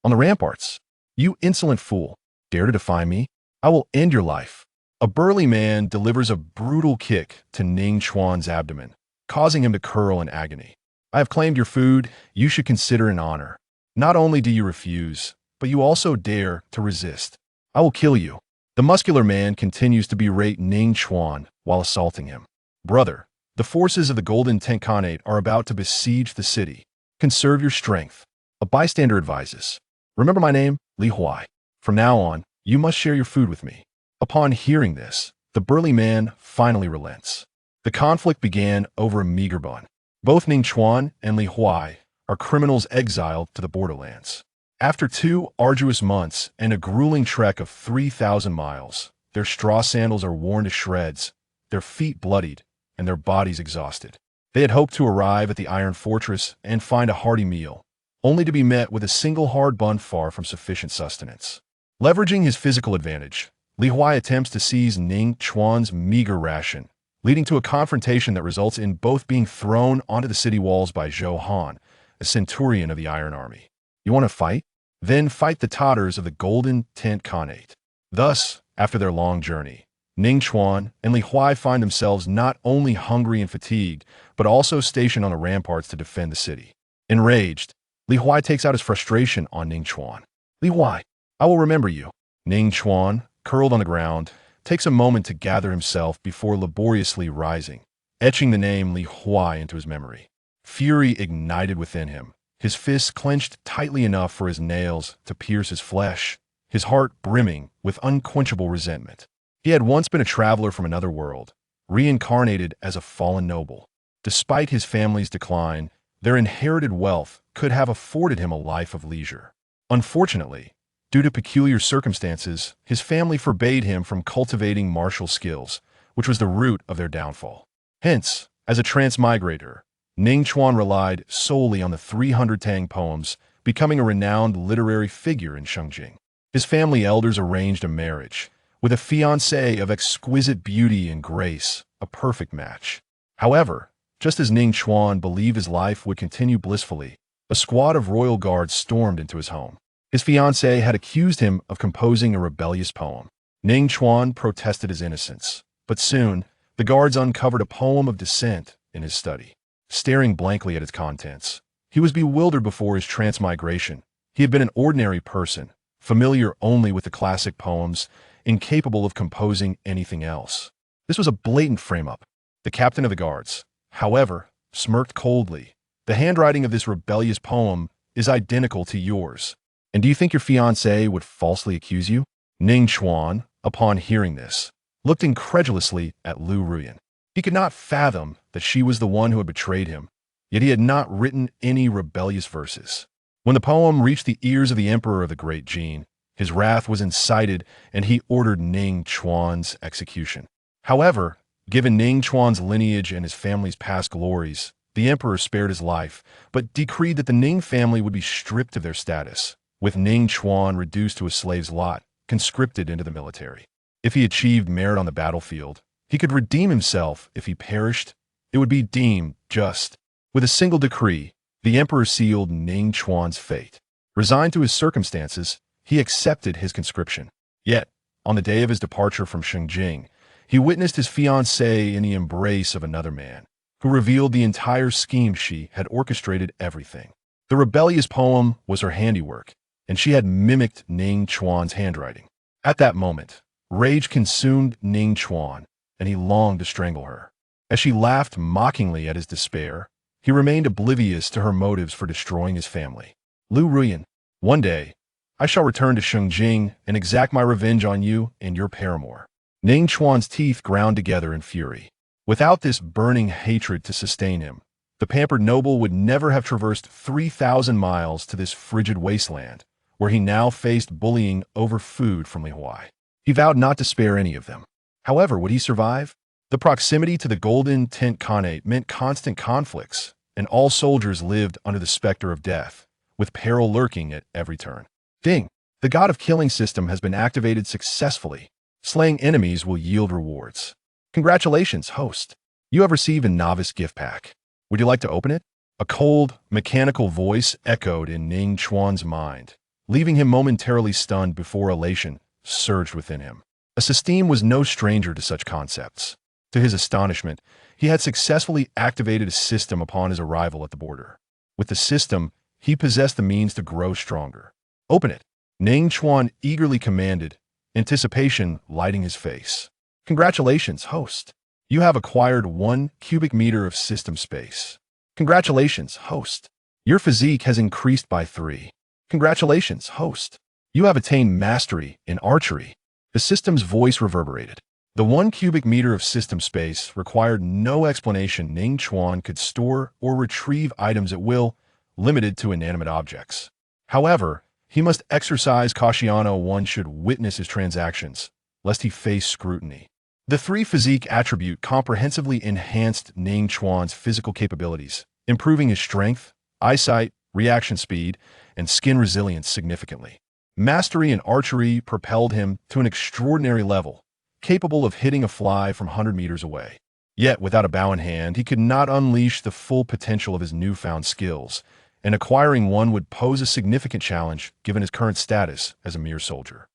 on the ramparts. "You insolent fool, dare to defy me? I will end your life." A burly man delivers a brutal kick to Ning Chuan's abdomen, causing him to curl in agony. "I have claimed your food. You should consider an honor. Not only do you refuse, but you also dare to resist. I will kill you." The muscular man continues to berate Ning Chuan while assaulting him. "Brother, the forces of the Golden Tent Khanate are about to besiege the city. Conserve your strength." A bystander advises, "Remember my name, Li Huai. From now on, you must share your food with me." Upon hearing this, the burly man finally relents. The conflict began over a meager bun. Both Ning Chuan and Li Huai are criminals exiled to the borderlands. After 2 arduous months and a grueling trek of 3,000 miles, their straw sandals are worn to shreds, their feet bloodied, and their bodies exhausted. They had hoped to arrive at the Iron Fortress and find a hearty meal, only to be met with a single hard bun far from sufficient sustenance. Leveraging his physical advantage, Li Huai attempts to seize Ning Chuan's meager ration, leading to a confrontation that results in both being thrown onto the city walls by Zhou Han, a centurion of the Iron Army. "You want to fight? Then fight the totters of the Golden Tent Khanate." Thus, after their long journey, Ning Chuan and Li Huai find themselves not only hungry and fatigued, but also stationed on the ramparts to defend the city. Enraged, Li Huai takes out his frustration on Ning Chuan. "Li Huai, I will remember you." Ning Chuan, curled on the ground, takes a moment to gather himself before laboriously rising, etching the name Li Huai into his memory. Fury ignited within him, his fists clenched tightly enough for his nails to pierce his flesh, his heart brimming with unquenchable resentment. He had once been a traveler from another world, reincarnated as a fallen noble. Despite his family's decline, their inherited wealth could have afforded him a life of leisure. Unfortunately, due to peculiar circumstances, his family forbade him from cultivating martial skills, which was the root of their downfall. Hence, as a transmigrator, Ning Chuan relied solely on the 300 Tang poems, becoming a renowned literary figure in Shengjing. His family elders arranged a marriage, with a fiancée of exquisite beauty and grace, a perfect match. However, just as Ning Chuan believed his life would continue blissfully, a squad of royal guards stormed into his home. His fiancée had accused him of composing a rebellious poem. Ning Chuan protested his innocence, but soon, the guards uncovered a poem of dissent in his study. Staring blankly at its contents, he was bewildered before his transmigration. He had been an ordinary person, familiar only with the classic poems, incapable of composing anything else. This was a blatant frame-up. The captain of the guards, however, smirked coldly. "The handwriting of this rebellious poem is identical to yours. And do you think your fiancée would falsely accuse you?" Ning Chuan, upon hearing this, looked incredulously at Lu Ruyan. He could not fathom that she was the one who had betrayed him, yet he had not written any rebellious verses. When the poem reached the ears of the emperor of the Great Jin, his wrath was incited and he ordered Ning Chuan's execution. However, given Ning Chuan's lineage and his family's past glories, the emperor spared his life, but decreed that the Ning family would be stripped of their status, with Ning Chuan reduced to a slave's lot, conscripted into the military. If he achieved merit on the battlefield, he could redeem himself. If he perished, it would be deemed just. With a single decree, the emperor sealed Ning Chuan's fate. Resigned to his circumstances, he accepted his conscription. Yet, on the day of his departure from Shengjing, he witnessed his fiancée in the embrace of another man, who revealed the entire scheme. She had orchestrated everything. The rebellious poem was her handiwork, and she had mimicked Ning Chuan's handwriting. At that moment, rage consumed Ning Chuan, and he longed to strangle her. As she laughed mockingly at his despair, he remained oblivious to her motives for destroying his family. "Lu Ruyan, one day, I shall return to Shengjing and exact my revenge on you and your paramour." Ning Chuan's teeth ground together in fury. Without this burning hatred to sustain him, the pampered noble would never have traversed 3,000 miles to this frigid wasteland, where he now faced bullying over food from Li Huai. He vowed not to spare any of them. However, would he survive? The proximity to the Golden Tent Khanate meant constant conflicts, and all soldiers lived under the specter of death, with peril lurking at every turn. Ding! The God of Killing system has been activated successfully. Slaying enemies will yield rewards. Congratulations, host. You have received a novice gift pack. Would you like to open it? A cold, mechanical voice echoed in Ning Chuan's mind. leaving him momentarily stunned before elation surged within him. Esteem was no stranger to such concepts. To his astonishment, he had successfully activated a system upon his arrival at the border. With the system, he possessed the means to grow stronger. "Open it," Ning Chuan eagerly commanded, anticipation lighting his face. "Congratulations, host. You have acquired 1 cubic meter of system space. Congratulations, host. Your physique has increased by 3. Congratulations, host. You have attained mastery in archery." The system's voice reverberated. The 1 cubic meter of system space required no explanation. Ning Chuan could store or retrieve items at will, limited to inanimate objects. However, he must exercise caution. One should witness his transactions, lest he face scrutiny. The 3 physique attribute comprehensively enhanced Ning Chuan's physical capabilities, improving his strength, eyesight, reaction speed, and skin resilience significantly. Mastery in archery propelled him to an extraordinary level, capable of hitting a fly from 100 meters away. Yet, without a bow in hand, he could not unleash the full potential of his newfound skills, and acquiring one would pose a significant challenge given his current status as a mere soldier.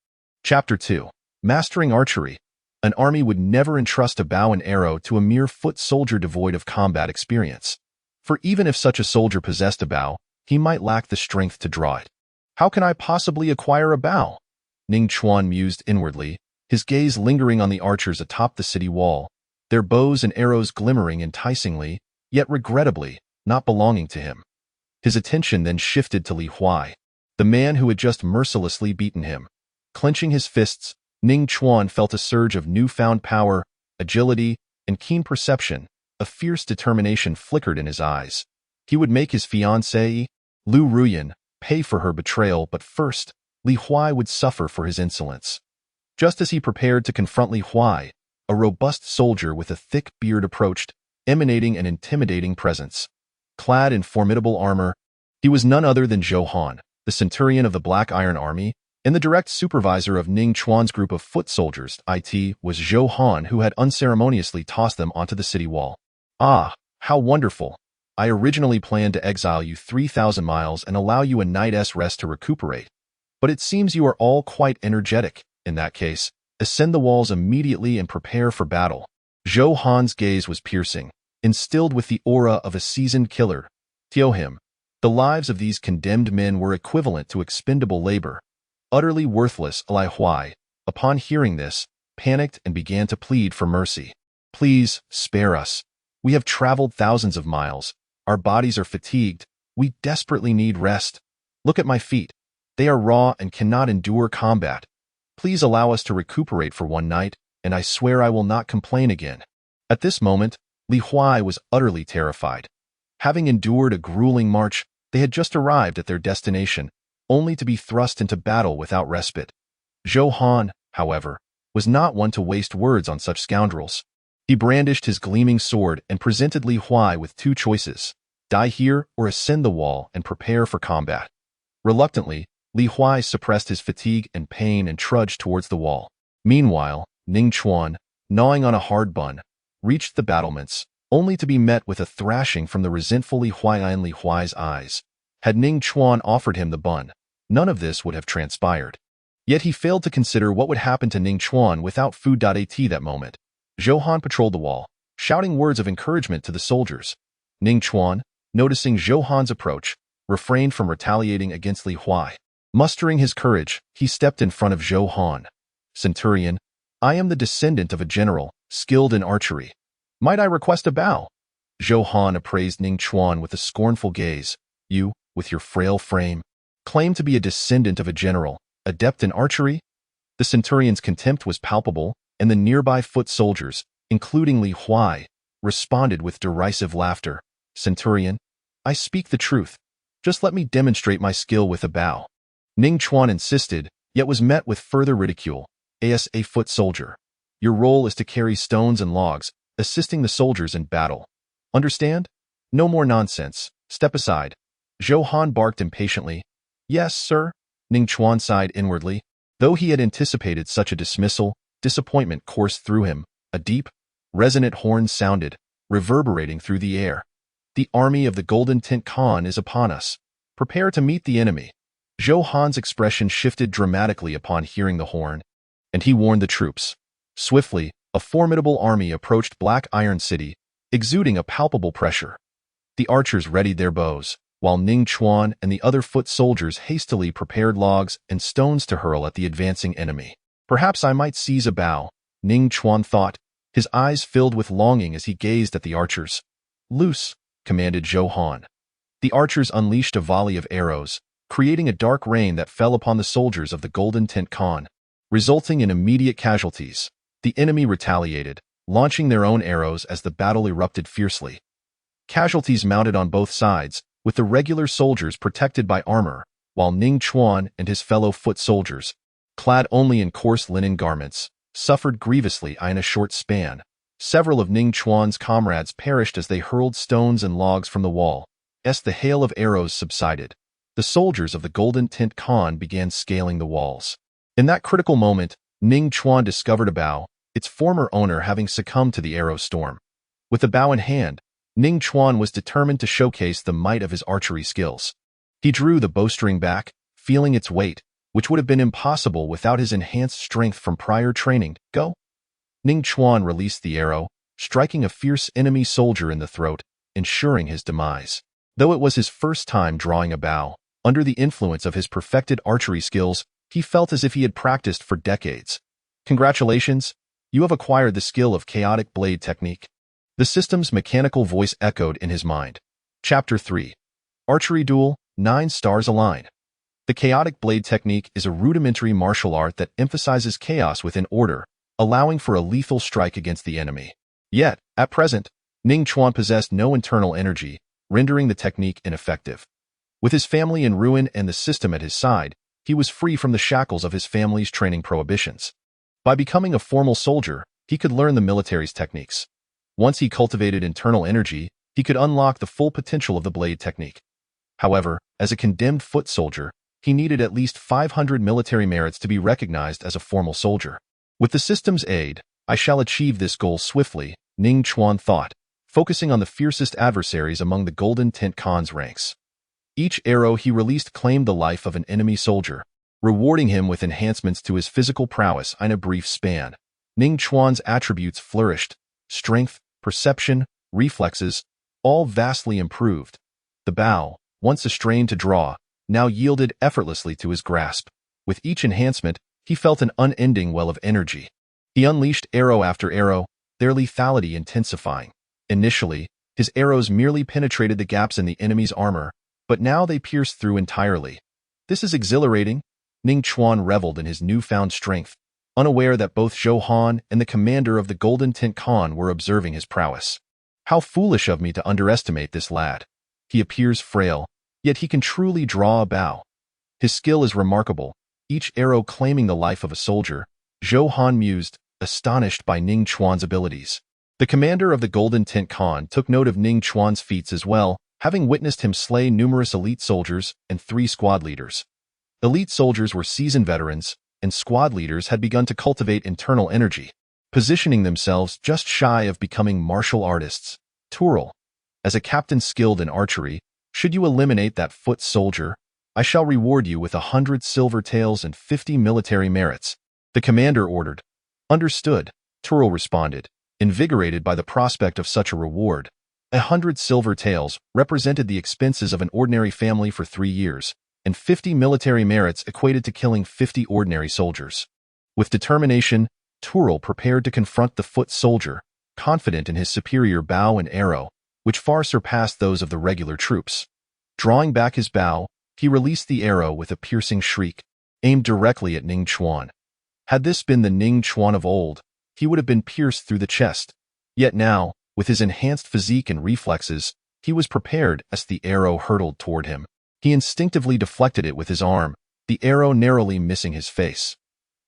Chapter 2. Mastering Archery. An army would never entrust a bow and arrow to a mere foot soldier devoid of combat experience. For even if such a soldier possessed a bow, he might lack the strength to draw it. "How can I possibly acquire a bow?" Ning Chuan mused inwardly, his gaze lingering on the archers atop the city wall, their bows and arrows glimmering enticingly, yet regrettably not belonging to him. His attention then shifted to Li Huai, the man who had just mercilessly beaten him. Clenching his fists, Ning Chuan felt a surge of newfound power, agility, and keen perception. A fierce determination flickered in his eyes. He would make his fiancée, Lu Ruyan, pay for her betrayal, but first, Li Huai would suffer for his insolence. Just as he prepared to confront Li Huai, a robust soldier with a thick beard approached, emanating an intimidating presence. Clad in formidable armor, he was none other than Zhou Han, the centurion of the Black Iron Army, and the direct supervisor of Ning Chuan's group of foot soldiers. It was Zhou Han who had unceremoniously tossed them onto the city wall. "Ah, how wonderful! I originally planned to exile you 3,000 miles and allow you a night's rest to recuperate. But it seems you are all quite energetic. In that case, ascend the walls immediately and prepare for battle." Zhou Han's gaze was piercing, instilled with the aura of a seasoned killer. To him, the lives of these condemned men were equivalent to expendable labor, utterly worthless. Li Huai, upon hearing this, panicked and began to plead for mercy. "Please, spare us. We have traveled thousands of miles. Our bodies are fatigued. We desperately need rest. Look at my feet. They are raw and cannot endure combat. Please allow us to recuperate for one night, and I swear I will not complain again." At this moment, Li Huai was utterly terrified. Having endured a grueling march, they had just arrived at their destination, only to be thrust into battle without respite. Zhou Han, however, was not one to waste words on such scoundrels. He brandished his gleaming sword and presented Li Huai with 2 choices: die here or ascend the wall and prepare for combat. Reluctantly, Li Huai suppressed his fatigue and pain and trudged towards the wall. Meanwhile, Ning Chuan, gnawing on a hard bun, reached the battlements, only to be met with a thrashing from the resentful Li Huai in Li Huai's eyes. Had Ning Chuan offered him the bun, none of this would have transpired. Yet he failed to consider what would happen to Ning Chuan without food. At that moment, Zhou Han patrolled the wall, shouting words of encouragement to the soldiers. Ning Chuan, noticing Zhou Han's approach, refrained from retaliating against Li Huai. Mustering his courage, he stepped in front of Zhou Han. "Centurion, I am the descendant of a general, skilled in archery. Might I request a bow?" Zhou Han appraised Ning Chuan with a scornful gaze. "You, with your frail frame, claim to be a descendant of a general, adept in archery?" The centurion's contempt was palpable, and the nearby foot soldiers, including Li Huai, responded with derisive laughter. "Centurion, I speak the truth. Just let me demonstrate my skill with a bow." Ning Chuan insisted, yet was met with further ridicule. "As a foot soldier, your role is to carry stones and logs, assisting the soldiers in battle. Understand? No more nonsense. Step aside." Zhou Han barked impatiently. "Yes, sir." Ning Chuan sighed inwardly. Though he had anticipated such a dismissal, disappointment coursed through him. A deep, resonant horn sounded, reverberating through the air. "The army of the Golden Tint Khan is upon us. Prepare to meet the enemy." Zhou Han's expression shifted dramatically upon hearing the horn, and he warned the troops. Swiftly, a formidable army approached Black Iron City, exuding a palpable pressure. The archers readied their bows, while Ning Chuan and the other foot soldiers hastily prepared logs and stones to hurl at the advancing enemy. Perhaps I might seize a bough, Ning Chuan thought, his eyes filled with longing as he gazed at the archers. Loose, commanded Zhou Han. The archers unleashed a volley of arrows, creating a dark rain that fell upon the soldiers of the Golden Tent Khan, resulting in immediate casualties. The enemy retaliated, launching their own arrows as the battle erupted fiercely. Casualties mounted on both sides, with the regular soldiers protected by armor, while Ning Chuan and his fellow foot soldiers, clad only in coarse linen garments, suffered grievously in a short span. Several of Ning Chuan's comrades perished as they hurled stones and logs from the wall. As the hail of arrows subsided, the soldiers of the Golden Tent Khan began scaling the walls. In that critical moment, Ning Chuan discovered a bow, its former owner having succumbed to the arrow storm. With the bow in hand, Ning Chuan was determined to showcase the might of his archery skills. He drew the bowstring back, feeling its weight, which would have been impossible without his enhanced strength from prior training. Go! Ning Chuan released the arrow, striking a fierce enemy soldier in the throat, ensuring his demise. Though it was his first time drawing a bow, under the influence of his perfected archery skills, he felt as if he had practiced for decades. Congratulations, you have acquired the skill of chaotic blade technique. The system's mechanical voice echoed in his mind. Chapter 3. Archery Duel, 9 stars align. The chaotic blade technique is a rudimentary martial art that emphasizes chaos within order, allowing for a lethal strike against the enemy. Yet, at present, Ning Chuan possessed no internal energy, rendering the technique ineffective. With his family in ruin and the system at his side, he was free from the shackles of his family's training prohibitions. By becoming a formal soldier, he could learn the military's techniques. Once he cultivated internal energy, he could unlock the full potential of the blade technique. However, as a condemned foot soldier, he needed at least 500 military merits to be recognized as a formal soldier. With the system's aid, I shall achieve this goal swiftly, Ning Chuan thought, focusing on the fiercest adversaries among the Golden Tent Khan's ranks. Each arrow he released claimed the life of an enemy soldier, rewarding him with enhancements to his physical prowess in a brief span. Ning Chuan's attributes flourished: strength, perception, reflexes, all vastly improved. The bow, once a strain to draw, now yielded effortlessly to his grasp. With each enhancement, he felt an unending well of energy. He unleashed arrow after arrow, their lethality intensifying. Initially, his arrows merely penetrated the gaps in the enemy's armor, but now they pierced through entirely. This is exhilarating. Ning Chuan reveled in his newfound strength, unaware that both Zhou Han and the commander of the Golden Tent Khan were observing his prowess. How foolish of me to underestimate this lad. He appears frail, yet he can truly draw a bow. His skill is remarkable, each arrow claiming the life of a soldier, Zhou Han mused, astonished by Ning Chuan's abilities. The commander of the Golden Tent Khan took note of Ning Chuan's feats as well, having witnessed him slay numerous elite soldiers and 3 squad leaders. Elite soldiers were seasoned veterans, and squad leaders had begun to cultivate internal energy, positioning themselves just shy of becoming martial artists. Turul, as a captain skilled in archery, should you eliminate that foot soldier, I shall reward you with 100 silver taels and 50 military merits, the commander ordered. Understood, Turul responded, invigorated by the prospect of such a reward. 100 silver taels represented the expenses of an ordinary family for 3 years, and 50 military merits equated to killing 50 ordinary soldiers. With determination, Turul prepared to confront the foot soldier, confident in his superior bow and arrow, which far surpassed those of the regular troops. Drawing back his bow, he released the arrow with a piercing shriek, aimed directly at Ning Chuan. Had this been the Ning Chuan of old, he would have been pierced through the chest. Yet now, with his enhanced physique and reflexes, he was prepared as the arrow hurtled toward him. He instinctively deflected it with his arm, the arrow narrowly missing his face.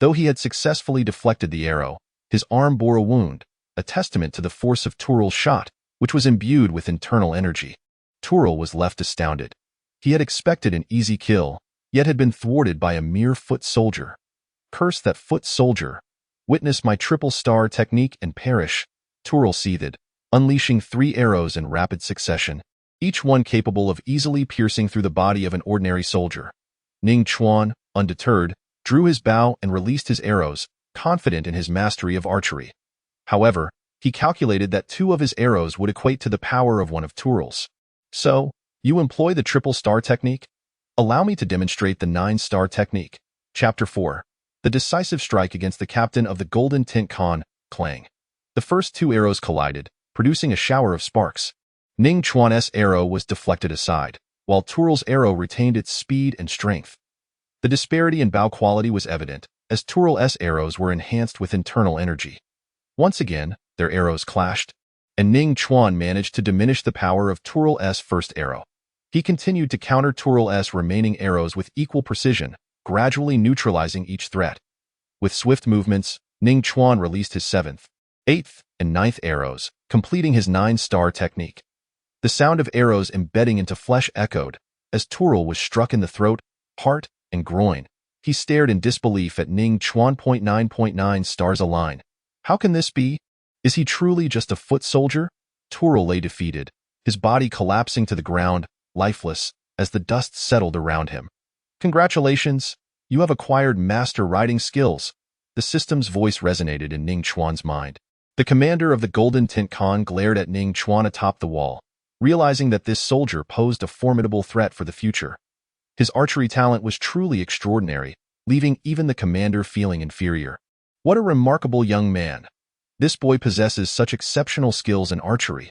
Though he had successfully deflected the arrow, his arm bore a wound, a testament to the force of Turul's shot, which was imbued with internal energy. Turul was left astounded. He had expected an easy kill, yet had been thwarted by a mere foot soldier. Curse that foot soldier! Witness my triple star technique and perish, Turul seethed, unleashing 3 arrows in rapid succession, each one capable of easily piercing through the body of an ordinary soldier. Ning Chuan, undeterred, drew his bow and released his arrows, confident in his mastery of archery. However, he calculated that 2 of his arrows would equate to the power of one of Turel's. So, you employ the triple star technique? Allow me to demonstrate the 9-star technique. Chapter 4. The decisive strike against the captain of the Golden Tint Khan, Clang. The first 2 arrows collided, producing a shower of sparks. Ning Chuan's arrow was deflected aside, while Turel's arrow retained its speed and strength. The disparity in bow quality was evident, as Turel's arrows were enhanced with internal energy. Once again, their arrows clashed, and Ning Chuan managed to diminish the power of Turel's first arrow. He continued to counter Turel's remaining arrows with equal precision, gradually neutralizing each threat. With swift movements, Ning Chuan released his 7th, 8th, and 9th arrows, completing his 9-star technique. The sound of arrows embedding into flesh echoed, as Turel was struck in the throat, heart, and groin. He stared in disbelief at Ning Chuan. 9.9 stars align. How can this be? Is he truly just a foot soldier? Turel lay defeated, his body collapsing to the ground, lifeless, as the dust settled around him. Congratulations, you have acquired master riding skills. The system's voice resonated in Ning Chuan's mind. The commander of the Golden Tint Khan glared at Ning Chuan atop the wall, realizing that this soldier posed a formidable threat for the future. His archery talent was truly extraordinary, leaving even the commander feeling inferior. What a remarkable young man. This boy possesses such exceptional skills in archery.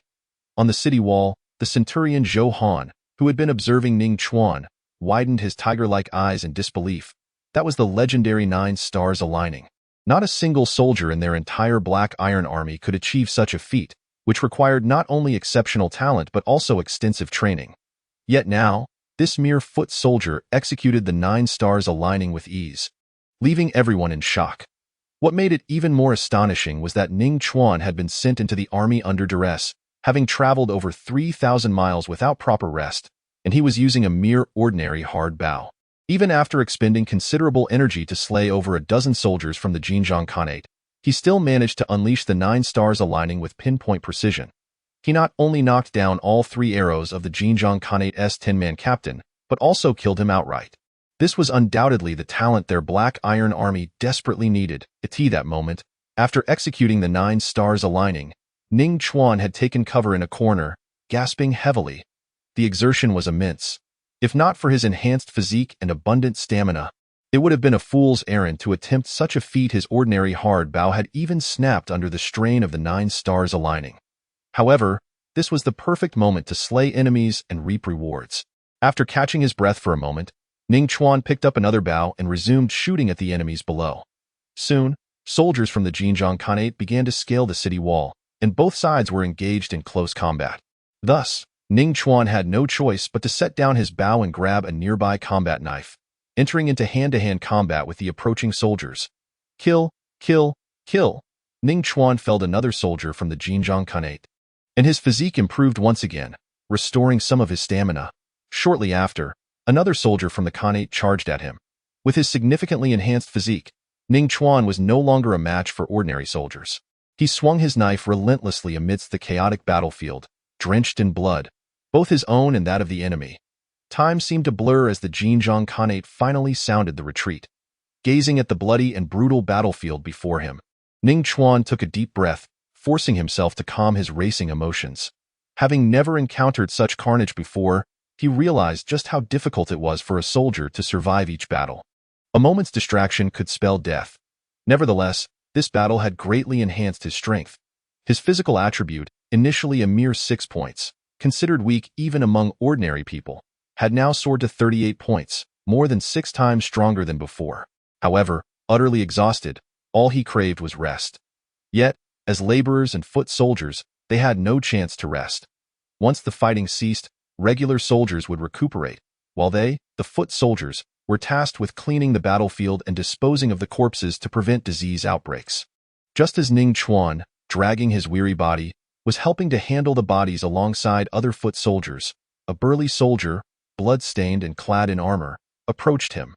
On the city wall, the centurion Zhou Han, who had been observing Ning Chuan, widened his tiger-like eyes in disbelief. That was the legendary 9 stars aligning. Not a single soldier in their entire Black Iron Army could achieve such a feat, which required not only exceptional talent but also extensive training. Yet now, this mere foot soldier executed the 9 stars aligning with ease, leaving everyone in shock. What made it even more astonishing was that Ning Chuan had been sent into the army under duress, having traveled over 3,000 miles without proper rest, and he was using a mere ordinary hard bow. Even after expending considerable energy to slay over a dozen soldiers from the Xinjiang Khanate, he still managed to unleash the 9 stars aligning with pinpoint precision. He not only knocked down all 3 arrows of the Xinjiang Khanate's 10-man captain, but also killed him outright. This was undoubtedly the talent their Black Iron Army desperately needed. At that moment, after executing the 9 stars aligning, Ning Chuan had taken cover in a corner, gasping heavily. The exertion was immense. If not for his enhanced physique and abundant stamina, it would have been a fool's errand to attempt such a feat. His ordinary hard bow had even snapped under the strain of the 9 stars aligning. However, this was the perfect moment to slay enemies and reap rewards. After catching his breath for a moment, Ning Chuan picked up another bow and resumed shooting at the enemies below. Soon, soldiers from the Xinjiang Khanate began to scale the city wall, and both sides were engaged in close combat. Thus, Ning Chuan had no choice but to set down his bow and grab a nearby combat knife, entering into hand-to-hand combat with the approaching soldiers. Kill, kill, kill! Ning Chuan felled another soldier from the Xinjiang Khanate, and his physique improved once again, restoring some of his stamina. Shortly after, another soldier from the Khanate charged at him. With his significantly enhanced physique, Ning Chuan was no longer a match for ordinary soldiers. He swung his knife relentlessly amidst the chaotic battlefield, drenched in blood, both his own and that of the enemy. Time seemed to blur as the Xinjiang Khanate finally sounded the retreat. Gazing at the bloody and brutal battlefield before him, Ning Chuan took a deep breath, forcing himself to calm his racing emotions. Having never encountered such carnage before, he realized just how difficult it was for a soldier to survive each battle. A moment's distraction could spell death. Nevertheless, this battle had greatly enhanced his strength. His physical attribute, initially a mere 6 points, considered weak even among ordinary people, had now soared to 38 points, more than 6 times stronger than before. However, utterly exhausted, all he craved was rest. Yet, as laborers and foot soldiers, they had no chance to rest. Once the fighting ceased, regular soldiers would recuperate, while they, the foot soldiers, were tasked with cleaning the battlefield and disposing of the corpses to prevent disease outbreaks. Just as Ning Chuan, dragging his weary body, was helping to handle the bodies alongside other foot soldiers, a burly soldier, blood-stained and clad in armor, approached him.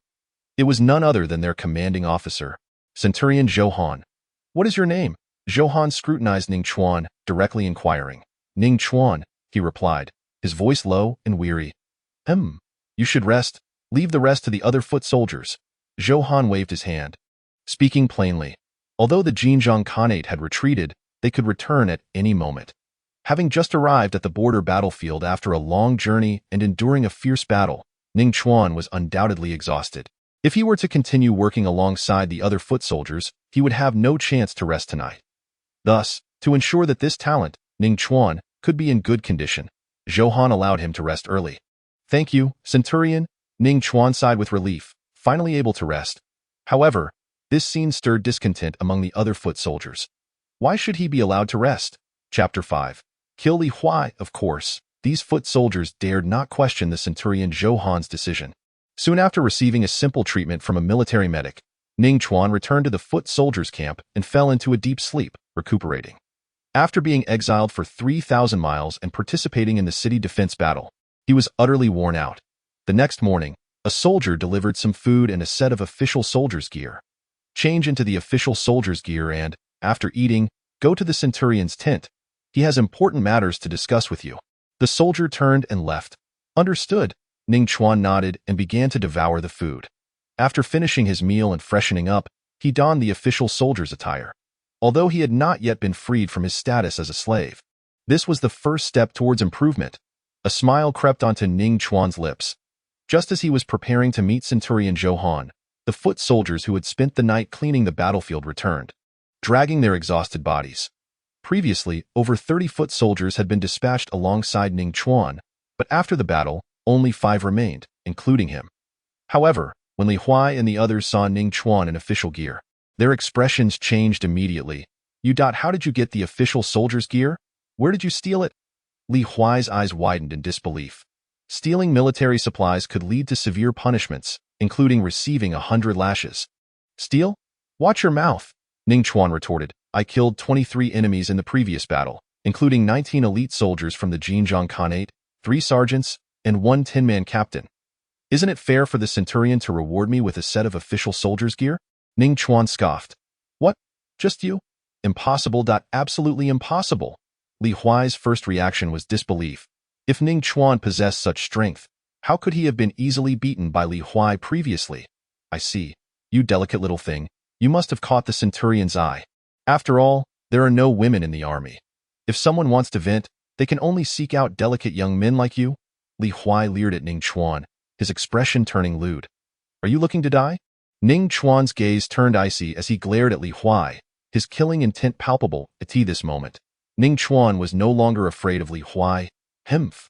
It was none other than their commanding officer, Centurion Zhou Han. "What is your name?" Zhou Han scrutinized Ning Chuan, directly inquiring. "Ning Chuan," he replied, his voice low and weary. You should rest. Leave the rest to the other foot soldiers. Zhou Han waved his hand. Speaking plainly, although the Xinjiang Khanate had retreated, they could return at any moment. Having just arrived at the border battlefield after a long journey and enduring a fierce battle, Ning Chuan was undoubtedly exhausted. If he were to continue working alongside the other foot soldiers, he would have no chance to rest tonight. Thus, to ensure that this talent, Ning Chuan, could be in good condition, Zhou Han allowed him to rest early. Thank you, Centurion, Ning Chuan sighed with relief, finally able to rest. However, this scene stirred discontent among the other foot soldiers. Why should he be allowed to rest? Chapter 5. Kill Li Huai, of course. These foot soldiers dared not question the Centurion Zhou Han's decision. Soon after receiving a simple treatment from a military medic, Ning Chuan returned to the foot soldiers' camp and fell into a deep sleep, recuperating. After being exiled for 3,000 miles and participating in the city defense battle, he was utterly worn out. The next morning, a soldier delivered some food and a set of official soldier's gear. Change into the official soldier's gear and, after eating, go to the Centurion's tent. He has important matters to discuss with you. The soldier turned and left. Understood. Ning Chuan nodded and began to devour the food. After finishing his meal and freshening up, he donned the official soldier's attire. Although he had not yet been freed from his status as a slave, this was the first step towards improvement. A smile crept onto Ning Chuan's lips. Just as he was preparing to meet Centurion Zhou Han, the foot soldiers who had spent the night cleaning the battlefield returned, dragging their exhausted bodies. Previously, over 30 foot soldiers had been dispatched alongside Ning Chuan, but after the battle, only 5 remained, including him. However, when Li Huai and the others saw Ning Chuan in official gear, their expressions changed immediately. How did you get the official soldier's gear? Where did you steal it? Li Huai's eyes widened in disbelief. Stealing military supplies could lead to severe punishments, including receiving 100 lashes. Steal? Watch your mouth, Ning Chuan retorted. I killed 23 enemies in the previous battle, including 19 elite soldiers from the Xinjiang Khanate, 3 sergeants, and 1 10-man captain. Isn't it fair for the Centurion to reward me with a set of official soldier's gear? Ning Chuan scoffed. What? Just you? Impossible. Absolutely impossible. Li Huai's first reaction was disbelief. If Ning Chuan possessed such strength, how could he have been easily beaten by Li Huai previously? I see. You delicate little thing. You must have caught the Centurion's eye. After all, there are no women in the army. If someone wants to vent, they can only seek out delicate young men like you. Li Huai leered at Ning Chuan, his expression turning lewd. Are you looking to die? Ning Chuan's gaze turned icy as he glared at Li Huai, his killing intent palpable at this moment. Ning Chuan was no longer afraid of Li Huai. Humph.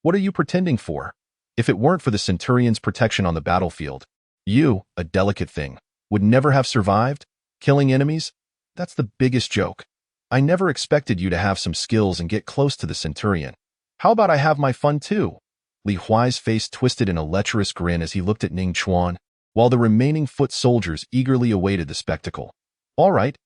What are you pretending for? If it weren't for the Centurion's protection on the battlefield, you, a delicate thing, would never have survived? Killing enemies? That's the biggest joke. I never expected you to have some skills and get close to the Centurion. How about I have my fun too? Li Huai's face twisted in a lecherous grin as he looked at Ning Chuan, while the remaining foot soldiers eagerly awaited the spectacle. All right,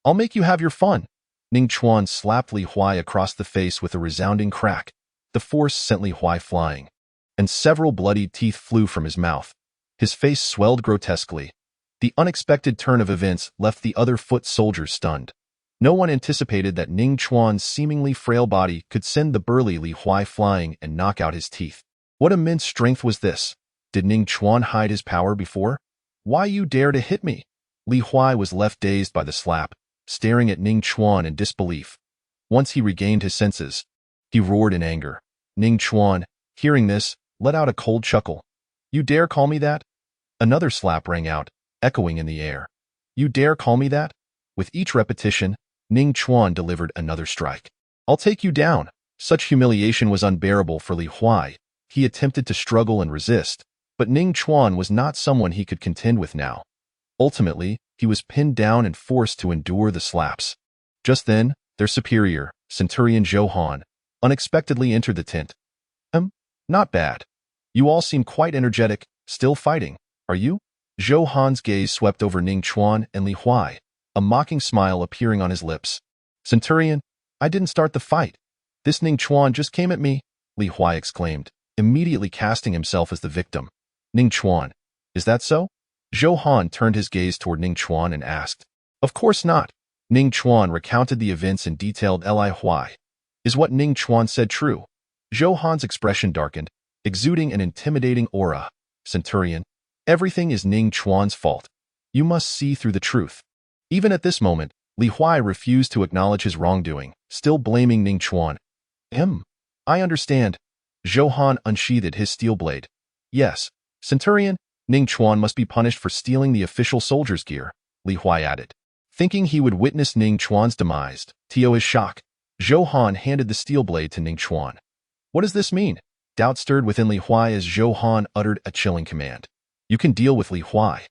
I'll make you have your fun. Ning Chuan slapped Li Huai across the face with a resounding crack. The force sent Li Huai flying, and several bloodied teeth flew from his mouth. His face swelled grotesquely. The unexpected turn of events left the other foot soldiers stunned. No one anticipated that Ning Chuan's seemingly frail body could send the burly Li Huai flying and knock out his teeth. What immense strength was this? Did Ning Chuan hide his power before? Why you dare to hit me? Li Huai was left dazed by the slap, staring at Ning Chuan in disbelief. Once he regained his senses, he roared in anger. Ning Chuan, hearing this, let out a cold chuckle. You dare call me that? Another slap rang out, echoing in the air. You dare call me that? With each repetition, Ning Chuan delivered another strike. I'll take you down. Such humiliation was unbearable for Li Huai. He attempted to struggle and resist, but Ning Chuan was not someone he could contend with now. Ultimately, he was pinned down and forced to endure the slaps. Just then, their superior, Centurion Zhou Han, unexpectedly entered the tent. Not bad. You all seem quite energetic, still fighting, are you? Zhou Han's gaze swept over Ning Chuan and Li Huai, a mocking smile appearing on his lips. Centurion, I didn't start the fight. This Ning Chuan just came at me, Li Huai exclaimed, immediately casting himself as the victim. Ning Chuan, is that so? Zhou Han turned his gaze toward Ning Chuan and asked. Of course not. Ning Chuan recounted the events in detailed. Li Huai. Is what Ning Chuan said true? Zhou Han's expression darkened, exuding an intimidating aura. Centurion. Everything is Ning Chuan's fault. You must see through the truth. Even at this moment, Li Huai refused to acknowledge his wrongdoing, still blaming Ning Chuan. I understand. Zhou Han unsheathed his steel blade. Yes, Centurion, Ning Chuan must be punished for stealing the official soldier's gear, Li Huai added. Thinking he would witness Ning Chuan's demise, to his shock, Zhou Han handed the steel blade to Ning Chuan. What does this mean? Doubt stirred within Li Huai as Zhou Han uttered a chilling command. You can deal with Li Huai.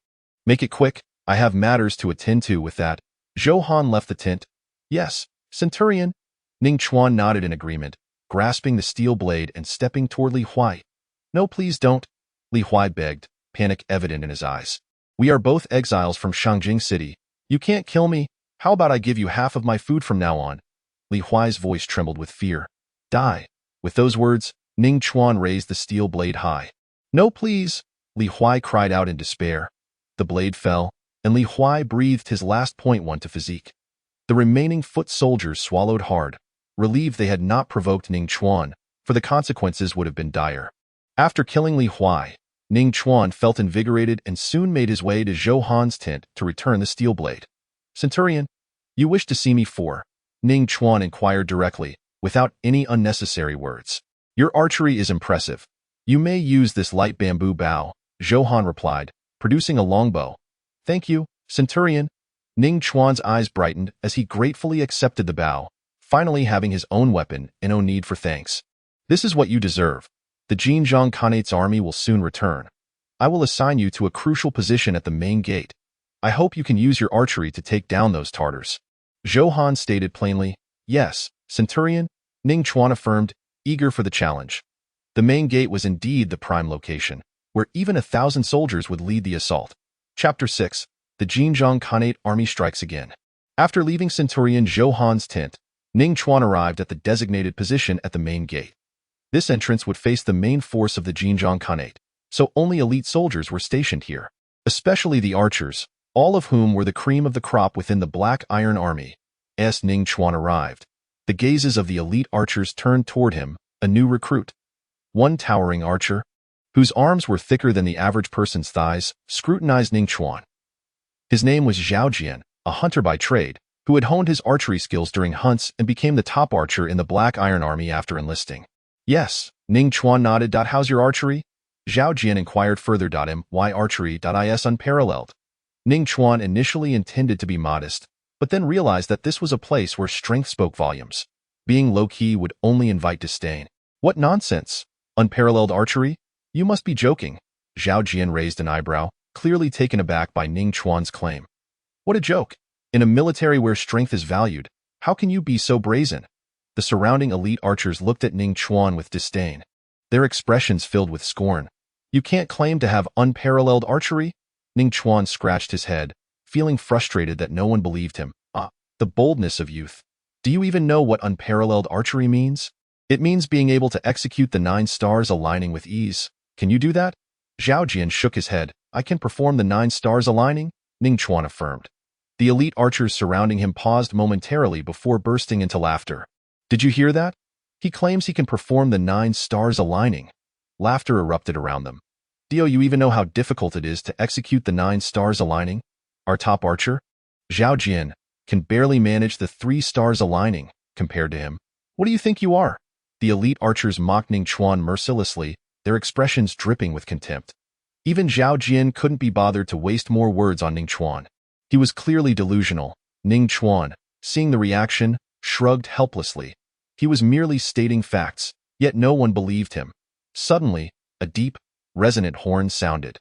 Make it quick, I have matters to attend to with that. Zhou Han left the tent. Yes, Centurion. Ning Chuan nodded in agreement, grasping the steel blade and stepping toward Li Huai. No, please don't, Li Huai begged, panic evident in his eyes. We are both exiles from Shangjing City. You can't kill me. How about I give you half of my food from now on? Li Huai's voice trembled with fear. Die. With those words, Ning Chuan raised the steel blade high. No, please, Li Huai cried out in despair. The blade fell, and Li Huai breathed his last .1 to physique. The remaining foot soldiers swallowed hard, relieved they had not provoked Ning Chuan, for the consequences would have been dire. After killing Li Huai, Ning Chuan felt invigorated and soon made his way to Zhou Han's tent to return the steel blade. Centurion, you wish to see me for? Ning Chuan inquired directly, without any unnecessary words. Your archery is impressive. You may use this light bamboo bow, Zhou Han replied, producing a longbow. Thank you, Centurion. Ning Chuan's eyes brightened as he gratefully accepted the bow, finally having his own weapon and no need for thanks. This is what you deserve. The Xinjiang Khanate's army will soon return. I will assign you to a crucial position at the main gate. I hope you can use your archery to take down those Tartars. Zhou Han stated plainly. Yes, Centurion, Ning Chuan affirmed, eager for the challenge. The main gate was indeed the prime location, where even 1,000 soldiers would lead the assault. Chapter 6. The Xinjiang Khanate Army Strikes Again. After leaving Centurion Zhou Han's tent, Ning Chuan arrived at the designated position at the main gate. This entrance would face the main force of the Xinjiang Khanate, so only elite soldiers were stationed here, especially the archers, all of whom were the cream of the crop within the Black Iron Army. As Ning Chuan arrived, the gazes of the elite archers turned toward him, a new recruit. One towering archer, whose arms were thicker than the average person's thighs, scrutinized Ning Chuan. His name was Zhao Jian, a hunter by trade, who had honed his archery skills during hunts and became the top archer in the Black Iron Army after enlisting. Yes, Ning Chuan nodded. How's your archery? Zhao Jian inquired further. Why archery is unparalleled. Ning Chuan initially intended to be modest, but then realized that this was a place where strength spoke volumes. Being low-key would only invite disdain. What nonsense! Unparalleled archery? You must be joking. Zhao Jian raised an eyebrow, clearly taken aback by Ning Chuan's claim. What a joke! In a military where strength is valued, how can you be so brazen? The surrounding elite archers looked at Ning Chuan with disdain, their expressions filled with scorn. You can't claim to have unparalleled archery? Ning Chuan scratched his head, feeling frustrated that no one believed him. The boldness of youth. Do you even know what unparalleled archery means? It means being able to execute the 9 stars aligning with ease. Can you do that? Zhao Jian shook his head. I can perform the 9 stars aligning, Ning Chuan affirmed. The elite archers surrounding him paused momentarily before bursting into laughter. Did you hear that? He claims he can perform the 9 stars aligning. Laughter erupted around them. Do you even know how difficult it is to execute the 9 stars aligning? Our top archer, Zhao Jian, can barely manage the 3 stars aligning, compared to him. What do you think you are? The elite archers mocked Ning Chuan mercilessly, their expressions dripping with contempt. Even Zhao Jian couldn't be bothered to waste more words on Ning Chuan. He was clearly delusional. Ning Chuan, seeing the reaction, shrugged helplessly. He was merely stating facts, yet no one believed him. Suddenly, a deep, resonant horn sounded.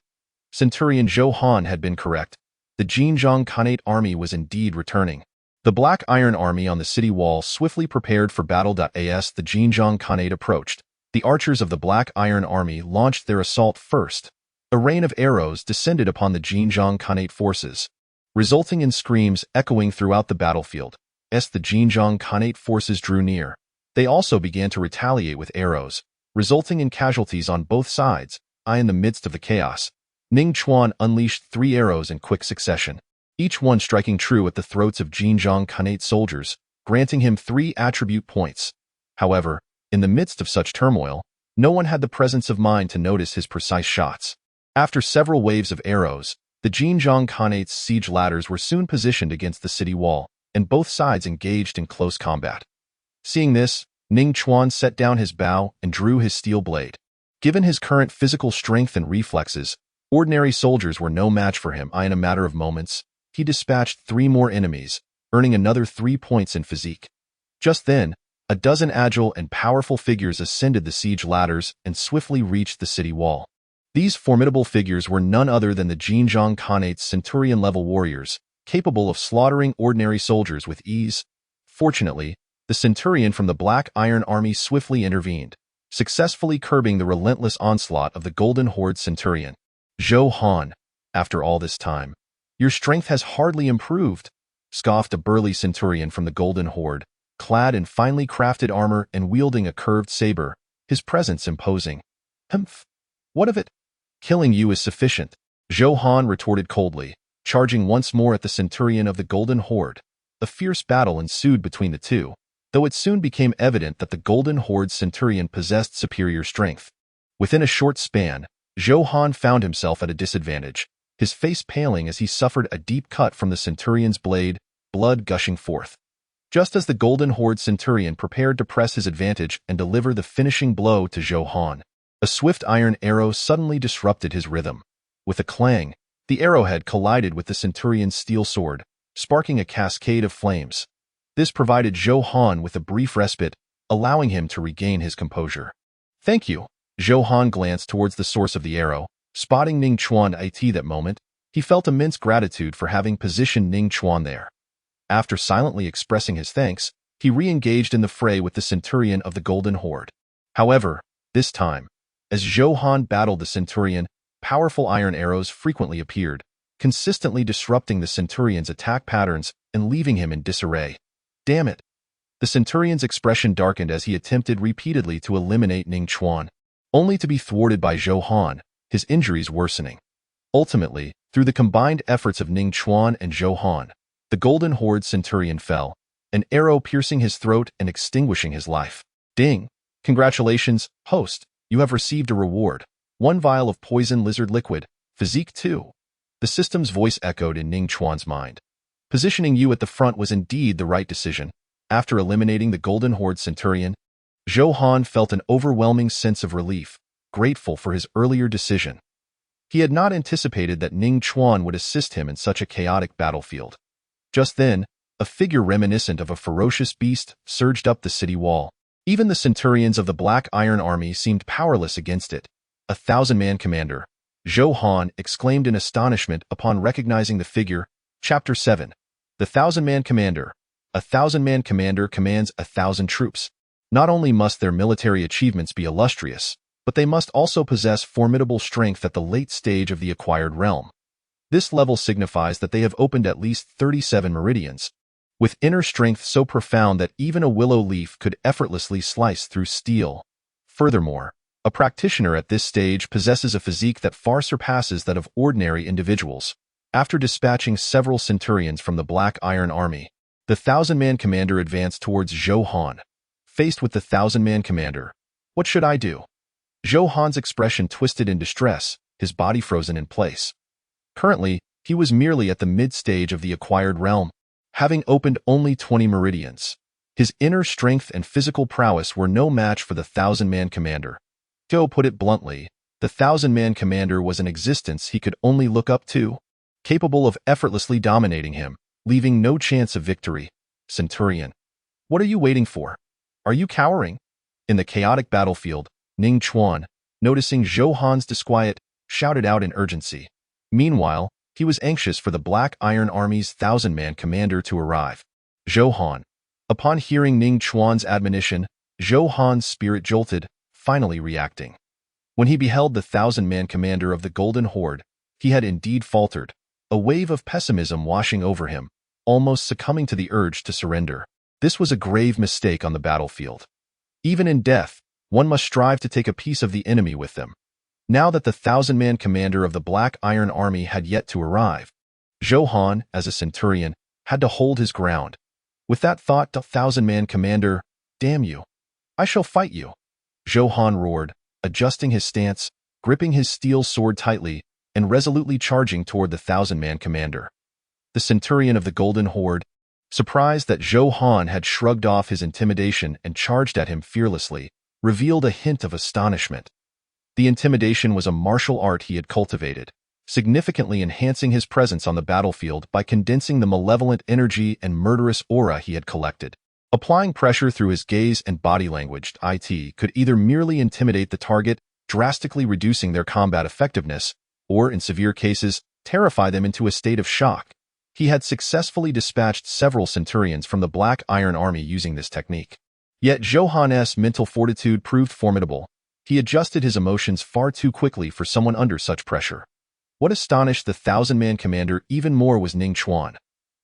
Centurion Zhou Han had been correct. The Xinjiang Khanate army was indeed returning. The Black Iron Army on the city wall swiftly prepared for battle. As the Xinjiang Khanate approached, the archers of the Black Iron Army launched their assault first. A rain of arrows descended upon the Xinjiang Khanate forces, resulting in screams echoing throughout the battlefield. As the Xinjiang Khanate forces drew near, they also began to retaliate with arrows, resulting in casualties on both sides. In the midst of the chaos, Ning Chuan unleashed 3 arrows in quick succession, each one striking true at the throats of Xinjiang Khanate soldiers, granting him 3 attribute points. However, in the midst of such turmoil, no one had the presence of mind to notice his precise shots. After several waves of arrows, the Xinjiang Khanate's siege ladders were soon positioned against the city wall, and both sides engaged in close combat. Seeing this, Ning Chuan set down his bow and drew his steel blade. Given his current physical strength and reflexes, ordinary soldiers were no match for him. In a matter of moments, he dispatched 3 more enemies, earning another 3 points in physique. Just then, a dozen agile and powerful figures ascended the siege ladders and swiftly reached the city wall. These formidable figures were none other than the Xinjiang Khanate's centurion-level warriors, capable of slaughtering ordinary soldiers with ease. Fortunately, the centurion from the Black Iron Army swiftly intervened, successfully curbing the relentless onslaught of the Golden Horde centurion. "Zhou Han, after all this time, your strength has hardly improved," scoffed a burly centurion from the Golden Horde, clad in finely crafted armor and wielding a curved saber, his presence imposing. "Humph! What of it? Killing you is sufficient," Zhou Han retorted coldly, charging once more at the centurion of the Golden Horde. A fierce battle ensued between the two, though it soon became evident that the Golden Horde centurion possessed superior strength. Within a short span, Zhou Han found himself at a disadvantage, his face paling as he suffered a deep cut from the centurion's blade, blood gushing forth. Just as the Golden Horde centurion prepared to press his advantage and deliver the finishing blow to Zhou Han, a swift iron arrow suddenly disrupted his rhythm. With a clang, the arrowhead collided with the centurion's steel sword, sparking a cascade of flames. This provided Zhou Han with a brief respite, allowing him to regain his composure. "Thank you." Zhou Han glanced towards the source of the arrow, spotting Ning Chuan at that moment. He felt immense gratitude for having positioned Ning Chuan there. After silently expressing his thanks, he re-engaged in the fray with the centurion of the Golden Horde. However, this time, as Zhou Han battled the centurion, powerful iron arrows frequently appeared, consistently disrupting the centurion's attack patterns and leaving him in disarray. "Damn it!" The centurion's expression darkened as he attempted repeatedly to eliminate Ning Chuan, only to be thwarted by Zhou Han, his injuries worsening. Ultimately, through the combined efforts of Ning Chuan and Zhou Han, the Golden Horde centurion fell, an arrow piercing his throat and extinguishing his life. "Ding! Congratulations, host! You have received a reward. 1 vial of poison lizard liquid, physique 2. The system's voice echoed in Ning Chuan's mind. Positioning you at the front was indeed the right decision. After eliminating the Golden Horde centurion, Zhou Han felt an overwhelming sense of relief, grateful for his earlier decision. He had not anticipated that Ning Chuan would assist him in such a chaotic battlefield. Just then, a figure reminiscent of a ferocious beast surged up the city wall. Even the centurions of the Black Iron Army seemed powerless against it. "A 1,000-man commander," Zhou Han exclaimed in astonishment upon recognizing the figure. Chapter 7. The 1,000-man commander. A 1,000-man commander commands 1,000 troops. Not only must their military achievements be illustrious, but they must also possess formidable strength at the late stage of the acquired realm. This level signifies that they have opened at least 37 meridians, with inner strength so profound that even a willow leaf could effortlessly slice through steel. Furthermore, a practitioner at this stage possesses a physique that far surpasses that of ordinary individuals. After dispatching several centurions from the Black Iron Army, the 1,000-man commander advanced towards Zhou Han. Faced with the 1,000-man commander, "What should I do?" Zhou Han's expression twisted in distress, his body frozen in place. Currently, he was merely at the mid-stage of the acquired realm, having opened only 20 meridians. His inner strength and physical prowess were no match for the 1,000-man commander. To put it bluntly, the 1,000-man commander was an existence he could only look up to, capable of effortlessly dominating him, leaving no chance of victory. "Centurion, what are you waiting for? Are you cowering?" In the chaotic battlefield, Ning Chuan, noticing Zhou Han's disquiet, shouted out in urgency. Meanwhile, he was anxious for the Black Iron Army's 1,000-man commander to arrive. Zhou Han. Upon hearing Ning Chuan's admonition, Zhou Han's spirit jolted, finally reacting. When he beheld the 1,000-man commander of the Golden Horde, he had indeed faltered, a wave of pessimism washing over him, almost succumbing to the urge to surrender. This was a grave mistake on the battlefield. Even in death, one must strive to take a piece of the enemy with them. Now that the 1,000-man commander of the Black Iron Army had yet to arrive, Zhou Han, as a centurion, had to hold his ground. With that thought, the 1,000-man commander, "Damn you! I shall fight you!" Zhou Han roared, adjusting his stance, gripping his steel sword tightly and resolutely charging toward the 1,000-man commander. The centurion of the Golden Horde, surprised that Zhou Han had shrugged off his intimidation and charged at him fearlessly, revealed a hint of astonishment. The intimidation was a martial art he had cultivated, significantly enhancing his presence on the battlefield by condensing the malevolent energy and murderous aura he had collected. Applying pressure through his gaze and body language, it could either merely intimidate the target, drastically reducing their combat effectiveness, or, in severe cases, terrify them into a state of shock. He had successfully dispatched several centurions from the Black Iron Army using this technique. Yet Zhou Han's mental fortitude proved formidable. He adjusted his emotions far too quickly for someone under such pressure. What astonished the 1,000-man commander even more was Ning Chuan.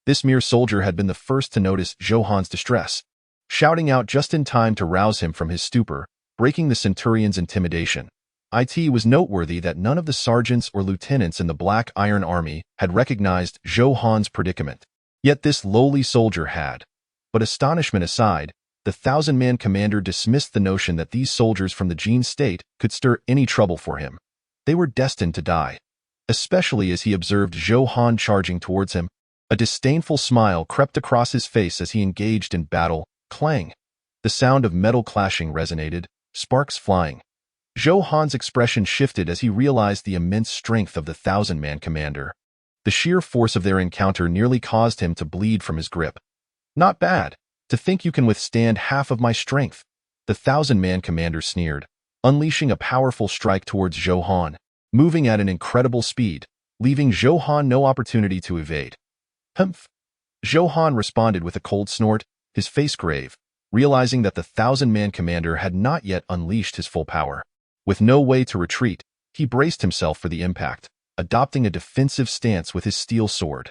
This mere soldier had been the first to notice Zhou Han's distress, shouting out just in time to rouse him from his stupor, breaking the centurion's intimidation. It was noteworthy that none of the sergeants or lieutenants in the Black Iron Army had recognized Zhou Han's predicament. Yet this lowly soldier had. But astonishment aside, the 1,000-man commander dismissed the notion that these soldiers from the Jin state could stir any trouble for him. They were destined to die. Especially as he observed Zhou Han charging towards him, a disdainful smile crept across his face as he engaged in battle. Clang! The sound of metal clashing resonated, sparks flying. Zhou Han's expression shifted as he realized the immense strength of the 1,000-man commander. The sheer force of their encounter nearly caused him to bleed from his grip. Not bad. To think you can withstand half of my strength, the 1,000-man commander sneered, unleashing a powerful strike towards Zhou Han, moving at an incredible speed, leaving Zhou Han no opportunity to evade. Humph! Zhou Han responded with a cold snort, his face grave, realizing that the 1,000-man commander had not yet unleashed his full power. With no way to retreat, he braced himself for the impact, adopting a defensive stance with his steel sword.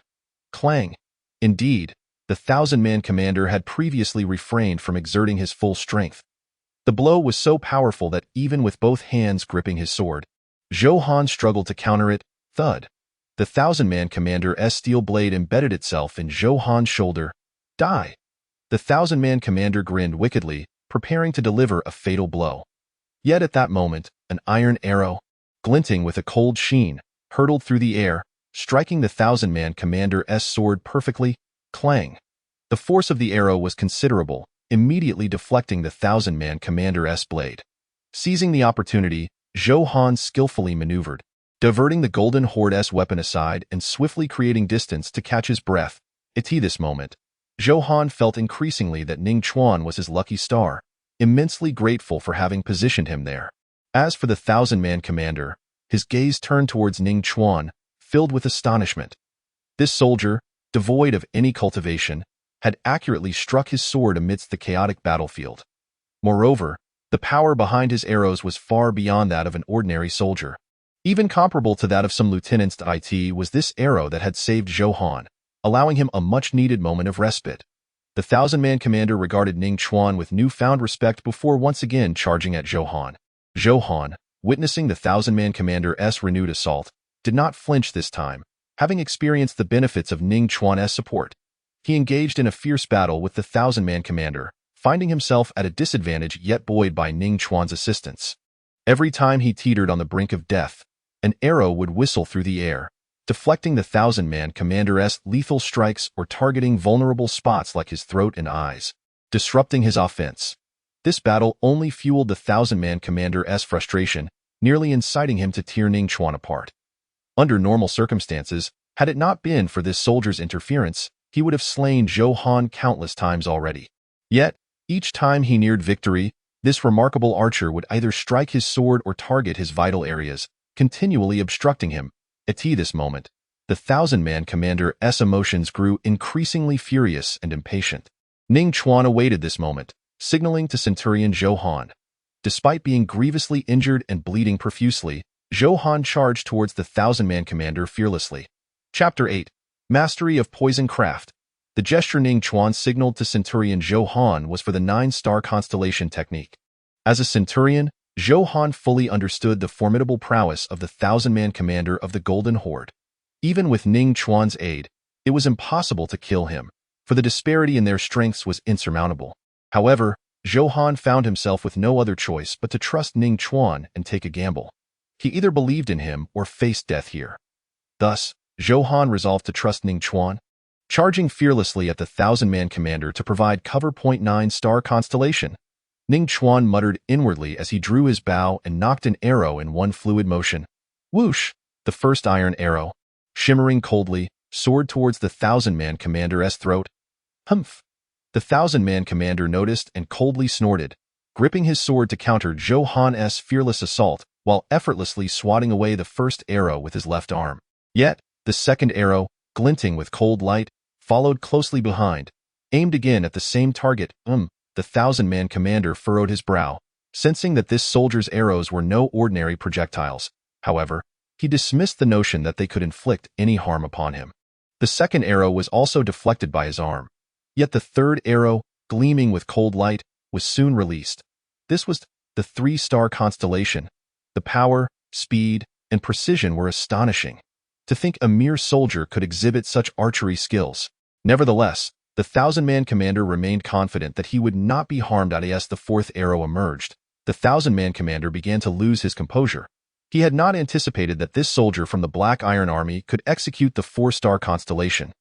Clang! Indeed, the 1,000-man commander had previously refrained from exerting his full strength. The blow was so powerful that even with both hands gripping his sword, Zhou Han struggled to counter it. Thud! The 1,000-man commander's steel blade embedded itself in Zhou Han's shoulder. Die! The 1,000-man commander grinned wickedly, preparing to deliver a fatal blow. Yet at that moment, an iron arrow, glinting with a cold sheen, hurtled through the air, striking the 1,000-man commander's sword perfectly. Clang! The force of the arrow was considerable, immediately deflecting the 1,000-man commander's blade. Seizing the opportunity, Zhou Han skillfully maneuvered, diverting the Golden Horde's weapon aside and swiftly creating distance to catch his breath. At this moment, Zhou Han felt increasingly that Ning Chuan was his lucky star, immensely grateful for having positioned him there. As for the 1,000-man commander, his gaze turned towards Ning Chuan, filled with astonishment. This soldier, devoid of any cultivation, had accurately struck his sword amidst the chaotic battlefield. Moreover, the power behind his arrows was far beyond that of an ordinary soldier. Even comparable to that of some lieutenants. It was this arrow that had saved Zhou Han, allowing him a much-needed moment of respite. The 1,000-man commander regarded Ning Chuan with newfound respect before once again charging at Zhou Han. Zhou Han, witnessing the 1,000-man commander's renewed assault, did not flinch this time, having experienced the benefits of Ning Chuan's support. He engaged in a fierce battle with the 1,000-man commander, finding himself at a disadvantage yet buoyed by Ning Chuan's assistance. Every time he teetered on the brink of death, an arrow would whistle through the air, deflecting the 1,000-man commander's lethal strikes or targeting vulnerable spots like his throat and eyes, disrupting his offense. This battle only fueled the 1,000-man commander's frustration, nearly inciting him to tear Ning Chuan apart. Under normal circumstances, had it not been for this soldier's interference, he would have slain Zhou Han countless times already. Yet, each time he neared victory, this remarkable archer would either strike his sword or target his vital areas, continually obstructing him. At this moment, the 1,000-man commander's emotions grew increasingly furious and impatient. Ning Chuan awaited this moment, signaling to Centurion Zhou Han. Despite being grievously injured and bleeding profusely, Zhou Han charged towards the 1,000-man commander fearlessly. Chapter 8. Mastery of Poison Craft. The gesture Ning Chuan signaled to Centurion Zhou Han was for the 9-star constellation technique. As a centurion, Zhou Han fully understood the formidable prowess of the 1,000-man commander of the Golden Horde. Even with Ning Chuan's aid, it was impossible to kill him, for the disparity in their strengths was insurmountable. However, Zhou Han found himself with no other choice but to trust Ning Chuan and take a gamble. He either believed in him or faced death here. Thus, Zhou Han resolved to trust Ning Chuan, charging fearlessly at the 1,000-man commander to provide cover. 9-star constellation. Ning Chuan muttered inwardly as he drew his bow and knocked an arrow in one fluid motion. Whoosh! The first iron arrow, shimmering coldly, soared towards the 1,000-man commander's throat. Humph! The 1,000-man commander noticed and coldly snorted, gripping his sword to counter Zhou Han's fearless assault while effortlessly swatting away the first arrow with his left arm. Yet, the second arrow, glinting with cold light, followed closely behind, aimed again at the same target. The 1,000-man commander furrowed his brow, sensing that this soldier's arrows were no ordinary projectiles. However, he dismissed the notion that they could inflict any harm upon him. The second arrow was also deflected by his arm. Yet the third arrow, gleaming with cold light, was soon released. This was the 3-star constellation. The power, speed, and precision were astonishing. To think a mere soldier could exhibit such archery skills. Nevertheless, the 1,000-man commander remained confident that he would not be harmed as the fourth arrow emerged. The 1,000-man commander began to lose his composure. He had not anticipated that this soldier from the Black Iron Army could execute the 4-star constellation.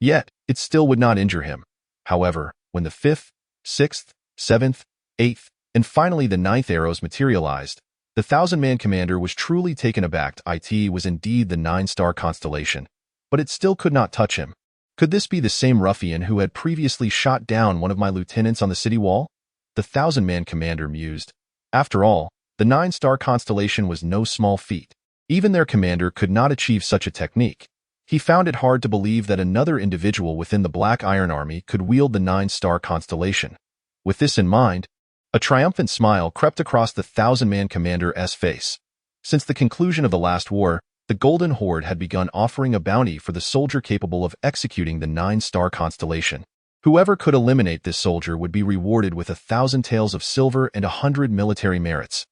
Yet, it still would not injure him. However, when the 5th, 6th, 7th, 8th, and finally the 9th arrows materialized, the 1,000-man commander was truly taken aback. It was indeed the 9-star constellation, but it still could not touch him. Could this be the same ruffian who had previously shot down one of my lieutenants on the city wall? The 1,000-man commander mused. After all, the 9-star constellation was no small feat. Even their commander could not achieve such a technique. He found it hard to believe that another individual within the Black Iron Army could wield the 9-star constellation. With this in mind, a triumphant smile crept across the 1,000-man commander's face. Since the conclusion of the last war, the Golden Horde had begun offering a bounty for the soldier capable of executing the 9-star constellation. Whoever could eliminate this soldier would be rewarded with 1,000 taels of silver and 100 military merits.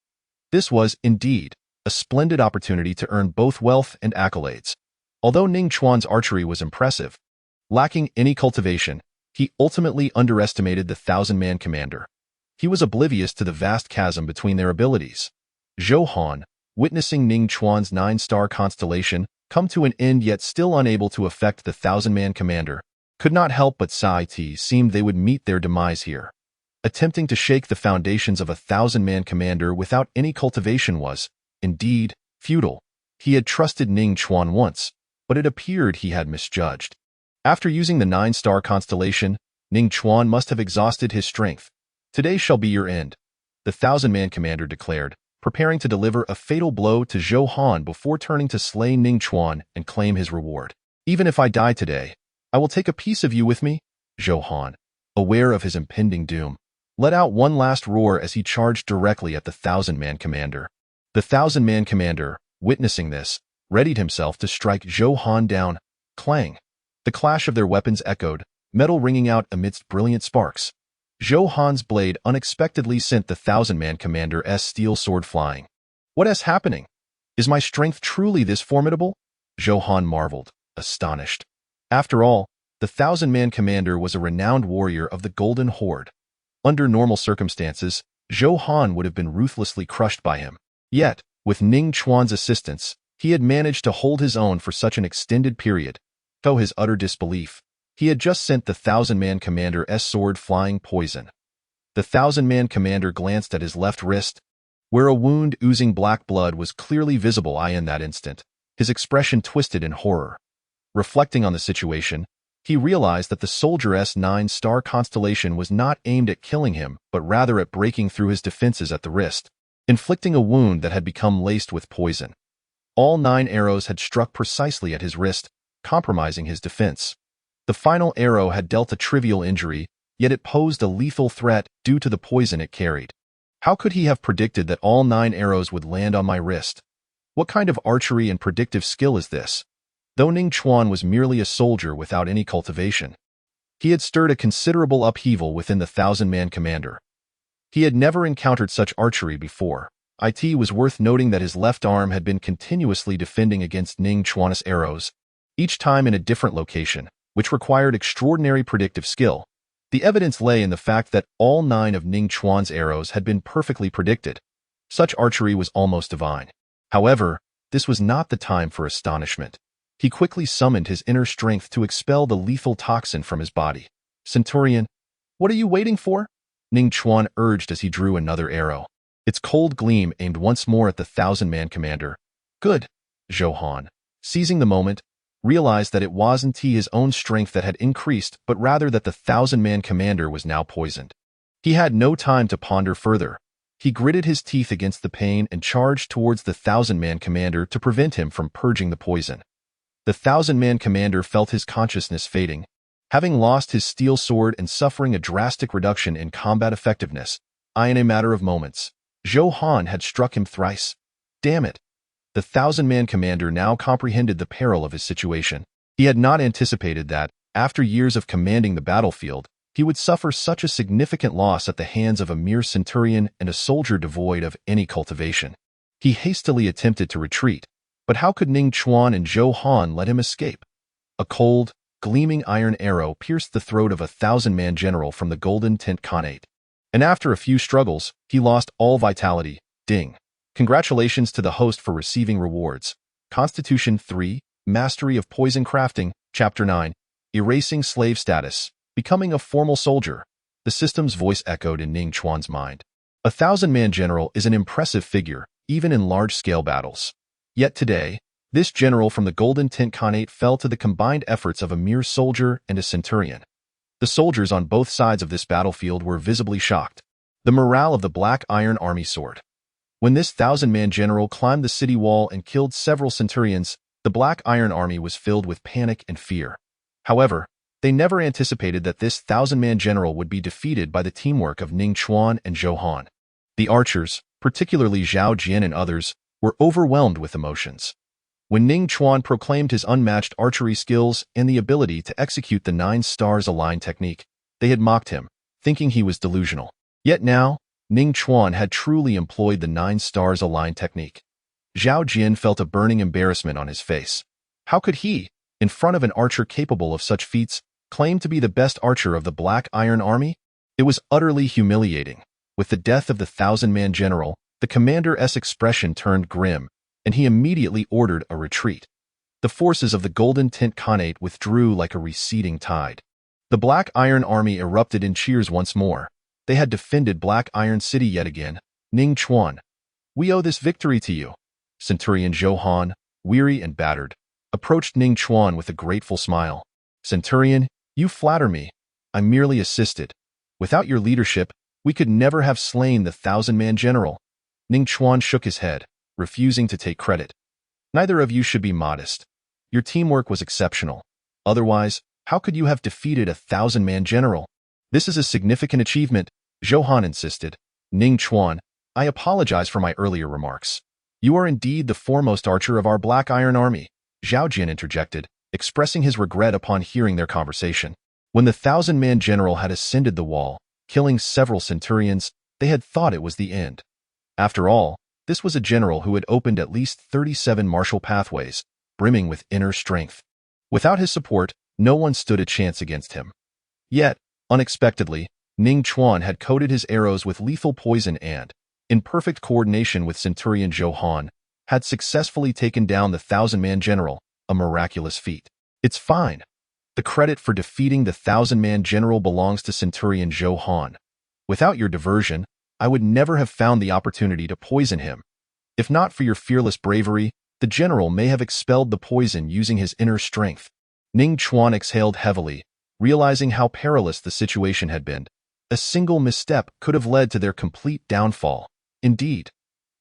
This was, indeed, a splendid opportunity to earn both wealth and accolades. Although Ning Chuan's archery was impressive, lacking any cultivation, he ultimately underestimated the 1,000-man commander. He was oblivious to the vast chasm between their abilities. Zhou Han, witnessing Ning Chuan's 9-star constellation come to an end yet still unable to affect the 1,000-man commander, could not help but sigh. It seemed they would meet their demise here. Attempting to shake the foundations of a 1,000-man commander without any cultivation was, indeed, futile. He had trusted Ning Chuan once, but it appeared he had misjudged. After using the 9-star constellation, Ning Chuan must have exhausted his strength. Today shall be your end, the 1,000-man commander declared, preparing to deliver a fatal blow to Zhou Han before turning to slay Ning Chuan and claim his reward. Even if I die today, I will take a piece of you with me. Zhou Han, aware of his impending doom, let out one last roar as he charged directly at the 1,000-man commander. The 1,000-man commander, witnessing this, readied himself to strike Zhou Han down. Clang! The clash of their weapons echoed, metal ringing out amidst brilliant sparks. Zhou Han's blade unexpectedly sent the 1,000-man commander's steel sword flying. What is happening? Is my strength truly this formidable? Zhou Han marveled, astonished. After all, the 1,000-man commander was a renowned warrior of the Golden Horde. Under normal circumstances, Zhou Han would have been ruthlessly crushed by him. Yet, with Ning Chuan's assistance, he had managed to hold his own for such an extended period. To his utter disbelief, he had just sent the 1,000-man commander's sword flying poison. The 1,000-man commander glanced at his left wrist, where a wound oozing black blood was clearly visible. In that instant, his expression twisted in horror. Reflecting on the situation, he realized that the soldier's 9-star constellation was not aimed at killing him, but rather at breaking through his defenses at the wrist, inflicting a wound that had become laced with poison. All 9 arrows had struck precisely at his wrist, compromising his defense. The final arrow had dealt a trivial injury, yet it posed a lethal threat due to the poison it carried. How could he have predicted that all 9 arrows would land on my wrist? What kind of archery and predictive skill is this? Though Ning Chuan was merely a soldier without any cultivation, he had stirred a considerable upheaval within the 1,000-man commander. He had never encountered such archery before. It was worth noting that his left arm had been continuously defending against Ning Chuan's arrows, each time in a different location, which required extraordinary predictive skill. The evidence lay in the fact that all 9 of Ning Chuan's arrows had been perfectly predicted. Such archery was almost divine. However, this was not the time for astonishment. He quickly summoned his inner strength to expel the lethal toxin from his body. Centurion, what are you waiting for? Ning Chuan urged as he drew another arrow. Its cold gleam aimed once more at the 1,000-man commander. Good, Zhou Han, seizing the moment, realized that it wasn't his own strength that had increased, but rather that the 1,000-man commander was now poisoned. He had no time to ponder further. He gritted his teeth against the pain and charged towards the 1,000-man commander to prevent him from purging the poison. The 1,000-man commander felt his consciousness fading. Having lost his steel sword and suffering a drastic reduction in combat effectiveness, in a matter of moments, Zhou Han had struck him thrice. Damn it! The 1,000-man commander now comprehended the peril of his situation. He had not anticipated that, after years of commanding the battlefield, he would suffer such a significant loss at the hands of a mere centurion and a soldier devoid of any cultivation. He hastily attempted to retreat, but how could Ning Chuan and Zhou Han let him escape? A cold, gleaming iron arrow pierced the throat of a 1,000-man general from the Golden Tent Khanate. And after a few struggles, he lost all vitality. Ding. Congratulations to the host for receiving rewards. Constitution 3, Mastery of Poison Crafting, Chapter 9, Erasing Slave Status, Becoming a Formal Soldier. The system's voice echoed in Ning Chuan's mind. A 1,000-man general is an impressive figure, even in large-scale battles. Yet today, this general from the Golden Tent Khanate fell to the combined efforts of a mere soldier and a centurion. The soldiers on both sides of this battlefield were visibly shocked. The morale of the Black Iron Army soared. When this 1,000-man general climbed the city wall and killed several centurions, the Black Iron Army was filled with panic and fear. However, they never anticipated that this 1,000-man general would be defeated by the teamwork of Ning Chuan and Zhou Han. The archers, particularly Zhao Jian and others, were overwhelmed with emotions. When Ning Chuan proclaimed his unmatched archery skills and the ability to execute the 9 stars aligned technique, they had mocked him, thinking he was delusional. Yet now, Ning Chuan had truly employed the 9 stars aligned technique. Zhao Jian felt a burning embarrassment on his face. How could he, in front of an archer capable of such feats, claim to be the best archer of the Black Iron Army? It was utterly humiliating. With the death of the 1,000-man general, the commander's expression turned grim, and he immediately ordered a retreat. The forces of the Golden Tent Khanate withdrew like a receding tide. The Black Iron Army erupted in cheers once more. They had defended Black Iron City yet again. Ning Chuan, we owe this victory to you. Centurion Zhou Han, weary and battered, approached Ning Chuan with a grateful smile. Centurion, you flatter me. I merely assisted. Without your leadership, we could never have slain the 1,000-man general. Ning Chuan shook his head, refusing to take credit. Neither of you should be modest. Your teamwork was exceptional. Otherwise, how could you have defeated a 1,000-man general? This is a significant achievement, Zhou Han insisted. Ning Chuan, I apologize for my earlier remarks. You are indeed the foremost archer of our Black Iron Army, Zhao Jian interjected, expressing his regret upon hearing their conversation. When the 1,000-man general had ascended the wall, killing several centurions, they had thought it was the end. After all, this was a general who had opened at least 37 martial pathways, brimming with inner strength. Without his support, no one stood a chance against him. Yet, unexpectedly, Ning Chuan had coated his arrows with lethal poison and, in perfect coordination with Centurion Zhou Han, had successfully taken down the 1,000-man general, a miraculous feat. It's fine. The credit for defeating the 1,000-man general belongs to Centurion Zhou Han. Without your diversion, I would never have found the opportunity to poison him. If not for your fearless bravery, the general may have expelled the poison using his inner strength. Ning Chuan exhaled heavily, realizing how perilous the situation had been. A single misstep could have led to their complete downfall. Indeed.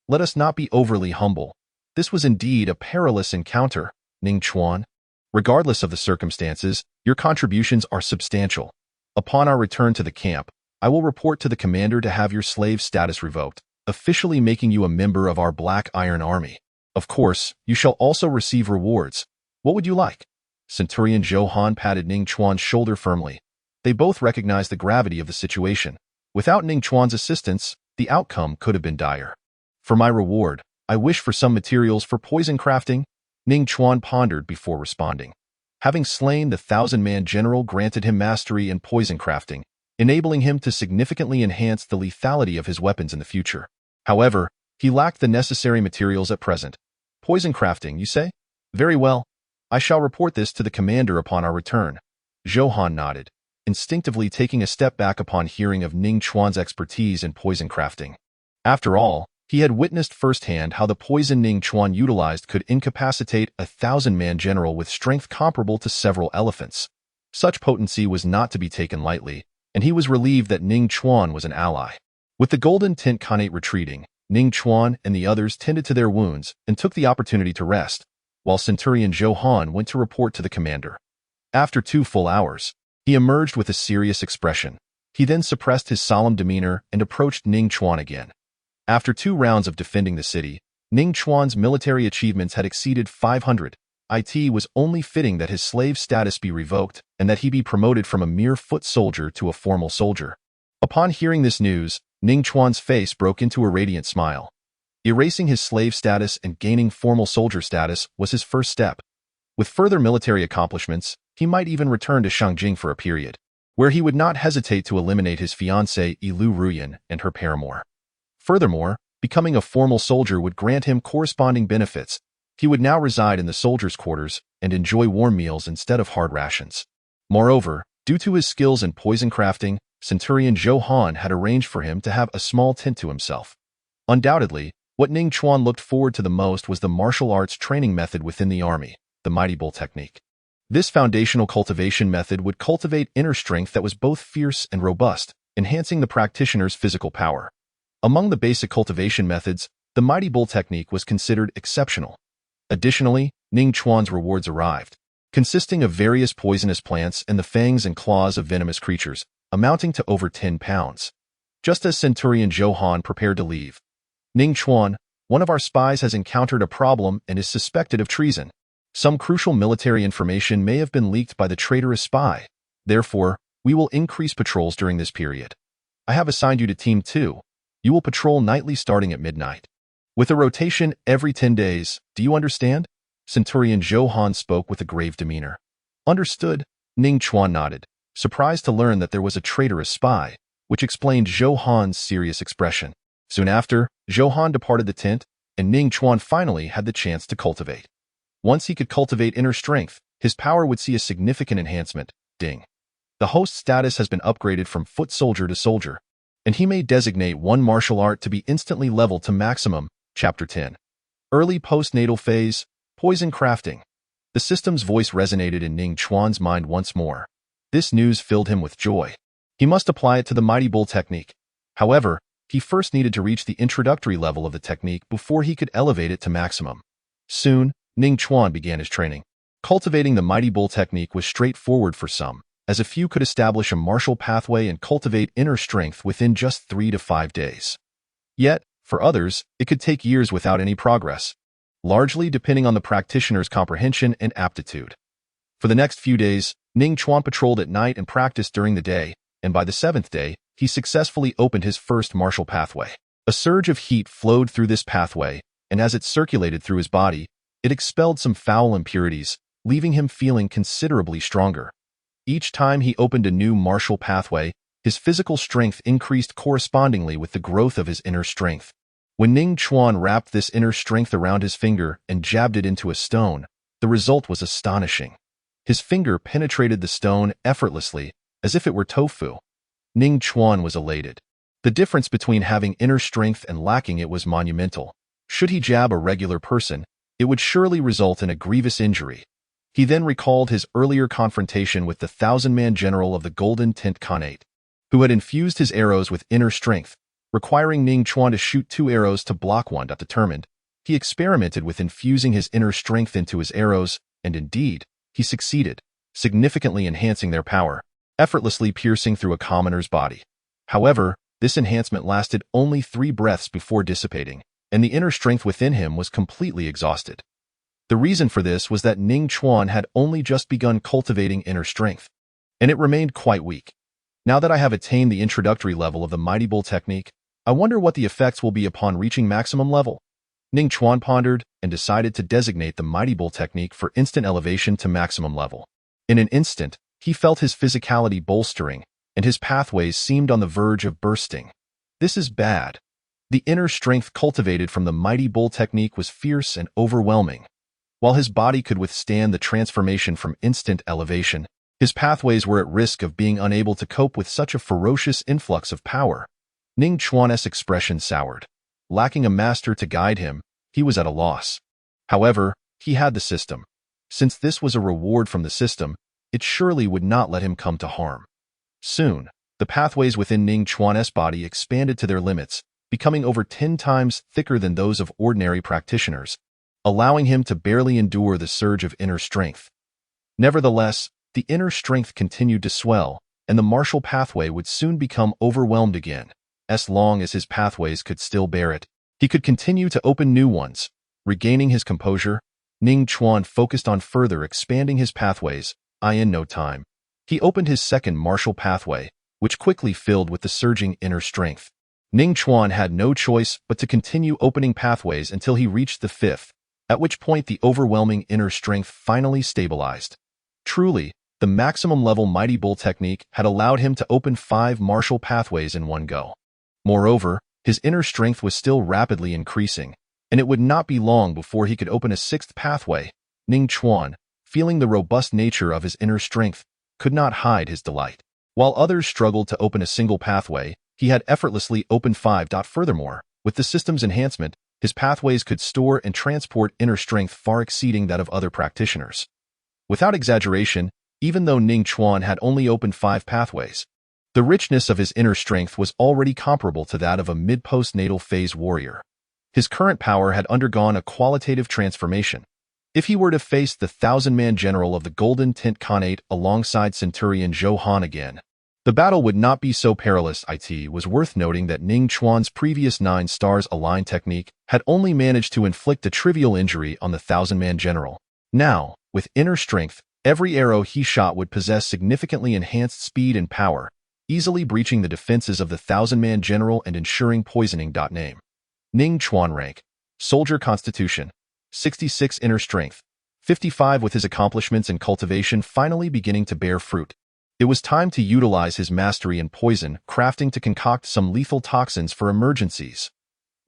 Let us not be overly humble. This was indeed a perilous encounter, Ning Chuan. Regardless of the circumstances, your contributions are substantial. Upon our return to the camp, I will report to the commander to have your slave status revoked, officially making you a member of our Black Iron Army. Of course, you shall also receive rewards. What would you like? Centurion Zhou Han patted Ning Chuan's shoulder firmly. They both recognized the gravity of the situation. Without Ning Chuan's assistance, the outcome could have been dire. For my reward, I wish for some materials for poison crafting, Ning Chuan pondered before responding. Having slain the 1,000-man general granted him mastery in poison crafting, enabling him to significantly enhance the lethality of his weapons in the future. However, He lacked the necessary materials at present. Poison crafting, you say? Very well. I shall report this to the commander upon our return. Zhou Han nodded, instinctively taking a step back upon hearing of Ning Chuan's expertise in poison crafting. After all, he had witnessed firsthand how the poison Ning Chuan utilized could incapacitate a 1,000-man general with strength comparable to several elephants. Such potency was not to be taken lightly, and he was relieved that Ning Chuan was an ally. With the golden tint Khanate retreating, Ning Chuan and the others tended to their wounds and took the opportunity to rest, while Centurion Zhou Han went to report to the commander. After 2 full hours, he emerged with a serious expression. He then suppressed his solemn demeanor and approached Ning Chuan again. After 2 rounds of defending the city, Ning Chuan's military achievements had exceeded 500. It was only fitting that his slave status be revoked and that he be promoted from a mere foot soldier to a formal soldier. Upon hearing this news, Ning Chuan's face broke into a radiant smile. Erasing his slave status and gaining formal soldier status was his first step. With further military accomplishments, he might even return to Shangjing for a period, where he would not hesitate to eliminate his fiancée Yilu Ruyan and her paramour. Furthermore, becoming a formal soldier would grant him corresponding benefits. He would now reside in the soldiers' quarters and enjoy warm meals instead of hard rations. Moreover, due to his skills in poison crafting, Centurion Zhou Han had arranged for him to have a small tent to himself. Undoubtedly, what Ning Chuan looked forward to the most was the martial arts training method within the army, the mighty bull technique. This foundational cultivation method would cultivate inner strength that was both fierce and robust, enhancing the practitioner's physical power. Among the basic cultivation methods, the mighty bull technique was considered exceptional. Additionally, Ning Chuan's rewards arrived, consisting of various poisonous plants and the fangs and claws of venomous creatures, amounting to over 10 pounds. Just as Centurion Zhou Han prepared to leave, Ning Chuan, one of our spies, has encountered a problem and is suspected of treason. Some crucial military information may have been leaked by the traitorous spy. Therefore, we will increase patrols during this period. I have assigned you to Team 2. You will patrol nightly starting at midnight, with a rotation every 10 days. Do you understand? Centurion Zhou Han spoke with a grave demeanor. Understood, Ning Chuan nodded, surprised to learn that there was a traitorous spy, which explained Zhou Han's serious expression. Soon after, Zhou Han departed the tent, and Ning Chuan finally had the chance to cultivate. Once he could cultivate inner strength, his power would see a significant enhancement. Ding. The host's status has been upgraded from foot soldier to soldier, and he may designate one martial art to be instantly leveled to maximum. Chapter 10. Early postnatal phase, poison crafting. The system's voice resonated in Ning Chuan's mind once more. This news filled him with joy. He must apply it to the mighty bull technique. However, he first needed to reach the introductory level of the technique before he could elevate it to maximum. Soon, Ning Chuan began his training. Cultivating the mighty bull technique was straightforward for some, as a few could establish a martial pathway and cultivate inner strength within just 3 to 5 days. Yet, for others, it could take years without any progress, largely depending on the practitioner's comprehension and aptitude. For the next few days, Ning Chuan patrolled at night and practiced during the day, and by the 7th day, he successfully opened his first martial pathway. A surge of heat flowed through this pathway, and as it circulated through his body, it expelled some foul impurities, leaving him feeling considerably stronger. Each time he opened a new martial pathway, his physical strength increased correspondingly with the growth of his inner strength. When Ning Chuan wrapped this inner strength around his finger and jabbed it into a stone, the result was astonishing. His finger penetrated the stone effortlessly, as if it were tofu. Ning Chuan was elated. The difference between having inner strength and lacking it was monumental. Should he jab a regular person, it would surely result in a grievous injury. He then recalled his earlier confrontation with the 1,000-man general of the Golden Tint Khanate, who had infused his arrows with inner strength, requiring Ning Chuan to shoot 2 arrows to block one. Determined, he experimented with infusing his inner strength into his arrows, and indeed, he succeeded, significantly enhancing their power, effortlessly piercing through a commoner's body. However, this enhancement lasted only 3 breaths before dissipating, and the inner strength within him was completely exhausted. The reason for this was that Ning Chuan had only just begun cultivating inner strength, and it remained quite weak. Now that I have attained the introductory level of the mighty bull technique, I wonder what the effects will be upon reaching maximum level. Ning Chuan pondered and decided to designate the mighty bull technique for instant elevation to maximum level. In an instant, he felt his physicality bolstering, and his pathways seemed on the verge of bursting. This is bad. The inner strength cultivated from the mighty bull technique was fierce and overwhelming. While his body could withstand the transformation from instant elevation, his pathways were at risk of being unable to cope with such a ferocious influx of power. Ning Chuan's expression soured. Lacking a master to guide him, he was at a loss. However, he had the system. Since this was a reward from the system, it surely would not let him come to harm. Soon, the pathways within Ning Chuan's body expanded to their limits, becoming over 10 times thicker than those of ordinary practitioners, allowing him to barely endure the surge of inner strength. Nevertheless, the inner strength continued to swell, and the martial pathway would soon become overwhelmed again. As long as his pathways could still bear it, he could continue to open new ones. Regaining his composure, Ning Chuan focused on further expanding his pathways. In no time, he opened his second martial pathway, which quickly filled with the surging inner strength. Ning Chuan had no choice but to continue opening pathways until he reached the fifth, at which point the overwhelming inner strength finally stabilized. Truly, the maximum level Mighty Bull technique had allowed him to open 5 martial pathways in one go. Moreover, his inner strength was still rapidly increasing, and it would not be long before he could open a 6th pathway. Ning Chuan, feeling the robust nature of his inner strength, could not hide his delight. While others struggled to open a single pathway, he had effortlessly opened 5. Furthermore, with the system's enhancement, his pathways could store and transport inner strength far exceeding that of other practitioners. Without exaggeration, even though Ning Chuan had only opened 5 pathways, the richness of his inner strength was already comparable to that of a mid-postnatal phase warrior. His current power had undergone a qualitative transformation. If he were to face the 1,000-man general of the Golden Tint Khanate alongside Centurion Zhou Han again, the battle would not be so perilous. It was worth noting that Ning Chuan's previous 9 stars align technique had only managed to inflict a trivial injury on the 1,000-man general. Now, with inner strength, every arrow he shot would possess significantly enhanced speed and power, easily breaching the defenses of the 1,000-man general and ensuring poisoning. Name: Ning Chuan. Rank: Soldier. Constitution: 66. Inner strength: 55. With his accomplishments and cultivation finally beginning to bear fruit, it was time to utilize his mastery in poison crafting to concoct some lethal toxins for emergencies.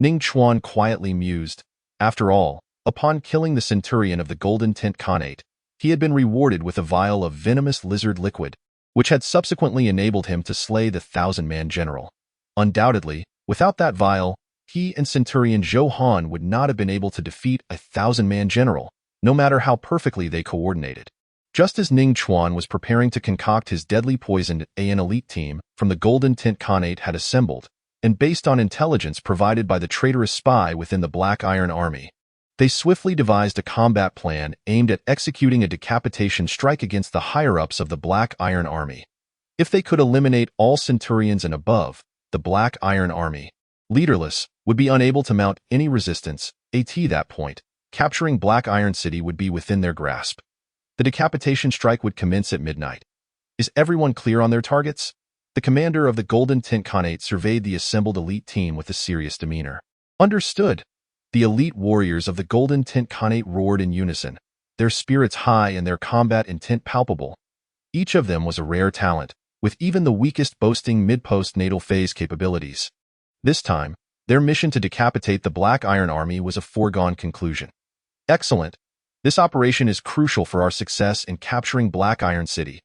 Ning Chuan quietly mused. After all, upon killing the centurion of the Golden Tint Khanate, he had been rewarded with a vial of venomous lizard liquid, which had subsequently enabled him to slay the 1,000-man general. Undoubtedly, without that vial, he and Centurion Zhou Han would not have been able to defeat a 1,000-man general, no matter how perfectly they coordinated. Just as Ning Chuan was preparing to concoct his deadly poison, an elite team from the Golden Tint Khanate had assembled, and based on intelligence provided by the traitorous spy within the Black Iron Army, they swiftly devised a combat plan aimed at executing a decapitation strike against the higher-ups of the Black Iron Army. If they could eliminate all centurions and above, the Black Iron Army, leaderless, would be unable to mount any resistance. At that point, capturing Black Iron City would be within their grasp. The decapitation strike would commence at midnight. Is everyone clear on their targets? The commander of the Golden Tint Khanate surveyed the assembled elite team with a serious demeanor. Understood. The elite warriors of the Golden Tint Khanate roared in unison, their spirits high and their combat intent palpable. Each of them was a rare talent, with even the weakest boasting mid-postnatal phase capabilities. This time, their mission to decapitate the Black Iron Army was a foregone conclusion. Excellent. This operation is crucial for our success in capturing Black Iron City.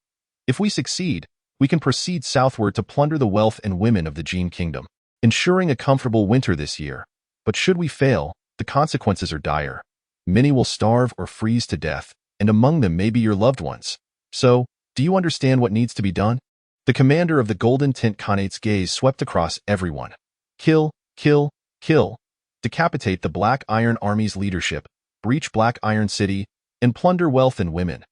If we succeed, we can proceed southward to plunder the wealth and women of the Jin Kingdom, ensuring a comfortable winter this year. But should we fail, the consequences are dire. Many will starve or freeze to death, and among them may be your loved ones. So, do you understand what needs to be done? The commander of the Golden Tint Khanate's gaze swept across everyone. Kill, kill, kill. Decapitate the Black Iron Army's leadership, breach Black Iron City, and plunder wealth and women.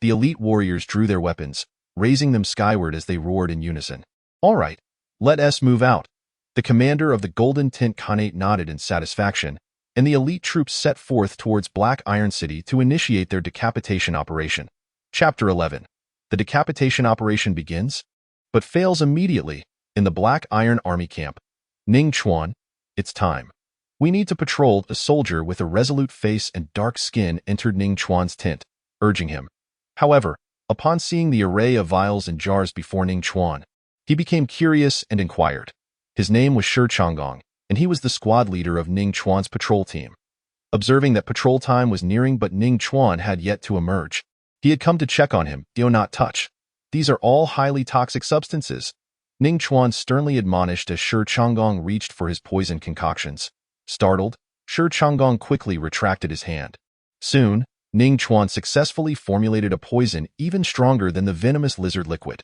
The elite warriors drew their weapons, raising them skyward as they roared in unison. All right, let us move out. The commander of the Golden Tint Khanate nodded in satisfaction, and the elite troops set forth towards Black Iron City to initiate their decapitation operation. Chapter 11. The decapitation operation begins, but fails immediately, in the Black Iron Army camp. Ning Chuan, it's time. We need to patrol. A soldier with a resolute face and dark skin entered Ning Chuan's tent, urging him. However, upon seeing the array of vials and jars before Ning Chuan, he became curious and inquired. His name was Shi Changgong, and he was the squad leader of Ning Chuan's patrol team. Observing that patrol time was nearing but Ning Chuan had yet to emerge, he had come to check on him. Do not touch. These are all highly toxic substances, Ning Chuan sternly admonished as Shi Changgong reached for his poison concoctions. Startled, Shi Changgong quickly retracted his hand. Soon, Ning Chuan successfully formulated a poison even stronger than the venomous lizard liquid.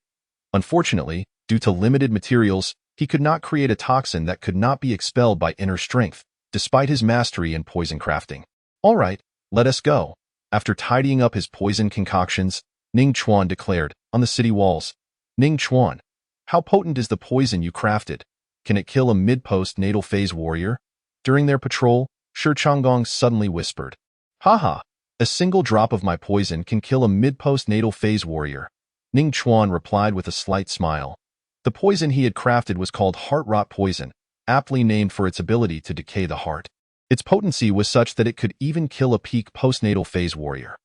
Unfortunately, due to limited materials, he could not create a toxin that could not be expelled by inner strength, despite his mastery in poison crafting. All right, let us go. After tidying up his poison concoctions, Ning Chuan declared, on the city walls, Ning Chuan, how potent is the poison you crafted? Can it kill a mid-post-natal phase warrior? During their patrol, Shi Changgong suddenly whispered, Haha, a single drop of my poison can kill a mid-post-natal phase warrior. Ning Chuan replied with a slight smile. The poison he had crafted was called heart-rot poison, aptly named for its ability to decay the heart. Its potency was such that it could even kill a peak postnatal phase warrior.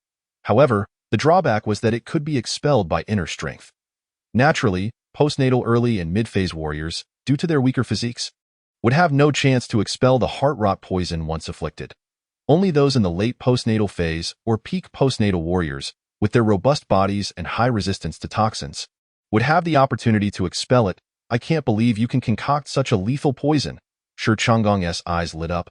However, the drawback was that it could be expelled by inner strength. Naturally, postnatal early and mid-phase warriors, due to their weaker physiques, would have no chance to expel the heart-rot poison once afflicted. Only those in the late postnatal phase or peak postnatal warriors, with their robust bodies and high resistance to toxins, would have the opportunity to expel it. I can't believe you can concoct such a lethal poison. Shi Changgong's eyes lit up.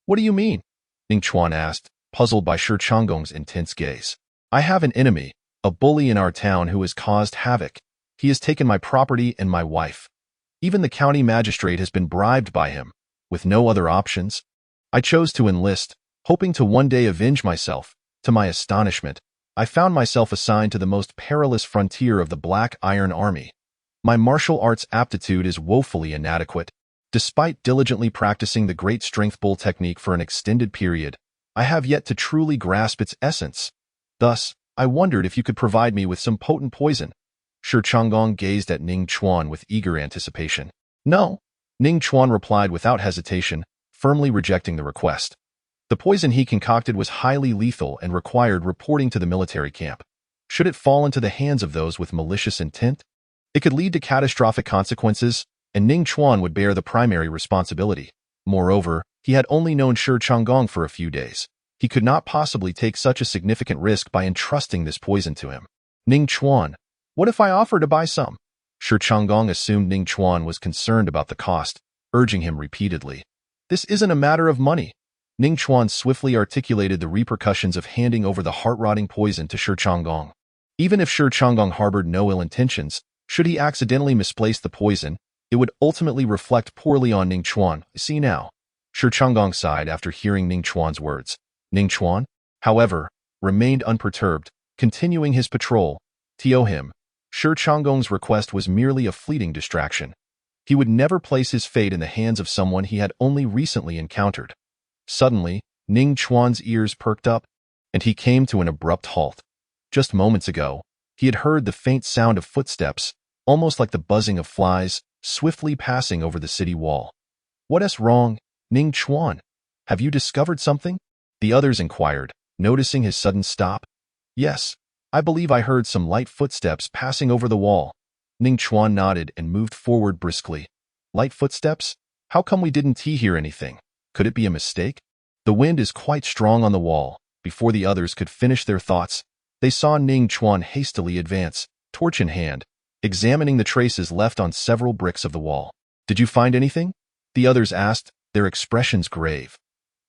What do you mean? Ning Chuan asked, puzzled by Shi Changgong's intense gaze. I have an enemy, a bully in our town who has caused havoc. He has taken my property and my wife. Even the county magistrate has been bribed by him. With no other options, I chose to enlist, hoping to one day avenge myself. To my astonishment, I found myself assigned to the most perilous frontier of the Black Iron Army. My martial arts aptitude is woefully inadequate. Despite diligently practicing the great strength bull technique for an extended period, I have yet to truly grasp its essence. Thus, I wondered if you could provide me with some potent poison. Shi Changgong gazed at Ning Chuan with eager anticipation. No, Ning Chuan replied without hesitation, firmly rejecting the request. The poison he concocted was highly lethal and required reporting to the military camp. Should it fall into the hands of those with malicious intent, it could lead to catastrophic consequences, and Ning Chuan would bear the primary responsibility. Moreover, he had only known Shi Changgong for a few days. He could not possibly take such a significant risk by entrusting this poison to him. Ning Chuan, what if I offer to buy some? Shi Changgong assumed Ning Chuan was concerned about the cost, urging him repeatedly. This isn't a matter of money. Ning Chuan swiftly articulated the repercussions of handing over the heart-rotting poison to Shi Changgong. Even if Shi Changgong harbored no ill intentions, should he accidentally misplace the poison, it would ultimately reflect poorly on Ning Chuan. See now. Shi Changgong sighed after hearing Ning Chuan's words. Ning Chuan, however, remained unperturbed, continuing his patrol. To him, Shi Changgong's request was merely a fleeting distraction. He would never place his fate in the hands of someone he had only recently encountered. Suddenly, Ning Chuan's ears perked up, and he came to an abrupt halt. Just moments ago, he had heard the faint sound of footsteps, almost like the buzzing of flies, swiftly passing over the city wall. What's wrong, Ning Chuan? Have you discovered something? The others inquired, noticing his sudden stop. Yes, I believe I heard some light footsteps passing over the wall. Ning Chuan nodded and moved forward briskly. Light footsteps? How come we didn't hear anything? Could it be a mistake? The wind is quite strong on the wall. Before the others could finish their thoughts, they saw Ning Chuan hastily advance, torch in hand, examining the traces left on several bricks of the wall. Did you find anything? The others asked, their expressions grave.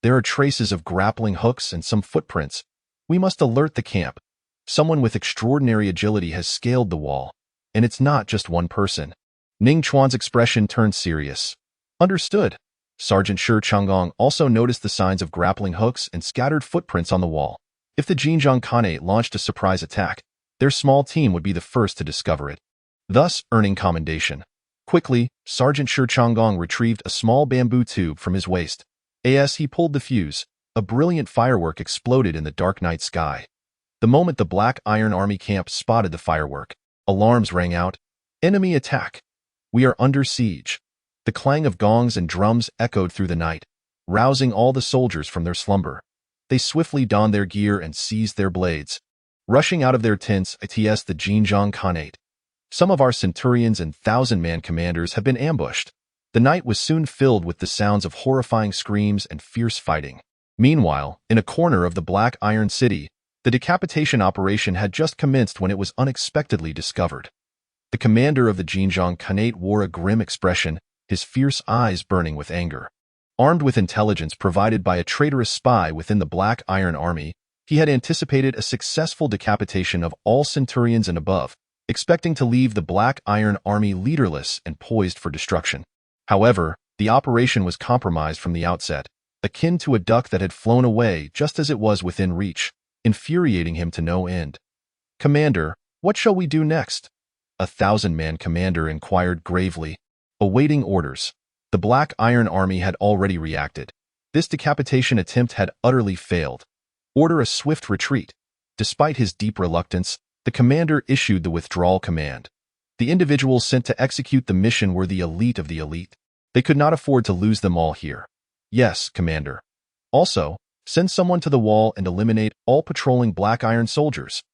There are traces of grappling hooks and some footprints. We must alert the camp. Someone with extraordinary agility has scaled the wall, and it's not just one person. Ning Chuan's expression turned serious. Understood. Sergeant Shi Changgong also noticed the signs of grappling hooks and scattered footprints on the wall. If the Jinjiang Khanate launched a surprise attack, their small team would be the first to discover it, thus earning commendation. Quickly, Sergeant Shi Changgong retrieved a small bamboo tube from his waist. As he pulled the fuse, a brilliant firework exploded in the dark night sky. The moment the Black Iron Army camp spotted the firework, alarms rang out. Enemy attack! We are under siege. The clang of gongs and drums echoed through the night, rousing all the soldiers from their slumber. They swiftly donned their gear and seized their blades. Rushing out of their tents, it's the Jinjiang Khanate. Some of our centurions and thousand-man commanders have been ambushed. The night was soon filled with the sounds of horrifying screams and fierce fighting. Meanwhile, in a corner of the Black Iron City, the decapitation operation had just commenced when it was unexpectedly discovered. The commander of the Xinjiang Khanate wore a grim expression, his fierce eyes burning with anger. Armed with intelligence provided by a traitorous spy within the Black Iron Army, he had anticipated a successful decapitation of all centurions and above, expecting to leave the Black Iron Army leaderless and poised for destruction. However, the operation was compromised from the outset, akin to a duck that had flown away just as it was within reach, infuriating him to no end. "Commander, what shall we do next?" A 1,000-man commander inquired gravely, awaiting orders. The Black Iron Army had already reacted. This decapitation attempt had utterly failed. "Order a swift retreat." Despite his deep reluctance, the commander issued the withdrawal command. The individuals sent to execute the mission were the elite of the elite. They could not afford to lose them all here. "Yes, Commander." "Also, send someone to the wall and eliminate all patrolling Black Iron soldiers."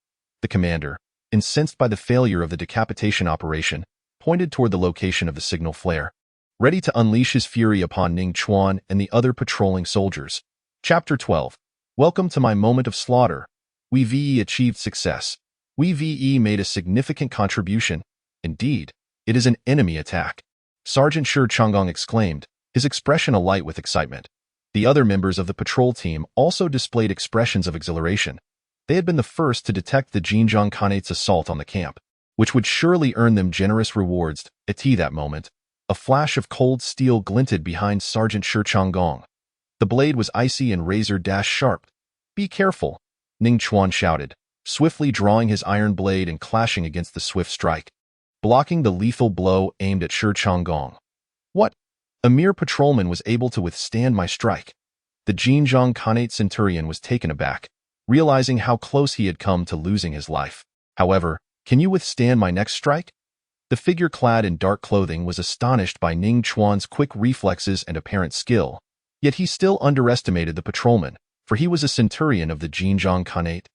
The commander, incensed by the failure of the decapitation operation, pointed toward the location of the signal flare, ready to unleash his fury upon Ning Chuan and the other patrolling soldiers. Chapter 12. Welcome to my moment of slaughter. We achieved success. We made a significant contribution. Indeed, it is an enemy attack. Sergeant Shi Changgong exclaimed, his expression alight with excitement. The other members of the patrol team also displayed expressions of exhilaration. They had been the first to detect the Xinjiang Khanate's assault on the camp, which would surely earn them generous rewards. At that moment, a flash of cold steel glinted behind Sergeant Shi Changgong. The blade was icy and razor-sharp. "Be careful," Ning Chuan shouted, swiftly drawing his iron blade and clashing against the swift strike, blocking the lethal blow aimed at Shi Changgong. "What? A mere patrolman was able to withstand my strike?" The Xinjiang Khanate centurion was taken aback, realizing how close he had come to losing his life. "However, can you withstand my next strike?" The figure clad in dark clothing was astonished by Ning Chuan's quick reflexes and apparent skill, yet he still underestimated the patrolman, for he was a centurion of the Xinjiang Khanate.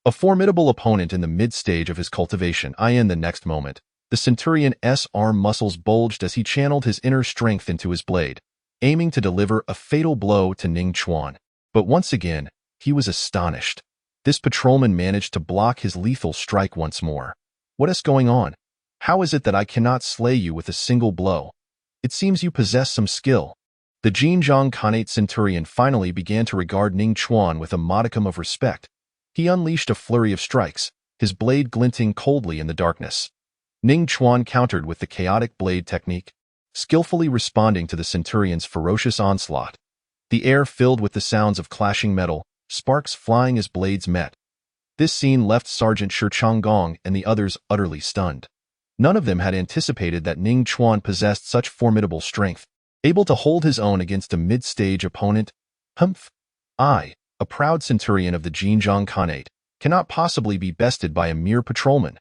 A formidable opponent in the mid-stage of his cultivation. In the next moment, the centurion's arm muscles bulged as he channeled his inner strength into his blade, aiming to deliver a fatal blow to Ning Chuan. But once again, he was astonished. This patrolman managed to block his lethal strike once more. "What is going on? How is it that I cannot slay you with a single blow? It seems you possess some skill." The Xinjiang Khanate centurion finally began to regard Ning Chuan with a modicum of respect. He unleashed a flurry of strikes, his blade glinting coldly in the darkness. Ning Chuan countered with the chaotic blade technique, skillfully responding to the centurion's ferocious onslaught. The air filled with the sounds of clashing metal, sparks flying as blades met. This scene left Sergeant Shi Changgong and the others utterly stunned. None of them had anticipated that Ning Chuan possessed such formidable strength, able to hold his own against a mid-stage opponent. A proud centurion of the Xinjiang Khanate, cannot possibly be bested by a mere patrolman."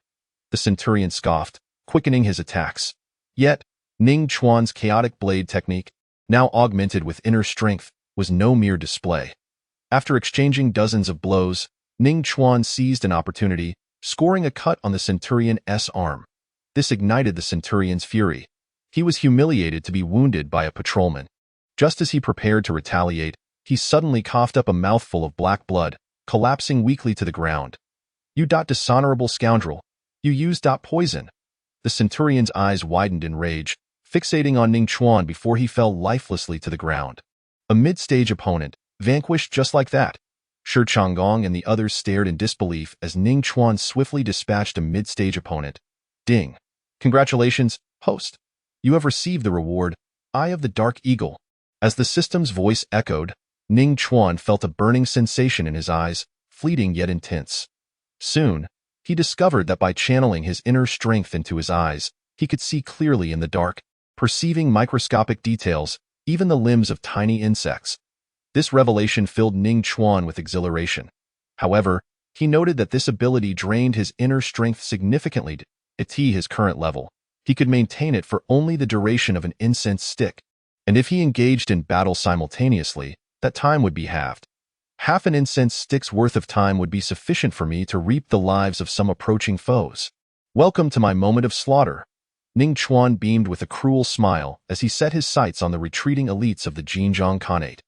The centurion scoffed, quickening his attacks. Yet, Ning Chuan's chaotic blade technique, now augmented with inner strength, was no mere display. After exchanging dozens of blows, Ning Chuan seized an opportunity, scoring a cut on the centurion's arm. This ignited the centurion's fury. He was humiliated to be wounded by a patrolman. Just as he prepared to retaliate, he suddenly coughed up a mouthful of black blood, collapsing weakly to the ground. "You dishonorable scoundrel! You used poison!" The centurion's eyes widened in rage, fixating on Ning Chuan before he fell lifelessly to the ground. A mid-stage opponent, vanquished just like that. Shi Changgong and the others stared in disbelief as Ning Chuan swiftly dispatched a mid-stage opponent. "Ding! Congratulations, host! You have received the reward, Eye of the Dark Eagle." As the system's voice echoed, Ning Chuan felt a burning sensation in his eyes, fleeting yet intense. Soon, he discovered that by channeling his inner strength into his eyes, he could see clearly in the dark, perceiving microscopic details, even the limbs of tiny insects. This revelation filled Ning Chuan with exhilaration. However, he noted that this ability drained his inner strength significantly. At his current level, he could maintain it for only the duration of an incense stick, and if he engaged in battle simultaneously, that time would be halved. Half an incense stick's worth of time would be sufficient for me to reap the lives of some approaching foes. "Welcome to my moment of slaughter." Ning Chuan beamed with a cruel smile as he set his sights on the retreating elites of the Xinjiang Khanate.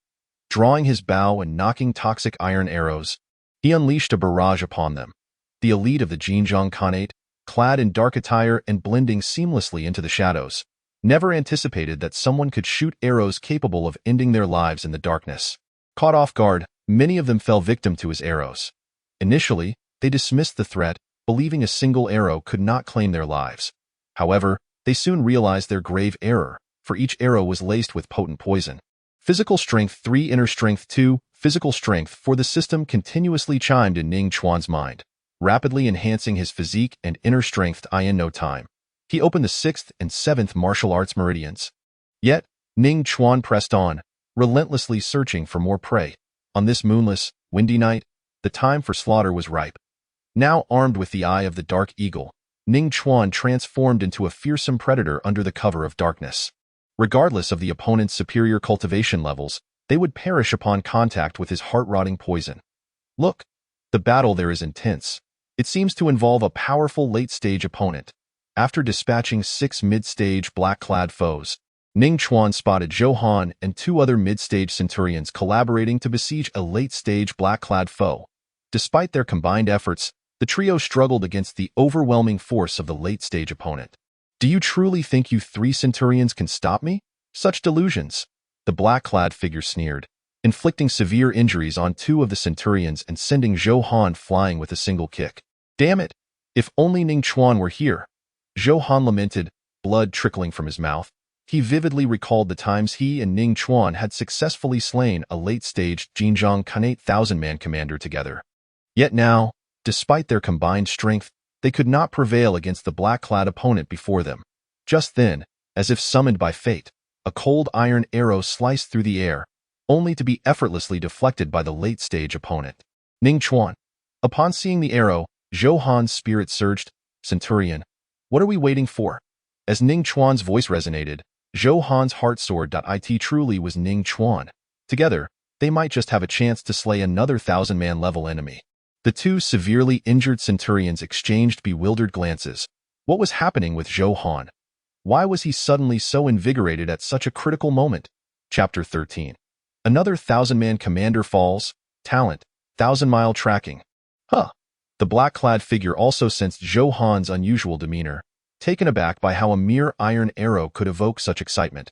Drawing his bow and knocking toxic iron arrows, he unleashed a barrage upon them. The elite of the Xinjiang Khanate, clad in dark attire and blending seamlessly into the shadows, never anticipated that someone could shoot arrows capable of ending their lives in the darkness. Caught off guard, many of them fell victim to his arrows. Initially, they dismissed the threat, believing a single arrow could not claim their lives. However, they soon realized their grave error, for each arrow was laced with potent poison. Physical strength 3, inner strength 2, physical strength 4. The system continuously chimed in Ning Chuan's mind, rapidly enhancing his physique and inner strength in no time. He opened the 6th and 7th martial arts meridians. Yet, Ning Chuan pressed on, relentlessly searching for more prey. On this moonless, windy night, the time for slaughter was ripe. Now armed with the eye of the dark eagle, Ning Chuan transformed into a fearsome predator under the cover of darkness. Regardless of the opponent's superior cultivation levels, they would perish upon contact with his heart-rotting poison. Look, the battle there is intense. It seems to involve a powerful late-stage opponent. After dispatching 6 mid-stage black-clad foes, Ning Chuan spotted Zhou Han and 2 other mid-stage centurions collaborating to besiege a late-stage black-clad foe. Despite their combined efforts, the trio struggled against the overwhelming force of the late-stage opponent. Do you truly think you 3 centurions can stop me? Such delusions. The black-clad figure sneered, inflicting severe injuries on 2 of the centurions and sending Zhou Han flying with a single kick. Damn it! If only Ning Chuan were here. Zhou Han lamented, blood trickling from his mouth. He vividly recalled the times he and Ning Chuan had successfully slain a late-stage Xinjiang Khanate 1,000-man commander together. Yet now, despite their combined strength, they could not prevail against the black-clad opponent before them. Just then, as if summoned by fate, a cold iron arrow sliced through the air, only to be effortlessly deflected by the late-stage opponent. Ning Chuan. Upon seeing the arrow, Zhou Han's spirit surged. Centurion, what are we waiting for? As Ning Chuan's voice resonated, Zhou Han's heart soared. It truly was Ning Chuan. Together, they might just have a chance to slay another 1,000-man level enemy. The 2 severely injured centurions exchanged bewildered glances. What was happening with Zhou Han? Why was he suddenly so invigorated at such a critical moment? Chapter 13. Another 1,000-man commander falls. Talent. 1,000-mile tracking. Huh. The black-clad figure also sensed Zhou Han's unusual demeanor, taken aback by how a mere iron arrow could evoke such excitement.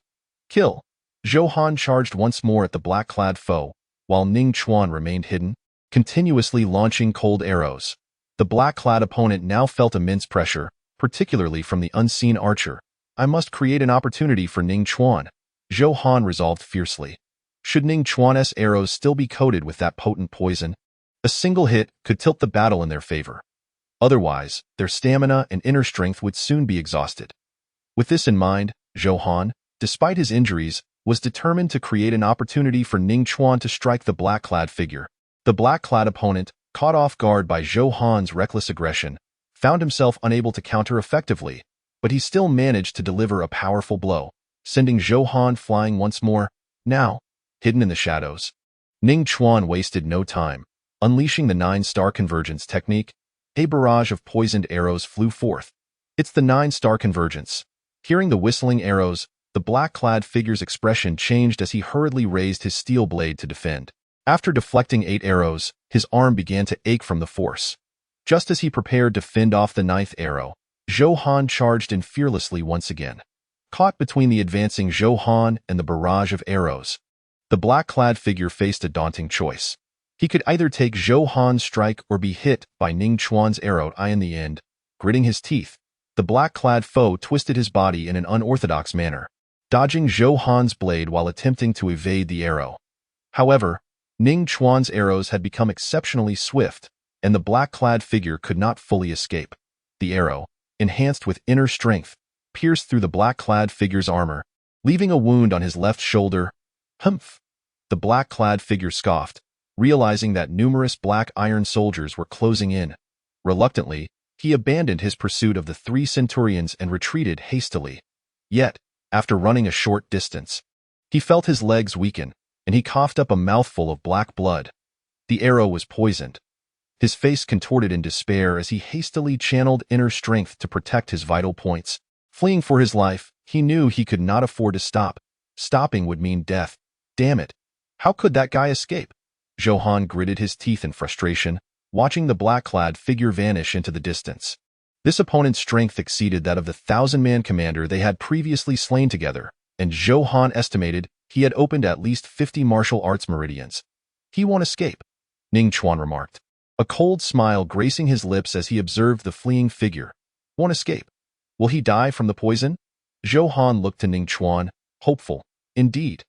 Kill. Zhou Han charged once more at the black-clad foe, while Ning Chuan remained hidden, continuously launching cold arrows. The black-clad opponent now felt immense pressure, particularly from the unseen archer. I must create an opportunity for Ning Chuan, Zhou Han resolved fiercely. Should Ning Chuan's arrows still be coated with that potent poison, a single hit could tilt the battle in their favor. Otherwise, their stamina and inner strength would soon be exhausted. With this in mind, Zhou Han, despite his injuries, was determined to create an opportunity for Ning Chuan to strike the black-clad figure. The black-clad opponent, caught off guard by Zhou Han's reckless aggression, found himself unable to counter effectively, but he still managed to deliver a powerful blow, sending Zhou Han flying once more. Now, hidden in the shadows, Ning Chuan wasted no time. Unleashing the 9-star convergence technique, a barrage of poisoned arrows flew forth. It's the 9-star convergence. Hearing the whistling arrows, the black-clad figure's expression changed as he hurriedly raised his steel blade to defend. After deflecting 8 arrows, his arm began to ache from the force. Just as he prepared to fend off the 9th arrow, Zhou Han charged in fearlessly once again. Caught between the advancing Zhou Han and the barrage of arrows, the black-clad figure faced a daunting choice. He could either take Zhou Han's strike or be hit by Ning Chuan's arrow. In the end, gritting his teeth, the black-clad foe twisted his body in an unorthodox manner, dodging Zhou Han's blade while attempting to evade the arrow. However, Ning Chuan's arrows had become exceptionally swift, and the black-clad figure could not fully escape. The arrow, enhanced with inner strength, pierced through the black-clad figure's armor, leaving a wound on his left shoulder. Humph! The black-clad figure scoffed, realizing that numerous black iron soldiers were closing in. Reluctantly, he abandoned his pursuit of the 3 centurions and retreated hastily. Yet, after running a short distance, he felt his legs weaken, and he coughed up a mouthful of black blood. The arrow was poisoned. His face contorted in despair as he hastily channeled inner strength to protect his vital points. Fleeing for his life, he knew he could not afford to stop. Stopping would mean death. Damn it. How could that guy escape? Johann gritted his teeth in frustration, watching the black-clad figure vanish into the distance. This opponent's strength exceeded that of the 1,000-man commander they had previously slain together, and Johann estimated he had opened at least 50 martial arts meridians. He won't escape, Ning Chuan remarked, a cold smile gracing his lips as he observed the fleeing figure. Won't escape. Will he die from the poison? Johann looked to Ning Chuan, hopeful. Indeed.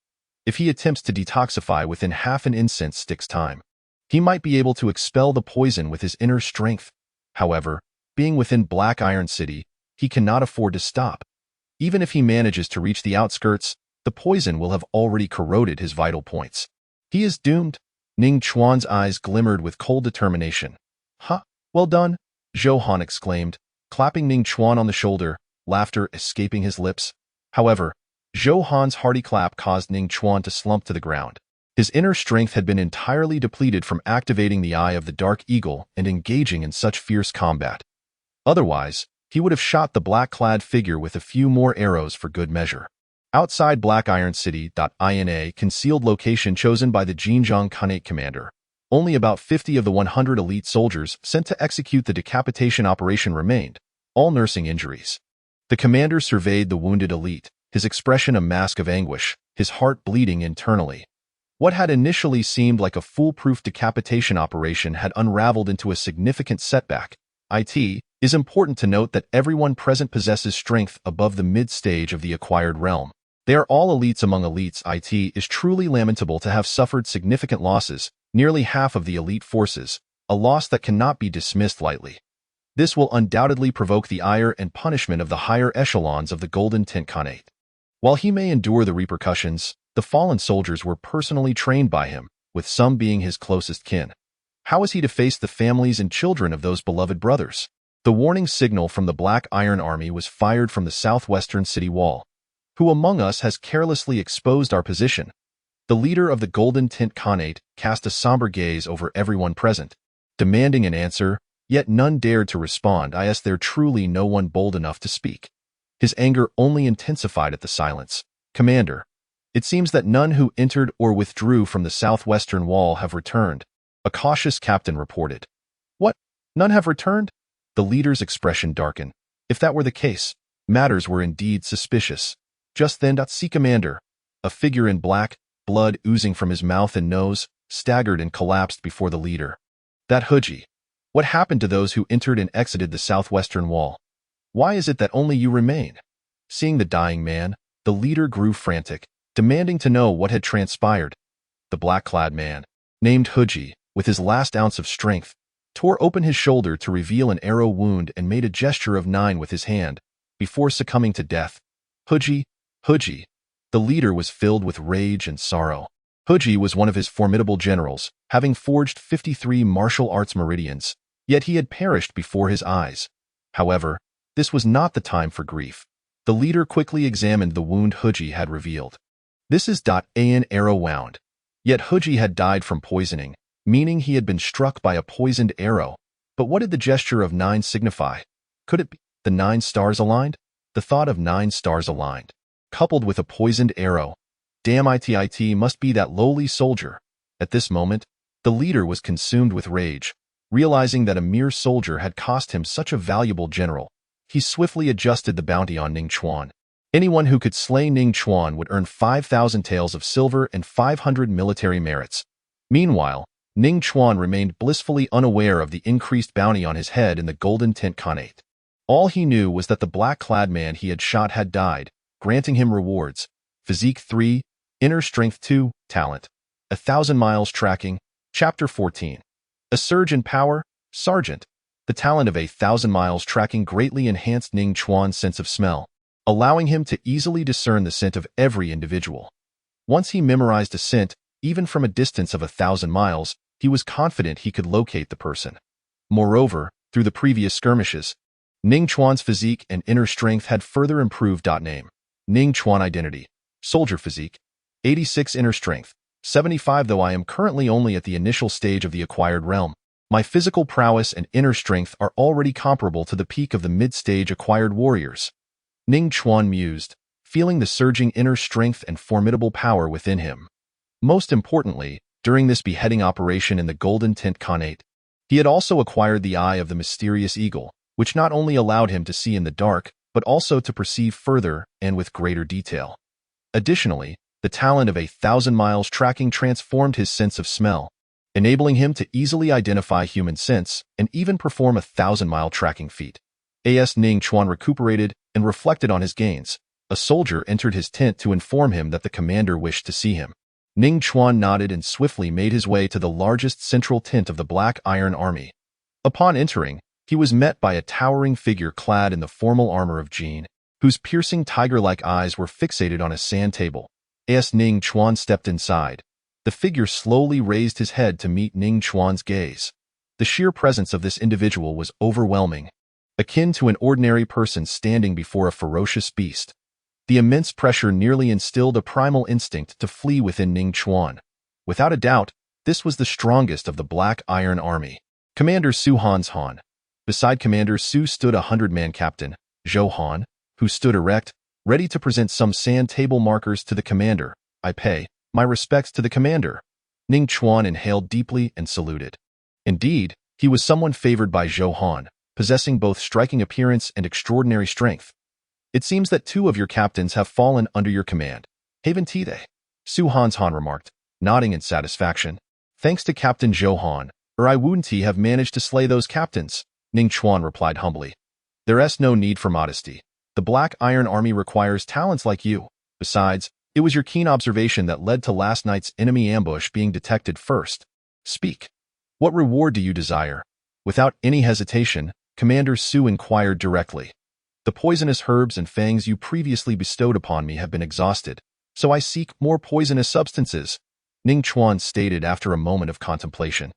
If he attempts to detoxify within half an incense stick's time, he might be able to expel the poison with his inner strength. However, being within Black Iron City, he cannot afford to stop. Even if he manages to reach the outskirts, the poison will have already corroded his vital points. He is doomed. Ning Chuan's eyes glimmered with cold determination. "Ha! Well done," Johann exclaimed, clapping Ning Chuan on the shoulder, laughter escaping his lips. However, Johann's hearty clap caused Ning Chuan to slump to the ground. His inner strength had been entirely depleted from activating the Eye of the Dark Eagle and engaging in such fierce combat. Otherwise, he would have shot the black-clad figure with a few more arrows for good measure. Outside Black Iron City, in concealed location chosen by the Xinjiang Khanate commander, only about 50 of the 100 elite soldiers sent to execute the decapitation operation remained, all nursing injuries. The commander surveyed the wounded elite, his expression a mask of anguish, his heart bleeding internally. What had initially seemed like a foolproof decapitation operation had unraveled into a significant setback. It is important to note that everyone present possesses strength above the mid-stage of the acquired realm. They are all elites among elites. It is truly lamentable to have suffered significant losses, nearly half of the elite forces, a loss that cannot be dismissed lightly. This will undoubtedly provoke the ire and punishment of the higher echelons of the Golden Tint Khanate. While he may endure the repercussions, the fallen soldiers were personally trained by him, with some being his closest kin. How is he to face the families and children of those beloved brothers? The warning signal from the Black Iron Army was fired from the southwestern city wall. Who among us has carelessly exposed our position? The leader of the Golden Tint Khanate cast a somber gaze over everyone present, demanding an answer, yet none dared to respond. Is there truly no one bold enough to speak? His anger only intensified at the silence. Commander, it seems that none who entered or withdrew from the southwestern wall have returned, a cautious captain reported. What? None have returned? The leader's expression darkened. If that were the case, matters were indeed suspicious. Just then, see Commander, a figure in black, blood oozing from his mouth and nose, staggered and collapsed before the leader. That Huji. What happened to those who entered and exited the southwestern wall? Why is it that only you remain? Seeing the dying man, the leader grew frantic, demanding to know what had transpired. The black-clad man, named Huji, with his last ounce of strength, tore open his shoulder to reveal an arrow wound and made a gesture of 9 with his hand, before succumbing to death. Huji. The leader was filled with rage and sorrow. Huji was one of his formidable generals, having forged 53 martial arts meridians, yet he had perished before his eyes. However, this was not the time for grief. The leader quickly examined the wound Huji had revealed. This is an arrow wound. Yet Huji had died from poisoning, meaning he had been struck by a poisoned arrow. But what did the gesture of 9 signify? Could it be the 9 stars aligned? The thought of 9 stars aligned, coupled with a poisoned arrow. Damn it must be that lowly soldier. At this moment, the leader was consumed with rage. Realizing that a mere soldier had cost him such a valuable general, he swiftly adjusted the bounty on Ning Chuan. Anyone who could slay Ning Chuan would earn 5,000 taels of silver and 500 military merits. Meanwhile, Ning Chuan remained blissfully unaware of the increased bounty on his head in the Golden Tint Khanate. All he knew was that the black-clad man he had shot had died, granting him rewards: Physique 3, Inner Strength 2, Talent. 1,000 miles tracking. Chapter 14. A surge in power, Sergeant. The talent of 1,000 miles tracking greatly enhanced Ning Chuan's sense of smell, allowing him to easily discern the scent of every individual. Once he memorized a scent, even from a distance of 1,000 miles, he was confident he could locate the person. Moreover, through the previous skirmishes, Ning Chuan's physique and inner strength had further improved. Name: Ning Chuan. Identity: Soldier physique, 86 inner strength, 75. Though I am currently only at the initial stage of the acquired realm, my physical prowess and inner strength are already comparable to the peak of the mid-stage acquired warriors. Ning Chuan mused, feeling the surging inner strength and formidable power within him. Most importantly, during this beheading operation in the Golden Tint Khanate, he had also acquired the eye of the mysterious eagle, which not only allowed him to see in the dark, but also to perceive further and with greater detail. Additionally, the talent of 1,000 miles tracking transformed his sense of smell, enabling him to easily identify human scents and even perform a 1,000-mile tracking feat. As Ning Chuan recuperated and reflected on his gains, a soldier entered his tent to inform him that the commander wished to see him. Ning Chuan nodded and swiftly made his way to the largest central tent of the Black Iron Army. Upon entering, he was met by a towering figure clad in the formal armor of Jin, whose piercing tiger-like eyes were fixated on a sand table. As Ning Chuan stepped inside, the figure slowly raised his head to meet Ning Chuan's gaze. The sheer presence of this individual was overwhelming, akin to an ordinary person standing before a ferocious beast. The immense pressure nearly instilled a primal instinct to flee within Ning Chuan. Without a doubt, this was the strongest of the Black Iron Army. Commander Su Han's Han. Beside Commander Su stood a 100-man captain, Zhou Han, who stood erect, ready to present some sand table markers to the commander. I pay my respects to the commander. Ning Chuan inhaled deeply and saluted. Indeed, he was someone favored by Zhou Han, possessing both striking appearance and extraordinary strength. It seems that 2 of your captains have fallen under your command, haven't they? Su Han's Han remarked, nodding in satisfaction. Thanks to Captain Zhou Han, I wouldn't have managed to slay those captains, Ning Chuan replied humbly. There's no need for modesty. The Black Iron Army requires talents like you. Besides, it was your keen observation that led to last night's enemy ambush being detected first. Speak. What reward do you desire? Without any hesitation, Commander Su inquired directly. The poisonous herbs and fangs you previously bestowed upon me have been exhausted, so I seek more poisonous substances, Ning Chuan stated after a moment of contemplation.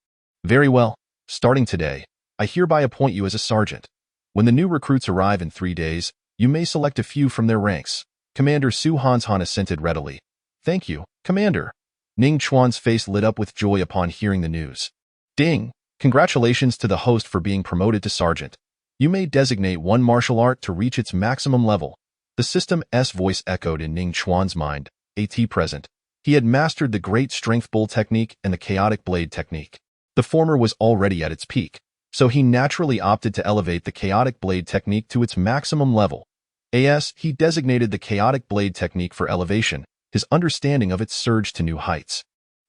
Very well. Starting today, I hereby appoint you as a sergeant. When the new recruits arrive in 3 days, you may select a few from their ranks. Commander Su Han's Han assented readily. Thank you, Commander. Ning Chuan's face lit up with joy upon hearing the news. Ding! Congratulations to the host for being promoted to sergeant. You may designate one martial art to reach its maximum level. The system's voice echoed in Ning Chuan's mind. At present, he had mastered the Great Strength Bull technique and the Chaotic Blade technique. The former was already at its peak, so he naturally opted to elevate the Chaotic Blade technique to its maximum level. As he designated the Chaotic Blade technique for elevation, his understanding of it surged to new heights.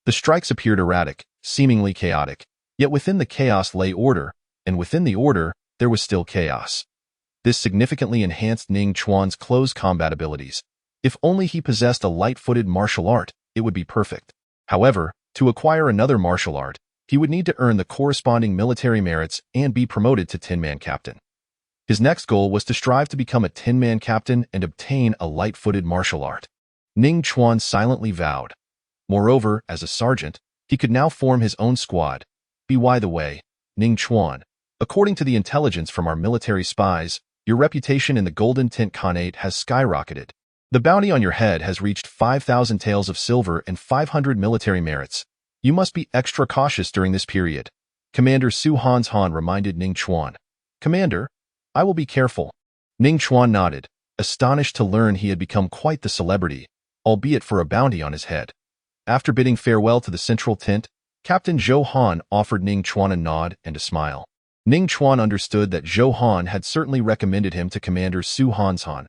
The strikes appeared erratic, seemingly chaotic, yet within the chaos lay order, and within the order, there was still chaos. This significantly enhanced Ning Chuan's close combat abilities. If only he possessed a light-footed martial art, it would be perfect. However, to acquire another martial art, he would need to earn the corresponding military merits and be promoted to 10-man captain. His next goal was to strive to become a 10-man captain and obtain a light-footed martial art. Ning Chuan silently vowed. Moreover, as a sergeant, he could now form his own squad. By the way, Ning Chuan, according to the intelligence from our military spies, your reputation in the Golden Tint Khanate has skyrocketed. The bounty on your head has reached 5,000 taels of silver and 500 military merits. You must be extra cautious during this period. Commander Su Han's Han reminded Ning Chuan. Commander, I will be careful. Ning Chuan nodded, astonished to learn he had become quite the celebrity, albeit for a bounty on his head. After bidding farewell to the central tent, Captain Zhou Han offered Ning Chuan a nod and a smile. Ning Chuan understood that Zhou Han had certainly recommended him to Commander Su Han's Han.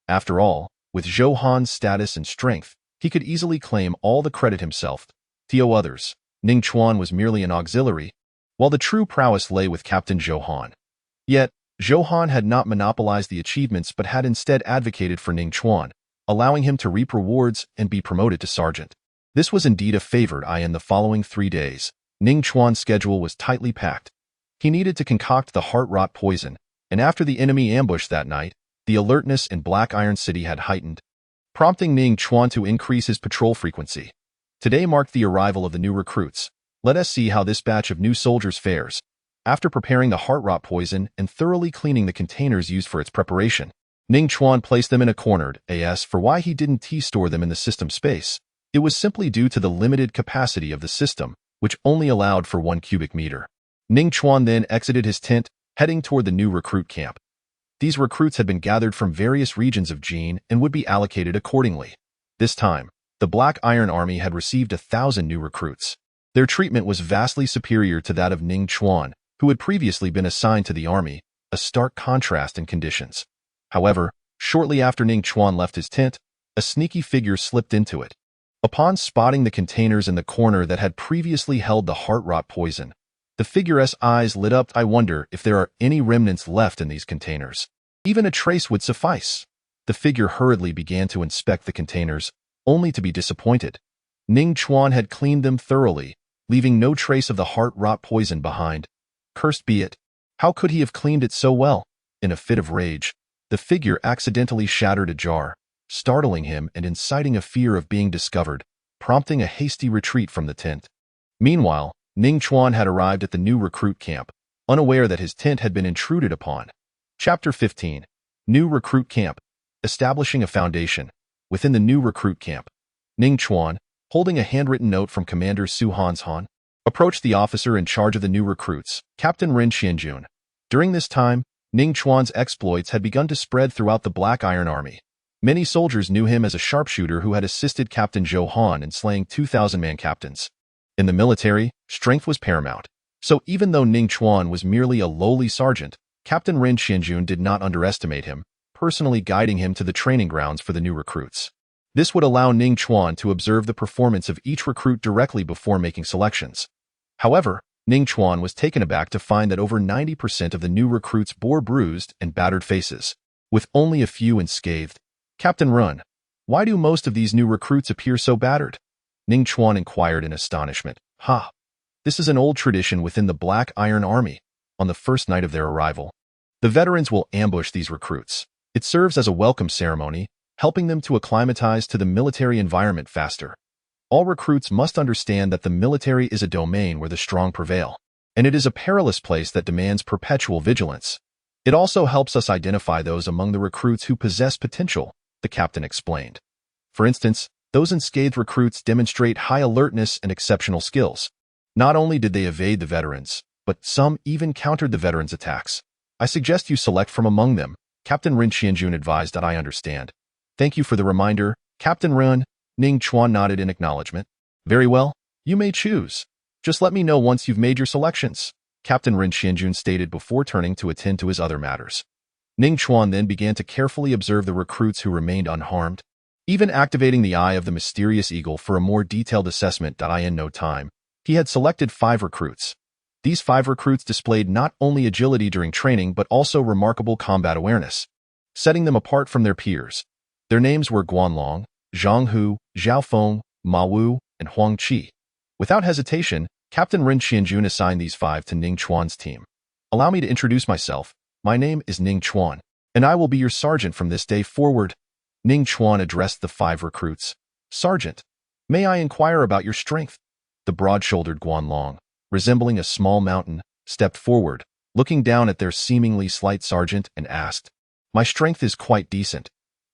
After all, with Zhou Han's status and strength, he could easily claim all the credit himself. To others, Ning Chuan was merely an auxiliary, while the true prowess lay with Captain Zhou Han. Yet, Zhou Han had not monopolized the achievements but had instead advocated for Ning Chuan, allowing him to reap rewards and be promoted to sergeant. This was indeed a favored eye. In the following 3 days, Ning Chuan's schedule was tightly packed. He needed to concoct the heart-rot poison, and after the enemy ambush that night, the alertness in Black Iron City had heightened, prompting Ning Chuan to increase his patrol frequency. Today marked the arrival of the new recruits. Let us see how this batch of new soldiers fares. After preparing the heart-rot poison and thoroughly cleaning the containers used for its preparation, Ning Chuan placed them in a cornered as for why he didn't store them in the system space. It was simply due to the limited capacity of the system, which only allowed for 1 cubic meter. Ning Chuan then exited his tent, heading toward the new recruit camp. These recruits had been gathered from various regions of Jin and would be allocated accordingly. This time, the Black Iron Army had received 1,000 new recruits. Their treatment was vastly superior to that of Ning Chuan, who had previously been assigned to the army, a stark contrast in conditions. However, shortly after Ning Chuan left his tent, a sneaky figure slipped into it. Upon spotting the containers in the corner that had previously held the heart-rot poison, the figure's eyes lit up. I wonder if there are any remnants left in these containers. Even a trace would suffice. The figure hurriedly began to inspect the containers, only to be disappointed. Ning Chuan had cleaned them thoroughly, leaving no trace of the heart-rot poison behind. Cursed be it. How could he have cleaned it so well? In a fit of rage, the figure accidentally shattered a jar, startling him and inciting a fear of being discovered, prompting a hasty retreat from the tent. Meanwhile, Ning Chuan had arrived at the new recruit camp, unaware that his tent had been intruded upon. Chapter 15. New Recruit Camp. Establishing a foundation. Within the new recruit camp, Ning Chuan, holding a handwritten note from Commander Su Hanshan, approached the officer in charge of the new recruits, Captain Ren Xianjun. During this time, Ning Chuan's exploits had begun to spread throughout the Black Iron Army. Many soldiers knew him as a sharpshooter who had assisted Captain Zhou Han in slaying 2,000-man captains. In the military, strength was paramount. So even though Ning Chuan was merely a lowly sergeant, Captain Ren Xianjun did not underestimate him, personally guiding him to the training grounds for the new recruits. This would allow Ning Chuan to observe the performance of each recruit directly before making selections. However, Ning Chuan was taken aback to find that over 90% of the new recruits bore bruised and battered faces, with only a few unscathed. Captain Run, why do most of these new recruits appear so battered? Ning Chuan inquired in astonishment. This is an old tradition within the Black Iron Army. On the first night of their arrival, the veterans will ambush these recruits. It serves as a welcome ceremony, helping them to acclimatize to the military environment faster. All recruits must understand that the military is a domain where the strong prevail, and it is a perilous place that demands perpetual vigilance. It also helps us identify those among the recruits who possess potential, the captain explained. For instance, those unscathed recruits demonstrate high alertness and exceptional skills. Not only did they evade the veterans, but some even countered the veterans' attacks. I suggest you select from among them, Captain Ren Xianjun advised. I understand. Thank you for the reminder, Captain Ren. Ning Chuan nodded in acknowledgement. Very well, you may choose. Just let me know once you've made your selections, Captain Ren Xianjun stated before turning to attend to his other matters. Ning Chuan then began to carefully observe the recruits who remained unharmed, even activating the Eye of the Mysterious Eagle for a more detailed assessment. In no time, he had selected 5 recruits. These 5 recruits displayed not only agility during training but also remarkable combat awareness, setting them apart from their peers. Their names were Guanlong, Zhang Hu, Zhao Feng, Ma Wu, and Huang Qi. Without hesitation, Captain Ren Xianjun assigned these 5 to Ning Chuan's team. Allow me to introduce myself. My name is Ning Chuan, and I will be your sergeant from this day forward. Ning Chuan addressed the 5 recruits. Sergeant, may I inquire about your strength? The broad-shouldered Guanlong, resembling a small mountain, stepped forward, looking down at their seemingly slight sergeant and asked, My strength is quite decent.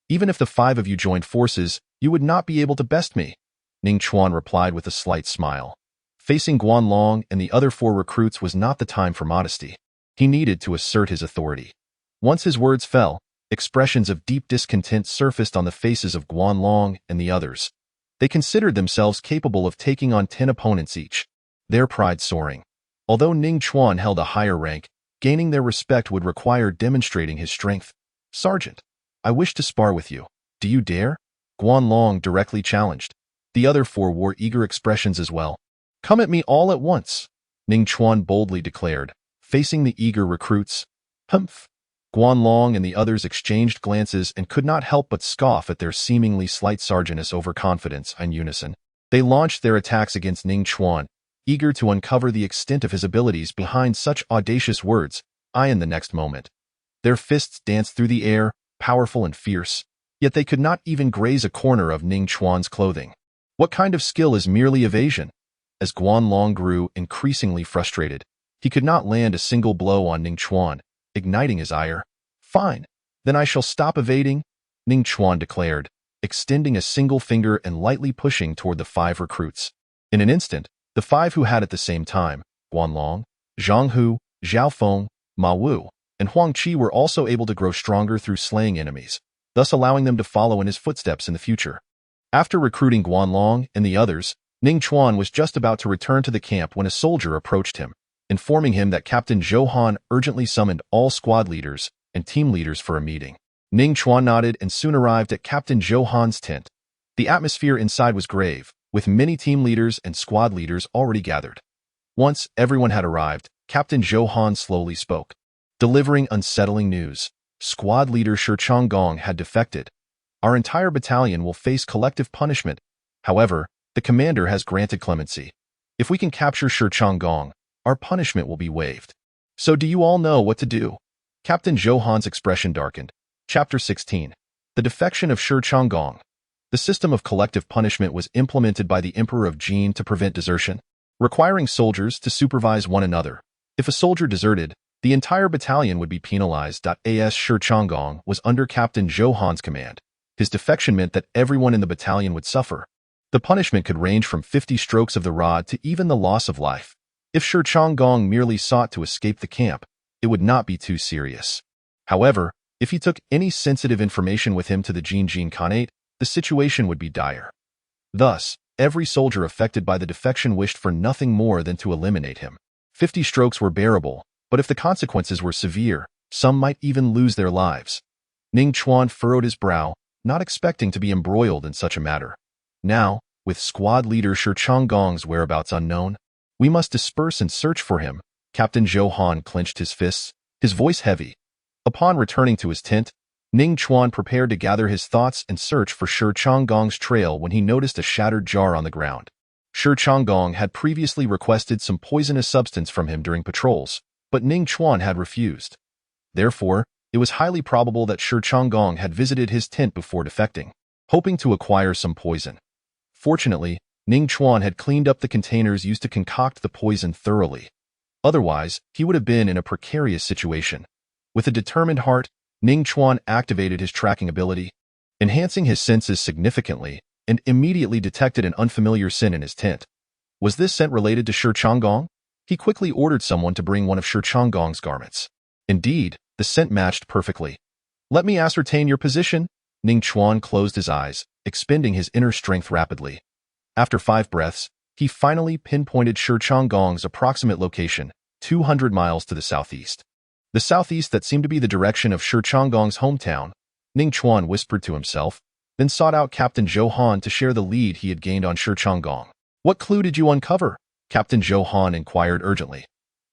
Even if the 5 of you joined forces, you would not be able to best me. Ning Chuan replied with a slight smile. Facing Guanlong and the other 4 recruits was not the time for modesty. He needed to assert his authority. Once his words fell, expressions of deep discontent surfaced on the faces of Guanlong and the others. They considered themselves capable of taking on 10 opponents each, their pride soaring. Although Ning Chuan held a higher rank, gaining their respect would require demonstrating his strength. Sergeant, I wish to spar with you. Do you dare? Guanlong directly challenged. The other 4 wore eager expressions as well. Come at me all at once, Ning Chuan boldly declared, facing the eager recruits. Humph. Guanlong and the others exchanged glances and could not help but scoff at their seemingly slight sergeant's overconfidence. In unison, they launched their attacks against Ning Chuan, eager to uncover the extent of his abilities behind such audacious words. In the next moment, their fists danced through the air, powerful and fierce, yet they could not even graze a corner of Ning Chuan's clothing. What kind of skill is merely evasion? As Guanlong grew increasingly frustrated, he could not land a single blow on Ning Chuan, igniting his ire. Fine, then I shall stop evading, Ning Chuan declared, extending a single finger and lightly pushing toward the 5 recruits. In an instant, the 5 who had at the same time, Guanlong, Zhang Hu, Zhao Feng, Ma Wu, and and Huang Qi were also able to grow stronger through slaying enemies, thus allowing them to follow in his footsteps in the future. After recruiting Guanlong and the others, Ning Chuan was just about to return to the camp when a soldier approached him, informing him that Captain Zhou Han urgently summoned all squad leaders and team leaders for a meeting. Ning Chuan nodded and soon arrived at Captain Zhou Han's tent. The atmosphere inside was grave, with many team leaders and squad leaders already gathered. Once everyone had arrived, Captain Zhou Han slowly spoke, delivering unsettling news. Squad leader Shi Changgong had defected. Our entire battalion will face collective punishment. However, the commander has granted clemency. If we can capture Shi Changgong, our punishment will be waived. So do you all know what to do? Captain Zhou Han's expression darkened. Chapter 16. The defection of Shi Changgong. The system of collective punishment was implemented by the Emperor of Jin to prevent desertion, requiring soldiers to supervise one another. If a soldier deserted, the entire battalion would be penalized. As Shi Changgong was under Captain Zhou Han's command, his defection meant that everyone in the battalion would suffer. The punishment could range from 50 strokes of the rod to even the loss of life. If Shi Changgong merely sought to escape the camp, it would not be too serious. However, if he took any sensitive information with him to the Jin Khanate, the situation would be dire. Thus, every soldier affected by the defection wished for nothing more than to eliminate him. 50 strokes were bearable, but if the consequences were severe, some might even lose their lives. Ning Chuan furrowed his brow, not expecting to be embroiled in such a matter. Now, with squad leader Shi Changgong's whereabouts unknown, we must disperse and search for him. Captain Zhou Han clenched his fists, his voice heavy. Upon returning to his tent, Ning Chuan prepared to gather his thoughts and search for Shi Changgong's trail when he noticed a shattered jar on the ground. Shi Changgong had previously requested some poisonous substance from him during patrols, but Ning Chuan had refused. Therefore, it was highly probable that Shi Changgong had visited his tent before defecting, hoping to acquire some poison. Fortunately, Ning Chuan had cleaned up the containers used to concoct the poison thoroughly. Otherwise, he would have been in a precarious situation. With a determined heart, Ning Chuan activated his tracking ability, enhancing his senses significantly, and immediately detected an unfamiliar scent in his tent. Was this scent related to Shi Changgong? He quickly ordered someone to bring one of Shi Changgong's garments. Indeed, the scent matched perfectly. Let me ascertain your position. Ning Chuan closed his eyes, expending his inner strength rapidly. After 5 breaths, he finally pinpointed Shi Changgong's approximate location, 200 miles to the southeast. The southeast that seemed to be the direction of Shi Changgong's hometown. Ning Chuan whispered to himself, then sought out Captain Zhou Han to share the lead he had gained on Shi Changgong. What clue did you uncover? Captain Zhou Han inquired urgently.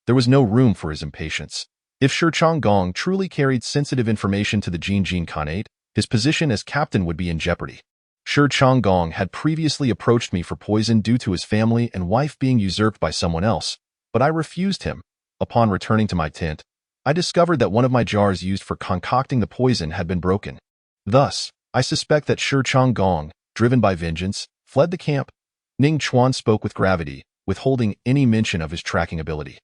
There was no room for his impatience. If Shi Changgong truly carried sensitive information to the Jin Khanate, his position as captain would be in jeopardy. Shi Changgong had previously approached me for poison due to his family and wife being usurped by someone else, but I refused him. Upon returning to my tent, I discovered that one of my jars used for concocting the poison had been broken. Thus, I suspect that Shi Changgong, driven by vengeance, fled the camp. Ning Chuan spoke with gravity, withholding any mention of his tracking ability.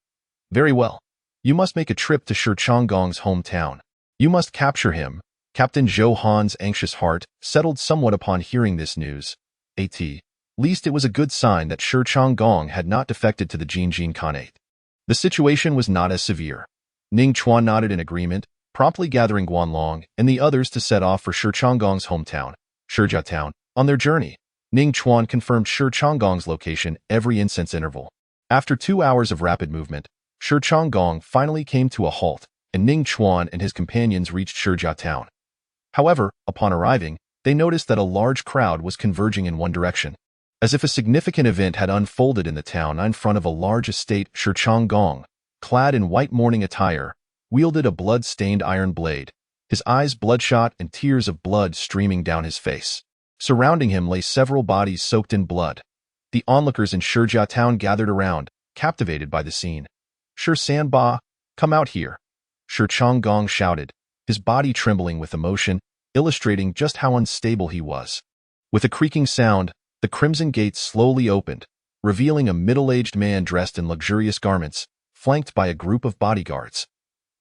Very well. You must make a trip to Shi Changgong's hometown. You must capture him. Captain Zhou Han's anxious heart settled somewhat upon hearing this news. At least it was a good sign that Shi Changgong had not defected to the Jin Khanate. The situation was not as severe. Ning Chuan nodded in agreement, promptly gathering Guanlong and the others to set off for Shi Changgong's hometown, Shijia Town. On their journey, Ning Chuan confirmed Shi Changgong's location every instance interval. After 2 hours of rapid movement, Shi Changgong finally came to a halt, and Ning Chuan and his companions reached Shijia Town. However, upon arriving, they noticed that a large crowd was converging in one direction. As if a significant event had unfolded in the town in front of a large estate, Shi Changgong, clad in white mourning attire, wielded a blood-stained iron blade, his eyes bloodshot and tears of blood streaming down his face. Surrounding him lay several bodies soaked in blood. The onlookers in Shijia Town gathered around, captivated by the scene. Shi Sanba, come out here. Shi Changgong shouted, his body trembling with emotion, illustrating just how unstable he was. With a creaking sound, the crimson gates slowly opened, revealing a middle-aged man dressed in luxurious garments, flanked by a group of bodyguards.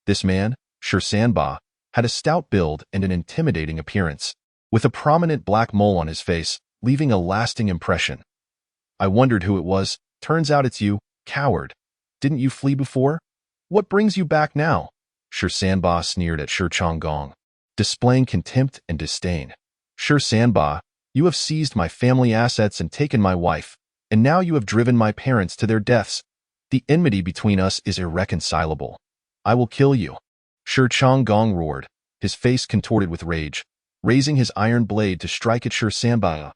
This man, Shi Sanba, had a stout build and an intimidating appearance, with a prominent black mole on his face, leaving a lasting impression. I wondered who it was. Turns out it's you, coward. Didn't you flee before? What brings you back now? Shi Sanba sneered at Shi Changgong, displaying contempt and disdain. Shi Sanba, you have seized my family assets and taken my wife, and now you have driven my parents to their deaths. The enmity between us is irreconcilable. I will kill you. Shi Changgong roared, his face contorted with rage, raising his iron blade to strike at Shi Sanba.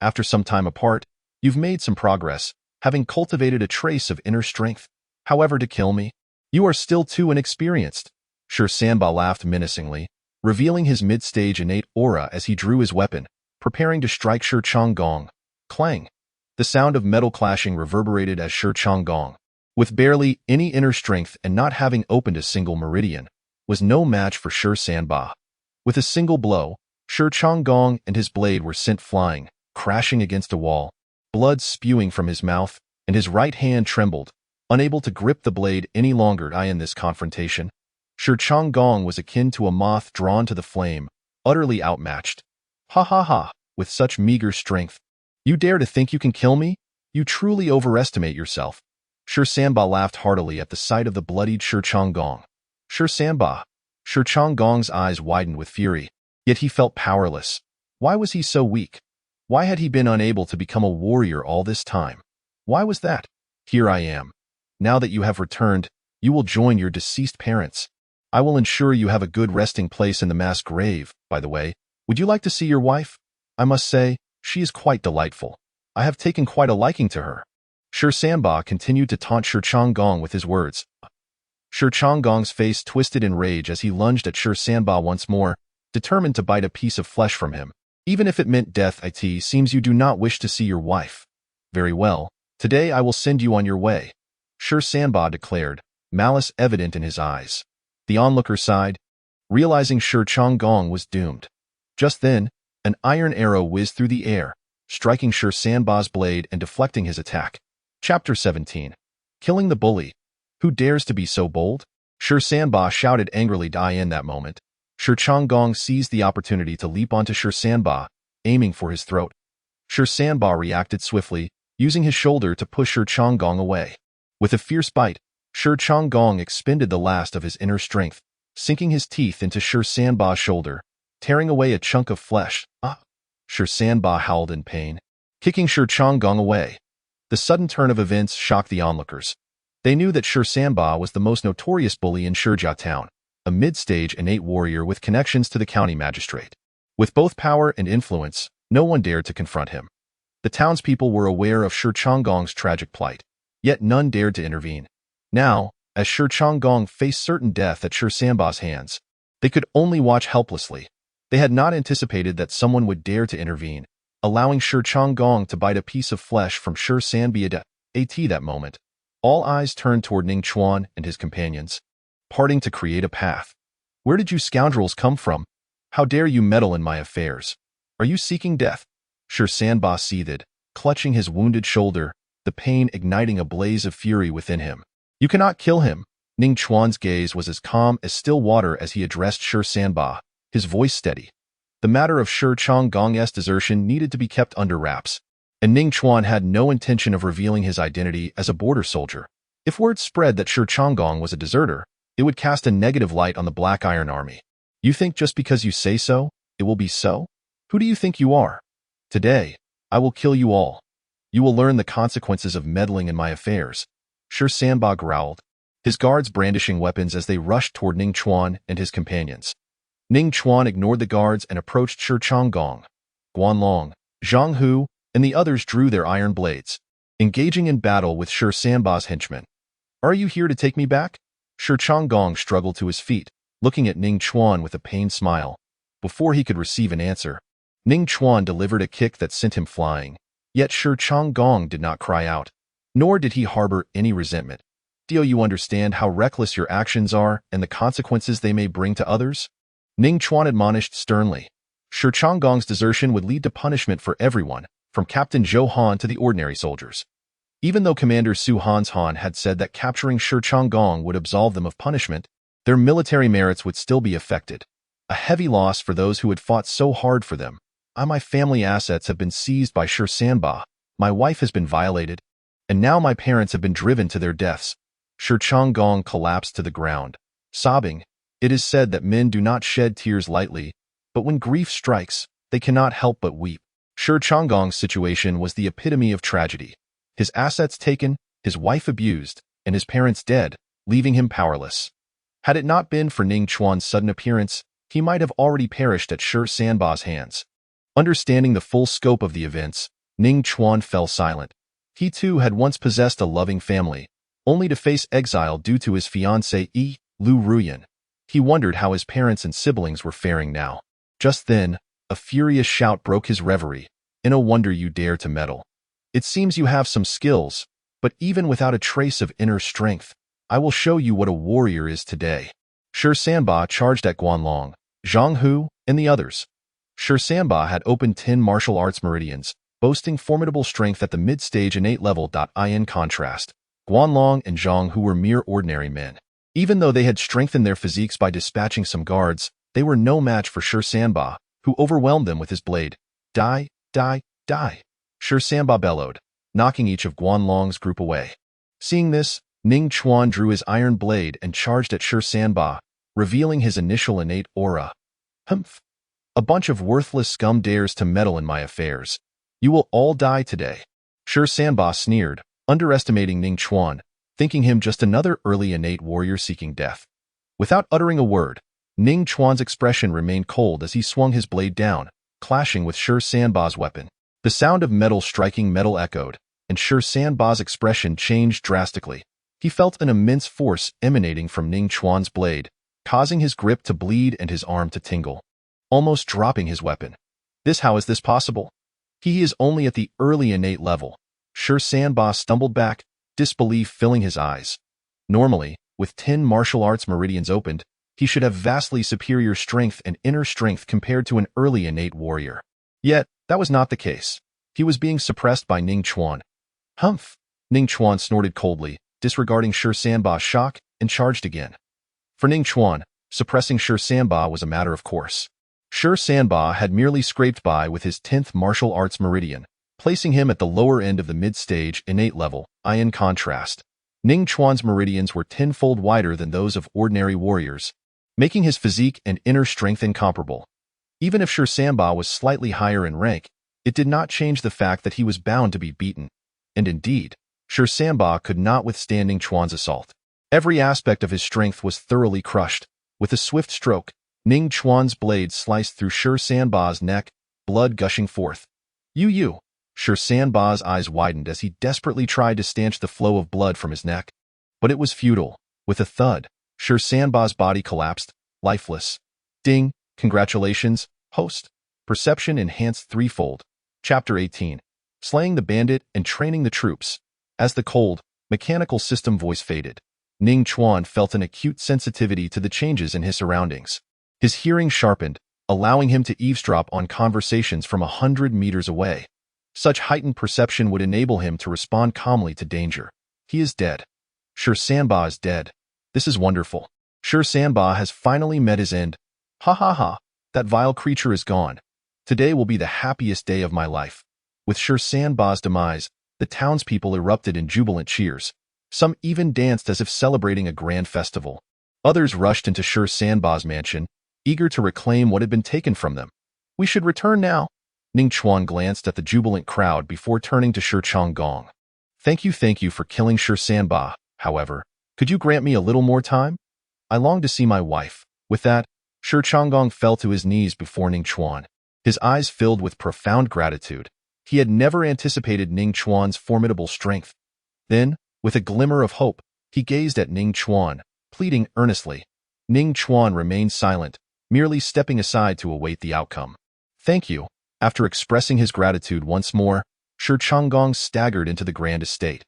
After some time apart, you've made some progress, having cultivated a trace of inner strength. However, to kill me, you are still too inexperienced. Shi Sanba laughed menacingly, revealing his mid-stage innate aura as he drew his weapon, preparing to strike Shi Changgong. Clang! The sound of metal clashing reverberated as Shi Changgong, with barely any inner strength and not having opened a single meridian, was no match for Shi Sanba. With a single blow, Shi Changgong and his blade were sent flying, crashing against a wall, blood spewing from his mouth, and his right hand trembled, unable to grip the blade any longer. In this confrontation, Shi Changgong was akin to a moth drawn to the flame, utterly outmatched. Ha ha ha, with such meager strength, you dare to think you can kill me? You truly overestimate yourself. Shi Sanba laughed heartily at the sight of the bloodied Shi Changgong. Shi Sanba. Shi Changgong's eyes widened with fury, yet he felt powerless. Why was he so weak? Why had he been unable to become a warrior all this time? Why was that? Here I am. Now that you have returned, you will join your deceased parents. I will ensure you have a good resting place in the mass grave. By the way, would you like to see your wife? I must say, she is quite delightful. I have taken quite a liking to her. Shi Sanba continued to taunt Shi Changgong with his words. Shi Changgong's face twisted in rage as he lunged at Shi Sanba once more, determined to bite a piece of flesh from him, even if it meant death. It seems you do not wish to see your wife. Very well, today I will send you on your way, Shi Sanba declared, malice evident in his eyes. The onlooker sighed, realizing Shi Changgong was doomed. Just then, an iron arrow whizzed through the air, striking Shi Sanba's blade and deflecting his attack. Chapter 17. Killing the bully. Who dares to be so bold? Shi Sanba shouted angrily. In that moment, Shi Changgong seized the opportunity to leap onto Shi Sanba, aiming for his throat. Shi Sanba reacted swiftly, using his shoulder to push Shi Changgong away. With a fierce bite, Shi Changgong expended the last of his inner strength, sinking his teeth into Shi Sanba's shoulder, tearing away a chunk of flesh. Shi Sanba howled in pain, kicking Shi Changgong away. The sudden turn of events shocked the onlookers. They knew that Shi Sanba was the most notorious bully in Shijiao town, a mid-stage innate warrior with connections to the county magistrate. With both power and influence, no one dared to confront him. The townspeople were aware of Shi Changgong's tragic plight, yet none dared to intervene. Now, as Shi Changgong faced certain death at Shi Sanba's hands, they could only watch helplessly. They had not anticipated that someone would dare to intervene, allowing Shi Changgong to bite a piece of flesh from Shi Sanba. At that moment, all eyes turned toward Ning Chuan and his companions, parting to create a path. Where did you scoundrels come from? How dare you meddle in my affairs? Are you seeking death? Shi Sanba seethed, clutching his wounded shoulder, the pain igniting a blaze of fury within him. You cannot kill him. Ning Chuan's gaze was as calm as still water as he addressed Shi Sanba, his voice steady. The matter of Shi Changgong's desertion needed to be kept under wraps, and Ning Chuan had no intention of revealing his identity as a border soldier. If word spread that Shi Changgong was a deserter, it would cast a negative light on the Black Iron Army. You think just because you say so, it will be so? Who do you think you are? Today, I will kill you all. You will learn the consequences of meddling in my affairs. Shi Sanba growled, his guards brandishing weapons as they rushed toward Ning Chuan and his companions. Ning Chuan ignored the guards and approached Shi Changgong. Guanlong, Zhang Hu, and the others drew their iron blades, engaging in battle with Shi Sanba's henchmen. Are you here to take me back? Shi Changgong struggled to his feet, looking at Ning Chuan with a pained smile. Before he could receive an answer, Ning Chuan delivered a kick that sent him flying, yet Shi Changgong did not cry out, nor did he harbor any resentment. Do you understand how reckless your actions are and the consequences they may bring to others? Ning Chuan admonished sternly. Shi Changgong's desertion would lead to punishment for everyone, from Captain Zhou Han to the ordinary soldiers. Even though Commander Su Han's Han had said that capturing Shi Changgong would absolve them of punishment, their military merits would still be affected. A heavy loss for those who had fought so hard for them. My family assets have been seized by Shi Sanba, my wife has been violated, and now my parents have been driven to their deaths. Shi Changgong collapsed to the ground, sobbing, It is said that men do not shed tears lightly, but when grief strikes, they cannot help but weep. Shi Changgong's situation was the epitome of tragedy. His assets taken, his wife abused, and his parents dead, leaving him powerless. Had it not been for Ning Chuan's sudden appearance, he might have already perished at Shi Sanba's hands. Understanding the full scope of the events, Ning Chuan fell silent. He too had once possessed a loving family, only to face exile due to his fiancée Lu Ruyan. He wondered how his parents and siblings were faring now. Just then, a furious shout broke his reverie. "No wonder you dare to meddle. It seems you have some skills, but even without a trace of inner strength, I will show you what a warrior is today." Shi Sanba charged at Guanlong, Zhang Hu, and the others. Shi Sanba had opened 10 martial arts meridians, boasting formidable strength at the mid-stage innate level. In contrast, Guanlong and Zhang Hu were mere ordinary men. Even though they had strengthened their physiques by dispatching some guards, they were no match for Shi Sanba, who overwhelmed them with his blade. "Die, die, die!" Shi Sanba bellowed, knocking each of Guanlong's group away. Seeing this, Ning Chuan drew his iron blade and charged at Shi Sanba, revealing his initial innate aura. "Humph! A bunch of worthless scum dares to meddle in my affairs. You will all die today." Shi Sanba sneered, underestimating Ning Chuan, thinking him just another early innate warrior seeking death. Without uttering a word, Ning Chuan's expression remained cold as he swung his blade down, clashing with Shi Sanba's weapon. The sound of metal striking metal echoed, and Shi Sanba's expression changed drastically. He felt an immense force emanating from Ning Chuan's blade, causing his grip to bleed and his arm to tingle. Almost dropping his weapon. How is this possible? He is only at the early innate level. Shi Sanba stumbled back, disbelief filling his eyes. Normally, with 10 martial arts meridians opened, he should have vastly superior strength and inner strength compared to an early innate warrior. Yet, that was not the case. He was being suppressed by Ning Chuan. "Humph!" Ning Chuan snorted coldly, disregarding Shi Sanba's shock, and charged again. For Ning Chuan, suppressing Shi Sanba was a matter of course. Shi Sanba had merely scraped by with his 10th martial arts meridian, placing him at the lower end of the mid-stage innate level. In contrast, Ning Chuan's meridians were tenfold wider than those of ordinary warriors, making his physique and inner strength incomparable. Even if Shi Sanba was slightly higher in rank, it did not change the fact that he was bound to be beaten. And indeed, Shi Sanba could not withstand Ning Chuan's assault. Every aspect of his strength was thoroughly crushed. With a swift stroke, Ning Chuan's blade sliced through Shi Sanba's neck, blood gushing forth. You! Shi Sanba's eyes widened as he desperately tried to stanch the flow of blood from his neck. But it was futile. With a thud, Shi Sanba's body collapsed, lifeless. Ding! Congratulations, host. Perception enhanced threefold. Chapter 18. Slaying the bandit and training the troops. As the cold, mechanical system voice faded, Ning Chuan felt an acute sensitivity to the changes in his surroundings. His hearing sharpened, allowing him to eavesdrop on conversations from 100 meters away. Such heightened perception would enable him to respond calmly to danger. He is dead. Shi Sanba is dead. This is wonderful. Shi Sanba has finally met his end. Ha ha ha, that vile creature is gone. Today will be the happiest day of my life. With Shi Sanba's demise, the townspeople erupted in jubilant cheers. Some even danced as if celebrating a grand festival. Others rushed into Shi Sanba's mansion, eager to reclaim what had been taken from them. "We should return now." Ning Chuan glanced at the jubilant crowd before turning to Shi Changgong. Thank you for killing Shi Sanba, however. Could you grant me a little more time? I long to see my wife." With that, Shi Changgong fell to his knees before Ning Chuan. His eyes filled with profound gratitude. He had never anticipated Ning Chuan's formidable strength. Then, with a glimmer of hope, he gazed at Ning Chuan, pleading earnestly. Ning Chuan remained silent, merely stepping aside to await the outcome. "Thank you." After expressing his gratitude once more, Shi Changgong staggered into the grand estate.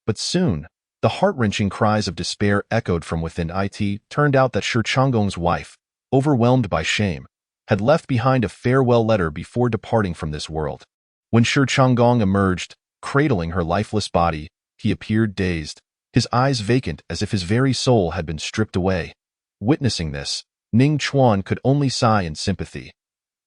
But soon, the heart-wrenching cries of despair echoed from within. It turned out that Shi Changgong's wife, overwhelmed by shame, had left behind a farewell letter before departing from this world. When Shi Changgong emerged, cradling her lifeless body, he appeared dazed, his eyes vacant as if his very soul had been stripped away. Witnessing this, Ning Chuan could only sigh in sympathy.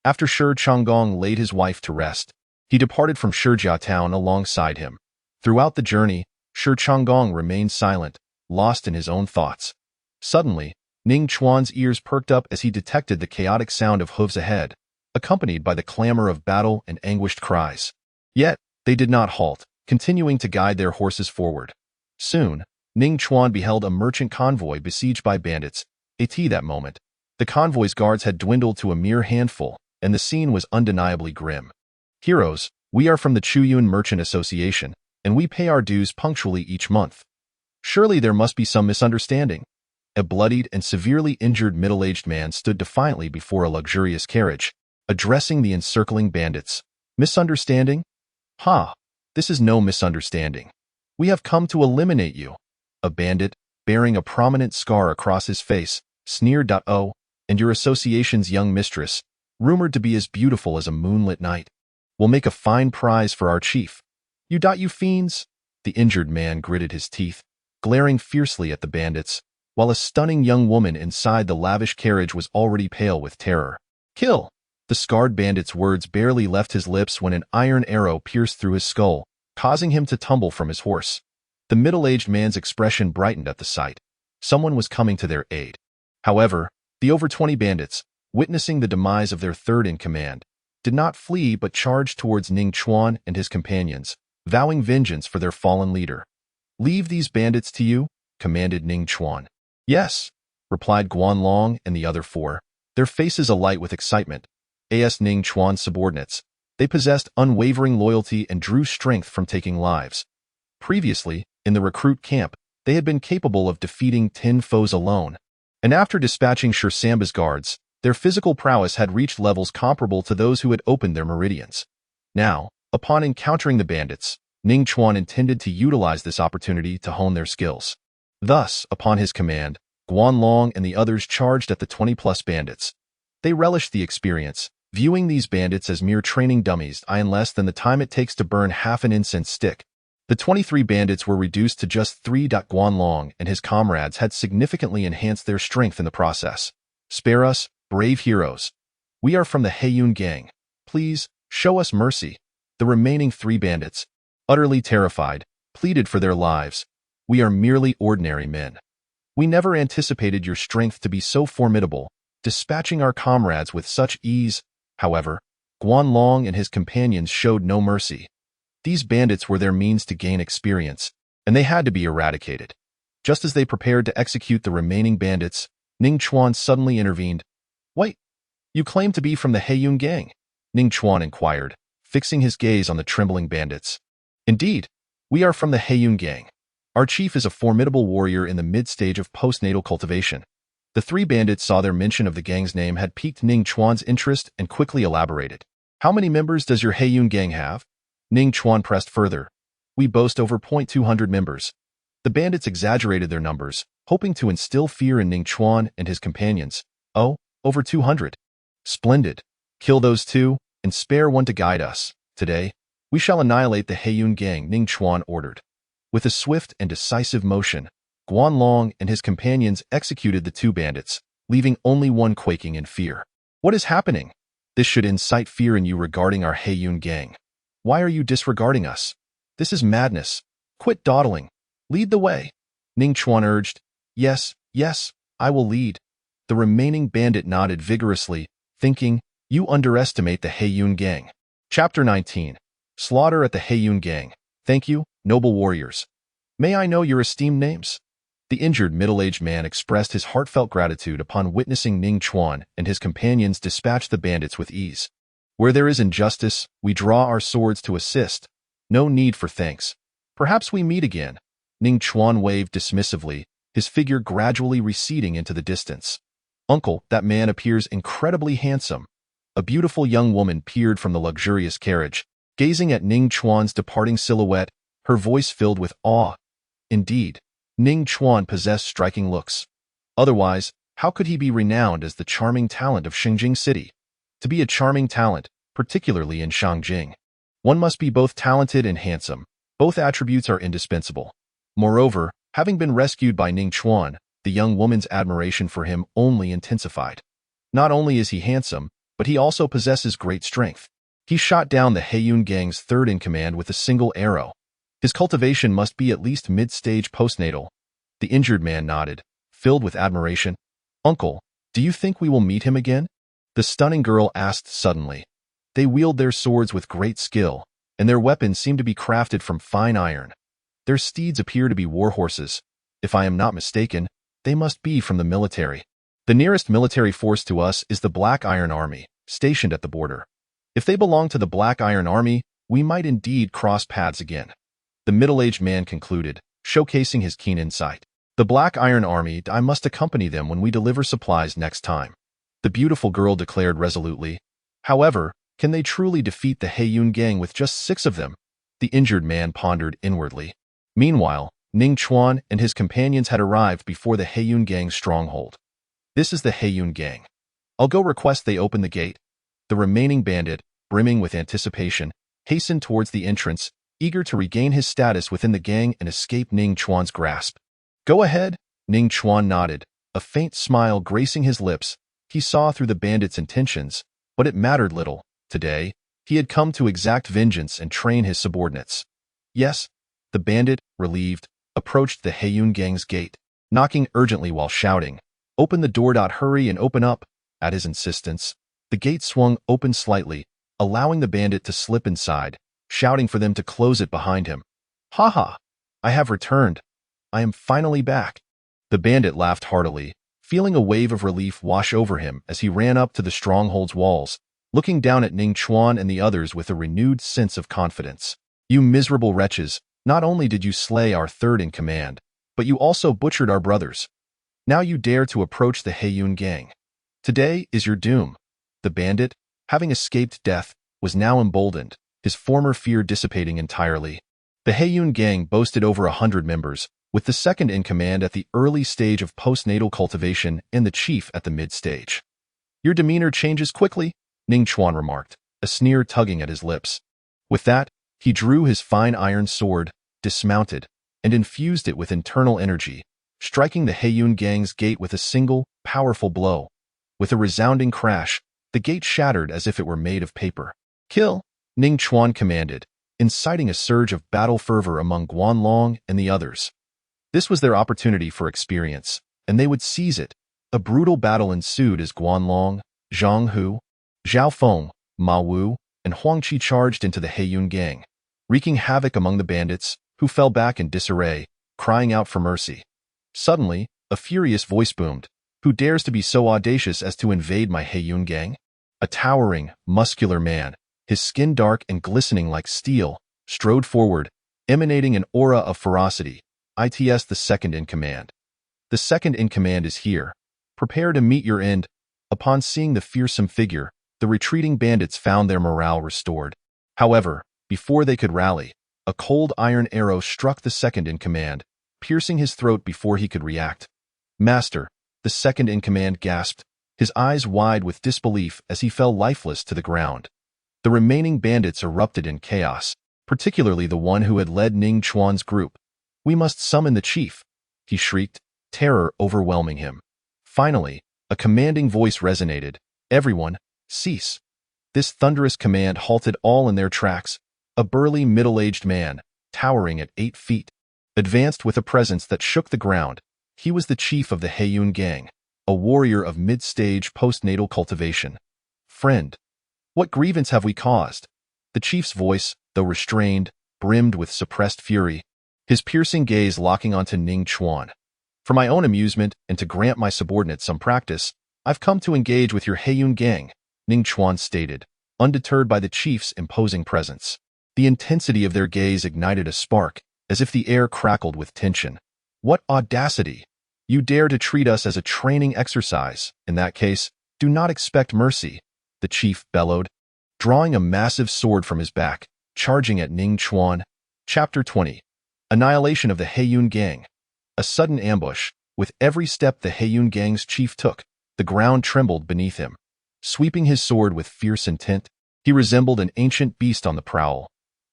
After Shi Changgong laid his wife to rest, he departed from Shijia town alongside him. Throughout the journey, Shi Changgong remained silent, lost in his own thoughts. Suddenly, Ning Chuan's ears perked up as he detected the chaotic sound of hooves ahead, accompanied by the clamor of battle and anguished cries. Yet, they did not halt, continuing to guide their horses forward. Soon, Ning Chuan beheld a merchant convoy besieged by bandits. That moment, the convoy's guards had dwindled to a mere handful, and the scene was undeniably grim. Heroes, we are from the Chuyun Merchant Association, and we pay our dues punctually each month. Surely there must be some misunderstanding. A bloodied and severely injured middle-aged man stood defiantly before a luxurious carriage, addressing the encircling bandits. Misunderstanding? Ha! This is no misunderstanding. We have come to eliminate you. A bandit, bearing a prominent scar across his face, sneered. Oh, and your association's young mistress, rumored to be as beautiful as a moonlit night, will make a fine prize for our chief. You fiends! The injured man gritted his teeth, glaring fiercely at the bandits, while a stunning young woman inside the lavish carriage was already pale with terror. Kill! The scarred bandit's words barely left his lips when an iron arrow pierced through his skull, causing him to tumble from his horse. The middle-aged man's expression brightened at the sight. Someone was coming to their aid. However, the over 20 bandits, witnessing the demise of their third-in-command, did not flee but charged towards Ning Chuan and his companions, vowing vengeance for their fallen leader. Leave these bandits to you, commanded Ning Chuan. Yes, replied Guanlong and the other four, their faces alight with excitement. As Ning Chuan's subordinates, they possessed unwavering loyalty and drew strength from taking lives. Previously, in the recruit camp, they had been capable of defeating 10 foes alone, and after dispatching Shursamba's guards, their physical prowess had reached levels comparable to those who had opened their meridians. Now, upon encountering the bandits, Ning Chuan intended to utilize this opportunity to hone their skills. Thus, upon his command, Guanlong and the others charged at the 20-plus bandits. They relished the experience, viewing these bandits as mere training dummies in less than the time it takes to burn half an incense stick. The 23 bandits were reduced to just 3. Guanlong and his comrades had significantly enhanced their strength in the process. Spare us, brave heroes. We are from the Heiyun gang. Please, show us mercy. The remaining 3 bandits, utterly terrified, pleaded for their lives. We are merely ordinary men. We never anticipated your strength to be so formidable, dispatching our comrades with such ease. However, Guanlong and his companions showed no mercy. These bandits were their means to gain experience, and they had to be eradicated. Just as they prepared to execute the remaining bandits, Ning Chuan suddenly intervened. Wait, you claim to be from the Heiyun gang? Ning Chuan inquired, fixing his gaze on the trembling bandits. Indeed, we are from the Heiyun gang. Our chief is a formidable warrior in the mid-stage of postnatal cultivation. The 3 bandits saw their mention of the gang's name had piqued Ning Chuan's interest and quickly elaborated. How many members does your Heiyun gang have? Ning Chuan pressed further. We boast over 200 members. The bandits exaggerated their numbers, hoping to instill fear in Ning Chuan and his companions. Oh, over 200. Splendid. Kill those 2, and spare 1 to guide us. Today, we shall annihilate the Heiyun gang, Ning Chuan ordered. With a swift and decisive motion, Guanlong and his companions executed the 2 bandits, leaving only 1 quaking in fear. What is happening? This should incite fear in you regarding our Heiyun gang. Why are you disregarding us? This is madness. Quit dawdling. Lead the way. Ning Chuan urged. Yes, I will lead. The remaining bandit nodded vigorously, thinking, you underestimate the Heiyun gang. Chapter 19. Slaughter at the Heiyun gang. Thank you, noble warriors. May I know your esteemed names? The injured middle-aged man expressed his heartfelt gratitude upon witnessing Ning Chuan and his companions dispatch the bandits with ease. Where there is injustice, we draw our swords to assist. No need for thanks. Perhaps we meet again. Ning Chuan waved dismissively, his figure gradually receding into the distance. Uncle, that man appears incredibly handsome. A beautiful young woman peered from the luxurious carriage, gazing at Ning Chuan's departing silhouette, her voice filled with awe. Indeed, Ning Chuan possessed striking looks. Otherwise, how could he be renowned as the charming talent of Xingjing City? To be a charming talent, particularly in Shangjing, one must be both talented and handsome. Both attributes are indispensable. Moreover, having been rescued by Ning Chuan, the young woman's admiration for him only intensified. Not only is he handsome, but he also possesses great strength. He shot down the Heiyun gang's third-in-command with a single arrow. His cultivation must be at least mid-stage postnatal. The injured man nodded, filled with admiration. "Uncle, do you think we will meet him again?" the stunning girl asked suddenly. They wield their swords with great skill, and their weapons seem to be crafted from fine iron. Their steeds appear to be war horses. If I am not mistaken, they must be from the military. The nearest military force to us is the Black Iron Army, stationed at the border. If they belong to the Black Iron Army, we might indeed cross paths again, the middle-aged man concluded, showcasing his keen insight. The Black Iron Army, I must accompany them when we deliver supplies next time, the beautiful girl declared resolutely. However, can they truly defeat the Heiyun gang with just 6 of them? The injured man pondered inwardly. Meanwhile, Ning Chuan and his companions had arrived before the Heiyun gang's stronghold. "This is the Heiyun gang. I'll go request they open the gate." The remaining bandit, brimming with anticipation, hastened towards the entrance, eager to regain his status within the gang and escape Ning Chuan's grasp. "Go ahead," Ning Chuan nodded, a faint smile gracing his lips. He saw through the bandit's intentions, but it mattered little. Today, he had come to exact vengeance and train his subordinates. "Yes," the bandit, relieved, approached the Heiyun gang's gate, knocking urgently while shouting, "Open the door! Hurry and open up!" At his insistence, the gate swung open slightly, allowing the bandit to slip inside, shouting for them to close it behind him. "Ha ha! I have returned. I am finally back." The bandit laughed heartily, feeling a wave of relief wash over him as he ran up to the stronghold's walls, looking down at Ning Chuan and the others with a renewed sense of confidence. "You miserable wretches, not only did you slay our third in command, but you also butchered our brothers. Now you dare to approach the Heiyun gang. Today is your doom." The bandit, having escaped death, was now emboldened, his former fear dissipating entirely. The Heiyun gang boasted over 100 members, with the second in command at the early stage of postnatal cultivation and the chief at the mid-stage. "Your demeanor changes quickly," Ning Chuan remarked, a sneer tugging at his lips. With that, he drew his fine iron sword, dismounted, and infused it with internal energy, striking the Heiyun gang's gate with a single, powerful blow. With a resounding crash, the gate shattered as if it were made of paper. "Kill!" Ning Chuan commanded, inciting a surge of battle fervor among Guanlong and the others. This was their opportunity for experience, and they would seize it. A brutal battle ensued as Guanlong, Zhang Hu, Zhao Feng, Ma Wu, and Huang Qi charged into the Heiyun gang, wreaking havoc among the bandits, who fell back in disarray, crying out for mercy. Suddenly, a furious voice boomed. "Who dares to be so audacious as to invade my Heiyun gang?" A towering, muscular man, his skin dark and glistening like steel, strode forward, emanating an aura of ferocity. "It's the second in command. The second in command is here. Prepare to meet your end." Upon seeing the fearsome figure, the retreating bandits found their morale restored. However, before they could rally, a cold iron arrow struck the second in command, piercing his throat before he could react. "Master," the second in command gasped, his eyes wide with disbelief as he fell lifeless to the ground. The remaining bandits erupted in chaos, particularly the one who had led Ning Chuan's group. "We must summon the chief," he shrieked, terror overwhelming him. Finally, a commanding voice resonated. "Everyone, cease." This thunderous command halted all in their tracks. A burly middle-aged man, towering at 8 feet, advanced with a presence that shook the ground. He was the chief of the Heiyun gang, a warrior of mid-stage postnatal cultivation. "Friend, what grievance have we caused?" The chief's voice, though restrained, brimmed with suppressed fury, his piercing gaze locking onto Ning Chuan. "For my own amusement and to grant my subordinates some practice, I've come to engage with your Heiyun gang," Ning Chuan stated, undeterred by the chief's imposing presence. The intensity of their gaze ignited a spark, as if the air crackled with tension. "What audacity! You dare to treat us as a training exercise. In that case, do not expect mercy," the chief bellowed, drawing a massive sword from his back, charging at Ning Chuan. Chapter 20. Annihilation of the Heiyun gang. A sudden ambush. With every step the Heiyun gang's chief took, the ground trembled beneath him. Sweeping his sword with fierce intent, he resembled an ancient beast on the prowl.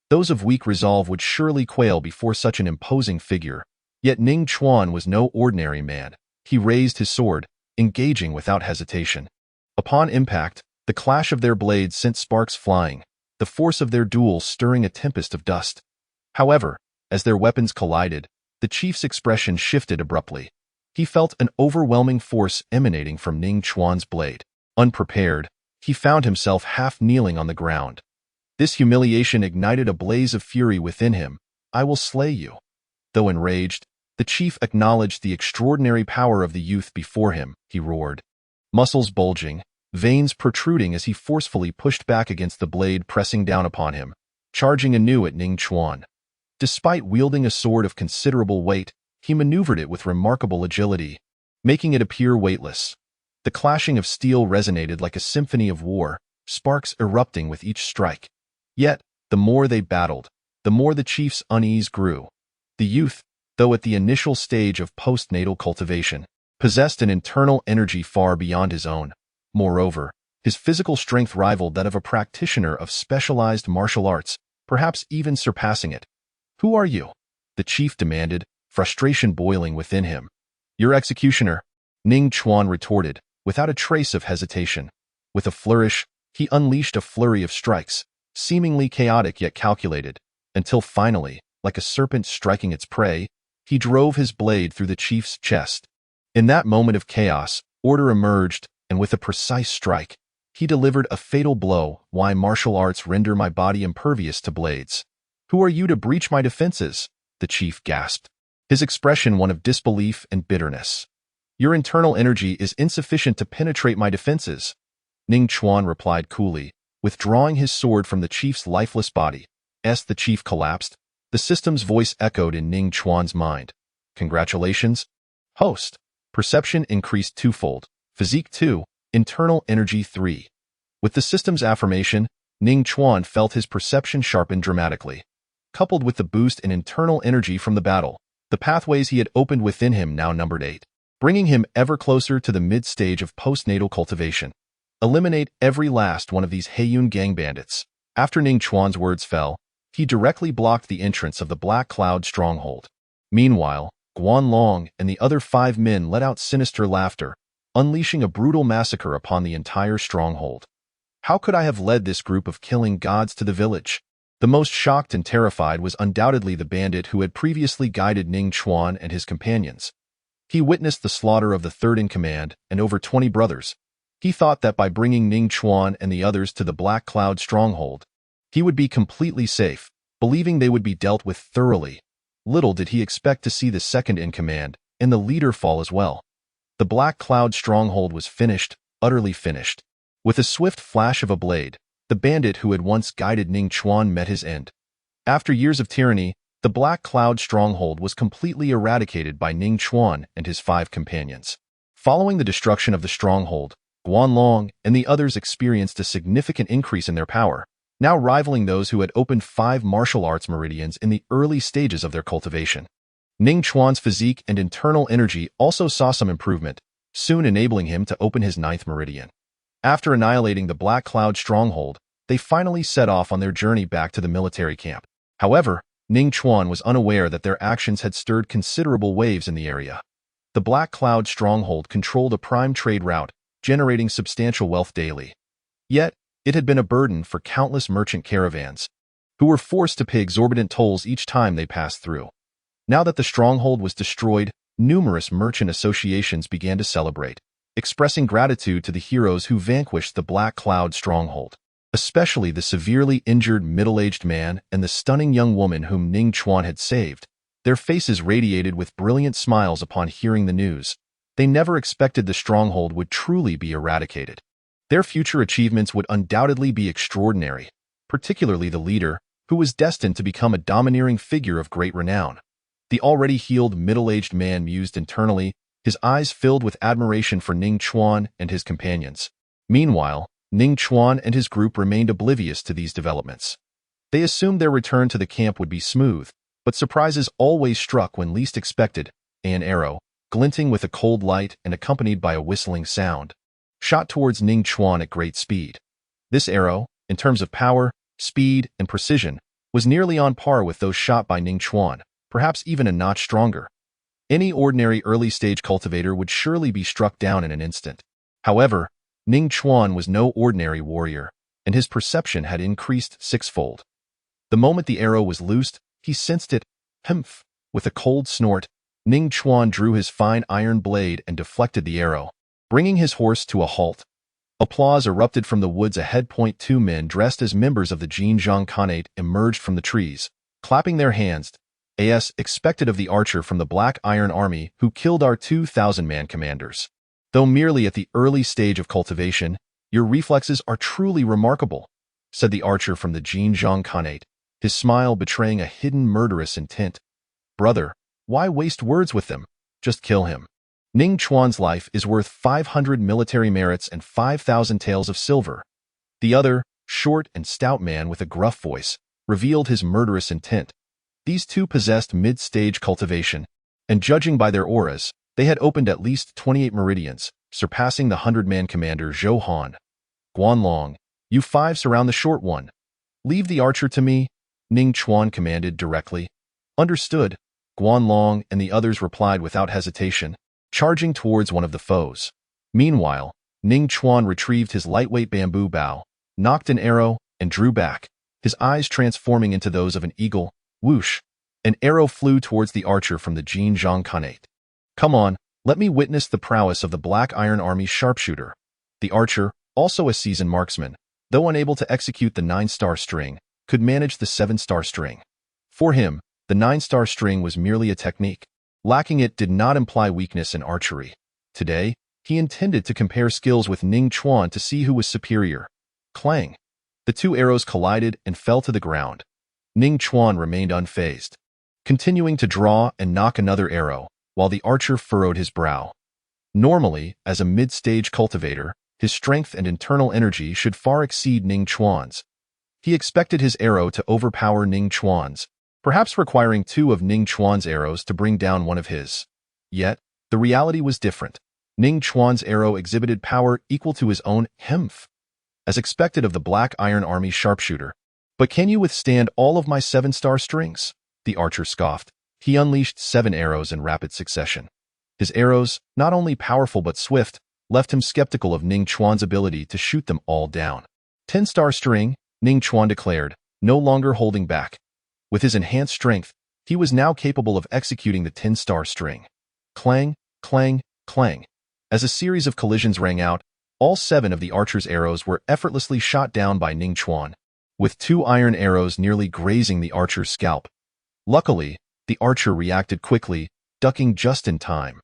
Those of weak resolve would surely quail before such an imposing figure. Yet Ning Chuan was no ordinary man. He raised his sword, engaging without hesitation. Upon impact, the clash of their blades sent sparks flying, the force of their duel stirring a tempest of dust. However, as their weapons collided, the chief's expression shifted abruptly. He felt an overwhelming force emanating from Ning Chuan's blade. Unprepared, he found himself half kneeling on the ground. This humiliation ignited a blaze of fury within him. "I will slay you." Though enraged, the chief acknowledged the extraordinary power of the youth before him. He roared, muscles bulging, veins protruding as he forcefully pushed back against the blade pressing down upon him, charging anew at Ning Chuan. Despite wielding a sword of considerable weight, he maneuvered it with remarkable agility, making it appear weightless. The clashing of steel resonated like a symphony of war, sparks erupting with each strike. Yet, the more they battled, the more the chief's unease grew. The youth, though at the initial stage of postnatal cultivation, possessed an internal energy far beyond his own. Moreover, his physical strength rivaled that of a practitioner of specialized martial arts, perhaps even surpassing it. "Who are you?" the chief demanded, frustration boiling within him. "Your executioner," Ning Chuan retorted, without a trace of hesitation. With a flourish, he unleashed a flurry of strikes, seemingly chaotic yet calculated, until finally, like a serpent striking its prey, he drove his blade through the chief's chest. In that moment of chaos, order emerged, and with a precise strike, he delivered a fatal blow. "Why martial arts render my body impervious to blades? Who are you to breach my defenses?" the chief gasped, his expression one of disbelief and bitterness. "Your internal energy is insufficient to penetrate my defenses," Ning Chuan replied coolly, withdrawing his sword from the chief's lifeless body. As the chief collapsed, the system's voice echoed in Ning Chuan's mind. "Congratulations, host. Perception increased twofold. Physique 2, internal energy 3. With the system's affirmation, Ning Chuan felt his perception sharpen dramatically. Coupled with the boost in internal energy from the battle, the pathways he had opened within him now numbered 8, bringing him ever closer to the mid-stage of postnatal cultivation. Eliminate every last one of these Heiyun gang bandits. After Ning Chuan's words fell, he directly blocked the entrance of the Black Cloud stronghold. Meanwhile, Guanlong and the other 5 men let out sinister laughter, unleashing a brutal massacre upon the entire stronghold. How could I have led this group of killing gods to the village? The most shocked and terrified was undoubtedly the bandit who had previously guided Ning Chuan and his companions. He witnessed the slaughter of the third-in-command and over 20 brothers. He thought that by bringing Ning Chuan and the others to the Black Cloud stronghold, he would be completely safe, believing they would be dealt with thoroughly. Little did he expect to see the second-in-command and the leader fall as well. The Black Cloud stronghold was finished, utterly finished. With a swift flash of a blade, the bandit who had once guided Ning Chuan met his end. After years of tyranny, the Black Cloud stronghold was completely eradicated by Ning Chuan and his 5 companions. Following the destruction of the stronghold, Guanlong and the others experienced a significant increase in their power, now rivaling those who had opened 5 martial arts meridians in the early stages of their cultivation. Ning Chuan's physique and internal energy also saw some improvement, soon enabling him to open his 9th meridian. After annihilating the Black Cloud stronghold, they finally set off on their journey back to the military camp. However, Ning Chuan was unaware that their actions had stirred considerable waves in the area. The Black Cloud stronghold controlled a prime trade route, generating substantial wealth daily. Yet, it had been a burden for countless merchant caravans, who were forced to pay exorbitant tolls each time they passed through. Now that the stronghold was destroyed, numerous merchant associations began to celebrate, expressing gratitude to the heroes who vanquished the Black Cloud stronghold, especially the severely injured middle-aged man and the stunning young woman whom Ning Chuan had saved. Their faces radiated with brilliant smiles upon hearing the news. They never expected the stronghold would truly be eradicated. Their future achievements would undoubtedly be extraordinary, particularly the leader, who was destined to become a domineering figure of great renown. The already healed middle-aged man mused internally, his eyes filled with admiration for Ning Chuan and his companions. Meanwhile, Ning Chuan and his group remained oblivious to these developments. They assumed their return to the camp would be smooth, but surprises always struck when least expected. An arrow, glinting with a cold light and accompanied by a whistling sound, shot towards Ning Chuan at great speed. This arrow, in terms of power, speed, and precision, was nearly on par with those shot by Ning Chuan, perhaps even a notch stronger. Any ordinary early-stage cultivator would surely be struck down in an instant. However, Ning Chuan was no ordinary warrior, and his perception had increased 6-fold. The moment the arrow was loosed, he sensed it, humph, with a cold snort, Ning Chuan drew his fine iron blade and deflected the arrow, bringing his horse to a halt. Applause erupted from the woods ahead. Two men dressed as members of the Xinjiang Khanate emerged from the trees, clapping their hands, as expected of the archer from the Black Iron Army who killed our 2,000-man commanders. Though merely at the early stage of cultivation, your reflexes are truly remarkable, said the archer from the Xinjiang Khanate, his smile betraying a hidden murderous intent. Brother, why waste words with them? Just kill him. Ning Chuan's life is worth 500 military merits and 5,000 taels of silver. The other, short and stout man with a gruff voice, revealed his murderous intent. These two possessed mid-stage cultivation, and judging by their auras, they had opened at least 28 meridians, surpassing the 100-man commander Zhou Han. Guanlong, you five surround the short one. Leave the archer to me, Ning Chuan commanded directly. Understood, Guanlong and the others replied without hesitation, charging towards one of the foes. Meanwhile, Ning Chuan retrieved his lightweight bamboo bow, nocked an arrow, and drew back, his eyes transforming into those of an eagle. Whoosh! An arrow flew towards the archer from the Xinjiang Khanate. Come on, let me witness the prowess of the Black Iron Army sharpshooter. The archer, also a seasoned marksman, though unable to execute the 9-star string, could manage the 7-star string. For him, the 9-star string was merely a technique. Lacking it did not imply weakness in archery. Today, he intended to compare skills with Ning Chuan to see who was superior. Clang! The two arrows collided and fell to the ground. Ning Chuan remained unfazed, continuing to draw and nock another arrow, while the archer furrowed his brow. Normally, as a mid-stage cultivator, his strength and internal energy should far exceed Ning Chuan's. He expected his arrow to overpower Ning Chuan's, perhaps requiring 2 of Ning Chuan's arrows to bring down one of his. Yet, the reality was different. Ning Chuan's arrow exhibited power equal to his own hemph, as expected of the Black Iron Army sharpshooter. But can you withstand all of my 7-star strings? The archer scoffed. He unleashed 7 arrows in rapid succession. His arrows, not only powerful but swift, left him skeptical of Ning Chuan's ability to shoot them all down. 10-star string, Ning Chuan declared, no longer holding back. With his enhanced strength, he was now capable of executing the 10-star string. Clang, clang, clang. As a series of collisions rang out, all 7 of the archer's arrows were effortlessly shot down by Ning Chuan, with 2 iron arrows nearly grazing the archer's scalp. Luckily, the archer reacted quickly, ducking just in time.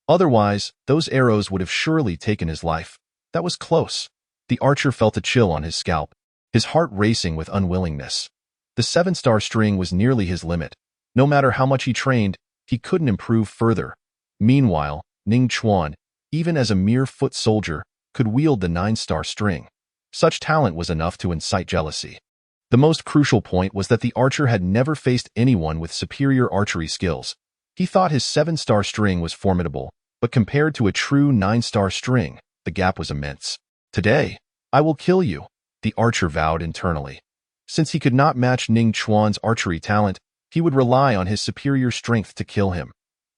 Otherwise, those arrows would have surely taken his life. That was close. The archer felt a chill on his scalp, his heart racing with unwillingness. The 7-star string was nearly his limit. No matter how much he trained, he couldn't improve further. Meanwhile, Ning Chuan, even as a mere foot soldier, could wield the 9-star string. Such talent was enough to incite jealousy. The most crucial point was that the archer had never faced anyone with superior archery skills. He thought his 7-star string was formidable, but compared to a true 9-star string, the gap was immense. Today, I will kill you, the archer vowed internally. Since he could not match Ning Chuan's archery talent, he would rely on his superior strength to kill him.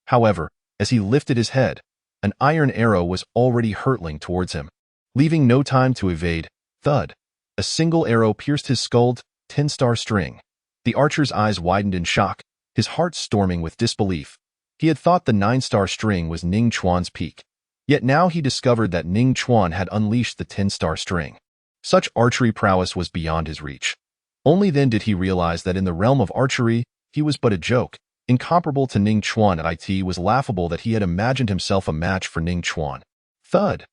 However, as he lifted his head, an iron arrow was already hurtling towards him. Leaving no time to evade, thud! A single arrow pierced his skull. 10-star string. The archer's eyes widened in shock, his heart storming with disbelief. He had thought the 9-star string was Ning Chuan's peak. Yet now he discovered that Ning Chuan had unleashed the 10-star string. Such archery prowess was beyond his reach. Only then did he realize that in the realm of archery, he was but a joke. Incomparable to Ning Chuan, it was laughable that he had imagined himself a match for Ning Chuan. Thud!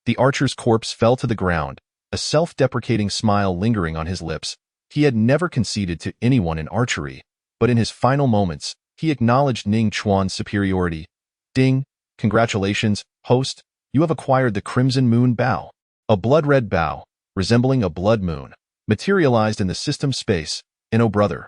The archer's corpse fell to the ground, a self-deprecating smile lingering on his lips. He had never conceded to anyone in archery, but in his final moments, he acknowledged Ning Chuan's superiority. Ding! Congratulations, host, you have acquired the Crimson Moon Bow. A blood-red bow, resembling a blood moon, materialized in the system space. And oh brother!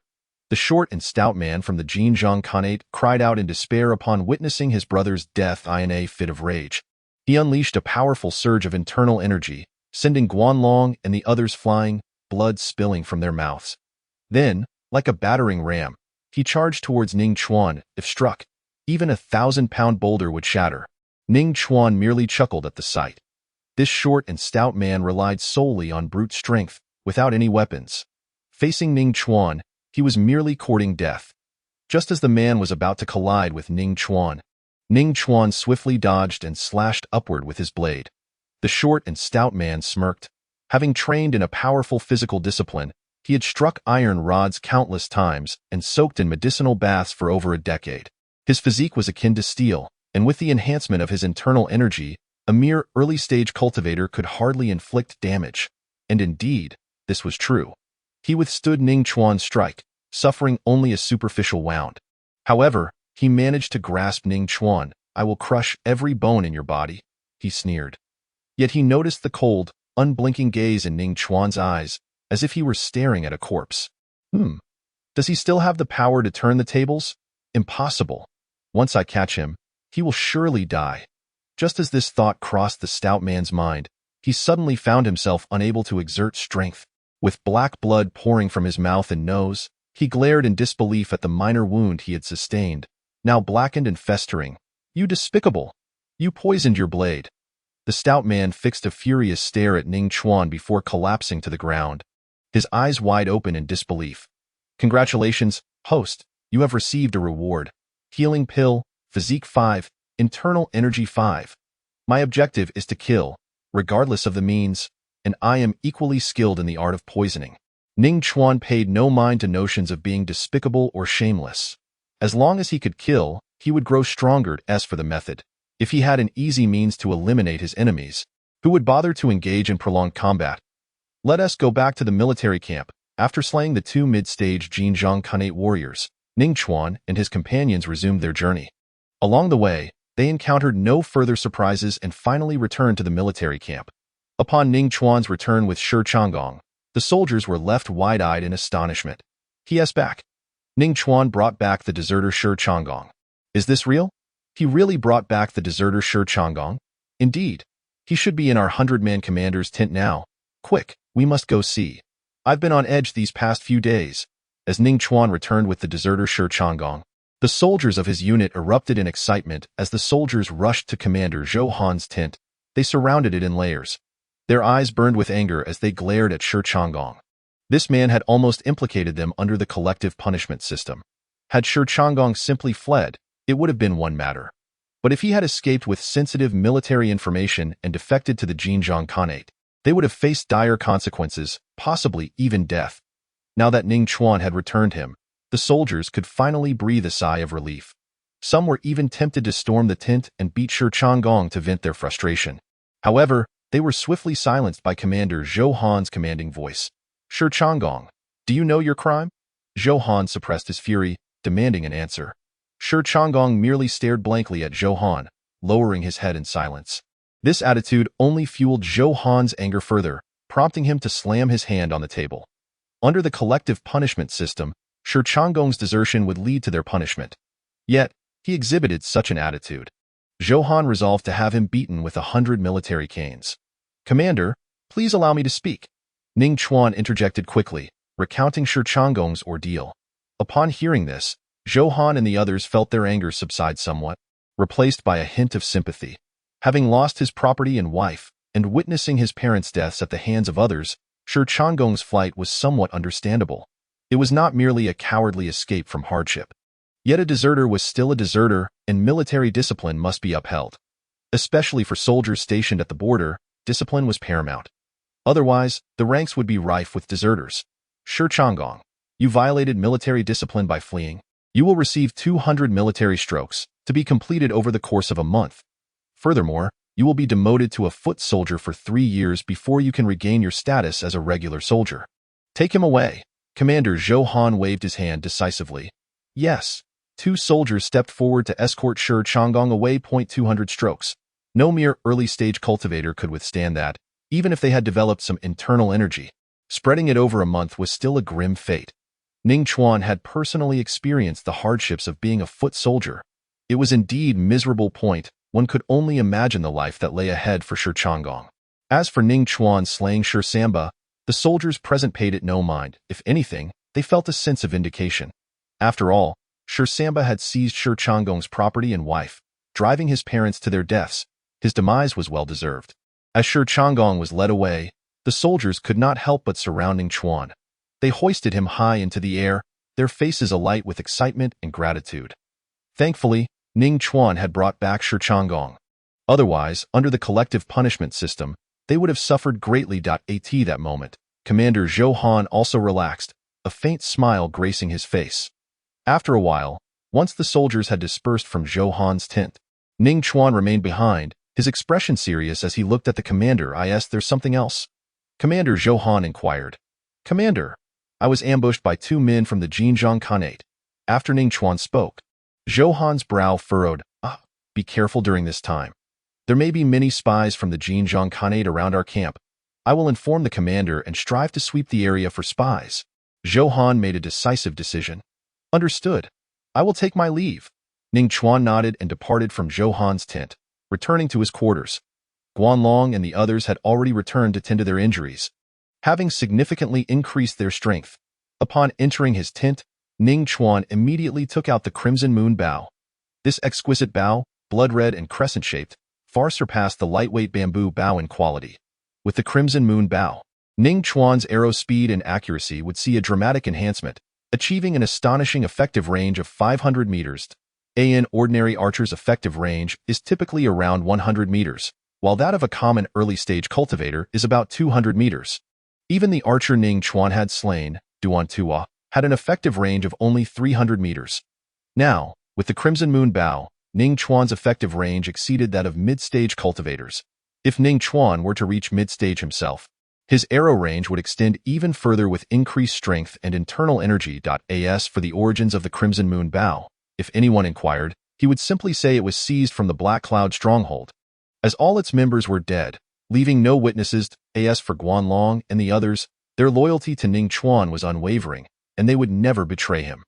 The short and stout man from the Xinjiang Khanate cried out in despair upon witnessing his brother's death in a fit of rage. He unleashed a powerful surge of internal energy, sending Guanlong and the others flying, blood spilling from their mouths. Then, like a battering ram, he charged towards Ning Chuan. If struck, even a 1,000-pound boulder would shatter. Ning Chuan merely chuckled at the sight. This short and stout man relied solely on brute strength, without any weapons. Facing Ning Chuan, he was merely courting death. Just as the man was about to collide with Ning Chuan swiftly dodged and slashed upward with his blade. The short and stout man smirked. Having trained in a powerful physical discipline, he had struck iron rods countless times and soaked in medicinal baths for over a decade. His physique was akin to steel, and with the enhancement of his internal energy, a mere early-stage cultivator could hardly inflict damage. And indeed, this was true. He withstood Ning Chuan's strike, suffering only a superficial wound. However, he managed to grasp Ning Chuan. "I will crush every bone in your body," he sneered. Yet he noticed the cold, unblinking gaze in Ning Chuan's eyes, as if he were staring at a corpse. Does he still have the power to turn the tables? Impossible. Once I catch him, he will surely die. Just as this thought crossed the stout man's mind, he suddenly found himself unable to exert strength. With black blood pouring from his mouth and nose, he glared in disbelief at the minor wound he had sustained, now blackened and festering. "You despicable! You poisoned your blade." The stout man fixed a furious stare at Ning Chuan before collapsing to the ground, his eyes wide open in disbelief. "Congratulations, host, you have received a reward. Healing pill, physique 5, internal energy 5. My objective is to kill, regardless of the means, and I am equally skilled in the art of poisoning." Ning Chuan paid no mind to notions of being despicable or shameless. As long as he could kill, he would grow stronger. As for the method, if he had an easy means to eliminate his enemies, who would bother to engage in prolonged combat? Let us go back to the military camp. After slaying the 2 mid-stage Jinjiang Khanate warriors, Ning Chuan and his companions resumed their journey. Along the way, they encountered no further surprises and finally returned to the military camp. Upon Ning Chuan's return with Shi Changgong, the soldiers were left wide-eyed in astonishment. "He is back." Ning Chuan brought back the deserter Shi Changgong. "Is this real?" He really brought back the deserter Shi Changgong? Indeed. He should be in our 100-man commander's tent now. Quick, we must go see. I've been on edge these past few days. As Ning Chuan returned with the deserter Shi Changgong, the soldiers of his unit erupted in excitement as the soldiers rushed to Commander Zhou Han's tent. They surrounded it in layers. Their eyes burned with anger as they glared at Shi Changgong. This man had almost implicated them under the collective punishment system. Had Shi Changgong simply fled, it would have been one matter. But if he had escaped with sensitive military information and defected to the Jinjiang Khanate, they would have faced dire consequences, possibly even death. Now that Ning Chuan had returned him, the soldiers could finally breathe a sigh of relief. Some were even tempted to storm the tent and beat Shi Changgong to vent their frustration. However, they were swiftly silenced by Commander Zhou Han's commanding voice. "Shi Changgong, do you know your crime?" Zhou Han suppressed his fury, demanding an answer. Shi Changgong merely stared blankly at Zhou Han, lowering his head in silence. This attitude only fueled Zhou Han's anger further, prompting him to slam his hand on the table. Under the collective punishment system, Shi Changgong's desertion would lead to their punishment. Yet, he exhibited such an attitude. Zhou Han resolved to have him beaten with 100 military canes. "Commander, please allow me to speak." Ning Chuan interjected quickly, recounting Shi Changgong's ordeal. Upon hearing this, Zhou Han and the others felt their anger subside somewhat, replaced by a hint of sympathy. Having lost his property and wife, and witnessing his parents' deaths at the hands of others, Shi Changgong's flight was somewhat understandable. It was not merely a cowardly escape from hardship. Yet a deserter was still a deserter, and military discipline must be upheld. Especially for soldiers stationed at the border, discipline was paramount. Otherwise, the ranks would be rife with deserters. "Shi Changgong, you violated military discipline by fleeing. You will receive 200 military strokes, to be completed over the course of a month. Furthermore, you will be demoted to a foot soldier for 3 years before you can regain your status as a regular soldier. Take him away." Commander Zhou Han waved his hand decisively. Yes. 2 soldiers stepped forward to escort Shi Changgong away. 200 strokes. No mere early-stage cultivator could withstand that, even if they had developed some internal energy. Spreading it over a month was still a grim fate. Ning Chuan had personally experienced the hardships of being a foot soldier. It was indeed miserable. One could only imagine the life that lay ahead for Shi Changgong. As for Ning Chuan slaying Shi Samba, the soldiers present paid it no mind. If anything, they felt a sense of vindication. After all, Shi Samba had seized Shi Changgong's property and wife, driving his parents to their deaths. His demise was well-deserved. As Shi Changgong was led away, the soldiers could not help but surround Ning Chuan. They hoisted him high into the air, their faces alight with excitement and gratitude. Thankfully, Ning Chuan had brought back Shi Changgong. Otherwise, under the collective punishment system, they would have suffered greatly. At that moment, Commander Zhou Han also relaxed, a faint smile gracing his face. After a while, once the soldiers had dispersed from Zhou Han's tent, Ning Chuan remained behind, his expression serious as he looked at the commander. There's something else? Commander Zhou Han inquired. Commander, I was ambushed by 2 men from the Xinjiang Khanate. After Ning Chuan spoke, Zhou Han's brow furrowed. Be careful during this time. There may be many spies from the Xinjiang Khanate around our camp. I will inform the commander and strive to sweep the area for spies. Zhou Han made a decisive decision. Understood. I will take my leave. Ning Chuan nodded and departed from Zhou Han's tent, returning to his quarters. Guanlong and the others had already returned to tend to their injuries, having significantly increased their strength. Upon entering his tent, Ning Chuan immediately took out the crimson moon bow. This exquisite bow, blood-red and crescent-shaped, far surpassed the lightweight bamboo bow in quality. With the crimson moon bow, Ning Chuan's arrow speed and accuracy would see a dramatic enhancement, achieving an astonishing effective range of 500 meters. An ordinary archer's effective range is typically around 100 meters, while that of a common early-stage cultivator is about 200 meters. Even the archer Ning Chuan had slain, Duan Tua, had an effective range of only 300 meters. Now, with the crimson moon bow, Ning Chuan's effective range exceeded that of mid-stage cultivators. If Ning Chuan were to reach mid-stage himself, his arrow range would extend even further with increased strength and internal energy. As for the origins of the crimson moon bow, if anyone inquired, he would simply say it was seized from the Black Cloud stronghold, as all its members were dead, leaving no witnesses. As for Guanlong and the others, their loyalty to Ning Chuan was unwavering, and they would never betray him.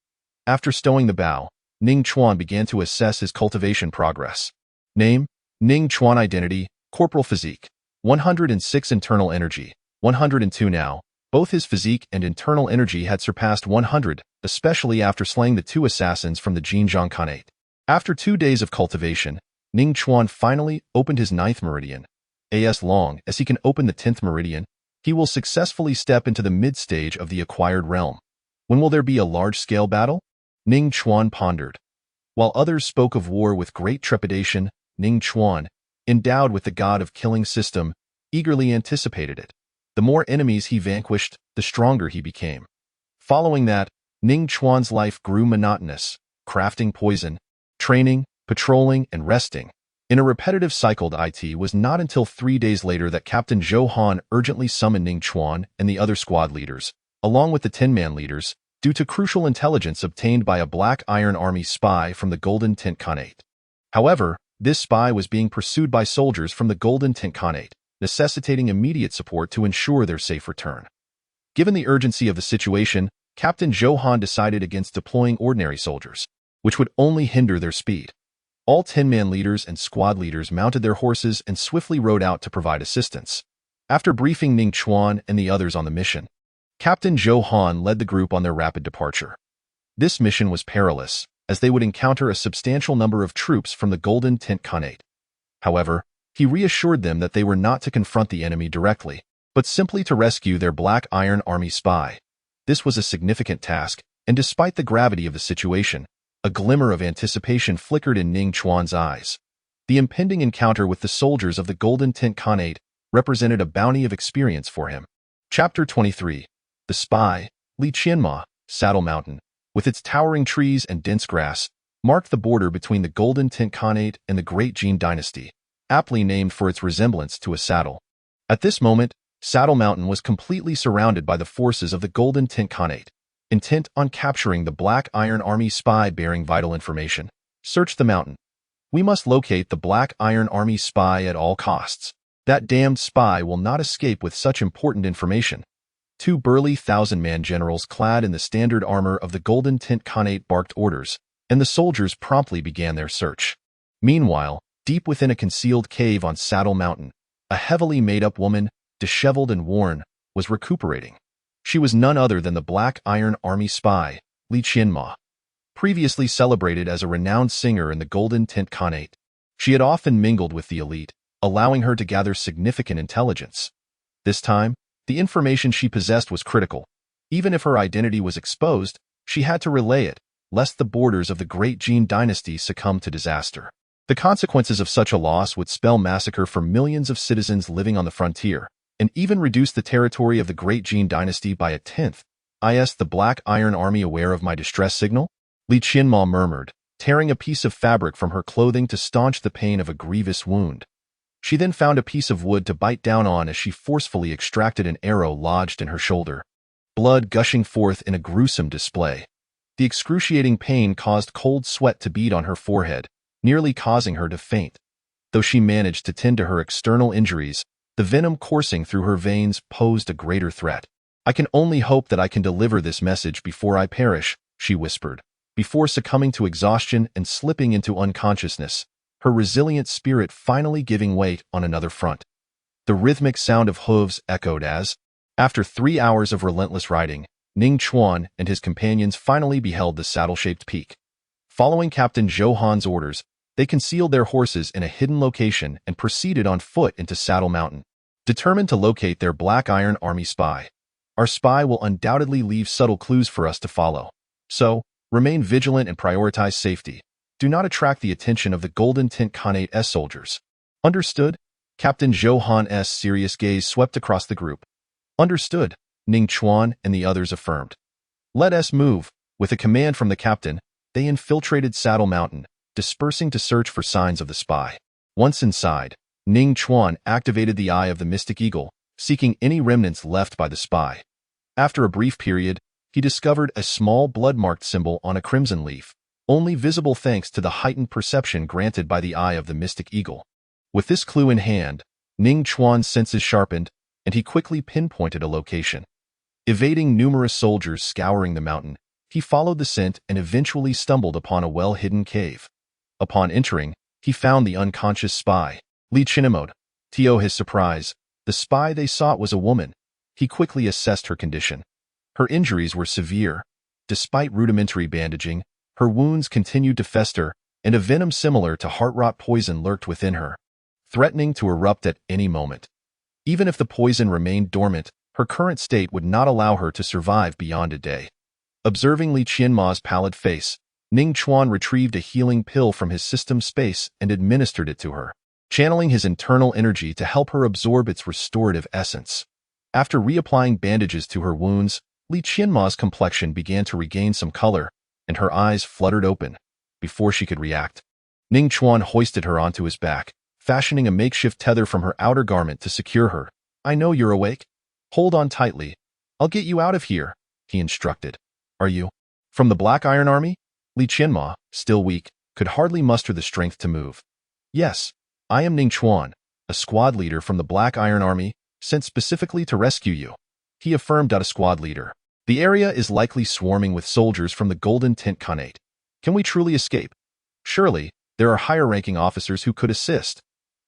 After stowing the bow, Ning Chuan began to assess his cultivation progress. Name: Ning Chuan. Identity: corporal physique, 106 internal energy, 102 now. Both his physique and internal energy had surpassed 100, especially after slaying the 2 assassins from the Xinjiang Khanate. After 2 days of cultivation, Ning Chuan finally opened his 9th meridian. As long as he can open the 10th meridian, he will successfully step into the mid-stage of the acquired realm. When will there be a large-scale battle? Ning Chuan pondered. While others spoke of war with great trepidation, Ning Chuan, endowed with the god of killing system, eagerly anticipated it. The more enemies he vanquished, the stronger he became. Following that, Ning Chuan's life grew monotonous, crafting poison, training, patrolling, and resting in a repetitive cycle. It was not until 3 days later that Captain Zhou Han urgently summoned Ning Chuan and the other squad leaders, along with the 10-man leaders, due to crucial intelligence obtained by a Black Iron Army spy from the Golden Tent Khanate. However, this spy was being pursued by soldiers from the Golden Tent Khanate, necessitating immediate support to ensure their safe return. Given the urgency of the situation, Captain Zhou Han decided against deploying ordinary soldiers, which would only hinder their speed. All 10-man leaders and squad leaders mounted their horses and swiftly rode out to provide assistance. After briefing Ning Chuan and the others on the mission, Captain Zhou Han led the group on their rapid departure. This mission was perilous, as they would encounter a substantial number of troops from the Golden Tent Khanate. However, he reassured them that they were not to confront the enemy directly, but simply to rescue their Black Iron Army spy. This was a significant task, and despite the gravity of the situation, a glimmer of anticipation flickered in Ning Chuan's eyes. The impending encounter with the soldiers of the Golden Tent Khanate represented a bounty of experience for him. Chapter 23. The Spy. Li Qianma, Saddle Mountain, with its towering trees and dense grass, marked the border between the Golden Tent Khanate and the Great Jin Dynasty, aptly named for its resemblance to a saddle. At this moment, Saddle Mountain was completely surrounded by the forces of the Golden Tent Khanate, intent on capturing the Black Iron Army spy bearing vital information. Search the mountain. We must locate the Black Iron Army spy at all costs. That damned spy will not escape with such important information. 2 burly 1,000-man generals clad in the standard armor of the Golden Tent Khanate barked orders, and the soldiers promptly began their search. Meanwhile, deep within a concealed cave on Saddle Mountain, a heavily made-up woman, disheveled and worn, was recuperating. She was none other than the Black Iron Army spy, Li Qianma. Previously celebrated as a renowned singer in the Golden Tent Khanate, she had often mingled with the elite, allowing her to gather significant intelligence. This time, the information she possessed was critical. Even if her identity was exposed, She had to relay it, lest the borders of the great Jin dynasty succumb to disaster. The consequences of such a loss would spell massacre for millions of citizens living on the frontier, and even reduce the territory of the great Jin dynasty by a tenth. Is the Black Iron Army aware of my distress signal? Li Qianma murmured, tearing a piece of fabric from her clothing to staunch the pain of a grievous wound. She then found a piece of wood to bite down on as she forcefully extracted an arrow lodged in her shoulder, blood gushing forth in a gruesome display. The excruciating pain caused cold sweat to bead on her forehead, nearly causing her to faint. Though she managed to tend to her external injuries, the venom coursing through her veins posed a greater threat. I can only hope that I can deliver this message before I perish, she whispered, before succumbing to exhaustion and slipping into unconsciousness, her resilient spirit finally giving way on another front. The rhythmic sound of hooves echoed as, after 3 hours of relentless riding, Ning Chuan and his companions finally beheld the saddle-shaped peak. Following Captain Zhou Han's orders, they concealed their horses in a hidden location and proceeded on foot into Saddle Mountain, determined to locate their Black Iron Army spy. Our spy will undoubtedly leave subtle clues for us to follow. So, remain vigilant and prioritize safety. Do not attract the attention of the Golden Tint Khanate's soldiers. Understood? Captain Zhou Han's serious gaze swept across the group. Understood, Ning Chuan and the others affirmed. Let us move. With a command from the captain, they infiltrated Saddle Mountain, dispersing to search for signs of the spy. Once inside, Ning Chuan activated the Eye of the Mystic Eagle, seeking any remnants left by the spy. After a brief period, he discovered a small blood-marked symbol on a crimson leaf, only visible thanks to the heightened perception granted by the Eye of the Mystic Eagle. With this clue in hand, Ning Chuan's senses sharpened, and he quickly pinpointed a location. Evading numerous soldiers scouring the mountain, he followed the scent and eventually stumbled upon a well-hidden cave. Upon entering, he found the unconscious spy, Li Qianma. To his surprise, the spy they sought was a woman. He quickly assessed her condition. Her injuries were severe. Despite rudimentary bandaging, her wounds continued to fester, and a venom similar to heart-rot poison lurked within her, threatening to erupt at any moment. Even if the poison remained dormant, her current state would not allow her to survive beyond a day. Observing Li Qianma's pallid face, Ning Chuan retrieved a healing pill from his system space and administered it to her, channeling his internal energy to help her absorb its restorative essence. After reapplying bandages to her wounds, Li Qianma's complexion began to regain some color, and her eyes fluttered open. Before she could react, Ning Chuan hoisted her onto his back, fashioning a makeshift tether from her outer garment to secure her. I know you're awake. Hold on tightly. I'll get you out of here, he instructed. Are you from the Black Iron Army? Li Qianma, still weak, could hardly muster the strength to move. Yes, I am Ning Chuan, a squad leader from the Black Iron Army, sent specifically to rescue you, he affirmed. A squad leader. The area is likely swarming with soldiers from the Golden Tint Khanate. Can we truly escape? Surely, there are higher-ranking officers who could assist.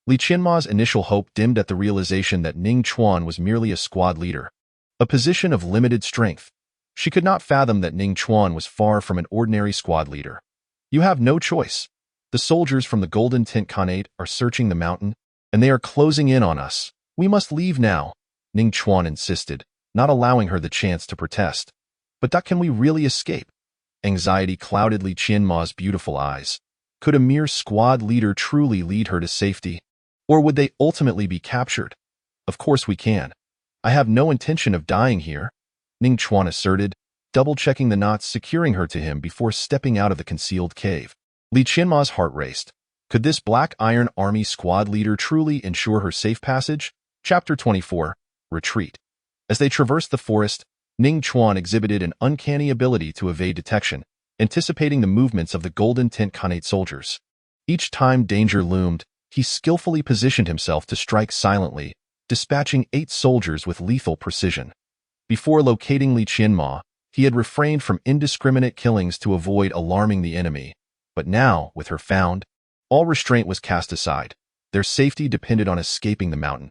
Li Qianma's initial hope dimmed at the realization that Ning Chuan was merely a squad leader, a position of limited strength. She could not fathom that Ning Chuan was far from an ordinary squad leader. You have no choice. The soldiers from the Golden Tint Khanate are searching the mountain, and they are closing in on us. We must leave now, Ning Chuan insisted, not allowing her the chance to protest. But can we really escape? Anxiety clouded Li Qianma's beautiful eyes. Could a mere squad leader truly lead her to safety? Or would they ultimately be captured? Of course we can. I have no intention of dying here, Ning Chuan asserted, double-checking the knots securing her to him before stepping out of the concealed cave. Li Qianma's heart raced. Could this Black Iron Army squad leader truly ensure her safe passage? Chapter 24, Retreat. As they traversed the forest, Ning Chuan exhibited an uncanny ability to evade detection, anticipating the movements of the Golden Tint Khanate soldiers. Each time danger loomed, he skillfully positioned himself to strike silently, dispatching 8 soldiers with lethal precision. Before locating Li Qianma, he had refrained from indiscriminate killings to avoid alarming the enemy. But now, with her found, all restraint was cast aside. Their safety depended on escaping the mountain.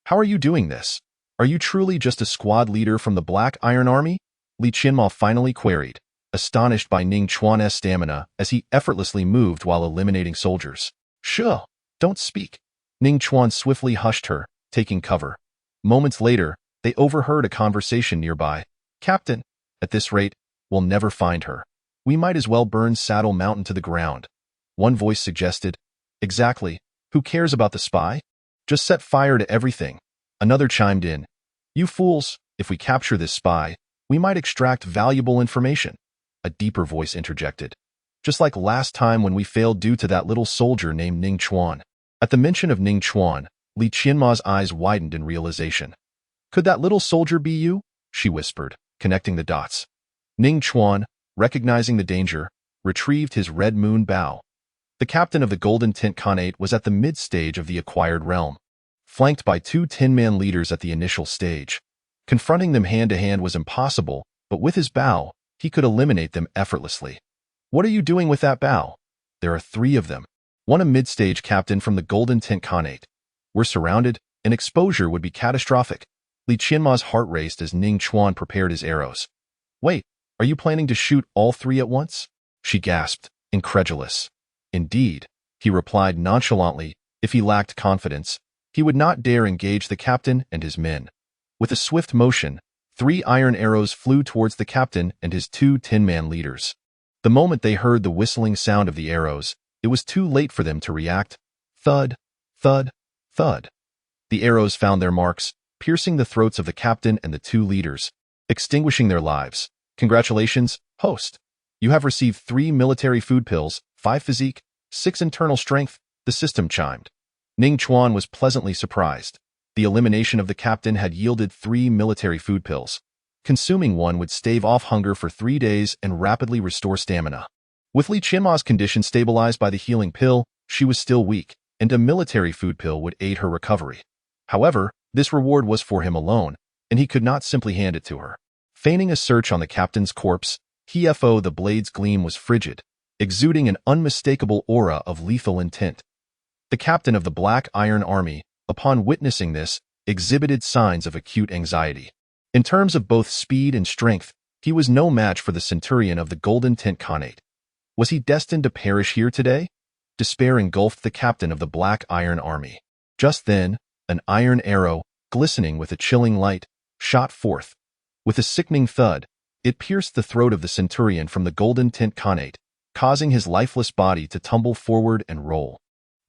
How are you doing this? Are you truly just a squad leader from the Black Iron Army? Li Qianma finally queried, astonished by Ning Chuan's stamina as he effortlessly moved while eliminating soldiers. Sure, don't speak. Ning Chuan swiftly hushed her, taking cover. Moments later, they overheard a conversation nearby. Captain, at this rate, we'll never find her. We might as well burn Saddle Mountain to the ground. One voice suggested. Exactly. Who cares about the spy? Just set fire to everything. Another chimed in. You fools, if we capture this spy, we might extract valuable information. A deeper voice interjected. Just like last time when we failed due to that little soldier named Ning Chuan. At the mention of Ning Chuan, Li Qianma's eyes widened in realization. Could that little soldier be you? She whispered, connecting the dots. Ning Chuan, recognizing the danger, retrieved his red moon bow. The captain of the Golden Tint Khanate was at the mid-stage of the acquired realm, flanked by 2 10-man leaders at the initial stage. Confronting them hand-to-hand was impossible, but with his bow, he could eliminate them effortlessly. What are you doing with that bow? There are 3 of them. One a mid-stage captain from the Golden Tint Khanate. We're surrounded, and exposure would be catastrophic. Li Qianma's heart raced as Ning Chuan prepared his arrows. Wait, are you planning to shoot all 3 at once? She gasped, incredulous. Indeed, he replied nonchalantly. If he lacked confidence, he would not dare engage the captain and his men. With a swift motion, 3 iron arrows flew towards the captain and his 2 10-man leaders. The moment they heard the whistling sound of the arrows, it was too late for them to react. Thud, thud, thud. The arrows found their marks, piercing the throats of the captain and the 2 leaders, extinguishing their lives. Congratulations, host. You have received 3 military food pills, 5 physique, 6 internal strength, the system chimed. Ning Chuan was pleasantly surprised. The elimination of the captain had yielded 3 military food pills. Consuming one would stave off hunger for 3 days and rapidly restore stamina. With Li Qianma's condition stabilized by the healing pill, she was still weak, and a military food pill would aid her recovery. However, this reward was for him alone, and he could not simply hand it to her. Feigning a search on the captain's corpse, the blade's gleam was frigid, exuding an unmistakable aura of lethal intent. The captain of the Black Iron Army, upon witnessing this, exhibited signs of acute anxiety. In terms of both speed and strength, he was no match for the centurion of the Golden Tint Khanate. Was he destined to perish here today? Despair engulfed the captain of the Black Iron Army. Just then, an iron arrow, glistening with a chilling light, shot forth. With a sickening thud, it pierced the throat of the centurion from the Golden Tint Khanate, causing his lifeless body to tumble forward and roll.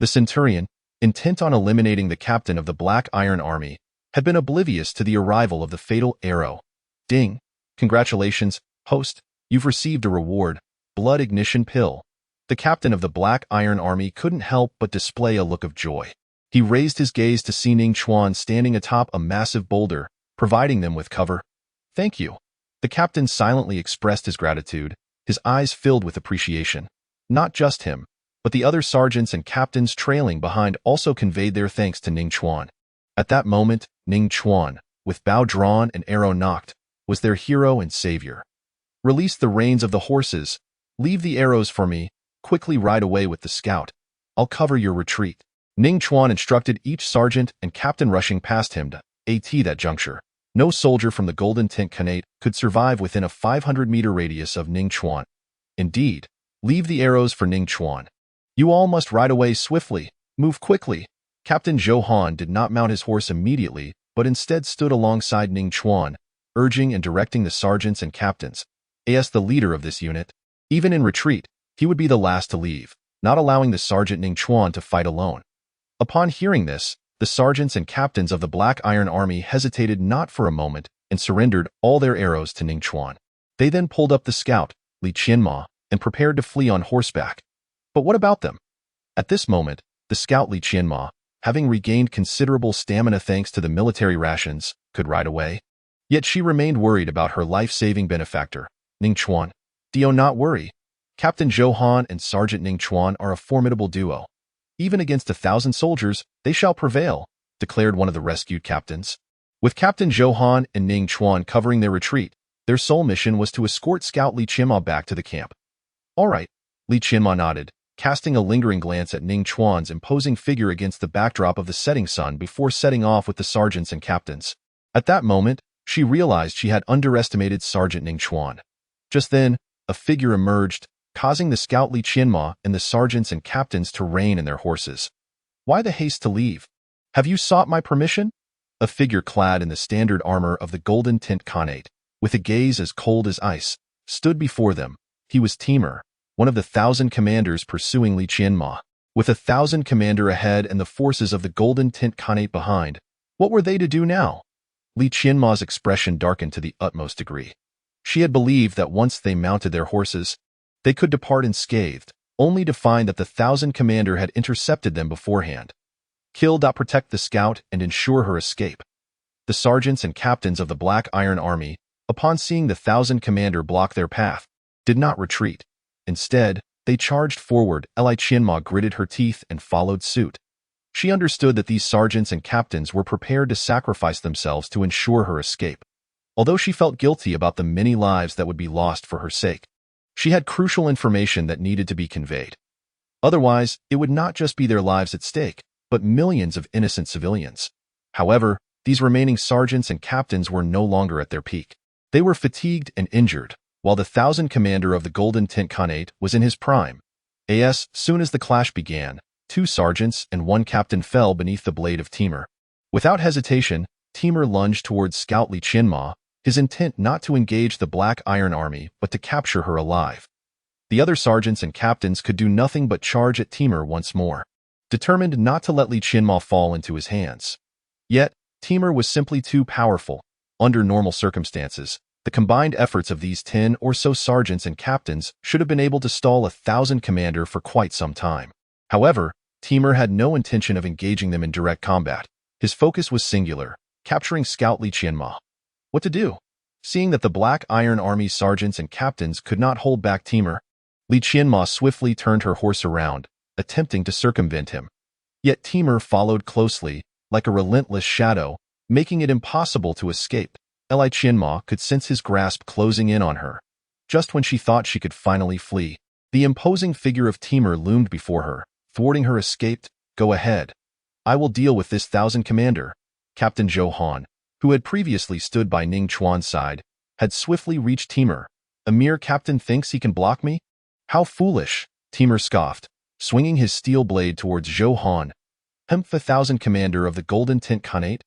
The centurion, intent on eliminating the captain of the Black Iron Army, had been oblivious to the arrival of the fatal arrow. Ding! Congratulations, host, you've received a reward, blood ignition pill. The captain of the Black Iron Army couldn't help but display a look of joy. He raised his gaze to see Ning Chuan standing atop a massive boulder, providing them with cover. Thank you. The captain silently expressed his gratitude, his eyes filled with appreciation. Not just him, but the other sergeants and captains trailing behind also conveyed their thanks to Ning Chuan. At that moment, Ning Chuan, with bow drawn and arrow nocked, was their hero and savior. Release the reins of the horses. Leave the arrows for me. Quickly ride away with the scout. I'll cover your retreat. Ning Chuan instructed each sergeant and captain rushing past him to at that juncture. No soldier from the Golden Tint Khanate could survive within a 500-meter radius of Ning Chuan. Indeed, leave the arrows for Ning Chuan. You all must ride away swiftly. Move quickly. Captain Zhou Han did not mount his horse immediately, but instead stood alongside Ning Chuan, urging and directing the sergeants and captains. As the leader of this unit, even in retreat, he would be the last to leave, not allowing the Sergeant Ning Chuan to fight alone. Upon hearing this, the sergeants and captains of the Black Iron Army hesitated not for a moment and surrendered all their arrows to Ning Chuan. They then pulled up the scout, Li Qianma, and prepared to flee on horseback. But what about them? At this moment, the scout Li Qianma, having regained considerable stamina thanks to the military rations, could ride away. Yet she remained worried about her life-saving benefactor, Ning Chuan. Do not worry. Captain Zhou Han and Sergeant Ning Chuan are a formidable duo. Even against 1,000 soldiers, they shall prevail, declared one of the rescued captains. With Captain Zhou Han and Ning Chuan covering their retreat, their sole mission was to escort Scout Li Qianma back to the camp. All right, Li Qianma nodded, casting a lingering glance at Ning Chuan's imposing figure against the backdrop of the setting sun before setting off with the sergeants and captains. At that moment, she realized she had underestimated Sergeant Ning Chuan. Just then, a figure emerged, causing the scout Li Qianma and the sergeants and captains to rein in their horses. Why the haste to leave? Have you sought my permission? A figure clad in the standard armor of the Golden Tint Khanate, with a gaze as cold as ice, stood before them. He was Timur, one of the 1,000 commanders pursuing Li Qianma. With 1,000 commander ahead and the forces of the Golden Tint Khanate behind, what were they to do now? Li Qianma's expression darkened to the utmost degree. She had believed that once they mounted their horses, they could depart unscathed, only to find that the 1,000 commander had intercepted them beforehand. Kill. Protect the scout and ensure her escape. The sergeants and captains of the Black Iron Army, upon seeing the 1,000 commander block their path, did not retreat. Instead, they charged forward. Li Qianma gritted her teeth and followed suit. She understood that these sergeants and captains were prepared to sacrifice themselves to ensure her escape. Although she felt guilty about the many lives that would be lost for her sake, she had crucial information that needed to be conveyed. Otherwise, it would not just be their lives at stake, but millions of innocent civilians. However, these remaining sergeants and captains were no longer at their peak. They were fatigued and injured, while the 1,000 commander of the Golden Tint Khanate was in his prime. As soon as the clash began, 2 sergeants and 1 captain fell beneath the blade of Timur. Without hesitation, Timur lunged towards Scout Li Qianma, his intent not to engage the Black Iron Army but to capture her alive. The other sergeants and captains could do nothing but charge at Timur once more, determined not to let Li Qianma fall into his hands. Yet, Timur was simply too powerful. Under normal circumstances, the combined efforts of these 10 or so sergeants and captains should have been able to stall 1,000 commander for quite some time. However, Timur had no intention of engaging them in direct combat. His focus was singular, capturing Scout Li Qianma. What to do? Seeing that the Black Iron Army sergeants and captains could not hold back Timur, Li Qianma swiftly turned her horse around, attempting to circumvent him. Yet Timur followed closely, like a relentless shadow, making it impossible to escape. Li Qianma could sense his grasp closing in on her. Just when she thought she could finally flee, the imposing figure of Timur loomed before her, thwarting her escape. Go ahead. I will deal with this 1,000 commander. Captain Zhou Han, who had previously stood by Ning Chuan's side, had swiftly reached Timur. A mere captain thinks he can block me? How foolish, Timur scoffed, swinging his steel blade towards Zhou Han. The 1,000 commander of the Golden Tint Khanate?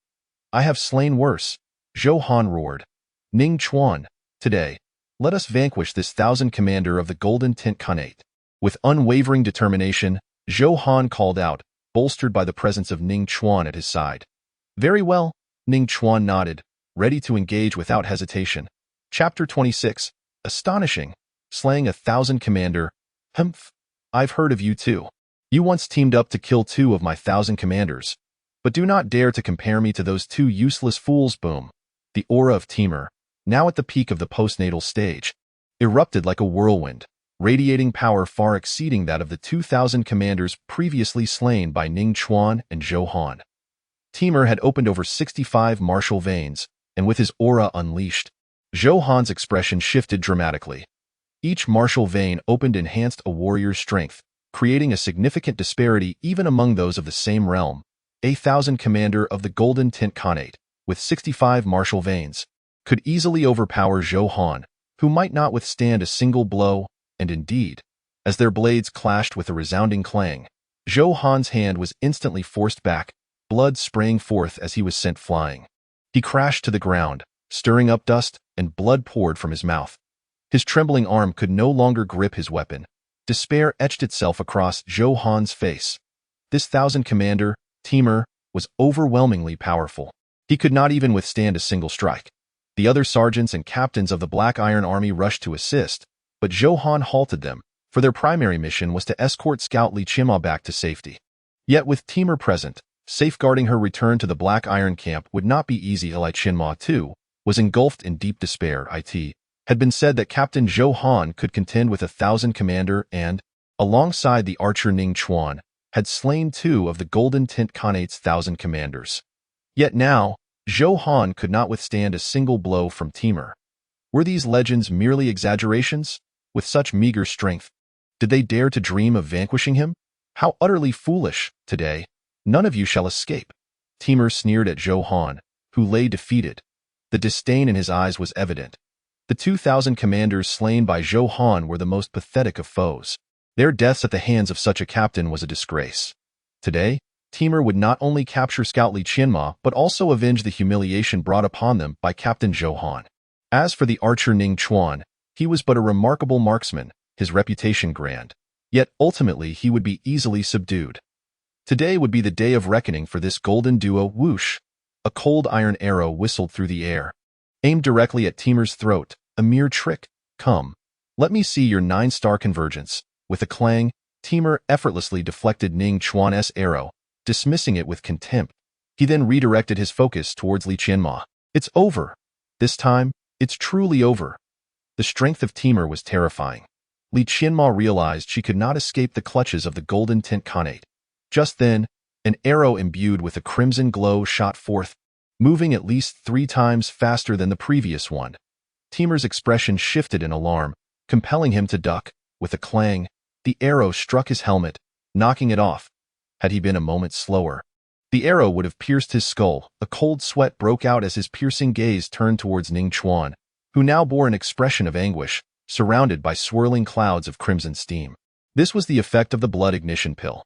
I have slain worse, Zhou Han roared. Ning Chuan, today, let us vanquish this 1,000 commander of the Golden Tint Khanate. With unwavering determination, Zhou Han called out, bolstered by the presence of Ning Chuan at his side. Very well, Ning Chuan nodded, ready to engage without hesitation. Chapter 26. Astonishing. Slaying 1,000 commander. I've heard of you too. You once teamed up to kill 2 of my 1,000 commanders. But do not dare to compare me to those 2 useless fools. Boom. The aura of Timur, now at the peak of the postnatal stage, erupted like a whirlwind, radiating power far exceeding that of the 2,000 commanders previously slain by Ning Chuan and Zhou Han. Timur had opened over 65 martial veins, and with his aura unleashed, Zhou Han's expression shifted dramatically. Each martial vein opened enhanced a warrior's strength, creating a significant disparity even among those of the same realm. 1,000 commander of the Golden Tint Khanate, with 65 martial veins, could easily overpower Zhou Han, who might not withstand a single blow, and indeed, as their blades clashed with a resounding clang, Zhou Han's hand was instantly forced back, blood spraying forth as he was sent flying. He crashed to the ground, stirring up dust, and blood poured from his mouth. His trembling arm could no longer grip his weapon. Despair etched itself across Zhou Han's face. This 1,000 commander, Timur, was overwhelmingly powerful. He could not even withstand a single strike. The other sergeants and captains of the Black Iron Army rushed to assist, but Zhou Han halted them, for their primary mission was to escort Scout Li Qianma back to safety. Yet with Timur present, safeguarding her return to the Black Iron camp would not be easy. Li Qianma, too, was engulfed in deep despair. It had been said that Captain Zhou Han could contend with 1,000 commander and, alongside the archer Ning Chuan, had slain 2 of the Golden Tint Khanate's 1,000 commanders. Yet now, Zhou Han could not withstand a single blow from Timur. Were these legends merely exaggerations? With such meager strength, did they dare to dream of vanquishing him? How utterly foolish! Today, none of you shall escape. Timur sneered at Zhou Han, who lay defeated. The disdain in his eyes was evident. The 2,000 commanders slain by Zhou Han were the most pathetic of foes. Their deaths at the hands of such a captain was a disgrace. Today, Timur would not only capture Scout Li Qianma but also avenge the humiliation brought upon them by Captain Zhou Han. As for the archer Ning Chuan, He was but a remarkable marksman, his reputation grand. Yet ultimately he would be easily subdued. Today would be the day of reckoning for this golden duo. Whoosh! A cold iron arrow whistled through the air, aimed directly at Timir's throat. A mere trick. Come. Let me see your 9-star convergence. With a clang, Timur effortlessly deflected Ning Chuan's arrow, dismissing it with contempt. He then redirected his focus towards Li Qianma. It's over. This time, it's truly over. The strength of Timur was terrifying. Li Qianma realized she could not escape the clutches of the golden tint Khanate. Just then, an arrow imbued with a crimson glow shot forth, moving at least 3 times faster than the previous one. Timur's expression shifted in alarm, compelling him to duck. With a clang, the arrow struck his helmet, knocking it off. Had he been a moment slower, the arrow would have pierced his skull. A cold sweat broke out as his piercing gaze turned towards Ning Chuan, who now bore an expression of anguish, surrounded by swirling clouds of crimson steam. This was the effect of the blood ignition pill.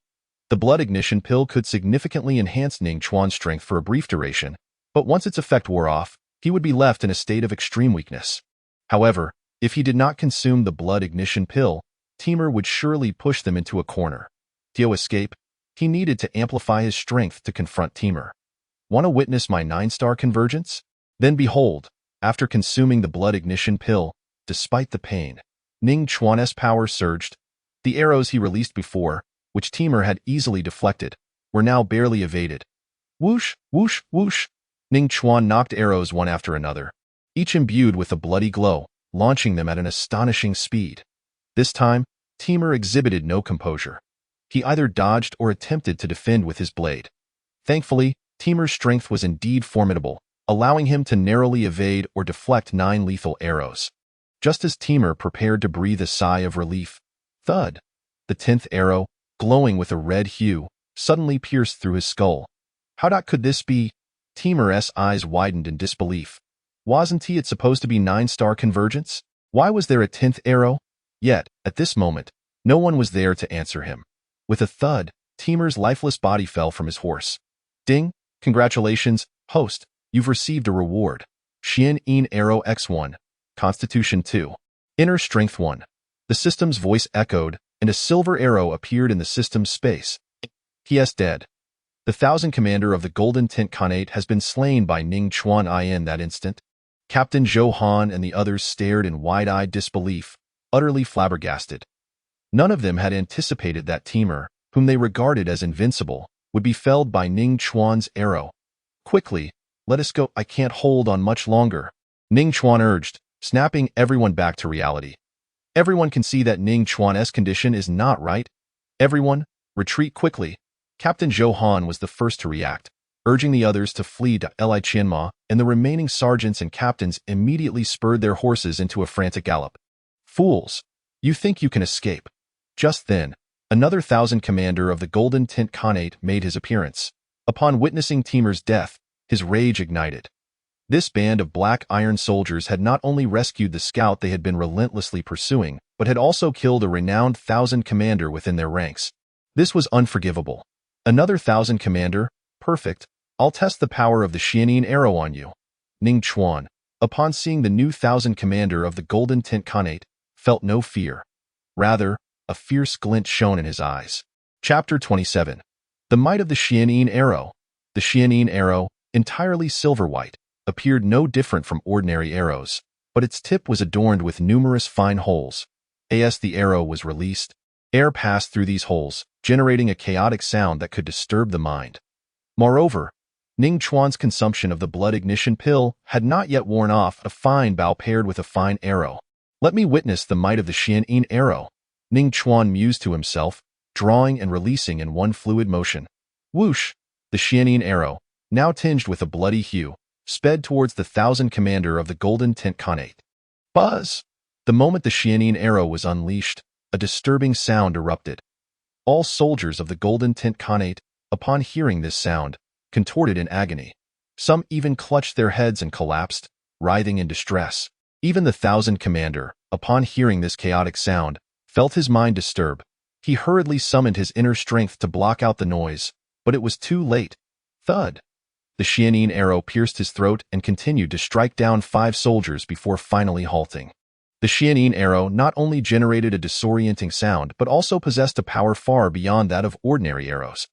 The blood ignition pill could significantly enhance Ning Chuan's strength for a brief duration, but once its effect wore off, he would be left in a state of extreme weakness. However, if he did not consume the blood ignition pill, Timur would surely push them into a corner. To escape, he needed to amplify his strength to confront Timur. Want to witness my 9-star convergence? Then behold, after consuming the blood ignition pill, despite the pain, Ning Chuan's power surged. The arrows he released before, which Timur had easily deflected, were now barely evaded. Whoosh, whoosh, whoosh! Ning Chuan knocked arrows one after another, each imbued with a bloody glow, launching them at an astonishing speed. This time, Timur exhibited no composure. He either dodged or attempted to defend with his blade. Thankfully, Timur's strength was indeed formidable, allowing him to narrowly evade or deflect 9 lethal arrows. Just as Timur prepared to breathe a sigh of relief, thud! The 10th arrow, glowing with a red hue, suddenly pierced through his skull. How could this be? Timur's eyes widened in disbelief. Wasn't it supposed to be 9-star convergence? Why was there a 10th arrow? Yet, at this moment, no one was there to answer him. With a thud, Timur's lifeless body fell from his horse. Ding! Congratulations, host, you've received a reward. Xian Yin Arrow X1. Constitution 2. Inner Strength 1. The system's voice echoed, and a silver arrow appeared in the system's space. He is dead. The 1000 commander of the Golden Tint Khanate has been slain by Ning Chuan in that instant. Captain Zhou Han and the others stared in wide-eyed disbelief, utterly flabbergasted. None of them had anticipated that Timur, whom they regarded as invincible, would be felled by Ning Chuan's arrow. Quickly, let us go. I can't hold on much longer, Ning Chuan urged, snapping everyone back to reality. Everyone can see that Ning Chuan's condition is not right. Everyone, retreat quickly. Captain Zhou Han was the first to react, urging the others to flee to Li Qianma, and the remaining sergeants and captains immediately spurred their horses into a frantic gallop. Fools! You think you can escape. Just then, another 1000 commander of the Golden Tint Khanate made his appearance. Upon witnessing Timur's death, his rage ignited. This band of black iron soldiers had not only rescued the scout they had been relentlessly pursuing, but had also killed a renowned 1000 commander within their ranks. This was unforgivable. Another 1000 commander? Perfect. I'll test the power of the Xianyin arrow on you. Ning Chuan, upon seeing the new 1000 commander of the Golden Tint Khanate, felt no fear. Rather, a fierce glint shone in his eyes. Chapter 27. The might of the Xianyin arrow. The Xianyin arrow, entirely silver-white, appeared no different from ordinary arrows, but its tip was adorned with numerous fine holes. As the arrow was released, air passed through these holes, generating a chaotic sound that could disturb the mind. Moreover, Ning Chuan's consumption of the blood ignition pill had not yet worn off. A fine bow paired with a fine arrow. Let me witness the might of the Xianyin arrow, Ning Chuan mused to himself, drawing and releasing in one fluid motion. Whoosh! The Xianyin arrow, now tinged with a bloody hue, sped towards the 1000 commander of the Golden Tint Khanate. Buzz! The moment the Xianyin arrow was unleashed, a disturbing sound erupted. All soldiers of the Golden Tint Khanate, upon hearing this sound, contorted in agony. Some even clutched their heads and collapsed, writhing in distress. Even the 1000 commander, upon hearing this chaotic sound, felt his mind disturb. He hurriedly summoned his inner strength to block out the noise, but it was too late. Thud! The Xianyin arrow pierced his throat and continued to strike down 5 soldiers before finally halting. The Xianin arrow not only generated a disorienting sound but also possessed a power far beyond that of ordinary arrows.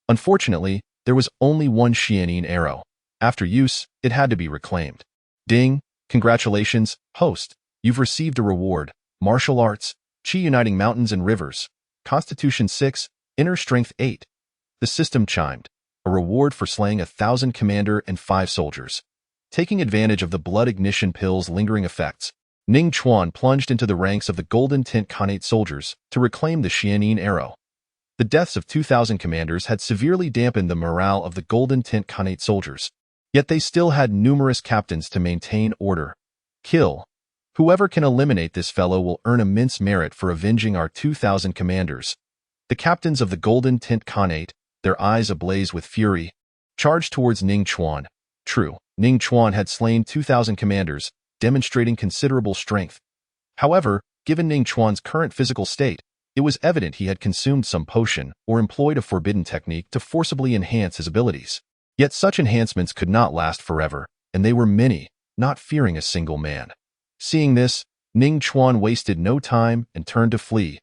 Unfortunately, there was only one Xianin arrow. After use, it had to be reclaimed. Ding! Congratulations, host. You've received a reward. Martial arts, Qi uniting mountains and rivers. Constitution 6, inner strength 8. The system chimed. A reward for slaying 1,000 commander and 5 soldiers. Taking advantage of the blood ignition pill's lingering effects, Ning Chuan plunged into the ranks of the Golden Tint Khanate soldiers to reclaim the Xianin arrow. The deaths of 2,000 commanders had severely dampened the morale of the Golden Tint Khanate soldiers, yet they still had numerous captains to maintain order. Kill. Whoever can eliminate this fellow will earn immense merit for avenging our 2,000 commanders. The captains of the Golden Tint Khanate, their eyes ablaze with fury, charged towards Ning Chuan. True, Ning Chuan had slain 2,000 commanders, demonstrating considerable strength. However, given Ning Chuan's current physical state, it was evident he had consumed some potion or employed a forbidden technique to forcibly enhance his abilities. Yet such enhancements could not last forever, and they were many, not fearing a single man. Seeing this, Ning Chuan wasted no time and turned to flee.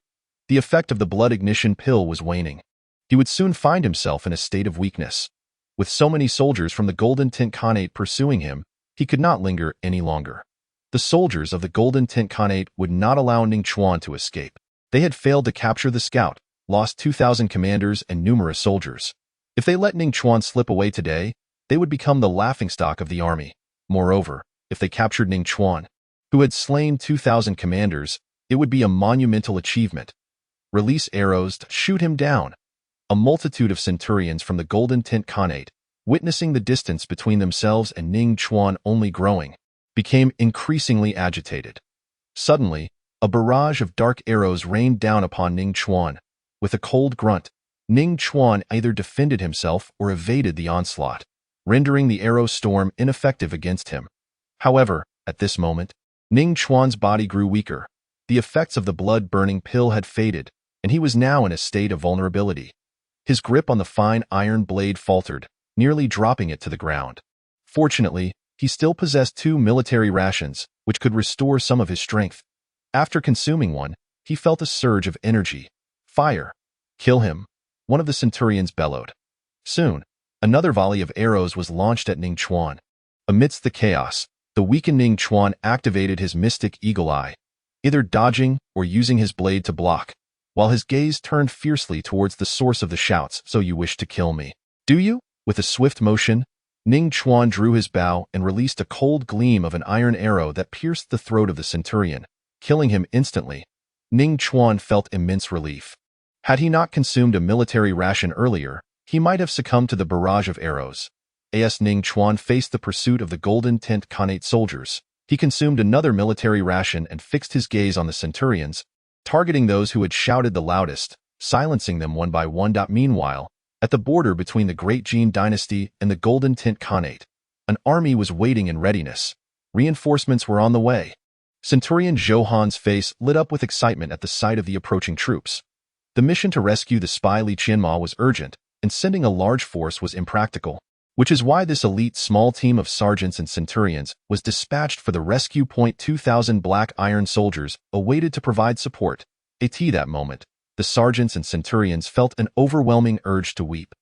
The effect of the blood ignition pill was waning. He would soon find himself in a state of weakness. With so many soldiers from the Golden Tint Khanate pursuing him, he could not linger any longer. The soldiers of the Golden Tint Khanate would not allow Ning Chuan to escape. They had failed to capture the scout, lost 2,000 commanders and numerous soldiers. If they let Ning Chuan slip away today, they would become the laughingstock of the army. Moreover, if they captured Ning Chuan, who had slain 2,000 commanders, it would be a monumental achievement. Release arrows to shoot him down. A multitude of centurions from the Golden Tint Khanate, witnessing the distance between themselves and Ning Chuan only growing, became increasingly agitated. Suddenly, a barrage of dark arrows rained down upon Ning Chuan. With a cold grunt, Ning Chuan either defended himself or evaded the onslaught, rendering the arrow storm ineffective against him. However, at this moment, Ning Chuan's body grew weaker. The effects of the blood-burning pill had faded, and he was now in a state of vulnerability. His grip on the fine iron blade faltered, nearly dropping it to the ground. Fortunately, he still possessed 2 military rations, which could restore some of his strength. After consuming one, he felt a surge of energy. Fire! Kill him! One of the centurions bellowed. Soon, another volley of arrows was launched at Ning Chuan. Amidst the chaos, the weakened Ning Chuan activated his mystic eagle eye, either dodging or using his blade to block, while his gaze turned fiercely towards the source of the shouts. So you wish to kill me, do you? With a swift motion, Ning Chuan drew his bow and released a cold gleam of an iron arrow that pierced the throat of the centurion, killing him instantly. Ning Chuan felt immense relief. Had he not consumed a military ration earlier, he might have succumbed to the barrage of arrows. As Ning Chuan faced the pursuit of the Golden Tint Khanate soldiers, he consumed another military ration and fixed his gaze on the centurions, targeting those who had shouted the loudest, silencing them one by one. Meanwhile, at the border between the Great Jin dynasty and the Golden Tint Khanate, an army was waiting in readiness. Reinforcements were on the way. Centurion Zhou Han's face lit up with excitement at the sight of the approaching troops. The mission to rescue the spy Li Qianma was urgent, and sending a large force was impractical, which is why this elite small team of sergeants and centurions was dispatched for the rescue point. 2,000 black iron soldiers awaited to provide support. At that moment, the sergeants and centurions felt an overwhelming urge to weep.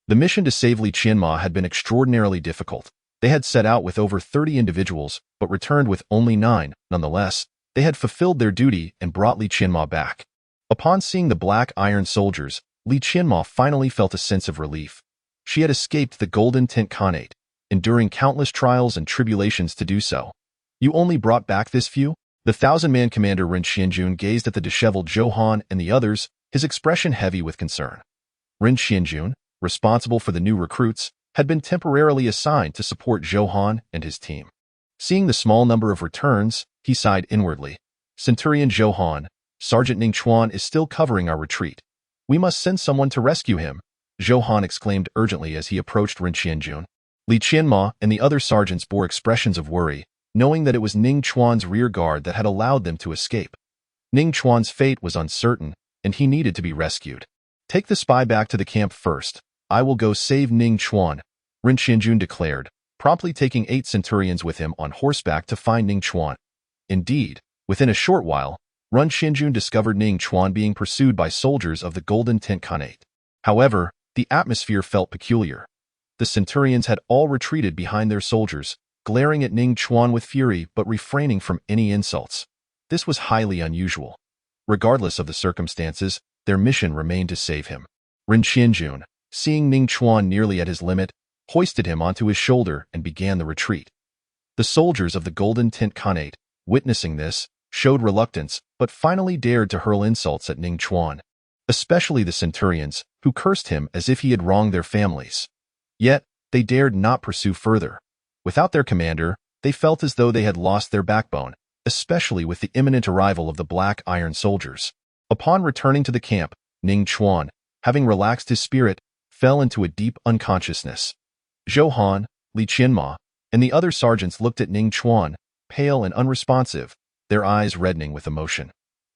The mission to save Li Qianma had been extraordinarily difficult. They had set out with over 30 individuals, but returned with only 9. Nonetheless, they had fulfilled their duty and brought Li Qianma back. Upon seeing the black iron soldiers, Li Qianma finally felt a sense of relief. She had escaped the Golden Tint Khanate, enduring countless trials and tribulations to do so. You only brought back this few? The 1,000-man commander Ren Xianjun gazed at the disheveled Zhou Han and the others, his expression heavy with concern. Ren Xianjun, responsible for the new recruits, had been temporarily assigned to support Zhou Han and his team. Seeing the small number of returns, he sighed inwardly. Centurion Zhou Han, Sergeant Ning Chuan is still covering our retreat. We must send someone to rescue him, Zhou Han exclaimed urgently as he approached Ren Xianjun. Li Qianma and the other sergeants bore expressions of worry, knowing that it was Ning Chuan's rear guard that had allowed them to escape. Ning Chuan's fate was uncertain, and he needed to be rescued. Take the spy back to the camp first. I will go save Ning Chuan, Ren Xianjun declared, promptly taking 8 centurions with him on horseback to find Ning Chuan. Indeed, Within a short while, Run Xinjun discovered Ning Chuan being pursued by soldiers of the Golden Tint Khanate. However, the atmosphere felt peculiar. The centurions had all retreated behind their soldiers, glaring at Ning Chuan with fury but refraining from any insults. This was highly unusual. Regardless of the circumstances, their mission remained to save him. Ren Xinjun, seeing Ning Chuan nearly at his limit, hoisted him onto his shoulder and began the retreat. The soldiers of the Golden Tint Khanate, witnessing this, showed reluctance but finally dared to hurl insults at Ning Chuan, especially the centurions, who cursed him as if he had wronged their families. Yet, they dared not pursue further. Without their commander, they felt as though they had lost their backbone, especially with the imminent arrival of the Black Iron soldiers. Upon returning to the camp, Ning Chuan, having relaxed his spirit, fell into a deep unconsciousness. Zhou Han, Li Qianma, and the other sergeants looked at Ning Chuan, pale and unresponsive, their eyes reddening with emotion.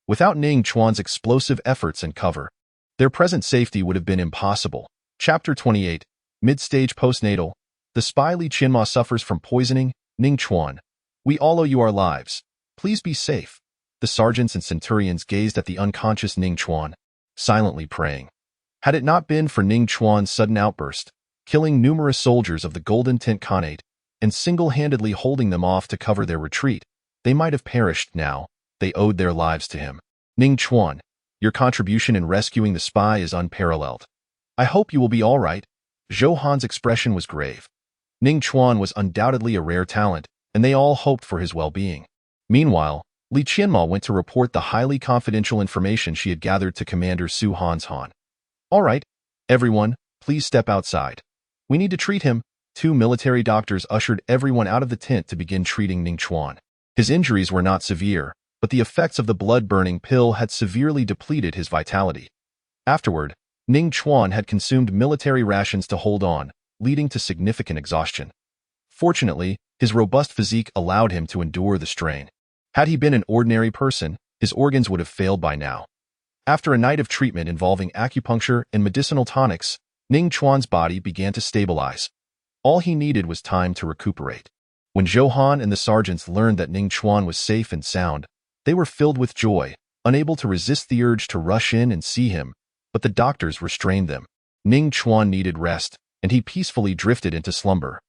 Without Ning Chuan's explosive efforts and cover, their present safety would have been impossible. Chapter 28, Mid-Stage Postnatal. The spy Li Qianma suffers from poisoning. Ning Chuan, we all owe you our lives. Please be safe. The sergeants and centurions gazed at the unconscious Ning Chuan, silently praying. Had it not been for Ning Chuan's sudden outburst, killing numerous soldiers of the Golden Tint Khanate and single-handedly holding them off to cover their retreat, they might have perished now. They owed their lives to him. Ning Chuan, your contribution in rescuing the spy is unparalleled. I hope you will be all right. Zhou Han's expression was grave. Ning Chuan was undoubtedly a rare talent, and they all hoped for his well-being. Meanwhile, Li Qianma went to report the highly confidential information she had gathered to Commander Su Han's Han. All right, everyone, please step outside. We need to treat him. 2 military doctors ushered everyone out of the tent to begin treating Ning Chuan. His injuries were not severe, but the effects of the blood-burning pill had severely depleted his vitality. Afterward, Ning Chuan had consumed military rations to hold on, leading to significant exhaustion. Fortunately, his robust physique allowed him to endure the strain. Had he been an ordinary person, his organs would have failed by now. After a night of treatment involving acupuncture and medicinal tonics, Ning Chuan's body began to stabilize. All he needed was time to recuperate. When Zhou Han and the sergeants learned that Ning Chuan was safe and sound, they were filled with joy, unable to resist the urge to rush in and see him, but the doctors restrained them. Ning Chuan needed rest, and he peacefully drifted into slumber.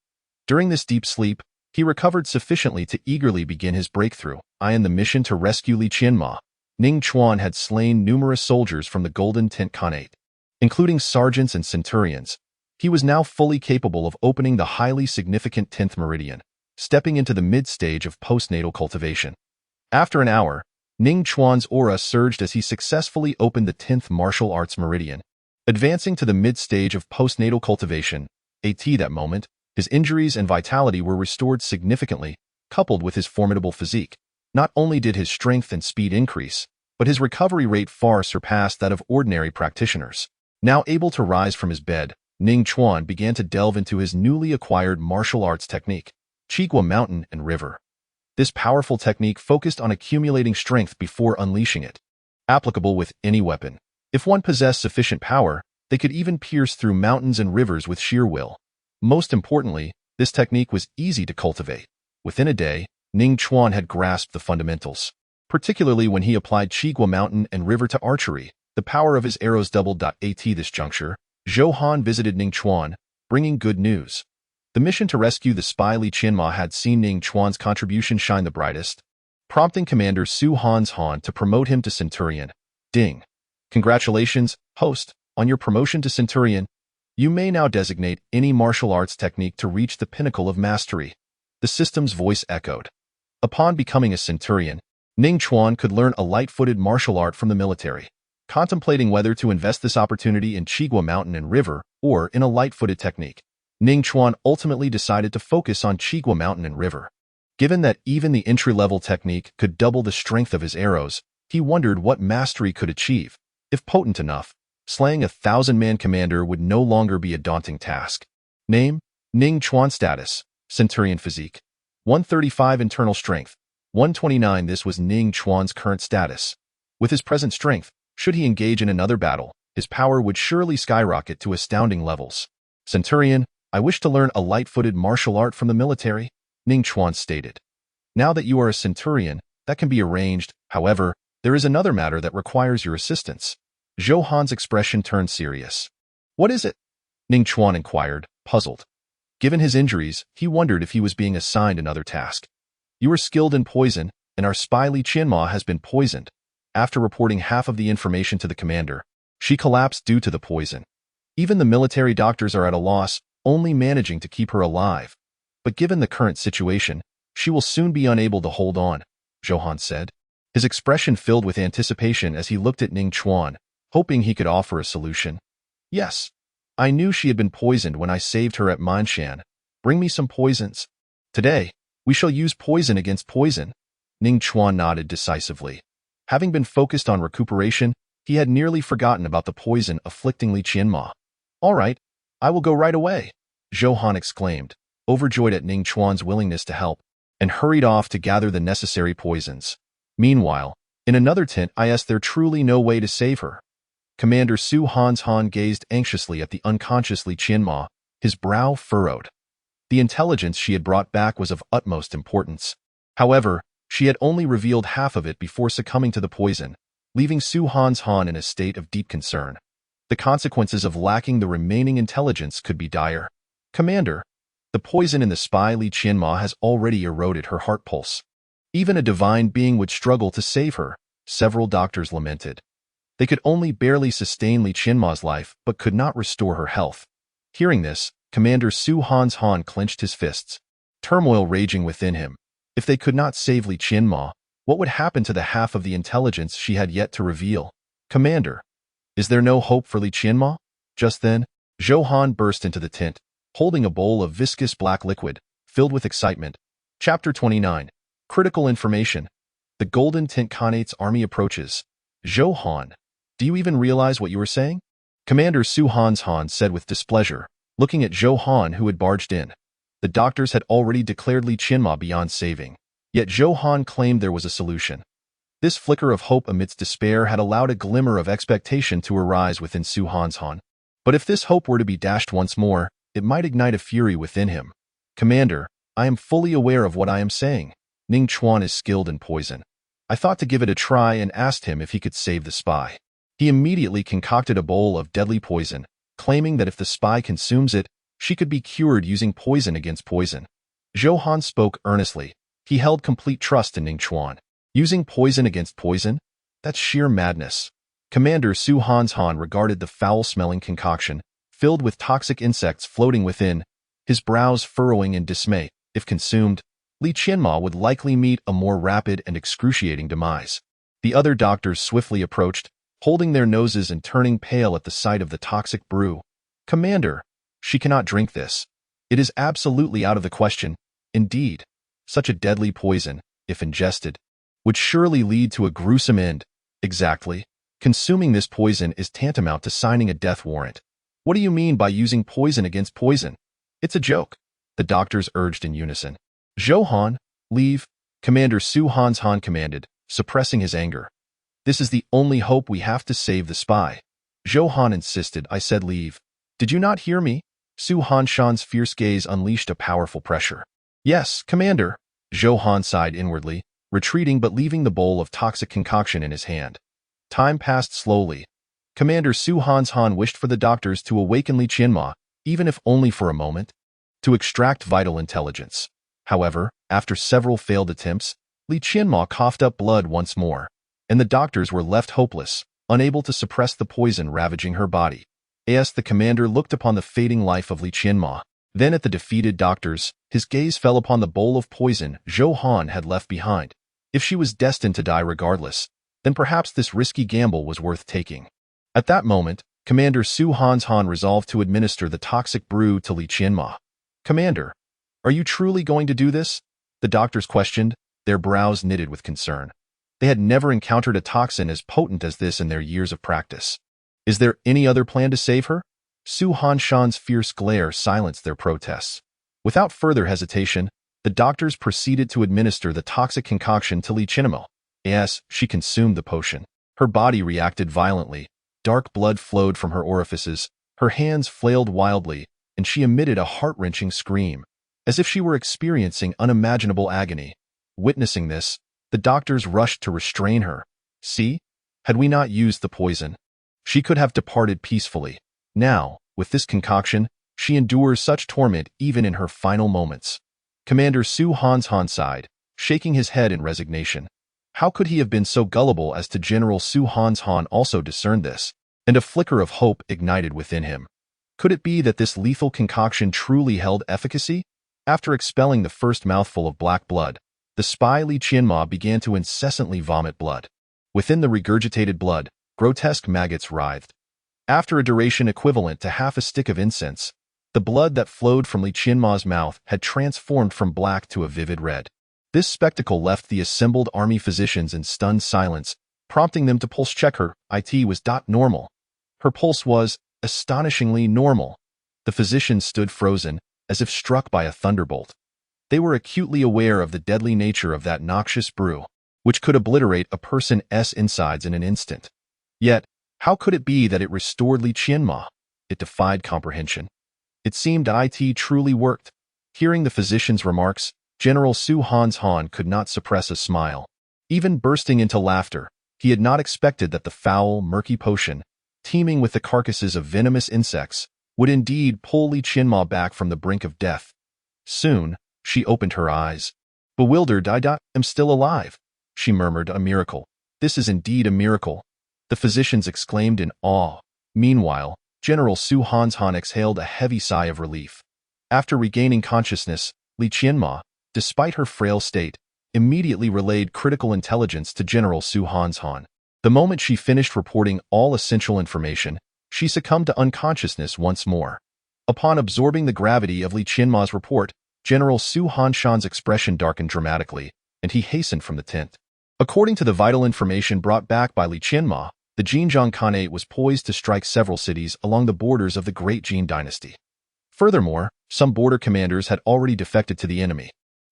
During this deep sleep, he recovered sufficiently to eagerly begin his breakthrough. In the mission to rescue Li Qianma, Ning Chuan had slain numerous soldiers from the Golden Tint Khanate, including sergeants and centurions. He was now fully capable of opening the highly significant 10th meridian, stepping into the mid-stage of postnatal cultivation. After an hour, Ning Chuan's aura surged as he successfully opened the 10th martial arts meridian, advancing to the mid-stage of postnatal cultivation. At that moment, his injuries and vitality were restored significantly, coupled with his formidable physique. Not only did his strength and speed increase, but his recovery rate far surpassed that of ordinary practitioners. Now able to rise from his bed, Ning Chuan began to delve into his newly acquired martial arts technique, Qigua Mountain and River. This powerful technique focused on accumulating strength before unleashing it. Applicable with any weapon. If one possessed sufficient power, they could even pierce through mountains and rivers with sheer will. Most importantly, this technique was easy to cultivate. Within a day, Ning Chuan had grasped the fundamentals. Particularly when he applied Qigua Mountain and River to archery, the power of his arrows doubled. At this juncture, Zhou Han visited Ning Chuan, bringing good news. The mission to rescue the spy Li Qianma had seen Ning Chuan's contribution shine the brightest, prompting Commander Su Han's Han to promote him to Centurion. Ding. Congratulations, host, on your promotion to Centurion. You may now designate any martial arts technique to reach the pinnacle of mastery. The system's voice echoed. Upon becoming a Centurion, Ning Chuan could learn a light-footed martial art from the military. Contemplating whether to invest this opportunity in Qigua Mountain and River or in a light-footed technique, Ning Chuan ultimately decided to focus on Qigua Mountain and River. Given that even the entry-level technique could double the strength of his arrows, he wondered what mastery could achieve. If potent enough, slaying a 1,000-man commander would no longer be a daunting task. Name: Ning Chuan. Status: Centurion. Physique: 135. Internal strength: 129. This was Ning Chuan's current status. With his present strength, should he engage in another battle, his power would surely skyrocket to astounding levels. Centurion, I wish to learn a light-footed martial art from the military, Ning Chuan stated. Now that you are a Centurion, That can be arranged. However, there is another matter that requires your assistance. Zhou Han's expression turned serious. What is it? Ning Chuan inquired, puzzled. Given his injuries, he wondered if he was being assigned another task. You are skilled in poison, and our spy Li Qianma has been poisoned. After reporting half of the information to the commander, she collapsed due to the poison. Even the military doctors are at a loss, only managing to keep her alive. But given the current situation, she will soon be unable to hold on, Zhou Han said. His expression filled with anticipation as he looked at Ning Chuan, hoping he could offer a solution. Yes, I knew she had been poisoned when I saved her at Minshan. Bring me some poisons. Today, we shall use poison against poison. Ning Chuan nodded decisively. Having been focused on recuperation, he had nearly forgotten about the poison afflicting Li Qianma. All right, I will go right away, Zhou Han exclaimed, overjoyed at Ning Chuan's willingness to help, and hurried off to gather the necessary poisons. Meanwhile, in another tent, there truly no way to save her. Commander Su Han's Han gazed anxiously at the unconscious Li Qianma, his brow furrowed. The intelligence she had brought back was of utmost importance. However, she had only revealed half of it before succumbing to the poison, leaving Su Han's Han in a state of deep concern. The consequences of lacking the remaining intelligence could be dire. Commander, the poison in the spy Li Qianma has already eroded her heart pulse. Even a divine being would struggle to save her, several doctors lamented. They could only barely sustain Li Qianma's life but could not restore her health. Hearing this, Commander Su Han's Han clenched his fists, turmoil raging within him. If they could not save Li Qianma, what would happen to the half of the intelligence she had yet to reveal? Commander, is there no hope for Li Qianma? Just then, Zhou Han burst into the tent, holding a bowl of viscous black liquid, filled with excitement. Chapter 29. Critical information. The Golden Tent Khanate's army approaches. Zhou Han, do you even realize what you are saying? Commander Su Han's Han said with displeasure, looking at Zhou Han who had barged in. The doctors had already declared Li Qianma beyond saving, yet Zhou Han claimed there was a solution. This flicker of hope amidst despair had allowed a glimmer of expectation to arise within Su Han's Han. But if this hope were to be dashed once more, it might ignite a fury within him. Commander, I am fully aware of what I am saying. Ning Chuan is skilled in poison. I thought to give it a try and asked him if he could save the spy. He immediately concocted a bowl of deadly poison, claiming that if the spy consumes it, she could be cured using poison against poison. Zhou Han spoke earnestly. He held complete trust in Ning Chuan. Using poison against poison? That's sheer madness. Commander Su Han's Han regarded the foul-smelling concoction, filled with toxic insects floating within, his brows furrowing in dismay. If consumed, Li Qianma would likely meet a more rapid and excruciating demise. The other doctors swiftly approached, holding their noses and turning pale at the sight of the toxic brew. Commander, she cannot drink this. It is absolutely out of the question. Indeed, such a deadly poison, if ingested, would surely lead to a gruesome end. Exactly. Consuming this poison is tantamount to signing a death warrant. What do you mean by using poison against poison? It's a joke, the doctors urged in unison. Zhou Han, leave, Commander Su Han's Han commanded, suppressing his anger. This is the only hope we have to save the spy. Zhou Han insisted. I said leave. Did you not hear me? Su Han Shan's fierce gaze unleashed a powerful pressure. Yes, Commander. Zhou Han sighed inwardly, retreating but leaving the bowl of toxic concoction in his hand. Time passed slowly. Commander Su Han's Han wished for the doctors to awaken Li Qianma, even if only for a moment, to extract vital intelligence. However, after several failed attempts, Li Qianma coughed up blood once more, and the doctors were left hopeless, unable to suppress the poison ravaging her body. As the commander looked upon the fading life of Li Qianma, then at the defeated doctors, his gaze fell upon the bowl of poison Zhou Han had left behind. If she was destined to die regardless, then perhaps this risky gamble was worth taking. At that moment, Commander Su Han's Han resolved to administer the toxic brew to Li Qianma. Commander, are you truly going to do this? The doctors questioned, their brows knitted with concern. They had never encountered a toxin as potent as this in their years of practice. Is there any other plan to save her? Su Han Shan's fierce glare silenced their protests. Without further hesitation, the doctors proceeded to administer the toxic concoction to Li Qianma. As she consumed the potion, her body reacted violently. Dark blood flowed from her orifices, her hands flailed wildly, and she emitted a heart-wrenching scream, as if she were experiencing unimaginable agony. Witnessing this, The doctors rushed to restrain her. See? Had we not used the poison, she could have departed peacefully. Now, with this concoction, she endures such torment even in her final moments. Commander Su Han sighed, shaking his head in resignation. How could he have been so gullible as to General Su Han also discerned this, and a flicker of hope ignited within him. Could it be that this lethal concoction truly held efficacy? After expelling the first mouthful of black blood, the spy Li Qianma began to incessantly vomit blood. Within the regurgitated blood, grotesque maggots writhed. After a duration equivalent to half a stick of incense, the blood that flowed from Li Qianma's mouth had transformed from black to a vivid red. This spectacle left the assembled army physicians in stunned silence, prompting them to pulse check her. It was normal. Her pulse was astonishingly normal. The physicians stood frozen, as if struck by a thunderbolt. They were acutely aware of the deadly nature of that noxious brew, which could obliterate a person's insides in an instant. Yet, how could it be that it restored Li Qianma? It defied comprehension. It seemed it truly worked. Hearing the physician's remarks, General Su Han could not suppress a smile. Even bursting into laughter, he had not expected that the foul, murky potion, teeming with the carcasses of venomous insects, would indeed pull Li Qianma back from the brink of death. Soon, she opened her eyes. Bewildered, I am still alive, she murmured. A miracle. This is indeed a miracle. The physicians exclaimed in awe. Meanwhile, General Su Han exhaled a heavy sigh of relief. After regaining consciousness, Li Qianma, despite her frail state, immediately relayed critical intelligence to General Su Han. The moment she finished reporting all essential information, she succumbed to unconsciousness once more. Upon absorbing the gravity of Li Qianma's report, General Su Han's expression darkened dramatically, and he hastened from the tent. According to the vital information brought back by Li Qianma, the Xinjiang Khanate was poised to strike several cities along the borders of the Great Jin dynasty. Furthermore, some border commanders had already defected to the enemy.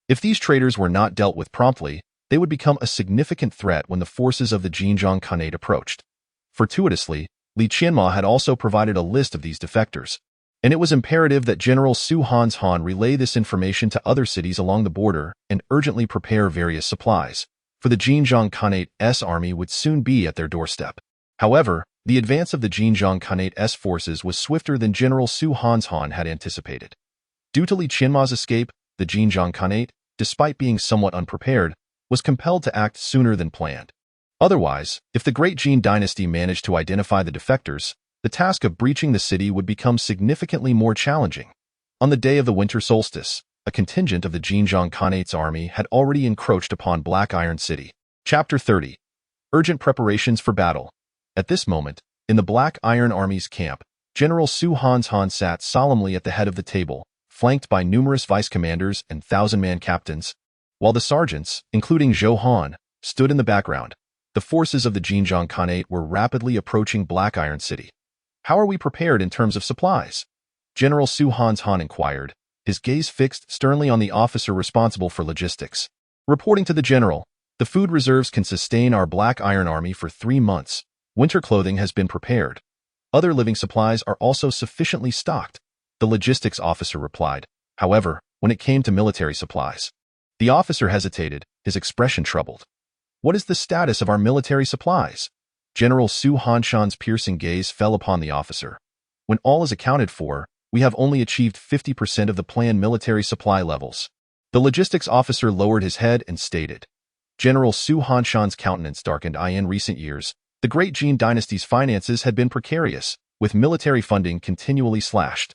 If these traitors were not dealt with promptly, they would become a significant threat when the forces of the Xinjiang Khanate approached. Fortuitously, Li Qianma had also provided a list of these defectors, and it was imperative that General Su Han relay this information to other cities along the border and urgently prepare various supplies, for the Xinjiang Khanate's army would soon be at their doorstep. However, the advance of the Xinjiang Khanate's forces was swifter than General Su Han had anticipated. Due to Li Qianma's escape, the Xinjiang Khanate, despite being somewhat unprepared, was compelled to act sooner than planned. Otherwise, if the Great Jin dynasty managed to identify the defectors, the task of breaching the city would become significantly more challenging. On the day of the winter solstice, a contingent of the Xinjiang Khanate's army had already encroached upon Black Iron City. Chapter 30. Urgent preparations for battle. At this moment, in the Black Iron Army's camp, General Su Han sat solemnly at the head of the table, flanked by numerous vice-commanders and thousand-man captains, while the sergeants, including Zhou Han, stood in the background. The forces of the Xinjiang Khanate were rapidly approaching Black Iron City. How are we prepared in terms of supplies? General Su Han inquired, his gaze fixed sternly on the officer responsible for logistics. Reporting to the general, the food reserves can sustain our Black Iron Army for 3 months. Winter clothing has been prepared. Other living supplies are also sufficiently stocked, the logistics officer replied. However, when it came to military supplies, the officer hesitated, his expression troubled. What is the status of our military supplies? General Su Han's piercing gaze fell upon the officer. When all is accounted for, we have only achieved 50% of the planned military supply levels. The logistics officer lowered his head and stated. General Su Han's countenance darkened. In recent years, the Great Jin dynasty's finances had been precarious, with military funding continually slashed.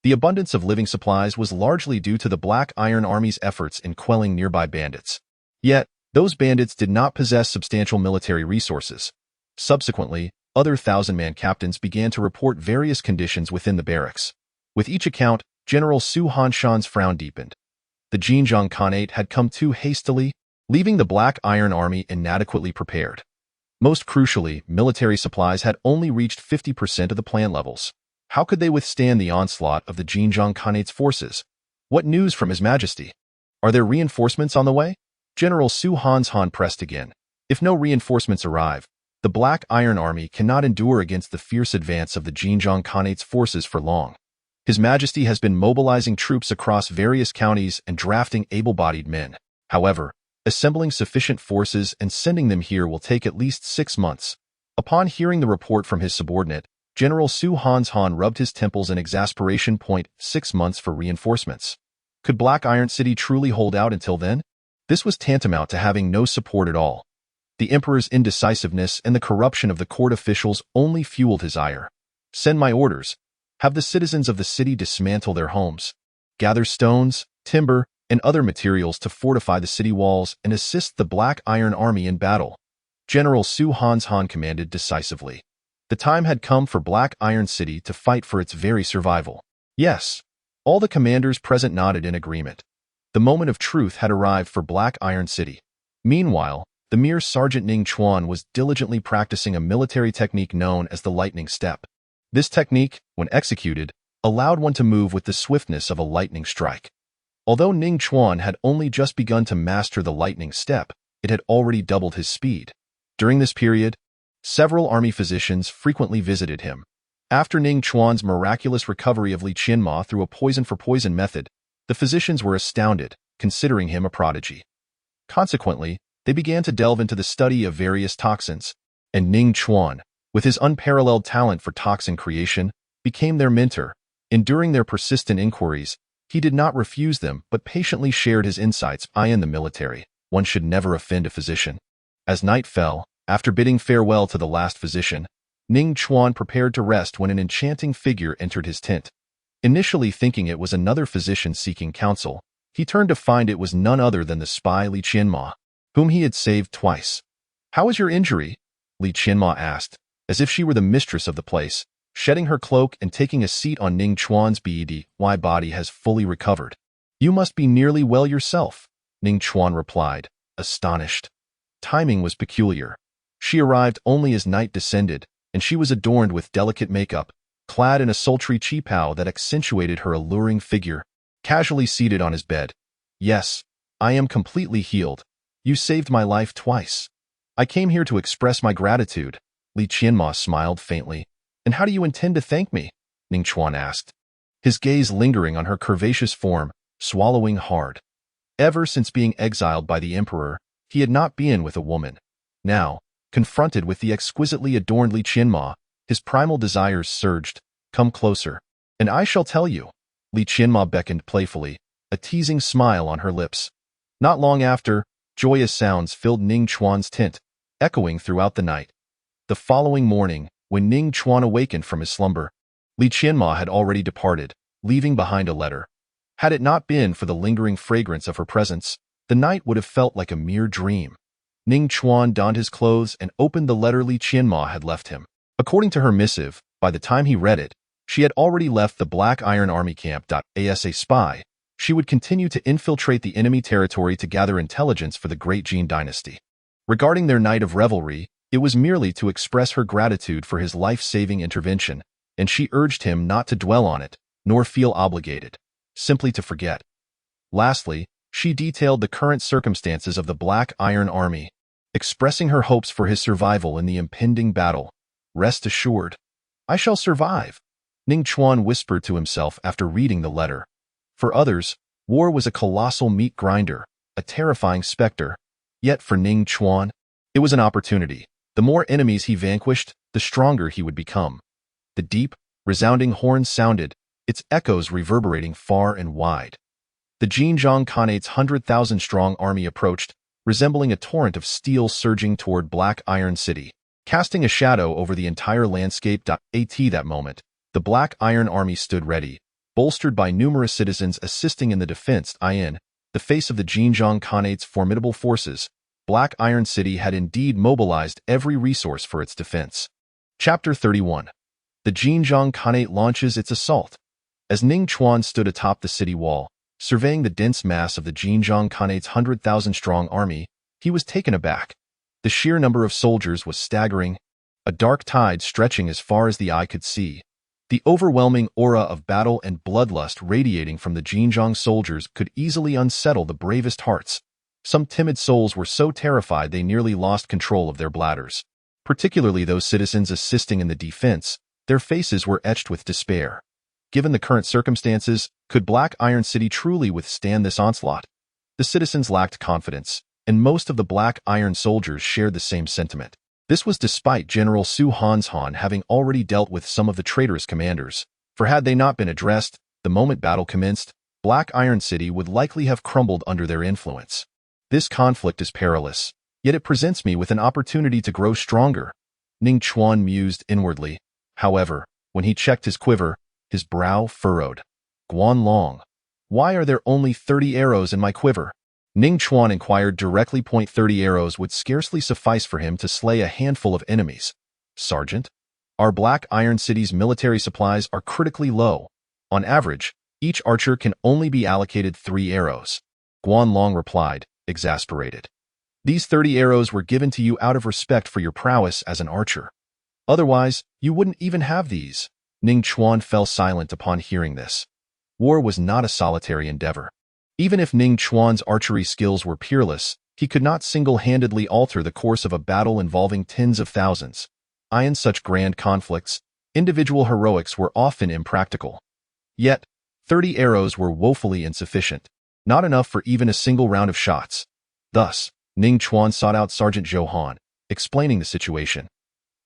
The abundance of living supplies was largely due to the Black Iron Army's efforts in quelling nearby bandits. Yet, those bandits did not possess substantial military resources. Subsequently, other thousand-man captains began to report various conditions within the barracks. With each account, General Su Han's frown deepened. The Xinjiang Khanate had come too hastily, leaving the Black Iron Army inadequately prepared. Most crucially, military supplies had only reached 50% of the plan levels. How could they withstand the onslaught of the Xinjiang Khanate's forces? What news from His Majesty? Are there reinforcements on the way? General Su Han pressed again. If no reinforcements arrive, the Black Iron Army cannot endure against the fierce advance of the Xinjiang Khanate's forces for long. His Majesty has been mobilizing troops across various counties and drafting able-bodied men. However, Assembling sufficient forces and sending them here will take at least 6 months. Upon hearing the report from his subordinate, General Su Han rubbed his temples in exasperation. 6 months for reinforcements. Could Black Iron City truly hold out until then? This was tantamount to having no support at all. The emperor's indecisiveness and the corruption of the court officials only fueled his ire. Send my orders. Have the citizens of the city dismantle their homes. Gather stones, timber, and other materials to fortify the city walls and assist the Black Iron Army in battle. General Su Han commanded decisively. The time had come for Black Iron City to fight for its very survival. Yes, all the commanders present nodded in agreement. The moment of truth had arrived for Black Iron City. Meanwhile, the mere Sergeant Ning Chuan was diligently practicing a military technique known as the lightning step. This technique, when executed, allowed one to move with the swiftness of a lightning strike. Although Ning Chuan had only just begun to master the lightning step, it had already doubled his speed. During this period, several army physicians frequently visited him. After Ning Chuan's miraculous recovery of Li Qianma through a poison-for-poison method, the physicians were astounded, considering him a prodigy. Consequently, they began to delve into the study of various toxins, and Ning Chuan, with his unparalleled talent for toxin creation, became their mentor. Enduring their persistent inquiries, he did not refuse them but patiently shared his insights. In the military, one should never offend a physician. As night fell, after bidding farewell to the last physician, Ning Chuan prepared to rest when an enchanting figure entered his tent. Initially thinking it was another physician seeking counsel, he turned to find it was none other than the spy Li Qianma, whom he had saved twice. "How is your injury?" Li Qianma asked, as if she were the mistress of the place, shedding her cloak and taking a seat on Ning Chuan's bed. "My body has fully recovered." "You must be nearly well yourself," Ning Chuan replied, astonished. Timing was peculiar. She arrived only as night descended, and she was adorned with delicate makeup, clad in a sultry qipao that accentuated her alluring figure, casually seated on his bed. "Yes, I am completely healed. You saved my life twice. I came here to express my gratitude." Li Qianma smiled faintly. "And how do you intend to thank me?" Ning Chuan asked, his gaze lingering on her curvaceous form, swallowing hard. Ever since being exiled by the emperor, he had not been with a woman. Now, confronted with the exquisitely adorned Li Qianma, his primal desires surged. "Come closer, and I shall tell you." Li Qianma beckoned playfully, a teasing smile on her lips. Not long after, joyous sounds filled Ning Chuan's tent, echoing throughout the night. The following morning, when Ning Chuan awakened from his slumber, Li Qianma had already departed, leaving behind a letter. Had it not been for the lingering fragrance of her presence, the night would have felt like a mere dream. Ning Chuan donned his clothes and opened the letter Li Qianma had left him. According to her missive, by the time he read it, she had already left the Black Iron Army camp. As a spy, she would continue to infiltrate the enemy territory to gather intelligence for the Great Jin dynasty. Regarding their night of revelry, it was merely to express her gratitude for his life-saving intervention, and she urged him not to dwell on it, nor feel obligated, simply to forget. Lastly, she detailed the current circumstances of the Black Iron Army, expressing her hopes for his survival in the impending battle. "Rest assured, I shall survive," Ning Chuan whispered to himself after reading the letter. For others, war was a colossal meat grinder, a terrifying specter. Yet for Ning Chuan, it was an opportunity. The more enemies he vanquished, the stronger he would become. The deep, resounding horn sounded, its echoes reverberating far and wide. The Xinjiang Khanate's 100,000-strong army approached, resembling a torrent of steel surging toward Black Iron City, casting a shadow over the entire landscape. At that moment, the Black Iron Army stood ready, bolstered by numerous citizens assisting in the defense. In the face of the Xinjiang Khanate's formidable forces, Black Iron City had indeed mobilized every resource for its defense. Chapter 31. The Xinjiang Khanate launches its assault. As Ning Chuan stood atop the city wall, surveying the dense mass of the Xinjiang Khanate's 100,000-strong army, he was taken aback. The sheer number of soldiers was staggering, a dark tide stretching as far as the eye could see. The overwhelming aura of battle and bloodlust radiating from the Xinjiang soldiers could easily unsettle the bravest hearts. Some timid souls were so terrified they nearly lost control of their bladders. Particularly those citizens assisting in the defense, their faces were etched with despair. Given the current circumstances, could Black Iron City truly withstand this onslaught? The citizens lacked confidence, and most of the Black Iron soldiers shared the same sentiment. This was despite General Su Hanshan having already dealt with some of the traitorous commanders, for had they not been addressed, the moment battle commenced, Black Iron City would likely have crumbled under their influence. This conflict is perilous, yet it presents me with an opportunity to grow stronger, Ning Chuan mused inwardly. However, when he checked his quiver, his brow furrowed. Guanlong, why are there only 30 arrows in my quiver? Ning Chuan inquired directly. 30 arrows would scarcely suffice for him to slay a handful of enemies. Sergeant, our Black Iron City's military supplies are critically low. On average, each archer can only be allocated 3 arrows. Guanlong replied, exasperated. These 30 arrows were given to you out of respect for your prowess as an archer. Otherwise, you wouldn't even have these. Ning Chuan fell silent upon hearing this. War was not a solitary endeavor. Even if Ning Chuan's archery skills were peerless, he could not single-handedly alter the course of a battle involving tens of thousands. In such grand conflicts, individual heroics were often impractical. Yet, 30 arrows were woefully insufficient, not enough for even a single round of shots. Thus, Ning Chuan sought out Sergeant Zhou Han, explaining the situation.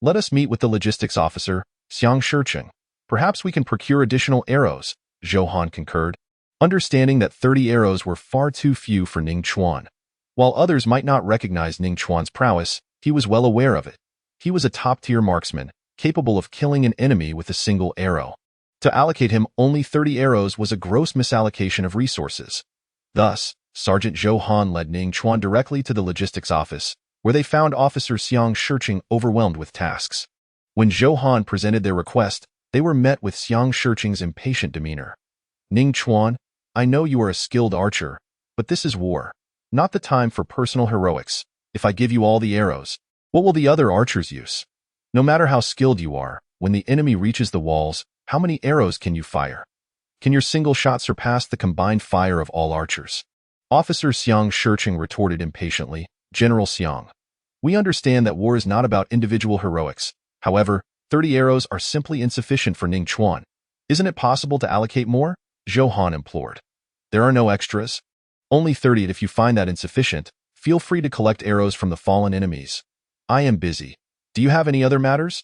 Let us meet with the logistics officer, Xiang Shicheng. Perhaps we can procure additional arrows, Zhou Han concurred, understanding that 30 arrows were far too few for Ning Chuan. While others might not recognize Ning Chuan's prowess, he was well aware of it. He was a top-tier marksman, capable of killing an enemy with a single arrow. To allocate him only 30 arrows was a gross misallocation of resources. Thus, Sergeant Zhou Han led Ning Chuan directly to the logistics office, where they found Officer Xiang Shicheng overwhelmed with tasks. When Zhou Han presented their request, they were met with Xiang Shicheng's impatient demeanor. Ning Chuan, I know you are a skilled archer, but this is war, not the time for personal heroics. If I give you all the arrows, what will the other archers use? No matter how skilled you are, when the enemy reaches the walls, how many arrows can you fire? Can your single shot surpass the combined fire of all archers? Officer Xiang Shicheng retorted impatiently, General Xiang. We understand that war is not about individual heroics. However, 30 arrows are simply insufficient for Ning Chuan. Isn't it possible to allocate more? Zhou Han implored. There are no extras. Only 30. If you find that insufficient, feel free to collect arrows from the fallen enemies. I am busy. Do you have any other matters?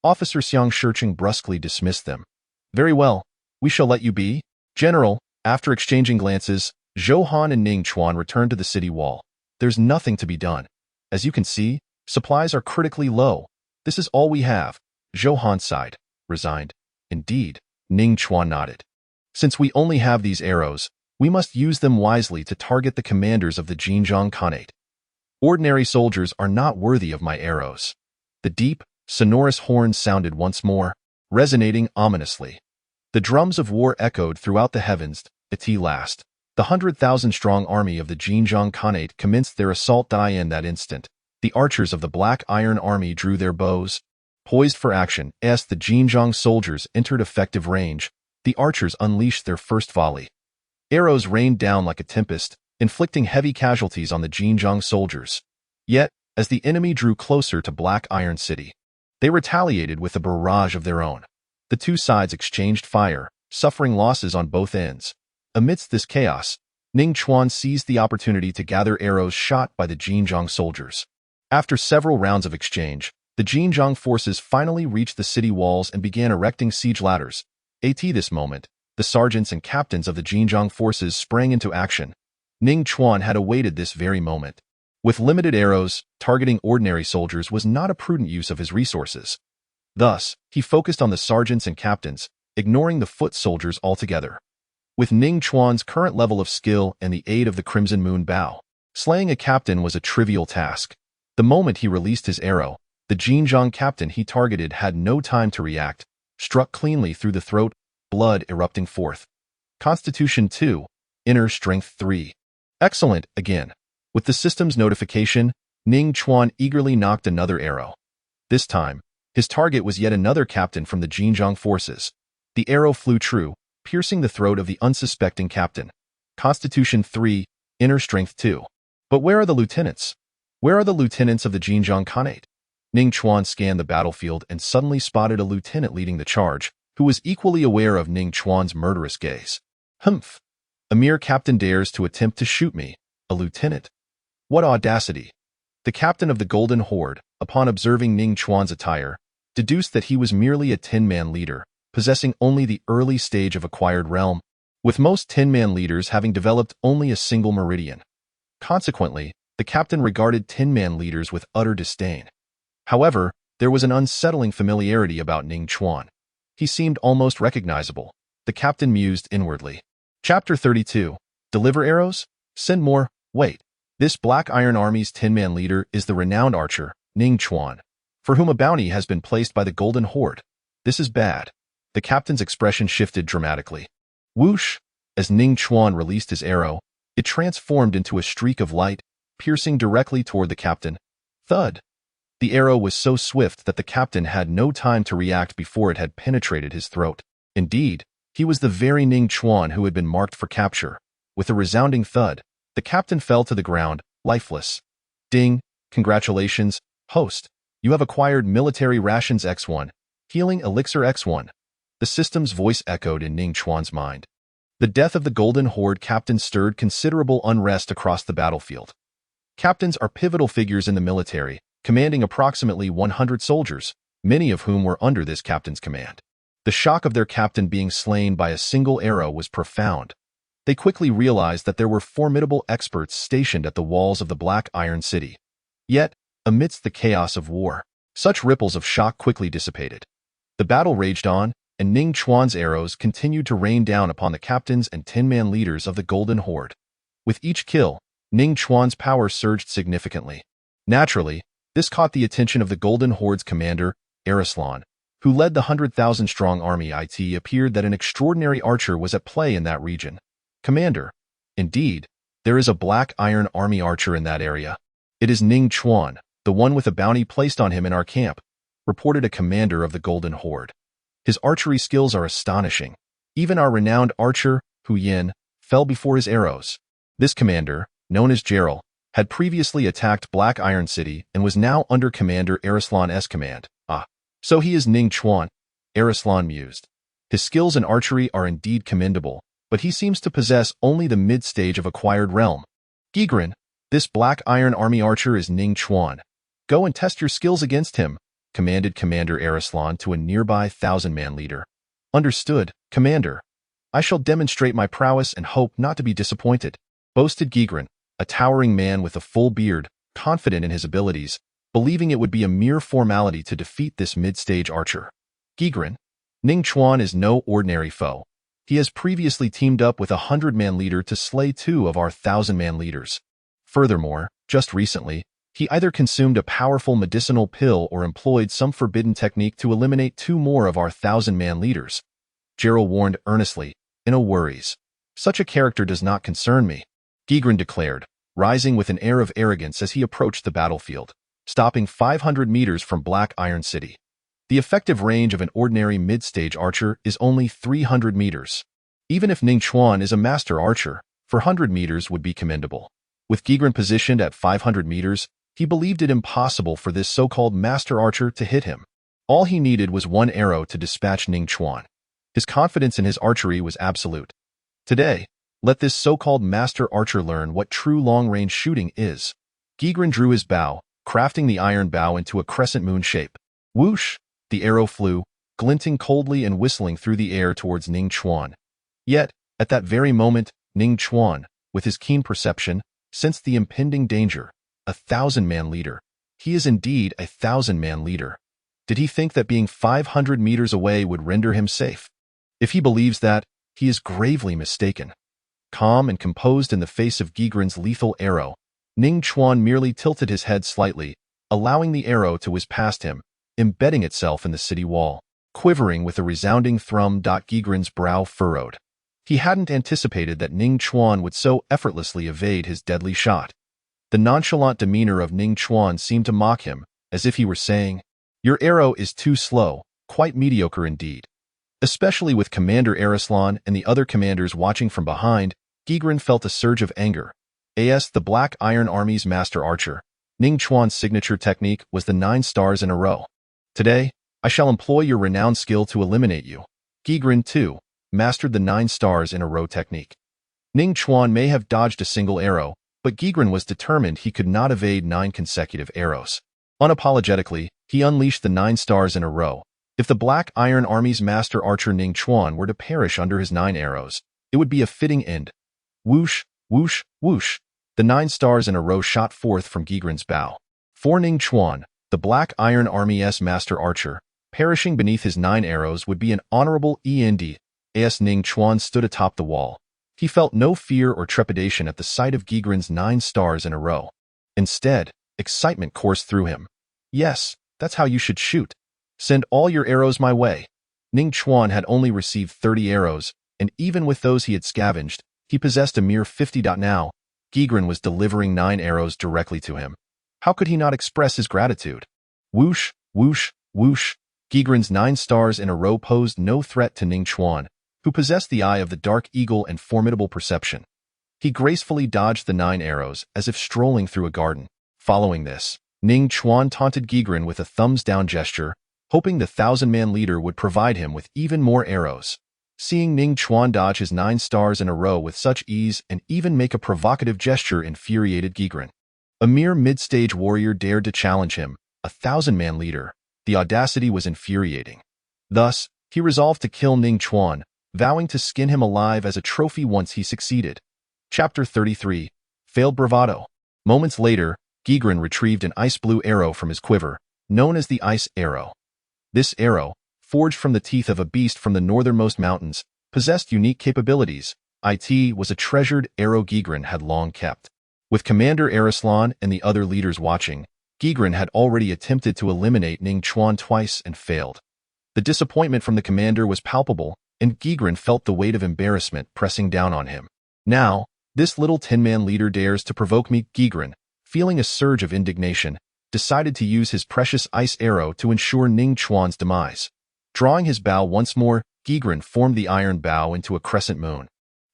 Officer Xiang Shicheng brusquely dismissed them. Very well. We shall let you be. General, after exchanging glances, Zhou Han and Ning Chuan returned to the city wall. There's nothing to be done. As you can see, supplies are critically low. This is all we have. Zhou Han sighed, resigned. Indeed, Ning Chuan nodded. Since we only have these arrows, we must use them wisely to target the commanders of the Xinjiang Khanate. Ordinary soldiers are not worthy of my arrows. The deep, sonorous horns sounded once more, resonating ominously. The drums of war echoed throughout the heavens. At last, the 100,000-strong army of the Xinjiang Khanate commenced their assault. In that instant, the archers of the Black Iron Army drew their bows. Poised for action, as the Xinjiang soldiers entered effective range, the archers unleashed their first volley. Arrows rained down like a tempest, inflicting heavy casualties on the Xinjiang soldiers. Yet, as the enemy drew closer to Black Iron City, they retaliated with a barrage of their own. The two sides exchanged fire, suffering losses on both ends. Amidst this chaos, Ning Chuan seized the opportunity to gather arrows shot by the Xinjiang soldiers. After several rounds of exchange, the Xinjiang forces finally reached the city walls and began erecting siege ladders. At this moment, the sergeants and captains of the Xinjiang forces sprang into action. Ning Chuan had awaited this very moment. With limited arrows, targeting ordinary soldiers was not a prudent use of his resources. Thus, he focused on the sergeants and captains, ignoring the foot soldiers altogether. With Ning Chuan's current level of skill and the aid of the Crimson Moon Bow, slaying a captain was a trivial task. The moment he released his arrow, the Xinjiang captain he targeted had no time to react, struck cleanly through the throat, blood erupting forth. Constitution 2, Inner Strength 3. Excellent, again. With the system's notification, Ning Chuan eagerly nocked another arrow. This time, his target was yet another captain from the Xinjiang forces. The arrow flew true, piercing the throat of the unsuspecting captain. Constitution 3, Inner Strength 2. But where are the lieutenants? Where are the lieutenants of the Xinjiang Khanate? Ning Chuan scanned the battlefield and suddenly spotted a lieutenant leading the charge, who was equally aware of Ning Chuan's murderous gaze. Humph! A mere captain dares to attempt to shoot me. A lieutenant. What audacity! The captain of the Golden Horde, upon observing Ning Chuan's attire, deduced that he was merely a tin-man leader, possessing only the early stage of acquired realm, with most tin-man leaders having developed only a single meridian. Consequently, the captain regarded tin-man leaders with utter disdain. However, there was an unsettling familiarity about Ning Chuan. He seemed almost recognizable. The captain mused inwardly. Chapter 32. Deliver arrows? Send more? Wait. This Black Iron Army's tin-man leader is the renowned archer, Ning Chuan, for whom a bounty has been placed by the Golden Horde. This is bad. The captain's expression shifted dramatically. Whoosh! As Ning Chuan released his arrow, it transformed into a streak of light, piercing directly toward the captain. Thud! The arrow was so swift that the captain had no time to react before it had penetrated his throat. Indeed, he was the very Ning Chuan who had been marked for capture. With a resounding thud, the captain fell to the ground, lifeless. Ding! Congratulations, host. You have acquired military rations X1, healing elixir X1. The system's voice echoed in Ning Chuan's mind. The death of the Golden Horde captain stirred considerable unrest across the battlefield. Captains are pivotal figures in the military, commanding approximately 100 soldiers, many of whom were under this captain's command. The shock of their captain being slain by a single arrow was profound. They quickly realized that there were formidable experts stationed at the walls of the Black Iron City. Yet, amidst the chaos of war, such ripples of shock quickly dissipated. The battle raged on, and Ning Chuan's arrows continued to rain down upon the captains and tin-man leaders of the Golden Horde. With each kill, Ning Chuan's power surged significantly. Naturally, this caught the attention of the Golden Horde's commander, Arislan, who led the 100,000-strong army. It appeared that an extraordinary archer was at play in that region. Commander, indeed, there is a Black Iron Army archer in that area. It is Ning Chuan, the one with a bounty placed on him in our camp, reported a commander of the Golden Horde. His archery skills are astonishing. Even our renowned archer, Hu Yin, fell before his arrows. This commander, known as Gerald, had previously attacked Black Iron City and was now under Commander Arislan's command. So he is Ning Chuan, Arislan mused. His skills in archery are indeed commendable, but he seems to possess only the mid-stage of acquired realm. Gigrin, this Black Iron Army archer is Ning Chuan. Go and test your skills against him, commanded Commander Arislan to a nearby 1,000-man leader. Understood, Commander. I shall demonstrate my prowess and hope not to be disappointed, boasted Gigrin, a towering man with a full beard, confident in his abilities, believing it would be a mere formality to defeat this mid-stage archer. Gigrin, Ning Chuan is no ordinary foe. He has previously teamed up with a 100-man leader to slay 2 of our 1,000-man leaders. Furthermore, just recently, he either consumed a powerful medicinal pill or employed some forbidden technique to eliminate 2 more of our 1,000-man leaders. Gerald warned earnestly, in a worries. Such a character does not concern me, Gigrin declared, rising with an air of arrogance as he approached the battlefield, stopping 500 meters from Black Iron City. The effective range of an ordinary mid-stage archer is only 300 meters. Even if Ning Chuan is a master archer, 400 meters would be commendable. With Gigrin positioned at 500 meters, he believed it impossible for this so-called master archer to hit him. All he needed was 1 arrow to dispatch Ning Chuan. His confidence in his archery was absolute. Today, let this so-called master archer learn what true long-range shooting is. Gigrin drew his bow, crafting the iron bow into a crescent moon shape. Whoosh! The arrow flew, glinting coldly and whistling through the air towards Ning Chuan. Yet, at that very moment, Ning Chuan, with his keen perception, sensed the impending danger. A 1,000-man leader. He is indeed a 1,000-man leader. Did he think that being 500 meters away would render him safe? If he believes that, he is gravely mistaken. Calm and composed in the face of Gigrin's lethal arrow, Ning Chuan merely tilted his head slightly, allowing the arrow to whiz past him, embedding itself in the city wall. Quivering with a resounding thrum, Gigrin's brow furrowed. He hadn't anticipated that Ning Chuan would so effortlessly evade his deadly shot. The nonchalant demeanor of Ning Chuan seemed to mock him, as if he were saying, "Your arrow is too slow, quite mediocre indeed." Especially with Commander Arislan and the other commanders watching from behind, Gigrin felt a surge of anger. The Black Iron Army's master archer, Ning Chuan's signature technique was the 9 stars in a row. Today, I shall employ your renowned skill to eliminate you. Gigrin, too, mastered the 9 stars in a row technique. Ning Chuan may have dodged a single arrow, But Gigrin was determined he could not evade 9 consecutive arrows. Unapologetically, he unleashed the 9 stars in a row. If the Black Iron Army's master archer Ning Chuan were to perish under his 9 arrows, it would be a fitting end. Whoosh, whoosh, whoosh. The 9 stars in a row shot forth from Gigrin's bow. For Ning Chuan, the Black Iron Army's master archer, perishing beneath his 9 arrows would be an honorable end. As Ning Chuan stood atop the wall, he felt no fear or trepidation at the sight of Gigrin's 9 stars in a row. Instead, excitement coursed through him. Yes, that's how you should shoot. Send all your arrows my way. Ning Chuan had only received 30 arrows, and even with those he had scavenged, he possessed a mere 50. Now, Gigrin was delivering 9 arrows directly to him. How could he not express his gratitude? Whoosh, whoosh, whoosh. Gigrin's 9 stars in a row posed no threat to Ning Chuan, who possessed the eye of the dark eagle and formidable perception. He gracefully dodged the 9 arrows as if strolling through a garden. Following this, Ning Chuan taunted Gigrin with a thumbs-down gesture, hoping the 1,000-man leader would provide him with even more arrows. Seeing Ning Chuan dodge his 9 stars in a row with such ease and even make a provocative gesture infuriated Gigrin. A mere mid-stage warrior dared to challenge him, a 1,000-man leader. The audacity was infuriating. Thus, he resolved to kill Ning Chuan, vowing to skin him alive as a trophy once he succeeded. Chapter 33. Failed Bravado. Moments later, Gigrin retrieved an ice-blue arrow from his quiver, known as the Ice Arrow. This arrow, forged from the teeth of a beast from the northernmost mountains, possessed unique capabilities. It was a treasured arrow Gigrin had long kept. With Commander Arislan and the other leaders watching, Gigrin had already attempted to eliminate Ning Chuan twice and failed. The disappointment from the commander was palpable, and Gigrin felt the weight of embarrassment pressing down on him. Now, this little 10-man leader dares to provoke me. Gigrin, feeling a surge of indignation, decided to use his precious ice arrow to ensure Ning Chuan's demise. Drawing his bow once more, Gigrin formed the iron bow into a crescent moon.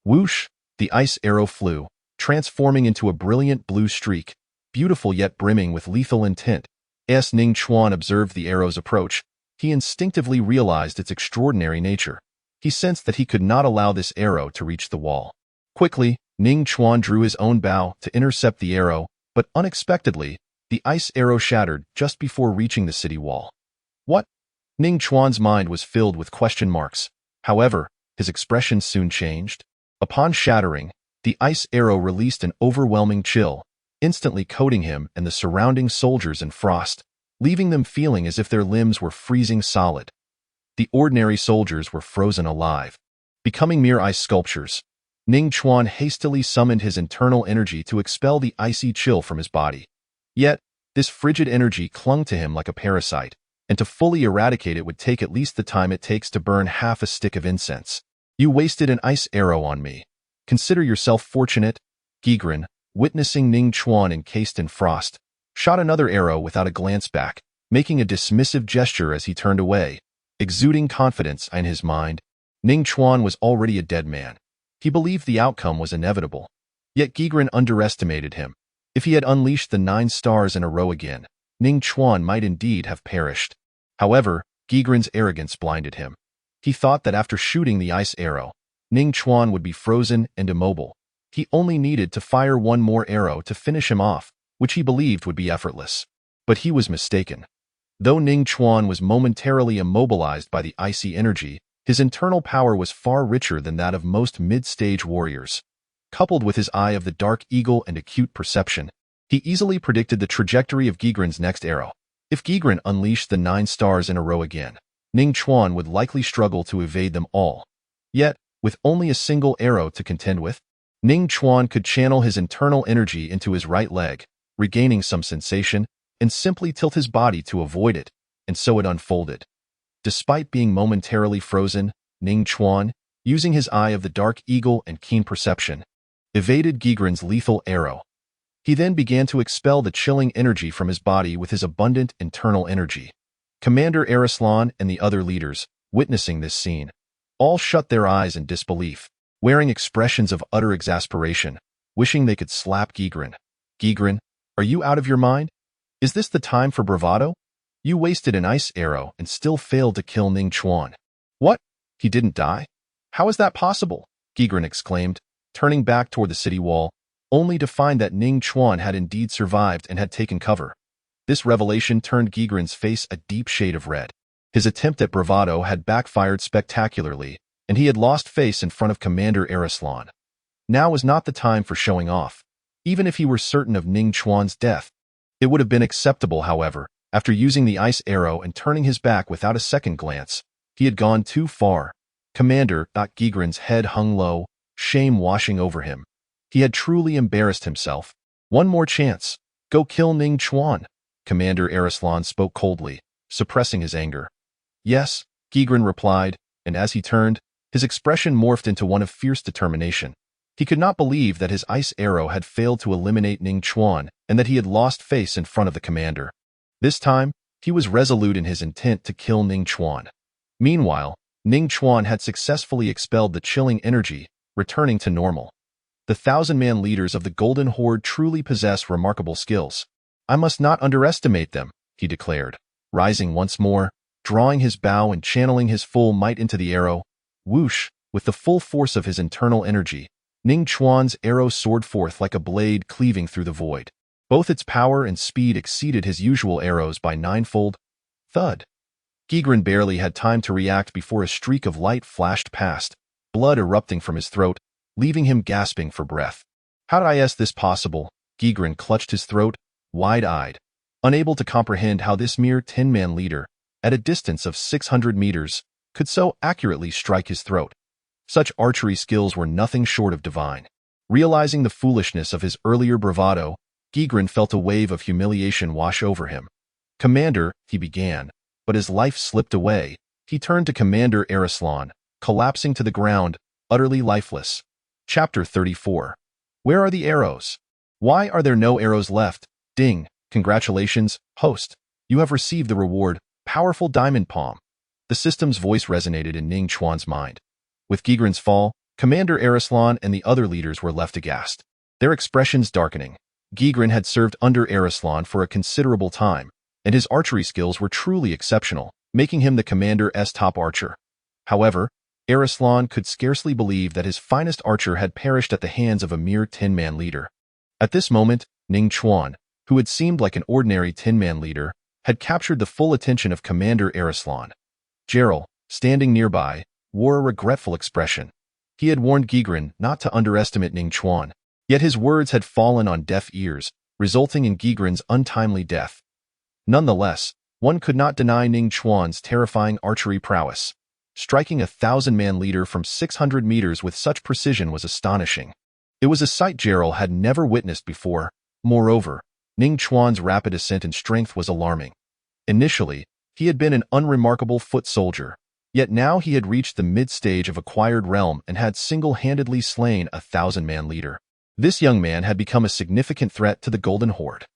Whoosh! The ice arrow flew, transforming into a brilliant blue streak, beautiful yet brimming with lethal intent. As Ning Chuan observed the arrow's approach, he instinctively realized its extraordinary nature. He sensed that he could not allow this arrow to reach the wall. Quickly, Ning Chuan drew his own bow to intercept the arrow, but unexpectedly, the ice arrow shattered just before reaching the city wall. What? Ning Chuan's mind was filled with question marks. However, his expression soon changed. Upon shattering, the ice arrow released an overwhelming chill, instantly coating him and the surrounding soldiers in frost, leaving them feeling as if their limbs were freezing solid. The ordinary soldiers were frozen alive, becoming mere ice sculptures. Ning Chuan hastily summoned his internal energy to expel the icy chill from his body. Yet, this frigid energy clung to him like a parasite, and to fully eradicate it would take at least the time it takes to burn half a stick of incense. You wasted an ice arrow on me. Consider yourself fortunate. Gigrin, witnessing Ning Chuan encased in frost, shot another arrow without a glance back, making a dismissive gesture as he turned away. Exuding confidence in his mind, Ning Chuan was already a dead man. He believed the outcome was inevitable. Yet Gigrin underestimated him. If he had unleashed the 9 stars in a row again, Ning Chuan might indeed have perished. However, Gigrin's arrogance blinded him. He thought that after shooting the ice arrow, Ning Chuan would be frozen and immobile. He only needed to fire one more arrow to finish him off, which he believed would be effortless. But he was mistaken. Though Ning Chuan was momentarily immobilized by the icy energy, his internal power was far richer than that of most mid-stage warriors. Coupled with his eye of the dark eagle and acute perception, he easily predicted the trajectory of Gigrin's next arrow. If Gigrin unleashed the 9 stars in a row again, Ning Chuan would likely struggle to evade them all. Yet, with only a single arrow to contend with, Ning Chuan could channel his internal energy into his right leg, regaining some sensation, and simply tilt his body to avoid it, and so it unfolded. Despite being momentarily frozen, Ning Chuan, using his eye of the dark eagle and keen perception, evaded Gigrin's lethal arrow. He then began to expel the chilling energy from his body with his abundant internal energy. Commander Arislan and the other leaders, witnessing this scene, all shut their eyes in disbelief, wearing expressions of utter exasperation, wishing they could slap Gigrin. Gigrin, are you out of your mind? Is this the time for bravado? You wasted an ice arrow and still failed to kill Ning Chuan. What? He didn't die? How is that possible? Gigrin exclaimed, turning back toward the city wall. only to find that Ning Chuan had indeed survived and had taken cover. This revelation turned Gigrin's face a deep shade of red. His attempt at bravado had backfired spectacularly, and he had lost face in front of Commander Arislan. Now was not the time for showing off. Even if he were certain of Ning Chuan's death, it would have been acceptable, however. After using the ice arrow and turning his back without a second glance, he had gone too far. Commander Gigrin's head hung low, shame washing over him. He had truly embarrassed himself. One more chance. Go kill Ning Chuan. Commander Arislan spoke coldly, suppressing his anger. Yes, Gigrin replied, and as he turned, his expression morphed into one of fierce determination. He could not believe that his ice arrow had failed to eliminate Ning Chuan and that he had lost face in front of the commander. This time, he was resolute in his intent to kill Ning Chuan. Meanwhile, Ning Chuan had successfully expelled the chilling energy, returning to normal. The 1,000-man leaders of the Golden Horde truly possess remarkable skills. I must not underestimate them, he declared, rising once more, drawing his bow and channeling his full might into the arrow. Whoosh! With the full force of his internal energy, Ning Chuan's arrow soared forth like a blade cleaving through the void. Both its power and speed exceeded his usual arrows by ninefold. Thud! Gigrin barely had time to react before a streak of light flashed past, blood erupting from his throat, leaving him gasping for breath. How did this possible? Gigrin clutched his throat, wide-eyed, unable to comprehend how this mere 10-man leader, at a distance of 600 meters, could so accurately strike his throat. Such archery skills were nothing short of divine. Realizing the foolishness of his earlier bravado, Gigrin felt a wave of humiliation wash over him. Commander, he began, but as life slipped away, he turned to Commander Arislan, collapsing to the ground, utterly lifeless. Chapter 34. Where are the arrows? Why are there no arrows left? Ding! Congratulations, host. You have received the reward, powerful diamond palm. The system's voice resonated in Ning Chuan's mind. With Gigrin's fall, Commander Arislan and the other leaders were left aghast, their expressions darkening. Gigrin had served under Arislan for a considerable time, and his archery skills were truly exceptional, making him the commander's top archer. However, Arislan could scarcely believe that his finest archer had perished at the hands of a mere 10-man leader. At this moment, Ning Chuan, who had seemed like an ordinary 10-man leader, had captured the full attention of Commander Arislan. Gerald, standing nearby, wore a regretful expression. He had warned Gigrin not to underestimate Ning Chuan, yet his words had fallen on deaf ears, resulting in Gigrin's untimely death. Nonetheless, one could not deny Ning Chuan's terrifying archery prowess. Striking a 1,000-man leader from 600 meters with such precision was astonishing. It was a sight Gerald had never witnessed before. Moreover, Ning Chuan's rapid ascent in strength was alarming. Initially, he had been an unremarkable foot soldier, yet now he had reached the mid-stage of acquired realm and had single-handedly slain a 1,000-man leader. This young man had become a significant threat to the Golden Horde.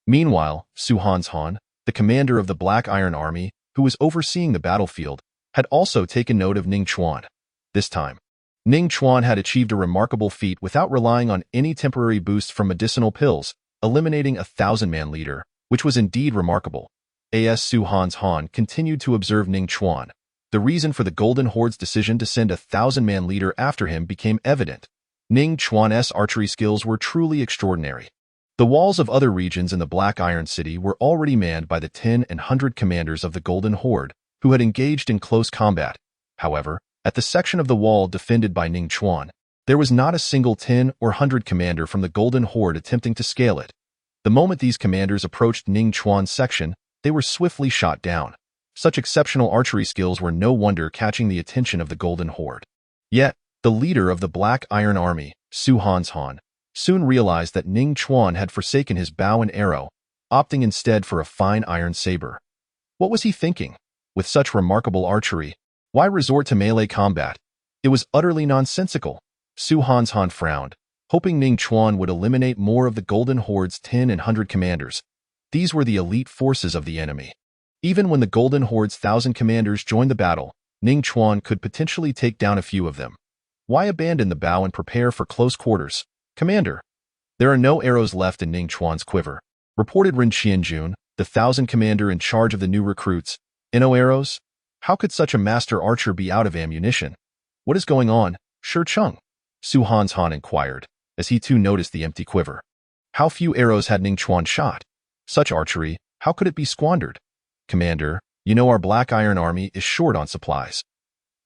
Meanwhile, Su Hanshan, the commander of the Black Iron Army, who was overseeing the battlefield, had also taken note of Ning Chuan. This time, Ning Chuan had achieved a remarkable feat without relying on any temporary boost from medicinal pills, eliminating a 1,000-man leader, which was indeed remarkable. Su Hanshan continued to observe Ning Chuan. The reason for the Golden Horde's decision to send a 1,000-man leader after him became evident. Ning Chuan's archery skills were truly extraordinary. The walls of other regions in the Black Iron City were already manned by the 10 and 100 commanders of the Golden Horde, who had engaged in close combat. However, at the section of the wall defended by Ning Chuan, there was not a single 10 or 100 commander from the Golden Horde attempting to scale it. The moment these commanders approached Ning Chuan's section, they were swiftly shot down. Such exceptional archery skills were no wonder catching the attention of the Golden Horde. Yet, the leader of the Black Iron Army, Su Hanshan, soon realized that Ning Chuan had forsaken his bow and arrow, opting instead for a fine iron saber. What was he thinking? With such remarkable archery, why resort to melee combat? It was utterly nonsensical. Su Hanshan frowned, hoping Ning Chuan would eliminate more of the Golden Horde's 10 and 100 commanders. These were the elite forces of the enemy. Even when the Golden Horde's 1,000 commanders joined the battle, Ning Chuan could potentially take down a few of them. Why abandon the bow and prepare for close quarters? Commander, there are no arrows left in Ning Chuan's quiver, reported Ren Qianjun, the 1,000 commander in charge of the new recruits. No arrows? How could such a master archer be out of ammunition? What is going on, Shi Cheng? Su Hanshan inquired, as he too noticed the empty quiver. How few arrows had Ning Chuan shot? Such archery, how could it be squandered? Commander, you know our Black Iron army is short on supplies.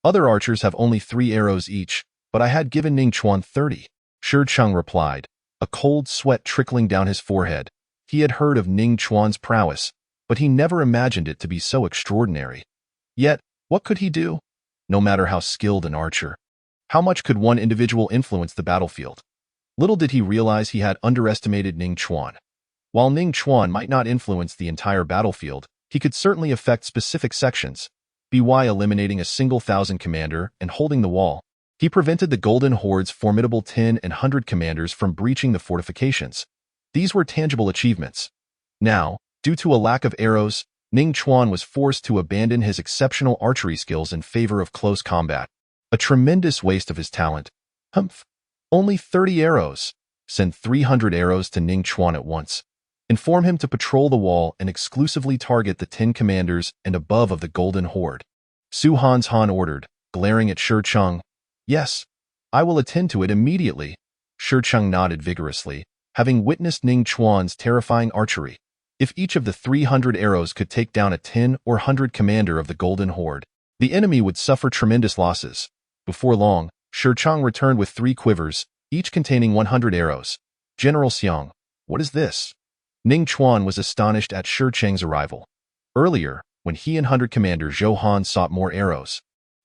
Other archers have only 3 arrows each, but I had given Ning Chuan 30. Shi Cheng replied, a cold sweat trickling down his forehead. He had heard of Ning Chuan's prowess, but he never imagined it to be so extraordinary. Yet, what could he do? No matter how skilled an archer, how much could one individual influence the battlefield? Little did he realize he had underestimated Ning Chuan. While Ning Chuan might not influence the entire battlefield, he could certainly affect specific sections. By eliminating a single 1,000 commander and holding the wall, he prevented the Golden Horde's formidable 10 and 100 commanders from breaching the fortifications. These were tangible achievements. Now, due to a lack of arrows, Ning Chuan was forced to abandon his exceptional archery skills in favor of close combat. A tremendous waste of his talent. Humph. Only 30 arrows. Send 300 arrows to Ning Chuan at once. Inform him to patrol the wall and exclusively target the 10 commanders and above of the Golden Horde. Su Han's Han ordered, glaring at Shi Cheng. Yes, I will attend to it immediately. Shi Cheng nodded vigorously, having witnessed Ning Chuan's terrifying archery. If each of the 300 arrows could take down a 10 or 100 commander of the Golden Horde, the enemy would suffer tremendous losses. Before long, Shi Cheng returned with 3 quivers, each containing 100 arrows. General Xiang, what is this? Ning Chuan was astonished at Shi Cheng's arrival. Earlier, when he and 100 commander Zhou Han sought more arrows,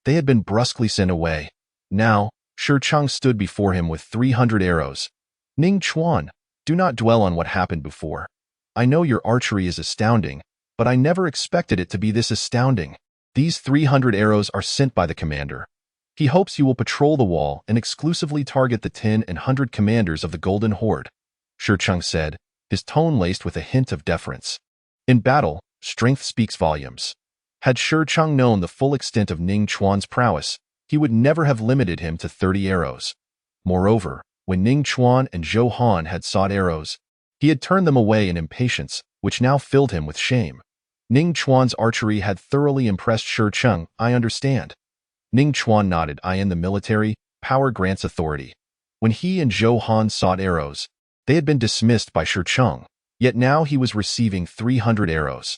they had been brusquely sent away. Now, Shi Cheng stood before him with 300 arrows. Ning Chuan, do not dwell on what happened before. I know your archery is astounding, but I never expected it to be this astounding. These 300 arrows are sent by the commander. He hopes you will patrol the wall and exclusively target the 10 and 100 commanders of the Golden Horde. Shi Cheng said, his tone laced with a hint of deference. In battle, strength speaks volumes. Had Shi Cheng known the full extent of Ning Chuan's prowess, he would never have limited him to 30 arrows. Moreover, when Ning Chuan and Zhou Han had sought arrows, he had turned them away in impatience, which now filled him with shame. Ning Chuan's archery had thoroughly impressed Shi Cheng, I understand. Ning Chuan nodded. In the military, power grants authority. When he and Zhou Han sought arrows, they had been dismissed by Shi Cheng, yet now he was receiving 300 arrows.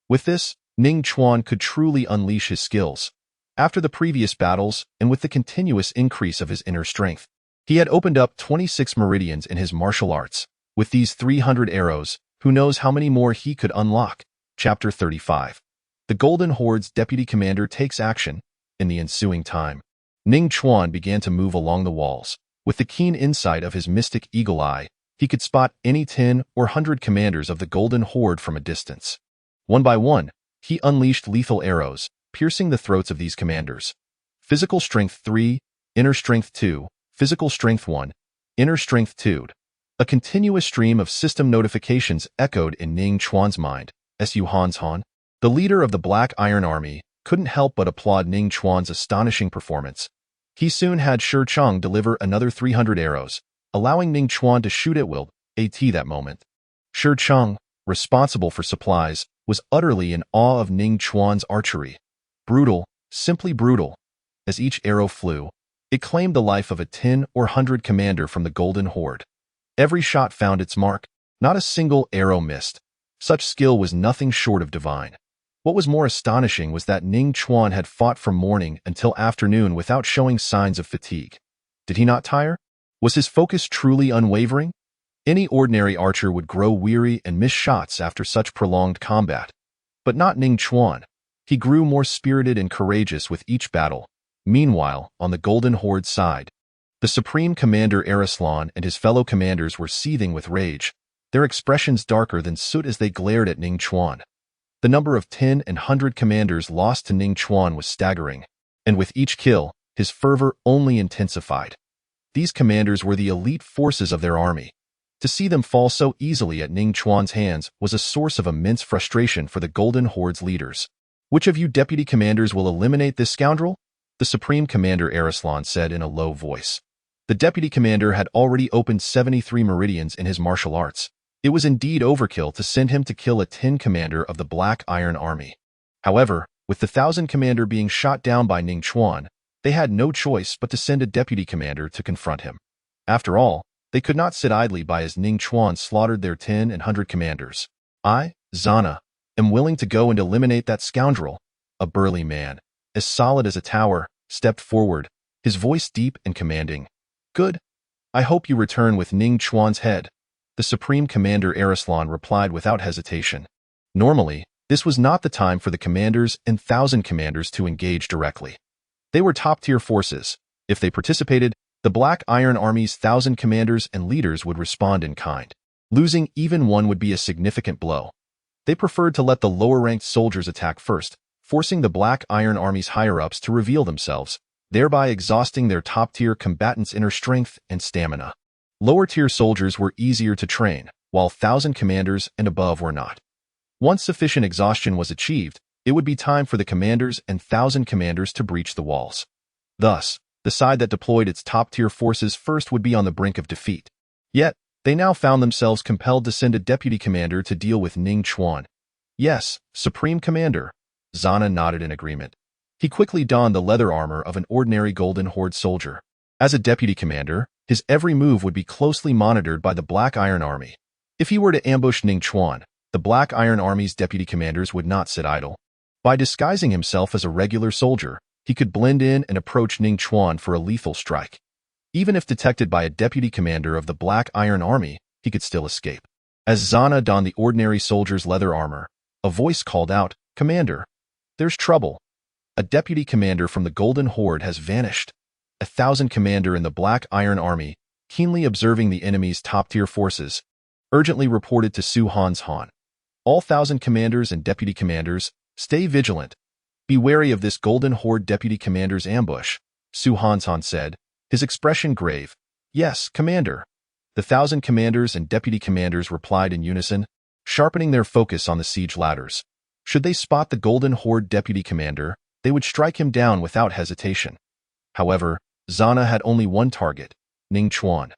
With this, Ning Chuan could truly unleash his skills. After the previous battles, and with the continuous increase of his inner strength, he had opened up 26 meridians in his martial arts. With these 300 arrows, who knows how many more he could unlock. Chapter 35. The Golden Horde's deputy commander takes action. In the ensuing time, Ning Chuan began to move along the walls. With the keen insight of his mystic eagle eye, he could spot any 10 or 100 commanders of the Golden Horde from a distance. One by one, he unleashed lethal arrows, piercing the throats of these commanders. Physical strength 3, inner strength 2, physical strength 1, inner strength 2. A continuous stream of system notifications echoed in Ning Chuan's mind. Su Han's Han, the leader of the Black Iron Army, couldn't help but applaud Ning Chuan's astonishing performance. He soon had Shi Cheng deliver another 300 arrows, allowing Ning Chuan to shoot at will. That moment, Shi Cheng, responsible for supplies, was utterly in awe of Ning Chuan's archery. Brutal, simply brutal. As each arrow flew, it claimed the life of a 10 or 100 commander from the Golden Horde. Every shot found its mark. Not a single arrow missed. Such skill was nothing short of divine. What was more astonishing was that Ning Chuan had fought from morning until afternoon without showing signs of fatigue. Did he not tire? Was his focus truly unwavering? Any ordinary archer would grow weary and miss shots after such prolonged combat. But not Ning Chuan. He grew more spirited and courageous with each battle. Meanwhile, on the Golden Horde side, the Supreme Commander Arislan and his fellow commanders were seething with rage, their expressions darker than soot as they glared at Ning Chuan. The number of 10 and 100 commanders lost to Ning Chuan was staggering, and with each kill, his fervor only intensified. These commanders were the elite forces of their army. To see them fall so easily at Ning Chuan's hands was a source of immense frustration for the Golden Horde's leaders. Which of you deputy commanders will eliminate this scoundrel? The Supreme Commander Arislan said in a low voice. The deputy commander had already opened 73 meridians in his martial arts. It was indeed overkill to send him to kill a 10 commander of the Black Iron Army. However, with the 1,000 commander being shot down by Ning Chuan, they had no choice but to send a deputy commander to confront him. After all, They could not sit idly by as Ning Chuan slaughtered their 10 and 100 commanders. I, Zana, am willing to go and eliminate that scoundrel. A burly man, as solid as a tower, stepped forward, his voice deep and commanding. Good. I hope you return with Ning Chuan's head. The Supreme Commander Arislan replied without hesitation. Normally, this was not the time for the commanders and 1,000 commanders to engage directly. They were top-tier forces. If they participated, the Black Iron Army's 1,000 commanders and leaders would respond in kind. Losing even one would be a significant blow. They preferred to let the lower-ranked soldiers attack first, forcing the Black Iron Army's higher-ups to reveal themselves, thereby exhausting their top-tier combatants' inner strength and stamina. Lower-tier soldiers were easier to train, while 1,000 commanders and above were not. Once sufficient exhaustion was achieved, it would be time for the commanders and 1,000 commanders to breach the walls. Thus, the side that deployed its top-tier forces first would be on the brink of defeat. Yet, they now found themselves compelled to send a deputy commander to deal with Ning Chuan. Yes, Supreme Commander. Zana nodded in agreement. He quickly donned the leather armor of an ordinary Golden Horde soldier. As a deputy commander, his every move would be closely monitored by the Black Iron Army. If he were to ambush Ning Chuan, the Black Iron Army's deputy commanders would not sit idle. By disguising himself as a regular soldier, he could blend in and approach Ning Chuan for a lethal strike. Even if detected by a deputy commander of the Black Iron Army, he could still escape. As Zana donned the ordinary soldier's leather armor, a voice called out, "Commander, there's trouble. A deputy commander from the Golden Horde has vanished." 1,000 commander in the Black Iron Army, keenly observing the enemy's top-tier forces, urgently reported to Su Han's Han. All 1,000 commanders and deputy commanders, stay vigilant. Be wary of this Golden Horde deputy commander's ambush, Su Han's Han said, his expression grave. Yes, Commander. The 1,000 commanders and deputy commanders replied in unison, sharpening their focus on the siege ladders. Should they spot the Golden Horde deputy commander, they would strike him down without hesitation. However, Zana had only one target, Ning Chuan.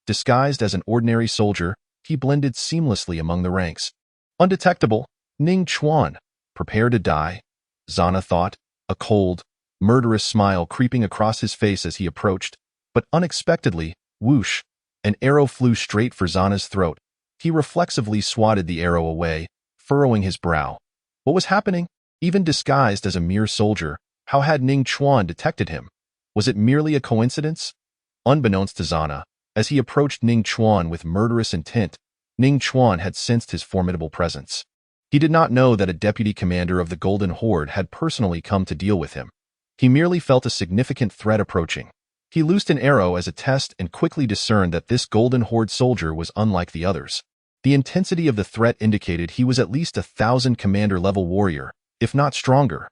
Disguised as an ordinary soldier, he blended seamlessly among the ranks. Undetectable, Ning Chuan. Prepare to die, Zana thought, a cold, murderous smile creeping across his face as he approached. But unexpectedly, whoosh, an arrow flew straight for Zana's throat. He reflexively swatted the arrow away, furrowing his brow. What was happening? Even disguised as a mere soldier, how had Ning Chuan detected him? Was it merely a coincidence? Unbeknownst to Zana, as he approached Ning Chuan with murderous intent, Ning Chuan had sensed his formidable presence. He did not know that a deputy commander of the Golden Horde had personally come to deal with him. He merely felt a significant threat approaching. He loosed an arrow as a test and quickly discerned that this Golden Horde soldier was unlike the others. The intensity of the threat indicated he was at least 1,000 commander-level warrior, if not stronger.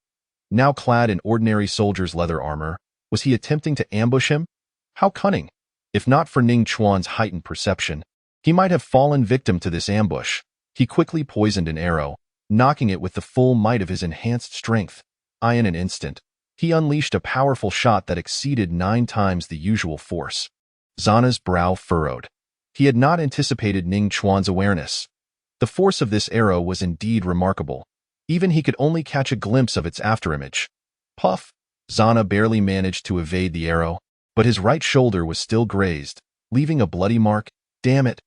Now clad in ordinary soldier's leather armor, was he attempting to ambush him? How cunning! If not for Ning Chuan's heightened perception, he might have fallen victim to this ambush. He quickly poisoned an arrow, knocking it with the full might of his enhanced strength. In an instant, he unleashed a powerful shot that exceeded 9 times the usual force. Zana's brow furrowed. He had not anticipated Ning Chuan's awareness. The force of this arrow was indeed remarkable. Even he could only catch a glimpse of its afterimage. Puff! Zana barely managed to evade the arrow, but his right shoulder was still grazed, leaving a bloody mark. Damn it!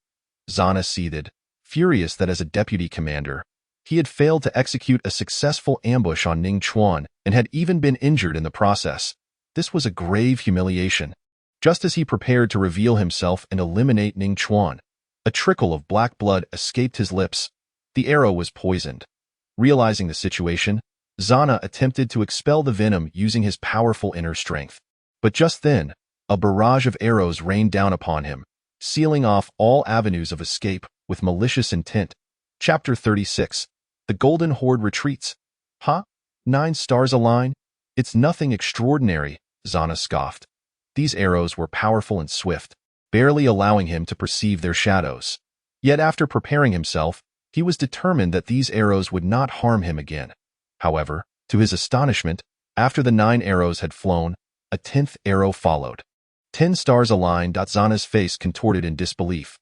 Zana seethed, furious that as a deputy commander, he had failed to execute a successful ambush on Ning Chuan and had even been injured in the process. This was a grave humiliation. Just as he prepared to reveal himself and eliminate Ning Chuan, a trickle of black blood escaped his lips. The arrow was poisoned. Realizing the situation, Zana attempted to expel the venom using his powerful inner strength. But just then, a barrage of arrows rained down upon him, sealing off all avenues of escape with malicious intent. Chapter 36. The Golden Horde retreats. Huh? 9 stars align? It's nothing extraordinary, Zana scoffed. These arrows were powerful and swift, barely allowing him to perceive their shadows. Yet after preparing himself, he was determined that these arrows would not harm him again. However, to his astonishment, after the 9 arrows had flown, a 10th arrow followed. 10 stars aligned. Zana's face contorted in disbelief.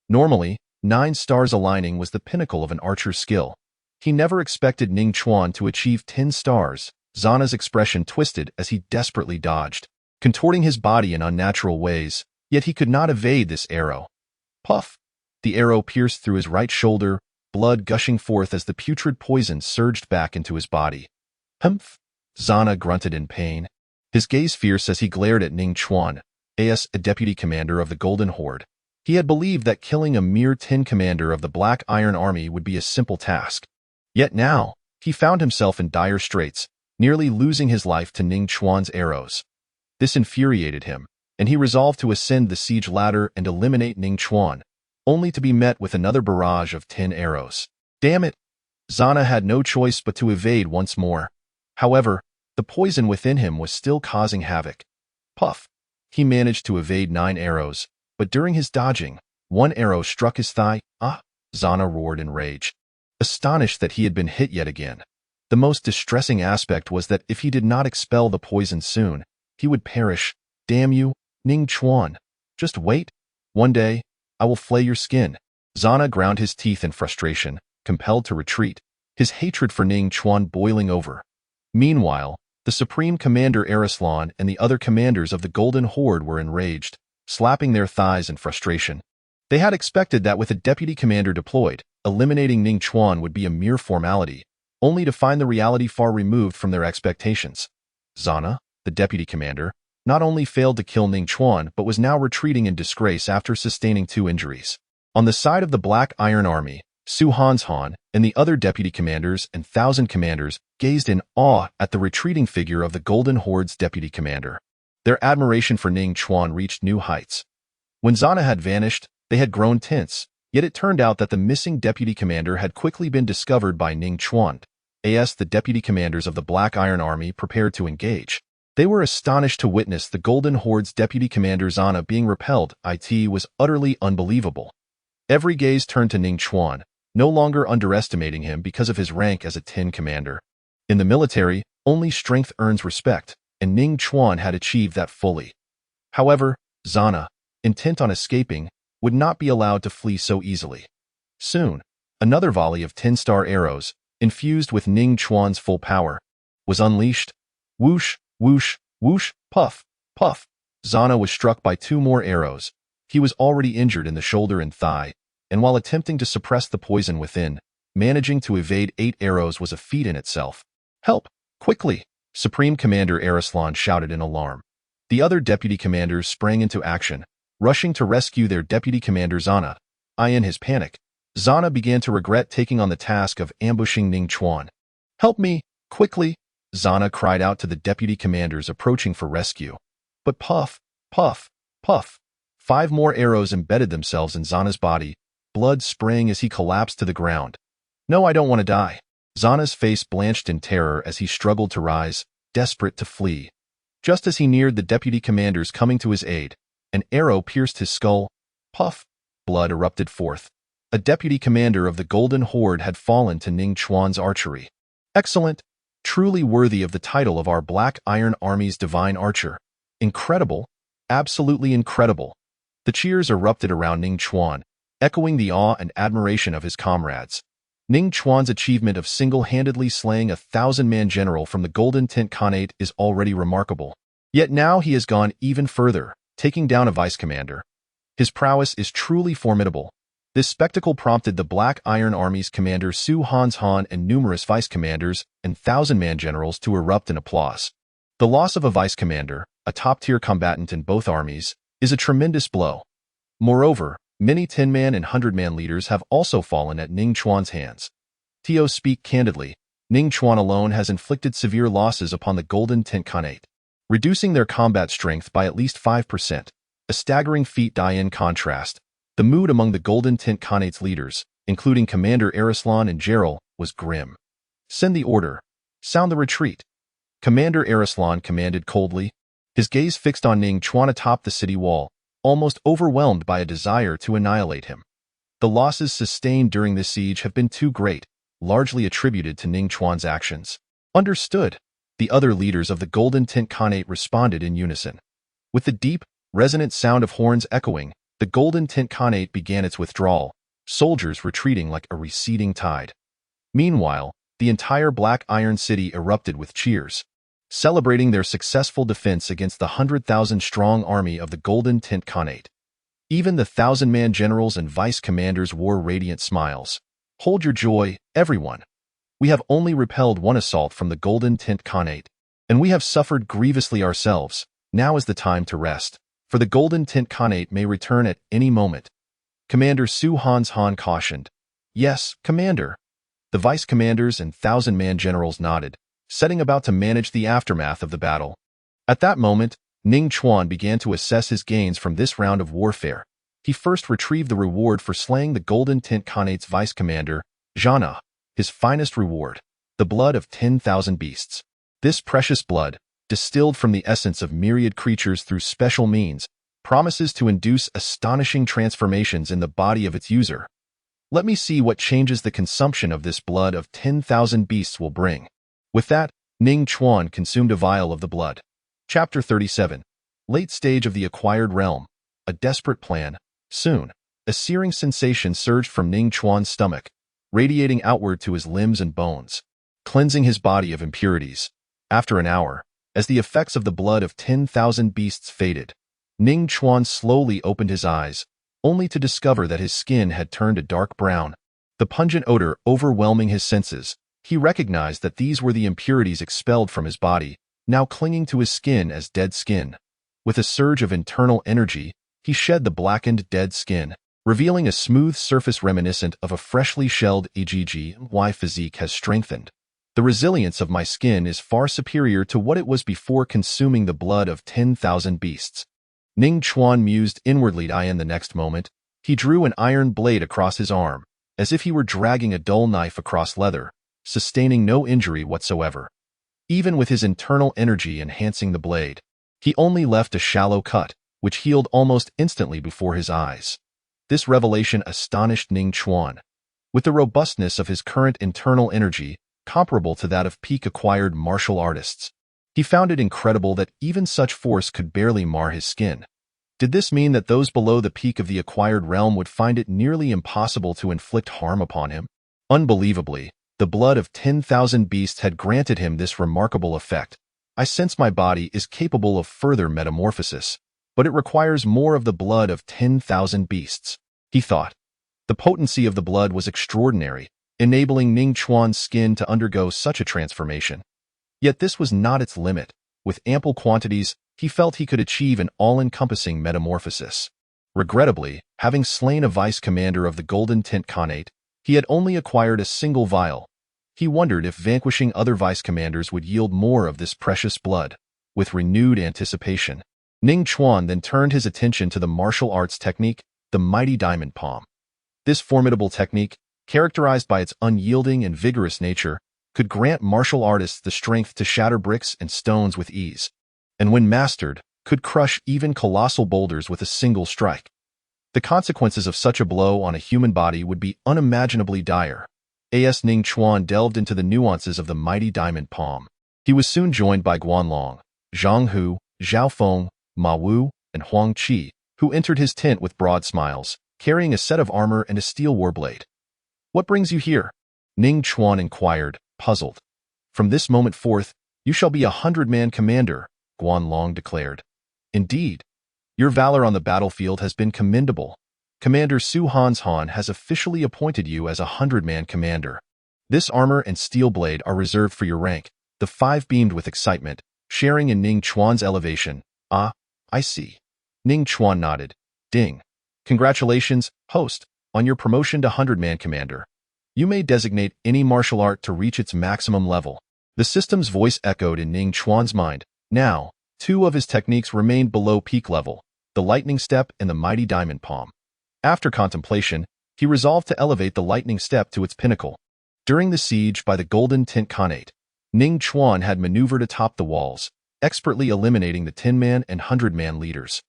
Normally, 9 stars aligning was the pinnacle of an archer's skill. He never expected Ning Chuan to achieve 10 stars. Zana's expression twisted as he desperately dodged. Contorting his body in unnatural ways, Yet he could not evade this arrow. Puff! The arrow pierced through his right shoulder, blood gushing forth as the putrid poison surged back into his body. Humph! Zana grunted in pain. His gaze fierce as he glared at Ning Chuan, a deputy commander of the Golden Horde. He had believed that killing a mere 10 commander of the Black Iron Army would be a simple task. Yet now, he found himself in dire straits, nearly losing his life to Ning Chuan's arrows. This infuriated him, and he resolved to ascend the siege ladder and eliminate Ning Chuan, only to be met with another barrage of 10 arrows. Damn it! Zana had no choice but to evade once more. However, the poison within him was still causing havoc. Puff! He managed to evade 9 arrows, but during his dodging, one arrow struck his thigh. Ah! Zana roared in rage, astonished that he had been hit yet again. The most distressing aspect was that if he did not expel the poison soon, he would perish. Damn you, Ning Chuan! Just wait. One day, I will flay your skin. Zana ground his teeth in frustration, compelled to retreat, his hatred for Ning Chuan boiling over. Meanwhile, the Supreme Commander Arislan and the other commanders of the Golden Horde were enraged, slapping their thighs in frustration. They had expected that with a deputy commander deployed, eliminating Ning Chuan would be a mere formality, only to find the reality far removed from their expectations. Zana, the deputy commander, not only failed to kill Ning Chuan but was now retreating in disgrace after sustaining 2 injuries. On the side of the Black Iron Army, Su Hanshan and the other deputy commanders and 1,000 commanders gazed in awe at the retreating figure of the Golden Horde's deputy commander. Their admiration for Ning Chuan reached new heights. When Zana had vanished, they had grown tense, yet it turned out that the missing deputy commander had quickly been discovered by Ning Chuan. As the deputy commanders of the Black Iron Army prepared to engage, they were astonished to witness the Golden Horde's deputy commander Zana being repelled. It was utterly unbelievable. Every gaze turned to Ning Chuan, no longer underestimating him because of his rank as a 10 commander. In the military, only strength earns respect, and Ning Chuan had achieved that fully. However, Zana, intent on escaping, would not be allowed to flee so easily. Soon, another volley of 10-star arrows, infused with Ning Chuan's full power, was unleashed. Whoosh, whoosh, whoosh, puff, puff. Zana was struck by 2 more arrows. He was already injured in the shoulder and thigh, and while attempting to suppress the poison within, managing to evade 8 arrows was a feat in itself. Help! Quickly! Supreme Commander Arislan shouted in alarm. The other deputy commanders sprang into action, rushing to rescue their deputy commander Zana. In his panic, Zana began to regret taking on the task of ambushing Ning Chuan. Help me! Quickly! Zana cried out to the deputy commanders approaching for rescue. But puff, puff, puff. 5 more arrows embedded themselves in Zana's body, blood spraying as he collapsed to the ground. No, I don't want to die. Zana's face blanched in terror as he struggled to rise, desperate to flee. Just as he neared the deputy commanders coming to his aid, an arrow pierced his skull. Puff! Blood erupted forth. A deputy commander of the Golden Horde had fallen to Ning Chuan's archery. Excellent! Truly worthy of the title of our Black Iron Army's divine archer. Incredible! Absolutely incredible! The cheers erupted around Ning Chuan, echoing the awe and admiration of his comrades. Ning Chuan's achievement of single-handedly slaying a 1,000-man general from the Golden Tent Khanate is already remarkable. Yet now he has gone even further, taking down a vice-commander. His prowess is truly formidable. This spectacle prompted the Black Iron Army's commander Su Hanshan and numerous vice-commanders and 1,000-man generals to erupt in applause. The loss of a vice-commander, a top-tier combatant in both armies, is a tremendous blow. Moreover, many 10-man and 100-man leaders have also fallen at Ning Chuan's hands. To speak candidly, Ning Chuan alone has inflicted severe losses upon the Golden Tent Khanate, reducing their combat strength by at least 5%, a staggering feat. In contrast, the mood among the Golden Tent Khanate's leaders, including Commander Arislan and Gerald, was grim. Send the order. Sound the retreat. Commander Arislan commanded coldly, his gaze fixed on Ning Chuan atop the city wall, almost overwhelmed by a desire to annihilate him. The losses sustained during this siege have been too great, largely attributed to Ning Chuan's actions. Understood. The other leaders of the Golden Tent Khanate responded in unison. With the deep, resonant sound of horns echoing, the Golden Tent Khanate began its withdrawal, soldiers retreating like a receding tide. Meanwhile, the entire Black Iron City erupted with cheers. celebrating their successful defense against the 100,000-strong army of the Golden Tint Khanate. Even the 1,000-man generals and vice commanders wore radiant smiles. Hold your joy, everyone. We have only repelled one assault from the Golden Tint Khanate, and we have suffered grievously ourselves. Now is the time to rest, for the Golden Tint Khanate may return at any moment. Commander Su Hans Han cautioned. Yes, Commander. The vice commanders and 1,000-man generals nodded, setting about to manage the aftermath of the battle. At that moment, Ning Chuan began to assess his gains from this round of warfare. He first retrieved the reward for slaying the Golden Tint Khanate's vice commander, Zhana, his finest reward, the blood of 10,000 beasts. This precious blood, distilled from the essence of myriad creatures through special means, promises to induce astonishing transformations in the body of its user. Let me see what changes the consumption of this blood of 10,000 beasts will bring. With that, Ning Chuan consumed a vial of the blood. Chapter 37. Late stage of the acquired realm. A desperate plan. Soon, a searing sensation surged from Ning Chuan's stomach, radiating outward to his limbs and bones, cleansing his body of impurities. After an hour, as the effects of the blood of 10,000 beasts faded, Ning Chuan slowly opened his eyes, only to discover that his skin had turned a dark brown. The pungent odor overwhelming his senses, he recognized that these were the impurities expelled from his body, now clinging to his skin as dead skin. With a surge of internal energy, he shed the blackened dead skin, revealing a smooth surface reminiscent of a freshly shelled egg. My physique has strengthened. The resilience of my skin is far superior to what it was before consuming the blood of 10,000 beasts. Ning Chuan mused inwardly. In the next moment, he drew an iron blade across his arm, as if he were dragging a dull knife across leather, sustaining no injury whatsoever. Even with his internal energy enhancing the blade, he only left a shallow cut, which healed almost instantly before his eyes. This revelation astonished Ning Chuan. With the robustness of his current internal energy, comparable to that of peak-acquired martial artists, he found it incredible that even such force could barely mar his skin. Did this mean that those below the peak of the acquired realm would find it nearly impossible to inflict harm upon him? Unbelievably, the blood of 10,000 beasts had granted him this remarkable effect. I sense my body is capable of further metamorphosis, but it requires more of the blood of 10,000 beasts, he thought. The potency of the blood was extraordinary, enabling Ning Chuan's skin to undergo such a transformation. Yet this was not its limit. With ample quantities, he felt he could achieve an all-encompassing metamorphosis. Regrettably, having slain a vice commander of the Golden Tint Khanate, he had only acquired a single vial. He wondered if vanquishing other vice commanders would yield more of this precious blood. With renewed anticipation, Ning Chuan then turned his attention to the martial arts technique, the mighty diamond palm. This formidable technique, characterized by its unyielding and vigorous nature, could grant martial artists the strength to shatter bricks and stones with ease, and when mastered, could crush even colossal boulders with a single strike. The consequences of such a blow on a human body would be unimaginably dire. As Ning Chuan delved into the nuances of the mighty diamond palm, he was soon joined by Guanlong, Zhang Hu, Zhao Feng, Ma Wu, and Huang Qi, who entered his tent with broad smiles, carrying a set of armor and a steel warblade. "What brings you here?" Ning Chuan inquired, puzzled. "From this moment forth, you shall be a 100-man commander," Guanlong declared. "Indeed, your valor on the battlefield has been commendable. Commander Su Hans Han has officially appointed you as a 100-man commander. This armor and steel blade are reserved for your rank." The five beamed with excitement, sharing in Ning Chuan's elevation. "Ah, I see." Ning Chuan nodded. "Ding. Congratulations, host, on your promotion to 100-man commander. You may designate any martial art to reach its maximum level." The system's voice echoed in Ning Chuan's mind. Now, two of his techniques remained below peak level, the lightning step and the mighty diamond palm. After contemplation, he resolved to elevate the lightning step to its pinnacle. During the siege by the Golden Tint Khanate, Ning Chuan had maneuvered atop the walls, expertly eliminating the 10-man and 100-man leaders.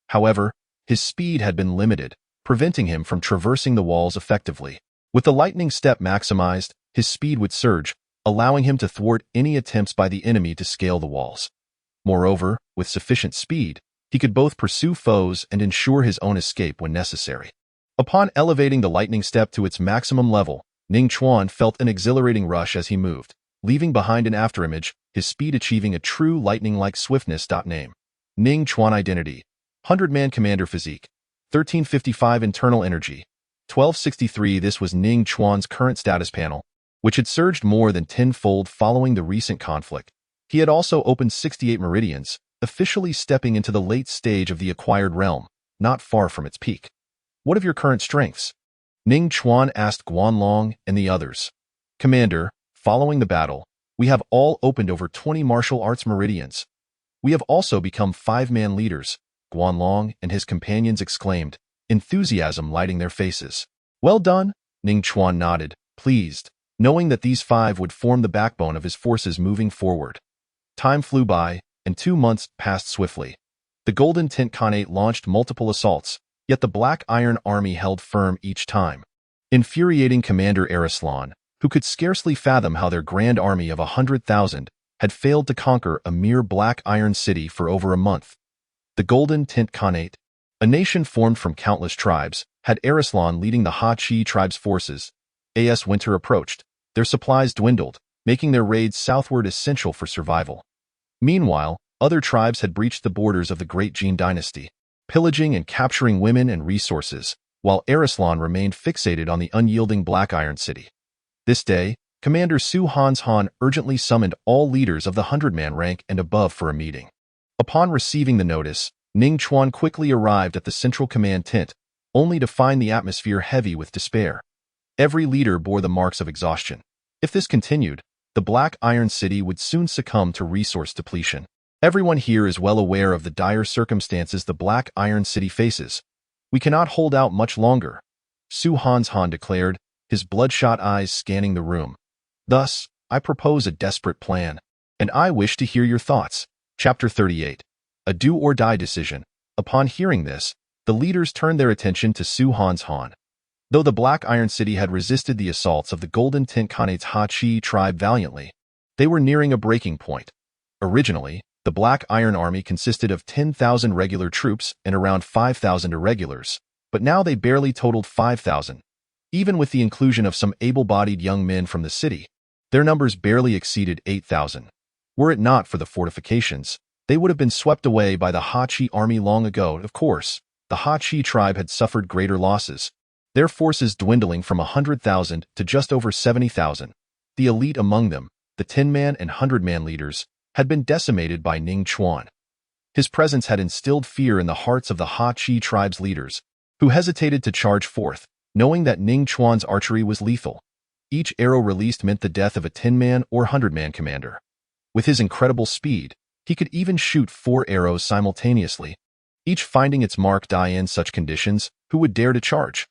However, his speed had been limited, preventing him from traversing the walls effectively. With the lightning step maximized, his speed would surge, allowing him to thwart any attempts by the enemy to scale the walls. Moreover, with sufficient speed, he could both pursue foes and ensure his own escape when necessary. Upon elevating the lightning step to its maximum level, Ning Chuan felt an exhilarating rush as he moved. leaving behind an afterimage, his speed achieving a true lightning-like swiftness. Name: Ning Chuan. Identity: 100-man commander. Physique: 1355. Internal energy: 1263. This was Ning Chuan's current status panel, which had surged more than tenfold following the recent conflict. He had also opened 68 meridians, officially stepping into the late stage of the acquired realm, not far from its peak. What of your current strengths? Ning Chuan asked Guanlong and the others. Commander, following the battle, we have all opened over 20 martial arts meridians. We have also become 5-man leaders, Guanlong and his companions exclaimed, enthusiasm lighting their faces. Well done, Ning Chuan nodded, pleased, knowing that these 5 would form the backbone of his forces moving forward. Time flew by, and 2 months passed swiftly. The Golden Tint Khanate launched multiple assaults, yet the Black Iron Army held firm each time. Infuriating Commander Arislan, who could scarcely fathom how their grand army of 100,000 had failed to conquer a mere Black Iron city for over a month. The Golden Tint Khanate, a nation formed from countless tribes, had Arislan leading the Ha-Chi tribe's forces. As winter approached, their supplies dwindled, making their raids southward essential for survival. Meanwhile, other tribes had breached the borders of the Great Jin dynasty, pillaging and capturing women and resources, while Arislan remained fixated on the unyielding Black Iron City. This day, Commander Su Han urgently summoned all leaders of the 100-man rank and above for a meeting. Upon receiving the notice, Ning Chuan quickly arrived at the Central Command tent, only to find the atmosphere heavy with despair. Every leader bore the marks of exhaustion. If this continued, the Black Iron City would soon succumb to resource depletion. Everyone here is well aware of the dire circumstances the Black Iron City faces. We cannot hold out much longer, Su Han declared, his bloodshot eyes scanning the room. Thus, I propose a desperate plan, and I wish to hear your thoughts. Chapter 38. A do-or-die decision. Upon hearing this, the leaders turned their attention to Su Han. Though the Black Iron City had resisted the assaults of the Golden Tint Khanate's Ha-Chi tribe valiantly, they were nearing a breaking point. Originally, the Black Iron Army consisted of 10,000 regular troops and around 5,000 irregulars, but now they barely totaled 5,000. Even with the inclusion of some able-bodied young men from the city, their numbers barely exceeded 8,000. Were it not for the fortifications, they would have been swept away by the Ha-Chi army long ago. Of course, the Ha-Chi tribe had suffered greater losses, their forces dwindling from 100,000 to just over 70,000. The elite among them, the 10-man and 100-man leaders, had been decimated by Ning Chuan. His presence had instilled fear in the hearts of the Ha-Chi tribe's leaders, who hesitated to charge forth, knowing that Ning Chuan's archery was lethal. Each arrow released meant the death of a 10-man or 100-man commander. With his incredible speed, he could even shoot 4 arrows simultaneously, each finding its mark. In such conditions, who would dare to charge?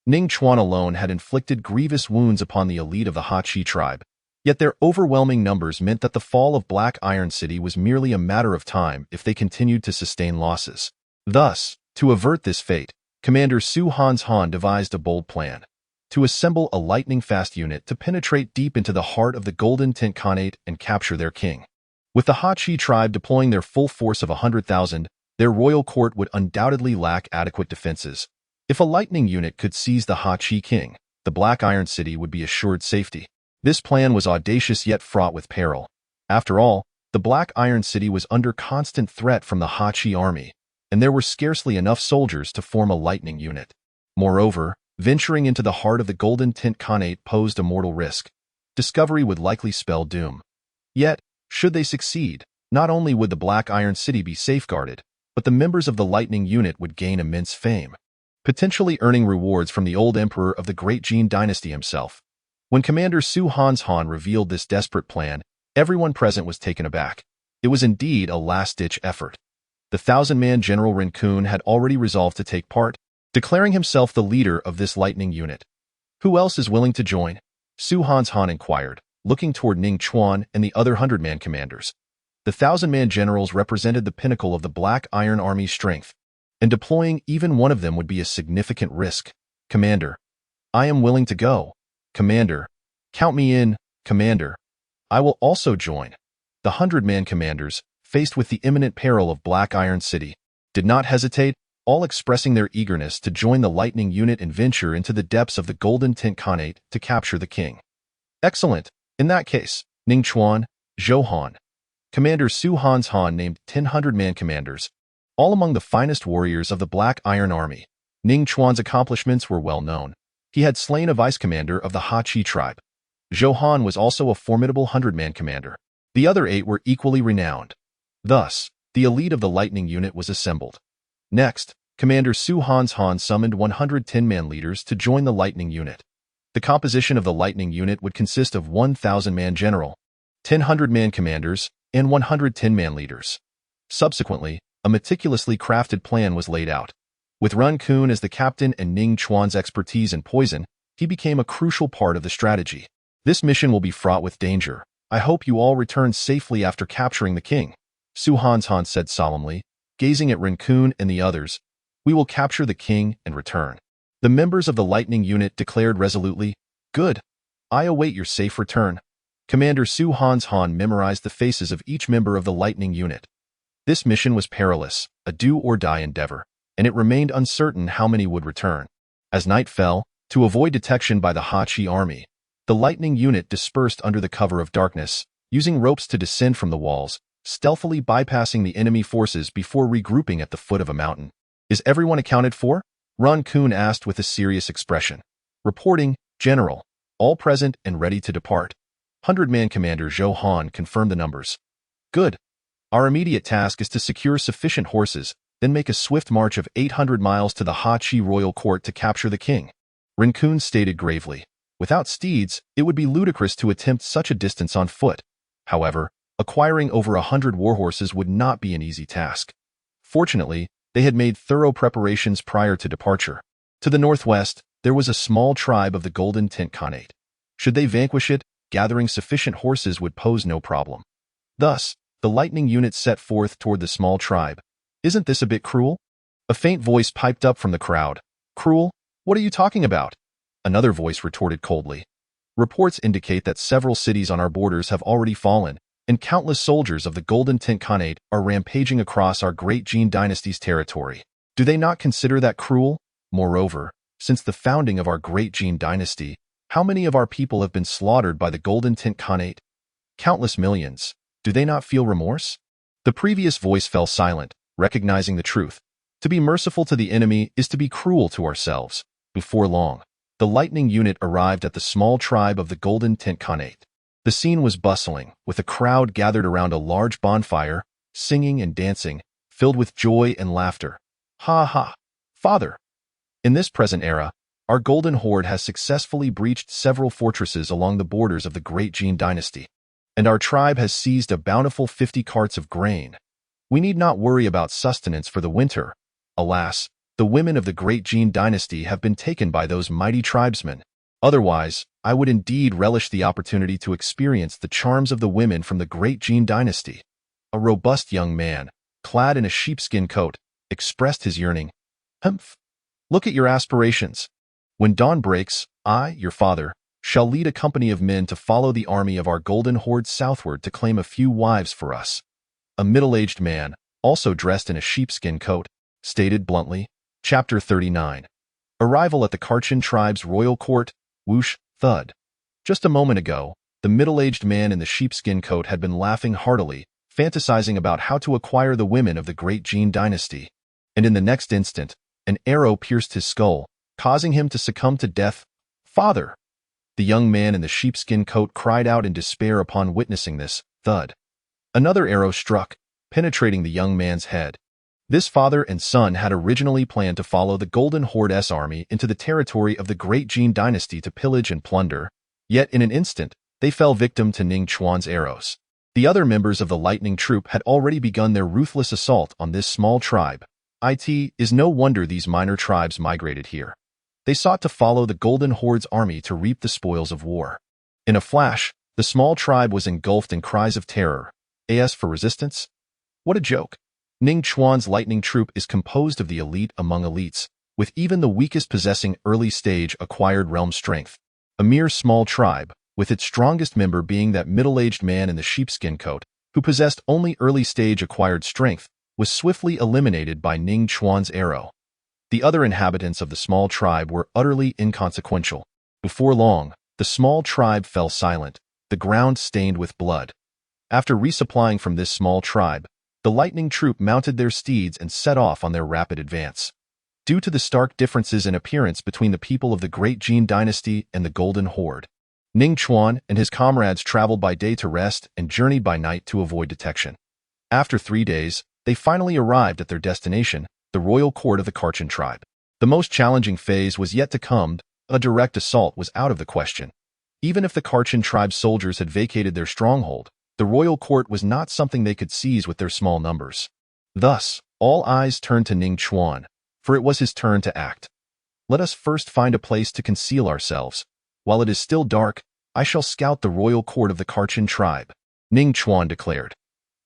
Ning Chuan alone had inflicted grievous wounds upon the elite of the Ha-Chi tribe, yet their overwhelming numbers meant that the fall of Black Iron City was merely a matter of time if they continued to sustain losses. Thus, to avert this fate, Commander Su Han devised a bold plan: to assemble a lightning-fast unit to penetrate deep into the heart of the Golden Tint Khanate and capture their king. With the Ha-Chi tribe deploying their full force of 100,000, their royal court would undoubtedly lack adequate defenses. If a lightning unit could seize the Ha-Chi king, the Black Iron City would be assured safety. This plan was audacious yet fraught with peril. After all, the Black Iron City was under constant threat from the Ha-Chi army, and there were scarcely enough soldiers to form a lightning unit. Moreover, venturing into the heart of the Golden Tint Khanate posed a mortal risk. Discovery would likely spell doom. Yet, should they succeed, not only would the Black Iron City be safeguarded, but the members of the lightning unit would gain immense fame, potentially earning rewards from the old emperor of the Great Jin dynasty himself. When Commander Su Han revealed this desperate plan, everyone present was taken aback. It was indeed a last-ditch effort. The 1,000-man General Ren Kun had already resolved to take part, declaring himself the leader of this lightning unit. Who else is willing to join? Su Han inquired, looking toward Ning Chuan and the other 100-man commanders. The 1,000-man generals represented the pinnacle of the Black Iron Army's strength, and deploying even one of them would be a significant risk. Commander, I am willing to go. Commander, count me in. Commander, I will also join. The 100-man commanders, faced with the imminent peril of Black Iron City, did not hesitate, all expressing their eagerness to join the lightning unit and venture into the depths of the Golden Tint Khanate to capture the king. Excellent. In that case, Ning Chuan, Zhou Han. Commander Su Han's Han named 1,000-man commanders, all among the finest warriors of the Black Iron Army. Ning Chuan's accomplishments were well known. He had slain a vice-commander of the Ha-Chi tribe. Zhou Han was also a formidable 100-man commander. The other 8 were equally renowned. Thus, the elite of the Lightning Unit was assembled. Next, Commander Su Han's Han summoned 110-man leaders to join the Lightning Unit. The composition of the Lightning Unit would consist of 1,000-man general, 1,000-man commanders, and 110-man leaders. Subsequently, a meticulously crafted plan was laid out. With Run Kun as the captain and Ning Chuan's expertise in poison, he became a crucial part of the strategy. This mission will be fraught with danger. I hope you all return safely after capturing the king, Su Han's Han said solemnly, gazing at Run Kun and the others. We will capture the king and return. The members of the Lightning Unit declared resolutely, Good. I await your safe return. Commander Su Han's Han memorized the faces of each member of the Lightning Unit. This mission was perilous, a do-or-die endeavor, and it remained uncertain how many would return. As night fell, to avoid detection by the Ha-Chi army, the Lightning Unit dispersed under the cover of darkness, using ropes to descend from the walls, stealthily bypassing the enemy forces before regrouping at the foot of a mountain. Is everyone accounted for? Run Kun asked with a serious expression. Reporting, General. All present and ready to depart. 100-man Commander Zhou Han confirmed the numbers. Good. Our immediate task is to secure sufficient horses, then make a swift march of 800 miles to the Ha-Chi royal court to capture the king. Run Kun stated gravely. Without steeds, it would be ludicrous to attempt such a distance on foot. However, acquiring over 100 warhorses would not be an easy task. Fortunately, they had made thorough preparations prior to departure. To the northwest, there was a small tribe of the Golden Tent Khanate. Should they vanquish it, gathering sufficient horses would pose no problem. Thus, the Lightning Unit set forth toward the small tribe. Isn't this a bit cruel? A faint voice piped up from the crowd. Cruel? What are you talking about? Another voice retorted coldly. Reports indicate that several cities on our borders have already fallen, and countless soldiers of the Golden Tent Khanate are rampaging across our great Jin dynasty's territory. Do they not consider that cruel? Moreover, since the founding of our great Jin dynasty, how many of our people have been slaughtered by the Golden Tent Khanate? Countless millions. Do they not feel remorse? The previous voice fell silent, recognizing the truth. To be merciful to the enemy is to be cruel to ourselves. Before long, the Lightning Unit arrived at the small tribe of the Golden Tent Khanate. The scene was bustling, with a crowd gathered around a large bonfire, singing and dancing, filled with joy and laughter. Ha ha! Father! In this present era, our Golden Horde has successfully breached several fortresses along the borders of the Great Jin dynasty, and our tribe has seized a bountiful 50 carts of grain. We need not worry about sustenance for the winter. Alas, the women of the Great Jin dynasty have been taken by those mighty tribesmen. Otherwise, I would indeed relish the opportunity to experience the charms of the women from the Great Jin dynasty. A robust young man, clad in a sheepskin coat, expressed his yearning. Humph! Look at your aspirations. When dawn breaks, I, your father, shall lead a company of men to follow the army of our Golden Horde southward to claim a few wives for us. A middle-aged man, also dressed in a sheepskin coat, stated bluntly. Chapter 39. Arrival at the Kachin tribe's royal court. Whoosh, thud. Just a moment ago, the middle-aged man in the sheepskin coat had been laughing heartily, fantasizing about how to acquire the women of the Great Jin dynasty. And in the next instant, an arrow pierced his skull, causing him to succumb to death. Father! The young man in the sheepskin coat cried out in despair upon witnessing this. Thud. Another arrow struck, penetrating the young man's head. This father and son had originally planned to follow the Golden Horde's army into the territory of the Great Jin dynasty to pillage and plunder, yet in an instant, they fell victim to Ning Chuan's arrows. The other members of the Lightning Troop had already begun their ruthless assault on this small tribe. It is no wonder these minor tribes migrated here. They sought to follow the Golden Horde's army to reap the spoils of war. In a flash, the small tribe was engulfed in cries of terror. As for resistance? What a joke! Ning Chuan's Lightning Troop is composed of the elite among elites, with even the weakest possessing early-stage acquired realm strength. A mere small tribe, with its strongest member being that middle-aged man in the sheepskin coat, who possessed only early-stage acquired strength, was swiftly eliminated by Ning Chuan's arrow. The other inhabitants of the small tribe were utterly inconsequential. Before long, the small tribe fell silent, the ground stained with blood. After resupplying from this small tribe, the lightning troop mounted their steeds and set off on their rapid advance. Due to the stark differences in appearance between the people of the Great Jin Dynasty and the Golden Horde, Ning Chuan and his comrades traveled by day to rest and journeyed by night to avoid detection. After 3 days, they finally arrived at their destination, the royal court of the Kharchen tribe. The most challenging phase was yet to come. A direct assault was out of the question. Even if the Kharchen tribe's soldiers had vacated their stronghold, the royal court was not something they could seize with their small numbers. Thus, all eyes turned to Ning Chuan, for it was his turn to act. Let us first find a place to conceal ourselves. While it is still dark, I shall scout the royal court of the Kharchen tribe, Ning Chuan declared.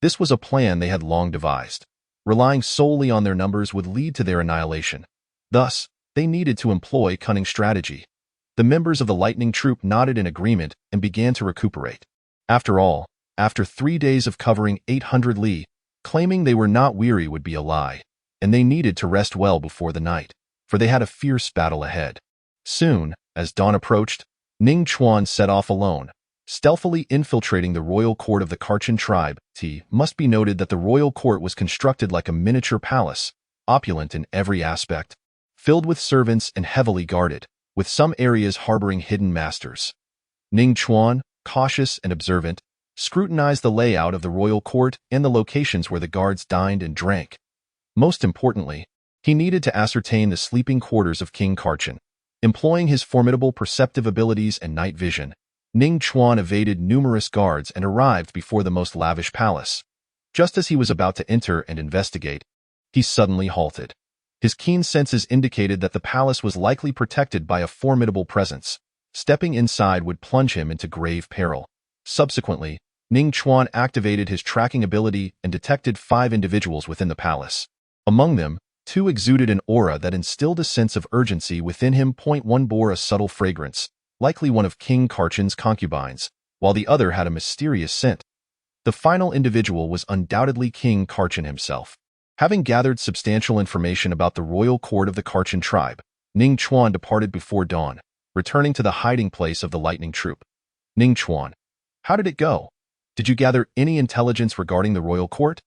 This was a plan they had long devised. Relying solely on their numbers would lead to their annihilation. Thus, they needed to employ cunning strategy. The members of the lightning troop nodded in agreement and began to recuperate. After all, after 3 days of covering 800 li, claiming they were not weary would be a lie, and they needed to rest well before the night, for they had a fierce battle ahead. Soon, as dawn approached, Ning Chuan set off alone, stealthily infiltrating the royal court of the Kharchen tribe. It must be noted that the royal court was constructed like a miniature palace, opulent in every aspect, filled with servants and heavily guarded, with some areas harboring hidden masters. Ning Chuan, cautious and observant, scrutinized the layout of the royal court and the locations where the guards dined and drank. Most importantly, he needed to ascertain the sleeping quarters of King Kharchen. Employing his formidable perceptive abilities and night vision, Ning Chuan evaded numerous guards and arrived before the most lavish palace. Just as he was about to enter and investigate, he suddenly halted. His keen senses indicated that the palace was likely protected by a formidable presence. Stepping inside would plunge him into grave peril. Subsequently, Ning Chuan activated his tracking ability and detected 5 individuals within the palace. Among them, 2 exuded an aura that instilled a sense of urgency within him. 1 bore a subtle fragrance, likely one of King Kharchen's concubines, while the other had a mysterious scent. The final individual was undoubtedly King Kharchen himself. Having gathered substantial information about the royal court of the Kharchen tribe, Ning Chuan departed before dawn, returning to the hiding place of the lightning troop. Ning Chuan, how did it go? Did you gather any intelligence regarding the royal court?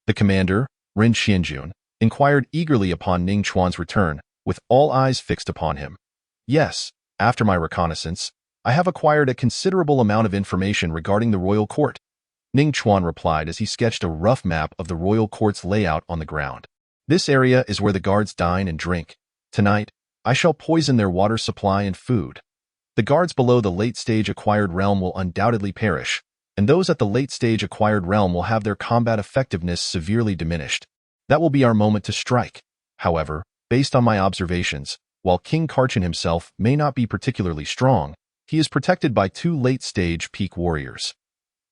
The commander, Ren Xianjun, inquired eagerly upon Ning Chuan's return, with all eyes fixed upon him. Yes, after my reconnaissance, I have acquired a considerable amount of information regarding the royal court, Ning Chuan replied as he sketched a rough map of the royal court's layout on the ground. This area is where the guards dine and drink. Tonight, I shall poison their water supply and food. The guards below the late-stage acquired realm will undoubtedly perish, and those at the late-stage acquired realm will have their combat effectiveness severely diminished. That will be our moment to strike. However, based on my observations, while King Kharchen himself may not be particularly strong, he is protected by 2 late-stage peak warriors.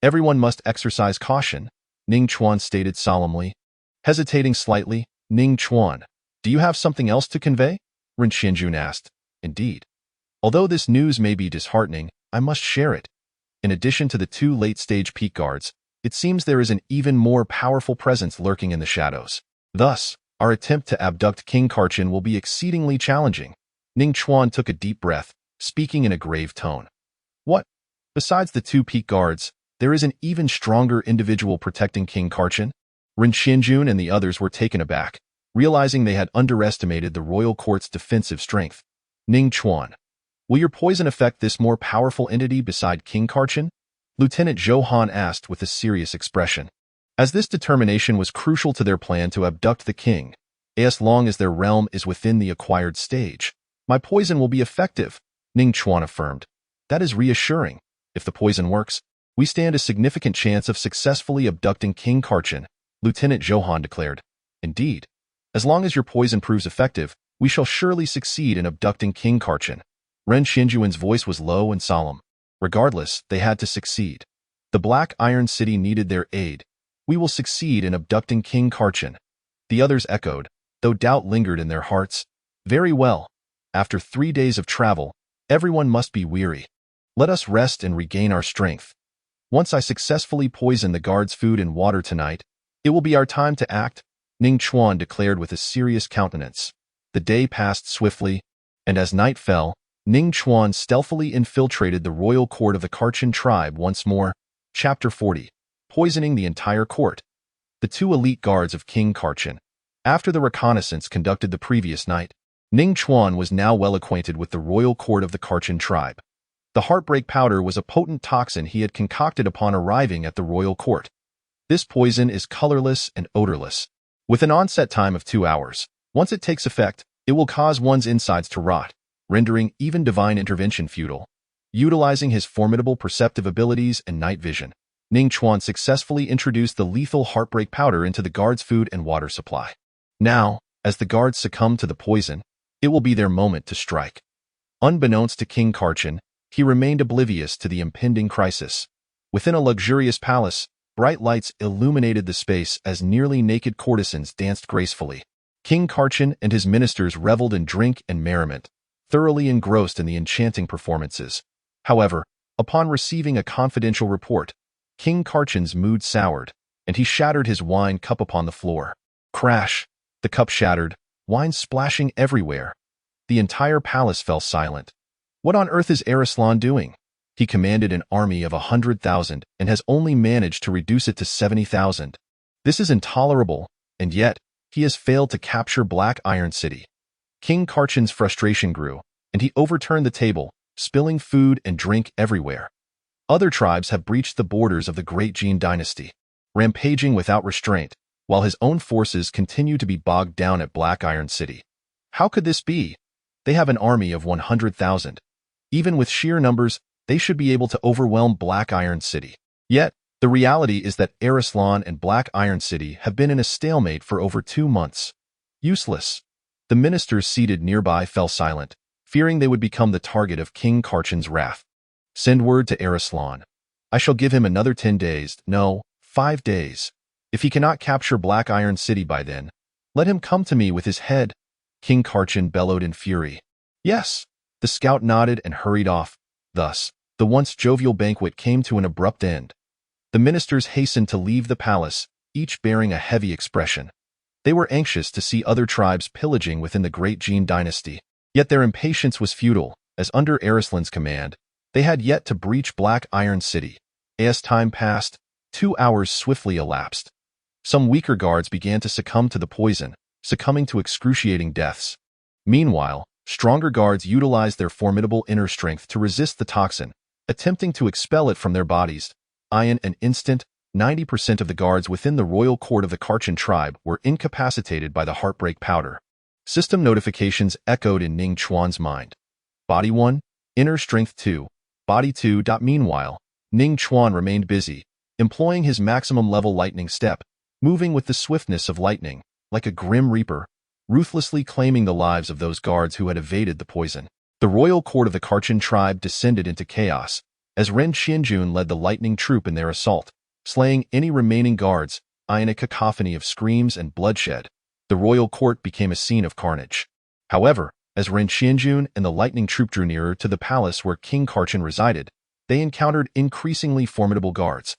Everyone must exercise caution, Ning Chuan stated solemnly. Hesitating slightly, Ning Chuan, do you have something else to convey? Ren Xianjun asked. Indeed. Although this news may be disheartening, I must share it. In addition to the 2 late-stage peak guards, it seems there is an even more powerful presence lurking in the shadows. Thus, our attempt to abduct King Kharchen will be exceedingly challenging. Ning Chuan took a deep breath, speaking in a grave tone. What? Besides the 2 peak guards, there is an even stronger individual protecting King Kharchen? Ren Xianjun and the others were taken aback, realizing they had underestimated the royal court's defensive strength. Ning Chuan, will your poison affect this more powerful entity beside King Kharchen? Lieutenant Zhou Han asked with a serious expression. As this determination was crucial to their plan to abduct the king, as long as their realm is within the acquired stage, my poison will be effective, Ning Chuan affirmed. That is reassuring. If the poison works, we stand a significant chance of successfully abducting King Kharchen, Lieutenant Zhou Han declared. Indeed. As long as your poison proves effective, we shall surely succeed in abducting King Kharchen. Ren Xianjuan's voice was low and solemn. Regardless, they had to succeed. The Black Iron City needed their aid. We will succeed in abducting King Kharchen. The others echoed, though doubt lingered in their hearts. Very well. After 3 days of travel, everyone must be weary. Let us rest and regain our strength. Once I successfully poison the guards' food and water tonight, it will be our time to act, Ning Chuan declared with a serious countenance. The day passed swiftly, and as night fell, Ning Chuan stealthily infiltrated the royal court of the Kachin tribe once more. Chapter 40. Poisoning the entire court. The two elite guards of King Kachin. After the reconnaissance conducted the previous night, Ning Chuan was now well acquainted with the royal court of the Kachin tribe. The heartbreak powder was a potent toxin he had concocted upon arriving at the royal court. This poison is colorless and odorless, with an onset time of 2 hours. Once it takes effect, it will cause one's insides to rot, rendering even divine intervention futile. Utilizing his formidable perceptive abilities and night vision, Ning Chuan successfully introduced the lethal heartbreak powder into the guards' food and water supply. Now, as the guards succumb to the poison, it will be their moment to strike. Unbeknownst to King Kachin, he remained oblivious to the impending crisis. Within a luxurious palace, bright lights illuminated the space as nearly naked courtesans danced gracefully. King Kachin and his ministers reveled in drink and merriment, thoroughly engrossed in the enchanting performances. However, upon receiving a confidential report, King Kachin's mood soured, and he shattered his wine cup upon the floor. Crash! The cup shattered, wine splashing everywhere. The entire palace fell silent. What on earth is Arslan doing? He commanded an army of 100,000 and has only managed to reduce it to 70,000. This is intolerable, and yet, he has failed to capture Black Iron City. King Kachin's frustration grew, and he overturned the table, spilling food and drink everywhere. Other tribes have breached the borders of the Great Jin dynasty, rampaging without restraint, while his own forces continue to be bogged down at Black Iron City. How could this be? They have an army of 100,000. Even with sheer numbers, they should be able to overwhelm Black Iron City. Yet, the reality is that Arslan and Black Iron City have been in a stalemate for over 2 months. Useless. The ministers seated nearby fell silent, fearing they would become the target of King Kachin's wrath. Send word to Arslan. I shall give him another 10 days, no, 5 days. If he cannot capture Black Iron City by then, let him come to me with his head. King Kachin bellowed in fury. Yes. The scout nodded and hurried off. Thus, the once jovial banquet came to an abrupt end. The ministers hastened to leave the palace, each bearing a heavy expression. They were anxious to see other tribes pillaging within the Great Jin dynasty, yet their impatience was futile, as under Arslan's command, they had yet to breach Black Iron City. As time passed, 2 hours swiftly elapsed. Some weaker guards began to succumb to the poison, succumbing to excruciating deaths. Meanwhile, stronger guards utilized their formidable inner strength to resist the toxin, attempting to expel it from their bodies. In an instant, 90% of the guards within the royal court of the Kachin tribe were incapacitated by the heartbreak powder. System notifications echoed in Ning Chuan's mind. Body 1, inner strength 2, body 2. Meanwhile, Ning Chuan remained busy, employing his maximum level lightning step, moving with the swiftness of lightning, like a grim reaper, ruthlessly claiming the lives of those guards who had evaded the poison. The royal court of the Kachin tribe descended into chaos, as Ren Qianjun led the lightning troop in their assault, slaying any remaining guards. In a cacophony of screams and bloodshed, the royal court became a scene of carnage. However, as Ren Qianjun and the lightning troop drew nearer to the palace where King Kachin resided, they encountered increasingly formidable guards.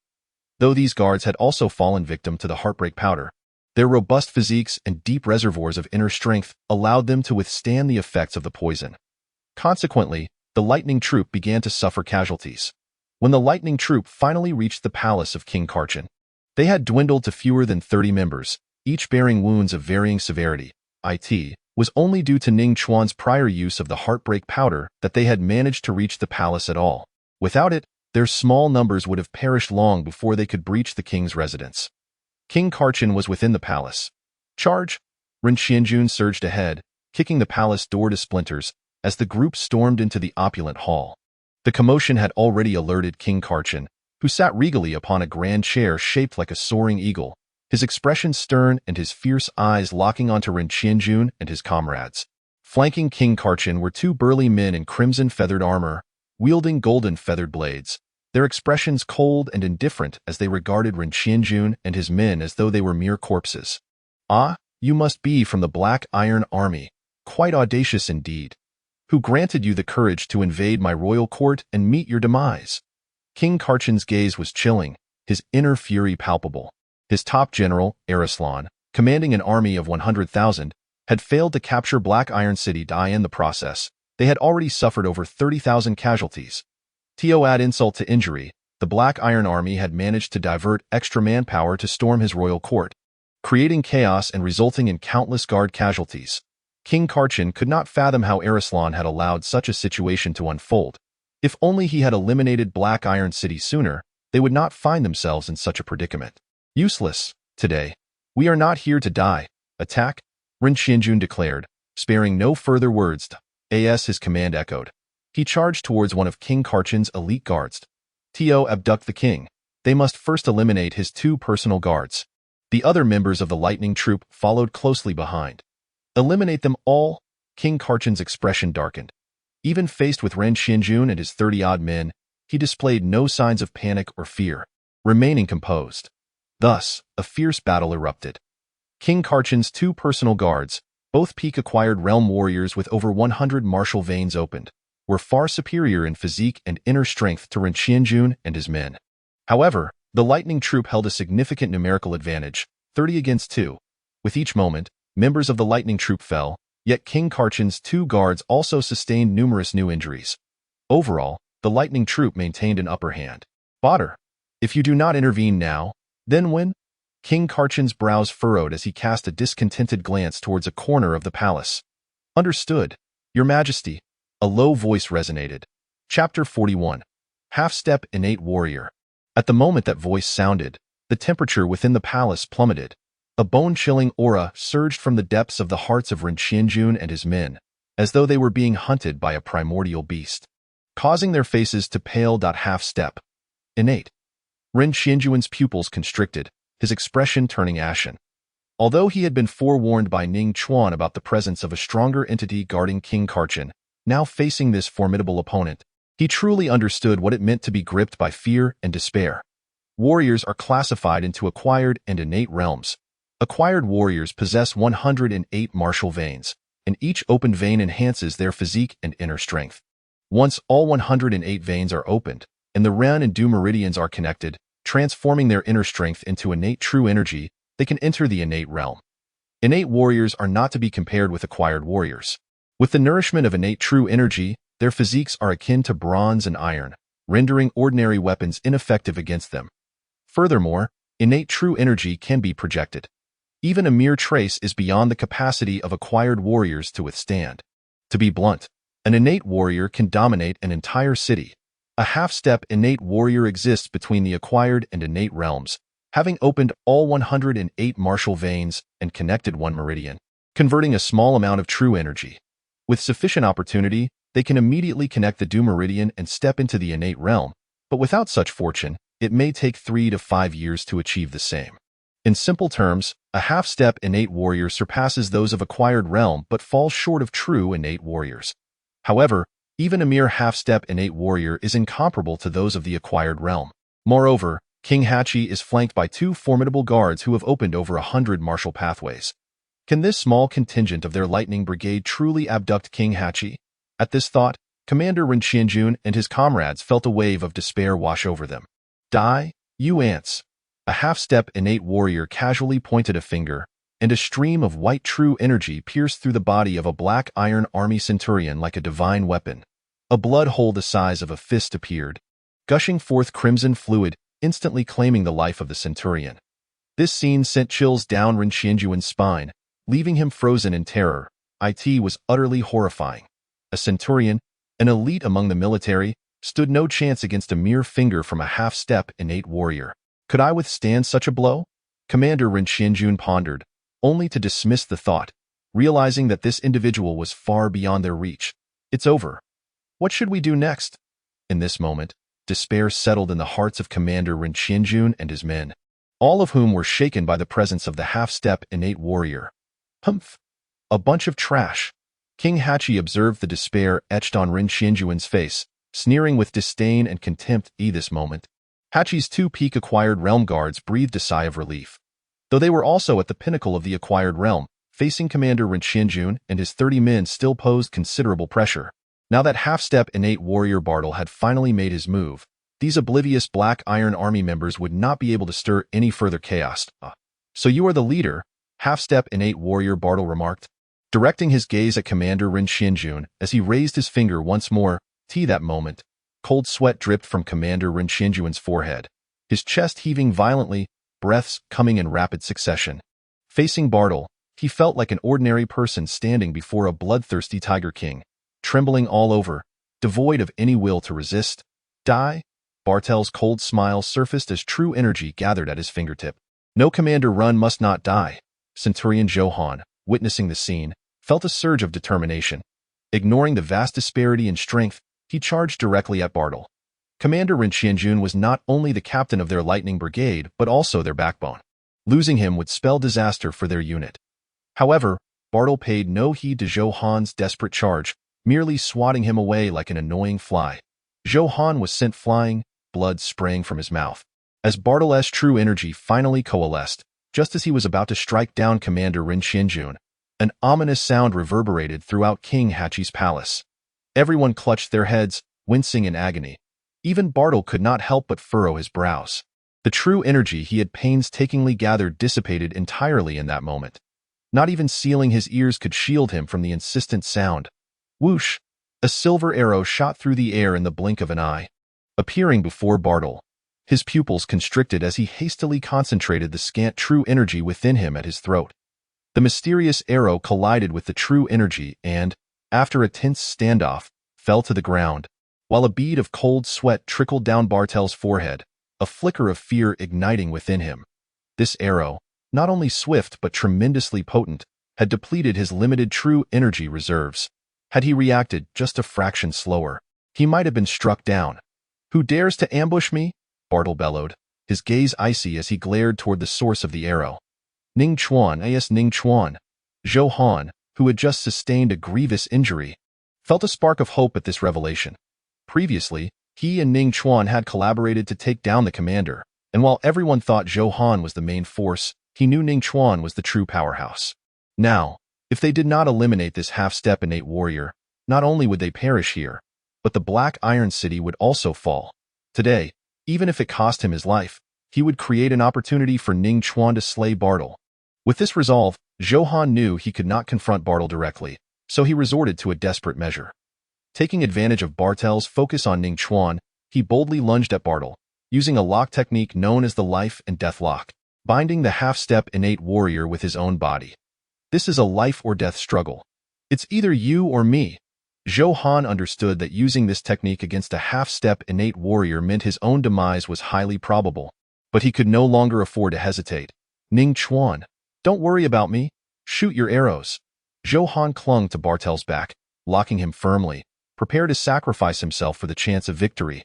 Though these guards had also fallen victim to the heartbreak powder, their robust physiques and deep reservoirs of inner strength allowed them to withstand the effects of the poison. Consequently, the lightning troop began to suffer casualties. When the lightning troop finally reached the palace of King Kachin, they had dwindled to fewer than 30 members, each bearing wounds of varying severity. It was only due to Ning Chuan's prior use of the heartbreak powder that they had managed to reach the palace at all. Without it, their small numbers would have perished long before they could breach the king's residence. King Kachin was within the palace. Charge! Ren Qianjun surged ahead, kicking the palace door to splinters, as the group stormed into the opulent hall. The commotion had already alerted King Kachin, who sat regally upon a grand chair shaped like a soaring eagle, his expression stern and his fierce eyes locking onto Ren Qianjun and his comrades. Flanking King Kachin were 2 burly men in crimson feathered armor, wielding golden feathered blades, their expressions cold and indifferent as they regarded Ren Qianjun and his men as though they were mere corpses. Ah, you must be from the Black Iron Army, quite audacious indeed. Who granted you the courage to invade my royal court and meet your demise? King Kachin's gaze was chilling, his inner fury palpable. His top general, Arslan, commanding an army of 100,000, had failed to capture Black Iron City. In the process, They had already suffered over 30,000 casualties. To add insult to injury, the Black Iron Army had managed to divert extra manpower to storm his royal court, creating chaos and resulting in countless guard casualties. King Karchin could not fathom how Arislan had allowed such a situation to unfold. If only he had eliminated Black Iron City sooner, they would not find themselves in such a predicament. Useless, today. We are not here to die. Attack, Ren Qianjun declared, sparing no further words. As his command echoed, he charged towards one of King Karchin's elite guards. To abduct the king, they must first eliminate his 2 personal guards. The other members of the lightning troop followed closely behind. Eliminate them all, King Karchin's expression darkened. Even faced with Ren Qianjun and his 30-odd men, he displayed no signs of panic or fear, remaining composed. Thus, a fierce battle erupted. King Karchin's 2 personal guards, both peak-acquired realm warriors with over 100 martial veins opened, were far superior in physique and inner strength to Ren Qianjun and his men. However, the lightning troop held a significant numerical advantage, 30 against 2. With each moment, members of the lightning troop fell, yet King Karchin's 2 guards also sustained numerous new injuries. Overall, the lightning troop maintained an upper hand. Fodder. If you do not intervene now, then when? King Karchin's brows furrowed as he cast a discontented glance towards a corner of the palace. Understood, Your Majesty. A low voice resonated. Chapter 41. Half-step innate warrior. At the moment that voice sounded, the temperature within the palace plummeted. A bone-chilling aura surged from the depths of the hearts of Ren Qianjun and his men, as though they were being hunted by a primordial beast, causing their faces to pale. Half-step. Innate. Ren Qianjun's pupils constricted, his expression turning ashen. Although he had been forewarned by Ning Chuan about the presence of a stronger entity guarding King Karchin, now facing this formidable opponent, he truly understood what it meant to be gripped by fear and despair. Warriors are classified into acquired and innate realms. Acquired warriors possess 108 martial veins, and each opened vein enhances their physique and inner strength. Once all 108 veins are opened, and the Ren and Du meridians are connected, transforming their inner strength into innate true energy, they can enter the innate realm. Innate warriors are not to be compared with acquired warriors. With the nourishment of innate true energy, their physiques are akin to bronze and iron, rendering ordinary weapons ineffective against them. Furthermore, innate true energy can be projected. Even a mere trace is beyond the capacity of acquired warriors to withstand. To be blunt, an innate warrior can dominate an entire city. A half-step innate warrior exists between the acquired and innate realms, having opened all 108 martial veins and connected one meridian, converting a small amount of true energy. With sufficient opportunity, they can immediately connect the Du meridian and step into the innate realm, but without such fortune, it may take 3 to 5 years to achieve the same. In simple terms, a half-step innate warrior surpasses those of acquired realm but falls short of true innate warriors. However, even a mere half-step innate warrior is incomparable to those of the acquired realm. Moreover, King Hachi is flanked by 2 formidable guards who have opened over 100 martial pathways. Can this small contingent of their lightning brigade truly abduct King Hachi? At this thought, Commander Ren Qianjun and his comrades felt a wave of despair wash over them. Die, you ants! A half-step innate warrior casually pointed a finger, and a stream of white true energy pierced through the body of a Black Iron Army centurion like a divine weapon. A blood hole the size of a fist appeared, gushing forth crimson fluid, instantly claiming the life of the centurion. This scene sent chills down Ren Qianjun's spine, leaving him frozen in terror. It was utterly horrifying. A centurion, an elite among the military, stood no chance against a mere finger from a half-step innate warrior. Could I withstand such a blow? Commander Ren Qianjun pondered, only to dismiss the thought, realizing that this individual was far beyond their reach. It's over. What should we do next? In this moment, despair settled in the hearts of Commander Ren Qianjun and his men, all of whom were shaken by the presence of the half-step innate warrior. Humph! A bunch of trash. King Hachi observed the despair etched on Ren Qianjun's face, sneering with disdain and contempt. This moment, Hachi's 2 peak-acquired realm guards breathed a sigh of relief. Though they were also at the pinnacle of the acquired realm, facing Commander Ren Qianjun and his 30 men still posed considerable pressure. Now that half-step innate warrior Bartle had finally made his move, these oblivious Black Iron Army members would not be able to stir any further chaos. So you are the leader, half-step innate warrior Bartle remarked. directing his gaze at Commander Rin Xianjun as he raised his finger once more. That moment, cold sweat dripped from Commander Rin Xianjun's forehead, his chest heaving violently, breaths coming in rapid succession. Facing Bartle, he felt like an ordinary person standing before a bloodthirsty tiger king, trembling all over, devoid of any will to resist. Die? Bartel's cold smile surfaced as true energy gathered at his fingertip. No, Commander Run must not die. Centurion Johan, witnessing the scene, felt a surge of determination. Ignoring the vast disparity in strength, he charged directly at Bartle. Commander Rin Xianjun was not only the captain of their lightning brigade but also their backbone. Losing him would spell disaster for their unit. However, Bartle paid no heed to Johan's desperate charge, merely swatting him away like an annoying fly. Johan was sent flying, blood spraying from his mouth. As Bartle's true energy finally coalesced, just as he was about to strike down Commander Rin Xianjun, an ominous sound reverberated throughout King Hachi's palace. Everyone clutched their heads, wincing in agony. Even Bartle could not help but furrow his brows. The true energy he had painstakingly gathered dissipated entirely in that moment. Not even sealing his ears could shield him from the insistent sound. Whoosh! A silver arrow shot through the air in the blink of an eye, appearing before Bartle. His pupils constricted as he hastily concentrated the scant true energy within him at his throat. The mysterious arrow collided with the true energy and, after a tense standoff, fell to the ground, while a bead of cold sweat trickled down Bartel's forehead, a flicker of fear igniting within him. This arrow, not only swift but tremendously potent, had depleted his limited true energy reserves. Had he reacted just a fraction slower, he might have been struck down. Who dares to ambush me? Bartle bellowed, his gaze icy as he glared toward the source of the arrow. Ning Chuan, Ning Chuan. Johan, who had just sustained a grievous injury, felt a spark of hope at this revelation. Previously, he and Ning Chuan had collaborated to take down the commander, and while everyone thought Johan was the main force, he knew Ning Chuan was the true powerhouse. Now, if they did not eliminate this half-step innate warrior, not only would they perish here, but the Black Iron City would also fall. Today, even if it cost him his life, he would create an opportunity for Ning Chuan to slay Bartle. With this resolve, Johan knew he could not confront Bartle directly, so he resorted to a desperate measure. Taking advantage of Bartel's focus on Ning Chuan, he boldly lunged at Bartle, using a lock technique known as the life and death lock, binding the half-step innate warrior with his own body. This is a life-or-death struggle. It's either you or me. Johan understood that using this technique against a half-step innate warrior meant his own demise was highly probable, but he could no longer afford to hesitate. Ning Chuan, don't worry about me. Shoot your arrows. Johan clung to Bartel's back, locking him firmly, prepared to sacrifice himself for the chance of victory.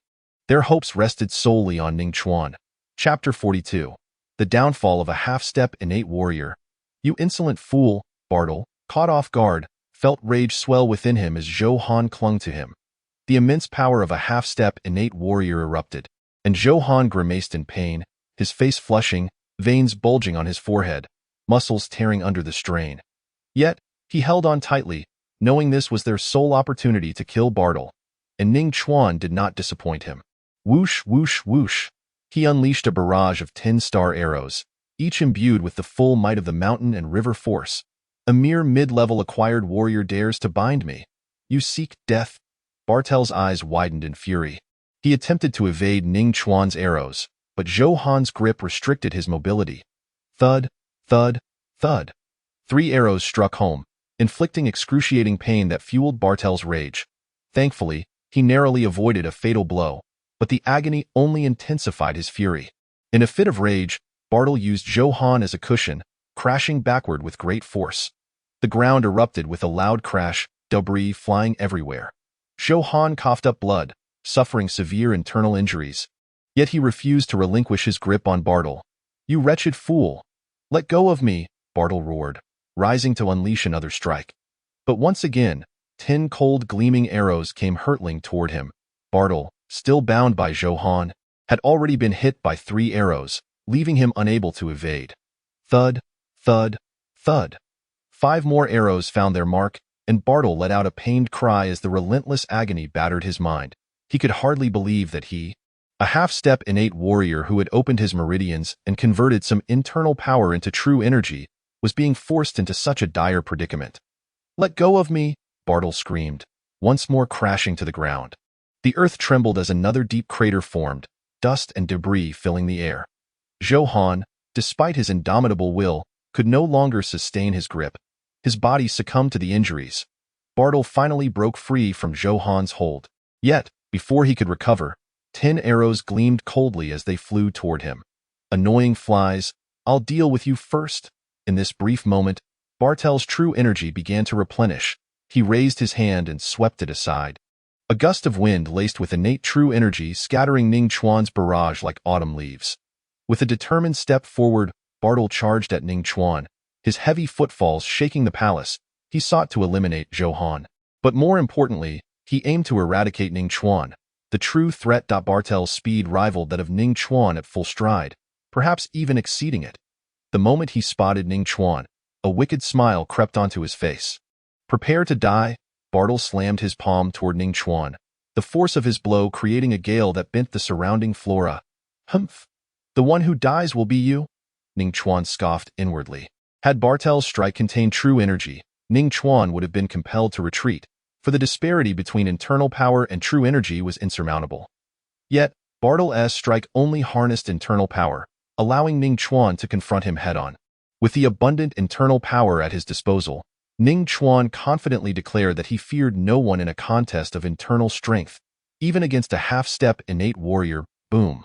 Their hopes rested solely on Ning Chuan. Chapter 42. The Downfall of a Half-Step Innate Warrior. You insolent fool, Bartle, caught off guard, felt rage swell within him as Johan clung to him. The immense power of a half-step innate warrior erupted, and Johan grimaced in pain, his face flushing, veins bulging on his forehead, muscles tearing under the strain. Yet, he held on tightly, knowing this was their sole opportunity to kill Bartle, and Ning Chuan did not disappoint him. Whoosh, whoosh, whoosh. He unleashed a barrage of 10-star arrows, each imbued with the full might of the mountain and river force. A mere mid-level acquired warrior dares to bind me. You seek death? Bartel's eyes widened in fury. He attempted to evade Ning Chuan's arrows, but Johan's grip restricted his mobility. Thud, thud, thud. 3 arrows struck home, inflicting excruciating pain that fueled Bartel's rage. Thankfully, he narrowly avoided a fatal blow, but the agony only intensified his fury. In a fit of rage, Bartle used Johan as a cushion, crashing backward with great force. The ground erupted with a loud crash, debris flying everywhere. Johan coughed up blood, suffering severe internal injuries. Yet he refused to relinquish his grip on Bartle. You wretched fool! Let go of me, Bartle roared, rising to unleash another strike. But once again, 10 cold gleaming arrows came hurtling toward him. Bartle, still bound by Johan, had already been hit by 3 arrows, leaving him unable to evade. Thud, thud, thud. 5 more arrows found their mark, and Bartle let out a pained cry as the relentless agony battered his mind. He could hardly believe that he, a half-step innate warrior who had opened his meridians and converted some internal power into true energy, was being forced into such a dire predicament. "Let go of me!" Bartle screamed, once more crashing to the ground. The earth trembled as another deep crater formed, dust and debris filling the air. Zhou Han, despite his indomitable will, could no longer sustain his grip. His body succumbed to the injuries. Bartle finally broke free from Zhou Han's hold. Yet, before he could recover, 10 arrows gleamed coldly as they flew toward him. "Annoying flies, I'll deal with you first." In this brief moment, Bartel's true energy began to replenish. He raised his hand and swept it aside. A gust of wind laced with innate true energy, scattering Ning Chuan's barrage like autumn leaves. With a determined step forward, Bartle charged at Ning Chuan, his heavy footfalls shaking the palace. He sought to eliminate Zhou Han. But more importantly, he aimed to eradicate Ning Chuan. The true threat. Bartel's speed rivaled that of Ning Chuan at full stride, perhaps even exceeding it. The moment he spotted Ning Chuan, a wicked smile crept onto his face. "Prepare to die." Bartle slammed his palm toward Ning Chuan, the force of his blow creating a gale that bent the surrounding flora. "Humph! The one who dies will be you?" Ning Chuan scoffed inwardly. Had Bartel's strike contained true energy, Ning Chuan would have been compelled to retreat, for the disparity between internal power and true energy was insurmountable. Yet, Bartle's strike only harnessed internal power, allowing Ning Chuan to confront him head-on. With the abundant internal power at his disposal, Ning Chuan confidently declared that he feared no one in a contest of internal strength, even against a half-step innate warrior. Boom!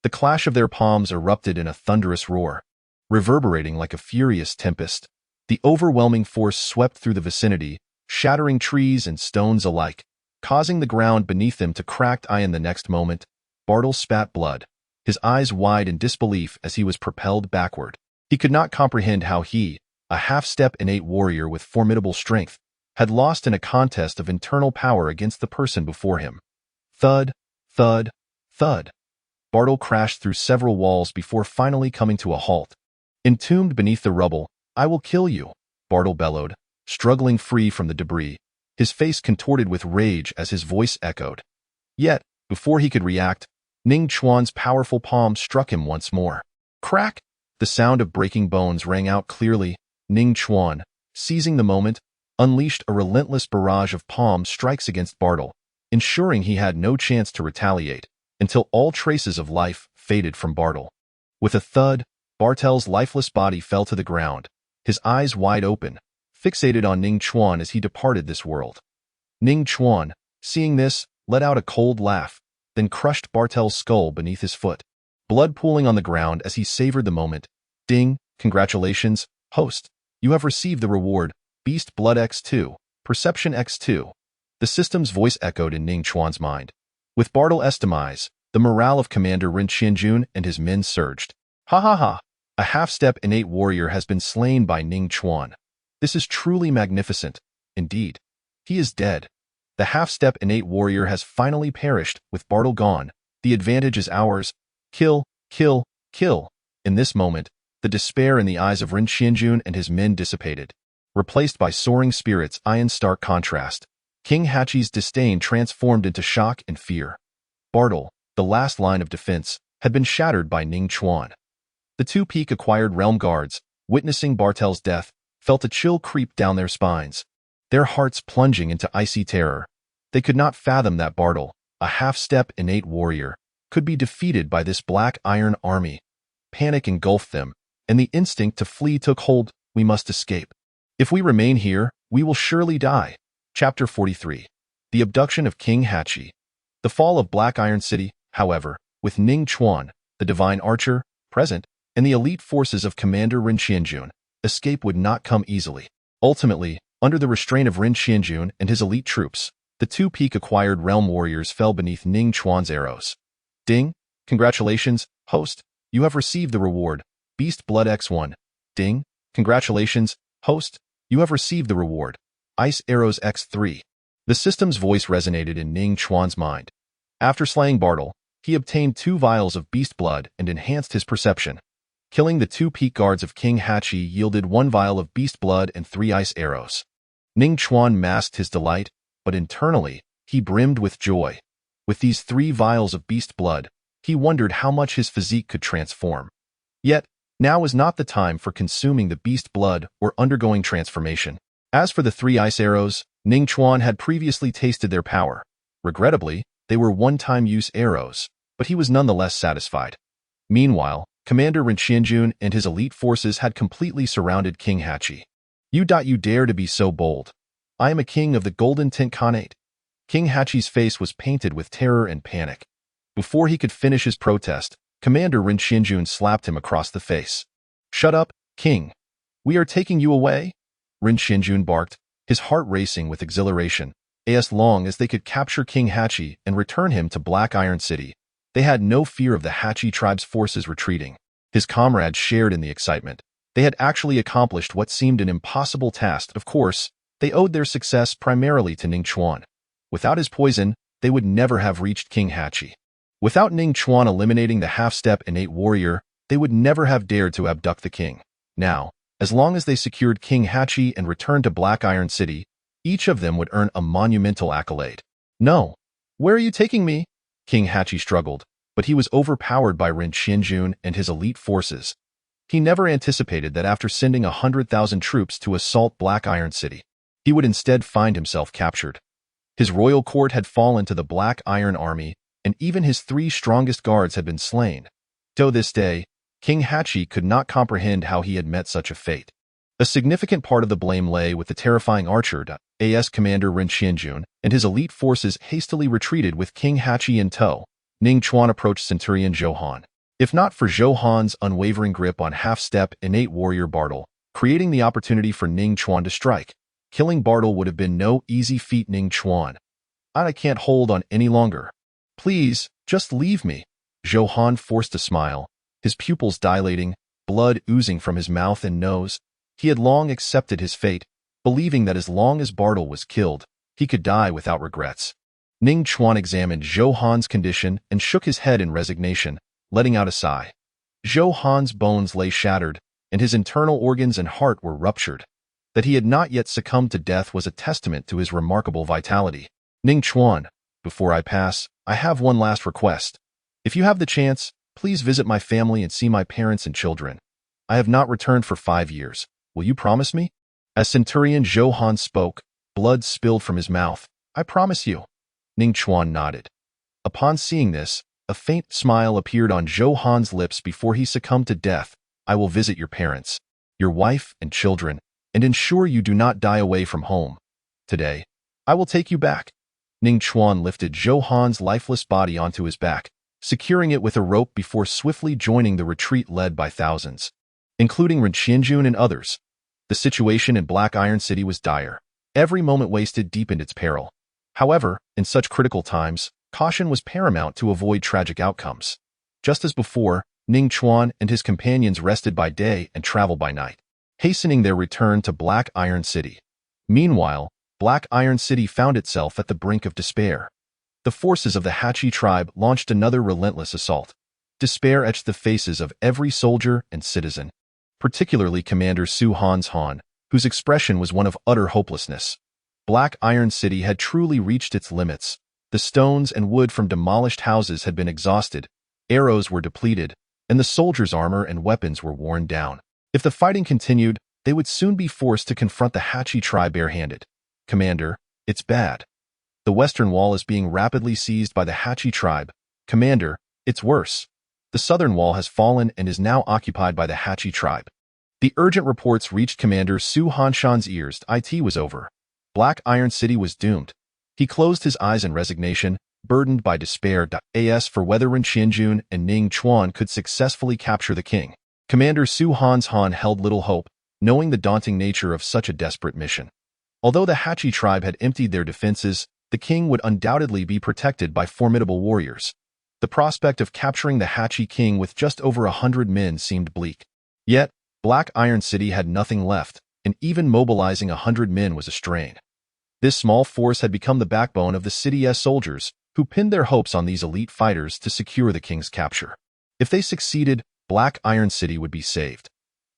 The clash of their palms erupted in a thunderous roar. Reverberating like a furious tempest, the overwhelming force swept through the vicinity, shattering trees and stones alike, causing the ground beneath them to crack. In the next moment, Bartle spat blood, his eyes wide in disbelief as he was propelled backward. He could not comprehend how he, a half-step innate warrior with formidable strength, had lost in a contest of internal power against the person before him. Thud, thud, thud. Bartle crashed through several walls before finally coming to a halt. Entombed beneath the rubble, "I will kill you," Bartle bellowed, struggling free from the debris, his face contorted with rage as his voice echoed. Yet, before he could react, Ning Chuan's powerful palm struck him once more. Crack! The sound of breaking bones rang out clearly. Ning Chuan, seizing the moment, unleashed a relentless barrage of palm strikes against Bartle, ensuring he had no chance to retaliate, until all traces of life faded from Bartle. With a thud, Bartel's lifeless body fell to the ground, his eyes wide open, fixated on Ning Chuan as he departed this world. Ning Chuan, seeing this, let out a cold laugh, then crushed Bartel's skull beneath his foot, blood pooling on the ground as he savored the moment. "Ding, congratulations, host. You have received the reward, Beast Blood X2, Perception X2. The system's voice echoed in Ning Chuan's mind. With Bartle's demise, the morale of Commander Rin Qianjun and his men surged. "Ha ha ha! A half-step innate warrior has been slain by Ning Chuan. This is truly magnificent. Indeed, he is dead. The half-step innate warrior has finally perished. With Bartle gone, the advantage is ours. Kill, kill, kill." In this moment, the despair in the eyes of Rin Qianjun and his men dissipated, replaced by soaring spirits. In stark contrast, King Hachi's disdain transformed into shock and fear. Bartle, the last line of defense, had been shattered by Ning Chuan. The two peak-acquired realm guards, witnessing Bartel's death, felt a chill creep down their spines, their hearts plunging into icy terror. They could not fathom that Bartle, a half-step innate warrior, could be defeated by this black iron army. Panic engulfed them, and the instinct to flee took hold. "We must escape. If we remain here, we will surely die." Chapter 43. The Abduction of King Hachi. The fall of Black Iron City, however, with Ning Chuan, the divine archer, present, and the elite forces of Commander Rin Qianjun, escape would not come easily. Ultimately, under the restraint of Rin Qianjun and his elite troops, the two peak-acquired realm warriors fell beneath Ning Chuan's arrows. "Ding, congratulations, host. You have received the reward, Beast Blood X1. Ding, congratulations, host. You have received the reward, Ice Arrows X3. The system's voice resonated in Ning Chuan's mind. After slaying Bartle, he obtained 2 vials of beast blood and enhanced his perception. Killing the 2 peak guards of King Hachi yielded 1 vial of beast blood and 3 ice arrows. Ning Chuan masked his delight, but internally, he brimmed with joy. With these 3 vials of beast blood, he wondered how much his physique could transform. Yet, now was not the time for consuming the beast blood or undergoing transformation. As for the 3 ice arrows, Ning Chuan had previously tasted their power. Regrettably, they were one-time-use arrows, but he was nonetheless satisfied. Meanwhile, Commander Rin Xianjun and his elite forces had completely surrounded King Hachi. You dare to be so bold. I am a king of the Golden Tint Khanate. King Hachi's face was painted with terror and panic. Before he could finish his protest, Commander Rin Xianjun slapped him across the face. Shut up, king. We are taking you away? Rin Xianjun barked, his heart racing with exhilaration. As long as they could capture King Hachi and return him to Black Iron City, they had no fear of the Hachi tribe's forces retreating. His comrades shared in the excitement. They had actually accomplished what seemed an impossible task. Of course, they owed their success primarily to Ning Chuan. Without his poison, they would never have reached King Hachi. Without Ning Chuan eliminating the half-step innate warrior, they would never have dared to abduct the king. Now, as long as they secured King Hachi and returned to Black Iron City, each of them would earn a monumental accolade. No. Where are you taking me? King Hachi struggled, but he was overpowered by Rin Xianjun and his elite forces. He never anticipated that after sending 100,000 troops to assault Black Iron City, he would instead find himself captured. His royal court had fallen to the Black Iron Army, and even his 3 strongest guards had been slain. To this day, King Hachi could not comprehend how he had met such a fate. A significant part of the blame lay with the terrifying archer. As Commander Rin Xianjun and his elite forces hastily retreated with King Hachi in tow, Ning Chuan approached Centurion Zhou Han. If not for Zhou Han's unwavering grip on half-step innate warrior Bartle, creating the opportunity for Ning Chuan to strike, killing Bartle would have been no easy feat. Ning Chuan, I can't hold on any longer. Please, just leave me. Zhou Han forced a smile, his pupils dilating, blood oozing from his mouth and nose. He had long accepted his fate, believing that as long as Bartle was killed, he could die without regrets. Ning Chuan examined Zhou Han's condition and shook his head in resignation, letting out a sigh. Zhou Han's bones lay shattered, and his internal organs and heart were ruptured. That he had not yet succumbed to death was a testament to his remarkable vitality. Ning Chuan, before I pass, I have one last request. If you have the chance, please visit my family and see my parents and children. I have not returned for 5 years. Will you promise me? As Centurion Zhou Han spoke, blood spilled from his mouth. I promise you. Ning Chuan nodded. Upon seeing this, a faint smile appeared on Zhou Han's lips before he succumbed to death. I will visit your parents, your wife and children, and ensure you do not die away from home. Today, I will take you back. Ning Chuan lifted Zhou Han's lifeless body onto his back, securing it with a rope before swiftly joining the retreat led by thousands, including Rin Xianjun and others. The situation in Black Iron City was dire. Every moment wasted deepened its peril. However, in such critical times, caution was paramount to avoid tragic outcomes. Just as before, Ning Chuan and his companions rested by day and traveled by night, hastening their return to Black Iron City. Meanwhile, Black Iron City found itself at the brink of despair. The forces of the Hachi tribe launched another relentless assault. Despair etched the faces of every soldier and citizen, particularly Commander Su Han's Han, whose expression was one of utter hopelessness. Black Iron City had truly reached its limits. The stones and wood from demolished houses had been exhausted, arrows were depleted, and the soldiers' armor and weapons were worn down. If the fighting continued, they would soon be forced to confront the Hachi tribe barehanded. Commander, it's bad. The western wall is being rapidly seized by the Hachi tribe. Commander, it's worse. The southern wall has fallen and is now occupied by the Hachi tribe. The urgent reports reached Commander Su Hanshan's ears. It was over. Black Iron City was doomed. He closed his eyes in resignation, burdened by despair. As for whether Rin Xianjun and Ning Chuan could successfully capture the king, Commander Su Han's Han held little hope, knowing the daunting nature of such a desperate mission. Although the Hachi tribe had emptied their defenses, the king would undoubtedly be protected by formidable warriors. The prospect of capturing the Hachi king with just over 100 men seemed bleak. Yet, Black Iron City had nothing left, and even mobilizing 100 men was a strain. This small force had become the backbone of the city's soldiers, who pinned their hopes on these elite fighters to secure the king's capture. If they succeeded, Black Iron City would be saved.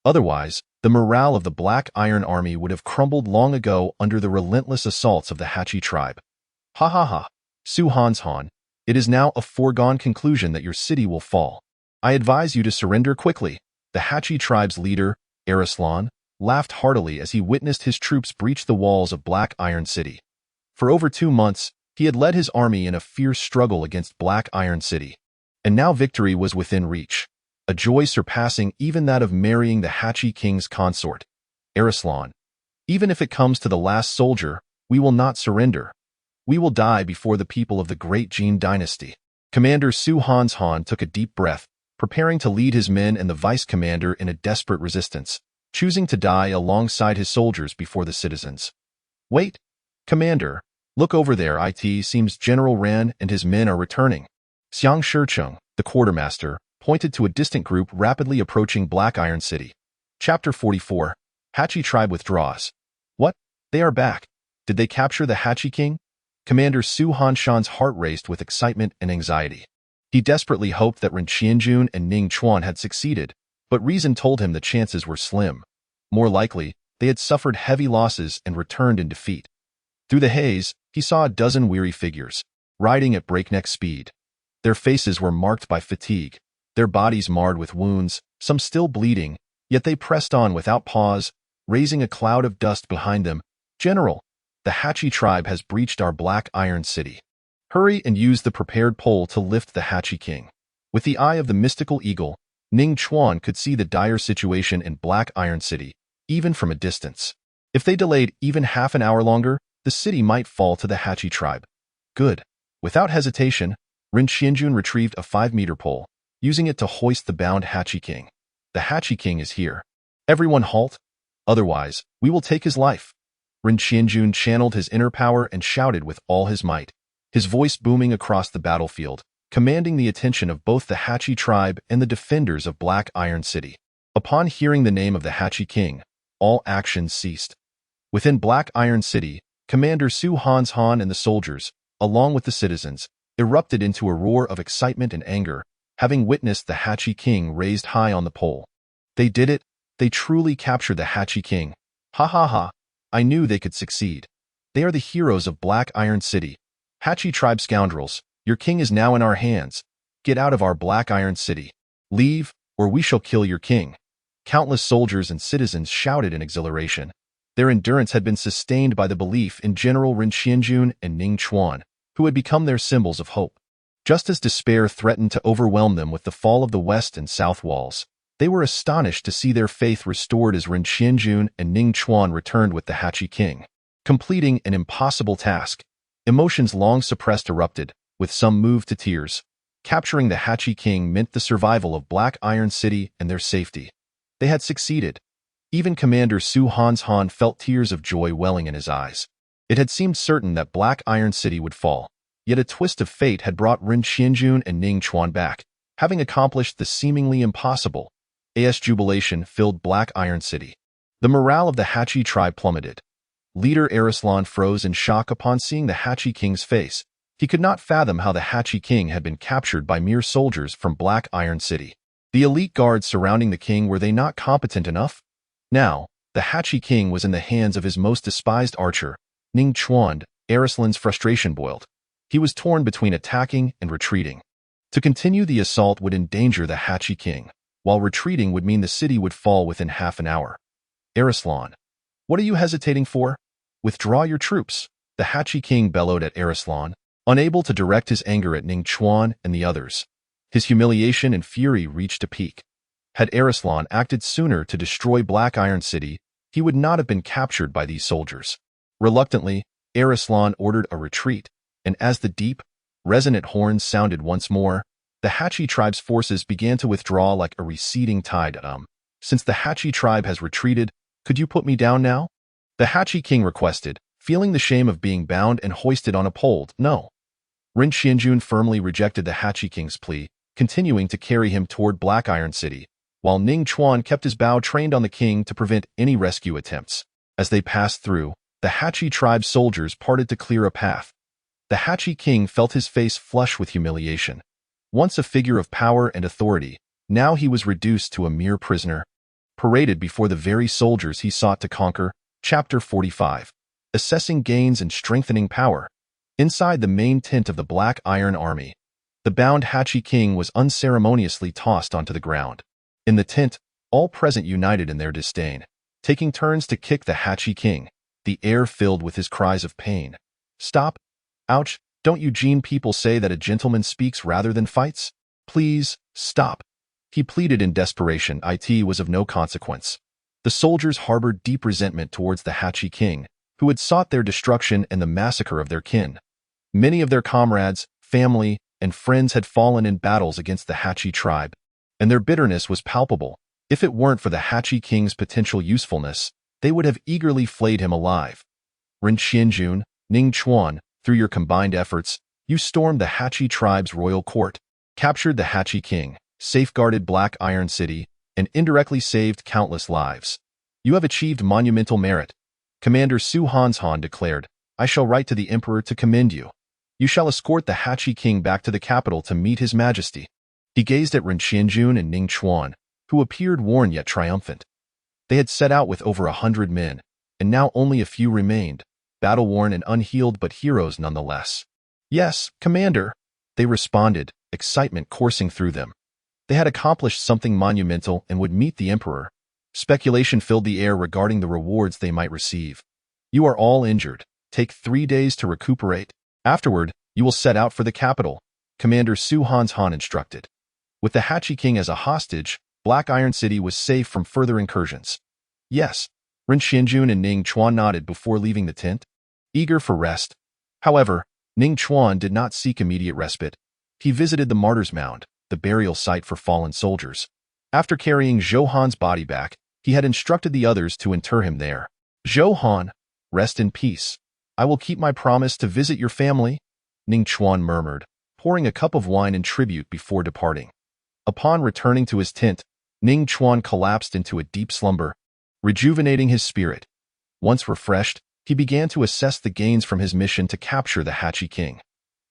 Otherwise, the morale of the Black Iron Army would have crumbled long ago under the relentless assaults of the Hachi tribe. Ha ha ha, Su Han's Han, it is now a foregone conclusion that your city will fall. I advise you to surrender quickly. The Hachi tribe's leader, Arislan, laughed heartily as he witnessed his troops breach the walls of Black Iron City. For over 2 months, he had led his army in a fierce struggle against Black Iron City. And now victory was within reach, a joy surpassing even that of marrying the Hachi king's consort, Arislan. Even if it comes to the last soldier, we will not surrender. We will die before the people of the great Jin dynasty. Commander Su Hanshan took a deep breath, preparing to lead his men and the vice commander in a desperate resistance, choosing to die alongside his soldiers before the citizens. Wait, Commander, look over there. It seems General Ran and his men are returning. Xiang Shicheng, the quartermaster, pointed to a distant group rapidly approaching Black Iron City. Chapter 44. Hachi tribe withdraws. What? They are back. Did they capture the Hachi king? Commander Su Hanshan's heart raced with excitement and anxiety. He desperately hoped that Ren Qianjun and Ning Chuan had succeeded, but reason told him the chances were slim. More likely, they had suffered heavy losses and returned in defeat. Through the haze, he saw a dozen weary figures, riding at breakneck speed. Their faces were marked by fatigue, their bodies marred with wounds, some still bleeding, yet they pressed on without pause, raising a cloud of dust behind them. General, the Hachi tribe has breached our Black Iron City. Hurry and use the prepared pole to lift the Hachi king. With the eye of the mystical eagle, Ning Chuan could see the dire situation in Black Iron City, even from a distance. If they delayed even half an hour longer, the city might fall to the Hachi tribe. Good. Without hesitation, Ren Qianjun retrieved a 5-meter pole, using it to hoist the bound Hachi king. The Hachi king is here. Everyone halt. Otherwise, we will take his life. Ren Qianjun channeled his inner power and shouted with all his might, his voice booming across the battlefield, commanding the attention of both the Hachi tribe and the defenders of Black Iron City. Upon hearing the name of the Hachi king, all actions ceased. Within Black Iron City, Commander Su Hanshan and the soldiers, along with the citizens, erupted into a roar of excitement and anger, having witnessed the Hachi king raised high on the pole. They did it. They truly captured the Hachi king. Ha ha ha. I knew they could succeed. They are the heroes of Black Iron City. Hachi tribe scoundrels, your king is now in our hands. Get out of our Black Iron City. Leave, or we shall kill your king. Countless soldiers and citizens shouted in exhilaration. Their endurance had been sustained by the belief in General Ren Qianjun and Ning Chuan, who had become their symbols of hope. Just as despair threatened to overwhelm them with the fall of the west and south walls, they were astonished to see their faith restored as Ren Qianjun and Ning Chuan returned with the Hachi king. Completing an impossible task, emotions long suppressed erupted, with some moved to tears. Capturing the Hachi king meant the survival of Black Iron City and their safety. They had succeeded. Even Commander Su Hanshan felt tears of joy welling in his eyes. It had seemed certain that Black Iron City would fall, yet a twist of fate had brought Ren Qianjun and Ning Chuan back, having accomplished the seemingly impossible. Jubilation filled Black Iron City. The morale of the Hachi tribe plummeted. Leader Arislan froze in shock upon seeing the Hachi king's face. He could not fathom how the Hachi king had been captured by mere soldiers from Black Iron City. The elite guards surrounding the king, were they not competent enough? Now, the Hachi king was in the hands of his most despised archer, Ning Chuan. Arislan's frustration boiled. He was torn between attacking and retreating. To continue the assault would endanger the Hachi king, while retreating would mean the city would fall within half an hour. Arislan, what are you hesitating for? Withdraw your troops, the Hachi king bellowed at Arislan, unable to direct his anger at Ning Chuan and the others. His humiliation and fury reached a peak. Had Arislan acted sooner to destroy Black Iron City, he would not have been captured by these soldiers. Reluctantly, Arislan ordered a retreat, and as the deep, resonant horns sounded once more, the Hachi tribe's forces began to withdraw like a receding tide. Since the Hachi tribe has retreated, could you put me down now? The Hachi king requested, feeling the shame of being bound and hoisted on a pole. No. Ren Qianjun firmly rejected the Hachi king's plea, continuing to carry him toward Black Iron City, while Ning Chuan kept his bow trained on the king to prevent any rescue attempts. As they passed through, the Hachi tribe soldiers parted to clear a path. The Hachi king felt his face flush with humiliation. Once a figure of power and authority, now he was reduced to a mere prisoner, paraded before the very soldiers he sought to conquer. Chapter 45. Assessing gains and strengthening power. Inside the main tent of the Black Iron Army, the bound Hachi king was unceremoniously tossed onto the ground. In the tent, all present united in their disdain. taking turns to kick the Hachi king, the air filled with his cries of pain. Stop! Ouch! Don't Eugene people say that a gentleman speaks rather than fights? Please, stop! He pleaded in desperation. It was of no consequence. The soldiers harbored deep resentment towards the Hachi king, who had sought their destruction and the massacre of their kin. Many of their comrades, family, and friends had fallen in battles against the Hachi tribe, and their bitterness was palpable. If it weren't for the Hachi king's potential usefulness, they would have eagerly flayed him alive. Ren Xianjun, Ning Chuan, through your combined efforts, you stormed the Hachi tribe's royal court, captured the Hachi king, safeguarded Black Iron City, and indirectly saved countless lives. You have achieved monumental merit. Commander Su Hanshan declared, I shall write to the emperor to commend you. You shall escort the Hachi king back to the capital to meet his majesty. He gazed at Ren Xianjun and Ning Chuan, who appeared worn yet triumphant. They had set out with over 100 men, and now only a few remained, battle-worn and unhealed but heroes nonetheless. Yes, Commander, they responded, excitement coursing through them. They had accomplished something monumental and would meet the emperor. Speculation filled the air regarding the rewards they might receive. You are all injured. Take 3 days to recuperate. Afterward, you will set out for the capital, Commander Su Hanshan instructed. With the Hachi king as a hostage, Black Iron City was safe from further incursions. Yes, Ren Xianjun and Ning Chuan nodded before leaving the tent, eager for rest. However, Ning Chuan did not seek immediate respite. He visited the Martyrs' Mound, the burial site for fallen soldiers. After carrying Zhou Han's body back, he had instructed the others to inter him there. Zhou Han, rest in peace. I will keep my promise to visit your family, Ning Chuan murmured, pouring a cup of wine in tribute before departing. Upon returning to his tent, Ning Chuan collapsed into a deep slumber, rejuvenating his spirit. Once refreshed, he began to assess the gains from his mission to capture the Hachi king.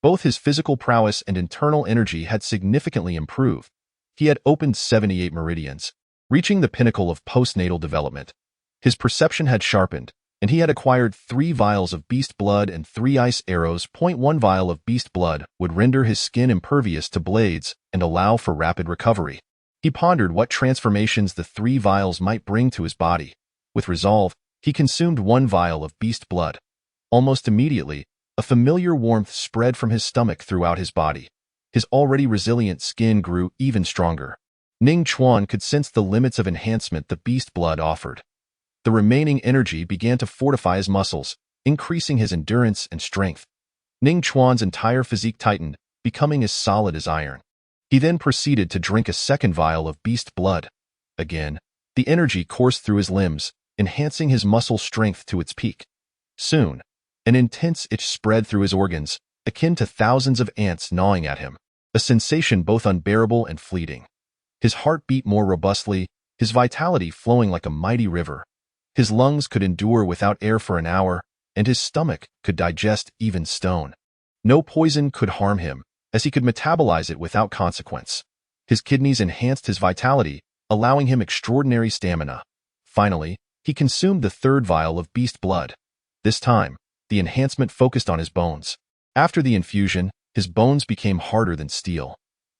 Both his physical prowess and internal energy had significantly improved. He had opened 78 meridians, reaching the pinnacle of postnatal development. His perception had sharpened, and he had acquired 3 vials of beast blood and 3 ice arrows. 1 vial of beast blood would render his skin impervious to blades and allow for rapid recovery. He pondered what transformations the 3 vials might bring to his body. With resolve, he consumed 1 vial of beast blood. Almost immediately, a familiar warmth spread from his stomach throughout his body. His already resilient skin grew even stronger. Ning Chuan could sense the limits of enhancement the beast blood offered. The remaining energy began to fortify his muscles, increasing his endurance and strength. Ning Chuan's entire physique tightened, becoming as solid as iron. He then proceeded to drink a 2nd vial of beast blood. Again, the energy coursed through his limbs, enhancing his muscle strength to its peak. Soon, an intense itch spread through his organs, akin to thousands of ants gnawing at him, a sensation both unbearable and fleeting. His heart beat more robustly, his vitality flowing like a mighty river. His lungs could endure without air for an hour, and his stomach could digest even stone. No poison could harm him, as he could metabolize it without consequence. His kidneys enhanced his vitality, allowing him extraordinary stamina. Finally, he consumed the 3rd vial of beast blood. This time, the enhancement focused on his bones. After the infusion, his bones became harder than steel.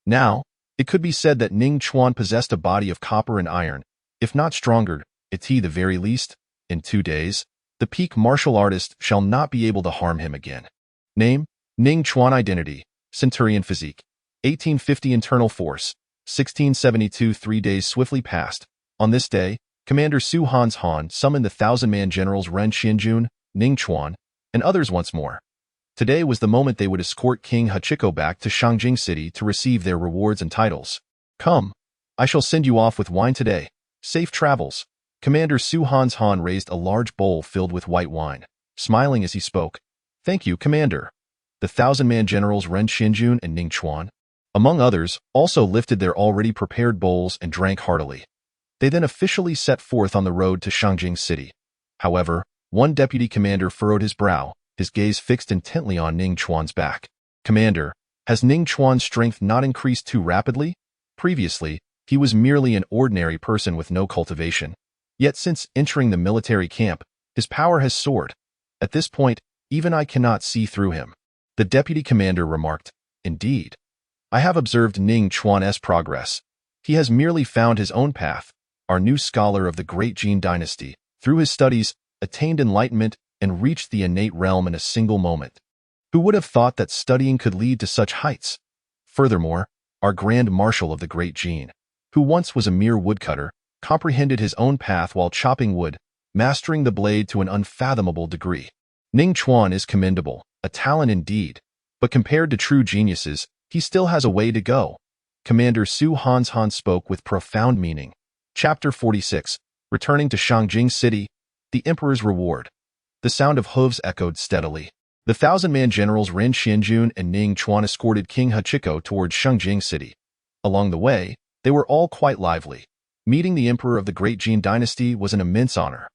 Now, it could be said that Ning Chuan possessed a body of copper and iron, if not stronger, at the very least. In 2 days, the peak martial artist shall not be able to harm him again. Name, Ning Chuan. Identity, Centurion physique. 1850 internal force, 1672. 3 days swiftly passed. On this day, Commander Su Hanshan summoned the 1,000-man generals Ren Xianjun, Ning Chuan, and others once more. Today was the moment they would escort King Hachiko back to Shangjing City to receive their rewards and titles. Come, I shall send you off with wine today. Safe travels. Commander Su Hanshan raised a large bowl filled with white wine, smiling as he spoke. Thank you, Commander. The 1,000-man generals Ren Xianjun and Ning Chuan, among others, also lifted their already prepared bowls and drank heartily. They then officially set forth on the road to Shangjing City. However, one deputy commander furrowed his brow, his gaze fixed intently on Ning Chuan's back. Commander, has Ning Chuan's strength not increased too rapidly? Previously, he was merely an ordinary person with no cultivation. Yet since entering the military camp, his power has soared. At this point, even I cannot see through him. The deputy commander remarked, Indeed. I have observed Ning Chuan's progress. He has merely found his own path, our new scholar of the great Jin dynasty, through his studies, attained enlightenment and reached the innate realm in a single moment. Who would have thought that studying could lead to such heights? Furthermore, our Grand Marshal of the great Jin, who once was a mere woodcutter, comprehended his own path while chopping wood, mastering the blade to an unfathomable degree. Ning Chuan is commendable, a talent indeed, but compared to true geniuses, he still has a way to go. Commander Su Han spoke with profound meaning. Chapter 46, Returning to Shangjing City, the Emperor's Reward. The sound of hooves echoed steadily. The 1,000-man generals Ren Xianjun and Ning Chuan escorted King Hachiko towards Shangjing City. Along the way, they were all quite lively. Meeting the Emperor of the great Jin dynasty was an immense honor.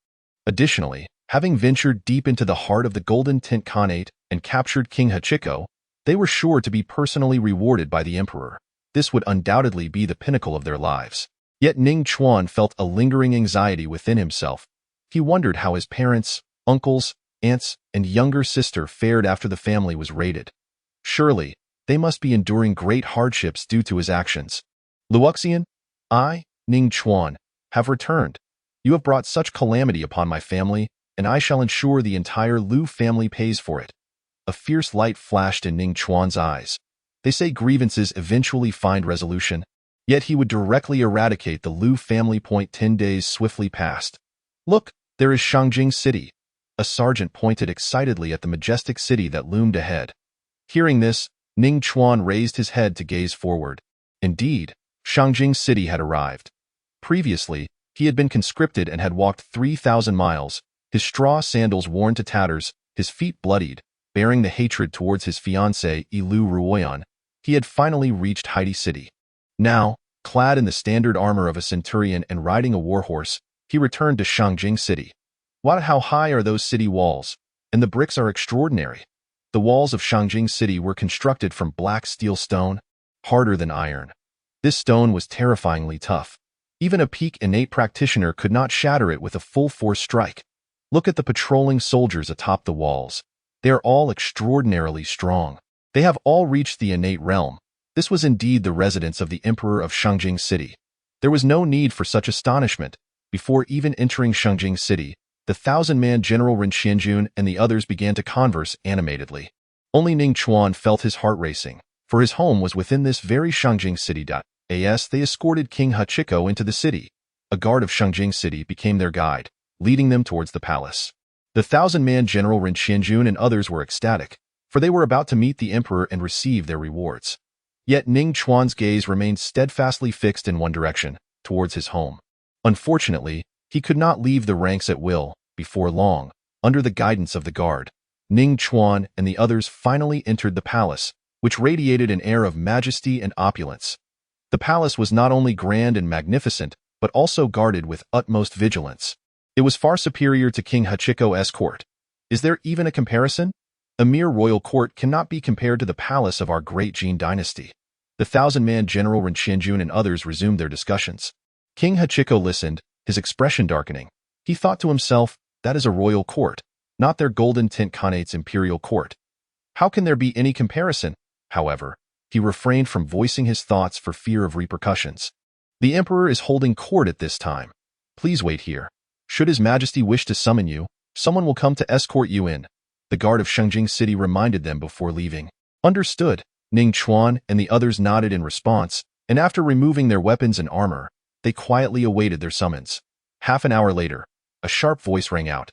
Additionally, having ventured deep into the heart of the Golden Tent Khanate and captured King Hachiko, they were sure to be personally rewarded by the Emperor. This would undoubtedly be the pinnacle of their lives. Yet Ning Chuan felt a lingering anxiety within himself. He wondered how his parents, uncles, aunts, and younger sister fared after the family was raided. Surely, they must be enduring great hardships due to his actions. Luoxian, I, Ning Chuan, have returned. You have brought such calamity upon my family, and I shall ensure the entire Lu family pays for it. A fierce light flashed in Ning Chuan's eyes. They say grievances eventually find resolution, yet he would directly eradicate the Lu family. 10 days swiftly passed. Look, there is Shangjing City. A sergeant pointed excitedly at the majestic city that loomed ahead. Hearing this, Ning Chuan raised his head to gaze forward. Indeed, Shangjing City had arrived. Previously, he had been conscripted and had walked 3,000 miles, his straw sandals worn to tatters, his feet bloodied, bearing the hatred towards his fiancée Ilu Ruoyan. He had finally reached Haiti City. Now, clad in the standard armor of a centurion and riding a warhorse, he returned to Shangjing City. How high are those city walls? And the bricks are extraordinary. The walls of Shangjing City were constructed from black steel stone, harder than iron. This stone was terrifyingly tough. Even a peak innate practitioner could not shatter it with a full-force strike. Look at the patrolling soldiers atop the walls. They are all extraordinarily strong. They have all reached the innate realm. This was indeed the residence of the Emperor of Shangjing City. There was no need for such astonishment. Before even entering Shangjing City, the 1,000-man general Ren Xianjun and the others began to converse animatedly. Only Ning Chuan felt his heart racing, for his home was within this very Shangjing City. As they escorted King Hachiko into the city, a guard of Shangjing City became their guide, leading them towards the palace. The 1,000-man general Ren Xianjun and others were ecstatic, for they were about to meet the emperor and receive their rewards. Yet Ning Chuan's gaze remained steadfastly fixed in one direction, towards his home. Unfortunately, he could not leave the ranks at will. Before long, under the guidance of the guard, Ning Chuan and the others finally entered the palace, which radiated an air of majesty and opulence. The palace was not only grand and magnificent, but also guarded with utmost vigilance. It was far superior to King Hachiko's court. Is there even a comparison? A mere royal court cannot be compared to the palace of our great Jin dynasty. The 1,000-man general Ren Xianjun and others resumed their discussions. King Hachiko listened, his expression darkening. He thought to himself, that is a royal court, not their Golden Tent Khanate's imperial court. How can there be any comparison? However, he refrained from voicing his thoughts for fear of repercussions. The emperor is holding court at this time. Please wait here. Should his majesty wish to summon you, someone will come to escort you in. The guard of Shangjing City reminded them before leaving. Understood. Ning Chuan and the others nodded in response, and after removing their weapons and armor, they quietly awaited their summons. Half an hour later, a sharp voice rang out,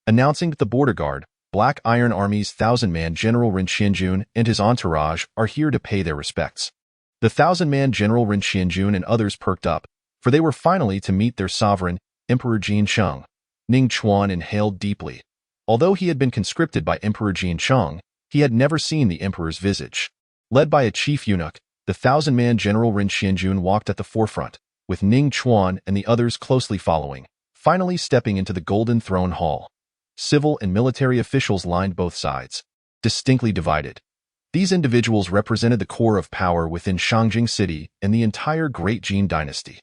announcing that the border guard, Black Iron Army's 1,000-man general Ren Xianjun and his entourage are here to pay their respects. The 1,000-man general Ren Xianjun and others perked up, for they were finally to meet their sovereign, Emperor Jin Sheng. Ning Chuan inhaled deeply. Although he had been conscripted by Emperor Jin Sheng, he had never seen the emperor's visage. Led by a chief eunuch, the 1,000-man general Ren Xianjun walked at the forefront, with Ning Chuan and the others closely following, finally stepping into the Golden Throne Hall. Civil and military officials lined both sides, distinctly divided. These individuals represented the core of power within Shangjing City and the entire Great Jin dynasty.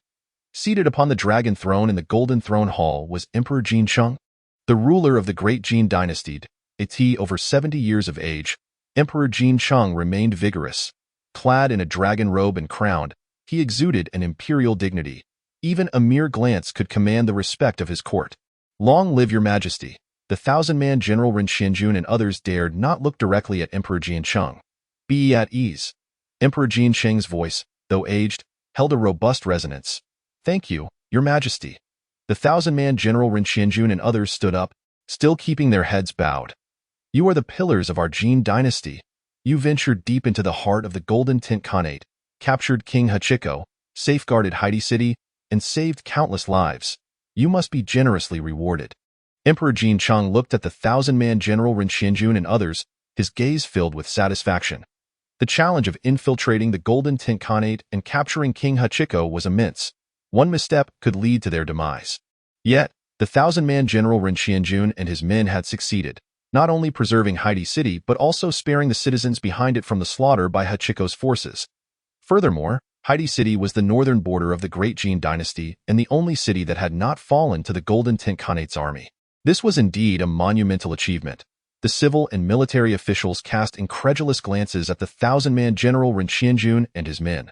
Seated upon the Dragon Throne in the Golden Throne Hall was Emperor Jin Sheng, the ruler of the Great Jin dynasty. At over 70 years of age, Emperor Jin Sheng remained vigorous. Clad in a dragon robe and crowned, he exuded an imperial dignity. Even a mere glance could command the respect of his court. Long live your majesty. The thousand-man general Ren Xianjun and others dared not look directly at Emperor Jiancheng. Be at ease. Emperor Jiancheng's voice, though aged, held a robust resonance. Thank you, your majesty. The thousand-man general Ren Xianjun and others stood up, still keeping their heads bowed. You are the pillars of our Jin dynasty. You ventured deep into the heart of the Golden Tint Khanate, captured King Hachiko, safeguarded Haiti City, and saved countless lives. You must be generously rewarded. Emperor Jiancheng looked at the thousand-man general Ren Xianjun and others, his gaze filled with satisfaction. The challenge of infiltrating the Golden Tint Khanate and capturing King Hachiko was immense. One misstep could lead to their demise. Yet, the thousand-man general Ren Xianjun and his men had succeeded, not only preserving Haiti City but also sparing the citizens behind it from the slaughter by Hachiko's forces. Furthermore, Haiti City was the northern border of the Great Jin dynasty and the only city that had not fallen to the Golden Tint Khanate's army. This was indeed a monumental achievement. The civil and military officials cast incredulous glances at the thousand-man general Ren Xianjun and his men.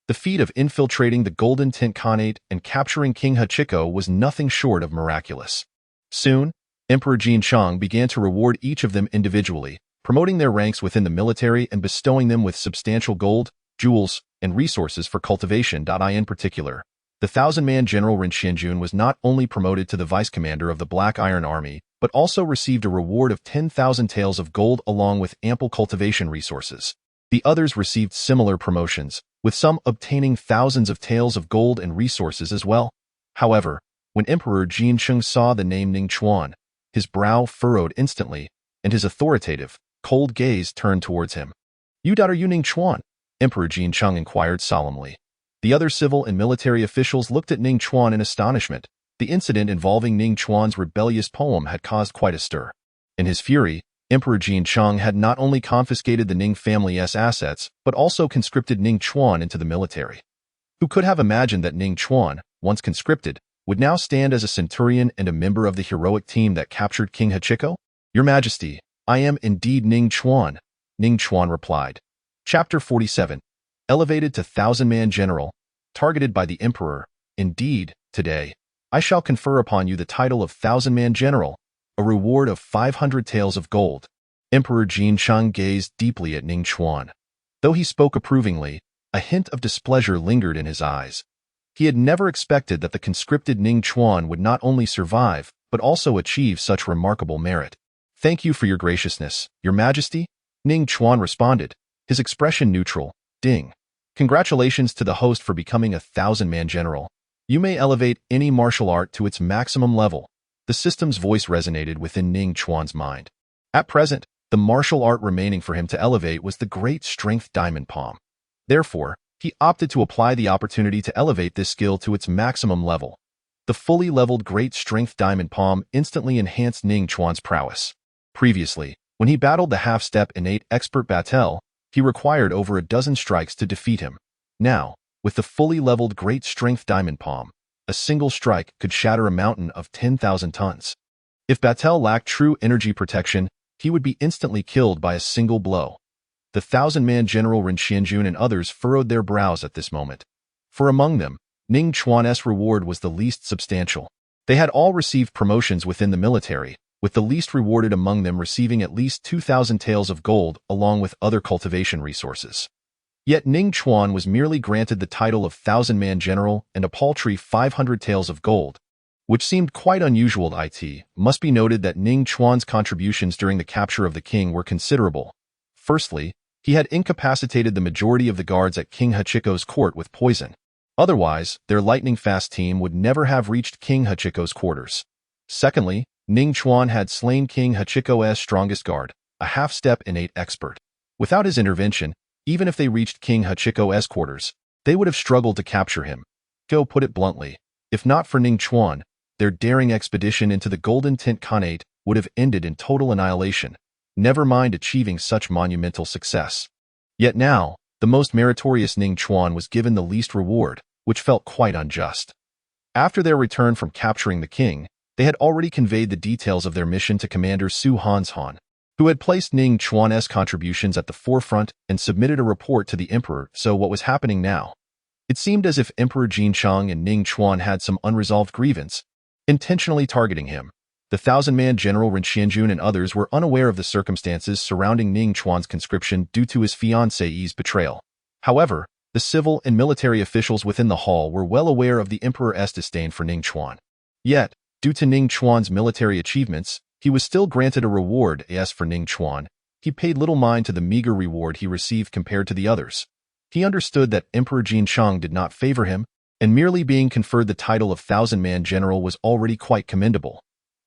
The feat of infiltrating the Golden Tint Khanate and capturing King Hachiko was nothing short of miraculous. Soon, Emperor Jiancheng began to reward each of them individually, promoting their ranks within the military and bestowing them with substantial gold, jewels, and resources for cultivation. In particular, the thousand-man general Ren Xianjun was not only promoted to the vice-commander of the Black Iron Army, but also received a reward of 10,000 taels of gold along with ample cultivation resources. The others received similar promotions, with some obtaining thousands of taels of gold and resources as well. However, when Emperor Jiancheng saw the name Ning Chuan, his brow furrowed instantly, and his authoritative, cold gaze turned towards him. Are you Ning Chuan? Emperor Jiancheng inquired solemnly. The other civil and military officials looked at Ning Chuan in astonishment. The incident involving Ning Chuan's rebellious poem had caused quite a stir. In his fury, Emperor Jiancheng had not only confiscated the Ning family's assets, but also conscripted Ning Chuan into the military. Who could have imagined that Ning Chuan, once conscripted, would now stand as a centurion and a member of the heroic team that captured King Hachiko? Your Majesty, I am indeed Ning Chuan, Ning Chuan replied. Chapter 47. Elevated to thousand-man general, targeted by the Emperor. Indeed, today, I shall confer upon you the title of thousand-man general, a reward of 500 taels of gold. Emperor Jiancheng gazed deeply at Ning Chuan. Though he spoke approvingly, a hint of displeasure lingered in his eyes. He had never expected that the conscripted Ning Chuan would not only survive, but also achieve such remarkable merit. Thank you for your graciousness, Your Majesty, Ning Chuan responded, his expression neutral. Ding. Congratulations to the host for becoming a thousand-man general. You may elevate any martial art to its maximum level. The system's voice resonated within Ning Chuan's mind. At present, the martial art remaining for him to elevate was the Great Strength Diamond Palm. Therefore, he opted to apply the opportunity to elevate this skill to its maximum level. The fully leveled Great Strength Diamond Palm instantly enhanced Ning Chuan's prowess. Previously, when he battled the half-step innate expert Battel, he required over a dozen strikes to defeat him. Now, with the fully leveled Great Strength Diamond Palm, a single strike could shatter a mountain of 10,000 tons. If Battel lacked true energy protection, he would be instantly killed by a single blow. The thousand-man general Ren Xianjun and others furrowed their brows at this moment. For among them, Ning Chuan's reward was the least substantial. They had all received promotions within the military, with the least rewarded among them receiving at least 2,000 taels of gold along with other cultivation resources. Yet Ning Chuan was merely granted the title of thousand-man general and a paltry 500 taels of gold, which seemed quite unusual. It must be noted that Ning Chuan's contributions during the capture of the king were considerable. Firstly, he had incapacitated the majority of the guards at King Hachiko's court with poison. Otherwise, their lightning-fast team would never have reached King Hachiko's quarters. Secondly, Ning Chuan had slain King Hachiko's strongest guard, a half-step innate expert. Without his intervention, even if they reached King Hachiko's quarters, they would have struggled to capture him. Go put it bluntly, if not for Ning Chuan, their daring expedition into the Golden Tint Khanate would have ended in total annihilation, never mind achieving such monumental success. Yet now, the most meritorious Ning Chuan was given the least reward, which felt quite unjust. After their return from capturing the king, they had already conveyed the details of their mission to Commander Su Hanshan, who had placed Ning Chuan's contributions at the forefront and submitted a report to the emperor. So what was happening now? It seemed as if Emperor Jincheng and Ning Chuan had some unresolved grievance, intentionally targeting him. The thousand-man general Ren Xianjun and others were unaware of the circumstances surrounding Ning Chuan's conscription due to his fiancée's betrayal. However, the civil and military officials within the hall were well aware of the emperor's disdain for Ning Chuan. Yet, due to Ning Chuan's military achievements, he was still granted a reward. As for Ning Chuan, he paid little mind to the meager reward he received compared to the others. He understood that Emperor Jincheng did not favor him, and merely being conferred the title of thousand-man general was already quite commendable.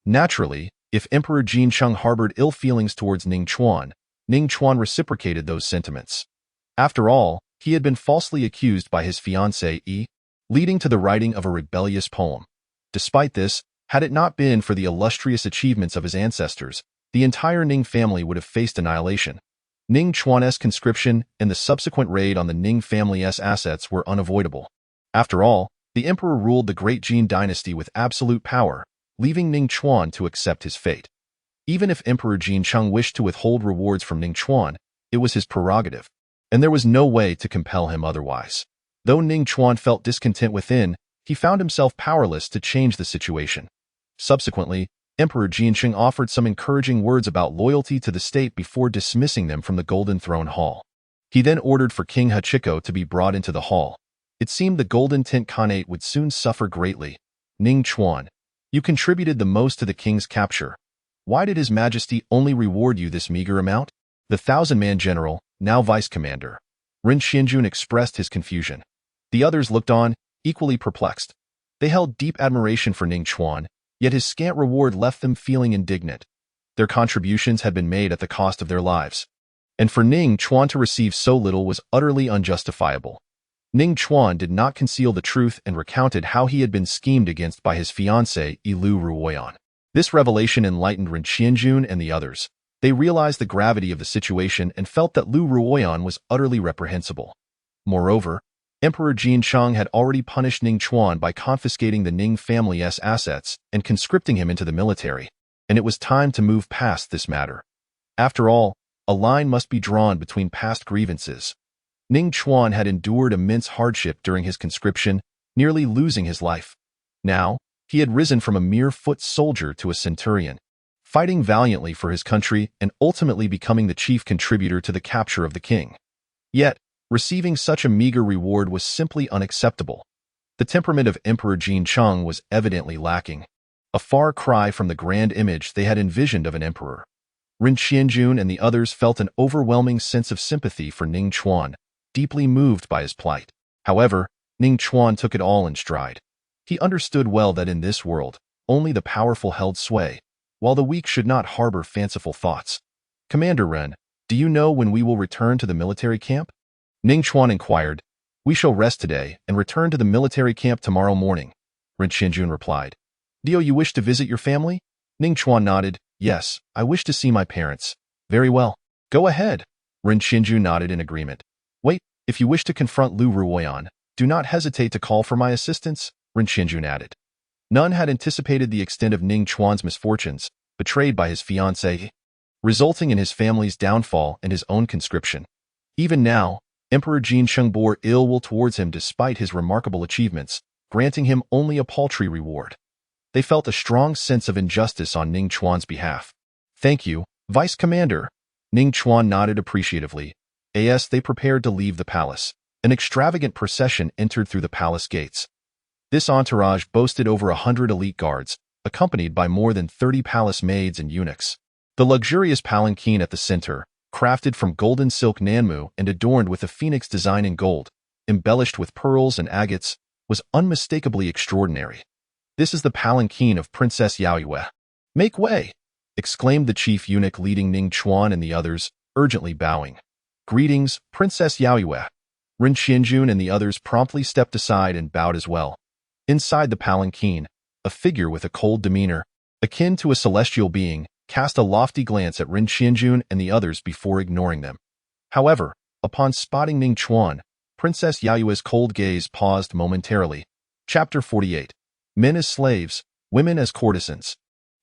Naturally, if Emperor Jincheng harbored ill feelings towards Ning Chuan reciprocated those sentiments. After all, he had been falsely accused by his fiancée, leading to the writing of a rebellious poem. Despite this, had it not been for the illustrious achievements of his ancestors, the entire Ning family would have faced annihilation. Ning Chuan's conscription and the subsequent raid on the Ning family's assets were unavoidable. After all, the emperor ruled the great Jin dynasty with absolute power, leaving Ning Chuan to accept his fate. Even if Emperor Jincheng wished to withhold rewards from Ning Chuan, it was his prerogative, and there was no way to compel him otherwise. Though Ning Chuan felt discontent within, he found himself powerless to change the situation. Subsequently, Emperor Jincheng offered some encouraging words about loyalty to the state before dismissing them from the Golden Throne Hall. He then ordered for King Hachiko to be brought into the hall. It seemed the Golden Tent Khanate would soon suffer greatly. Ning Chuan, you contributed the most to the king's capture. Why did His Majesty only reward you this meager amount? The thousand-man general, now vice-commander, Ren Xianjun expressed his confusion. The others looked on, equally perplexed. They held deep admiration for Ning Chuan, yet his scant reward left them feeling indignant. Their contributions had been made at the cost of their lives, and for Ning Chuan to receive so little was utterly unjustifiable. Ning Chuan did not conceal the truth and recounted how he had been schemed against by his fiancée, Lu Ruoyan. This revelation enlightened Ren Xianjun and the others. They realized the gravity of the situation and felt that Lu Ruoyan was utterly reprehensible. Moreover, Emperor Jincheng had already punished Ning Chuan by confiscating the Ning family's assets and conscripting him into the military, and it was time to move past this matter. After all, a line must be drawn between past grievances. Ning Chuan had endured immense hardship during his conscription, nearly losing his life. Now, he had risen from a mere foot soldier to a centurion, fighting valiantly for his country and ultimately becoming the chief contributor to the capture of the king. Yet, receiving such a meager reward was simply unacceptable. The temperament of Emperor Jincheng was evidently lacking, a far cry from the grand image they had envisioned of an emperor. Ren Xianjun and the others felt an overwhelming sense of sympathy for Ning Chuan, deeply moved by his plight. However, Ning Chuan took it all in stride. He understood well that in this world, only the powerful held sway, while the weak should not harbor fanciful thoughts. Commander Ren, do you know when we will return to the military camp? Ning Chuan inquired. We shall rest today and return to the military camp tomorrow morning, Ren Xianjun replied. Do you wish to visit your family? Ning Chuan nodded. Yes, I wish to see my parents. Very well. Go ahead. Ren Xianjun nodded in agreement. Wait, if you wish to confront Lu Ruoyan, do not hesitate to call for my assistance, Ren Xianjun added. None had anticipated the extent of Ning Chuan's misfortunes, betrayed by his fiancée, resulting in his family's downfall and his own conscription. Even now, Emperor Jincheng bore ill will towards him despite his remarkable achievements, granting him only a paltry reward. They felt a strong sense of injustice on Ning Chuan's behalf. Thank you, Vice Commander. Ning Chuan nodded appreciatively. As they prepared to leave the palace, an extravagant procession entered through the palace gates. This entourage boasted over 100 elite guards, accompanied by more than 30 palace maids and eunuchs. The luxurious palanquin at the center, crafted from golden silk nanmu and adorned with a phoenix design in gold, embellished with pearls and agates, was unmistakably extraordinary. This is the palanquin of Princess Yaoyue. Make way! Exclaimed the chief eunuch leading Ning Chuan and the others, urgently bowing. Greetings, Princess Yaoyue. Ren Xianjun and the others promptly stepped aside and bowed as well. Inside the palanquin, a figure with a cold demeanor, akin to a celestial being, cast a lofty glance at Ren Xianjun and the others before ignoring them. However, upon spotting Ning Chuan, Princess Yaoyue's cold gaze paused momentarily. Chapter 48. Men as slaves, women as courtesans.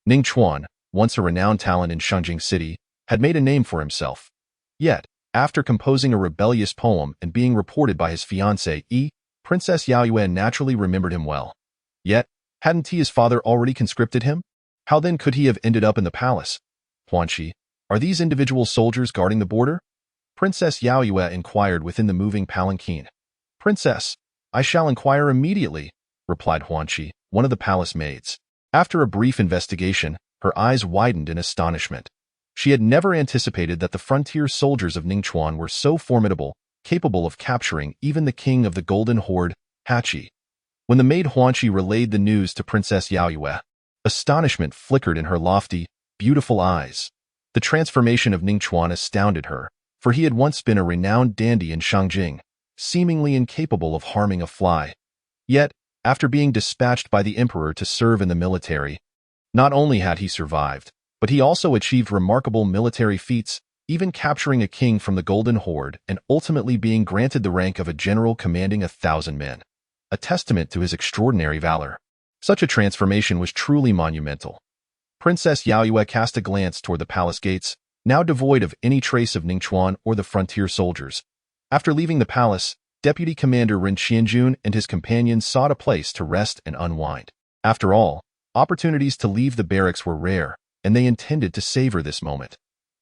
Ning Chuan, once a renowned talent in Shengjing City, had made a name for himself. Yet, after composing a rebellious poem and being reported by his fiancée, Princess Yaoyuan naturally remembered him well. Yet, hadn't his father already conscripted him? How then could he have ended up in the palace? Huanqi, are these individual soldiers guarding the border? Princess Yaoyue inquired within the moving palanquin. Princess, I shall inquire immediately, replied Huanqi, one of the palace maids. After a brief investigation, her eyes widened in astonishment. She had never anticipated that the frontier soldiers of Ning Chuan were so formidable, capable of capturing even the king of the Golden Horde, Hachi. When the maid Huanqi relayed the news to Princess Yaoyue, astonishment flickered in her lofty, beautiful eyes. The transformation of Ning Chuan astounded her, for he had once been a renowned dandy in Shangjing, seemingly incapable of harming a fly. Yet, after being dispatched by the emperor to serve in the military, not only had he survived, but he also achieved remarkable military feats, even capturing a king from the Golden Horde and ultimately being granted the rank of a general commanding 1,000 men. A testament to his extraordinary valor. Such a transformation was truly monumental. Princess Yaoyue cast a glance toward the palace gates, now devoid of any trace of Ning Chuan or the frontier soldiers. After leaving the palace, Deputy Commander Ren Qianjun and his companions sought a place to rest and unwind. After all, opportunities to leave the barracks were rare, and they intended to savor this moment.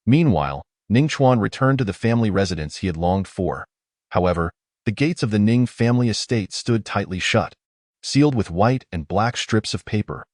Meanwhile, Ning Chuan returned to the family residence he had longed for. However, the gates of the Ning family estate stood tightly shut, sealed with white and black strips of paper.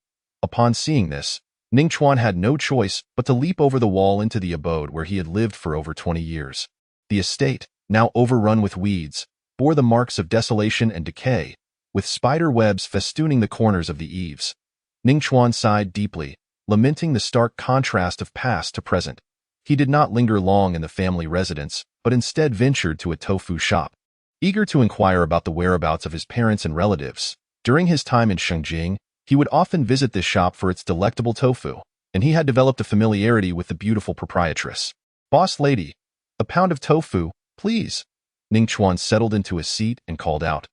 Upon seeing this, Ning Chuan had no choice but to leap over the wall into the abode where he had lived for over 20 years. The estate, now overrun with weeds, bore the marks of desolation and decay, with spider webs festooning the corners of the eaves. Ning Chuan sighed deeply, lamenting the stark contrast of past to present. He did not linger long in the family residence, but instead ventured to a tofu shop. Eager to inquire about the whereabouts of his parents and relatives, during his time in Shangjing, he would often visit this shop for its delectable tofu, and he had developed a familiarity with the beautiful proprietress. Boss lady, a pound of tofu, please. Ning Chuan settled into a seat and called out.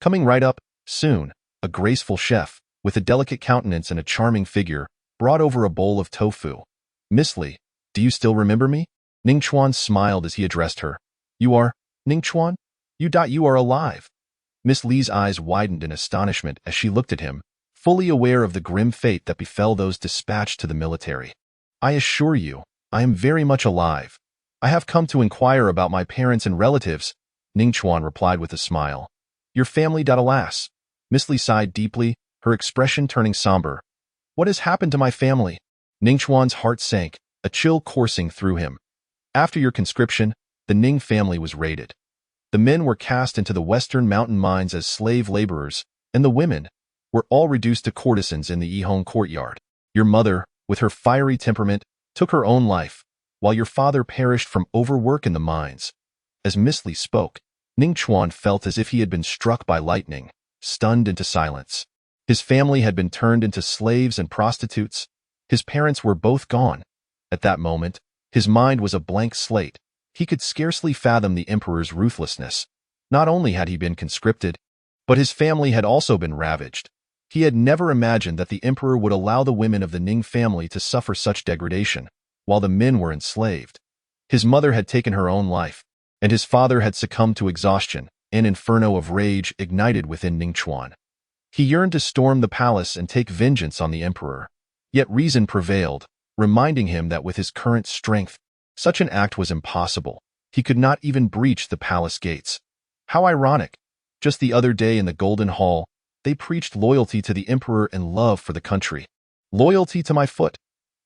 Coming right up, soon, a graceful chef, with a delicate countenance and a charming figure, brought over a bowl of tofu. Miss Li, do you still remember me? Ning Chuan smiled as he addressed her. You are, Ning Chuan? You are alive. Miss Li's eyes widened in astonishment as she looked at him, fully aware of the grim fate that befell those dispatched to the military. I assure you, I am very much alive. I have come to inquire about my parents and relatives, Ning Chuan replied with a smile. Your family, alas. Miss Li sighed deeply, her expression turning somber. What has happened to my family? Ning Chuan's heart sank, a chill coursing through him. After your conscription, the Ning family was raided. The men were cast into the western mountain mines as slave laborers, and the women were all reduced to courtesans in the Yihong courtyard. Your mother, with her fiery temperament, took her own life, while your father perished from overwork in the mines. As Miss Li spoke, Ning Chuan felt as if he had been struck by lightning, stunned into silence. His family had been turned into slaves and prostitutes. His parents were both gone. At that moment, his mind was a blank slate. He could scarcely fathom the emperor's ruthlessness. Not only had he been conscripted, but his family had also been ravaged. He had never imagined that the emperor would allow the women of the Ning family to suffer such degradation, while the men were enslaved. His mother had taken her own life, and his father had succumbed to exhaustion, an inferno of rage ignited within Ning Chuan. He yearned to storm the palace and take vengeance on the emperor. Yet reason prevailed, reminding him that with his current strength, such an act was impossible. He could not even breach the palace gates. How ironic! Just the other day in the Golden Hall, they preached loyalty to the emperor and love for the country. Loyalty to my foot.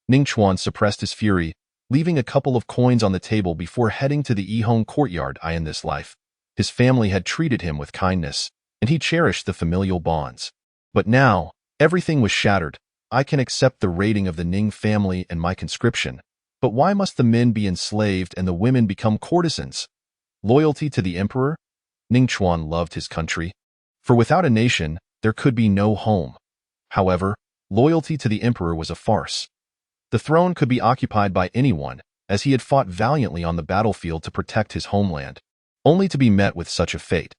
Ning Chuan suppressed his fury, leaving a couple of coins on the table before heading to the Yihong courtyard. In this life, his family had treated him with kindness, and he cherished the familial bonds. But now, everything was shattered. I can accept the raiding of the Ning family and my conscription, but why must the men be enslaved and the women become courtesans? Loyalty to the emperor? Ning Chuan loved his country, for without a nation, there could be no home. However, loyalty to the emperor was a farce. The throne could be occupied by anyone, as he had fought valiantly on the battlefield to protect his homeland, only to be met with such a fate.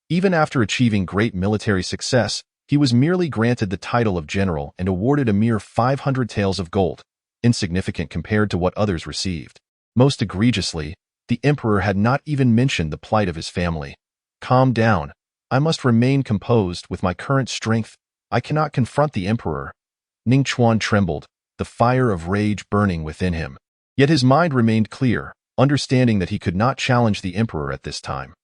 Even after achieving great military success, he was merely granted the title of general and awarded a mere 500 taels of gold, insignificant compared to what others received. Most egregiously, the emperor had not even mentioned the plight of his family. Calm down, I must remain composed. With my current strength, I cannot confront the emperor. Ning Chuan trembled, the fire of rage burning within him. Yet his mind remained clear, understanding that he could not challenge the emperor at this time.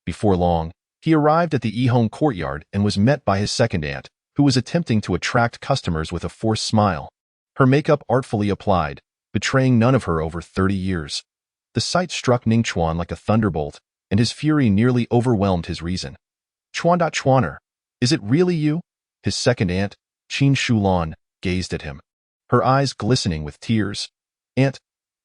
Before long, he arrived at the Yihong courtyard and was met by his second aunt, who was attempting to attract customers with a forced smile. Her makeup artfully applied, betraying none of her over 30 years. The sight struck Ning Chuan like a thunderbolt, and his fury nearly overwhelmed his reason. Chuaner, is it really you? His second aunt, Qin Shulan, gazed at him, her eyes glistening with tears. Aunt,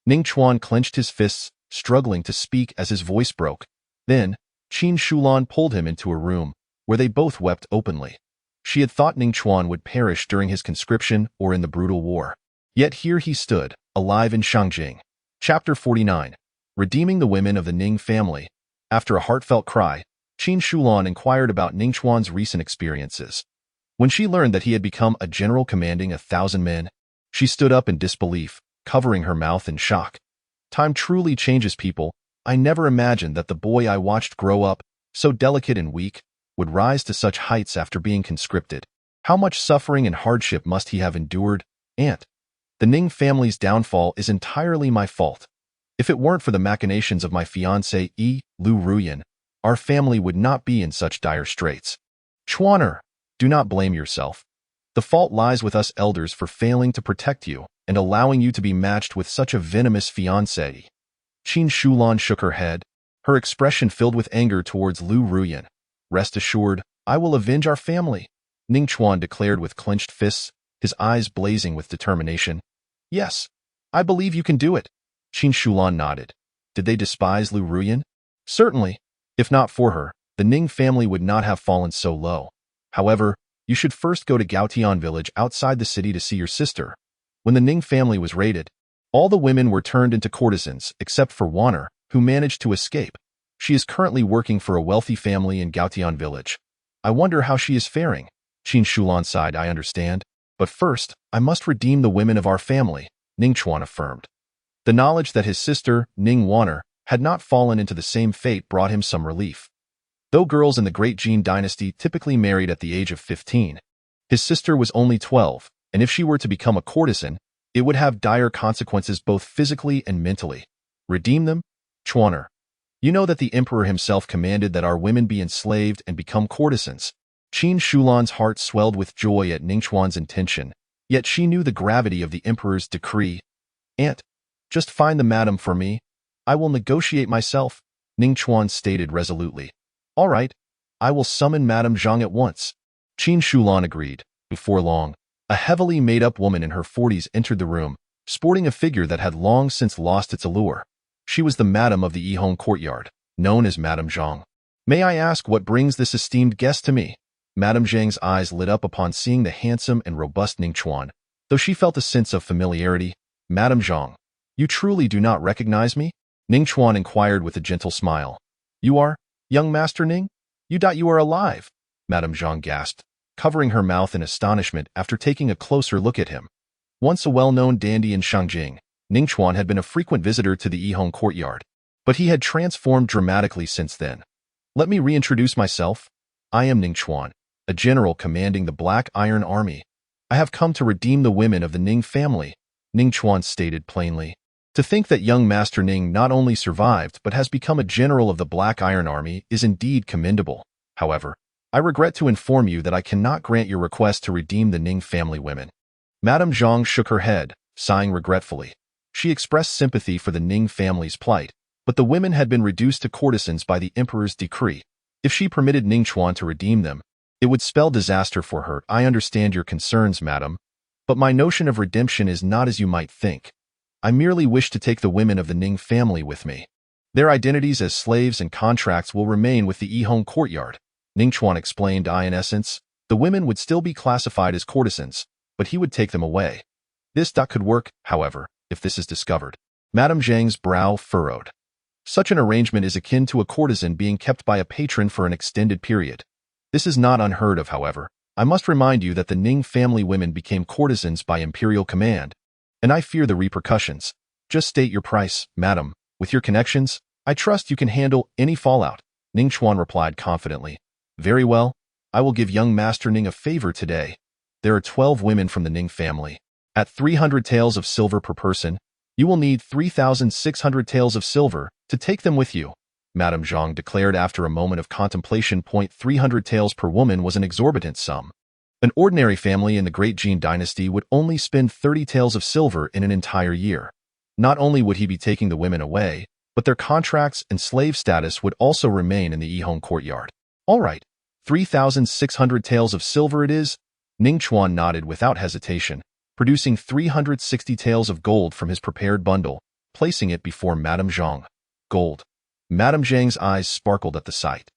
Ning Chuan clenched his fists, struggling to speak as his voice broke. Then, Qin Shulan pulled him into a room, where they both wept openly. She had thought Ning Chuan would perish during his conscription or in the brutal war. Yet here he stood, alive in Shangjing. Chapter 49. Redeeming the Women of the Ning Family. After a heartfelt cry, Qin Shulan inquired about Ning Chuan's recent experiences. When she learned that he had become a general commanding 1,000 men, she stood up in disbelief, covering her mouth in shock. Time truly changes people. I never imagined that the boy I watched grow up, so delicate and weak, would rise to such heights after being conscripted. How much suffering and hardship must he have endured? Aunt, the Ning family's downfall is entirely my fault. If it weren't for the machinations of my fiancée, Lu Ruyan, our family would not be in such dire straits. Chuaner, do not blame yourself. The fault lies with us elders for failing to protect you and allowing you to be matched with such a venomous fiancée. Qin Shulan shook her head, her expression filled with anger towards Lu Ruyan. Rest assured, I will avenge our family, Ning Chuan declared with clenched fists, his eyes blazing with determination. Yes, I believe you can do it. Qin Shulan nodded. Did they despise Lu Ruyan? Certainly. If not for her, the Ning family would not have fallen so low. However, you should first go to Gaotian village outside the city to see your sister. When the Ning family was raided, all the women were turned into courtesans except for Wanner, who managed to escape. She is currently working for a wealthy family in Gaotian village. I wonder how she is faring. Qin Shulan sighed. I understand. But first, I must redeem the women of our family, Ning Chuan affirmed. The knowledge that his sister, Ning Wanner, had not fallen into the same fate brought him some relief. Though girls in the Great Jin dynasty typically married at the age of 15, his sister was only 12, and if she were to become a courtesan, it would have dire consequences both physically and mentally. Redeem them? Chuaner, you know that the emperor himself commanded that our women be enslaved and become courtesans. Qin Shulan's heart swelled with joy at Ning Chuan's intention, yet she knew the gravity of the emperor's decree. Aunt, just find the madam for me. I will negotiate myself, Ning Chuan stated resolutely. All right, I will summon Madame Zhang at once. Qin Shulan agreed. Before long, a heavily made-up woman in her 40s entered the room, sporting a figure that had long since lost its allure. She was the madam of the Yihong courtyard, known as Madame Zhang. May I ask what brings this esteemed guest to me? Madame Zhang's eyes lit up upon seeing the handsome and robust Ning Chuan, though she felt a sense of familiarity. Madame Zhang, you truly do not recognize me? Ning Chuan inquired with a gentle smile. You are, young Master Ning? You are alive, Madame Zhang gasped, covering her mouth in astonishment after taking a closer look at him. Once a well-known dandy in Shangjing, Ning Chuan had been a frequent visitor to the Yihong courtyard, but he had transformed dramatically since then. Let me reintroduce myself. I am Ning Chuan, a general commanding the Black Iron Army. I have come to redeem the women of the Ning family, Ning Chuan stated plainly. To think that young Master Ning not only survived but has become a general of the Black Iron Army is indeed commendable. However, I regret to inform you that I cannot grant your request to redeem the Ning family women. Madame Zhang shook her head, sighing regretfully. She expressed sympathy for the Ning family's plight, but the women had been reduced to courtesans by the emperor's decree. If she permitted Ning Chuan to redeem them, it would spell disaster for her. I understand your concerns, madam, but my notion of redemption is not as you might think. I merely wish to take the women of the Ning family with me. Their identities as slaves and contracts will remain with the Yihong courtyard, Ning Chuan explained. In essence, the women would still be classified as courtesans, but he would take them away. This could work, however, if this is discovered. Madame Zhang's brow furrowed. Such an arrangement is akin to a courtesan being kept by a patron for an extended period. This is not unheard of, however. I must remind you that the Ning family women became courtesans by imperial command, and I fear the repercussions. Just state your price, madam. With your connections, I trust you can handle any fallout, Ning Chuan replied confidently. Very well. I will give young Master Ning a favor today. There are 12 women from the Ning family. At 300 taels of silver per person, you will need 3,600 taels of silver to take them with you, Madame Zhang declared after a moment of contemplation. 300 taels per woman was an exorbitant sum. An ordinary family in the Great Jin dynasty would only spend 30 taels of silver in an entire year. Not only would he be taking the women away, but their contracts and slave status would also remain in the Yihong courtyard. All right, 3,600 taels of silver it is. Ning Chuan nodded without hesitation, producing 360 taels of gold from his prepared bundle, placing it before Madame Zhang. Gold. Madame Zhang's eyes sparkled at the sight.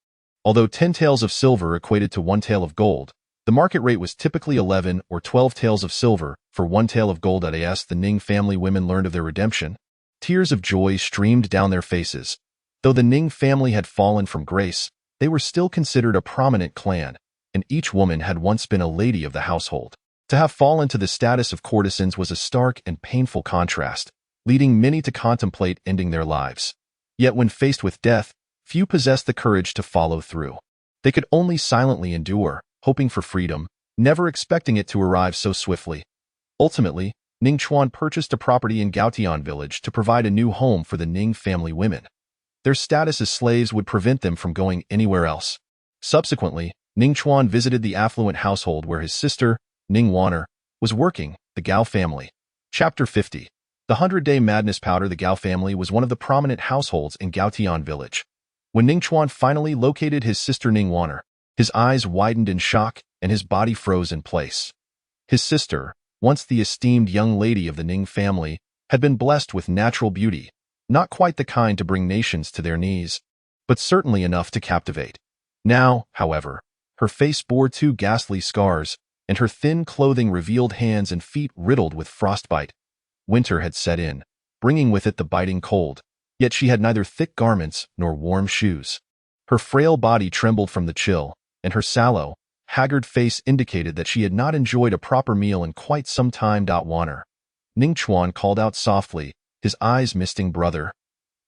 Although 10 taels of silver equated to 1 tael of gold, the market rate was typically 11 or 12 taels of silver for 1 tael of gold. As the Ning family women learned of their redemption, tears of joy streamed down their faces. Though the Ning family had fallen from grace, they were still considered a prominent clan, and each woman had once been a lady of the household. To have fallen to the status of courtesans was a stark and painful contrast, leading many to contemplate ending their lives. Yet when faced with death, few possessed the courage to follow through. They could only silently endure, hoping for freedom, never expecting it to arrive so swiftly. Ultimately, Ning Chuan purchased a property in Gaotian village to provide a new home for the Ning family women. Their status as slaves would prevent them from going anywhere else. Subsequently, Ning Chuan visited the affluent household where his sister, Ning Wanner, was working, the Gao family. Chapter 50. The 100-Day Madness Powder. The Gao family was one of the prominent households in Gaotian village. When Ning Chuan finally located his sister Ning Wanner, his eyes widened in shock and his body froze in place. His sister, once the esteemed young lady of the Ning family, had been blessed with natural beauty, not quite the kind to bring nations to their knees, but certainly enough to captivate. Now, however, her face bore 2 ghastly scars, and her thin clothing revealed hands and feet riddled with frostbite. Winter had set in, bringing with it the biting cold, yet she had neither thick garments nor warm shoes. Her frail body trembled from the chill, and her sallow, haggard face indicated that she had not enjoyed a proper meal in quite some time. Wanner. Ning Chuan called out softly, his eyes misting. Brother.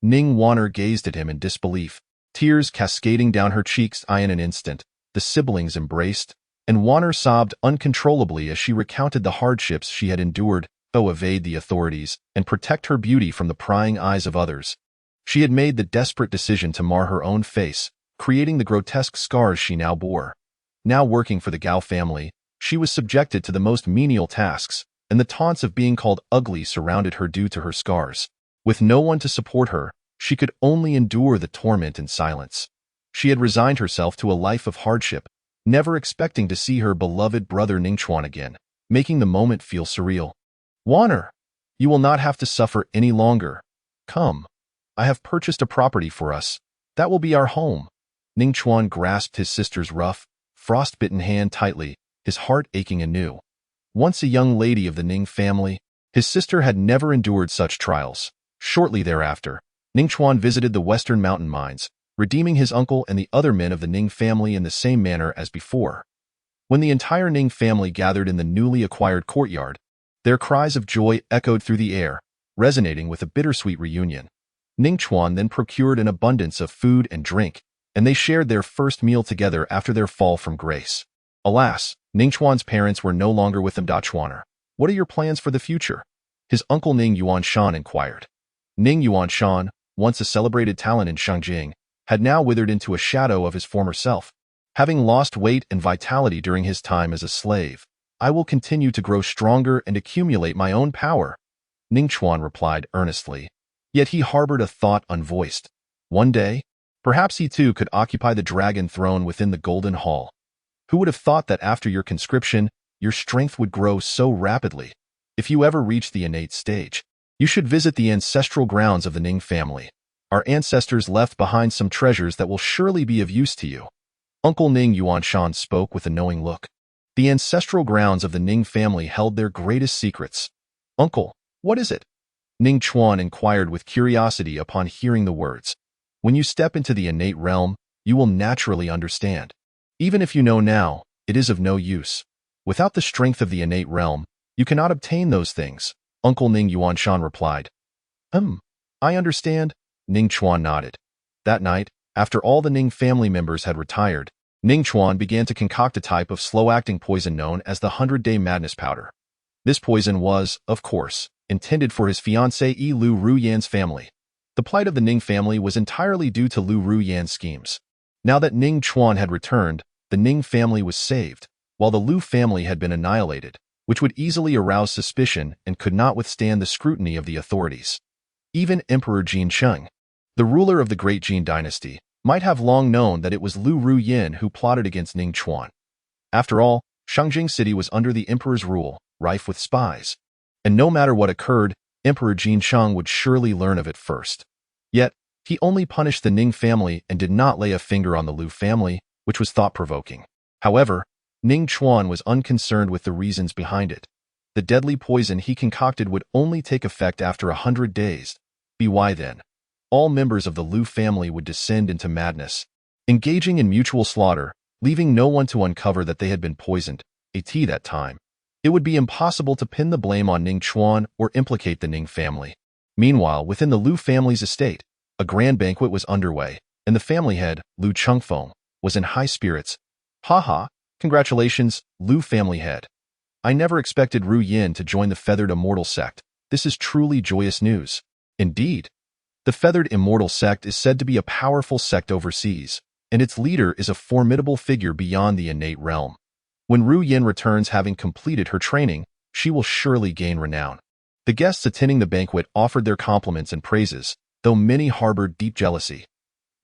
Ning Wanner gazed at him in disbelief, tears cascading down her cheeks. In an instant, the siblings embraced, and Wanner sobbed uncontrollably as she recounted the hardships she had endured to evade the authorities and protect her beauty from the prying eyes of others. She had made the desperate decision to mar her own face, creating the grotesque scars she now bore. Now working for the Gao family, she was subjected to the most menial tasks, and the taunts of being called ugly surrounded her due to her scars. With no one to support her, she could only endure the torment in silence. She had resigned herself to a life of hardship, never expecting to see her beloved brother Ning Chuan again, making the moment feel surreal. Wanner, you will not have to suffer any longer. Come. I have purchased a property for us. That will be our home. Ning Chuan grasped his sister's rough, frost-bitten hand tightly, his heart aching anew. Once a young lady of the Ning family, his sister had never endured such trials. Shortly thereafter, Ning Chuan visited the western mountain mines, redeeming his uncle and the other men of the Ning family in the same manner as before. When the entire Ning family gathered in the newly acquired courtyard, their cries of joy echoed through the air, resonating with a bittersweet reunion. Ning Chuan then procured an abundance of food and drink, and they shared their first meal together after their fall from grace. Alas, Ning Chuan's parents were no longer with him. Chuaner, what are your plans for the future? His uncle Ning Yuanshan inquired. Ning Yuanshan, once a celebrated talent in Shangjing, had now withered into a shadow of his former self. Having lost weight and vitality during his time as a slave, I will continue to grow stronger and accumulate my own power, Ning Chuan replied earnestly. Yet he harbored a thought unvoiced. One day, perhaps he too could occupy the dragon throne within the Golden Hall. Who would have thought that after your conscription, your strength would grow so rapidly? If you ever reach the innate stage, you should visit the ancestral grounds of the Ning family. Our ancestors left behind some treasures that will surely be of use to you. Uncle Ning Yuanshan spoke with a knowing look. The ancestral grounds of the Ning family held their greatest secrets. Uncle, what is it? Ning Chuan inquired with curiosity upon hearing the words. When you step into the innate realm, you will naturally understand. Even if you know now, it is of no use. Without the strength of the innate realm, you cannot obtain those things, Uncle Ning Yuanshan replied. I understand, Ning Chuan nodded. That night, after all the Ning family members had retired, Ning Chuan began to concoct a type of slow-acting poison known as the 100-day madness powder. This poison was, of course, intended for his fiancée Lu Ruyan's family. The plight of the Ning family was entirely due to Lu Ruyan's schemes. Now that Ning Chuan had returned, the Ning family was saved, while the Lu family had been annihilated, which would easily arouse suspicion and could not withstand the scrutiny of the authorities. Even Emperor Jin Sheng, the ruler of the Great Jin dynasty, might have long known that it was Lu Ruyan who plotted against Ning Chuan. After all, Shangjing City was under the emperor's rule, rife with spies. And no matter what occurred, Emperor Jin Sheng would surely learn of it first. Yet, he only punished the Ning family and did not lay a finger on the Lu family, which was thought-provoking. However, Ning Chuan was unconcerned with the reasons behind it. The deadly poison he concocted would only take effect after 100 days. Why then? All members of the Lu family would descend into madness, engaging in mutual slaughter, leaving no one to uncover that they had been poisoned. At that time, it would be impossible to pin the blame on Ning Chuan or implicate the Ning family. Meanwhile, within the Lu family's estate, a grand banquet was underway, and the family head, Lu Chengfeng, was in high spirits. "Ha! Congratulations, Lu family head. I never expected Ru Yin to join the feathered immortal sect. This is truly joyous news." Indeed, the feathered immortal sect is said to be a powerful sect overseas, and its leader is a formidable figure beyond the innate realm. When Ru Yin returns having completed her training, she will surely gain renown. The guests attending the banquet offered their compliments and praises, though many harbored deep jealousy.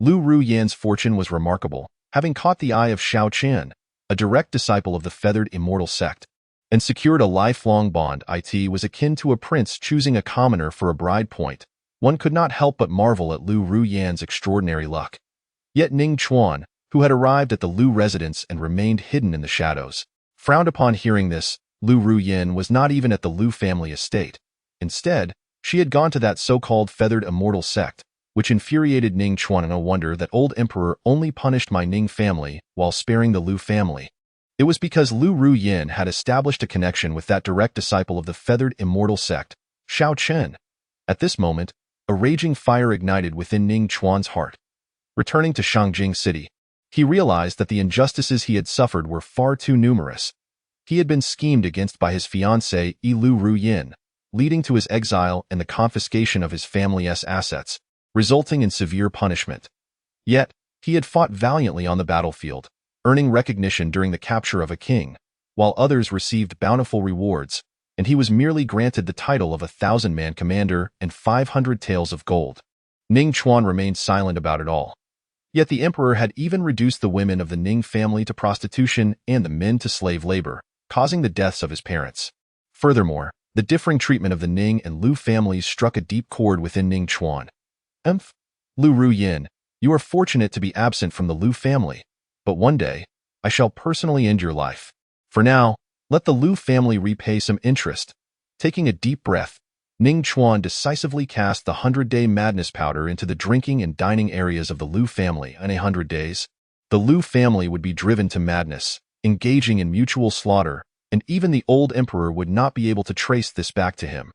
Lu Ruyan's fortune was remarkable, having caught the eye of Shao Qian, a direct disciple of the feathered immortal sect, and secured a lifelong bond. It was akin to a prince choosing a commoner for a bride point. One could not help but marvel at Lu Ruyan's extraordinary luck. Yet Ning Chuan, who had arrived at the Lu residence and remained hidden in the shadows, frowned upon hearing this. Lu Ruyan was not even at the Lu family estate. Instead, she had gone to that so-called feathered immortal sect, which infuriated Ning Chuan. No wonder that old emperor only punished my Ning family while sparing the Lu family. It was because Lu Ruyan had established a connection with that direct disciple of the feathered immortal sect, Shao Qian. At this moment, a raging fire ignited within Ning Chuan's heart. Returning to Shangjing City, he realized that the injustices he had suffered were far too numerous. He had been schemed against by his fiancée Lu Ruyan, leading to his exile and the confiscation of his family's assets, resulting in severe punishment. Yet, he had fought valiantly on the battlefield, earning recognition during the capture of a king, while others received bountiful rewards, and he was merely granted the title of 1,000-man commander and 500 taels of gold. Ning Chuan remained silent about it all. Yet the emperor had even reduced the women of the Ning family to prostitution and the men to slave labor, causing the deaths of his parents. Furthermore, the differing treatment of the Ning and Lu families struck a deep chord within Ning Chuan. Lu Ruyan, you are fortunate to be absent from the Lu family, but one day, I shall personally end your life. For now, let the Lu family repay some interest." Taking a deep breath, Ning Chuan decisively cast the 100-day madness powder into the drinking and dining areas of the Lu family. In 100 days, the Lu family would be driven to madness, engaging in mutual slaughter, and even the old emperor would not be able to trace this back to him.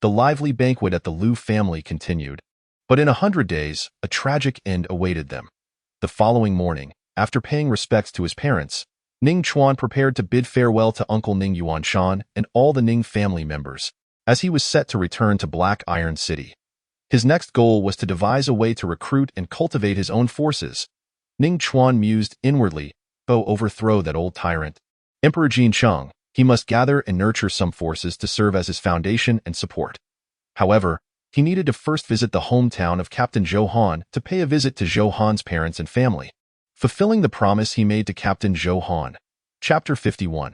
The lively banquet at the Lu family continued, but in 100 days, a tragic end awaited them. The following morning, after paying respects to his parents, Ning Chuan prepared to bid farewell to Uncle Ning Yuanshan and all the Ning family members, as he was set to return to Black Iron City. His next goal was to devise a way to recruit and cultivate his own forces. Ning Chuan mused inwardly, overthrow that old tyrant, Emperor Jin Sheng. He must gather and nurture some forces to serve as his foundation and support. However, he needed to first visit the hometown of Captain Zhou Han to pay a visit to Zhou Han's parents and family, fulfilling the promise he made to Captain Zhou Han. Chapter 51.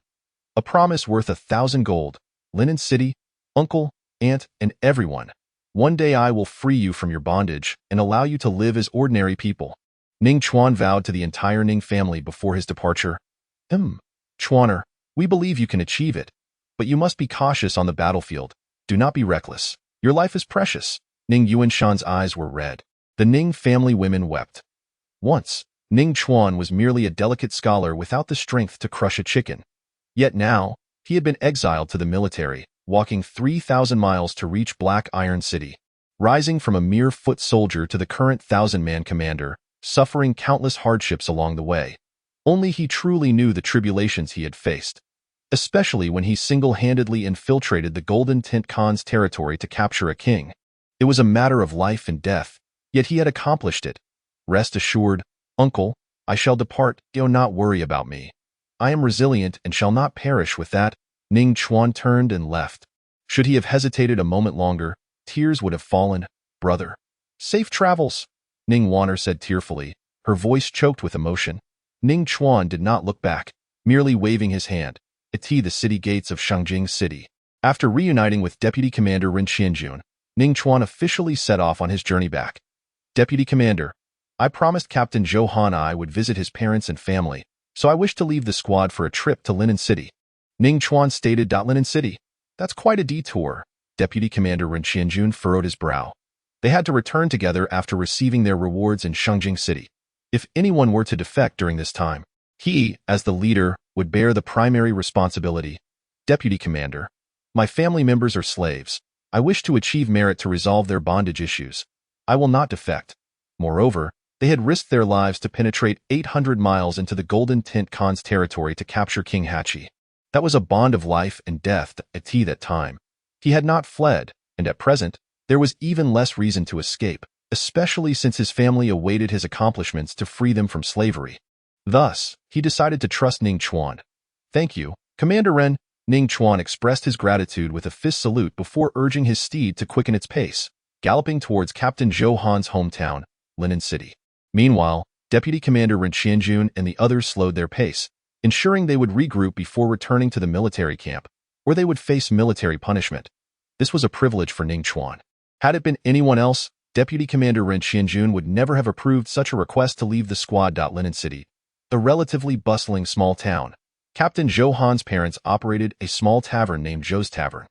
A promise worth 1,000 gold. Linen City, uncle, aunt, and everyone. One day I will free you from your bondage and allow you to live as ordinary people. Ning Chuan vowed to the entire Ning family before his departure. Chuaner, we believe you can achieve it, but you must be cautious on the battlefield. Do not be reckless. Your life is precious. Ning Yuanshan's eyes were red. The Ning family women wept. Once, Ning Chuan was merely a delicate scholar without the strength to crush a chicken. Yet now, he had been exiled to the military, walking 3,000 miles to reach Black Iron City, rising from a mere foot soldier to the current 1,000-man commander, suffering countless hardships along the way. Only he truly knew the tribulations he had faced, especially when he single-handedly infiltrated the Golden Tint Khan's territory to capture a king. It was a matter of life and death, yet he had accomplished it. Rest assured, uncle, I shall depart, do not worry about me. I am resilient and shall not perish with that. Ning Chuan turned and left. Should he have hesitated a moment longer, tears would have fallen. Brother. Safe travels, Ning Wanner said tearfully, her voice choked with emotion. Ning Chuan did not look back, merely waving his hand. The city gates of Shangjing City. After reuniting with Deputy Commander Rin Qianjun, Ning Chuan officially set off on his journey back. Deputy Commander, I promised Captain Zhou Han I would visit his parents and family, so I wish to leave the squad for a trip to Linen City. Ning Chuan stated. Linen City? That's quite a detour. Deputy Commander Rin Qianjun furrowed his brow. They had to return together after receiving their rewards in Shangjing City. If anyone were to defect during this time, he, as the leader, would bear the primary responsibility. Deputy Commander, my family members are slaves. I wish to achieve merit to resolve their bondage issues. I will not defect. Moreover, they had risked their lives to penetrate 800 miles into the Golden Tint Khan's territory to capture King Hachi. That was a bond of life and death at that time. He had not fled, and at present, there was even less reason to escape, especially since his family awaited his accomplishments to free them from slavery. Thus, he decided to trust Ning Chuan. Thank you, Commander Ren. Ning Chuan expressed his gratitude with a fist salute before urging his steed to quicken its pace, galloping towards Captain Zhou Han's hometown, Linen City. Meanwhile, Deputy Commander Rin Qianjun and the others slowed their pace, ensuring they would regroup before returning to the military camp, where they would face military punishment. This was a privilege for Ning Chuan. Had it been anyone else, Deputy Commander Rin Qianjun would never have approved such a request to leave the squad. Linen City, a relatively bustling small town. Captain Zhou Han's parents operated a small tavern named Zhou's Tavern.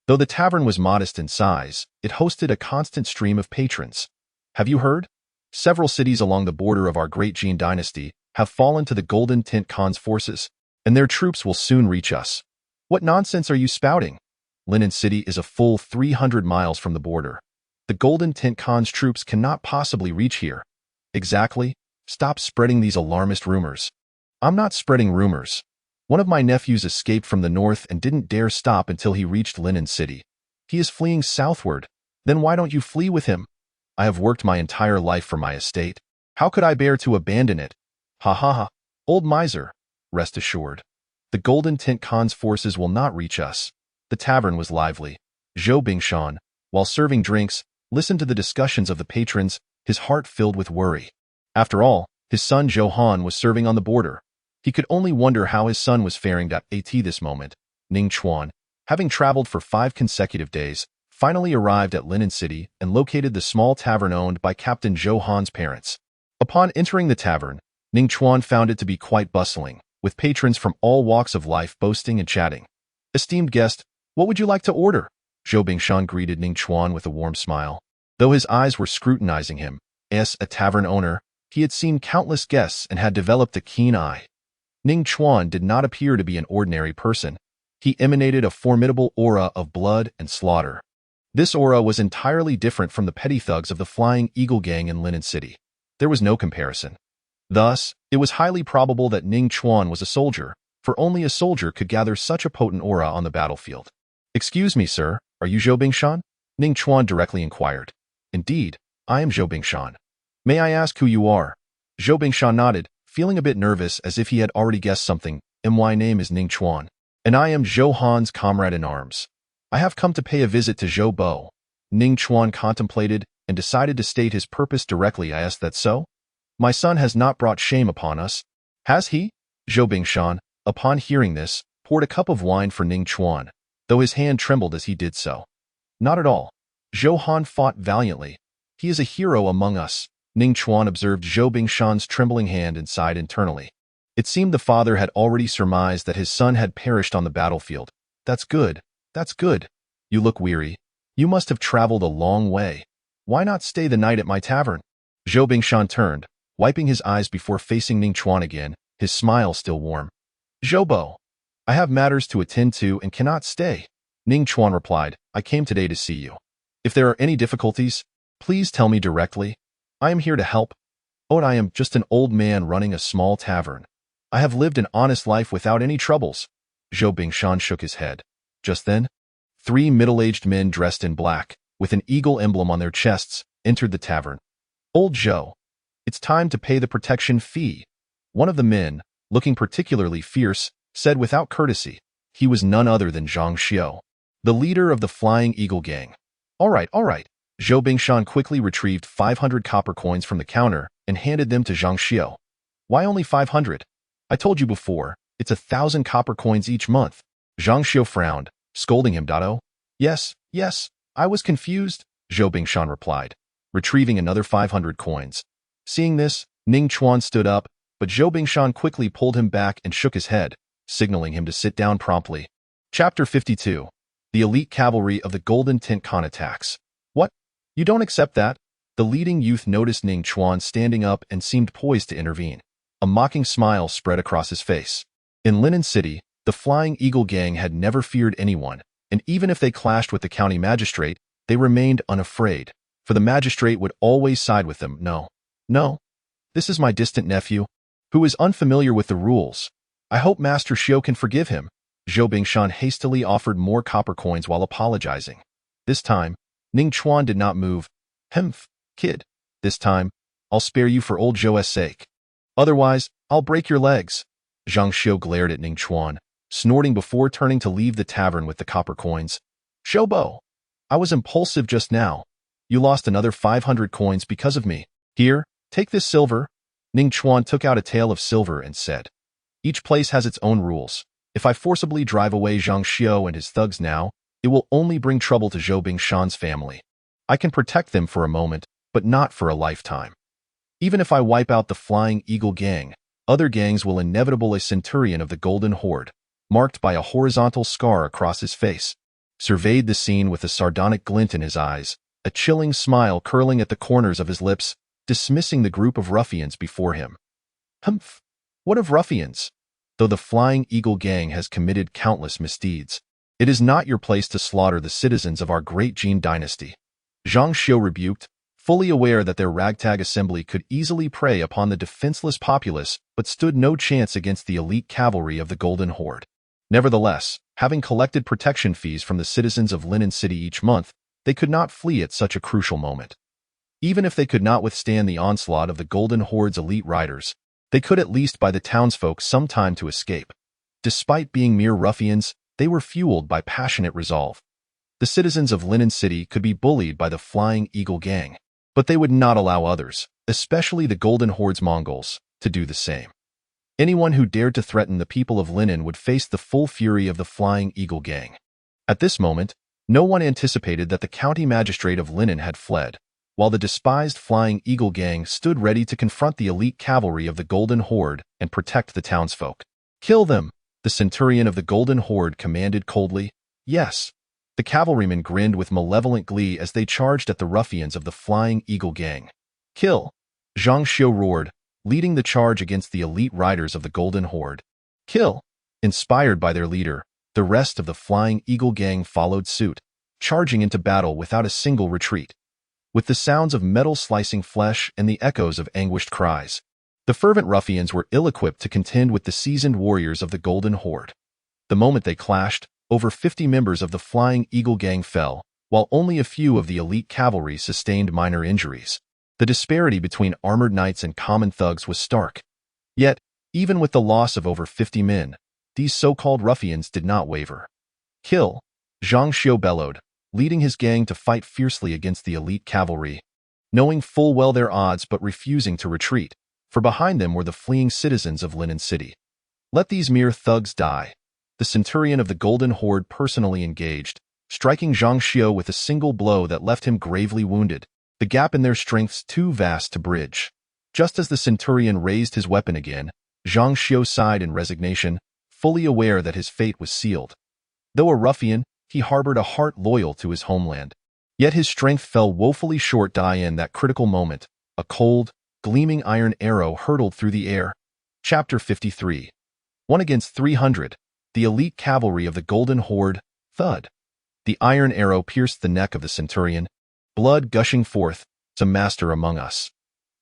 Though the tavern was modest in size, it hosted a constant stream of patrons. Have you heard? Several cities along the border of our great Jin dynasty have fallen to the Golden Tint Khan's forces, and their troops will soon reach us. What nonsense are you spouting? Linen City is a full 300 miles from the border. The Golden Tint Khan's troops cannot possibly reach here. Exactly. Stop spreading these alarmist rumors. I'm not spreading rumors. One of my nephews escaped from the north and didn't dare stop until he reached Linen City. He is fleeing southward. Then why don't you flee with him? I have worked my entire life for my estate. How could I bear to abandon it? Ha ha ha. Old miser. Rest assured. The Golden Tint Khan's forces will not reach us. The tavern was lively. Zhou Bingshan, while serving drinks, listened to the discussions of the patrons, his heart filled with worry. After all, his son Zhou Han was serving on the border. He could only wonder how his son was faring. At this moment, Ning Chuan, having traveled for 5 consecutive days, finally arrived at Linen City and located the small tavern owned by Captain Zhou Han's parents. Upon entering the tavern, Ning Chuan found it to be quite bustling, with patrons from all walks of life boasting and chatting. Esteemed guest, what would you like to order? Zhou Bingshan greeted Ning Chuan with a warm smile. Though his eyes were scrutinizing him, as a tavern owner, he had seen countless guests and had developed a keen eye. Ning Chuan did not appear to be an ordinary person. He emanated a formidable aura of blood and slaughter. This aura was entirely different from the petty thugs of the Flying Eagle Gang in Linen City. There was no comparison. Thus, it was highly probable that Ning Chuan was a soldier, for only a soldier could gather such a potent aura on the battlefield. Excuse me, sir, are you Zhou Bingshan? Ning Chuan directly inquired. Indeed, I am Zhou Bingshan. May I ask who you are? Zhou Bingshan nodded, feeling a bit nervous as if he had already guessed something. My name is Ning Chuan, and I am Zhou Han's comrade in arms. I have come to pay a visit to Zhou Bo. Ning Chuan contemplated and decided to state his purpose directly. I asked that so? My son has not brought shame upon us. Has he? Zhou Bingshan, upon hearing this, poured a cup of wine for Ning Chuan, though his hand trembled as he did so. Not at all. Zhou Han fought valiantly. He is a hero among us. Ning Chuan observed Zhou Bingshan's trembling hand and sighed internally. It seemed the father had already surmised that his son had perished on the battlefield. That's good. That's good. You look weary. You must have traveled a long way. Why not stay the night at my tavern? Zhou Bingshan turned, wiping his eyes before facing Ning Chuan again, his smile still warm. Zhou Bo, I have matters to attend to and cannot stay. Ning Chuan replied, I came today to see you. If there are any difficulties, please tell me directly. I am here to help. I am just an old man running a small tavern. I have lived an honest life without any troubles. Zhou Bingshan shook his head. Just then, 3 middle-aged men dressed in black, with an eagle emblem on their chests, entered the tavern. Old Zhou, it's time to pay the protection fee. One of the men, looking particularly fierce, said without courtesy. He was none other than Zhang Xiu, the leader of the Flying Eagle gang. All right. Zhou Bingshan quickly retrieved 500 copper coins from the counter and handed them to Zhang Xiu. Why only 500? I told you before, it's 1,000 copper coins each month. Zhang Xiu frowned, scolding him. Yes, I was confused, Zhou Bingshan replied, retrieving another 500 coins. Seeing this, Ning Chuan stood up, but Zhou Bingshan quickly pulled him back and shook his head, signaling him to sit down promptly. Chapter 52. The elite cavalry of the Golden Tent Khan attacks. What? You don't accept that? The leading youth noticed Ning Chuan standing up and seemed poised to intervene. A mocking smile spread across his face. In Linen City, the Flying Eagle gang had never feared anyone, and even if they clashed with the county magistrate, they remained unafraid, for the magistrate would always side with them. No. This is my distant nephew, who is unfamiliar with the rules. I hope Master Xiu can forgive him. Zhou Bingshan hastily offered more copper coins while apologizing. This time, Ning Chuan did not move. Kid, this time, I'll spare you for old Zhou's sake. Otherwise, I'll break your legs. Zhang Xiu glared at Ning Chuan, snorting before turning to leave the tavern with the copper coins. Xiubo, I was impulsive just now. You lost another 500 coins because of me. Here, take this silver. Ning Chuan took out a tael of silver and said, each place has its own rules. If I forcibly drive away Zhang Xiu and his thugs now, it will only bring trouble to Zhou Bingshan's family. I can protect them for a moment, but not for a lifetime. Even if I wipe out the Flying Eagle gang, other gangs will inevitable. A centurion of the Golden Horde, marked by a horizontal scar across his face, surveyed the scene with a sardonic glint in his eyes, a chilling smile curling at the corners of his lips, dismissing the group of ruffians before him. What of ruffians? Though the Flying Eagle gang has committed countless misdeeds, it is not your place to slaughter the citizens of our great Jin dynasty. Zhang Xiu rebuked, fully aware that their ragtag assembly could easily prey upon the defenseless populace but stood no chance against the elite cavalry of the Golden Horde. Nevertheless, having collected protection fees from the citizens of Linen City each month, they could not flee at such a crucial moment. Even if they could not withstand the onslaught of the Golden Horde's elite riders, they could at least buy the townsfolk some time to escape. Despite being mere ruffians, they were fueled by passionate resolve. The citizens of Linen City could be bullied by the Flying Eagle gang, but they would not allow others, especially the Golden Horde's Mongols, to do the same. Anyone who dared to threaten the people of Linen would face the full fury of the Flying Eagle gang. At this moment, no one anticipated that the county magistrate of Linen had fled, while the despised Flying Eagle gang stood ready to confront the elite cavalry of the Golden Horde and protect the townsfolk. Kill them, the centurion of the Golden Horde commanded coldly. Yes. The cavalrymen grinned with malevolent glee as they charged at the ruffians of the Flying Eagle gang. Kill! Zhang Xiu roared, leading the charge against the elite riders of the Golden Horde. Kill! Inspired by their leader, the rest of the Flying Eagle gang followed suit, charging into battle without a single retreat. With the sounds of metal slicing flesh and the echoes of anguished cries, the fervent ruffians were ill-equipped to contend with the seasoned warriors of the Golden Horde. The moment they clashed, over 50 members of the Flying Eagle gang fell, while only a few of the elite cavalry sustained minor injuries. The disparity between armored knights and common thugs was stark. Yet, even with the loss of over 50 men, these so-called ruffians did not waver. Kill! Zhang Xiu bellowed, leading his gang to fight fiercely against the elite cavalry, knowing full well their odds but refusing to retreat, for behind them were the fleeing citizens of Linen City. Let these mere thugs die. The centurion of the Golden Horde personally engaged, striking Zhang Xiu with a single blow that left him gravely wounded, the gap in their strengths too vast to bridge. Just as the centurion raised his weapon again, Zhang Xiu sighed in resignation, fully aware that his fate was sealed. Though a ruffian, he harbored a heart loyal to his homeland. Yet his strength fell woefully short. In that critical moment, a cold, gleaming iron arrow hurtled through the air. Chapter 53. 1 against 300. The elite cavalry of the Golden Horde. Thud. The iron arrow pierced the neck of the centurion, blood gushing forth. "It's a master among us."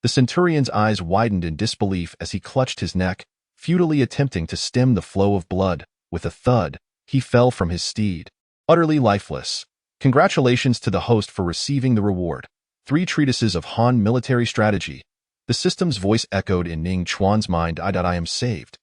The centurion's eyes widened in disbelief as he clutched his neck, futilely attempting to stem the flow of blood. With a thud, he fell from his steed, utterly lifeless. Congratulations to the host for receiving the reward. 3 treatises of Han military strategy. The system's voice echoed in Ning Chuan's mind. I am saved.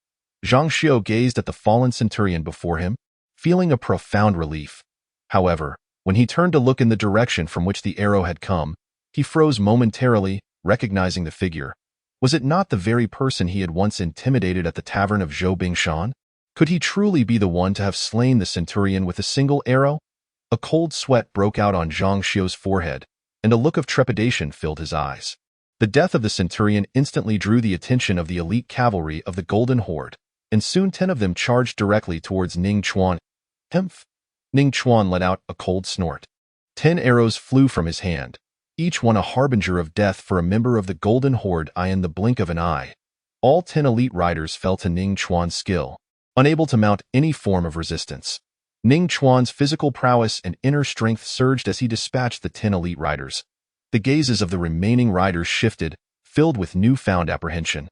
Zhang Xiu gazed at the fallen centurion before him, feeling a profound relief. However, when he turned to look in the direction from which the arrow had come, he froze momentarily, recognizing the figure. Was it not the very person he had once intimidated at the tavern of Zhou Bingshan? Could he truly be the one to have slain the centurion with a single arrow? A cold sweat broke out on Zhang Xiu's forehead, and a look of trepidation filled his eyes. The death of the centurion instantly drew the attention of the elite cavalry of the Golden Horde, and soon 10 of them charged directly towards Ning Chuan. Humph! Ning Chuan let out a cold snort. 10 arrows flew from his hand, each one a harbinger of death for a member of the Golden Horde. In the blink of an eye, all 10 elite riders fell to Ning Chuan's skill, unable to mount any form of resistance. Ning Chuan's physical prowess and inner strength surged as he dispatched the 10 elite riders. The gazes of the remaining riders shifted, filled with newfound apprehension.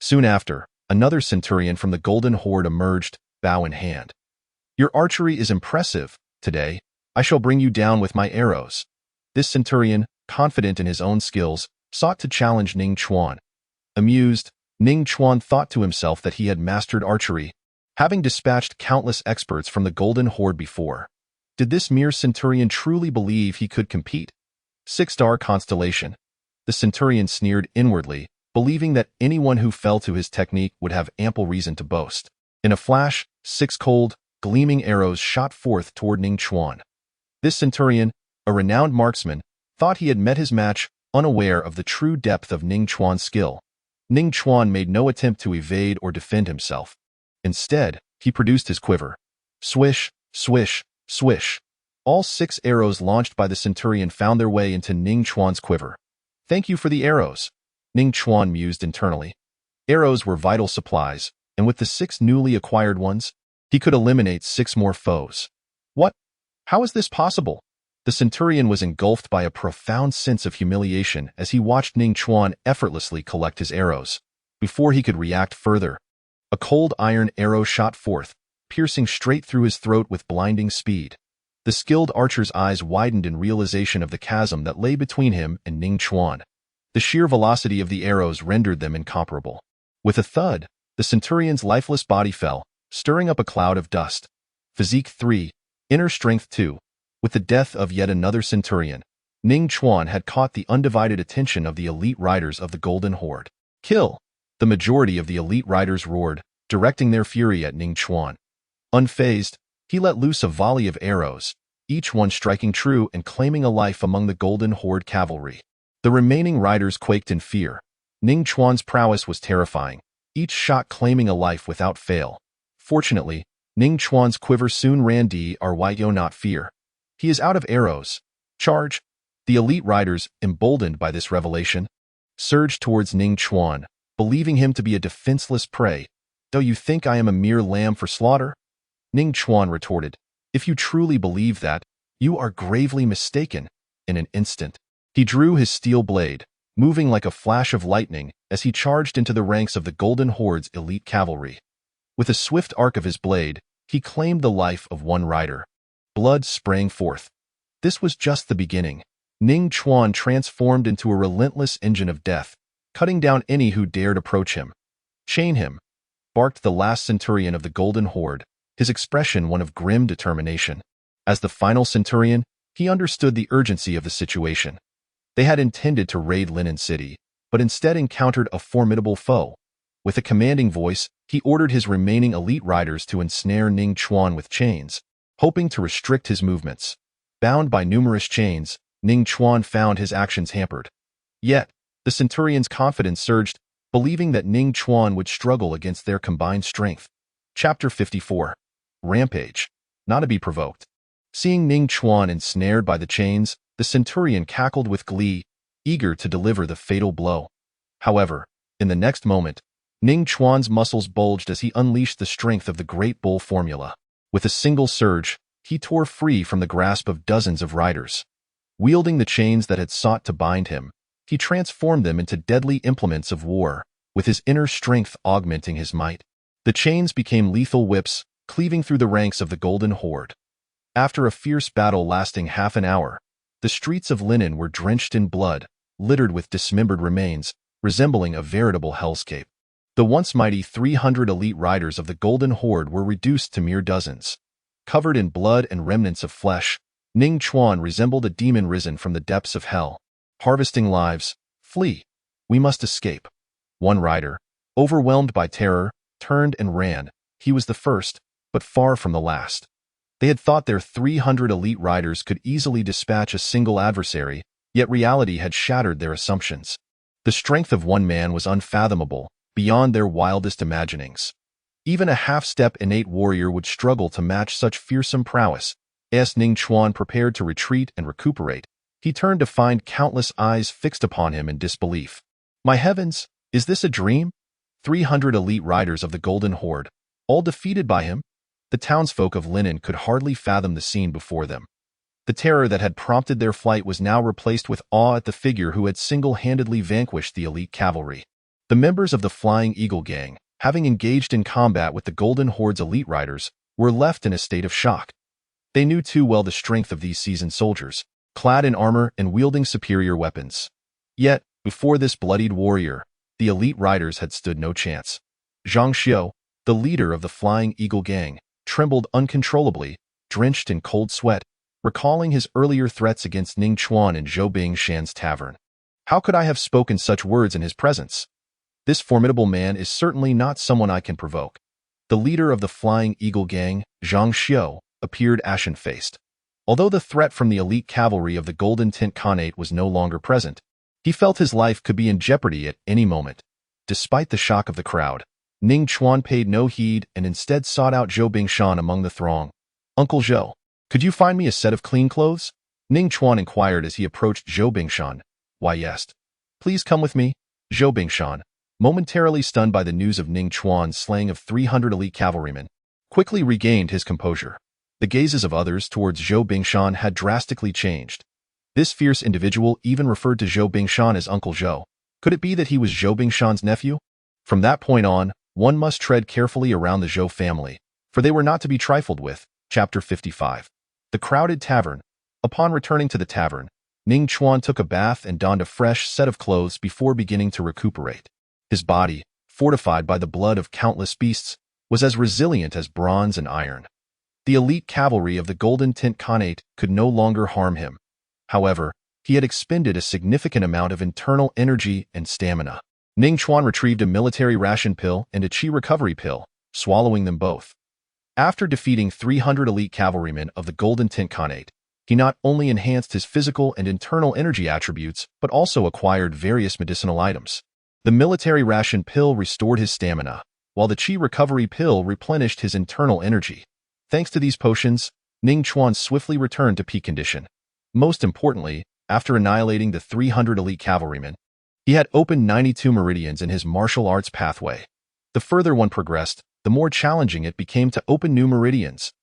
Soon after, another centurion from the Golden Horde emerged, bow in hand. Your archery is impressive. Today, I shall bring you down with my arrows. This centurion, confident in his own skills, sought to challenge Ning Chuan. Amused, Ning Chuan thought to himself that he had mastered archery, having dispatched countless experts from the Golden Horde before. Did this mere centurion truly believe he could compete? 6-star constellation. The centurion sneered inwardly, believing that anyone who fell to his technique would have ample reason to boast. In a flash, 6 cold, gleaming arrows shot forth toward Ning Chuan. This centurion, a renowned marksman, thought he had met his match, unaware of the true depth of Ning Chuan's skill. Ning Chuan made no attempt to evade or defend himself. Instead, he produced his quiver. Swish, swish, swish. All 6 arrows launched by the centurion found their way into Ning Chuan's quiver. Thank you for the arrows, Ning Chuan mused internally. Arrows were vital supplies, and with the 6 newly acquired ones, he could eliminate 6 more foes. What? How is this possible? The centurion was engulfed by a profound sense of humiliation as he watched Ning Chuan effortlessly collect his arrows. Before he could react further, a cold iron arrow shot forth, piercing straight through his throat with blinding speed. The skilled archer's eyes widened in realization of the chasm that lay between him and Ning Chuan. The sheer velocity of the arrows rendered them incomparable. With a thud, the centurion's lifeless body fell, stirring up a cloud of dust. Physique 3, inner strength 2. With the death of yet another centurion, Ning Chuan had caught the undivided attention of the elite riders of the Golden Horde. Kill! The majority of the elite riders roared, directing their fury at Ning Chuan. Unfazed, he let loose a volley of arrows, each one striking true and claiming a life among the Golden Horde cavalry. The remaining riders quaked in fear. Ning Chuan's prowess was terrifying, each shot claiming a life without fail. Fortunately, Ning Chuan's quiver soon ran dry, not fear. He is out of arrows. Charge! The elite riders, emboldened by this revelation, surged towards Ning Chuan, believing him to be a defenseless prey. Do you think I am a mere lamb for slaughter? Ning Chuan retorted. If you truly believe that, you are gravely mistaken. In an instant, he drew his steel blade, moving like a flash of lightning as he charged into the ranks of the Golden Horde's elite cavalry. With a swift arc of his blade, he claimed the life of one rider. Blood sprang forth. This was just the beginning. Ning Chuan transformed into a relentless engine of death, cutting down any who dared approach him. Chain him, barked the last centurion of the Golden Horde, his expression one of grim determination. As the final centurion, he understood the urgency of the situation. They had intended to raid Linen City, but instead encountered a formidable foe. With a commanding voice, he ordered his remaining elite riders to ensnare Ning Chuan with chains, hoping to restrict his movements. Bound by numerous chains, Ning Chuan found his actions hampered. Yet, the centurion's confidence surged, believing that Ning Chuan would struggle against their combined strength. Chapter 54. Rampage. Not to be provoked. Seeing Ning Chuan ensnared by the chains, the centurion cackled with glee, eager to deliver the fatal blow. However, in the next moment, Ning Chuan's muscles bulged as he unleashed the strength of the Great Bull formula. With a single surge, he tore free from the grasp of dozens of riders. Wielding the chains that had sought to bind him, he transformed them into deadly implements of war, with his inner strength augmenting his might. The chains became lethal whips, cleaving through the ranks of the Golden Horde. After a fierce battle lasting half an hour, the streets of Linen were drenched in blood, littered with dismembered remains, resembling a veritable hellscape. The once mighty 300 elite riders of the Golden Horde were reduced to mere dozens. Covered in blood and remnants of flesh, Ning Chuan resembled a demon risen from the depths of hell. Harvesting lives, flee. We must escape. One rider, overwhelmed by terror, turned and ran. He was the first, but far from the last. They had thought their 300 elite riders could easily dispatch a single adversary, yet reality had shattered their assumptions. The strength of one man was unfathomable, beyond their wildest imaginings. Even a half-step innate warrior would struggle to match such fearsome prowess. As Ning Chuan prepared to retreat and recuperate, he turned to find countless eyes fixed upon him in disbelief. My heavens, is this a dream? 300 elite riders of the Golden Horde, all defeated by him? The townsfolk of Linen could hardly fathom the scene before them. The terror that had prompted their flight was now replaced with awe at the figure who had single-handedly vanquished the elite cavalry. The members of the Flying Eagle gang, having engaged in combat with the Golden Horde's elite riders, were left in a state of shock. They knew too well the strength of these seasoned soldiers, clad in armor and wielding superior weapons. Yet, before this bloodied warrior, the elite riders had stood no chance. Zhang Xiu, the leader of the Flying Eagle gang, trembled uncontrollably, drenched in cold sweat, recalling his earlier threats against Ning Chuan in Zhou Bingshan's tavern. How could I have spoken such words in his presence? This formidable man is certainly not someone I can provoke. The leader of the Flying Eagle gang, Zhang Xiu, appeared ashen-faced. Although the threat from the elite cavalry of the Golden Tint Khanate was no longer present, he felt his life could be in jeopardy at any moment. Despite the shock of the crowd, Ning Chuan paid no heed and instead sought out Zhou Bingshan among the throng. Uncle Zhou, could you find me a set of clean clothes? Ning Chuan inquired as he approached Zhou Bingshan. Why, yes. Please come with me. Zhou Bingshan, momentarily stunned by the news of Ning Chuan's slaying of 300 elite cavalrymen, quickly regained his composure. The gazes of others towards Zhou Bingshan had drastically changed. This fierce individual even referred to Zhou Bingshan as Uncle Zhou. Could it be that he was Zhou Bingshan's nephew? From that point on, one must tread carefully around the Zhou family, for they were not to be trifled with. Chapter 55. The Crowded Tavern. Upon returning to the tavern, Ning Chuan took a bath and donned a fresh set of clothes before beginning to recuperate. His body, fortified by the blood of countless beasts, was as resilient as bronze and iron. The elite cavalry of the Golden Tint Khanate could no longer harm him. However, he had expended a significant amount of internal energy and stamina. Ning Chuan retrieved a military ration pill and a chi recovery pill, swallowing them both. After defeating 300 elite cavalrymen of the Golden Tint Khanate, he not only enhanced his physical and internal energy attributes, but also acquired various medicinal items. The military ration pill restored his stamina, while the chi recovery pill replenished his internal energy. Thanks to these potions, Ning Chuan swiftly returned to peak condition. Most importantly, after annihilating the 300 elite cavalrymen, he had opened 92 meridians in his martial arts pathway. The further one progressed, the more challenging it became to open new meridians.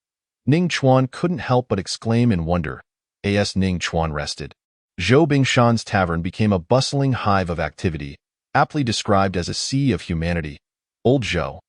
Ning Chuan couldn't help but exclaim in wonder. As Ning Chuan rested, Zhou Bingshan's tavern became a bustling hive of activity, aptly described as a sea of humanity. Old Zhou,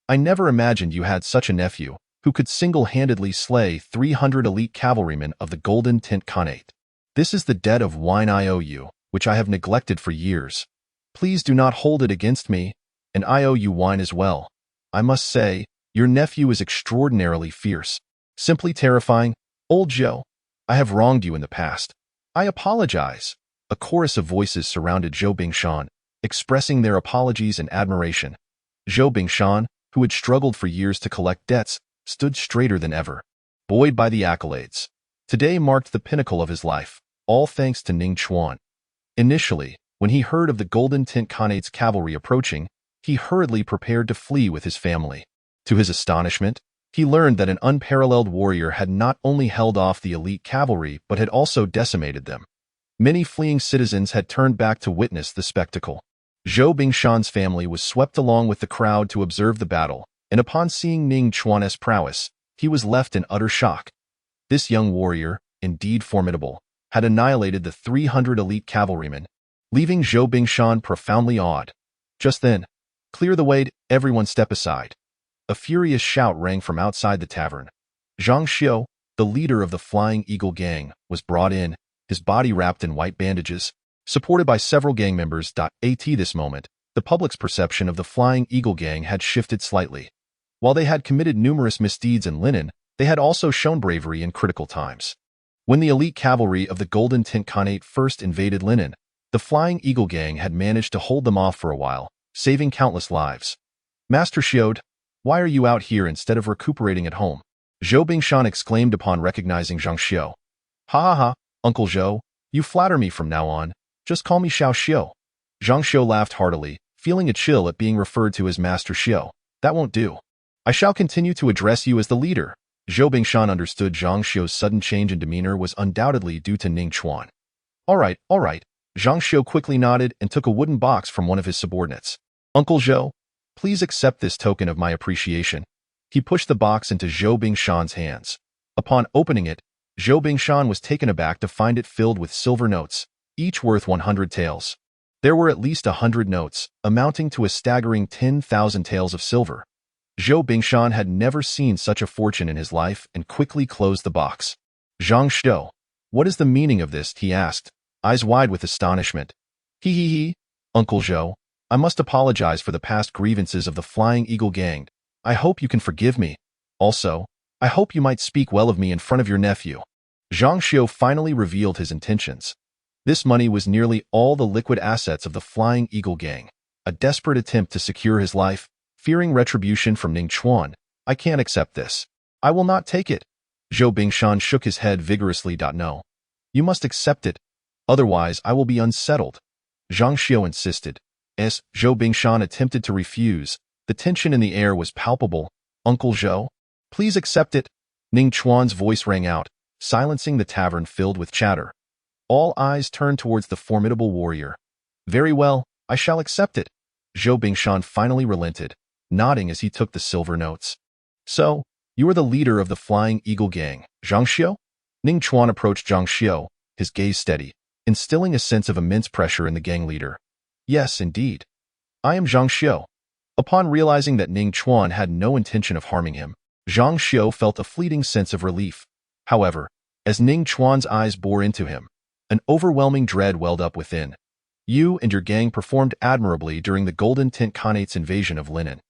I never imagined you had such a nephew who could single-handedly slay 300 elite cavalrymen of the Golden Tint Khanate. This is the debt of wine I owe you, which I have neglected for years. Please do not hold it against me, and I owe you wine as well. I must say, your nephew is extraordinarily fierce. Simply terrifying. Old Zhou, I have wronged you in the past. I apologize. A chorus of voices surrounded Zhou Bingshan, expressing their apologies and admiration. Zhou Bingshan, who had struggled for years to collect debts, stood straighter than ever, buoyed by the accolades. Today marked the pinnacle of his life, all thanks to Ning Chuan. Initially, when he heard of the Golden Tint Khanate's cavalry approaching, he hurriedly prepared to flee with his family. To his astonishment, he learned that an unparalleled warrior had not only held off the elite cavalry but had also decimated them. Many fleeing citizens had turned back to witness the spectacle. Zhou Bingshan's family was swept along with the crowd to observe the battle, and upon seeing Ning Chuan's prowess, he was left in utter shock. This young warrior, indeed formidable, had annihilated the 300 elite cavalrymen, leaving Zhou Bingshan profoundly awed. Just then, clear the way, everyone step aside. A furious shout rang from outside the tavern. Zhang Xiu, the leader of the Flying Eagle gang, was brought in, his body wrapped in white bandages, supported by several gang members. At this moment, the public's perception of the Flying Eagle gang had shifted slightly. While they had committed numerous misdeeds in Linen, they had also shown bravery in critical times. When the elite cavalry of the Golden Tint Khanate first invaded Linen, the Flying Eagle gang had managed to hold them off for a while, saving countless lives. Master Xiu, why are you out here instead of recuperating at home? Zhou Bingshan exclaimed upon recognizing Zhang Xiu. Ha ha ha, Uncle Zhou, you flatter me from now on. Just call me Xiao Xiu. Zhang Xiu laughed heartily, feeling a chill at being referred to as Master Xiu. That won't do. I shall continue to address you as the leader. Zhou Bingshan understood Zhang Xiu's sudden change in demeanor was undoubtedly due to Ning Chuan. All right. Zhang Xiu quickly nodded and took a wooden box from one of his subordinates. Uncle Zhou, please accept this token of my appreciation. He pushed the box into Zhou Bingshan's hands. Upon opening it, Zhou Bingshan was taken aback to find it filled with silver notes, each worth 100 taels. There were at least 100 notes, amounting to a staggering 10,000 taels of silver. Zhou Bingshan had never seen such a fortune in his life and quickly closed the box. Zhang Xiu, what is the meaning of this? He asked, eyes wide with astonishment. He, Uncle Zhou, I must apologize for the past grievances of the Flying Eagle gang. I hope you can forgive me. Also, I hope you might speak well of me in front of your nephew. Zhang Xiu finally revealed his intentions. This money was nearly all the liquid assets of the Flying Eagle gang, a desperate attempt to secure his life. Fearing retribution from Ning Chuan, I can't accept this. I will not take it. Zhou Bingshan shook his head vigorously. No. You must accept it. Otherwise, I will be unsettled. Zhang Xiu insisted. As Zhou Bingshan attempted to refuse, the tension in the air was palpable. Uncle Zhou, please accept it. Ning Chuan's voice rang out, silencing the tavern filled with chatter. All eyes turned towards the formidable warrior. Very well, I shall accept it. Zhou Bingshan finally relented, nodding as he took the silver notes. So, you are the leader of the Flying Eagle gang, Zhang Xiu? Ning Chuan approached Zhang Xiu, his gaze steady, instilling a sense of immense pressure in the gang leader. Yes, indeed. I am Zhang Xiu. Upon realizing that Ning Chuan had no intention of harming him, Zhang Xiu felt a fleeting sense of relief. However, as Ning Chuan's eyes bore into him, an overwhelming dread welled up within. You and your gang performed admirably during the Golden Tint Khanate's invasion of Linen.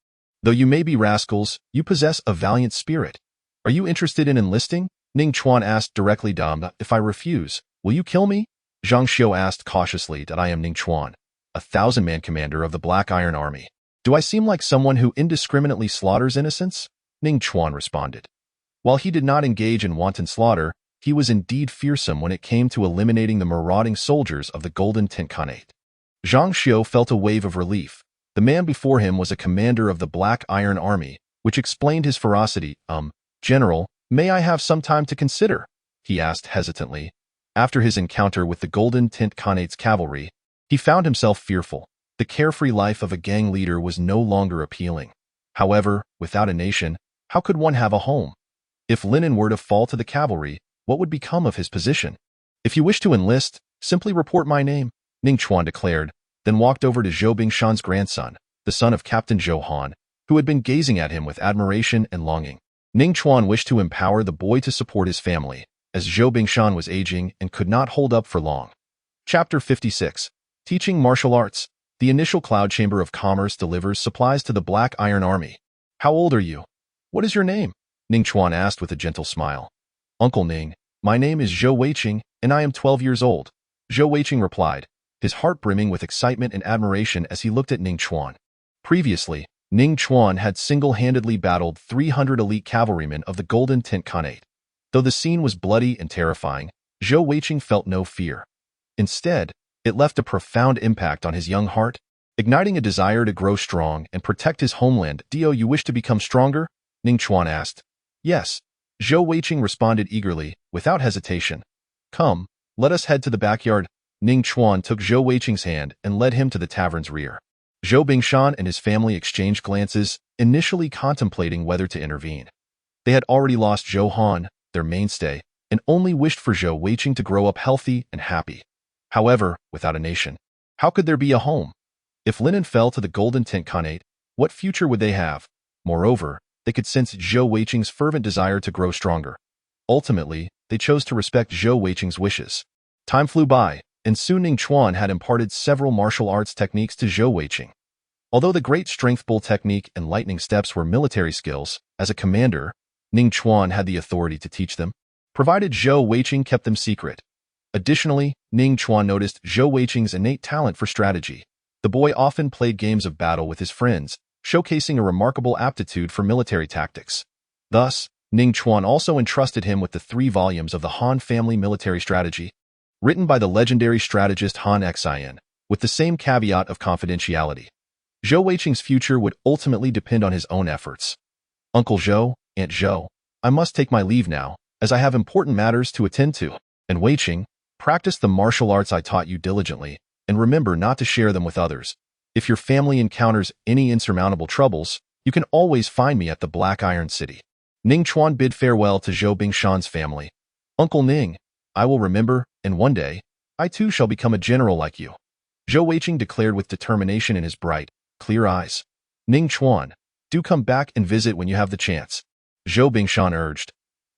Though you may be rascals, you possess a valiant spirit. Are you interested in enlisting? Ning Chuan asked directly. If I refuse, will you kill me? Zhang Xiu asked cautiously. I am Ning Chuan, a 1,000-man commander of the Black Iron Army. Do I seem like someone who indiscriminately slaughters innocents? Ning Chuan responded. While he did not engage in wanton slaughter, he was indeed fearsome when it came to eliminating the marauding soldiers of the Golden Tint Khanate. Zhang Xiu felt a wave of relief. The man before him was a commander of the Black Iron Army, which explained his ferocity. General, may I have some time to consider? He asked hesitantly. After his encounter with the Golden Tint Khanate's cavalry, he found himself fearful. The carefree life of a gang leader was no longer appealing. However, without a nation, how could one have a home? If Linen were to fall to the cavalry, what would become of his position? If you wish to enlist, simply report my name, Ning Chuan declared, then walked over to Zhou Bingshan's grandson, the son of Captain Zhou Han, who had been gazing at him with admiration and longing. Ning Chuan wished to empower the boy to support his family, as Zhou Bingshan was aging and could not hold up for long. Chapter 56. Teaching Martial Arts. The initial cloud chamber of commerce delivers supplies to the Black Iron Army. How old are you? What is your name? Ning Chuan asked with a gentle smile. Uncle Ning, my name is Zhou Weiqing, and I am 12 years old. Zhou Weiqing replied, his heart brimming with excitement and admiration as he looked at Ning Chuan. Previously, Ning Chuan had single-handedly battled 300 elite cavalrymen of the Golden Tint Khanate. Though the scene was bloody and terrifying, Zhou Weiqing felt no fear. Instead, it left a profound impact on his young heart, igniting a desire to grow strong and protect his homeland. Do you wish to become stronger? Ning Chuan asked. Yes. Zhou Weiqing responded eagerly, without hesitation. Come, let us head to the backyard. Ning Chuan took Zhou Weiqing's hand and led him to the tavern's rear. Zhou Bingshan and his family exchanged glances, initially contemplating whether to intervene. They had already lost Zhou Han, their mainstay, and only wished for Zhou Weiqing to grow up healthy and happy. However, without a nation, how could there be a home? If Linen fell to the Golden Tint Khanate, what future would they have? Moreover, They could sense Zhou Weiqing's fervent desire to grow stronger. Ultimately, they chose to respect Zhou Weiqing's wishes. Time flew by, and soon Ning Chuan had imparted several martial arts techniques to Zhou Weiqing. Although the great strength bull technique and lightning steps were military skills, as a commander, Ning Chuan had the authority to teach them, provided Zhou Weiqing kept them secret. Additionally, Ning Chuan noticed Zhou Weiqing's innate talent for strategy. The boy often played games of battle with his friends, showcasing a remarkable aptitude for military tactics. Thus, Ning Chuan also entrusted him with the 3 volumes of the Han family military strategy, written by the legendary strategist Han Xian, with the same caveat of confidentiality. Zhou Weiqing's future would ultimately depend on his own efforts. Uncle Zhou, Aunt Zhou, I must take my leave now, as I have important matters to attend to. And Weiqing, practice the martial arts I taught you diligently, and remember not to share them with others. If your family encounters any insurmountable troubles, you can always find me at the Black Iron City. Ning Chuan bid farewell to Zhou Bingshan's family. Uncle Ning, I will remember, and one day, I too shall become a general like you. Zhou Weiqing declared with determination in his bright, clear eyes. Ning Chuan, do come back and visit when you have the chance. Zhou Bingshan urged.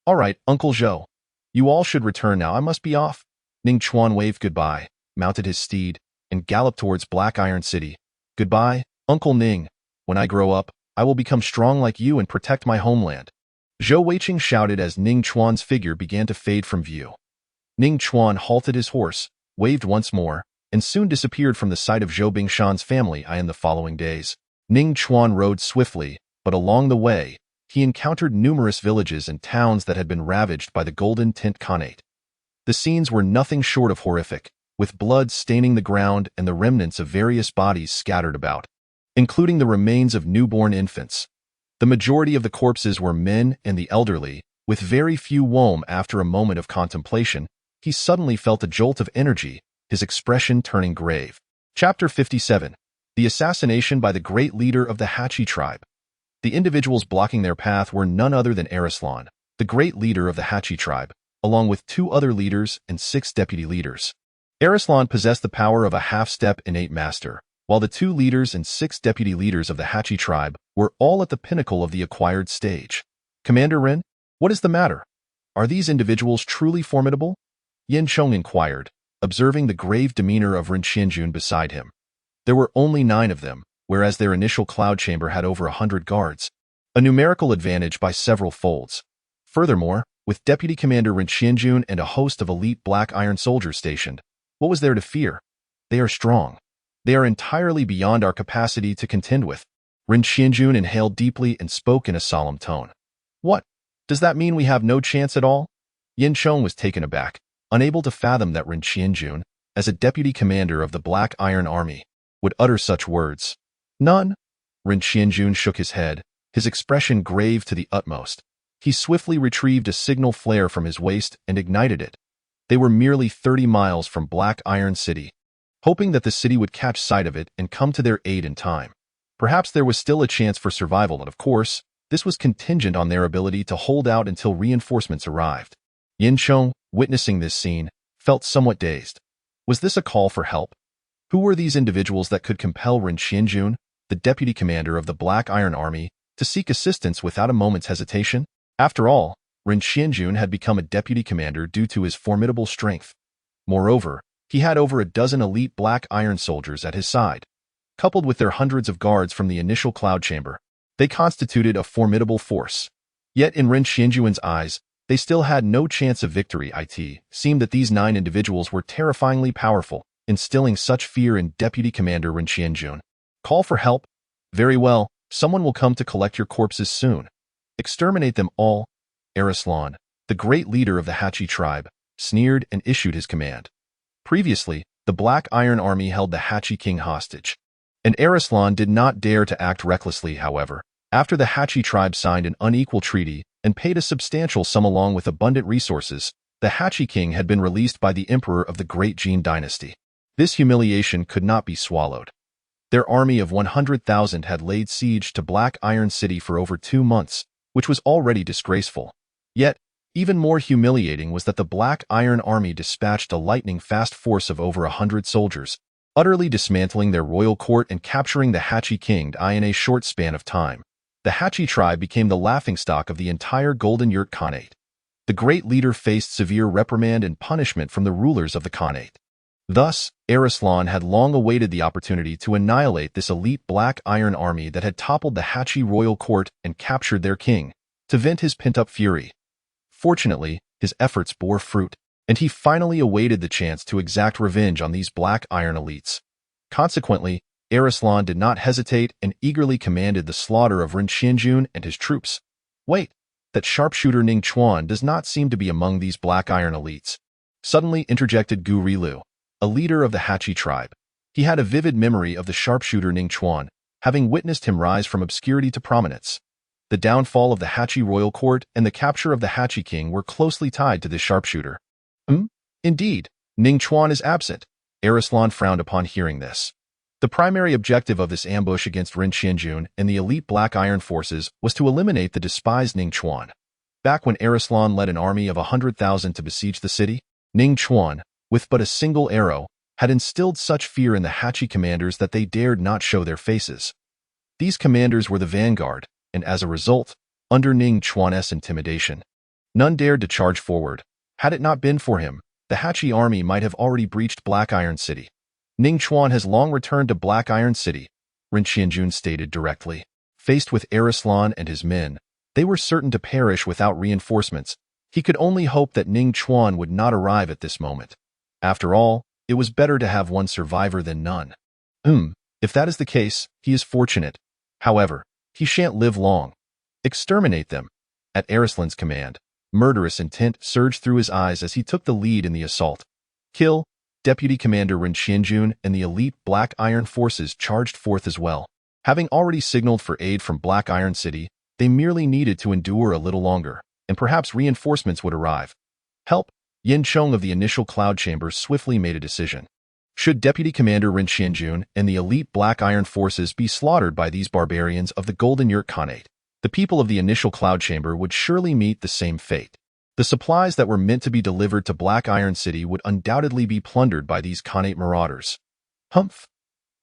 All right, Uncle Zhou. You all should return now, I must be off. Ning Chuan waved goodbye, mounted his steed, and galloped towards Black Iron City. Goodbye, Uncle Ning. When I grow up, I will become strong like you and protect my homeland. Zhou Weiqing shouted as Ning Chuan's figure began to fade from view. Ning Chuan halted his horse, waved once more, and soon disappeared from the sight of Zhou Bingshan's family in the following days. Ning Chuan rode swiftly, but along the way, he encountered numerous villages and towns that had been ravaged by the Golden Tint Khanate. The scenes were nothing short of horrific, with blood staining the ground and the remnants of various bodies scattered about, including the remains of newborn infants. The majority of the corpses were men and the elderly, with very few women. After a moment of contemplation, he suddenly felt a jolt of energy, his expression turning grave. Chapter 57. The assassination by the great leader of the Hachi tribe. The individuals blocking their path were none other than Arislan, the great leader of the Hachi tribe, along with 2 other leaders and 6 deputy leaders. Arislan possessed the power of a half-step innate master, while the 2 leaders and 6 deputy leaders of the Hachi tribe were all at the pinnacle of the acquired stage. Commander Ren, what is the matter? Are these individuals truly formidable? Yin Chong inquired, observing the grave demeanor of Ren Qianjun beside him. There were only 9 of them, whereas their initial cloud chamber had over 100 guards, a numerical advantage by several folds. Furthermore, with Deputy Commander Ren Qianjun and a host of elite Black Iron soldiers stationed, what was there to fear? They are strong. They are entirely beyond our capacity to contend with. Ren Qianjun inhaled deeply and spoke in a solemn tone. What? Does that mean we have no chance at all? Yin Chong was taken aback, unable to fathom that Ren Qianjun, as a deputy commander of the Black Iron Army, would utter such words. None. Ren Qianjun shook his head, his expression grave to the utmost. He swiftly retrieved a signal flare from his waist and ignited it. They were merely 30 miles from Black Iron City, hoping that the city would catch sight of it and come to their aid in time. Perhaps there was still a chance for survival, and of course, this was contingent on their ability to hold out until reinforcements arrived. Yin Chong, witnessing this scene, felt somewhat dazed. Was this a call for help? Who were these individuals that could compel Ren Qianjun, the deputy commander of the Black Iron Army, to seek assistance without a moment's hesitation? After all, Ren Qianjun had become a deputy commander due to his formidable strength. Moreover, he had over a dozen elite Black Iron soldiers at his side. Coupled with their hundreds of guards from the initial cloud chamber, they constituted a formidable force. Yet in Ren Qianjun's eyes, they still had no chance of victory. It seemed that these 9 individuals were terrifyingly powerful, instilling such fear in Deputy Commander Ren Qianjun. Call for help? Very well, someone will come to collect your corpses soon. Exterminate them all. Arislan, the great leader of the Hachi tribe, sneered and issued his command. Previously, the Black Iron Army held the Hachi king hostage, and Arislan did not dare to act recklessly. However, after the Hachi tribe signed an unequal treaty and paid a substantial sum along with abundant resources, the Hachi king had been released by the emperor of the Great Jin dynasty. This humiliation could not be swallowed. Their army of 100,000 had laid siege to Black Iron City for over 2 months, which was already disgraceful. Yet, even more humiliating was that the Black Iron Army dispatched a lightning-fast force of over 100 soldiers, utterly dismantling their royal court and capturing the Hachi king in a short span of time. The Hachi tribe became the laughingstock of the entire Golden Yurt Khanate. The great leader faced severe reprimand and punishment from the rulers of the Khanate. Thus, Arslan had long awaited the opportunity to annihilate this elite Black Iron army that had toppled the Hachi royal court and captured their king, to vent his pent-up fury. Fortunately, his efforts bore fruit, and he finally awaited the chance to exact revenge on these Black Iron elites. Consequently, Arslan did not hesitate and eagerly commanded the slaughter of Ren Qianjun and his troops. Wait, that sharpshooter Ning Chuan does not seem to be among these Black Iron elites. Suddenly interjected Gu Rilu, a leader of the Hachi tribe. He had a vivid memory of the sharpshooter Ning Chuan, having witnessed him rise from obscurity to prominence. The downfall of the Hachi royal court and the capture of the Hachi king were closely tied to this sharpshooter. Indeed, Ning Chuan is absent. Arslan frowned upon hearing this. The primary objective of this ambush against Ren Qianjun and the elite Black Iron forces was to eliminate the despised Ning Chuan. Back when Arslan led an army of 100,000 to besiege the city, Ning Chuan, with but a single arrow, had instilled such fear in the Hachi commanders that they dared not show their faces. These commanders were the vanguard, and as a result, under Ning Chuan's intimidation, none dared to charge forward. Had it not been for him, the Hachi army might have already breached Black Iron City. Ning Chuan has long returned to Black Iron City, Ren Qianjun stated directly. Faced with Arslan and his men, they were certain to perish without reinforcements. He could only hope that Ning Chuan would not arrive at this moment. After all, it was better to have one survivor than none. If that is the case, he is fortunate. However, he shan't live long. Exterminate them. At Arslan's command, murderous intent surged through his eyes as he took the lead in the assault. Kill. Deputy Commander Ren Qianjun and the elite Black Iron forces charged forth as well. Having already signaled for aid from Black Iron City, they merely needed to endure a little longer, and perhaps reinforcements would arrive. Help! Yin Chong of the initial cloud chamber swiftly made a decision. Should Deputy Commander Ren Qianjun and the elite Black Iron forces be slaughtered by these barbarians of the Golden Yurt Khanate, the people of the initial cloud chamber would surely meet the same fate. The supplies that were meant to be delivered to Black Iron City would undoubtedly be plundered by these Khanate marauders. Humph!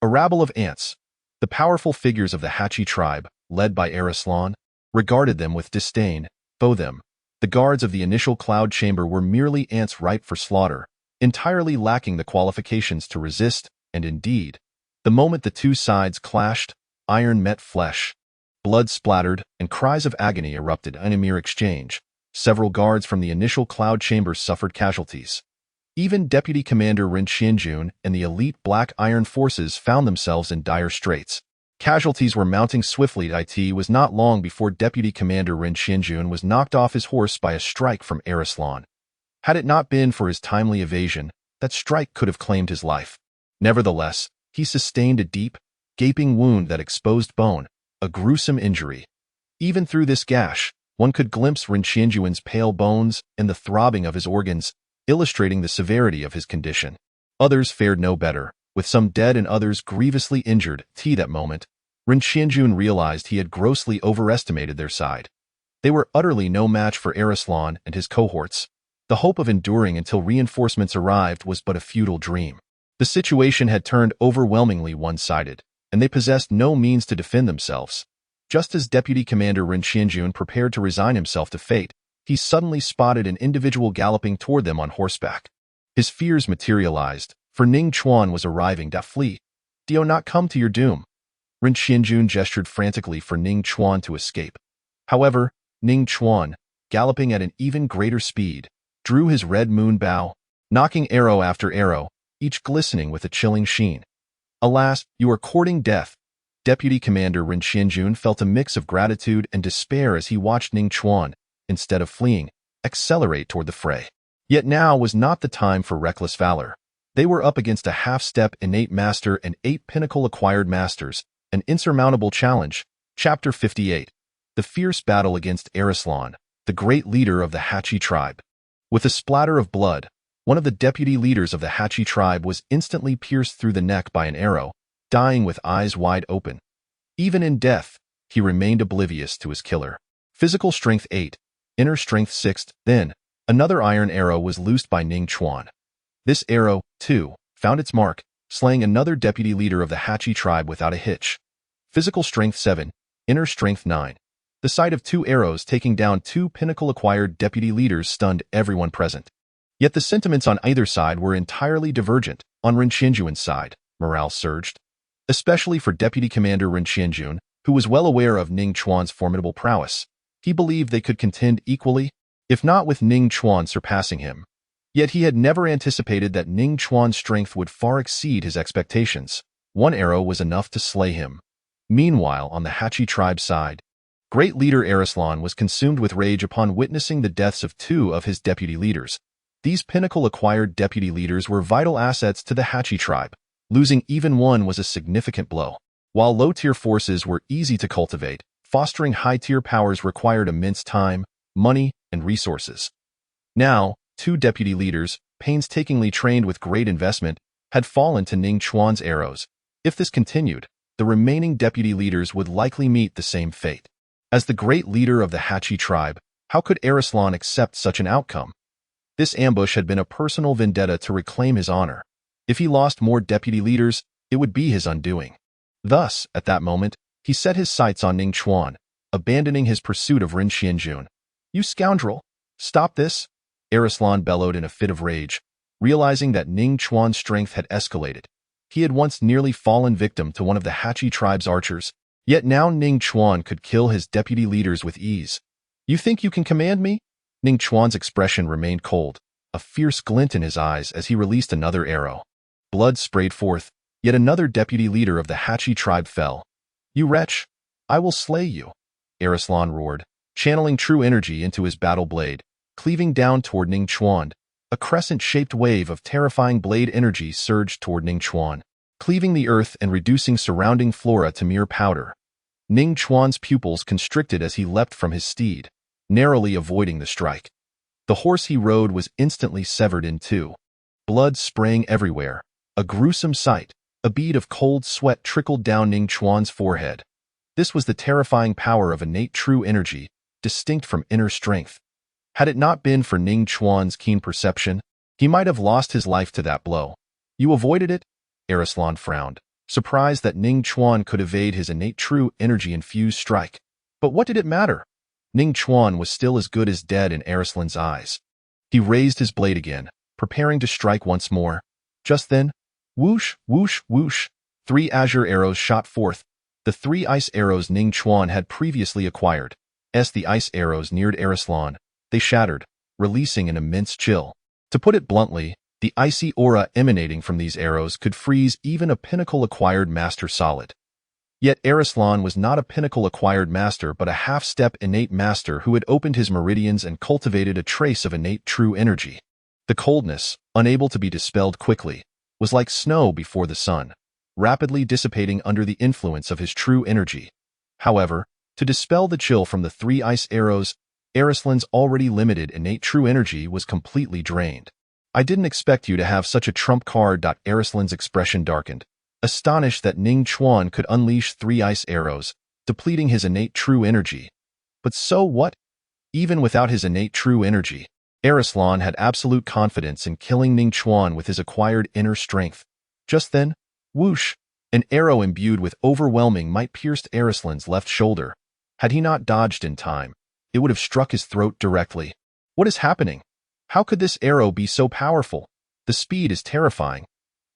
A rabble of ants. The powerful figures of the Hachi tribe, led by Arslan, regarded them with disdain. Them. The guards of the initial cloud chamber were merely ants ripe for slaughter, entirely lacking the qualifications to resist, and indeed, the moment the two sides clashed, iron met flesh. Blood splattered, and cries of agony erupted in a mere exchange. Several guards from the initial cloud chamber suffered casualties. Even Deputy Commander Ren Qianjun and the elite Black Iron forces found themselves in dire straits. Casualties were mounting swiftly. It was not long before Deputy Commander Ren Qianjun was knocked off his horse by a strike from Arslan. Had it not been for his timely evasion, that strike could have claimed his life. Nevertheless, he sustained a deep, gaping wound that exposed bone, a gruesome injury. Even through this gash, one could glimpse Ren Qianjun's pale bones and the throbbing of his organs, illustrating the severity of his condition. Others fared no better, with some dead and others grievously injured. That moment, Ren Qianjun realized he had grossly overestimated their side. They were utterly no match for Arslan and his cohorts. The hope of enduring until reinforcements arrived was but a futile dream. The situation had turned overwhelmingly one-sided, and they possessed no means to defend themselves. Just as Deputy Commander Ren Qianjun prepared to resign himself to fate, he suddenly spotted an individual galloping toward them on horseback. His fears materialized, for Ning Chuan was arriving. Flee. Do not come to your doom. Ren Qianjun gestured frantically for Ning Chuan to escape. However, Ning Chuan, galloping at an even greater speed, drew his red moon bow, knocking arrow after arrow, each glistening with a chilling sheen. Alas, you are courting death. Deputy Commander Ren Qianjun felt a mix of gratitude and despair as he watched Ning Chuan, instead of fleeing, accelerate toward the fray. Yet now was not the time for reckless valor. They were up against a half-step innate master and 8 pinnacle-acquired masters, an insurmountable challenge. Chapter 58. The fierce battle against Arslan, the great leader of the Hachi tribe. With a splatter of blood, one of the deputy leaders of the Hachi tribe was instantly pierced through the neck by an arrow, dying with eyes wide open. Even in death, he remained oblivious to his killer. Physical strength 8, inner strength 6. Then, another iron arrow was loosed by Ning Chuan. This arrow, too, found its mark, slaying another deputy leader of the Hachi tribe without a hitch. Physical strength 7, Inner strength 9. The sight of 2 arrows taking down 2 pinnacle-acquired deputy leaders stunned everyone present. Yet the sentiments on either side were entirely divergent. On Ren Qianjuan's side, morale surged, especially for Deputy Commander Ren Qianjun, who was well aware of Ning Chuan's formidable prowess. He believed they could contend equally, if not with Ning Chuan surpassing him. Yet he had never anticipated that Ning Chuan's strength would far exceed his expectations. 1 arrow was enough to slay him. Meanwhile, on the Hachi tribe side, great leader Arislan was consumed with rage upon witnessing the deaths of 2 of his deputy leaders. These pinnacle-acquired deputy leaders were vital assets to the Hachi tribe. Losing even one was a significant blow. While low-tier forces were easy to cultivate, fostering high-tier powers required immense time, money, and resources. Now, 2 deputy leaders, painstakingly trained with great investment, had fallen to Ning Chuan's arrows. If this continued, the remaining deputy leaders would likely meet the same fate. As the great leader of the Hachi tribe, how could Arislan accept such an outcome? This ambush had been a personal vendetta to reclaim his honor. If he lost more deputy leaders, it would be his undoing. Thus, at that moment, he set his sights on Ning Chuan, abandoning his pursuit of Ren Qianjun. "You scoundrel! Stop this!" Arislan bellowed in a fit of rage, realizing that Ning Chuan's strength had escalated. He had once nearly fallen victim to one of the Hachi tribe's archers, yet now Ning Chuan could kill his deputy leaders with ease. "You think you can command me?" Ning Chuan's expression remained cold, a fierce glint in his eyes as he released another arrow. Blood sprayed forth, yet another deputy leader of the Hachi tribe fell. "You wretch! I will slay you!" Arislan roared, channeling true energy into his battle blade, cleaving down toward Ning Chuan. A crescent-shaped wave of terrifying blade energy surged toward Ning Chuan, cleaving the earth and reducing surrounding flora to mere powder. Ning Chuan's pupils constricted as he leapt from his steed, narrowly avoiding the strike. The horse he rode was instantly severed in 2. Blood spraying everywhere. A gruesome sight. A bead of cold sweat trickled down Ning Chuan's forehead. This was the terrifying power of innate true energy, distinct from inner strength. Had it not been for Ning Chuan's keen perception, he might have lost his life to that blow. "You avoided it?" Arislan frowned, surprised that Ning Chuan could evade his innate true energy-infused strike. But what did it matter? Ning Chuan was still as good as dead in Arislan's eyes. He raised his blade again, preparing to strike once more. Just then, whoosh, whoosh, whoosh, 3 azure arrows shot forth, the 3 ice arrows Ning Chuan had previously acquired. As the ice arrows neared Arislan, they shattered, releasing an immense chill. To put it bluntly, the icy aura emanating from these arrows could freeze even a pinnacle-acquired master solid. Yet Arislan was not a pinnacle-acquired master but a half-step innate master who had opened his meridians and cultivated a trace of innate true energy. The coldness, unable to be dispelled quickly, was like snow before the sun, rapidly dissipating under the influence of his true energy. However, to dispel the chill from the 3 ice arrows, Arislan's already limited innate true energy was completely drained. "I didn't expect you to have such a trump card." Arislan's expression darkened, astonished that Ning Chuan could unleash 3 ice arrows, depleting his innate true energy. But so what? Even without his innate true energy, Arislan had absolute confidence in killing Ning Chuan with his acquired inner strength. Just then, whoosh, an arrow imbued with overwhelming might pierced Arislan's left shoulder. Had he not dodged in time, it would have struck his throat directly. "What is happening? How could this arrow be so powerful? The speed is terrifying."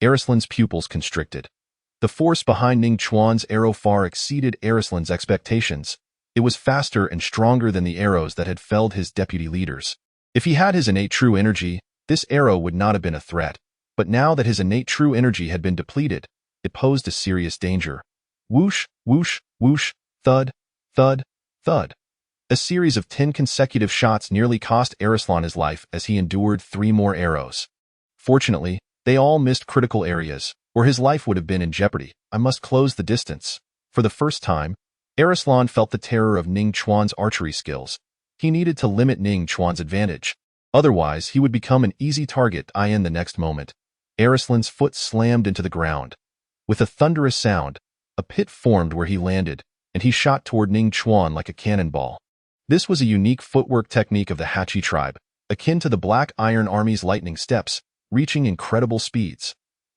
Arislan's pupils constricted. The force behind Ning Chuan's arrow far exceeded Arislan's expectations. It was faster and stronger than the arrows that had felled his deputy leaders. If he had his innate true energy, this arrow would not have been a threat. But now that his innate true energy had been depleted, it posed a serious danger. Whoosh, whoosh, whoosh, thud, thud, thud. A series of 10 consecutive shots nearly cost Arislan his life as he endured 3 more arrows. Fortunately, they all missed critical areas, or his life would have been in jeopardy. "I must close the distance." For the first time, Arislan felt the terror of Ning Chuan's archery skills. He needed to limit Ning Chuan's advantage. Otherwise, he would become an easy target. In the next moment, Arislan's foot slammed into the ground. With a thunderous sound, a pit formed where he landed, and he shot toward Ning Chuan like a cannonball. This was a unique footwork technique of the Hachi tribe, akin to the Black Iron Army's lightning steps, reaching incredible speeds.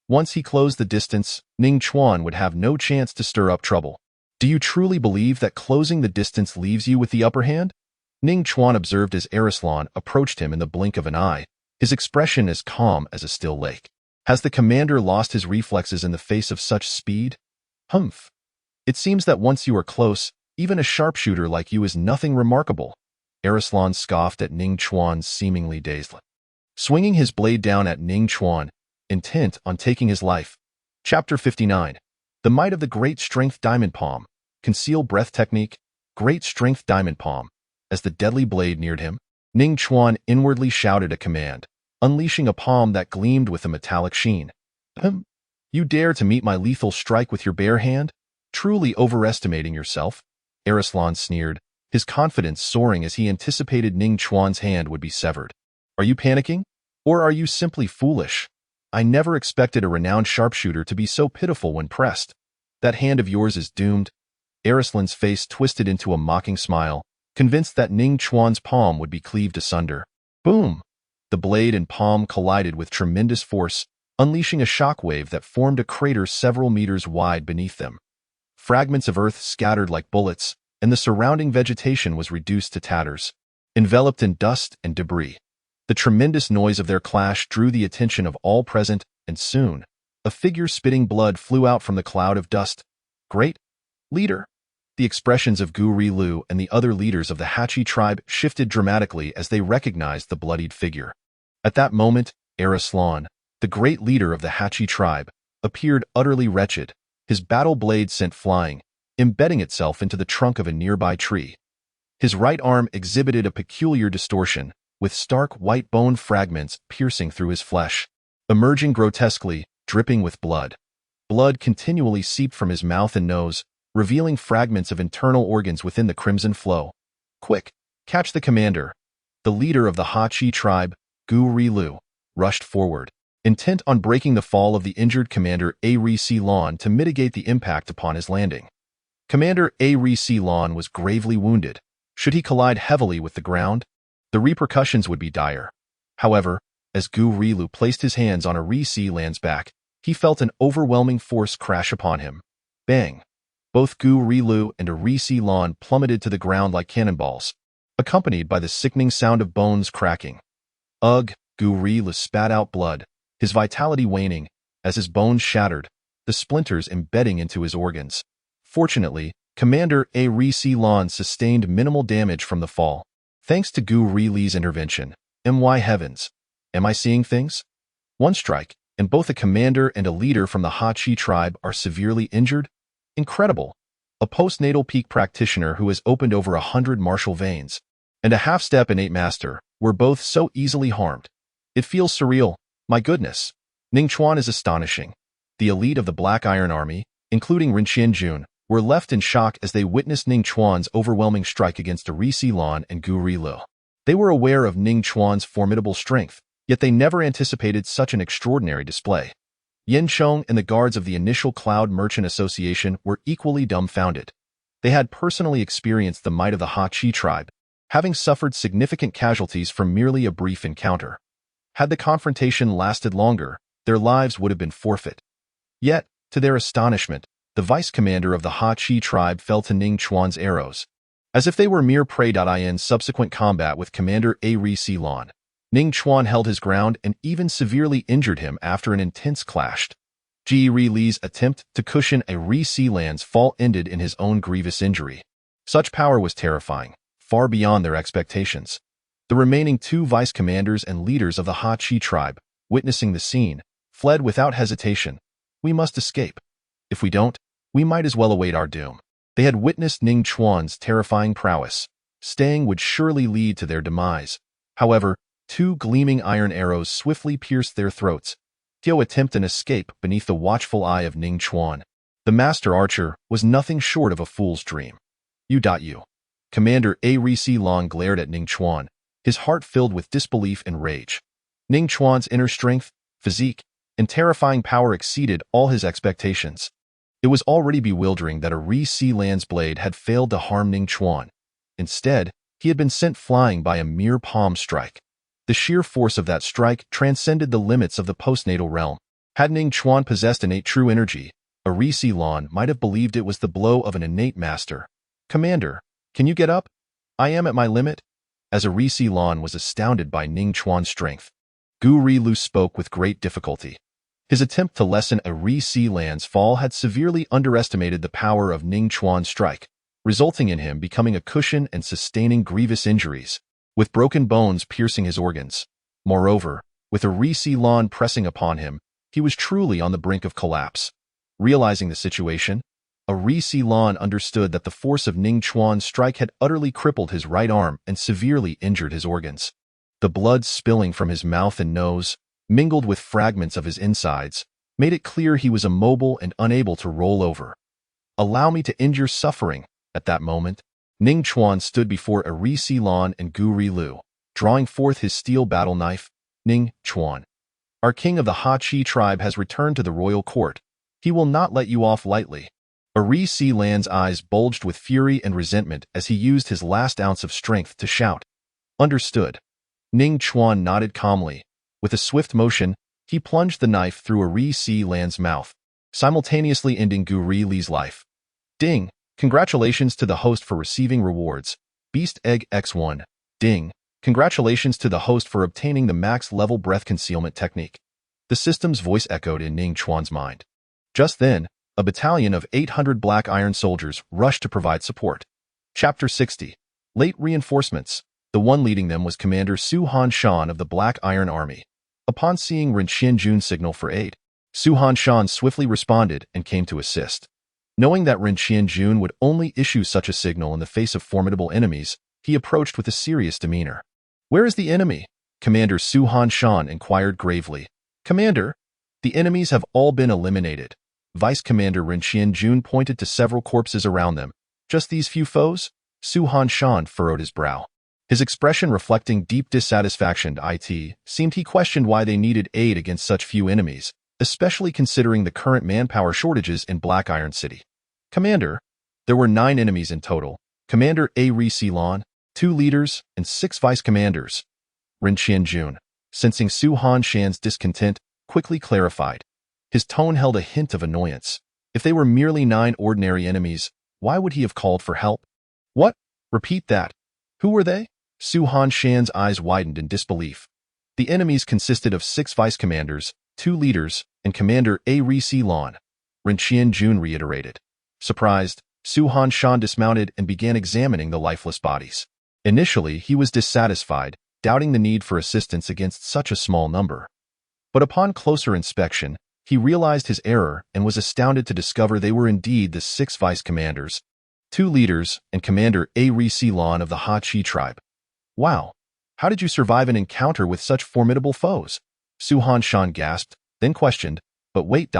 Once he closed the distance, Ning Chuan would have no chance to stir up trouble. Do you truly believe that closing the distance leaves you with the upper hand? Ning Chuan observed as Arislan approached him in the blink of an eye, his expression as calm as a still lake. Has the commander lost his reflexes in the face of such speed? Humph. It seems that once you are close, even a sharpshooter like you is nothing remarkable. Arislan scoffed at Ning Chuan's seemingly dazed look, swinging his blade down at Ning Chuan, intent on taking his life. Chapter 59. The Might of the Great Strength Diamond Palm. Conceal Breath Technique. Great Strength Diamond Palm. As the deadly blade neared him, Ning Chuan inwardly shouted a command, unleashing a palm that gleamed with a metallic sheen. You dare to meet my lethal strike with your bare hand? Truly overestimating yourself? Arislan sneered, his confidence soaring as he anticipated Ning Chuan's hand would be severed. Are you panicking? Or are you simply foolish? I never expected a renowned sharpshooter to be so pitiful when pressed. That hand of yours is doomed. Arislan's face twisted into a mocking smile, convinced that Ning Chuan's palm would be cleaved asunder. Boom! The blade and palm collided with tremendous force, unleashing a shockwave that formed a crater several meters wide beneath them. Fragments of earth scattered like bullets, and the surrounding vegetation was reduced to tatters, enveloped in dust and debris. The tremendous noise of their clash drew the attention of all present, and soon, a figure spitting blood flew out from the cloud of dust. Great leader! The expressions of Gu Rilu and the other leaders of the Hachi tribe shifted dramatically as they recognized the bloodied figure. At that moment, Arislan, the great leader of the Hachi tribe, appeared utterly wretched, his battle blade sent flying, embedding itself into the trunk of a nearby tree. His right arm exhibited a peculiar distortion, with stark white bone fragments piercing through his flesh, emerging grotesquely, dripping with blood. Blood continually seeped from his mouth and nose, revealing fragments of internal organs within the crimson flow. Quick, catch the commander. The leader of the Hachi tribe, Gu Rilu, rushed forward, intent on breaking the fall of the injured Commander Ari Lan to mitigate the impact upon his landing. Commander Ari Lan was gravely wounded. Should he collide heavily with the ground, the repercussions would be dire. However, as Gu Rilu placed his hands on Ari Lan's back, he felt an overwhelming force crash upon him. Bang! Both Gu Rilu and Ari Lan plummeted to the ground like cannonballs, accompanied by the sickening sound of bones cracking. Ugh! Gu Rilu spat out blood, his vitality waning, as his bones shattered, the splinters embedding into his organs. Fortunately, Commander Ari Lan sustained minimal damage from the fall, thanks to Gu Rilu's intervention. My heavens! Am I seeing things? One strike, and both a commander and a leader from the Hachi tribe are severely injured? Incredible! A postnatal peak practitioner who has opened over 100 martial veins, and a half-step innate master, were both so easily harmed. It feels surreal. My goodness. Ning Chuan is astonishing. The elite of the Black Iron Army, including Ren Qianjun, were left in shock as they witnessed Ning Chuan's overwhelming strike against Ari Lan and Gu Rilu. They were aware of Ning Chuan's formidable strength, yet they never anticipated such an extraordinary display. Yen Chong and the guards of the initial Cloud Merchant Association were equally dumbfounded. They had personally experienced the might of the Hachi tribe, having suffered significant casualties from merely a brief encounter. Had the confrontation lasted longer, their lives would have been forfeit. Yet, to their astonishment, the vice-commander of the Hachi tribe fell to Ning Chuan's arrows. As if they were mere prey. In subsequent combat with Commander Ari Lan, Ning Chuan held his ground and even severely injured him after an intense clash. Ji Ri's attempt to cushion Ari Lan's fall ended in his own grievous injury. Such power was terrifying, far beyond their expectations. The remaining two vice-commanders and leaders of the Hachi tribe, witnessing the scene, fled without hesitation. We must escape. If we don't, we might as well await our doom. They had witnessed Ning Chuan's terrifying prowess. Staying would surely lead to their demise. However, two gleaming iron arrows swiftly pierced their throats. Tio attempted an escape beneath the watchful eye of Ning Chuan. The master archer was nothing short of a fool's dream. You. Commander Ari Lan glared at Ning Chuan, his heart filled with disbelief and rage. Ning Chuan's inner strength, physique, and terrifying power exceeded all his expectations. It was already bewildering that Ari Lan's blade had failed to harm Ning Chuan. Instead, he had been sent flying by a mere palm strike. The sheer force of that strike transcended the limits of the postnatal realm. Had Ning Chuan possessed innate true energy, Lan might have believed it was the blow of an innate master. "Commander, can you get up? I am at my limit." As Lan was astounded by Ning Chuan's strength, Lu spoke with great difficulty. His attempt to lessen Lan's fall had severely underestimated the power of Ning Chuan's strike, resulting in him becoming a cushion and sustaining grievous injuries, with broken bones piercing his organs. Moreover, with Lan pressing upon him, he was truly on the brink of collapse. Realizing the situation, Lan understood that the force of Ning Chuan's strike had utterly crippled his right arm and severely injured his organs. The blood spilling from his mouth and nose, mingled with fragments of his insides, made it clear he was immobile and unable to roll over. "Allow me to end your suffering." At that moment, Ning Chuan stood before Lan and Lu, drawing forth his steel battle knife. "Ning Chuan, our king of the Ha-Chi tribe has returned to the royal court. He will not let you off lightly." Lan's eyes bulged with fury and resentment as he used his last ounce of strength to shout. "Understood." Ning Chuan nodded calmly. With a swift motion, he plunged the knife through Lan's mouth, simultaneously ending Li's life. "Ding! Congratulations to the host for receiving rewards. Beast Egg X1. Ding! Congratulations to the host for obtaining the max-level breath concealment technique." The system's voice echoed in Ning Chuan's mind. Just then, a battalion of 800 black iron soldiers rushed to provide support. Chapter 60. Late reinforcements. The one leading them was Commander Su Han Shan of the Black Iron Army. Upon seeing Ren Qianjun's signal for aid, Su Han Shan swiftly responded and came to assist. Knowing that Ren Qianjun would only issue such a signal in the face of formidable enemies, he approached with a serious demeanor. "Where is the enemy?" Commander Su Han Shan inquired gravely. "Commander, the enemies have all been eliminated." Vice Commander Ren Qianjun pointed to several corpses around them. "Just these few foes?" Su Han Shan furrowed his brow. His expression reflecting deep dissatisfaction. Seemed he questioned why they needed aid against such few enemies, especially considering the current manpower shortages in Black Iron City. "Commander, there were 9 enemies in total. Commander Lan, 2 leaders, and 6 vice commanders." Ren Qianjun, sensing Su Han Shan's discontent, quickly clarified. His tone held a hint of annoyance. If they were merely 9 ordinary enemies, why would he have called for help? "What? Repeat that. Who were they?" Su Han Shan's eyes widened in disbelief. "The enemies consisted of 6 vice commanders, 2 leaders, and Commander Lan," Ren Qianjun reiterated. Surprised, Su Han Shan dismounted and began examining the lifeless bodies. Initially, he was dissatisfied, doubting the need for assistance against such a small number. But upon closer inspection, he realized his error and was astounded to discover they were indeed the 6 vice commanders, 2 leaders, and Commander Lan of the Ha-Chi tribe. "Wow! How did you survive an encounter with such formidable foes?" Su Han Shan gasped, then questioned, "But wait,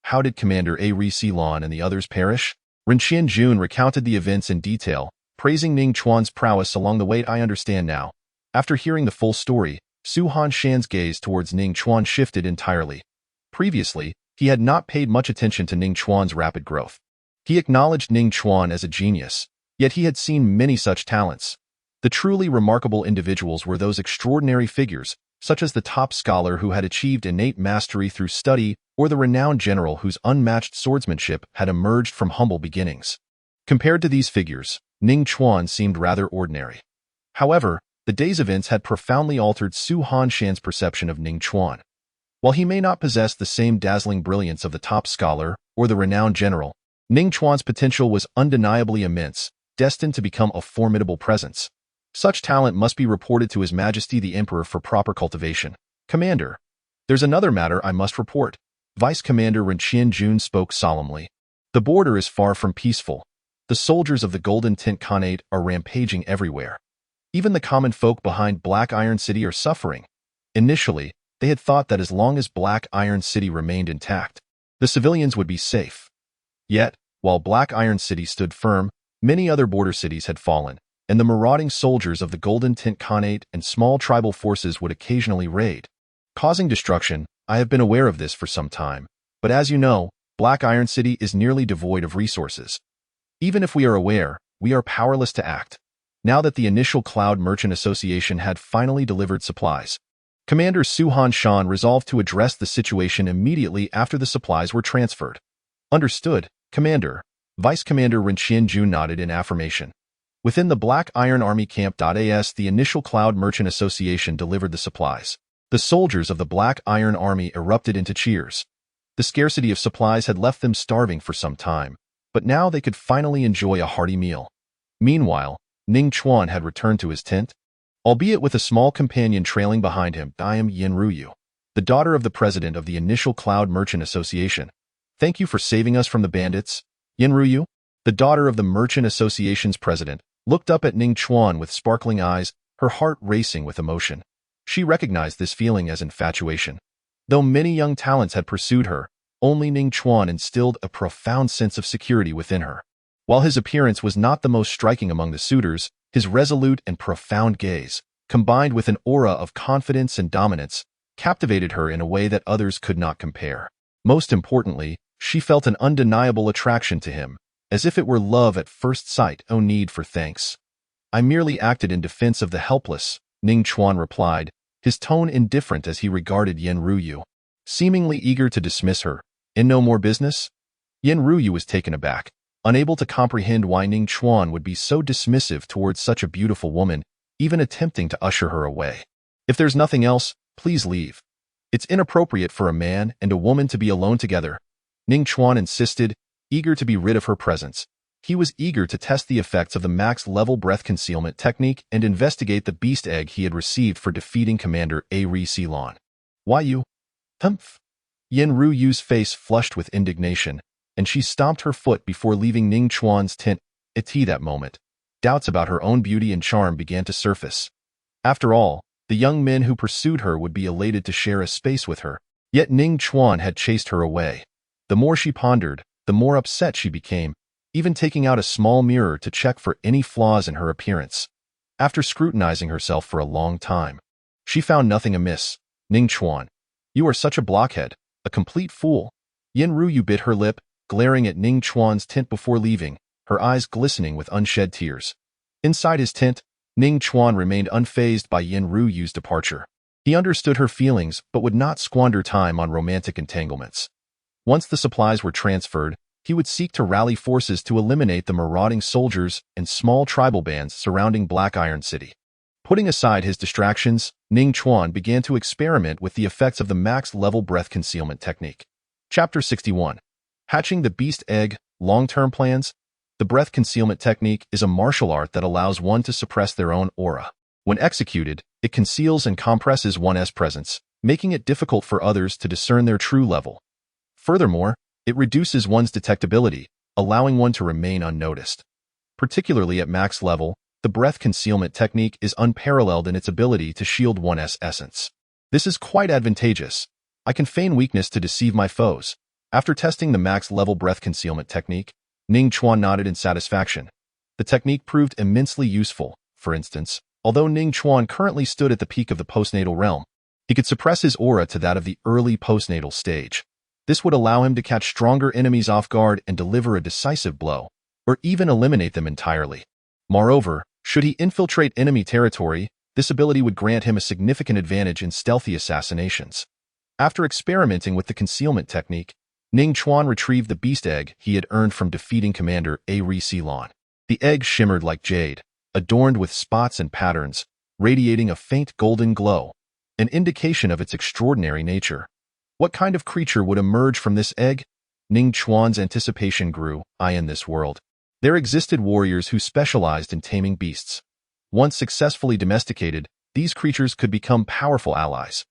how did Commander Lan and the others perish?" Ren Qianjun recounted the events in detail, praising Ning Chuan's prowess along the way. "I understand now." After hearing the full story, Su Han Shan's gaze towards Ning Chuan shifted entirely. Previously, he had not paid much attention to Ning Chuan's rapid growth. He acknowledged Ning Chuan as a genius, yet he had seen many such talents. The truly remarkable individuals were those extraordinary figures, such as the top scholar who had achieved innate mastery through study, or the renowned general whose unmatched swordsmanship had emerged from humble beginnings. Compared to these figures, Ning Chuan seemed rather ordinary. However, the day's events had profoundly altered Su Han Shan's perception of Ning Chuan. While he may not possess the same dazzling brilliance of the top scholar or the renowned general, Ning Chuan's potential was undeniably immense, destined to become a formidable presence. Such talent must be reported to His Majesty the Emperor for proper cultivation. "Commander, there's another matter I must report." Vice Commander Ren Qianjun spoke solemnly. "The border is far from peaceful. The soldiers of the Golden Tent Khanate are rampaging everywhere. Even the common folk behind Black Iron City are suffering. Initially, they had thought that as long as Black Iron City remained intact, the civilians would be safe. Yet, while Black Iron City stood firm, many other border cities had fallen, and the marauding soldiers of the Golden Tent Khanate and small tribal forces would occasionally raid, causing destruction. I have been aware of this for some time, but as you know, Black Iron City is nearly devoid of resources. Even if we are aware, we are powerless to act. Now that the initial Cloud Merchant Association had finally delivered supplies, Commander Su Han Shan resolved to address the situation immediately after the supplies were transferred. Understood, Commander. Vice Commander Ren Qianjun nodded in affirmation. Within the Black Iron Army camp.as, the initial Cloud Merchant Association delivered the supplies. The soldiers of the Black Iron Army erupted into cheers. The scarcity of supplies had left them starving for some time, but now they could finally enjoy a hearty meal. Meanwhile, Ning Chuan had returned to his tent, albeit with a small companion trailing behind him. I am Yenruyu, the daughter of the president of the initial Cloud Merchant Association. Thank you for saving us from the bandits. Yenruyu, the daughter of the Merchant Association's president, looked up at Ning Chuan with sparkling eyes, her heart racing with emotion. She recognized this feeling as infatuation. Though many young talents had pursued her, only Ning Chuan instilled a profound sense of security within her. While his appearance was not the most striking among the suitors, his resolute and profound gaze, combined with an aura of confidence and dominance, captivated her in a way that others could not compare. Most importantly, she felt an undeniable attraction to him, as if it were love at first sight. No need for thanks. I merely acted in defense of the helpless, Ning Chuan replied, his tone indifferent as he regarded Yenruyu, seemingly eager to dismiss her. In no more business? Yenruyu was taken aback, unable to comprehend why Ning Chuan would be so dismissive towards such a beautiful woman, even attempting to usher her away. If there's nothing else, please leave. It's inappropriate for a man and a woman to be alone together, Ning Chuan insisted, eager to be rid of her presence. He was eager to test the effects of the max-level breath concealment technique and investigate the beast egg he had received for defeating Commander Ari Ceylon. Why you? Humph. Yenruyu's face flushed with indignation, and she stomped her foot before leaving Ning Chuan's tent. At that moment, doubts about her own beauty and charm began to surface. After all, the young men who pursued her would be elated to share a space with her, yet Ning Chuan had chased her away. The more she pondered, the more upset she became, even taking out a small mirror to check for any flaws in her appearance. After scrutinizing herself for a long time, she found nothing amiss. Ning Chuan, you are such a blockhead, a complete fool. Yenruyu bit her lip, glaring at Ning Chuan's tent before leaving, her eyes glistening with unshed tears. Inside his tent, Ning Chuan remained unfazed by Yenruyu's departure. He understood her feelings but would not squander time on romantic entanglements. Once the supplies were transferred, he would seek to rally forces to eliminate the marauding soldiers and small tribal bands surrounding Black Iron City. Putting aside his distractions, Ning Chuan began to experiment with the effects of the max-level breath concealment technique. Chapter 61. Hatching the Beast Egg, Long-Term Plans. The breath concealment technique is a martial art that allows one to suppress their own aura. When executed, it conceals and compresses one's presence, making it difficult for others to discern their true level. Furthermore, it reduces one's detectability, allowing one to remain unnoticed. Particularly at max level, the breath concealment technique is unparalleled in its ability to shield one's essence. This is quite advantageous. I can feign weakness to deceive my foes. After testing the max-level breath concealment technique, Ning Chuan nodded in satisfaction. The technique proved immensely useful. For instance, although Ning Chuan currently stood at the peak of the postnatal realm, he could suppress his aura to that of the early postnatal stage. This would allow him to catch stronger enemies off guard and deliver a decisive blow, or even eliminate them entirely. Moreover, should he infiltrate enemy territory, this ability would grant him a significant advantage in stealthy assassinations. After experimenting with the concealment technique, Ning Chuan retrieved the beast egg he had earned from defeating Commander Ari Ceylon. The egg shimmered like jade, adorned with spots and patterns, radiating a faint golden glow, an indication of its extraordinary nature. What kind of creature would emerge from this egg? Ning Chuan's anticipation grew. In this world, there existed warriors who specialized in taming beasts. Once successfully domesticated, these creatures could become powerful allies.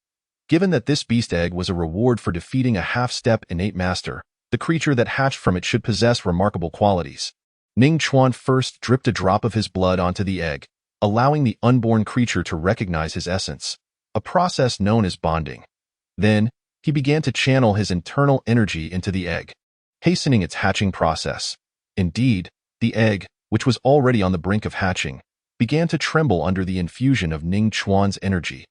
Given that this beast egg was a reward for defeating a half-step innate master, the creature that hatched from it should possess remarkable qualities. Ning Chuan first dripped a drop of his blood onto the egg, allowing the unborn creature to recognize his essence, a process known as bonding. Then, he began to channel his internal energy into the egg, hastening its hatching process. Indeed, the egg, which was already on the brink of hatching, began to tremble under the infusion of Ning Chuan's energy.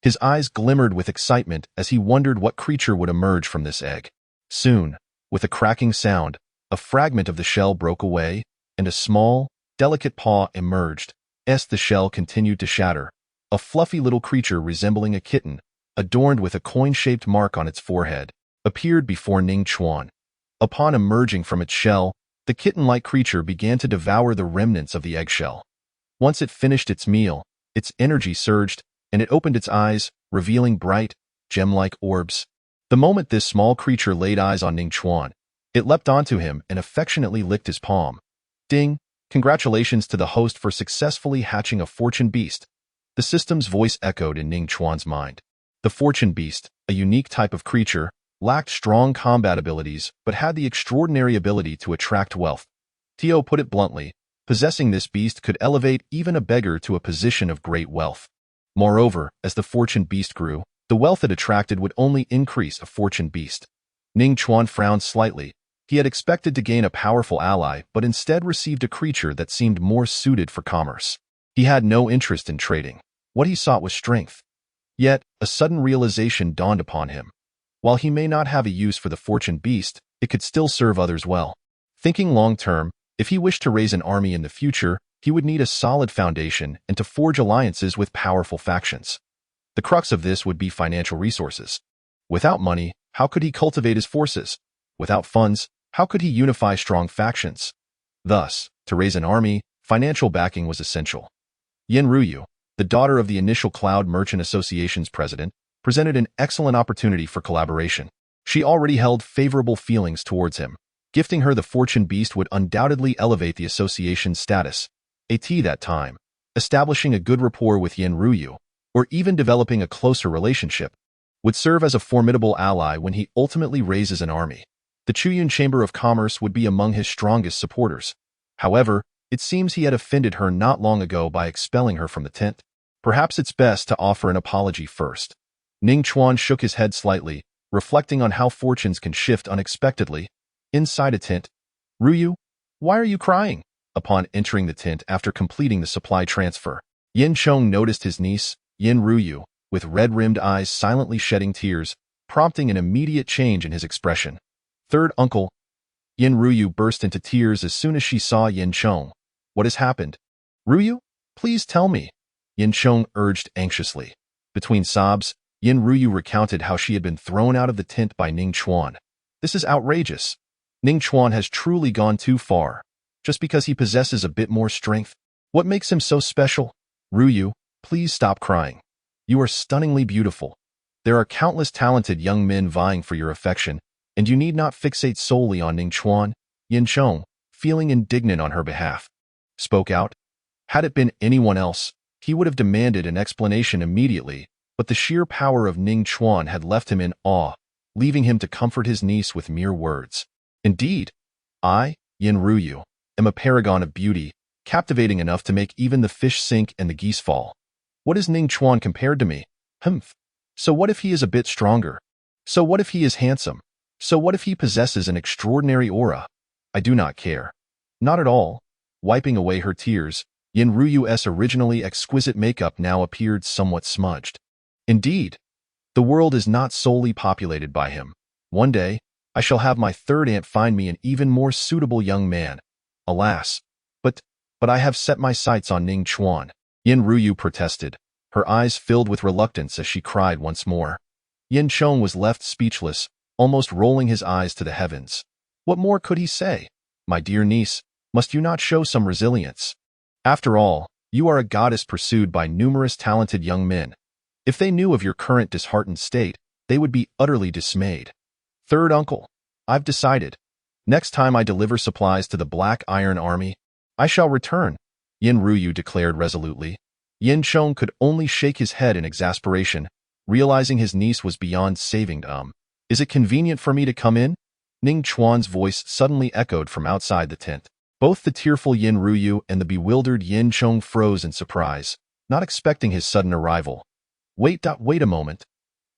His eyes glimmered with excitement as he wondered what creature would emerge from this egg. Soon, with a cracking sound, a fragment of the shell broke away, and a small, delicate paw emerged. As the shell continued to shatter, a fluffy little creature resembling a kitten, adorned with a coin-shaped mark on its forehead, appeared before Ning Chuan. Upon emerging from its shell, the kitten-like creature began to devour the remnants of the eggshell. Once it finished its meal, its energy surged, and it opened its eyes, revealing bright, gem-like orbs. The moment this small creature laid eyes on Ning Chuan, it leapt onto him and affectionately licked his palm. Ding! Congratulations to the host for successfully hatching a fortune beast. The system's voice echoed in Ning Chuan's mind. The fortune beast, a unique type of creature, lacked strong combat abilities but had the extraordinary ability to attract wealth. Tio put it bluntly, possessing this beast could elevate even a beggar to a position of great wealth. Moreover, as the fortune beast grew, the wealth it attracted would only increase a fortune beast. Ning Chuan frowned slightly. He had expected to gain a powerful ally, but instead received a creature that seemed more suited for commerce. He had no interest in trading. What he sought was strength. Yet, a sudden realization dawned upon him. While he may not have a use for the fortune beast, it could still serve others well. Thinking long-term, if he wished to raise an army in the future, he would need a solid foundation and to forge alliances with powerful factions. The crux of this would be financial resources. Without money, how could he cultivate his forces? Without funds, how could he unify strong factions? Thus, to raise an army, financial backing was essential. Yin Ruyu, the daughter of the initial Cloud Merchant Association's president, presented an excellent opportunity for collaboration. She already held favorable feelings towards him. Gifting her the fortune beast would undoubtedly elevate the association's status. That time, establishing a good rapport with Yin Ruyu, or even developing a closer relationship, would serve as a formidable ally when he ultimately raises an army. The Chuyun Chamber of Commerce would be among his strongest supporters. However, it seems he had offended her not long ago by expelling her from the tent. Perhaps it's best to offer an apology first. Ning Chuan shook his head slightly, reflecting on how fortunes can shift unexpectedly. Inside a tent, Ruyu, why are you crying? Upon entering the tent after completing the supply transfer, Yin Chong noticed his niece, Yin Ruyu, with red-rimmed eyes silently shedding tears, prompting an immediate change in his expression. Third uncle. Yin Ruyu burst into tears as soon as she saw Yin Chong. What has happened? Ruyu, please tell me, Yin Chong urged anxiously. Between sobs, Yin Ruyu recounted how she had been thrown out of the tent by Ning Chuan. This is outrageous. Ning Chuan has truly gone too far. Just because he possesses a bit more strength. What makes him so special? Ruyu, please stop crying. You are stunningly beautiful. There are countless talented young men vying for your affection, and you need not fixate solely on Ning Chuan. Yin Chong, feeling indignant on her behalf, spoke out. Had it been anyone else, he would have demanded an explanation immediately, but the sheer power of Ning Chuan had left him in awe, leaving him to comfort his niece with mere words. Indeed, I, Yin Ruyu, am a paragon of beauty, captivating enough to make even the fish sink and the geese fall. What is Ning Chuan compared to me? Humph. So what if he is a bit stronger? So what if he is handsome? So what if he possesses an extraordinary aura? I do not care. Not at all. Wiping away her tears, Yin Ruyu's originally exquisite makeup now appeared somewhat smudged. Indeed, the world is not solely populated by him. One day, I shall have my third aunt find me an even more suitable young man. Alas, but I have set my sights on Ning Chuan. Yin Ruyu protested, her eyes filled with reluctance as she cried once more. Yin Chong was left speechless, almost rolling his eyes to the heavens. What more could he say? My dear niece, must you not show some resilience? After all, you are a goddess pursued by numerous talented young men. If they knew of your current disheartened state, they would be utterly dismayed. Third uncle, I've decided. Next time I deliver supplies to the Black Iron Army, I shall return, Yin Ruyu declared resolutely. Yin Chong could only shake his head in exasperation, realizing his niece was beyond saving. Is it convenient for me to come in? Ning Chuan's voice suddenly echoed from outside the tent. Both the tearful Yin Ruyu and the bewildered Yin Chong froze in surprise, not expecting his sudden arrival. Wait a moment.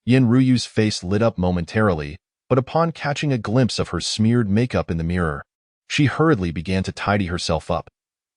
Yin Ruyu's face lit up momentarily, but upon catching a glimpse of her smeared makeup in the mirror, she hurriedly began to tidy herself up.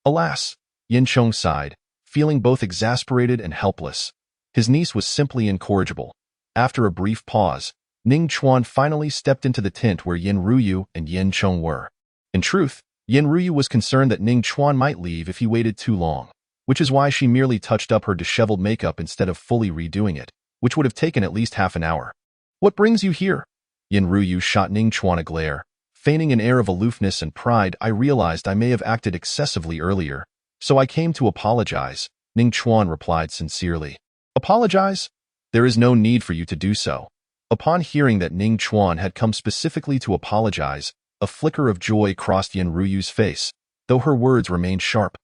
Alas, Yin Chong sighed, feeling both exasperated and helpless. His niece was simply incorrigible. After a brief pause, Ning Chuan finally stepped into the tent where Yin Ruyu and Yin Chong were. In truth, Yin Ruyu was concerned that Ning Chuan might leave if he waited too long, which is why she merely touched up her disheveled makeup instead of fully redoing it, which would have taken at least half an hour. What brings you here? Yin Ruyu shot Ning Chuan a glare, Feigning an air of aloofness and pride, I realized I may have acted excessively earlier, so I came to apologize, Ning Chuan replied sincerely. Apologize? There is no need for you to do so. Upon hearing that Ning Chuan had come specifically to apologize, a flicker of joy crossed Yin Ruyu's face, though her words remained sharp.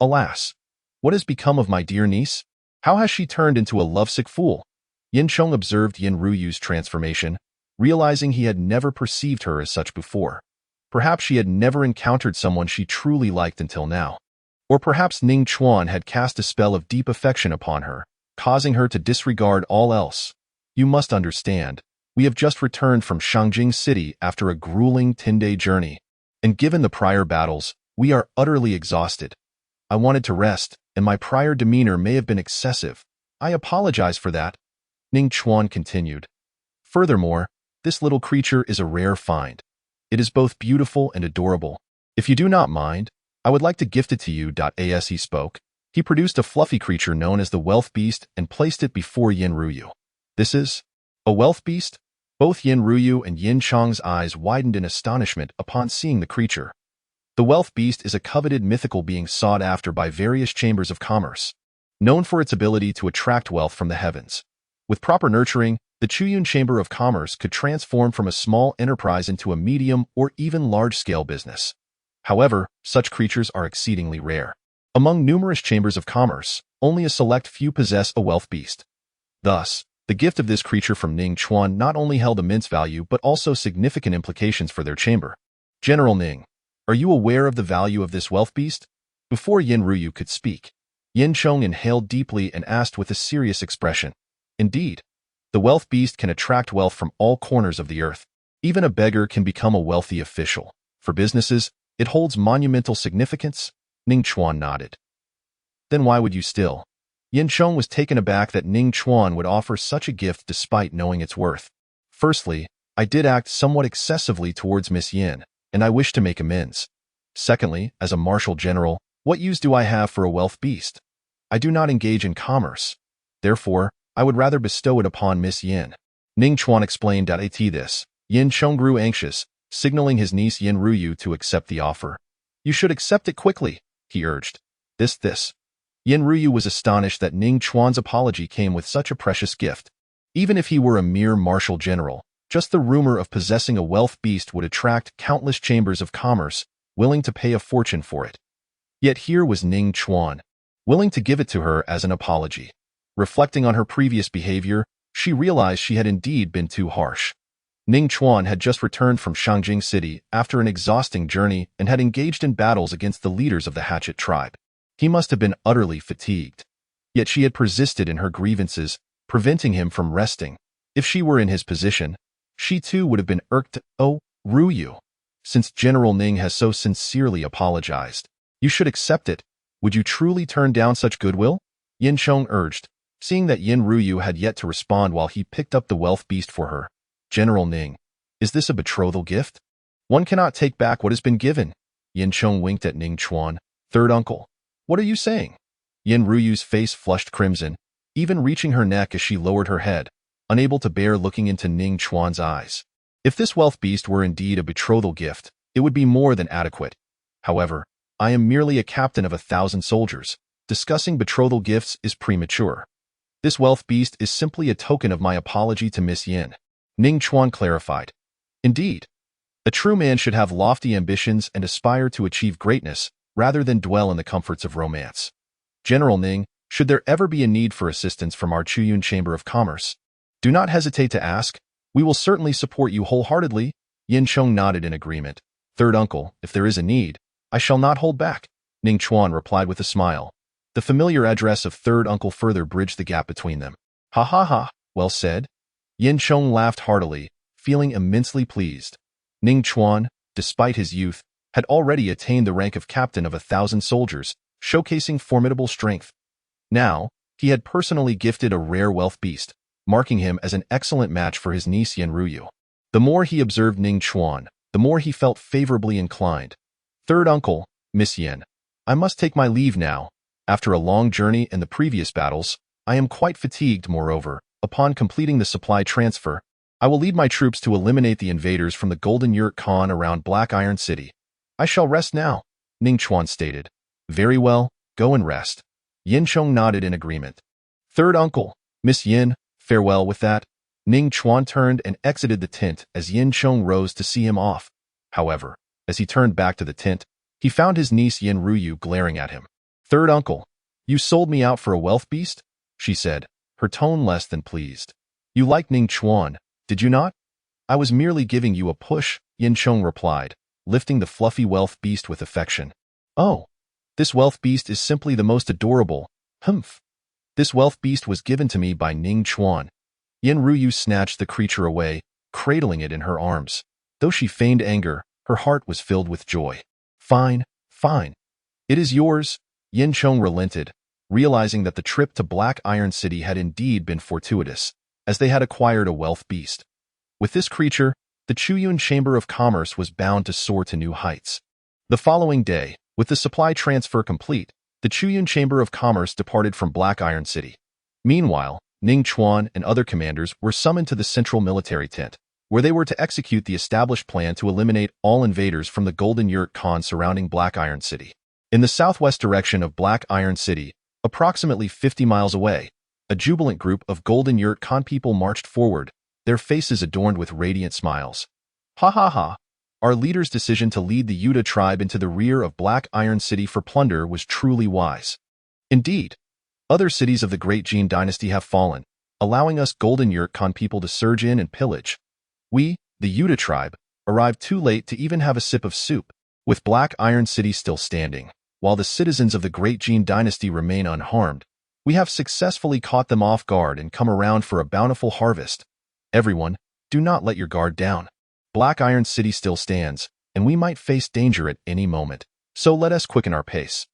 Alas! What has become of my dear niece? How has she turned into a lovesick fool? Yin Chong observed Yin Ruyu's transformation, realizing he had never perceived her as such before. Perhaps she had never encountered someone she truly liked until now. Or perhaps Ning Chuan had cast a spell of deep affection upon her, causing her to disregard all else. You must understand, we have just returned from Shangjing City after a grueling 10-day journey, and given the prior battles, we are utterly exhausted. I wanted to rest, and my prior demeanor may have been excessive. I apologize for that, Ning Chuan continued. Furthermore, this little creature is a rare find. It is both beautiful and adorable. If you do not mind, I would like to gift it to you. As he spoke, he produced a fluffy creature known as the wealth beast and placed it before Yin Ruyu. This is a wealth beast? Both Yin Ruyu and Yin Chong's eyes widened in astonishment upon seeing the creature. The wealth beast is a coveted mythical being sought after by various chambers of commerce, known for its ability to attract wealth from the heavens. With proper nurturing, the Chuyun Chamber of Commerce could transform from a small enterprise into a medium or even large-scale business. However, such creatures are exceedingly rare. Among numerous chambers of commerce, only a select few possess a wealth beast. Thus, the gift of this creature from Ning Chuan not only held immense value but also significant implications for their chamber. General Ning, are you aware of the value of this wealth beast? Before Yin Ruyu could speak, Yin Chong inhaled deeply and asked with a serious expression. Indeed, the wealth beast can attract wealth from all corners of the earth. Even a beggar can become a wealthy official. For businesses, it holds monumental significance, Ning Chuan nodded. Then why would you still? Yin Chong was taken aback that Ning Chuan would offer such a gift despite knowing its worth. Firstly, I did act somewhat excessively towards Miss Yin, and I wish to make amends. Secondly, as a martial general, what use do I have for a wealth beast? I do not engage in commerce. Therefore, I would rather bestow it upon Miss Yin. Ning Chuan explained. At this, Yin Chong grew anxious, signaling his niece Yin Ruyu to accept the offer. You should accept it quickly, he urged. This. Yin Ruyu was astonished that Ning Chuan's apology came with such a precious gift. Even if he were a mere martial general, just the rumor of possessing a wealth beast would attract countless chambers of commerce, willing to pay a fortune for it. Yet here was Ning Chuan, willing to give it to her as an apology. Reflecting on her previous behavior, she realized she had indeed been too harsh. Ning Chuan had just returned from Shangjing City after an exhausting journey and had engaged in battles against the leaders of the Hatchet tribe. He must have been utterly fatigued. Yet she had persisted in her grievances, preventing him from resting. If she were in his position, she too would have been irked. Oh, Ruyu, since General Ning has so sincerely apologized, you should accept it. Would you truly turn down such goodwill? Yin Chong urged, seeing that Yin Ruyu had yet to respond while he picked up the wealth beast for her. General Ning, is this a betrothal gift? One cannot take back what has been given. Yin Chong winked at Ning Chuan. Third uncle, what are you saying? Yin Ruyu's face flushed crimson, even reaching her neck as she lowered her head, unable to bear looking into Ning Chuan's eyes. If this wealth beast were indeed a betrothal gift, it would be more than adequate. However, I am merely a captain of 1,000 soldiers. Discussing betrothal gifts is premature. This wealth beast is simply a token of my apology to Miss Yin, Ning Chuan clarified. Indeed, a true man should have lofty ambitions and aspire to achieve greatness, rather than dwell in the comforts of romance. General Ning, should there ever be a need for assistance from our Chuyun Chamber of Commerce, do not hesitate to ask. We will certainly support you wholeheartedly. Yin Chong nodded in agreement. Third uncle, if there is a need, I shall not hold back, Ning Chuan replied with a smile. The familiar address of third uncle further bridged the gap between them. Ha ha ha, well said. Yin Chong laughed heartily, feeling immensely pleased. Ning Chuan, despite his youth, had already attained the rank of captain of 1,000 soldiers, showcasing formidable strength. Now, he had personally gifted a rare wealth beast, marking him as an excellent match for his niece Yin Ruyu. The more he observed Ning Chuan, the more he felt favorably inclined. Third uncle, Miss Yin, I must take my leave now. After a long journey and the previous battles, I am quite fatigued. Moreover, upon completing the supply transfer, I will lead my troops to eliminate the invaders from the Golden Yurt Khan around Black Iron City. I shall rest now, Ning Chuan stated. Very well, go and rest. Yin Chong nodded in agreement. Third uncle, Miss Yin, farewell with that. Ning Chuan turned and exited the tent as Yin Chong rose to see him off. However, as he turned back to the tent, he found his niece Yin Ruyu glaring at him. Third uncle, you sold me out for a wealth beast? She said, her tone less than pleased. You like Ning Chuan, did you not? I was merely giving you a push, Yin Chong replied, lifting the fluffy wealth beast with affection. Oh, this wealth beast is simply the most adorable. Humph. This wealth beast was given to me by Ning Chuan. Yin Ruyu snatched the creature away, cradling it in her arms. Though she feigned anger, her heart was filled with joy. Fine, fine. It is yours. Yin Chong relented, realizing that the trip to Black Iron City had indeed been fortuitous, as they had acquired a wealth beast. With this creature, the Chuyun Chamber of Commerce was bound to soar to new heights. The following day, with the supply transfer complete, the Chuyun Chamber of Commerce departed from Black Iron City. Meanwhile, Ning Chuan and other commanders were summoned to the central military tent, where they were to execute the established plan to eliminate all invaders from the Golden Yurt Khan surrounding Black Iron City. In the southwest direction of Black Iron City, approximately 50 miles away, a jubilant group of Golden Yurt Khan people marched forward, their faces adorned with radiant smiles. Ha ha ha! Our leader's decision to lead the Yuta tribe into the rear of Black Iron City for plunder was truly wise. Indeed, other cities of the Great Jin dynasty have fallen, allowing us Golden Yurt Khan people to surge in and pillage. We, the Yuta tribe, arrived too late to even have a sip of soup, with Black Iron City still standing. While the citizens of the Great Jin dynasty remain unharmed, we have successfully caught them off guard and come around for a bountiful harvest. Everyone, do not let your guard down. Black Iron City still stands, and we might face danger at any moment, so let us quicken our pace.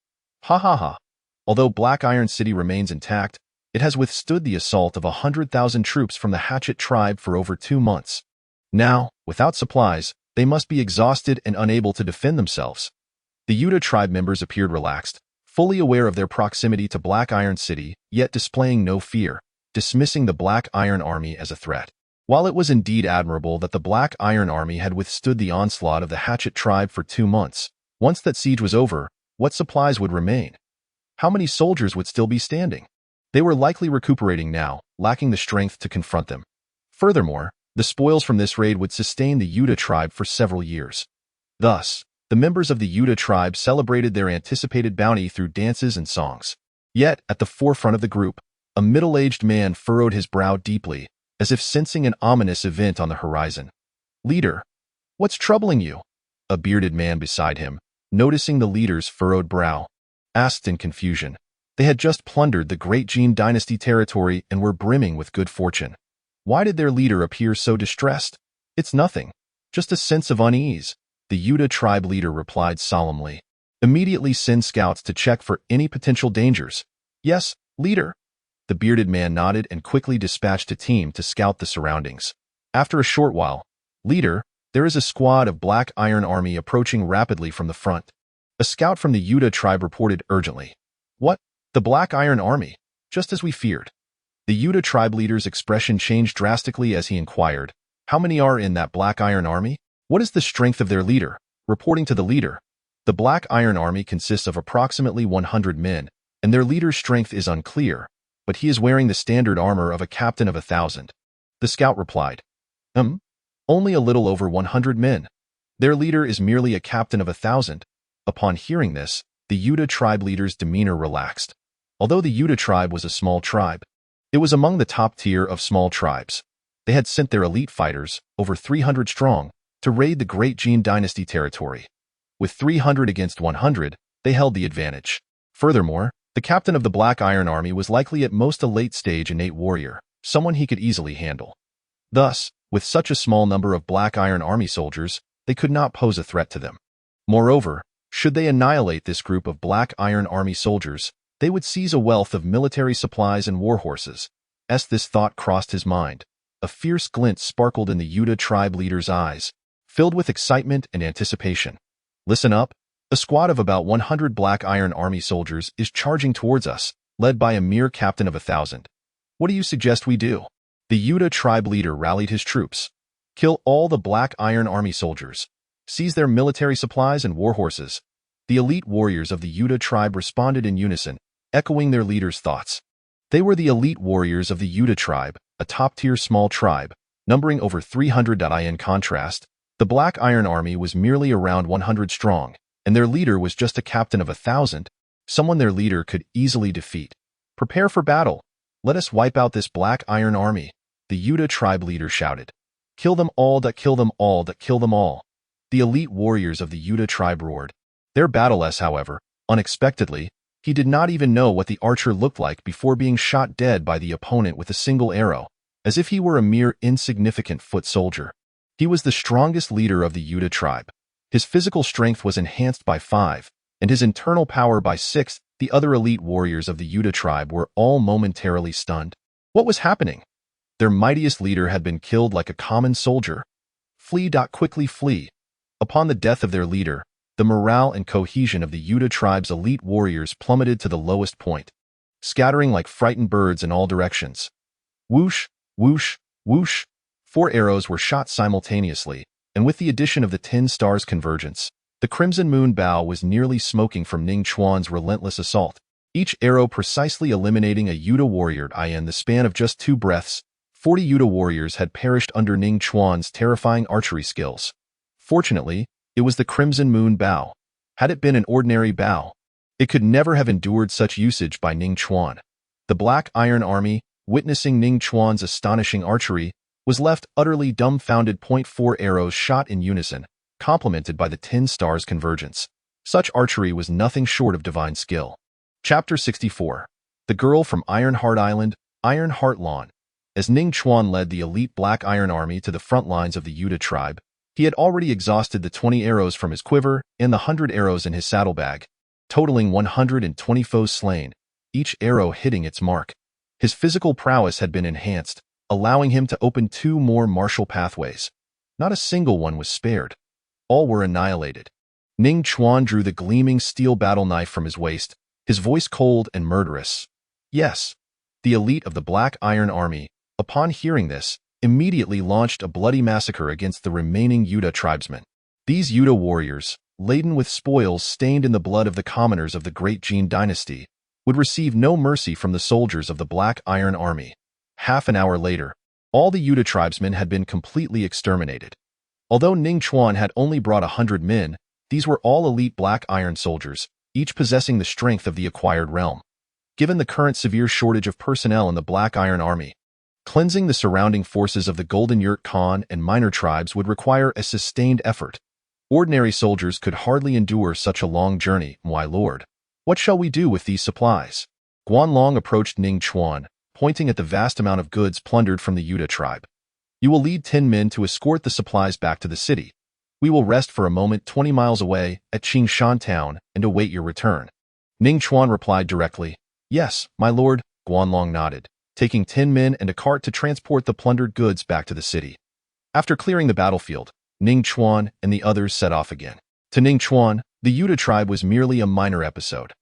Ha ha ha. Although Black Iron City remains intact, it has withstood the assault of 100,000 troops from the Hatchet tribe for over 2 months. Now, without supplies, they must be exhausted and unable to defend themselves. The Yuta tribe members appeared relaxed, fully aware of their proximity to Black Iron City, yet displaying no fear, dismissing the Black Iron Army as a threat. While it was indeed admirable that the Black Iron Army had withstood the onslaught of the Hatchet tribe for 2 months, once that siege was over, what supplies would remain? How many soldiers would still be standing? They were likely recuperating now, lacking the strength to confront them. Furthermore, the spoils from this raid would sustain the Yuta tribe for several years. Thus, the members of the Yuta tribe celebrated their anticipated bounty through dances and songs. Yet, at the forefront of the group, a middle-aged man furrowed his brow deeply, as if sensing an ominous event on the horizon. Leader, what's troubling you? A bearded man beside him, noticing the leader's furrowed brow, asked in confusion. They had just plundered the Great Jin dynasty territory and were brimming with good fortune. Why did their leader appear so distressed? It's nothing, just a sense of unease, the Yuta tribe leader replied solemnly. Immediately send scouts to check for any potential dangers. Yes, leader. The bearded man nodded and quickly dispatched a team to scout the surroundings. After a short while, leader, there is a squad of Black Iron Army approaching rapidly from the front. A scout from the Yuta tribe reported urgently. What? The Black Iron Army? Just as we feared. The Yuta tribe leader's expression changed drastically as he inquired, how many are in that Black Iron Army? What is the strength of their leader? Reporting to the leader, the Black Iron Army consists of approximately 100 men, and their leader's strength is unclear, but he is wearing the standard armor of a captain of 1,000. The scout replied, only a little over 100 men. Their leader is merely a captain of 1,000. Upon hearing this, the Yuta tribe leader's demeanor relaxed. Although the Yuta tribe was a small tribe, it was among the top tier of small tribes. They had sent their elite fighters, over 300 strong, to raid the Great Jin dynasty territory. With 300 against 100, they held the advantage. Furthermore, the captain of the Black Iron Army was likely at most a late-stage innate warrior, someone he could easily handle. Thus, with such a small number of Black Iron Army soldiers, they could not pose a threat to them. Moreover, should they annihilate this group of Black Iron Army soldiers, they would seize a wealth of military supplies and war horses. As this thought crossed his mind, a fierce glint sparkled in the Yuta tribe leader's eyes, filled with excitement and anticipation. Listen up, a squad of about 100 Black Iron Army soldiers is charging towards us, led by a mere captain of 1,000. What do you suggest we do? The Yuta tribe leader rallied his troops. Kill all the Black Iron Army soldiers. Seize their military supplies and war horses. The elite warriors of the Yuta tribe responded in unison, echoing their leader's thoughts. They were the elite warriors of the Yuta tribe, a top-tier small tribe, numbering over 300. In contrast, the Black Iron Army was merely around 100 strong, and their leader was just a captain of 1,000, someone their leader could easily defeat. Prepare for battle. Let us wipe out this Black Iron Army, the Yuta tribe leader shouted. Kill them all, kill them all, kill them all. The elite warriors of the Yuta tribe roared. Their battleless, however, unexpectedly, he did not even know what the archer looked like before being shot dead by the opponent with a single arrow, as if he were a mere insignificant foot soldier. He was the strongest leader of the Yuta tribe. His physical strength was enhanced by 5, and his internal power by 6. The other elite warriors of the Yuta tribe were all momentarily stunned. What was happening? Their mightiest leader had been killed like a common soldier. Flee, quickly flee. Upon the death of their leader, the morale and cohesion of the Yuta tribe's elite warriors plummeted to the lowest point, scattering like frightened birds in all directions. Whoosh, whoosh, whoosh. 4 arrows were shot simultaneously, and with the addition of the 10 stars' convergence, the crimson moon bow was nearly smoking from Ning Chuan's relentless assault, each arrow precisely eliminating a Yuta warrior. In the span of just 2 breaths, 40 Yuta warriors had perished under Ning Chuan's terrifying archery skills. Fortunately, it was the crimson moon bow. Had it been an ordinary bow, it could never have endured such usage by Ning Chuan. The Black Iron Army, witnessing Ning Chuan's astonishing archery, was left utterly dumbfounded. 4 arrows shot in unison, complemented by the 10 stars' convergence. Such archery was nothing short of divine skill. Chapter 64. The Girl from Ironheart Island, Ironheart Lawn. As Ning Chuan led the elite Black Iron Army to the front lines of the Yuta tribe, he had already exhausted the 20 arrows from his quiver and the 100 arrows in his saddlebag, totaling 120 foes slain, each arrow hitting its mark. His physical prowess had been enhanced, allowing him to open 2 more martial pathways. Not a single one was spared. All were annihilated. Ning Chuan drew the gleaming steel battle knife from his waist, his voice cold and murderous. Yes, the elite of the Black Iron Army, upon hearing this, immediately launched a bloody massacre against the remaining Yuta tribesmen. These Yuta warriors, laden with spoils stained in the blood of the commoners of the Great Jin dynasty, would receive no mercy from the soldiers of the Black Iron Army. Half an hour later, all the Yuta tribesmen had been completely exterminated. Although Ning Chuan had only brought 100 men, these were all elite Black Iron soldiers, each possessing the strength of the acquired realm. Given the current severe shortage of personnel in the Black Iron Army, cleansing the surrounding forces of the Golden Yurt Khan and minor tribes would require a sustained effort. Ordinary soldiers could hardly endure such a long journey. My lord, what shall we do with these supplies? Guanlong approached Ning Chuan, pointing at the vast amount of goods plundered from the Yuta tribe. You will lead 10 men to escort the supplies back to the city. We will rest for a moment 20 miles away at Qingshan town and await your return. Ning Chuan replied directly. Yes, my lord. Guanlong nodded, taking 10 men and a cart to transport the plundered goods back to the city. After clearing the battlefield, Ning Chuan and the others set off again. To Ning Chuan, the Yuta tribe was merely a minor episode.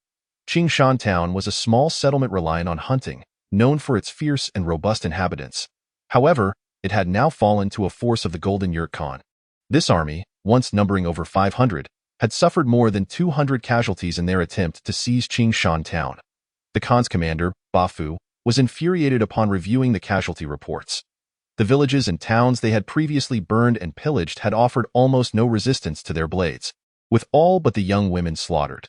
Qingshan town was a small settlement reliant on hunting, known for its fierce and robust inhabitants. However, it had now fallen to a force of the Golden Yurt Khan. This army, once numbering over 500, had suffered more than 200 casualties in their attempt to seize Qingshan town. The Khan's commander, Bafu, was infuriated upon reviewing the casualty reports. The villages and towns they had previously burned and pillaged had offered almost no resistance to their blades, with all but the young women slaughtered.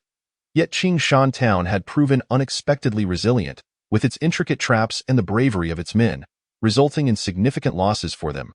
Yet Qingshan town had proven unexpectedly resilient, with its intricate traps and the bravery of its men, resulting in significant losses for them.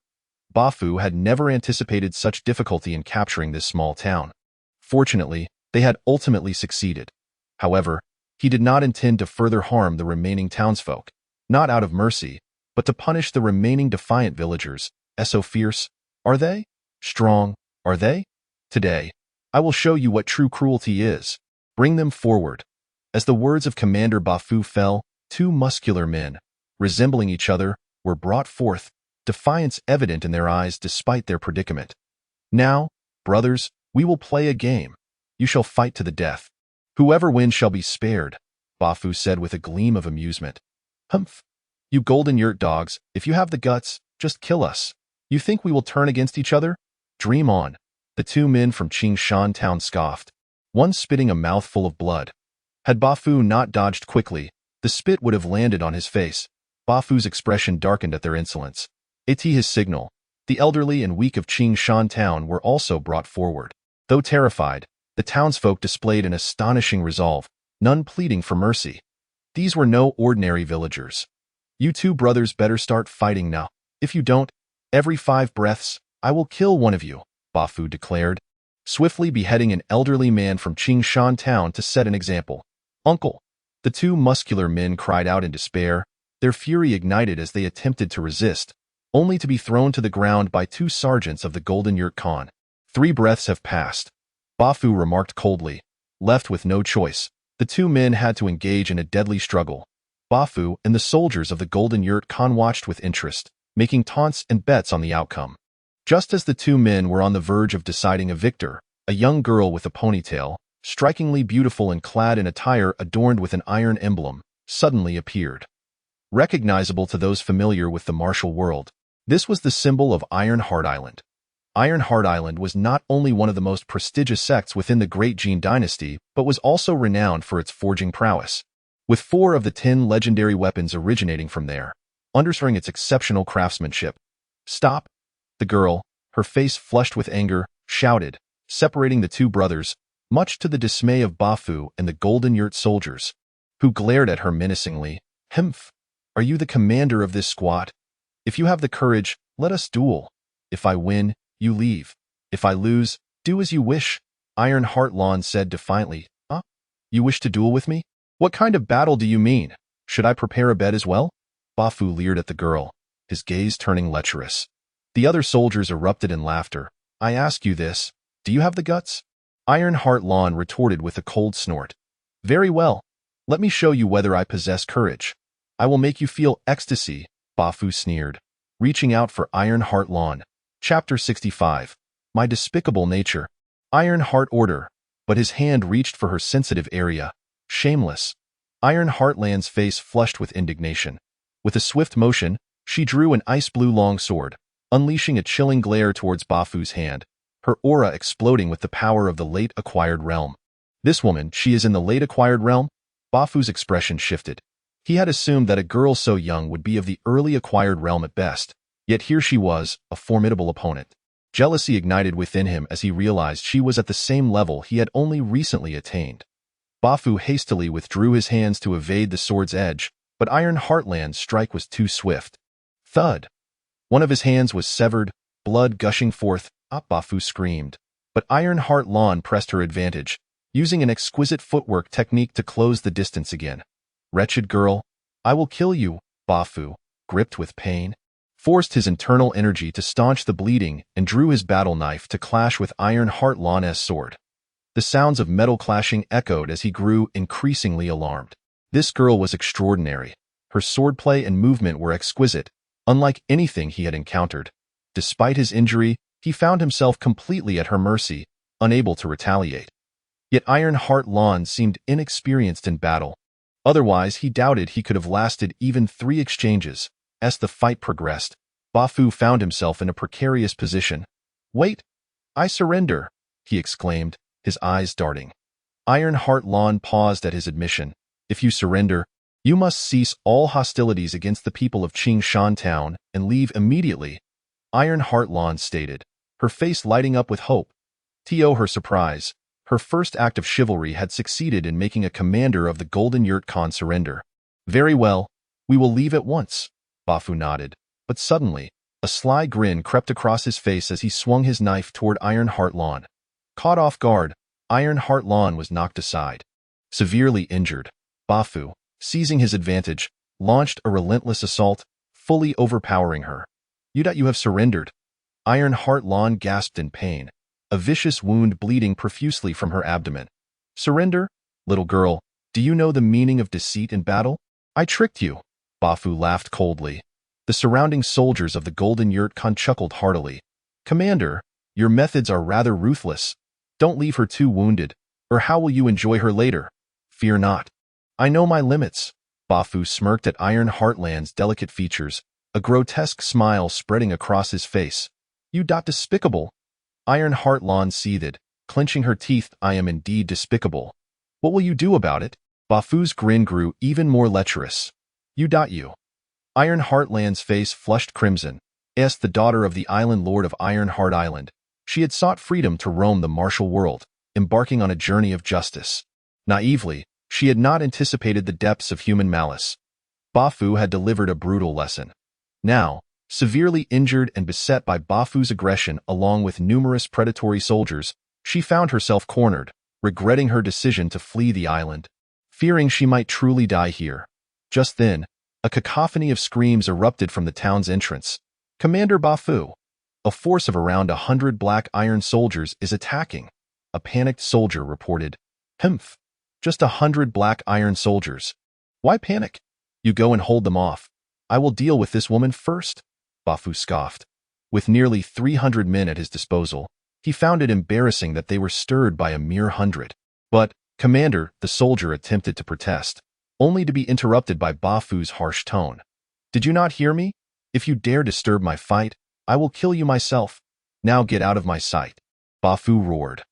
Bafu had never anticipated such difficulty in capturing this small town. Fortunately, they had ultimately succeeded. However, he did not intend to further harm the remaining townsfolk, not out of mercy, but to punish the remaining defiant villagers. So fierce, are they? Strong, are they? Today, I will show you what true cruelty is. Bring them forward. As the words of Commander Bafu fell, 2 muscular men, resembling each other, were brought forth, defiance evident in their eyes despite their predicament. Now, brothers, we will play a game. You shall fight to the death. Whoever wins shall be spared, Bafu said with a gleam of amusement. Humph. You golden yurt dogs, if you have the guts, just kill us. You think we will turn against each other? Dream on. The two men from Qingshan town scoffed, one spitting a mouthful of blood. Had Bafu not dodged quickly, the spit would have landed on his face. Bafu's expression darkened at their insolence. It his signal. The elderly and weak of Qingshan town were also brought forward. Though terrified, the townsfolk displayed an astonishing resolve, none pleading for mercy. These were no ordinary villagers. You two brothers better start fighting now. If you don't, every 5 breaths, I will kill one of you, Bafu declared, swiftly beheading an elderly man from Qingshan town to set an example. Uncle! The two muscular men cried out in despair, their fury ignited as they attempted to resist, only to be thrown to the ground by 2 sergeants of the Golden Yurt Khan. 3 breaths have passed, Bafu remarked coldly. Left with no choice, the 2 men had to engage in a deadly struggle. Bafu and the soldiers of the Golden Yurt Khan watched with interest, making taunts and bets on the outcome. Just as the 2 men were on the verge of deciding a victor, a young girl with a ponytail, strikingly beautiful and clad in attire adorned with an iron emblem, suddenly appeared. Recognizable to those familiar with the martial world, this was the symbol of Ironheart Island. Ironheart Island was not only one of the most prestigious sects within the Great Jin dynasty, but was also renowned for its forging prowess, with 4 of the 10 legendary weapons originating from there, underscoring its exceptional craftsmanship. Stop! The girl, her face flushed with anger, shouted, separating the 2 brothers, much to the dismay of Bafu and the Golden Yurt soldiers, who glared at her menacingly. Humph! Are you the commander of this squad? If you have the courage, let us duel. If I win, you leave. If I lose, do as you wish, Ironheart Lawn said defiantly. Huh? You wish to duel with me? What kind of battle do you mean? Should I prepare a bed as well? Bafu leered at the girl, his gaze turning lecherous. The other soldiers erupted in laughter. I ask you this, do you have the guts? Ironheart Lawn retorted with a cold snort. Very well. Let me show you whether I possess courage. I will make you feel ecstasy, Bafu sneered, reaching out for Ironheart Lawn. Chapter 65. My despicable nature. Ironheart order, but his hand reached for her sensitive area. Shameless. Ironheart Land's face flushed with indignation. With a swift motion, she drew an ice-blue longsword, unleashing a chilling glare towards Bafu's hand, her aura exploding with the power of the late-acquired realm. This woman, she is in the late-acquired realm? Bafu's expression shifted. He had assumed that a girl so young would be of the early-acquired realm at best, yet here she was, a formidable opponent. Jealousy ignited within him as he realized she was at the same level he had only recently attained. Bafu hastily withdrew his hands to evade the sword's edge, but Ironheart Land's strike was too swift. Thud! One of his hands was severed, blood gushing forth. Bafu screamed, but Ironheart Lawn pressed her advantage, using an exquisite footwork technique to close the distance again. Wretched girl, I will kill you, Bafu, gripped with pain, forced his internal energy to staunch the bleeding and drew his battle knife to clash with Ironheart Lawn's sword. The sounds of metal clashing echoed as he grew increasingly alarmed. This girl was extraordinary. Her swordplay and movement were exquisite, unlike anything he had encountered. Despite his injury, he found himself completely at her mercy, unable to retaliate. Yet Ironheart Lawn seemed inexperienced in battle. Otherwise, he doubted he could have lasted even 3 exchanges. As the fight progressed, Bafu found himself in a precarious position. Wait! I surrender! He exclaimed, his eyes darting. Ironheart Lawn paused at his admission. If you surrender, you must cease all hostilities against the people of Qingshan Town and leave immediately, Ironheart Lawn stated, her face lighting up with hope. To her surprise, her first act of chivalry had succeeded in making a commander of the Golden Yurt Khan surrender. Very well, we will leave at once, Bafu nodded, but suddenly, a sly grin crept across his face as he swung his knife toward Ironheart Lawn. Caught off guard, Ironheart Lawn was knocked aside. Severely injured, Bafu, seizing his advantage, launched a relentless assault, fully overpowering her. You have surrendered. Ironheart Lawn gasped in pain, a vicious wound bleeding profusely from her abdomen. Surrender? Little girl, do you know the meaning of deceit in battle? I tricked you. Bafu laughed coldly. The surrounding soldiers of the Golden Yurt Khan chuckled heartily. Commander, your methods are rather ruthless. Don't leave her too wounded, or how will you enjoy her later? Fear not. I know my limits. Ba Fu smirked at Iron Heartland's delicate features, a grotesque smile spreading across his face. You despicable. Iron Heartland seethed, clenching her teeth. I am indeed despicable. What will you do about it? Ba Fu's grin grew even more lecherous. You. Iron Heartland's face flushed crimson. As the daughter of the island lord of Iron Heart Island, she had sought freedom to roam the martial world, embarking on a journey of justice. Naively, she had not anticipated the depths of human malice. Ba Fu had delivered a brutal lesson. Now, severely injured and beset by Ba Fu's aggression along with numerous predatory soldiers, she found herself cornered, regretting her decision to flee the island, fearing she might truly die here. Just then, a cacophony of screams erupted from the town's entrance. Commander Ba Fu, a force of around 100 black iron soldiers is attacking. A panicked soldier reported. Humph. Just 100 black iron soldiers. Why panic? You go and hold them off. I will deal with this woman first. Ba Fu scoffed. With nearly 300 men at his disposal, he found it embarrassing that they were stirred by a mere 100. But, Commander, the soldier attempted to protest, only to be interrupted by Ba Fu's harsh tone. Did you not hear me? If you dare disturb my fight, I will kill you myself. Now get out of my sight. Ba Fu roared.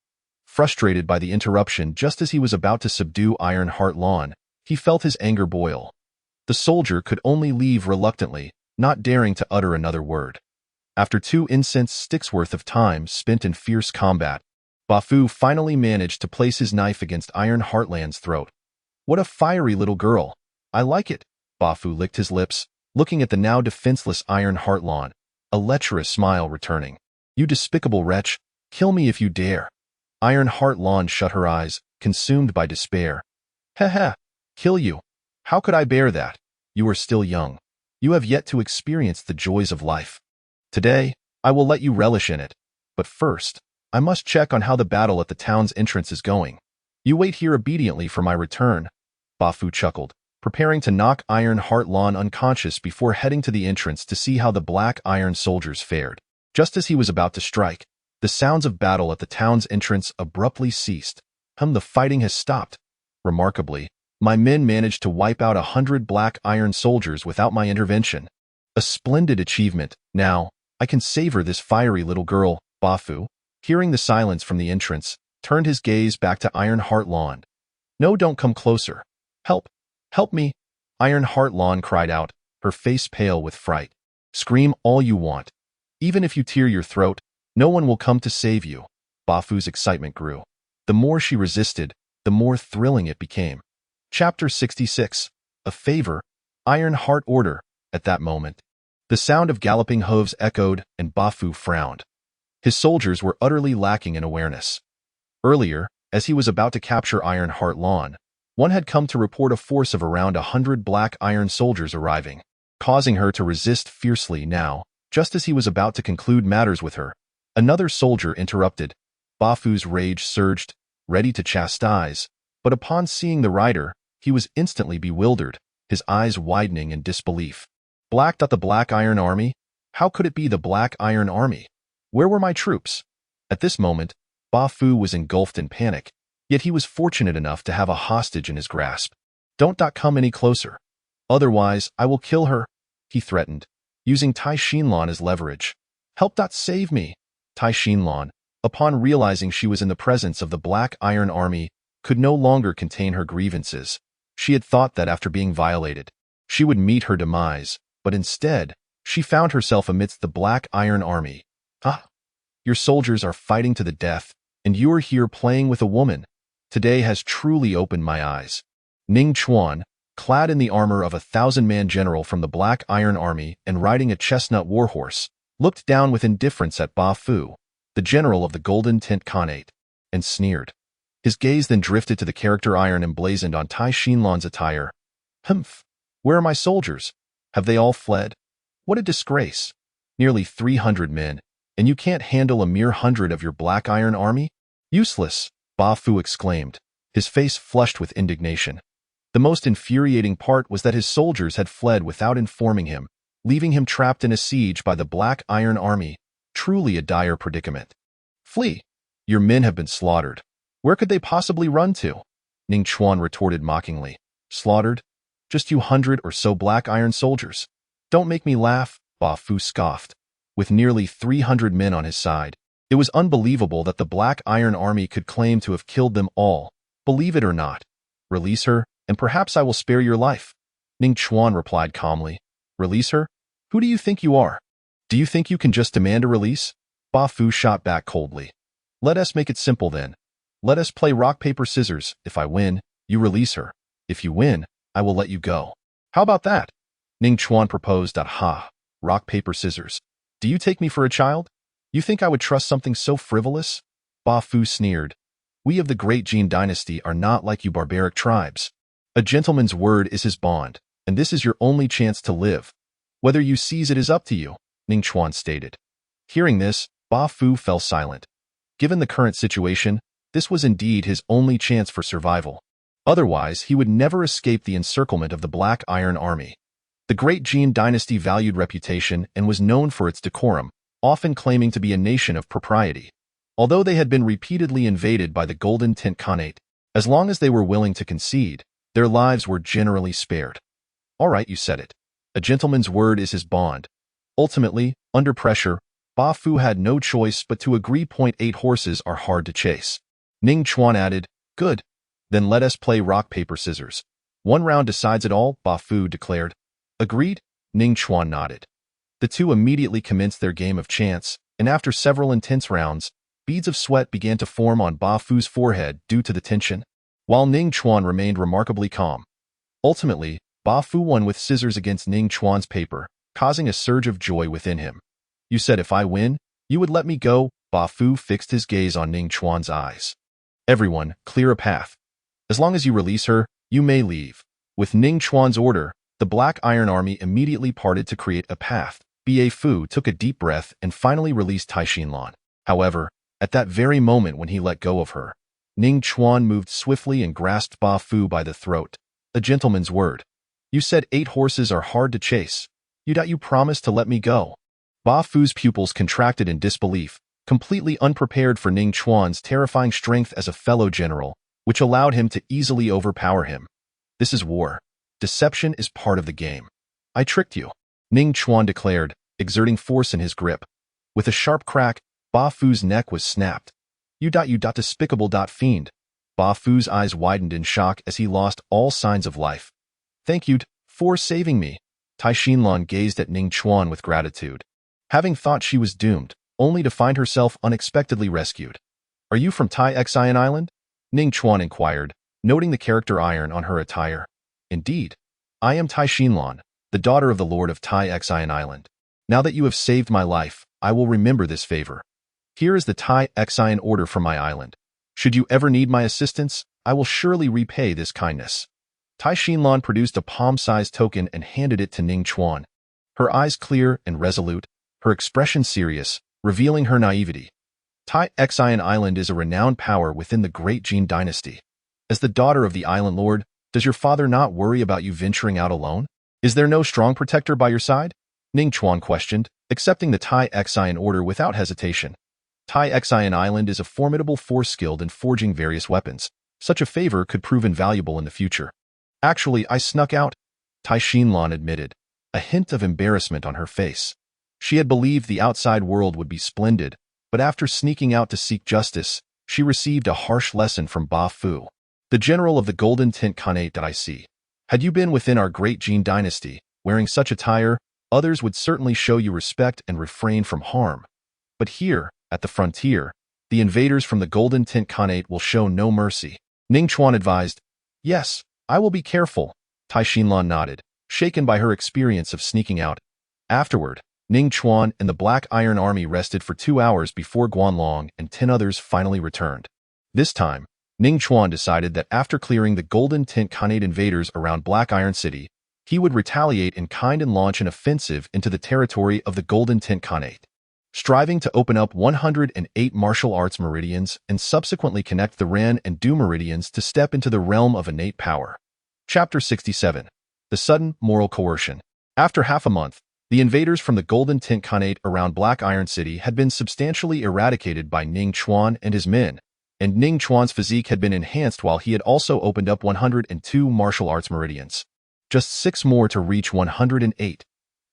Frustrated by the interruption just as he was about to subdue Iron Heart Lawn, he felt his anger boil. The soldier could only leave reluctantly, not daring to utter another word. After 2 incense sticks worth of time spent in fierce combat, Ba Fu finally managed to place his knife against Iron Heartland's throat. What a fiery little girl. I like it. Ba Fu licked his lips, looking at the now defenseless Iron Heartland, a lecherous smile returning. You despicable wretch, kill me if you dare. Iron Heartland shut her eyes, consumed by despair. Heh. Kill you. How could I bear that? You are still young. You have yet to experience the joys of life. Today, I will let you relish in it. But first, I must check on how the battle at the town's entrance is going. You wait here obediently for my return. Ba Fu chuckled, preparing to knock Iron Heartland unconscious before heading to the entrance to see how the black iron soldiers fared. Just as he was about to strike, the sounds of battle at the town's entrance abruptly ceased. The fighting has stopped. Remarkably, my men managed to wipe out 100 black iron soldiers without my intervention. A splendid achievement. Now, I can savor this fiery little girl. Ba Fu, hearing the silence from the entrance, turned his gaze back to Iron Heartland. No, don't come closer. Help me. Iron Heartland cried out, her face pale with fright. Scream all you want. Even if you tear your throat, no one will come to save you. Ba Fu's excitement grew. The more she resisted, the more thrilling it became. Chapter 66. A favor. Iron Heart order. At that moment, the sound of galloping hooves echoed and Ba Fu frowned. His soldiers were utterly lacking in awareness. Earlier, as he was about to capture Iron Heart Lawn, one had come to report a force of around 100 black iron soldiers arriving, causing her to resist fiercely. Now, just as he was about to conclude matters with her, another soldier interrupted. Ba Fu's rage surged, ready to chastise, but upon seeing the rider, he was instantly bewildered, his eyes widening in disbelief. The Black Iron Army? How could it be the Black Iron Army? Where were my troops? At this moment, Ba Fu was engulfed in panic, yet he was fortunate enough to have a hostage in his grasp. Don't come any closer. Otherwise, I will kill her, he threatened, using Tai Xinlan as leverage. Help. Save me. Tai Xinlan, upon realizing she was in the presence of the Black Iron Army, could no longer contain her grievances. She had thought that after being violated, she would meet her demise, but instead, she found herself amidst the Black Iron Army. Your soldiers are fighting to the death, and you are here playing with a woman. Today has truly opened my eyes. Ning Chuan, clad in the armor of a 1,000-man general from the Black Iron Army and riding a chestnut warhorse, looked down with indifference at Ba Fu, the general of the Golden Tent Khanate, and sneered. His gaze then drifted to the character iron emblazoned on Tai Xinlan's attire. Where are my soldiers? Have they all fled? What a disgrace. Nearly 300 men, and you can't handle a mere 100 of your Black Iron Army? Useless, Ba Fu exclaimed, his face flushed with indignation. The most infuriating part was that his soldiers had fled without informing him, leaving him trapped in a siege by the Black Iron Army. Truly a dire predicament. Flee. Your men have been slaughtered. Where could they possibly run to? Ning Chuan retorted mockingly. Slaughtered? Just you 100 or so black iron soldiers. Don't make me laugh, Ba Fu scoffed. With nearly 300 men on his side, it was unbelievable that the Black Iron Army could claim to have killed them all. Believe it or not. Release her, and perhaps I will spare your life. Ning Chuan replied calmly. Release her? Who do you think you are? Do you think you can just demand a release? Ba Fu shot back coldly. Let us make it simple then. Let us play rock, paper, scissors. If I win, you release her. If you win, I will let you go. How about that? Ning Chuan proposed. Ha. Rock, paper, scissors. Do you take me for a child? You think I would trust something so frivolous? Ba Fu sneered. We of the great Jin dynasty are not like you barbaric tribes. A gentleman's word is his bond, and this is your only chance to live. Whether you seize it is up to you, Ning Chuan stated. Hearing this, Ba Fu fell silent. Given the current situation, this was indeed his only chance for survival. Otherwise, he would never escape the encirclement of the Black Iron Army. The great Jin dynasty valued reputation and was known for its decorum, often claiming to be a nation of propriety. Although they had been repeatedly invaded by the Golden Tint Khanate, as long as they were willing to concede, their lives were generally spared. All right, you said it. A gentleman's word is his bond. Ultimately, under pressure, Ba Fu had no choice but to agree. 8 horses are hard to chase. Ning Chuan added, Good. Then let us play rock, paper, scissors. One round decides it all, Ba Fu declared. Agreed? Ning Chuan nodded. The two immediately commenced their game of chance, and after several intense rounds, beads of sweat began to form on Ba Fu's forehead due to the tension, while Ning Chuan remained remarkably calm. Ultimately, Ba Fu won with scissors against Ning Chuan's paper, causing a surge of joy within him. You said if I win, you would let me go. Ba Fu fixed his gaze on Ning Chuan's eyes. Everyone, clear a path. As long as you release her, you may leave. With Ning Chuan's order, the Black Iron Army immediately parted to create a path. Ba Fu took a deep breath and finally released Tai Xinlan. However, at that very moment when he let go of her, Ning Chuan moved swiftly and grasped Ba Fu by the throat. A gentleman's word. You said 8 horses are hard to chase. You promised to let me go. Ba Fu's pupils contracted in disbelief, completely unprepared for Ning Chuan's terrifying strength as a fellow general, which allowed him to easily overpower him. This is war. Deception is part of the game. I tricked you, Ning Chuan declared, exerting force in his grip. With a sharp crack, Ba Fu's neck was snapped. You despicable fiend. Ba Fu's eyes widened in shock as he lost all signs of life. Thank you for saving me. Tai Xinlan gazed at Ning Chuan with gratitude, having thought she was doomed, only to find herself unexpectedly rescued. Are you from Tai Exile Island? Ning Chuan inquired, noting the character iron on her attire. Indeed. I am Tai Xinlan, the daughter of the Lord of Tai Exile Island. Now that you have saved my life, I will remember this favor. Here is the Tai Exile order from my island. Should you ever need my assistance, I will surely repay this kindness. Tai Xinlan produced a palm-sized token and handed it to Ning Chuan. Her eyes clear and resolute, her expression serious, revealing her naivety. Tai Exile Island is a renowned power within the great Jin dynasty. As the daughter of the island lord, does your father not worry about you venturing out alone? Is there no strong protector by your side? Ning Chuan questioned, accepting the Tai Exile order without hesitation. Tai Exile Island is a formidable force skilled in forging various weapons. Such a favor could prove invaluable in the future. Actually, I snuck out, Tai Xinlan admitted, a hint of embarrassment on her face. She had believed the outside world would be splendid, but after sneaking out to seek justice, she received a harsh lesson from Ba Fu, the general of the Golden Tint Khanate that I see. Had you been within our great Jin dynasty, wearing such attire, others would certainly show you respect and refrain from harm. But here, at the frontier, the invaders from the Golden Tint Khanate will show no mercy. Ning Chuan advised. Yes, I will be careful, Tai Xinlan nodded, shaken by her experience of sneaking out. Afterward, Ning Chuan and the Black Iron Army rested for 2 hours before Guanlong and 10 others finally returned. This time, Ning Chuan decided that after clearing the Golden Tint Khanate invaders around Black Iron City, he would retaliate in kind and launch an offensive into the territory of the Golden Tint Khanate, striving to open up 108 martial arts meridians and subsequently connect the Ren and Du meridians to step into the realm of innate power. Chapter 67. The Sudden Moral Coercion. After half a month, the invaders from the Golden Tint Khanate around Black Iron City had been substantially eradicated by Ning Chuan and his men, and Ning Chuan's physique had been enhanced while he had also opened up 102 martial arts meridians. just 6 more to reach 108.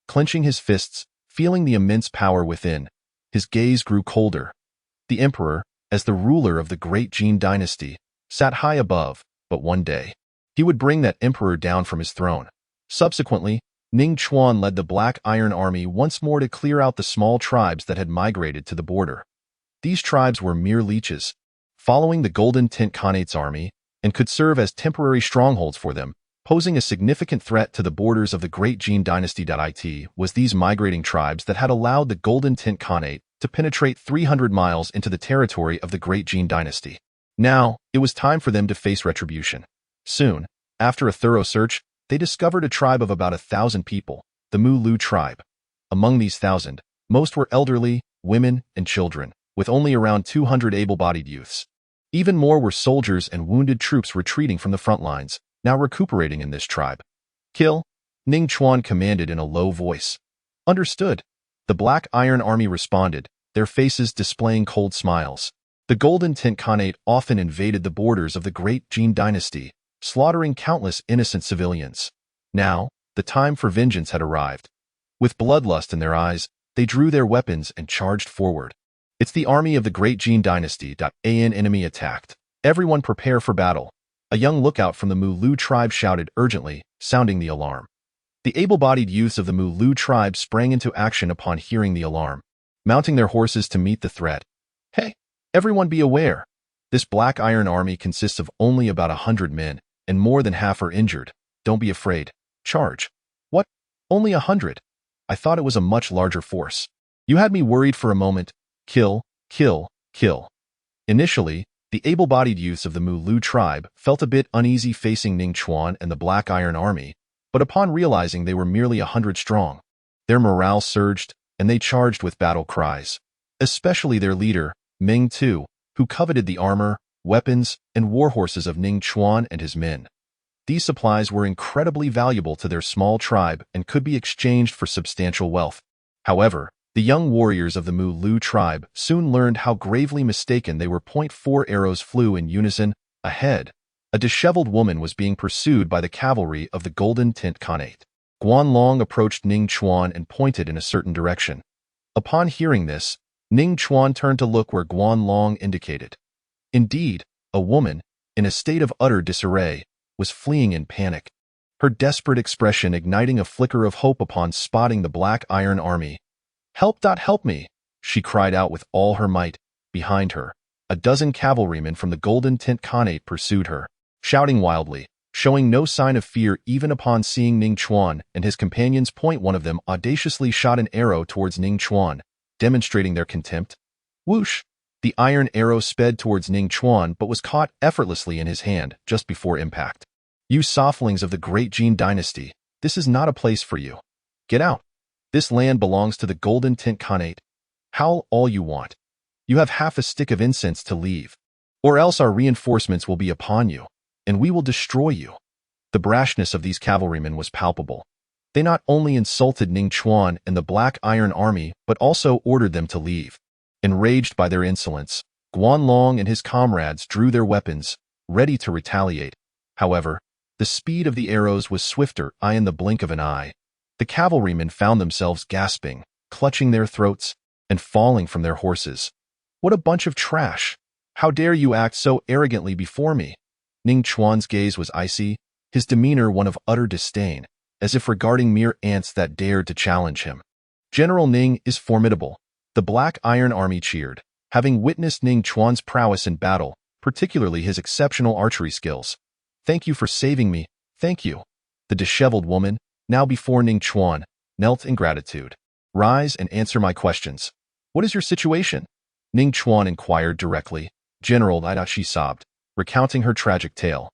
Clenching his fists, feeling the immense power within, his gaze grew colder. The emperor, as the ruler of the great Jin dynasty, sat high above, but one day, he would bring that emperor down from his throne. Subsequently, Ning Chuan led the Black Iron Army once more to clear out the small tribes that had migrated to the border. These tribes were mere leeches, following the Golden Tint Khanate's army, and could serve as temporary strongholds for them, posing a significant threat to the borders of the Great Jin Dynasty. It was these migrating tribes that had allowed the Golden Tint Khanate to penetrate 300 miles into the territory of the Great Jin Dynasty. Now, it was time for them to face retribution. Soon, after a thorough search, they discovered a tribe of about 1,000 people, the Mu-Lu tribe. Among these 1,000, most were elderly, women, and children, with only around 200 able-bodied youths. Even more were soldiers and wounded troops retreating from the front lines, now recuperating in this tribe. Kill, Ning Chuan commanded in a low voice. Understood. The Black Iron Army responded, their faces displaying cold smiles. The Golden Tint Khanate often invaded the borders of the Great Jin Dynasty, slaughtering countless innocent civilians. Now, the time for vengeance had arrived. With bloodlust in their eyes, they drew their weapons and charged forward. It's the army of the Great Jin Dynasty. An enemy attacked. Everyone prepare for battle. A young lookout from the Mu-Lu tribe shouted urgently, sounding the alarm. The able-bodied youths of the Mu-Lu tribe sprang into action upon hearing the alarm, mounting their horses to meet the threat. Hey, everyone be aware. This Black Iron Army consists of only about 100 men, and more than half are injured. Don't be afraid. Charge. What? Only 100? I thought it was a much larger force. You had me worried for a moment. Kill, kill, kill. Initially, the able-bodied youths of the Mu-Lu tribe felt a bit uneasy facing Ning Chuan and the Black Iron Army, but upon realizing they were merely 100 strong, their morale surged and they charged with battle cries. Especially their leader, Ming Tu, who coveted the armor, weapons, and war horses of Ning Chuan and his men. These supplies were incredibly valuable to their small tribe and could be exchanged for substantial wealth. However, the young warriors of the Mu-Lu tribe soon learned how gravely mistaken they were. 4 arrows flew in unison. Ahead, a disheveled woman was being pursued by the cavalry of the Golden Tint Khanate. Guanlong approached Ning Chuan and pointed in a certain direction. Upon hearing this, Ning Chuan turned to look where Guanlong indicated. Indeed, a woman, in a state of utter disarray, was fleeing in panic, her desperate expression igniting a flicker of hope upon spotting the Black Iron Army. Help! Help me! She cried out with all her might. Behind her, a dozen cavalrymen from the Golden Tint Khanate pursued her, shouting wildly, showing no sign of fear even upon seeing Ning Chuan and his companions. One of them audaciously shot an arrow towards Ning Chuan, demonstrating their contempt. Whoosh! The iron arrow sped towards Ning Chuan but was caught effortlessly in his hand just before impact. You softlings of the Great Jin Dynasty, this is not a place for you. Get out. This land belongs to the Golden Tint Khanate. Howl all you want. You have half a stick of incense to leave, or else our reinforcements will be upon you, and we will destroy you. The brashness of these cavalrymen was palpable. They not only insulted Ning Chuan and the Black Iron Army, but also ordered them to leave. Enraged by their insolence, Guanlong and his comrades drew their weapons, ready to retaliate. However, the speed of the arrows was swifter. In the blink of an eye, the cavalrymen found themselves gasping, clutching their throats, and falling from their horses. What a bunch of trash! How dare you act so arrogantly before me? Ning Chuan's gaze was icy, his demeanor one of utter disdain, as if regarding mere ants that dared to challenge him. General Ning is formidable. The Black Iron Army cheered, having witnessed Ning Chuan's prowess in battle, particularly his exceptional archery skills. Thank you for saving me, thank you. The disheveled woman, now before Ning Chuan, knelt in gratitude. Rise and answer my questions. What is your situation? Ning Chuan inquired directly. General, she sobbed, recounting her tragic tale.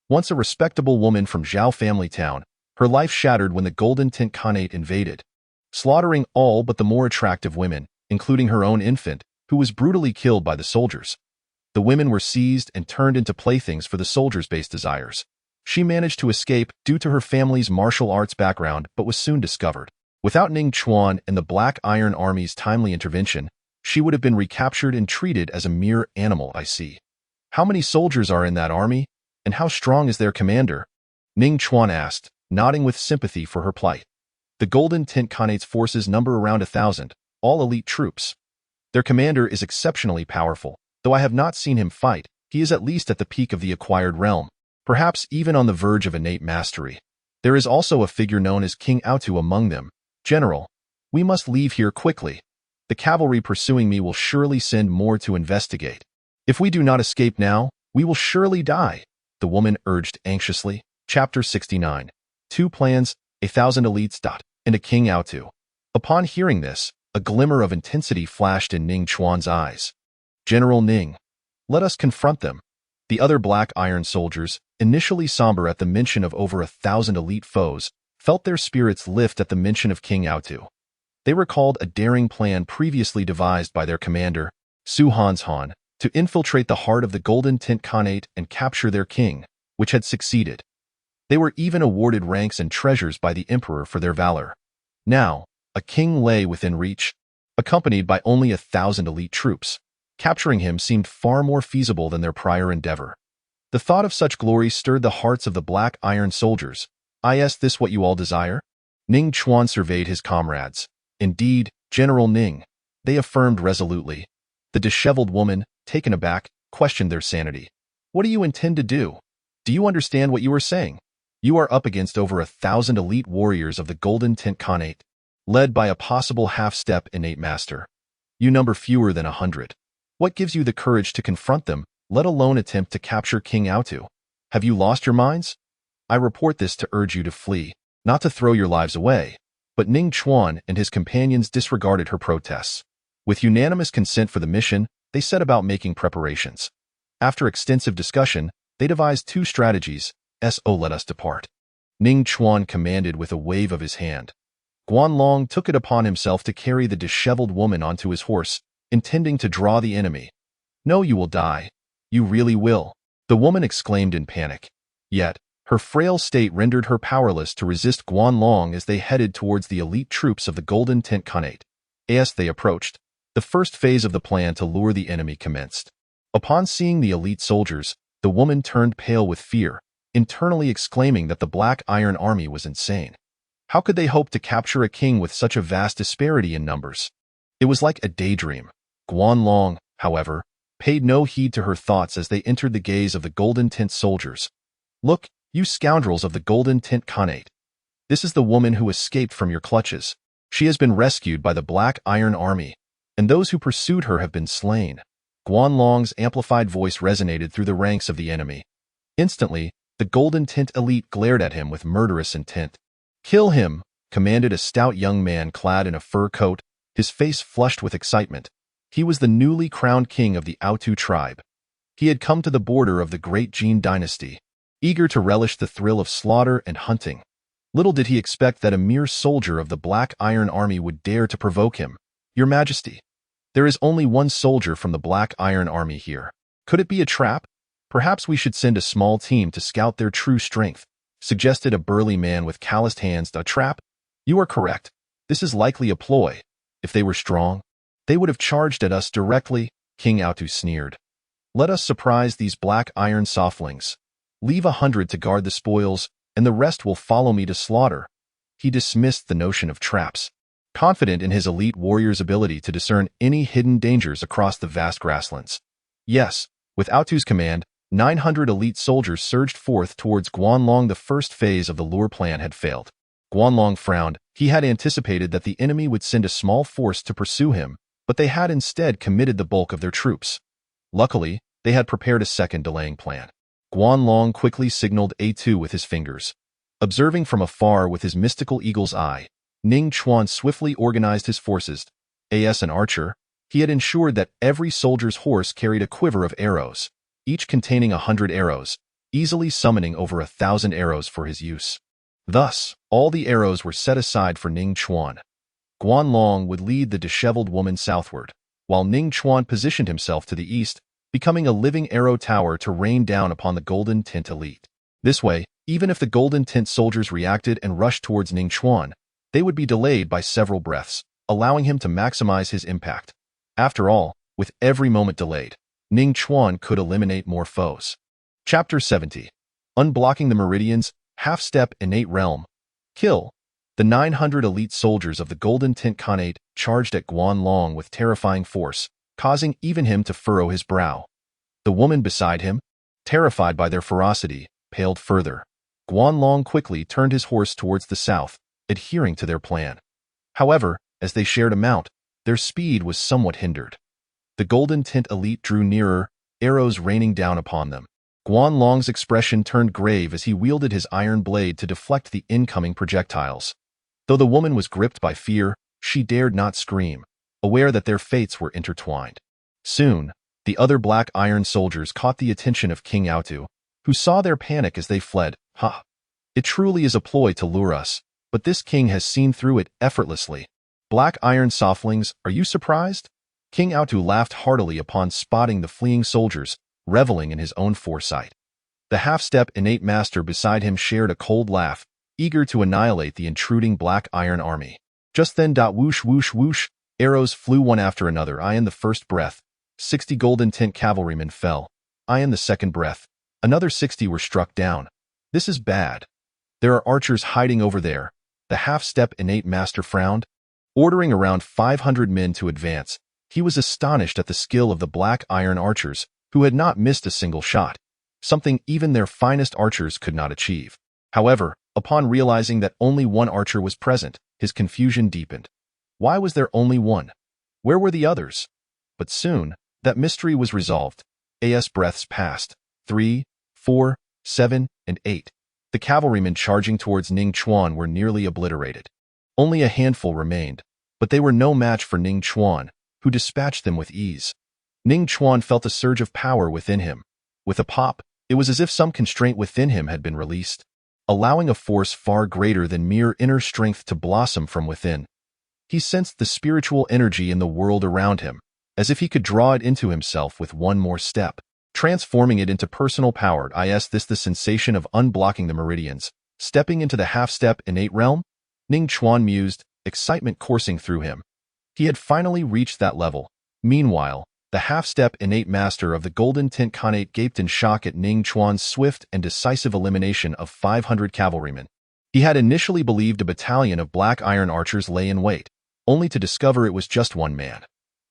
Once a respectable woman from Zhao family town, her life shattered when the Golden Tint Khanate invaded, slaughtering all but the more attractive women, including her own infant, who was brutally killed by the soldiers. The women were seized and turned into playthings for the soldiers' base desires. She managed to escape due to her family's martial arts background but was soon discovered. Without Ning Chuan and the Black Iron Army's timely intervention, she would have been recaptured and treated as a mere animal. I see. How many soldiers are in that army, and how strong is their commander? Ning Chuan asked, nodding with sympathy for her plight. The Golden Tint Khanate's forces number around 1,000, all elite troops. Their commander is exceptionally powerful. Though I have not seen him fight, he is at least at the peak of the acquired realm, perhaps even on the verge of innate mastery. There is also a figure known as King Autu among them. General, we must leave here quickly. The cavalry pursuing me will surely send more to investigate. If we do not escape now, we will surely die, the woman urged anxiously. Chapter 69. 2 plans, 1,000 elites. And a King Autu. Upon hearing this, a glimmer of intensity flashed in Ning Chuan's eyes. General Ning, let us confront them. The other black iron soldiers, initially somber at the mention of over 1,000 elite foes, felt their spirits lift at the mention of King Autu. They recalled a daring plan previously devised by their commander, Su Hanshan, to infiltrate the heart of the Golden Tint Khanate and capture their king, which had succeeded. They were even awarded ranks and treasures by the emperor for their valor. Now, a king lay within reach, accompanied by only 1,000 elite troops. Capturing him seemed far more feasible than their prior endeavor. The thought of such glory stirred the hearts of the black iron soldiers. Is this what you all desire? Ning Chuan surveyed his comrades. Indeed, General Ning, they affirmed resolutely. The disheveled woman, taken aback, questioned their sanity. What do you intend to do? Do you understand what you are saying? You are up against over 1,000 elite warriors of the Golden Tint Khanate, led by a possible half-step innate master. You number fewer than 100. What gives you the courage to confront them, let alone attempt to capture King Autu? Have you lost your minds? I report this to urge you to flee, not to throw your lives away. But Ning Chuan and his companions disregarded her protests. With unanimous consent for the mission, they set about making preparations. After extensive discussion, they devised 2 strategies. Let us depart. Ning Chuan commanded with a wave of his hand. Guanlong took it upon himself to carry the disheveled woman onto his horse, intending to draw the enemy. No, you will die. You really will, the woman exclaimed in panic. Yet, her frail state rendered her powerless to resist Guanlong as they headed towards the elite troops of the Golden Tint Khanate. As they approached, the first phase of the plan to lure the enemy commenced. Upon seeing the elite soldiers, the woman turned pale with fear, internally exclaiming that the Black Iron Army was insane. How could they hope to capture a king with such a vast disparity in numbers? It was like a daydream. Guanlong, however, paid no heed to her thoughts as they entered the gaze of the Golden Tint soldiers. Look, you scoundrels of the Golden Tint Khanate. This is the woman who escaped from your clutches. She has been rescued by the Black Iron Army, and those who pursued her have been slain. Guanlong's amplified voice resonated through the ranks of the enemy. Instantly, the Golden Tint elite glared at him with murderous intent. Kill him, commanded a stout young man clad in a fur coat, his face flushed with excitement. He was the newly crowned king of the Autu tribe. He had come to the border of the great Jin dynasty, eager to relish the thrill of slaughter and hunting. Little did he expect that a mere soldier of the Black Iron Army would dare to provoke him. Your Majesty, there is only one soldier from the Black Iron Army here. Could it be a trap? Perhaps we should send a small team to scout their true strength, suggested a burly man with calloused hands. A trap? You are correct. This is likely a ploy. If they were strong, they would have charged at us directly, King Autu sneered. Let us surprise these Black Iron softlings. Leave 100 to guard the spoils, and the rest will follow me to slaughter. He dismissed the notion of traps, confident in his elite warrior's ability to discern any hidden dangers across the vast grasslands. Yes, with Autu's command, 900 elite soldiers surged forth towards Guanlong. The first phase of the lure plan had failed. Guanlong frowned. He had anticipated that the enemy would send a small force to pursue him, but they had instead committed the bulk of their troops. Luckily, they had prepared a second delaying plan. Guanlong quickly signaled A2 with his fingers. Observing from afar with his mystical eagle's eye, Ning Chuan swiftly organized his forces. As an archer, he had ensured that every soldier's horse carried a quiver of arrows, each containing 100 arrows, easily summoning over 1,000 arrows for his use. Thus, all the arrows were set aside for Ning Chuan. Guanlong would lead the disheveled woman southward, while Ning Chuan positioned himself to the east, becoming a living arrow tower to rain down upon the Golden Tint elite. This way, even if the Golden Tint soldiers reacted and rushed towards Ning Chuan, they would be delayed by several breaths, allowing him to maximize his impact. After all, with every moment delayed, Ning Chuan could eliminate more foes. Chapter 70. Unblocking the Meridians, Half-step innate realm. Kill. The 900 elite soldiers of the Golden Tint Khanate charged at Guanlong with terrifying force, causing even him to furrow his brow. The woman beside him, terrified by their ferocity, paled further. Guanlong quickly turned his horse towards the south, adhering to their plan. However, as they shared a mount, their speed was somewhat hindered. The Golden Tint elite drew nearer, arrows raining down upon them. Guanlong's expression turned grave as he wielded his iron blade to deflect the incoming projectiles. Though the woman was gripped by fear, she dared not scream, aware that their fates were intertwined. Soon, the other black iron soldiers caught the attention of King Autu, who saw their panic as they fled. Ha! It truly is a ploy to lure us, but this king has seen through it effortlessly. Black iron softlings, are you surprised? King Autu laughed heartily upon spotting the fleeing soldiers, reveling in his own foresight. The half-step innate master beside him shared a cold laugh, eager to annihilate the intruding black iron army. Just then, whoosh, whoosh, whoosh, arrows flew one after another. I in the first breath, 60 Golden Tint cavalrymen fell. I in the second breath, another 60 were struck down. This is bad. There are archers hiding over there. The half-step innate master frowned. Ordering around 500 men to advance, he was astonished at the skill of the black iron archers, who had not missed a single shot, something even their finest archers could not achieve. However, upon realizing that only one archer was present, his confusion deepened. Why was there only one? Where were the others? But soon, that mystery was resolved. Breaths passed. 3, 4, 7, and 8. The cavalrymen charging towards Ning Chuan were nearly obliterated. Only a handful remained, but they were no match for Ning Chuan, who dispatched them with ease. Ning Chuan felt a surge of power within him. With a pop, it was as if some constraint within him had been released, allowing a force far greater than mere inner strength to blossom from within. He sensed the spiritual energy in the world around him, as if he could draw it into himself with one more step, transforming it into personal power. This the sensation of unblocking the meridians, stepping into the half-step innate realm? Ning Chuan mused, excitement coursing through him. He had finally reached that level. Meanwhile, the half-step innate master of the Golden Tint Khanate gaped in shock at Ning Chuan's swift and decisive elimination of 500 cavalrymen. He had initially believed a battalion of black iron archers lay in wait, only to discover it was just one man.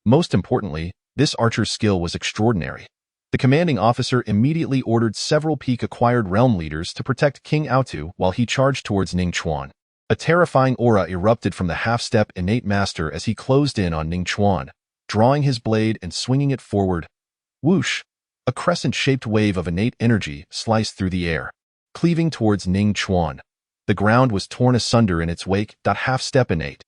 Most importantly, this archer's skill was extraordinary. The commanding officer immediately ordered several peak-acquired realm leaders to protect King Autu while he charged towards Ning Chuan. A terrifying aura erupted from the half-step innate master as he closed in on Ning Chuan, drawing his blade and swinging it forward. Whoosh! A crescent-shaped wave of innate energy sliced through the air, cleaving towards Ning Chuan. The ground was torn asunder in its wake. Half-step innate.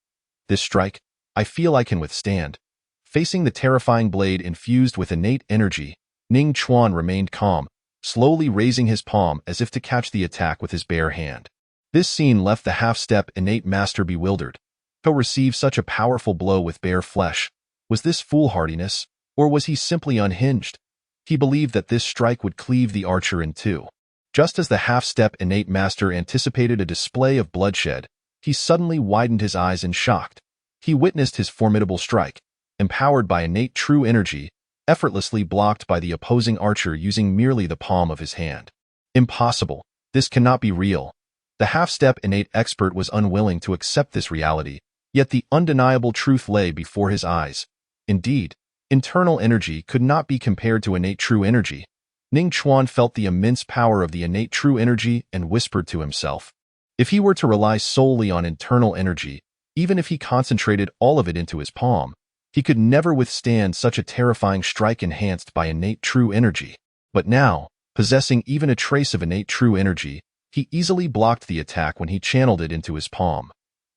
This strike, I feel I can withstand. Facing the terrifying blade infused with innate energy, Ning Chuan remained calm, slowly raising his palm as if to catch the attack with his bare hand. This scene left the half-step innate master bewildered. To receive such a powerful blow with bare flesh, was this foolhardiness, or was he simply unhinged? He believed that this strike would cleave the archer in two. Just as the half-step innate master anticipated a display of bloodshed, he suddenly widened his eyes in shock. He witnessed his formidable strike, empowered by innate true energy, effortlessly blocked by the opposing archer using merely the palm of his hand. Impossible. This cannot be real. The half-step innate expert was unwilling to accept this reality, yet the undeniable truth lay before his eyes. Indeed, internal energy could not be compared to innate true energy. Ning Chuan felt the immense power of the innate true energy and whispered to himself. If he were to rely solely on internal energy, even if he concentrated all of it into his palm, he could never withstand such a terrifying strike enhanced by innate true energy. But now, possessing even a trace of innate true energy, he easily blocked the attack when he channeled it into his palm.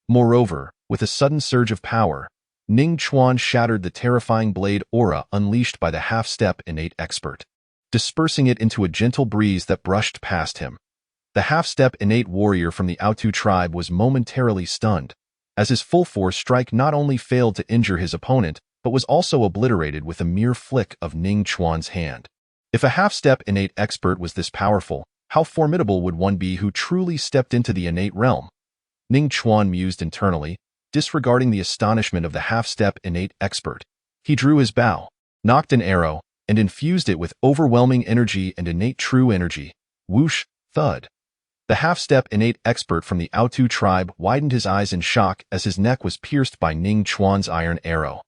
Moreover, with a sudden surge of power, Ning Chuan shattered the terrifying blade aura unleashed by the half-step innate expert, dispersing it into a gentle breeze that brushed past him. The half-step innate warrior from the Autu tribe was momentarily stunned, as his full-force strike not only failed to injure his opponent, but was also obliterated with a mere flick of Ning Chuan's hand. If a half-step innate expert was this powerful, how formidable would one be who truly stepped into the innate realm? Ning Chuan mused internally, disregarding the astonishment of the half-step innate expert. He drew his bow, nocked an arrow, and infused it with overwhelming energy and innate true energy. Whoosh, thud. The half-step innate expert from the Autu tribe widened his eyes in shock as his neck was pierced by Ning Chuan's iron arrow.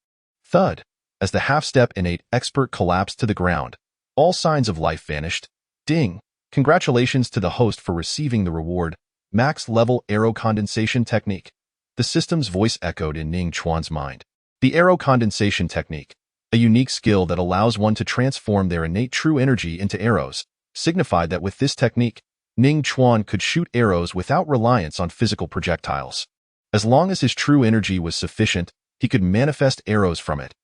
Thud! As the half-step innate expert collapsed to the ground, all signs of life vanished. Ding! Congratulations to the host for receiving the reward, max-level arrow condensation technique. The system's voice echoed in Ning Chuan's mind. The arrow condensation technique, a unique skill that allows one to transform their innate true energy into arrows, signified that with this technique, Ning Chuan could shoot arrows without reliance on physical projectiles. As long as his true energy was sufficient, he could manifest arrows from it.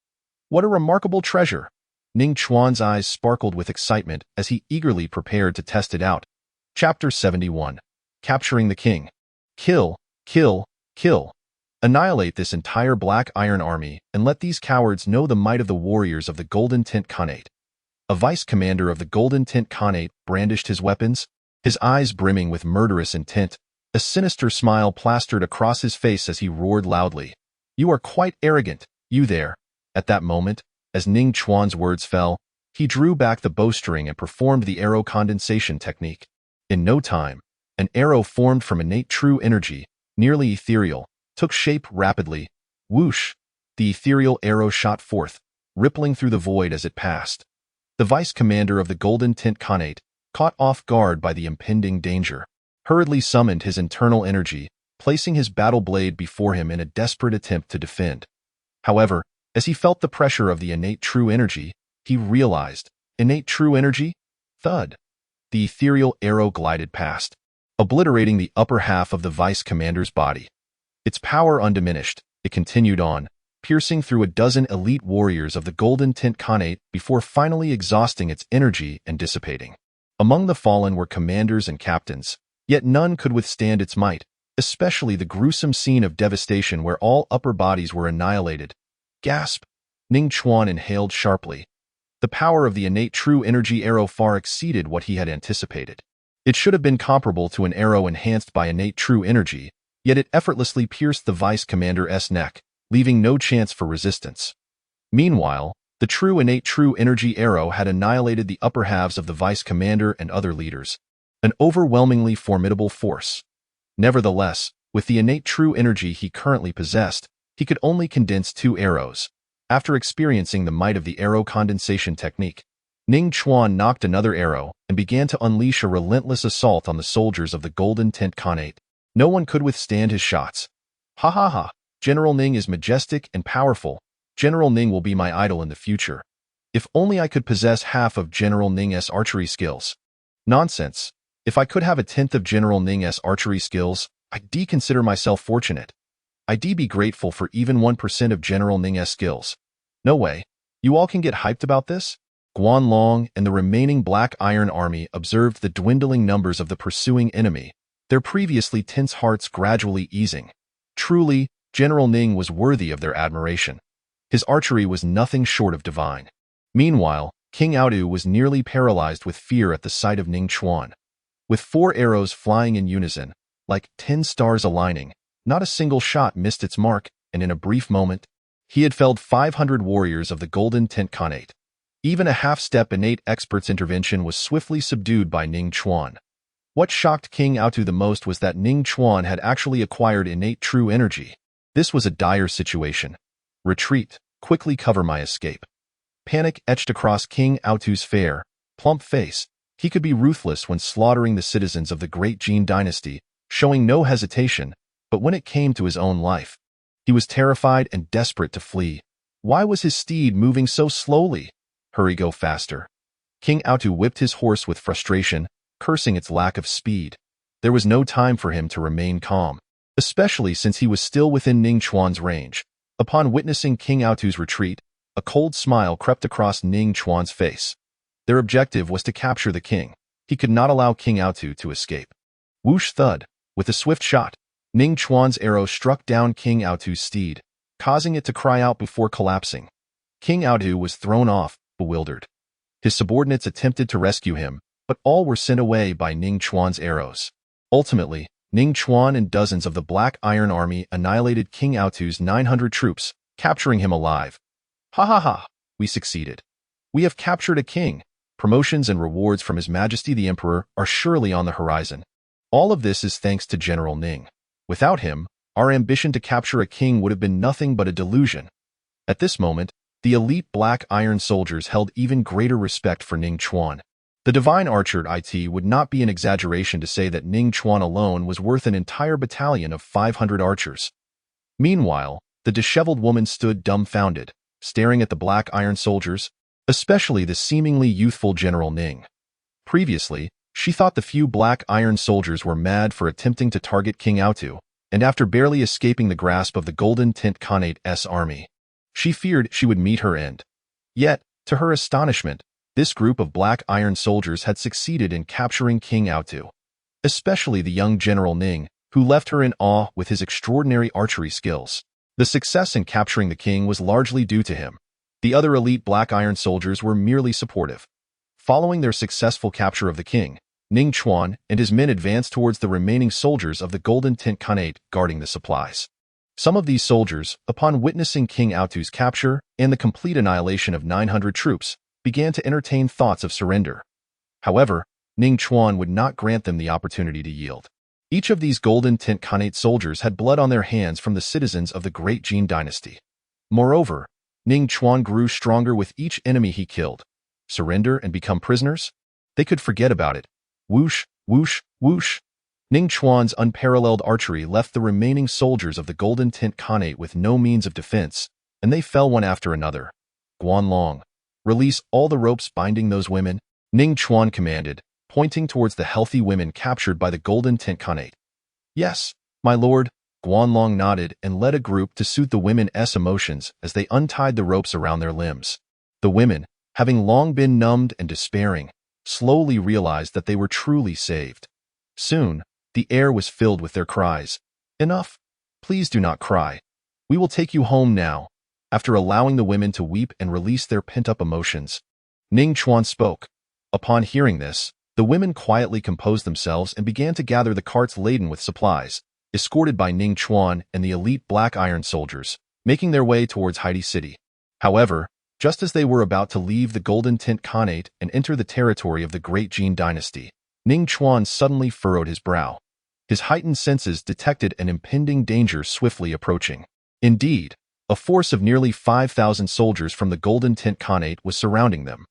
What a remarkable treasure! Ning Chuan's eyes sparkled with excitement as he eagerly prepared to test it out. Chapter 71. Capturing the King. Kill, kill, kill. Annihilate this entire Black Iron army and let these cowards know the might of the warriors of the Golden Tint Khanate. A vice-commander of the Golden Tint Khanate brandished his weapons, his eyes brimming with murderous intent. A sinister smile plastered across his face as he roared loudly. You are quite arrogant, you there. At that moment, as Ning Chuan's words fell, he drew back the bowstring and performed the arrow condensation technique. In no time, an arrow formed from innate true energy, nearly ethereal, took shape rapidly. Whoosh! The ethereal arrow shot forth, rippling through the void as it passed. The vice-commander of the Golden Tint Khanate, caught off guard by the impending danger, hurriedly summoned his internal energy, placing his battle blade before him in a desperate attempt to defend. However, as he felt the pressure of the innate true energy, he realized, innate true energy? Thud! The ethereal arrow glided past, obliterating the upper half of the vice-commander's body. Its power undiminished, it continued on, piercing through a dozen elite warriors of the Golden Tint Khanate before finally exhausting its energy and dissipating. Among the fallen were commanders and captains, yet none could withstand its might, especially the gruesome scene of devastation where all upper bodies were annihilated. Gasp! Ning Chuan inhaled sharply. The power of the innate true energy arrow far exceeded what he had anticipated. It should have been comparable to an arrow enhanced by innate true energy, yet it effortlessly pierced the vice-commander's neck, leaving no chance for resistance. Meanwhile, the true innate true energy arrow had annihilated the upper halves of the vice-commander and other leaders, an overwhelmingly formidable force. Nevertheless, with the innate true energy he currently possessed, he could only condense 2 arrows. After experiencing the might of the arrow condensation technique, Ning Chuan knocked another arrow and began to unleash a relentless assault on the soldiers of the Golden Tint Khanate. No one could withstand his shots. Ha ha ha! General Ning is majestic and powerful. General Ning will be my idol in the future. If only I could possess half of General Ning's archery skills. Nonsense. If I could have a tenth of General Ning's archery skills, I'd consider myself fortunate. I'd be grateful for even 1% of General Ning's skills. No way. You all can get hyped about this? Guan Long and the remaining Black Iron army observed the dwindling numbers of the pursuing enemy, their previously tense hearts gradually easing. Truly, General Ning was worthy of their admiration. His archery was nothing short of divine. Meanwhile, King Audu was nearly paralyzed with fear at the sight of Ning Chuan. With 4 arrows flying in unison, like 10 stars aligning, not a single shot missed its mark, and in a brief moment, he had felled 500 warriors of the Golden Tint Khanate. Even a half-step innate expert's intervention was swiftly subdued by Ning Chuan. What shocked King Audu the most was that Ning Chuan had actually acquired innate true energy. This was a dire situation. Retreat, quickly cover my escape. Panic etched across King Audu's fair, plump face. He could be ruthless when slaughtering the citizens of the great Jin dynasty, showing no hesitation, but when it came to his own life, he was terrified and desperate to flee. Why was his steed moving so slowly? Hurry, go faster. King Audu whipped his horse with frustration, cursing its lack of speed. There was no time for him to remain calm, especially since he was still within Ning Chuan's range. Upon witnessing King Audu's retreat, a cold smile crept across Ning Chuan's face. Their objective was to capture the king. He could not allow King Audu to escape. Whoosh thud! With a swift shot, Ning Chuan's arrow struck down King Audu's steed, causing it to cry out before collapsing. King Audu was thrown off, bewildered. His subordinates attempted to rescue him, but all were sent away by Ning Chuan's arrows. Ultimately, Ning Chuan and dozens of the Black Iron army annihilated King Audu's 900 troops, capturing him alive. Ha ha ha! We succeeded. We have captured a king. Promotions and rewards from His Majesty the Emperor are surely on the horizon. All of this is thanks to General Ning. Without him, our ambition to capture a king would have been nothing but a delusion. At this moment, the elite black iron soldiers held even greater respect for Ning Chuan. The divine archer it would not be an exaggeration to say that Ning Chuan alone was worth an entire battalion of 500 archers. Meanwhile, the disheveled woman stood dumbfounded, staring at the black iron soldiers, especially the seemingly youthful General Ning. Previously, she thought the few black iron soldiers were mad for attempting to target King Autu, and after barely escaping the grasp of the Golden Tint Khanate's army, she feared she would meet her end. Yet, to her astonishment, this group of black iron soldiers had succeeded in capturing King Autu, especially the young General Ning, who left her in awe with his extraordinary archery skills. The success in capturing the king was largely due to him. The other elite black iron soldiers were merely supportive. Following their successful capture of the king, Ning Chuan and his men advanced towards the remaining soldiers of the Golden Tint Khanate guarding the supplies. Some of these soldiers, upon witnessing King Autu's capture and the complete annihilation of 900 troops, began to entertain thoughts of surrender. However, Ning Chuan would not grant them the opportunity to yield. Each of these Golden Tint Khanate soldiers had blood on their hands from the citizens of the Great Jin dynasty. Moreover, Ning Chuan grew stronger with each enemy he killed. Surrender and become prisoners? They could forget about it. Whoosh, whoosh, whoosh. Ning Chuan's unparalleled archery left the remaining soldiers of the Golden Tint Khanate with no means of defense, and they fell one after another. Guanlong, release all the ropes binding those women, Ning Chuan commanded, pointing towards the healthy women captured by the Golden Tint Khanate. Yes, my lord, Guanlong nodded and led a group to soothe the women's emotions as they untied the ropes around their limbs. The women, having long been numbed and despairing, slowly realized that they were truly saved. Soon, the air was filled with their cries. Enough. Please do not cry. We will take you home now. After allowing the women to weep and release their pent-up emotions, Ning Chuan spoke. Upon hearing this, the women quietly composed themselves and began to gather the carts laden with supplies, escorted by Ning Chuan and the elite black iron soldiers, making their way towards Haiti City. However, just as they were about to leave the Golden Tint Khanate and enter the territory of the Great Jin dynasty, Ning Chuan suddenly furrowed his brow. His heightened senses detected an impending danger swiftly approaching. Indeed, a force of nearly 5,000 soldiers from the Golden Tint Khanate was surrounding them.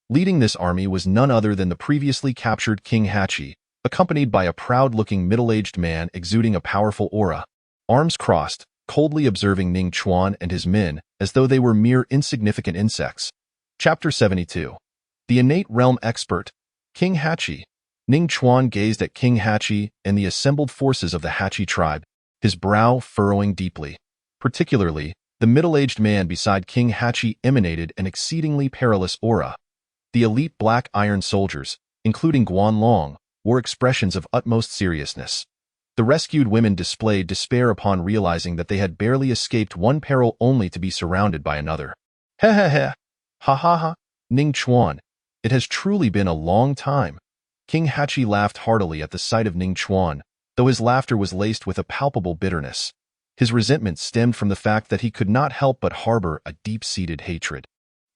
Leading this army was none other than the previously captured King Hachi, accompanied by a proud-looking middle-aged man exuding a powerful aura. Arms crossed, coldly observing Ning Chuan and his men as though they were mere insignificant insects. Chapter 72. The Innate Realm Expert, King Hachi. Ning Chuan gazed at King Hachi and the assembled forces of the Hachi tribe, his brow furrowing deeply. Particularly, the middle-aged man beside King Hachi emanated an exceedingly perilous aura. The elite black iron soldiers, including Guanlong, wore expressions of utmost seriousness. The rescued women displayed despair upon realizing that they had barely escaped one peril only to be surrounded by another. Heh heh heh. Ha ha ha. Ning Chuan, it has truly been a long time. King Hachi laughed heartily at the sight of Ning Chuan, though his laughter was laced with a palpable bitterness. His resentment stemmed from the fact that he could not help but harbor a deep-seated hatred.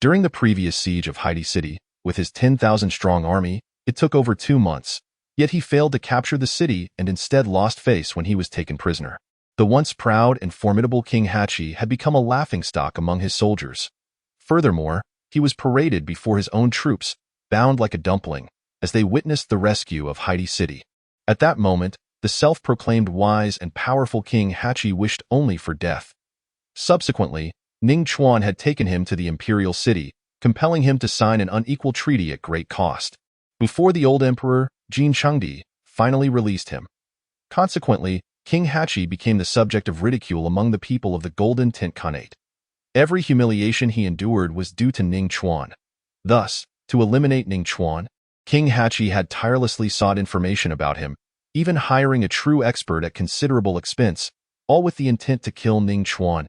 During the previous siege of Haiti City, with his 10,000-strong army, it took over 2 months. Yet he failed to capture the city and instead lost face when he was taken prisoner. The once proud and formidable King Hachi had become a laughingstock among his soldiers. Furthermore, he was paraded before his own troops, bound like a dumpling, as they witnessed the rescue of Haiti City. At that moment, the self-proclaimed wise and powerful King Hachi wished only for death. Subsequently, Ning Chuan had taken him to the imperial city, compelling him to sign an unequal treaty at great cost. Before the old emperor, Jin Chengdi, finally released him. Consequently, King Hachi became the subject of ridicule among the people of the Golden Tint Khanate. Every humiliation he endured was due to Ning Chuan. Thus, to eliminate Ning Chuan, King Hachi had tirelessly sought information about him, even hiring a true expert at considerable expense, all with the intent to kill Ning Chuan.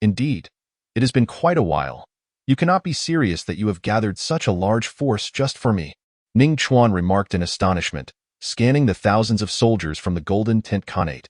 Indeed, it has been quite a while. You cannot be serious that you have gathered such a large force just for me, Ning Chuan remarked in astonishment, scanning the thousands of soldiers from the Golden Tint Khanate.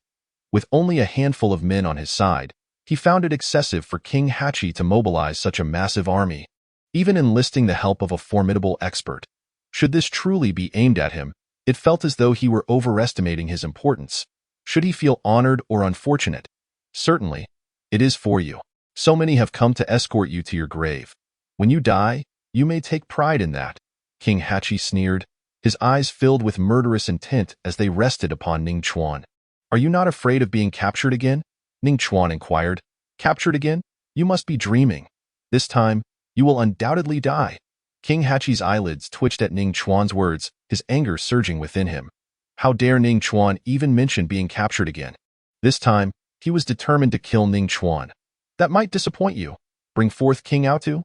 With only a handful of men on his side, he found it excessive for King Hachi to mobilize such a massive army. Even enlisting the help of a formidable expert, should this truly be aimed at him, It felt as though he were overestimating his importance. Should he feel honored or unfortunate? Certainly, it is for you. So many have come to escort you to your grave. When you die, you may take pride in that. King Hachi sneered, his eyes filled with murderous intent as they rested upon Ning Chuan. Are you not afraid of being captured again? Ning Chuan inquired. Captured again? You must be dreaming. This time, you will undoubtedly die. King Hachi's eyelids twitched at Ning Chuan's words, his anger surging within him. How dare Ning Chuan even mention being captured again? This time, he was determined to kill Ning Chuan. That might disappoint you. Bring forth King Aotu?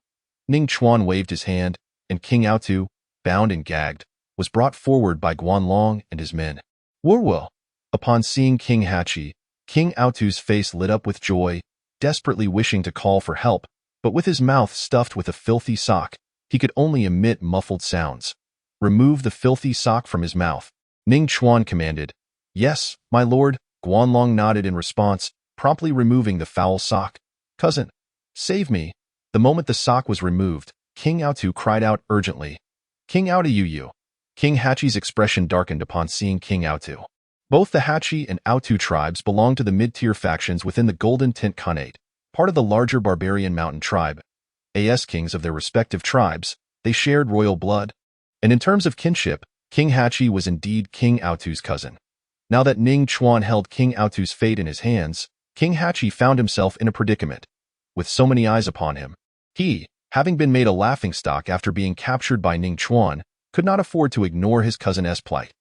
Ning Chuan waved his hand, and King Aotu, bound and gagged, was brought forward by Guanlong and his men. Wurwo. Upon seeing King Hachi, King Aotu's face lit up with joy, desperately wishing to call for help, but with his mouth stuffed with a filthy sock, he could only emit muffled sounds. Remove the filthy sock from his mouth. Ning Chuan commanded. Yes, my lord. Guanlong nodded in response, promptly removing the foul sock. Cousin, save me. The moment the sock was removed, King Aotu cried out urgently. King Aotu. King Hachi's expression darkened upon seeing King Aotu. Both the Hachi and Aotu tribes belonged to the mid-tier factions within the Golden Tint Khanate, part of the larger barbarian mountain tribe. As kings of their respective tribes, they shared royal blood. And in terms of kinship, King Hachi was indeed King Aotu's cousin. Now that Ning Chuan held King Aotu's fate in his hands, King Hachi found himself in a predicament. With so many eyes upon him, he, having been made a laughingstock after being captured by Ning Chuan, could not afford to ignore his cousin's plight.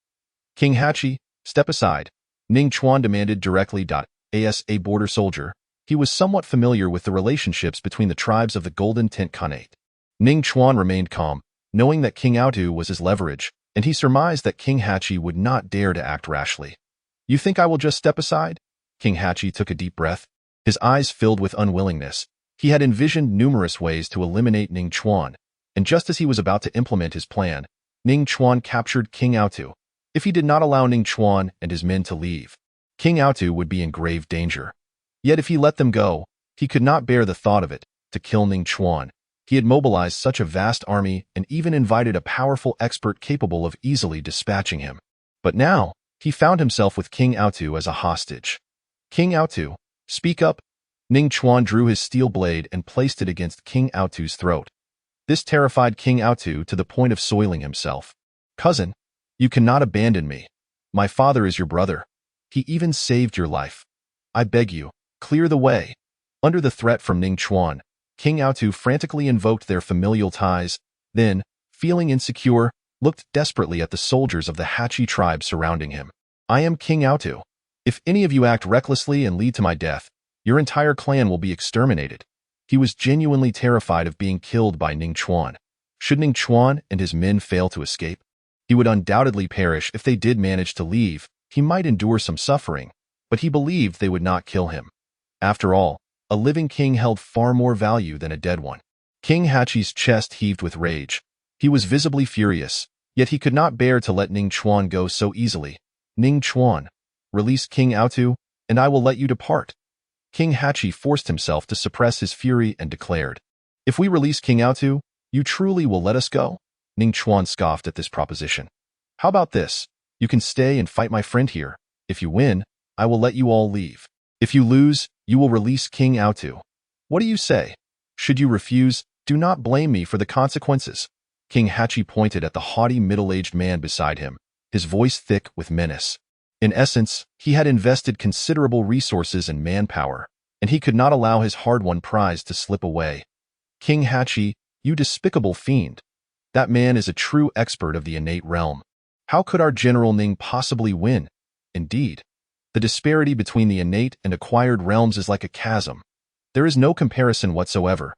King Hachi, step aside, Ning Chuan demanded directly. As a border soldier, he was somewhat familiar with the relationships between the tribes of the Golden Tint Khanate. Ning Chuan remained calm, knowing that King Aotu was his leverage, and he surmised that King Hachi would not dare to act rashly. You think I will just step aside? King Hachi took a deep breath, his eyes filled with unwillingness. He had envisioned numerous ways to eliminate Ning Chuan, and just as he was about to implement his plan, Ning Chuan captured King Aotu. If he did not allow Ning Chuan and his men to leave, King Aotu would be in grave danger. Yet if he let them go, he could not bear the thought of it, to kill Ning Chuan. He had mobilized such a vast army and even invited a powerful expert capable of easily dispatching him. But now, he found himself with King Aotu as a hostage. King Aotu, speak up. Ning Chuan drew his steel blade and placed it against King Aotu's throat. This terrified King Aotu to the point of soiling himself. Cousin, you cannot abandon me. My father is your brother. He even saved your life. I beg you, clear the way. Under the threat from Ning Chuan, King Aotu frantically invoked their familial ties, then, feeling insecure, looked desperately at the soldiers of the Hachi tribe surrounding him. I am King Aotu. If any of you act recklessly and lead to my death, your entire clan will be exterminated. He was genuinely terrified of being killed by Ning Chuan. Should Ning Chuan and his men fail to escape, he would undoubtedly perish. If they did manage to leave, he might endure some suffering, but he believed they would not kill him. After all, a living king held far more value than a dead one. King Hachi's chest heaved with rage. He was visibly furious, yet he could not bear to let Ning Chuan go so easily. Ning Chuan, release King Aotu, and I will let you depart. King Hachi forced himself to suppress his fury and declared, If we release King Aotu, you truly will let us go? Ning Chuan scoffed at this proposition. How about this? You can stay and fight my friend here. If you win, I will let you all leave. If you lose, you will release King Aotu. What do you say? Should you refuse, do not blame me for the consequences. King Hachi pointed at the haughty middle-aged man beside him, his voice thick with menace. In essence, he had invested considerable resources and manpower, and he could not allow his hard-won prize to slip away. King Hachi, you despicable fiend. That man is a true expert of the innate realm. How could our General Ning possibly win? Indeed, the disparity between the innate and acquired realms is like a chasm. There is no comparison whatsoever.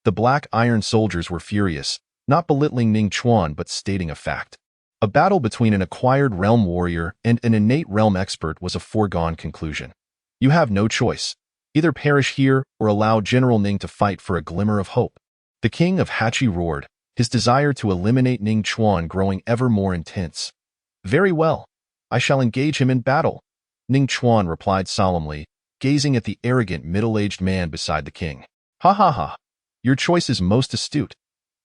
The Black Iron soldiers were furious, not belittling Ning Chuan but stating a fact. A battle between an acquired realm warrior and an innate realm expert was a foregone conclusion. You have no choice. Either perish here or allow General Ning to fight for a glimmer of hope. The king of Hachi roared, his desire to eliminate Ning Chuan growing ever more intense. Very well. I shall engage him in battle. Ning Chuan replied solemnly, gazing at the arrogant middle-aged man beside the king. Ha ha ha. Your choice is most astute.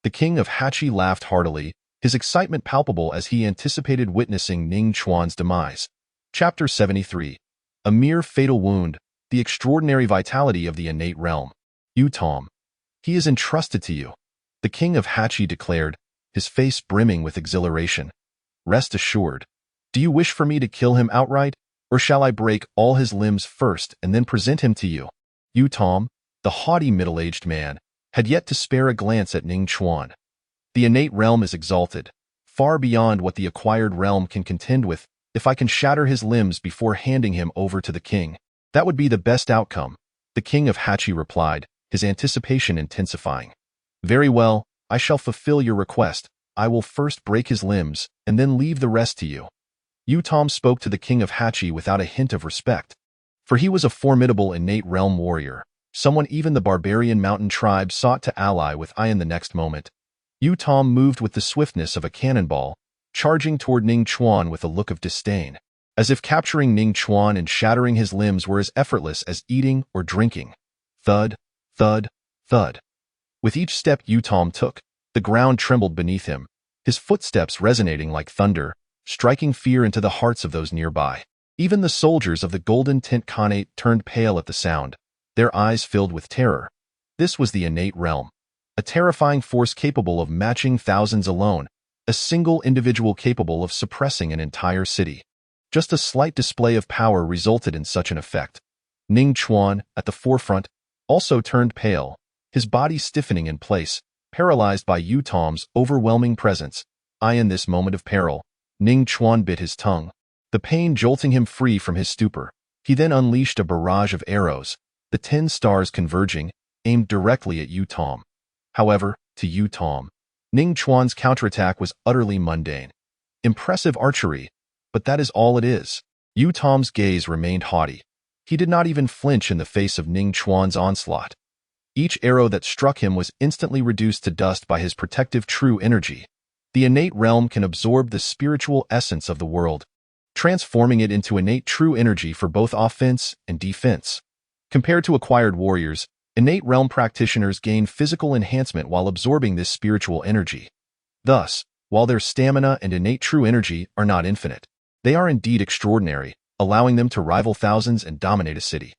The king of Hachi laughed heartily, his excitement palpable as he anticipated witnessing Ning Chuan's demise. Chapter 73. A mere fatal wound, the extraordinary vitality of the innate realm. You, Tom. He is entrusted to you, the king of Hachi declared, his face brimming with exhilaration. Rest assured. Do you wish for me to kill him outright, or shall I break all his limbs first and then present him to you? You, Tom, the haughty middle-aged man, had yet to spare a glance at Ning Chuan. The innate realm is exalted, far beyond what the acquired realm can contend with. If I can shatter his limbs before handing him over to the king, that would be the best outcome, the king of Hachi replied, his anticipation intensifying. Very well, I shall fulfill your request. I will first break his limbs, and then leave the rest to you. You, Tom, spoke to the king of Hachi without a hint of respect. For he was a formidable innate realm warrior, someone even the barbarian mountain tribe sought to ally with. In the next moment, you, Tom, moved with the swiftness of a cannonball, charging toward Ning Chuan with a look of disdain, as if capturing Ning Chuan and shattering his limbs were as effortless as eating or drinking. Thud, thud, thud. With each step you, Tom, took, the ground trembled beneath him, his footsteps resonating like thunder, striking fear into the hearts of those nearby. Even the soldiers of the Golden Tent Khanate turned pale at the sound, their eyes filled with terror. This was the innate realm, a terrifying force capable of matching thousands alone, a single individual capable of suppressing an entire city. Just a slight display of power resulted in such an effect. Ning Chuan, at the forefront, also turned pale, his body stiffening in place, paralyzed by Yu Tom's overwhelming presence. In this moment of peril, Ning Chuan bit his tongue, the pain jolting him free from his stupor. He then unleashed a barrage of arrows, the 10 stars converging, aimed directly at Yu Tom. However, to Yu Tom, Ning Chuan's counterattack was utterly mundane. Impressive archery, but that is all it is. Yu Tom's gaze remained haughty. He did not even flinch in the face of Ning Chuan's onslaught. Each arrow that struck him was instantly reduced to dust by his protective true energy. The innate realm can absorb the spiritual essence of the world, transforming it into innate true energy for both offense and defense. Compared to acquired warriors, innate realm practitioners gain physical enhancement while absorbing this spiritual energy. Thus, while their stamina and innate true energy are not infinite, they are indeed extraordinary, allowing them to rival thousands and dominate a city.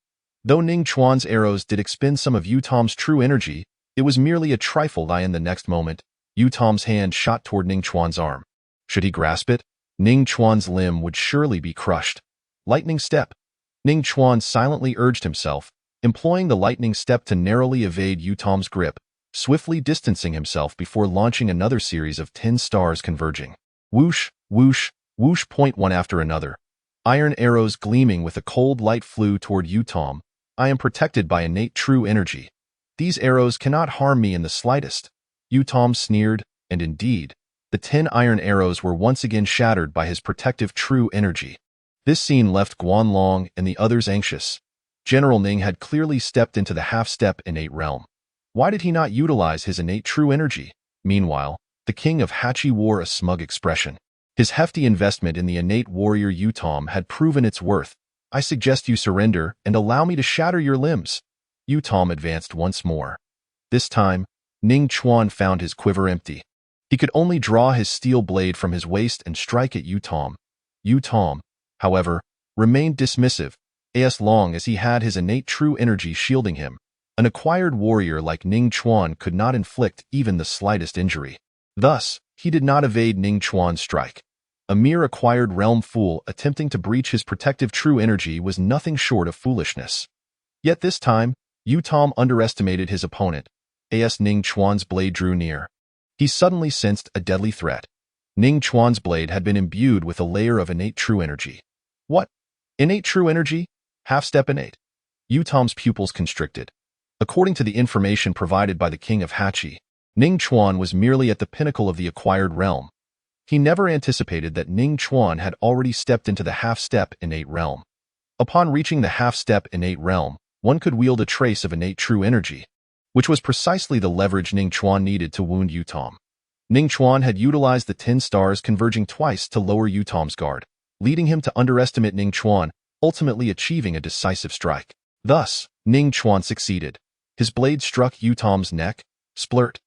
Though Ning Chuan's arrows did expend some of Yu Tom's true energy, it was merely a trifle. In the next moment, Yu Tom's hand shot toward Ning Chuan's arm. Should he grasp it, Ning Chuan's limb would surely be crushed. Lightning step. Ning Chuan silently urged himself, employing the lightning step to narrowly evade Yu Tom's grip, swiftly distancing himself before launching another series of 10 stars converging. Whoosh, whoosh, whoosh. One after another. Iron arrows gleaming with a cold light flew toward Yu Tom. I am protected by innate true energy. These arrows cannot harm me in the slightest. Yu Tom sneered, and indeed, the 10 iron arrows were once again shattered by his protective true energy. This scene left Guan Long and the others anxious. General Ning had clearly stepped into the half-step innate realm. Why did he not utilize his innate true energy? Meanwhile, the king of Hachi wore a smug expression. His hefty investment in the innate warrior Yu Tom had proven its worth. I suggest you surrender and allow me to shatter your limbs. Yu Tom advanced once more. This time, Ning Chuan found his quiver empty. He could only draw his steel blade from his waist and strike at Yu Tom. Yu Tom, however, remained dismissive, as long as he had his innate true energy shielding him. An acquired warrior like Ning Chuan could not inflict even the slightest injury. Thus, he did not evade Ning Chuan's strike. A mere acquired realm fool attempting to breach his protective true energy was nothing short of foolishness. Yet this time, Yu Tom underestimated his opponent. As Ning Chuan's blade drew near, he suddenly sensed a deadly threat. Ning Chuan's blade had been imbued with a layer of innate true energy. What? Innate true energy? Half-step innate? Yu Tom's pupils constricted. According to the information provided by the king of Hachi, Ning Chuan was merely at the pinnacle of the acquired realm. He never anticipated that Ning Chuan had already stepped into the half-step innate realm. Upon reaching the half-step innate realm, one could wield a trace of innate true energy, which was precisely the leverage Ning Chuan needed to wound Yu Tom. Ning Chuan had utilized the 10 stars converging twice to lower Yu Tom's guard, leading him to underestimate Ning Chuan, ultimately achieving a decisive strike. Thus, Ning Chuan succeeded. His blade struck Yu Tom's neck, splurt.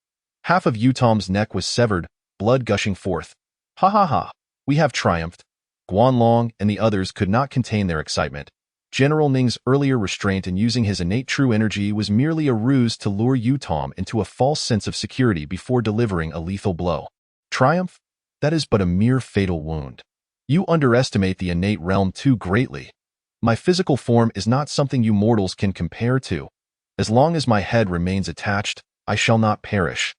Half of Yu Tom's neck was severed, blood gushing forth. Ha ha ha, we have triumphed. Guanlong and the others could not contain their excitement. General Ning's earlier restraint in using his innate true energy was merely a ruse to lure Tom into a false sense of security before delivering a lethal blow. Triumph? That is but a mere fatal wound. You underestimate the innate realm too greatly. My physical form is not something you mortals can compare to. As long as my head remains attached, I shall not perish.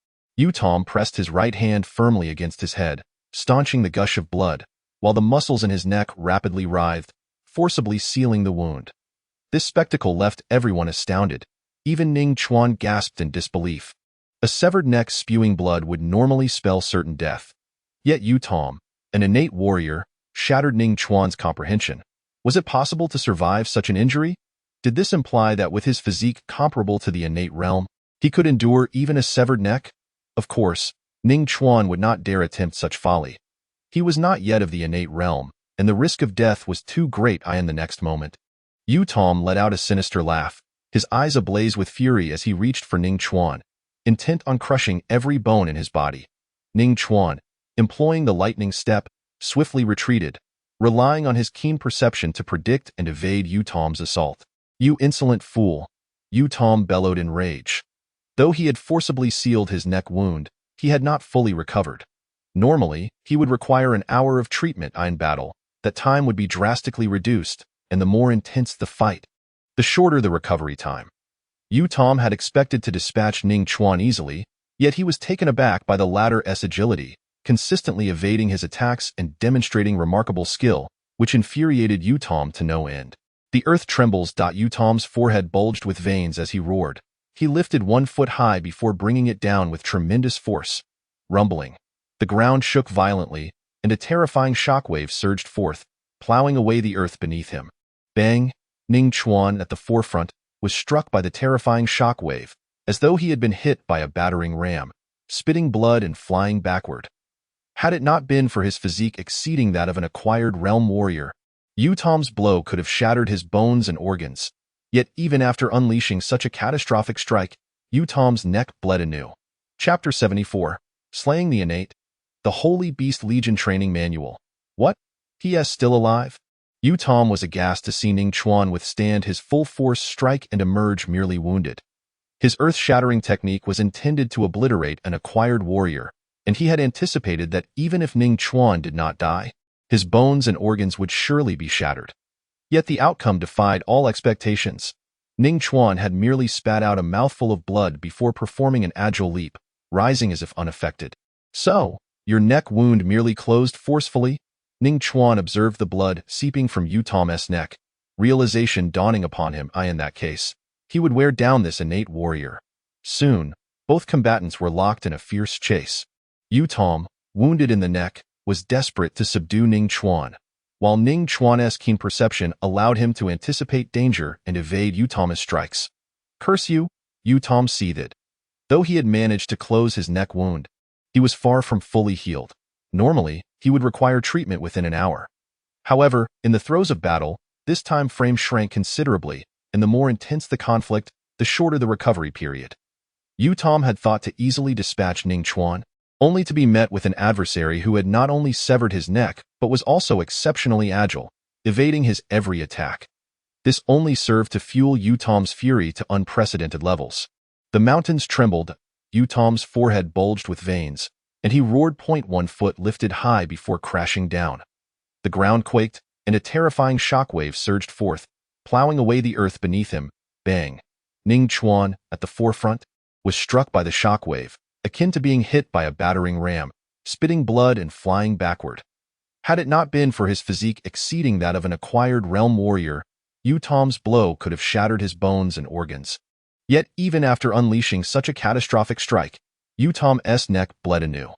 Tom pressed his right hand firmly against his head, staunching the gush of blood, while the muscles in his neck rapidly writhed, forcibly sealing the wound. This spectacle left everyone astounded. Even Ning Chuan gasped in disbelief. A severed neck spewing blood would normally spell certain death. Yet Tom, an innate warrior, shattered Ning Chuan's comprehension. Was it possible to survive such an injury? Did this imply that with his physique comparable to the innate realm, he could endure even a severed neck? Of course, Ning Chuan would not dare attempt such folly. He was not yet of the innate realm, and the risk of death was too great in the next moment. Tom let out a sinister laugh, his eyes ablaze with fury as he reached for Ning Chuan, intent on crushing every bone in his body. Ning Chuan, employing the lightning step, swiftly retreated, relying on his keen perception to predict and evade Tom's assault. You insolent fool! Tom bellowed in rage. Though he had forcibly sealed his neck wound, he had not fully recovered. Normally, he would require an hour of treatment in battle. That time would be drastically reduced, and the more intense the fight, the shorter the recovery time. Tom had expected to dispatch Ning Chuan easily, yet he was taken aback by the latter's agility, consistently evading his attacks and demonstrating remarkable skill, which infuriated Tom to no end. The earth trembles. Tom's forehead bulged with veins as he roared. He lifted 1 foot high before bringing it down with tremendous force. Rumbling. The ground shook violently, and a terrifying shockwave surged forth, plowing away the earth beneath him. Bang! Ning Chuan, at the forefront, was struck by the terrifying shockwave, as though he had been hit by a battering ram, spitting blood and flying backward. Had it not been for his physique exceeding that of an acquired realm warrior, Tom's blow could have shattered his bones and organs. Yet even after unleashing such a catastrophic strike, Tom's neck bled anew. Chapter 74. Slaying the Innate. The Holy Beast Legion Training Manual. What? He is still alive? Tom was aghast to see Ning Chuan withstand his full-force strike and emerge merely wounded. His earth-shattering technique was intended to obliterate an acquired warrior, and he had anticipated that even if Ning Chuan did not die, his bones and organs would surely be shattered. Yet the outcome defied all expectations. Ning Chuan had merely spat out a mouthful of blood before performing an agile leap, rising as if unaffected. So, your neck wound merely closed forcefully? Ning Chuan observed the blood seeping from Tom's neck, realization dawning upon him. In that case, he would wear down this innate warrior. Soon, both combatants were locked in a fierce chase. Tom, wounded in the neck, was desperate to subdue Ning Chuan, while Ning Chuan's keen perception allowed him to anticipate danger and evade Tom's strikes. Curse you! Tom seethed. Though he had managed to close his neck wound, he was far from fully healed. Normally, he would require treatment within an hour. However, in the throes of battle, this time frame shrank considerably, and the more intense the conflict, the shorter the recovery period. Tom had thought to easily dispatch Ning Chuan, only to be met with an adversary who had not only severed his neck, but was also exceptionally agile, evading his every attack. This only served to fuel Tom's fury to unprecedented levels. The mountains trembled, Tom's forehead bulged with veins, and he roared. 1 foot lifted high before crashing down. The ground quaked, and a terrifying shockwave surged forth, plowing away the earth beneath him. Bang! Ning Chuan, at the forefront, was struck by the shockwave, akin to being hit by a battering ram, spitting blood and flying backward. Had it not been for his physique exceeding that of an acquired realm warrior, Tom's blow could have shattered his bones and organs. Yet even after unleashing such a catastrophic strike, Tom's neck bled anew.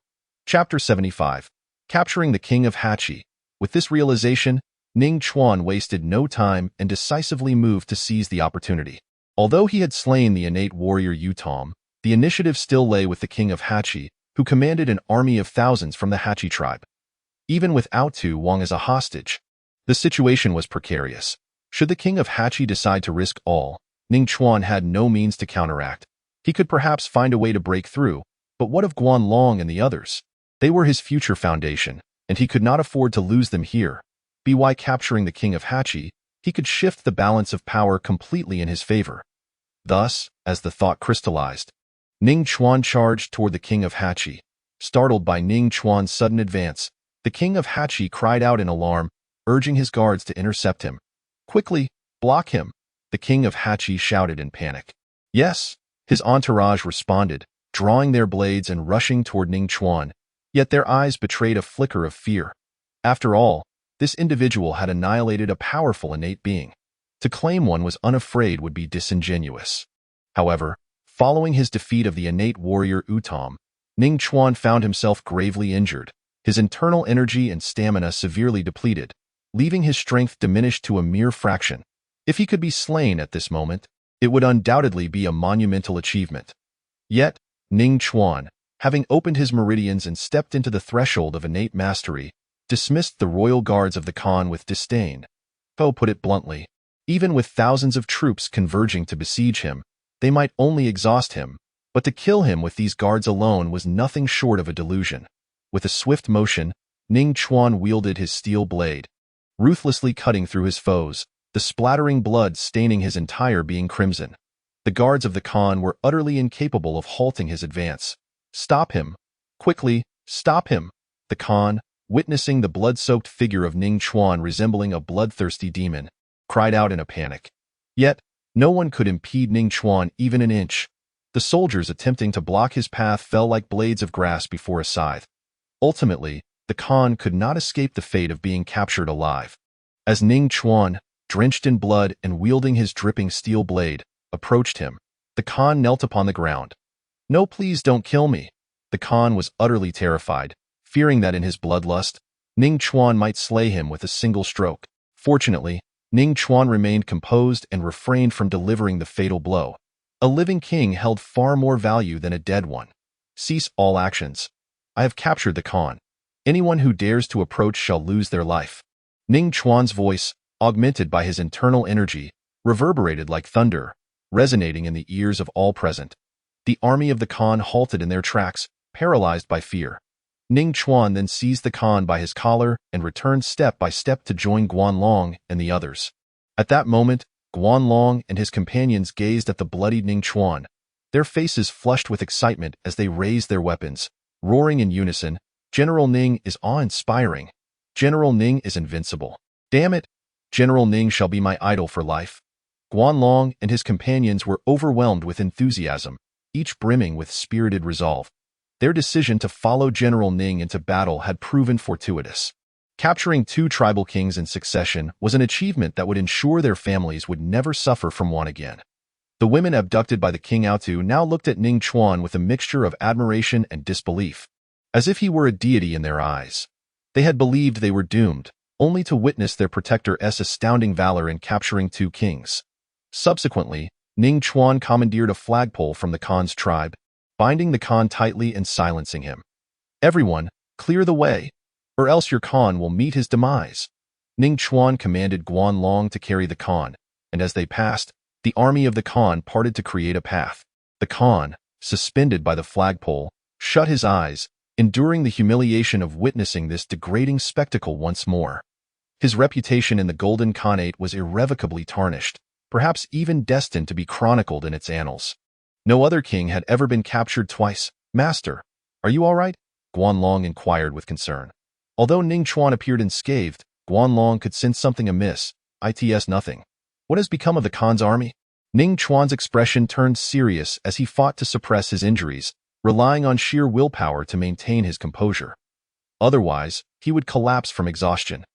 Chapter 75. Capturing the King of Hachi. With this realization, Ning Chuan wasted no time and decisively moved to seize the opportunity. Although he had slain the innate warrior Tom, the initiative still lay with the King of Hachi, who commanded an army of thousands from the Hachi tribe. Even without Tu Wang as a hostage, the situation was precarious. Should the King of Hachi decide to risk all, Ning Chuan had no means to counteract. He could perhaps find a way to break through, but what of Guanlong and the others? They were his future foundation, and he could not afford to lose them here. By capturing the king of Hachi, he could shift the balance of power completely in his favor. Thus, as the thought crystallized, Ning Chuan charged toward the king of Hachi. Startled by Ning Chuan's sudden advance, the king of Hachi cried out in alarm, urging his guards to intercept him. "Quickly, block him!" the king of Hachi shouted in panic. "Yes," his entourage responded, drawing their blades and rushing toward Ning Chuan, yet their eyes betrayed a flicker of fear. After all, this individual had annihilated a powerful innate being. To claim one was unafraid would be disingenuous. However, following his defeat of the innate warrior Utom, Ning Chuan found himself gravely injured, his internal energy and stamina severely depleted, leaving his strength diminished to a mere fraction. If he could be slain at this moment, it would undoubtedly be a monumental achievement. Yet, Ning Chuan, having opened his meridians and stepped into the threshold of innate mastery, dismissed the royal guards of the Khan with disdain. To put it bluntly, even with thousands of troops converging to besiege him, they might only exhaust him, but to kill him with these guards alone was nothing short of a delusion. With a swift motion, Ning Chuan wielded his steel blade, ruthlessly cutting through his foes, the splattering blood staining his entire being crimson. The guards of the Khan were utterly incapable of halting his advance. "Stop him! Quickly, stop him!" The Khan, witnessing the blood-soaked figure of Ning Chuan resembling a bloodthirsty demon, cried out in a panic. Yet, no one could impede Ning Chuan even an inch. The soldiers attempting to block his path fell like blades of grass before a scythe. Ultimately, the Khan could not escape the fate of being captured alive. As Ning Chuan, drenched in blood and wielding his dripping steel blade, approached him, the Khan knelt upon the ground. "No, please don't kill me." The Khan was utterly terrified, fearing that in his bloodlust, Ning Chuan might slay him with a single stroke. Fortunately, Ning Chuan remained composed and refrained from delivering the fatal blow. A living king held far more value than a dead one. "Cease all actions. I have captured the Khan. Anyone who dares to approach shall lose their life." Ning Chuan's voice, augmented by his internal energy, reverberated like thunder, resonating in the ears of all present. The army of the Khan halted in their tracks, paralyzed by fear. Ning Chuan then seized the Khan by his collar and returned step by step to join Guanlong and the others. At that moment, Guanlong and his companions gazed at the bloodied Ning Chuan, their faces flushed with excitement as they raised their weapons, roaring in unison, "General Ning is awe-inspiring. General Ning is invincible. Damn it! General Ning shall be my idol for life." Guanlong and his companions were overwhelmed with enthusiasm, each brimming with spirited resolve. Their decision to follow General Ning into battle had proven fortuitous. Capturing 2 tribal kings in succession was an achievement that would ensure their families would never suffer from one again. The women abducted by the King Autu now looked at Ning Chuan with a mixture of admiration and disbelief, as if he were a deity in their eyes. They had believed they were doomed, only to witness their protector's astounding valor in capturing 2 kings. Subsequently, Ning Chuan commandeered a flagpole from the Khan's tribe, binding the Khan tightly and silencing him. "Everyone, clear the way, or else your Khan will meet his demise." Ning Chuan commanded Guanlong to carry the Khan, and as they passed, the army of the Khan parted to create a path. The Khan, suspended by the flagpole, shut his eyes, enduring the humiliation of witnessing this degrading spectacle once more. His reputation in the Golden Khanate was irrevocably tarnished, perhaps even destined to be chronicled in its annals. No other king had ever been captured twice. "Master, are you all right?" Guanlong inquired with concern. Although Ning Chuan appeared unscathed, Guanlong could sense something amiss. "It's nothing. What has become of the Khan's army?" Ning Chuan's expression turned serious as he fought to suppress his injuries, relying on sheer willpower to maintain his composure. Otherwise, he would collapse from exhaustion.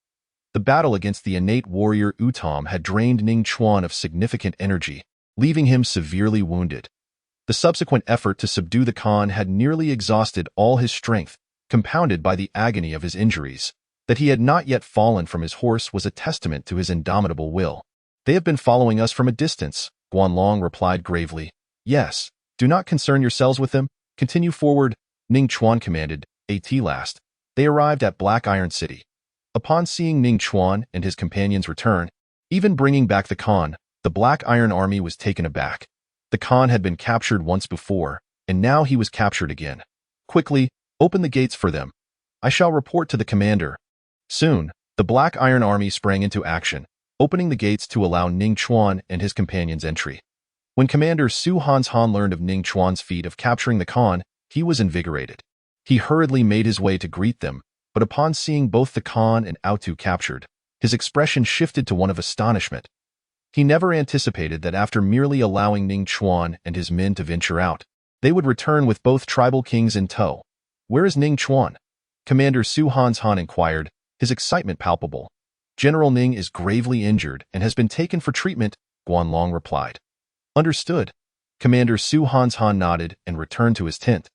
The battle against the innate warrior Utom had drained Ning Chuan of significant energy, leaving him severely wounded. The subsequent effort to subdue the Khan had nearly exhausted all his strength, compounded by the agony of his injuries. That he had not yet fallen from his horse was a testament to his indomitable will. "They have been following us from a distance," Guanlong replied gravely. "Yes, do not concern yourselves with them. Continue forward," Ning Chuan commanded. At last, they arrived at Black Iron City. Upon seeing Ning Chuan and his companions return, even bringing back the Khan, the Black Iron Army was taken aback. The Khan had been captured once before, and now he was captured again. Quickly, Open the gates for them. I shall report to the commander." Soon, the Black Iron Army sprang into action, opening the gates to allow Ning Chuan and his companions entry. When Commander Su Hanshan learned of Ning Chuan's feat of capturing the Khan, he was invigorated. He hurriedly made his way to greet them, but upon seeing both the Khan and Autu captured, his expression shifted to one of astonishment. He never anticipated that after merely allowing Ning Chuan and his men to venture out, they would return with both tribal kings in tow. "Where is Ning Chuan?" Commander Su Hanshan inquired, his excitement palpable. "General Ning is gravely injured and has been taken for treatment," Guanlong replied. "Understood." Commander Su Hanshan nodded and returned to his tent,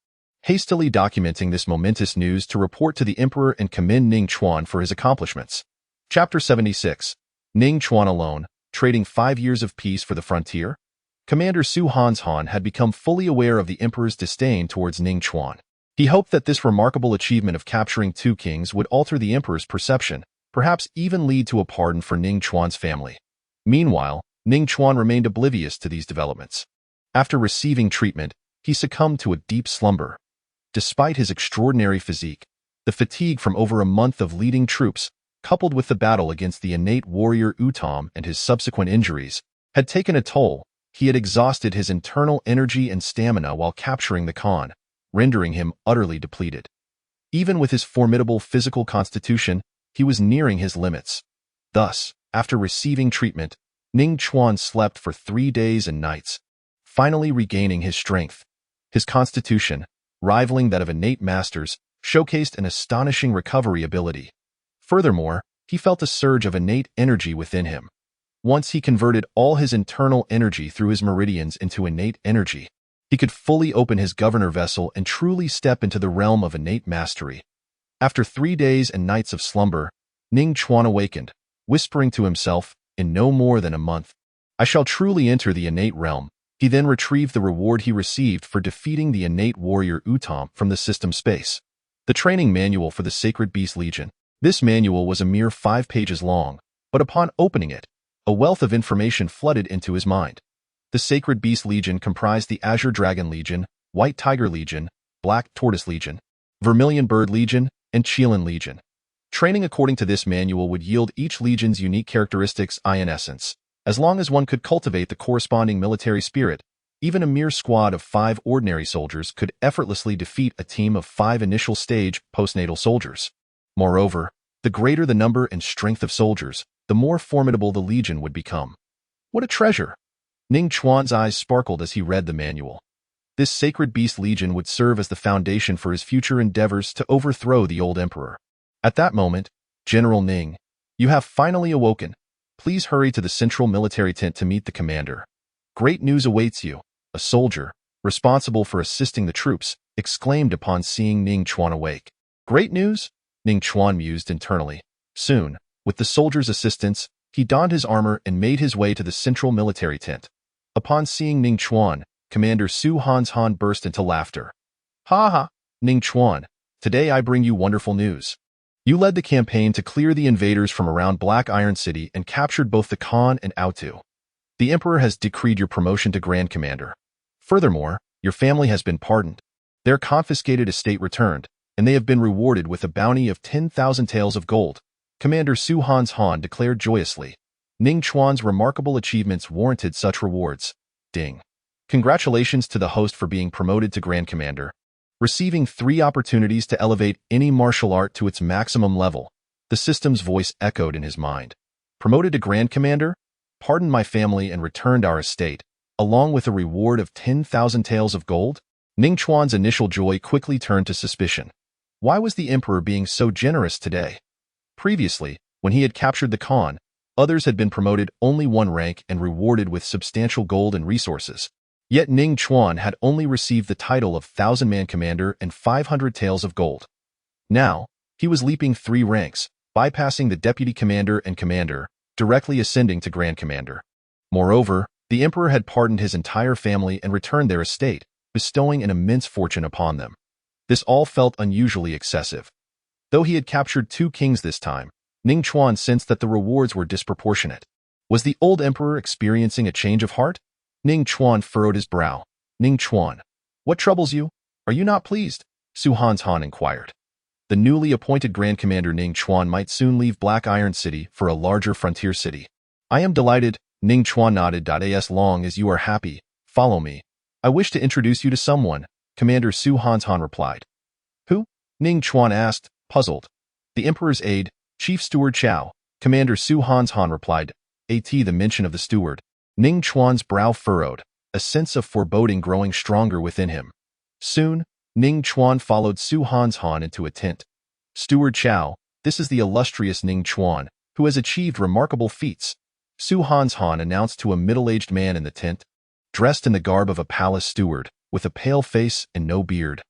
hastily documenting this momentous news to report to the emperor and commend Ning Chuan for his accomplishments. Chapter 76. Ning Chuan alone, trading 5 years of peace for the frontier? Commander Su Hanshan had become fully aware of the emperor's disdain towards Ning Chuan. He hoped that this remarkable achievement of capturing 2 kings would alter the emperor's perception, perhaps even lead to a pardon for Ning Chuan's family. Meanwhile, Ning Chuan remained oblivious to these developments. After receiving treatment, he succumbed to a deep slumber. Despite his extraordinary physique, the fatigue from over a month of leading troops, coupled with the battle against the innate warrior Utom and his subsequent injuries, had taken a toll. He had exhausted his internal energy and stamina while capturing the Khan, rendering him utterly depleted. Even with his formidable physical constitution, he was nearing his limits. Thus, after receiving treatment, Ning Chuan slept for 3 days and nights, finally regaining his strength. His constitution, rivaling that of innate masters, showcased an astonishing recovery ability. Furthermore, he felt a surge of innate energy within him. Once he converted all his internal energy through his meridians into innate energy, he could fully open his governor vessel and truly step into the realm of innate mastery. After 3 days and nights of slumber, Ning Chuan awakened, whispering to himself, "In no more than a month, I shall truly enter the innate realm." He then retrieved the reward he received for defeating the innate warrior Utom from the system space. The training manual for the Sacred Beast Legion. This manual was a mere 5 pages long, but upon opening it, a wealth of information flooded into his mind. The Sacred Beast Legion comprised the Azure Dragon Legion, White Tiger Legion, Black Tortoise Legion, Vermilion Bird Legion, and Qilin Legion. Training according to this manual would yield each legion's unique characteristics in essence. As long as one could cultivate the corresponding military spirit, even a mere squad of 5 ordinary soldiers could effortlessly defeat a team of 5 initial stage postnatal soldiers. Moreover, the greater the number and strength of soldiers, the more formidable the legion would become. What a treasure! Ning Chuan's eyes sparkled as he read the manual. This Sacred Beast Legion would serve as the foundation for his future endeavors to overthrow the old emperor. At that moment, "General Ning, you have finally awoken. Please hurry to the central military tent to meet the commander. Great news awaits you," a soldier, responsible for assisting the troops, exclaimed upon seeing Ning Chuan awake. "Great news?" Ning Chuan mused internally. Soon, with the soldier's assistance, he donned his armor and made his way to the central military tent. Upon seeing Ning Chuan, Commander Su Hanshan burst into laughter. "Ha ha, Ning Chuan, today I bring you wonderful news. You led the campaign to clear the invaders from around Black Iron City and captured both the Khan and Autu. The Emperor has decreed your promotion to Grand Commander. Furthermore, your family has been pardoned. Their confiscated estate returned, and they have been rewarded with a bounty of 10,000 taels of gold," Commander Su Hanshan declared joyously. Ning Chuan's remarkable achievements warranted such rewards. Ding. Congratulations to the host for being promoted to Grand Commander. Receiving 3 opportunities to elevate any martial art to its maximum level, the system's voice echoed in his mind. Promoted to Grand Commander? Pardoned my family and returned our estate, along with a reward of 10,000 taels of gold? Ning Chuan's initial joy quickly turned to suspicion. Why was the emperor being so generous today? Previously, when he had captured the Khan, others had been promoted only 1 rank and rewarded with substantial gold and resources. Yet Ning Chuan had only received the title of 1,000-man commander and 500 taels of gold. Now, he was leaping 3 ranks, bypassing the deputy commander and commander, directly ascending to Grand Commander. Moreover, the emperor had pardoned his entire family and returned their estate, bestowing an immense fortune upon them. This all felt unusually excessive. Though he had captured 2 kings this time, Ning Chuan sensed that the rewards were disproportionate. Was the old emperor experiencing a change of heart? Ning Chuan furrowed his brow. "Ning Chuan, what troubles you? Are you not pleased?" Su Han inquired. The newly appointed Grand Commander Ning Chuan might soon leave Black Iron City for a larger frontier city. I am delighted, Ning Chuan nodded. As long as you are happy, follow me. I wish to introduce you to someone, Commander Su Han replied. Who? Ning Chuan asked, puzzled. The Emperor's aide, Chief Steward Chow, Commander Su Han replied. The mention of the steward. Ning Chuan's brow furrowed, a sense of foreboding growing stronger within him. Soon, Ning Chuan followed Su Han into a tent. Steward Chow, this is the illustrious Ning Chuan, who has achieved remarkable feats, Su Han announced to a middle-aged man in the tent, dressed in the garb of a palace steward, with a pale face and no beard.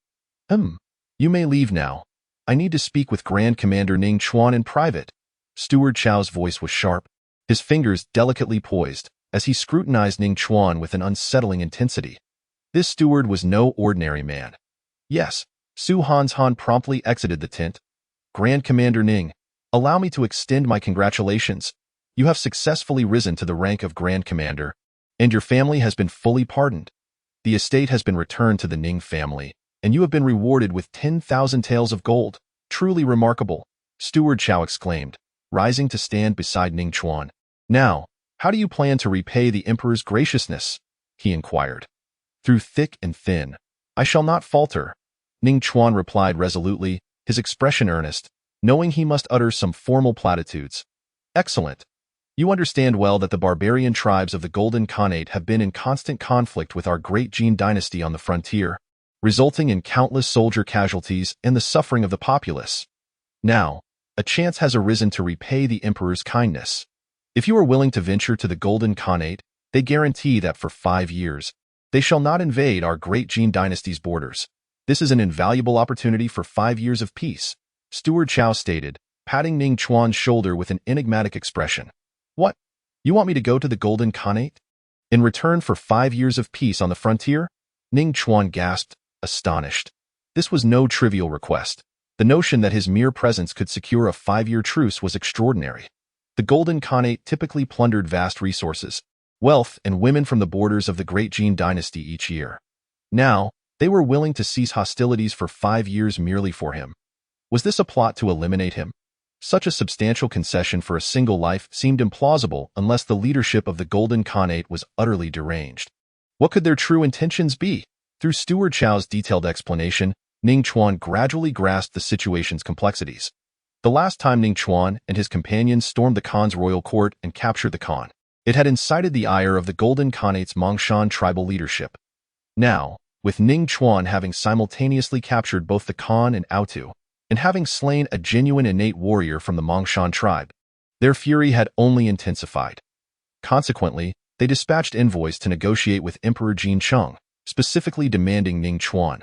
You may leave now. I need to speak with Grand Commander Ning Chuan in private. Steward Chow's voice was sharp, his fingers delicately poised, as he scrutinized Ning Chuan with an unsettling intensity. This steward was no ordinary man. Yes, Su Han promptly exited the tent. Grand Commander Ning, allow me to extend my congratulations. You have successfully risen to the rank of Grand Commander, and your family has been fully pardoned. The estate has been returned to the Ning family, and you have been rewarded with 10,000 taels of gold. Truly remarkable, Steward Chow exclaimed, rising to stand beside Ning Chuan. Now, how do you plan to repay the Emperor's graciousness? He inquired. Through thick and thin. I shall not falter, Ning Chuan replied resolutely, his expression earnest, knowing he must utter some formal platitudes. Excellent. You understand well that the barbarian tribes of the Golden Khanate have been in constant conflict with our great Jin dynasty on the frontier, resulting in countless soldier casualties and the suffering of the populace. Now, a chance has arisen to repay the Emperor's kindness. If you are willing to venture to the Golden Khanate, they guarantee that for 5 years, they shall not invade our great Jin dynasty's borders. This is an invaluable opportunity for 5 years of peace, Steward Chow stated, patting Ning Chuan's shoulder with an enigmatic expression. What? You want me to go to the Golden Khanate? In return for 5 years of peace on the frontier? Ning Chuan gasped, astonished. This was no trivial request. The notion that his mere presence could secure a 5-year truce was extraordinary. The Golden Khanate typically plundered vast resources, wealth, and women from the borders of the great Jin dynasty each year. Now, they were willing to cease hostilities for 5 years merely for him. Was this a plot to eliminate him? Such a substantial concession for a single life seemed implausible unless the leadership of the Golden Khanate was utterly deranged. What could their true intentions be? Through Steward Chow's detailed explanation, Ning Chuan gradually grasped the situation's complexities. The last time Ning Chuan and his companions stormed the Khan's royal court and captured the Khan, it had incited the ire of the Golden Khanate's Mongshan tribal leadership. Now, with Ning Chuan having simultaneously captured both the Khan and Autu, and having slain a genuine innate warrior from the Mongshan tribe, their fury had only intensified. Consequently, they dispatched envoys to negotiate with Emperor Jin Cheng, specifically demanding Ning Chuan.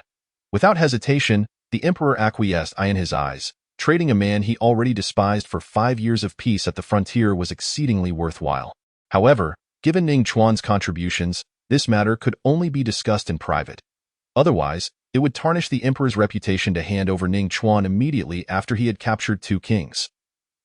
Without hesitation, the Emperor acquiesced. In his eyes, trading a man he already despised for 5 years of peace at the frontier was exceedingly worthwhile. However, given Ning Chuan's contributions, this matter could only be discussed in private. Otherwise, it would tarnish the Emperor's reputation to hand over Ning Chuan immediately after he had captured 2 kings.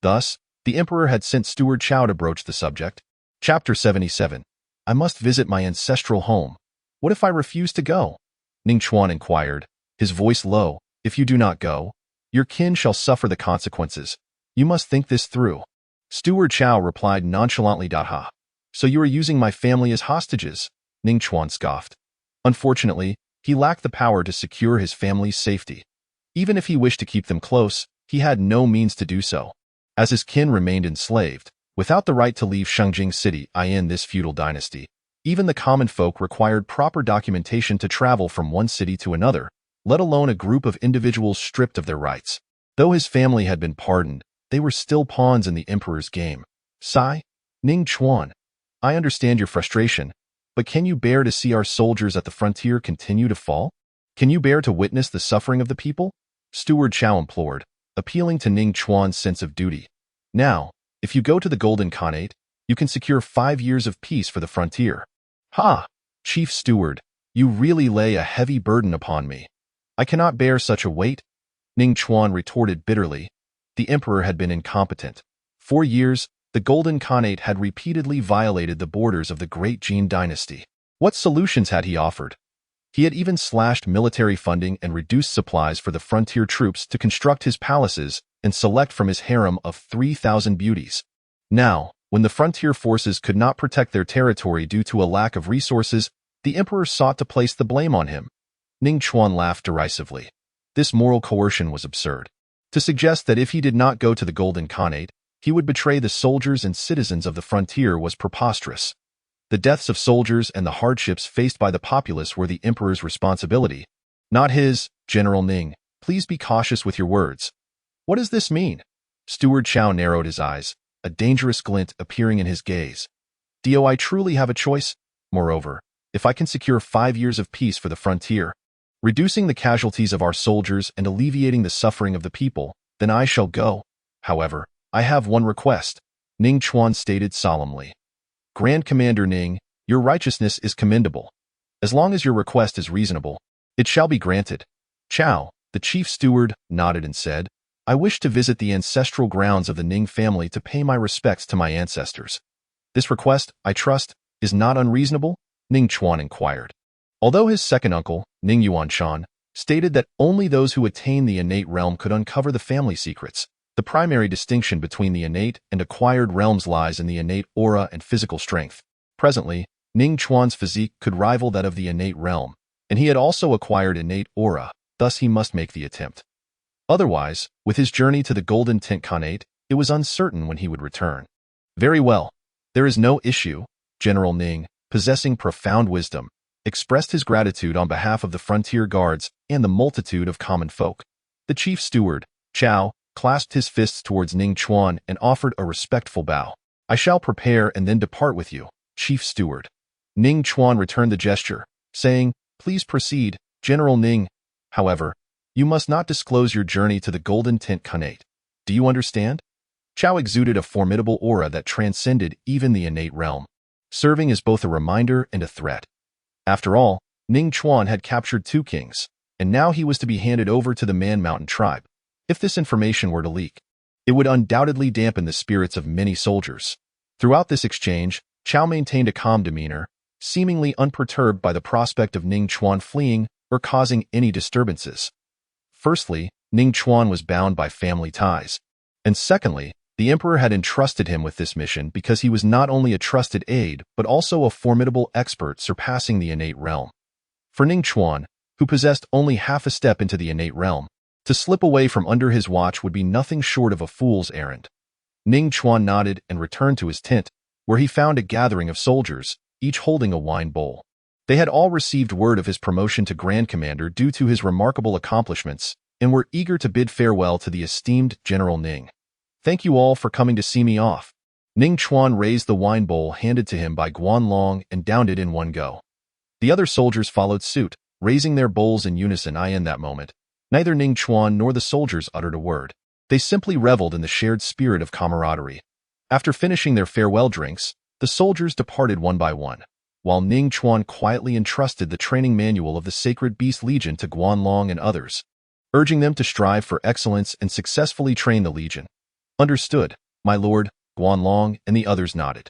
Thus, the Emperor had sent Steward Chow to broach the subject. Chapter 77. I must visit my ancestral home. What if I refuse to go? Ning Chuan inquired, his voice low. If you do not go, your kin shall suffer the consequences. You must think this through. Steward Chow replied nonchalantly. So you are using my family as hostages? Ning Chuan scoffed. Unfortunately, he lacked the power to secure his family's safety. Even if he wished to keep them close, he had no means to do so, as his kin remained enslaved, without the right to leave Shengjing City in this feudal dynasty. Even the common folk required proper documentation to travel from one city to another, let alone a group of individuals stripped of their rights. Though his family had been pardoned, they were still pawns in the Emperor's game. Sigh, Ning Chuan, I understand your frustration, but can you bear to see our soldiers at the frontier continue to fall? Can you bear to witness the suffering of the people? Steward Chow implored, appealing to Ning Chuan's sense of duty. Now, if you go to the Golden Khanate, you can secure 5 years of peace for the frontier. Ha! Chief Steward, you really lay a heavy burden upon me. I cannot bear such a weight, Ning Chuan retorted bitterly. The Emperor had been incompetent. For years, the Golden Khanate had repeatedly violated the borders of the great Jin dynasty. What solutions had he offered? He had even slashed military funding and reduced supplies for the frontier troops to construct his palaces and select from his harem of 3,000 beauties. Now, when the frontier forces could not protect their territory due to a lack of resources, the emperor sought to place the blame on him. Ning Chuan laughed derisively. This moral coercion was absurd. To suggest that if he did not go to the Golden Khanate, he would betray the soldiers and citizens of the frontier was preposterous. The deaths of soldiers and the hardships faced by the populace were the emperor's responsibility, not his. General Ning, please be cautious with your words. What does this mean? Steward Chao narrowed his eyes, a dangerous glint appearing in his gaze. Do I truly have a choice? Moreover, if I can secure 5 years of peace for the frontier, reducing the casualties of our soldiers and alleviating the suffering of the people, then I shall go. However, I have one request, Ning Chuan stated solemnly. Grand Commander Ning, your righteousness is commendable. As long as your request is reasonable, it shall be granted. Chao, the chief steward, nodded and said, I wish to visit the ancestral grounds of the Ning family to pay my respects to my ancestors. This request, I trust, is not unreasonable? Ning Chuan inquired. Although his second uncle, Ning Yuanshan, stated that only those who attain the innate realm could uncover the family secrets, the primary distinction between the innate and acquired realms lies in the innate aura and physical strength. Presently, Ning Chuan's physique could rival that of the innate realm, and he had also acquired innate aura, thus he must make the attempt. Otherwise, with his journey to the Golden Khanate, it was uncertain when he would return. Very well. There is no issue. General Ning, possessing profound wisdom, expressed his gratitude on behalf of the frontier guards and the multitude of common folk. The chief steward, Chao, clasped his fists towards Ning Chuan and offered a respectful bow. I shall prepare and then depart with you, chief steward. Ning Chuan returned the gesture, saying, Please proceed, General Ning. However, you must not disclose your journey to the Golden Khanate. Do you understand? Chao exuded a formidable aura that transcended even the innate realm, serving as both a reminder and a threat. After all, Ning Chuan had captured 2 kings, and now he was to be handed over to the Man Mountain tribe. If this information were to leak, it would undoubtedly dampen the spirits of many soldiers. Throughout this exchange, Chao maintained a calm demeanor, seemingly unperturbed by the prospect of Ning Chuan fleeing or causing any disturbances. Firstly, Ning Chuan was bound by family ties, and secondly, the emperor had entrusted him with this mission because he was not only a trusted aide but also a formidable expert surpassing the innate realm. For Ning Chuan, who possessed only half a step into the innate realm, to slip away from under his watch would be nothing short of a fool's errand. Ning Chuan nodded and returned to his tent, where he found a gathering of soldiers, each holding a wine bowl. They had all received word of his promotion to Grand Commander due to his remarkable accomplishments and were eager to bid farewell to the esteemed General Ning. Thank you all for coming to see me off. Ning Chuan raised the wine bowl handed to him by Guanlong and downed it in one go. The other soldiers followed suit, raising their bowls in unison. In that moment, neither Ning Chuan nor the soldiers uttered a word. They simply reveled in the shared spirit of camaraderie. After finishing their farewell drinks, the soldiers departed one by one, while Ning Chuan quietly entrusted the training manual of the Sacred Beast Legion to Guanlong and others, urging them to strive for excellence and successfully train the Legion. Understood, my lord. Guanlong and the others nodded.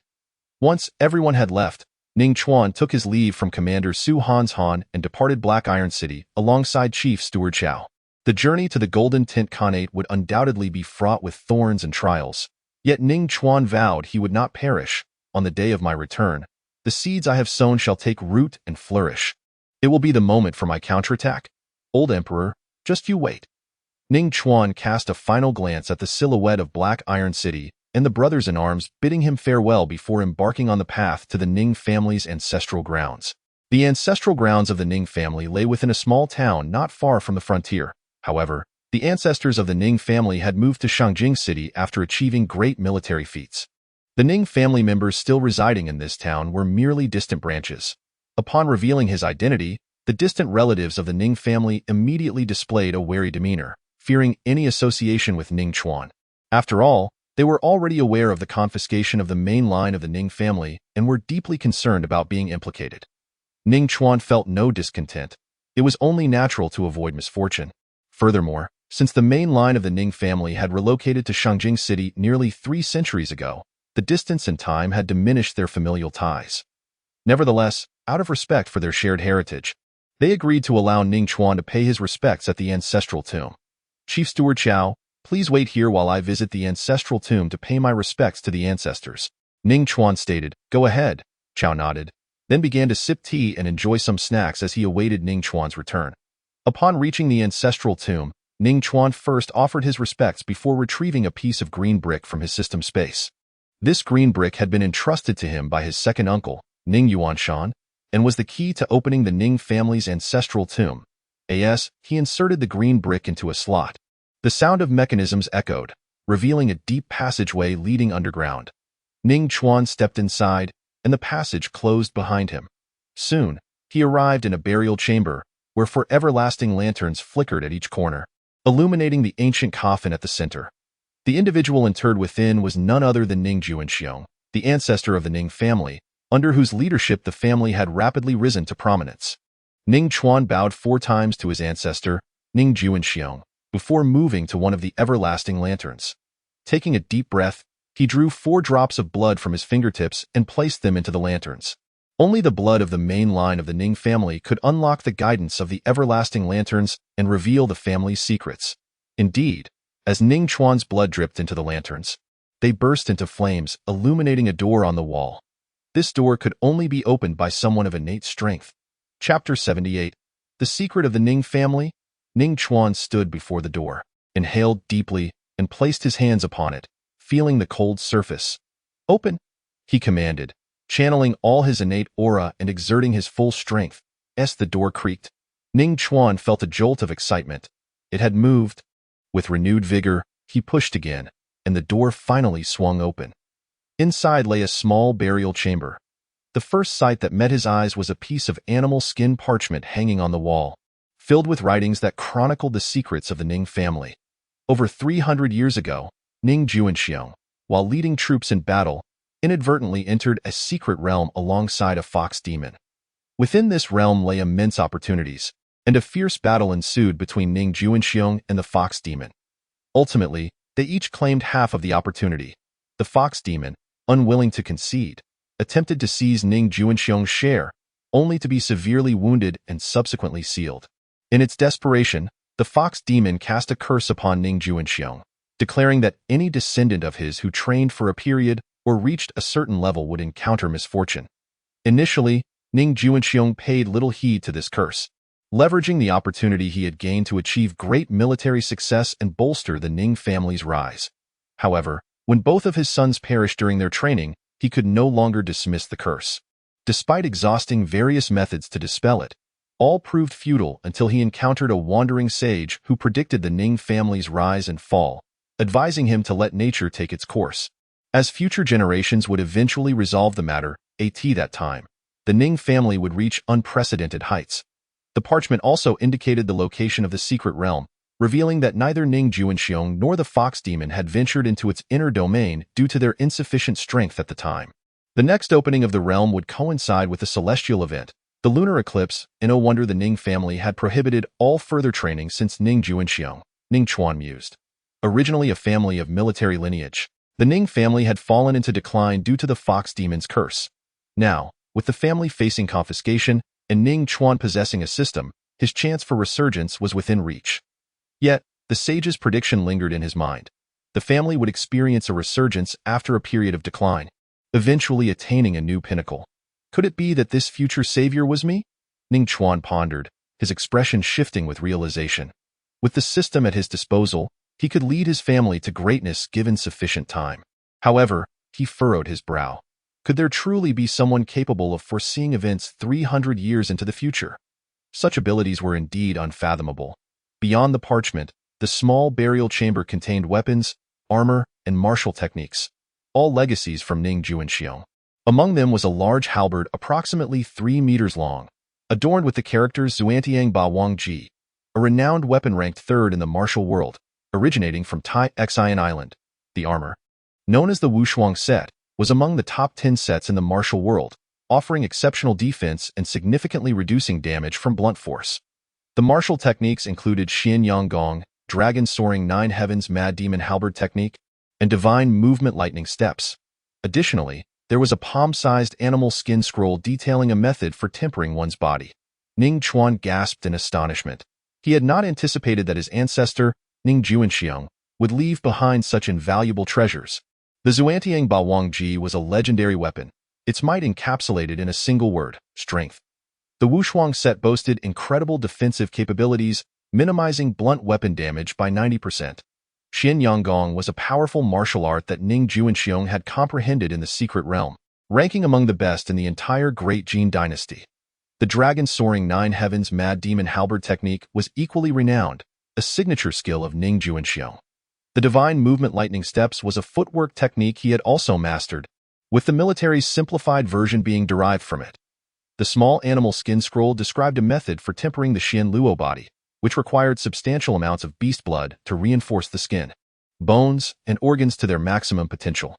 Once everyone had left, Ning Chuan took his leave from Commander Su Han's Han and departed Black Iron City alongside Chief Steward Chao. The journey to the Golden Khanate would undoubtedly be fraught with thorns and trials, yet Ning Chuan vowed he would not perish. On the day of my return, the seeds I have sown shall take root and flourish. It will be the moment for my counterattack. Old Emperor, just you wait. Ning Chuan cast a final glance at the silhouette of Black Iron City and the brothers-in-arms bidding him farewell before embarking on the path to the Ning family's ancestral grounds. The ancestral grounds of the Ning family lay within a small town not far from the frontier. However, the ancestors of the Ning family had moved to Shangjing City after achieving great military feats. The Ning family members still residing in this town were merely distant branches. Upon revealing his identity, the distant relatives of the Ning family immediately displayed a wary demeanor, fearing any association with Ning Chuan. After all, they were already aware of the confiscation of the main line of the Ning family and were deeply concerned about being implicated. Ning Chuan felt no discontent. It was only natural to avoid misfortune. Furthermore, since the main line of the Ning family had relocated to Shangjing City nearly 3 centuries ago, the distance and time had diminished their familial ties. Nevertheless, out of respect for their shared heritage, They agreed to allow Ning Chuan to pay his respects at the ancestral tomb. Chief Steward Chow, please wait here while I visit the ancestral tomb to pay my respects to the ancestors. Ning Chuan stated. Go ahead, Chow nodded, then began to sip tea and enjoy some snacks as he awaited Ning Chuan's return. Upon reaching the ancestral tomb, Ning Chuan first offered his respects before retrieving a piece of green brick from his system space. This green brick had been entrusted to him by his second uncle, Ning Yuanshan, and was the key to opening the Ning family's ancestral tomb. He inserted the green brick into a slot. The sound of mechanisms echoed, revealing a deep passageway leading underground. Ning Chuan stepped inside, and the passage closed behind him. Soon, he arrived in a burial chamber, where everlasting lanterns flickered at each corner, illuminating the ancient coffin at the center. The individual interred within was none other than Ning Juanxiong, the ancestor of the Ning family, under whose leadership the family had rapidly risen to prominence. Ning Chuan bowed 4 times to his ancestor, Ning Juanxiong, before moving to one of the everlasting lanterns. Taking a deep breath, he drew 4 drops of blood from his fingertips and placed them into the lanterns. Only the blood of the main line of the Ning family could unlock the guidance of the everlasting lanterns and reveal the family's secrets. Indeed, as Ning Chuan's blood dripped into the lanterns, they burst into flames, illuminating a door on the wall. This door could only be opened by someone of innate strength. Chapter 78. The Secret of the Ning Family. Ning Chuan stood before the door, inhaled deeply, and placed his hands upon it, feeling the cold surface. Open, he commanded, channeling all his innate aura and exerting his full strength. As the door creaked, Ning Chuan felt a jolt of excitement. It had moved. With renewed vigor, he pushed again, and the door finally swung open. Inside lay a small burial chamber. The first sight that met his eyes was a piece of animal skin parchment hanging on the wall, filled with writings that chronicled the secrets of the Ning family. Over 300 years ago, Ning Juanxiong, while leading troops in battle, inadvertently entered a secret realm alongside a fox demon. Within this realm lay immense opportunities, and a fierce battle ensued between Ning Juanxiong and the fox demon. Ultimately, they each claimed half of the opportunity. The fox demon, unwilling to concede, attempted to seize Ning Juanxiong's share, only to be severely wounded and subsequently sealed. In its desperation, the fox demon cast a curse upon Ning Juanxiong, declaring that any descendant of his who trained for a period or reached a certain level would encounter misfortune. Initially, Ning Juanxiong paid little heed to this curse, leveraging the opportunity he had gained to achieve great military success and bolster the Ning family's rise. However, when both of his sons perished during their training, he could no longer dismiss the curse. Despite exhausting various methods to dispel it, all proved futile until he encountered a wandering sage who predicted the Ning family's rise and fall, advising him to let nature take its course, as future generations would eventually resolve the matter. At that time, the Ning family would reach unprecedented heights. The parchment also indicated the location of the secret realm, revealing that neither Ning Juanxiong nor the fox demon had ventured into its inner domain due to their insufficient strength at the time. The next opening of the realm would coincide with a celestial event, the lunar eclipse, and no wonder the Ning family had prohibited all further training since Ning Juanxiong, Ning Chuan mused. Originally a family of military lineage, the Ning family had fallen into decline due to the fox demon's curse. Now, with the family facing confiscation and Ning Chuan possessing a system, his chance for resurgence was within reach. Yet, the sage's prediction lingered in his mind. The family would experience a resurgence after a period of decline, eventually attaining a new pinnacle. Could it be that this future savior was me? Ning Chuan pondered, his expression shifting with realization. With the system at his disposal, he could lead his family to greatness given sufficient time. However, he furrowed his brow. Could there truly be someone capable of foreseeing events 300 years into the future? Such abilities were indeed unfathomable. Beyond the parchment, the small burial chamber contained weapons, armor, and martial techniques, all legacies from Ning Juanxiong. Among them was a large halberd approximately 3 meters long, adorned with the characters Zuantiang Ba Wang Ji, a renowned weapon ranked 3rd in the martial world, originating from Tai Xian Island. The armor, known as the Wushuang set, was among the top 10 sets in the martial world, offering exceptional defense and significantly reducing damage from blunt force. The martial techniques included Xian Yang Gong, Dragon Soaring 9 Heavens Mad Demon Halberd Technique, and Divine Movement Lightning Steps. Additionally, there was a palm-sized animal skin scroll detailing a method for tempering one's body. Ning Chuan gasped in astonishment. He had not anticipated that his ancestor, Ning Chuan, would leave behind such invaluable treasures. The Xuantiang Ba Wang Ji was a legendary weapon, its might encapsulated in a single word: strength. The Wushuang set boasted incredible defensive capabilities, minimizing blunt weapon damage by 90%. Xian Yanggong was a powerful martial art that Ning Chuan had comprehended in the secret realm, ranking among the best in the entire Great Jin dynasty. The dragon soaring 9 heavens mad demon halberd technique was equally renowned, a signature skill of Ning Chuan. The divine movement lightning steps was a footwork technique he had also mastered, with the military's simplified version being derived from it. The small animal skin scroll described a method for tempering the Xian Luo body, which required substantial amounts of beast blood to reinforce the skin, bones, and organs to their maximum potential.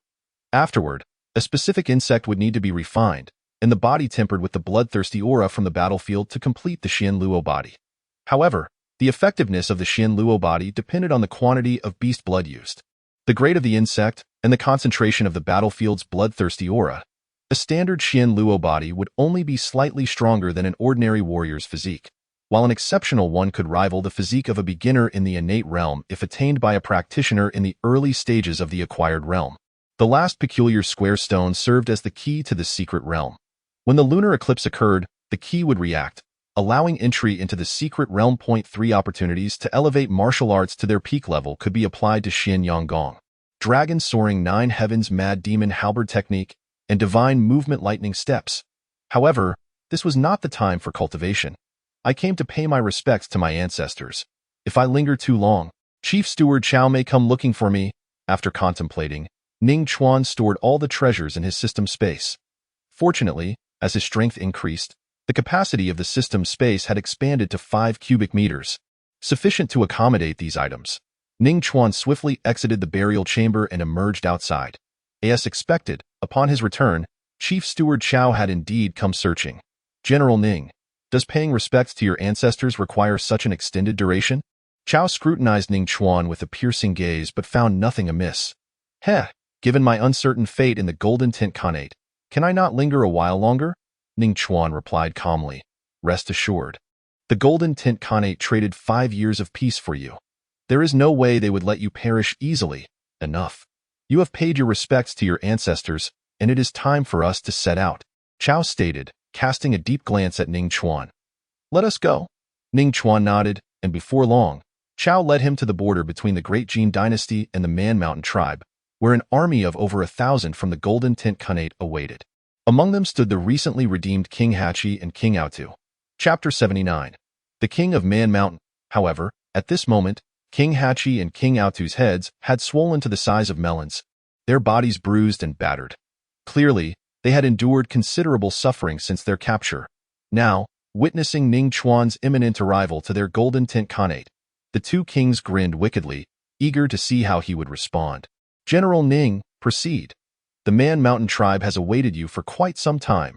Afterward, a specific insect would need to be refined, and the body tempered with the bloodthirsty aura from the battlefield to complete the Xian Luo body. However, the effectiveness of the Xian Luo body depended on the quantity of beast blood used. The grade of the insect and the concentration of the battlefield's bloodthirsty aura, a standard Xian Luo body would only be slightly stronger than an ordinary warrior's physique, while an exceptional one could rival the physique of a beginner in the innate realm if attained by a practitioner in the early stages of the acquired realm. The last peculiar square stone served as the key to the secret realm. When the lunar eclipse occurred, the key would react, allowing entry into the secret realm. 3 opportunities to elevate martial arts to their peak level could be applied to Xian Yanggong. Dragon soaring 9 heavens mad demon halberd technique and divine movement lightning steps. However, this was not the time for cultivation. I came to pay my respects to my ancestors. If I linger too long, Chief Steward Chao may come looking for me. After contemplating, Ning Chuan stored all the treasures in his system space. Fortunately, as his strength increased, the capacity of the system space had expanded to 5 cubic meters, sufficient to accommodate these items. Ning Chuan swiftly exited the burial chamber and emerged outside. As expected, upon his return, Chief Steward Chao had indeed come searching. General Ning, does paying respects to your ancestors require such an extended duration? Chao scrutinized Ning Chuan with a piercing gaze but found nothing amiss. Given my uncertain fate in the Golden Tent Khanate, can I not linger a while longer? Ning Chuan replied calmly. Rest assured. The Golden Tent Khanate traded 5 years of peace for you. There is no way they would let you perish easily. Enough. You have paid your respects to your ancestors, and it is time for us to set out, Chao stated, casting a deep glance at Ning Chuan. Let us go. Ning Chuan nodded, and before long, Chao led him to the border between the Great Jin dynasty and the Man Mountain tribe, where an army of over 1,000 from the Golden Tent Khanate awaited. Among them stood the recently redeemed King Hachi and King Aotu. Chapter 79. The King of Man Mountain. However, at this moment, King Hachi and King Aotu's heads had swollen to the size of melons, their bodies bruised and battered. Clearly, they had endured considerable suffering since their capture. Now, witnessing Ning Chuan's imminent arrival to their Golden Tent Khanate, the two kings grinned wickedly, eager to see how he would respond. General Ning, proceed. The Man Mountain tribe has awaited you for quite some time.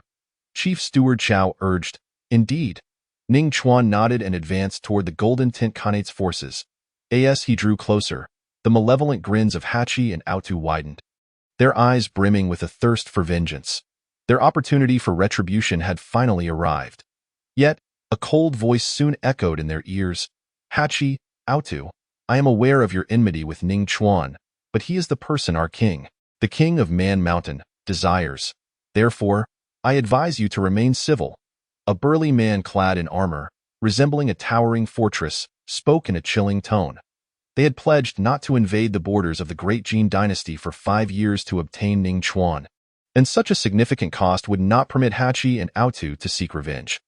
Chief Steward Chao urged. Indeed. Ning Chuan nodded and advanced toward the Golden Tent Khanate's forces. As he drew closer, the malevolent grins of Hachi and Aotu widened, their eyes brimming with a thirst for vengeance. Their opportunity for retribution had finally arrived. Yet, a cold voice soon echoed in their ears. Hachi, Aotu, I am aware of your enmity with Ning Chuan, but he is the person our king, the king of Man Mountain, desires. Therefore, I advise you to remain civil. A burly man clad in armor, resembling a towering fortress, spoke in a chilling tone. They had pledged not to invade the borders of the Great Jin dynasty for 5 years to obtain Ning Chuan, and such a significant cost would not permit Hachi and Aotu to seek revenge.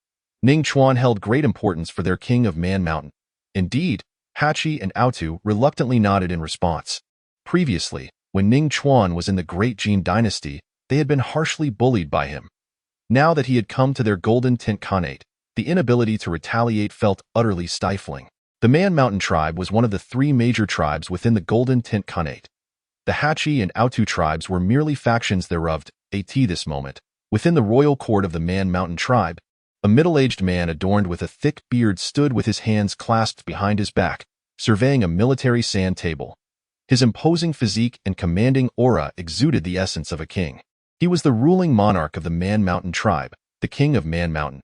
Ning Chuan held great importance for their king of Man Mountain. Indeed, Hachi and Aotu reluctantly nodded in response. Previously, when Ning Chuan was in the Great Jin dynasty, they had been harshly bullied by him. Now that he had come to their Golden Tent Khanate, the inability to retaliate felt utterly stifling. The Man Mountain tribe was one of the 3 major tribes within the Golden Tent Khanate. The Hachi and Aotu tribes were merely factions thereof. At this moment, within the royal court of the Man Mountain tribe, a middle-aged man adorned with a thick beard stood with his hands clasped behind his back, surveying a military sand table. His imposing physique and commanding aura exuded the essence of a king. He was the ruling monarch of the Man Mountain tribe, the king of Man Mountain.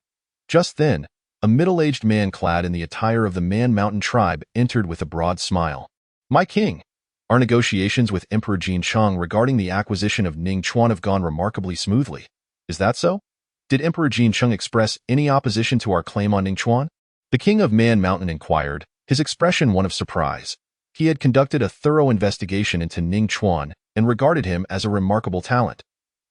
Just then, A middle-aged man clad in the attire of the Man Mountain tribe entered with a broad smile. "My king, our negotiations with Emperor Jincheng regarding the acquisition of Ning Chuan have gone remarkably smoothly. Is that so? Did Emperor Jincheng express any opposition to our claim on Ning Chuan?" The king of Man Mountain inquired, his expression one of surprise. He had conducted a thorough investigation into Ning Chuan and regarded him as a remarkable talent.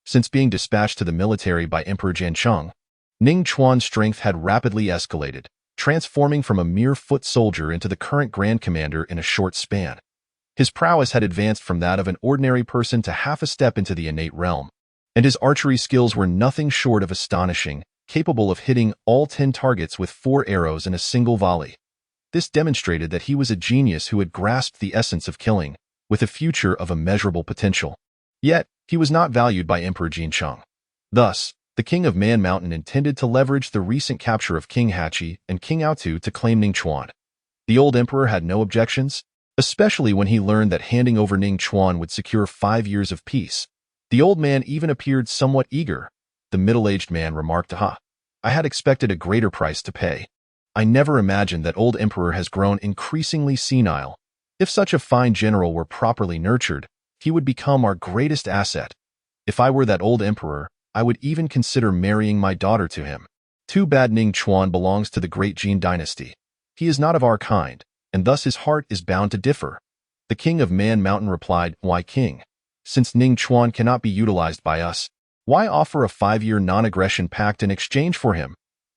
Since being dispatched to the military by Emperor Jincheng, Ning Chuan's strength had rapidly escalated, transforming from a mere foot soldier into the current grand commander in a short span. His prowess had advanced from that of an ordinary person to half a step into the innate realm, and his archery skills were nothing short of astonishing, capable of hitting all 10 targets with 4 arrows in a single volley. This demonstrated that he was a genius who had grasped the essence of killing, with a future of immeasurable potential. Yet, he was not valued by Emperor Jincheng. Thus, the king of Man Mountain intended to leverage the recent capture of King Hachi and King Aotu to claim Ning Chuan. The old emperor had no objections, especially when he learned that handing over Ning Chuan would secure 5 years of peace. The old man even appeared somewhat eager. The middle-aged man remarked, "Ah, I had expected a greater price to pay. I never imagined that old emperor has grown increasingly senile. If such a fine general were properly nurtured, he would become our greatest asset. If I were that old emperor, I would even consider marrying my daughter to him. Too bad Ning Chuan belongs to the great Jin dynasty. He is not of our kind, and thus his heart is bound to differ." The king of Man Mountain replied, "Why, king? Since Ning Chuan cannot be utilized by us, why offer a 5-year non-aggression pact in exchange for him?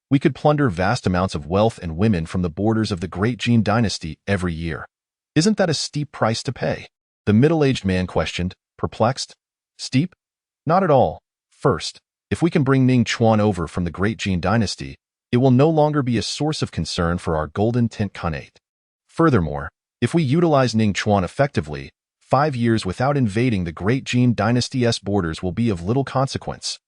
We could plunder vast amounts of wealth and women from the borders of the great Jin dynasty every year. Isn't that a steep price to pay?" The middle-aged man questioned, perplexed. "Steep? Not at all. First, if we can bring Ning Chuan over from the great Jin dynasty, it will no longer be a source of concern for our golden tent khanate. Furthermore, if we utilize Ning Chuan effectively, 5 years without invading the great Jin dynasty's borders will be of little consequence."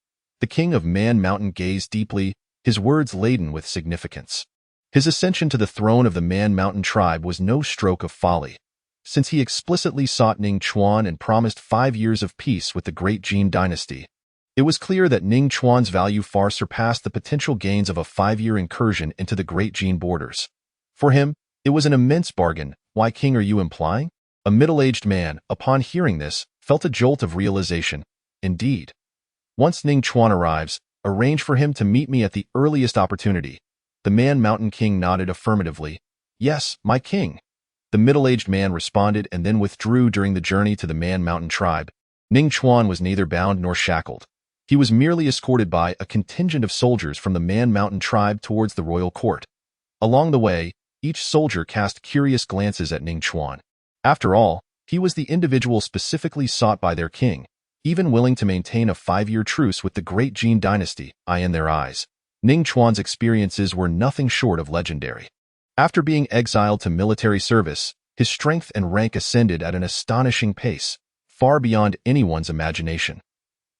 The king of Man Mountain gazed deeply, his words laden with significance. His ascension to the throne of the Man Mountain tribe was no stroke of folly, since he explicitly sought Ning Chuan and promised 5 years of peace with the great Jin dynasty. It was clear that Ning Chuan's value far surpassed the potential gains of a 5-year incursion into the great Jin borders. For him, it was an immense bargain. "Why, king, are you implying?" A middle-aged man, upon hearing this, felt a jolt of realization. "Indeed. Once Ning Chuan arrives, arrange for him to meet me at the earliest opportunity." The Man Mountain king nodded affirmatively. "Yes, my king." The middle-aged man responded and then withdrew during the journey to the Man Mountain tribe. Ning Chuan was neither bound nor shackled. He was merely escorted by a contingent of soldiers from the Man Mountain tribe towards the royal court. Along the way, each soldier cast curious glances at Ning Chuan. After all, he was the individual specifically sought by their king, even willing to maintain a 5-year truce with the great Jin dynasty. In their eyes, Ning Chuan's experiences were nothing short of legendary. After being exiled to military service, his strength and rank ascended at an astonishing pace, far beyond anyone's imagination.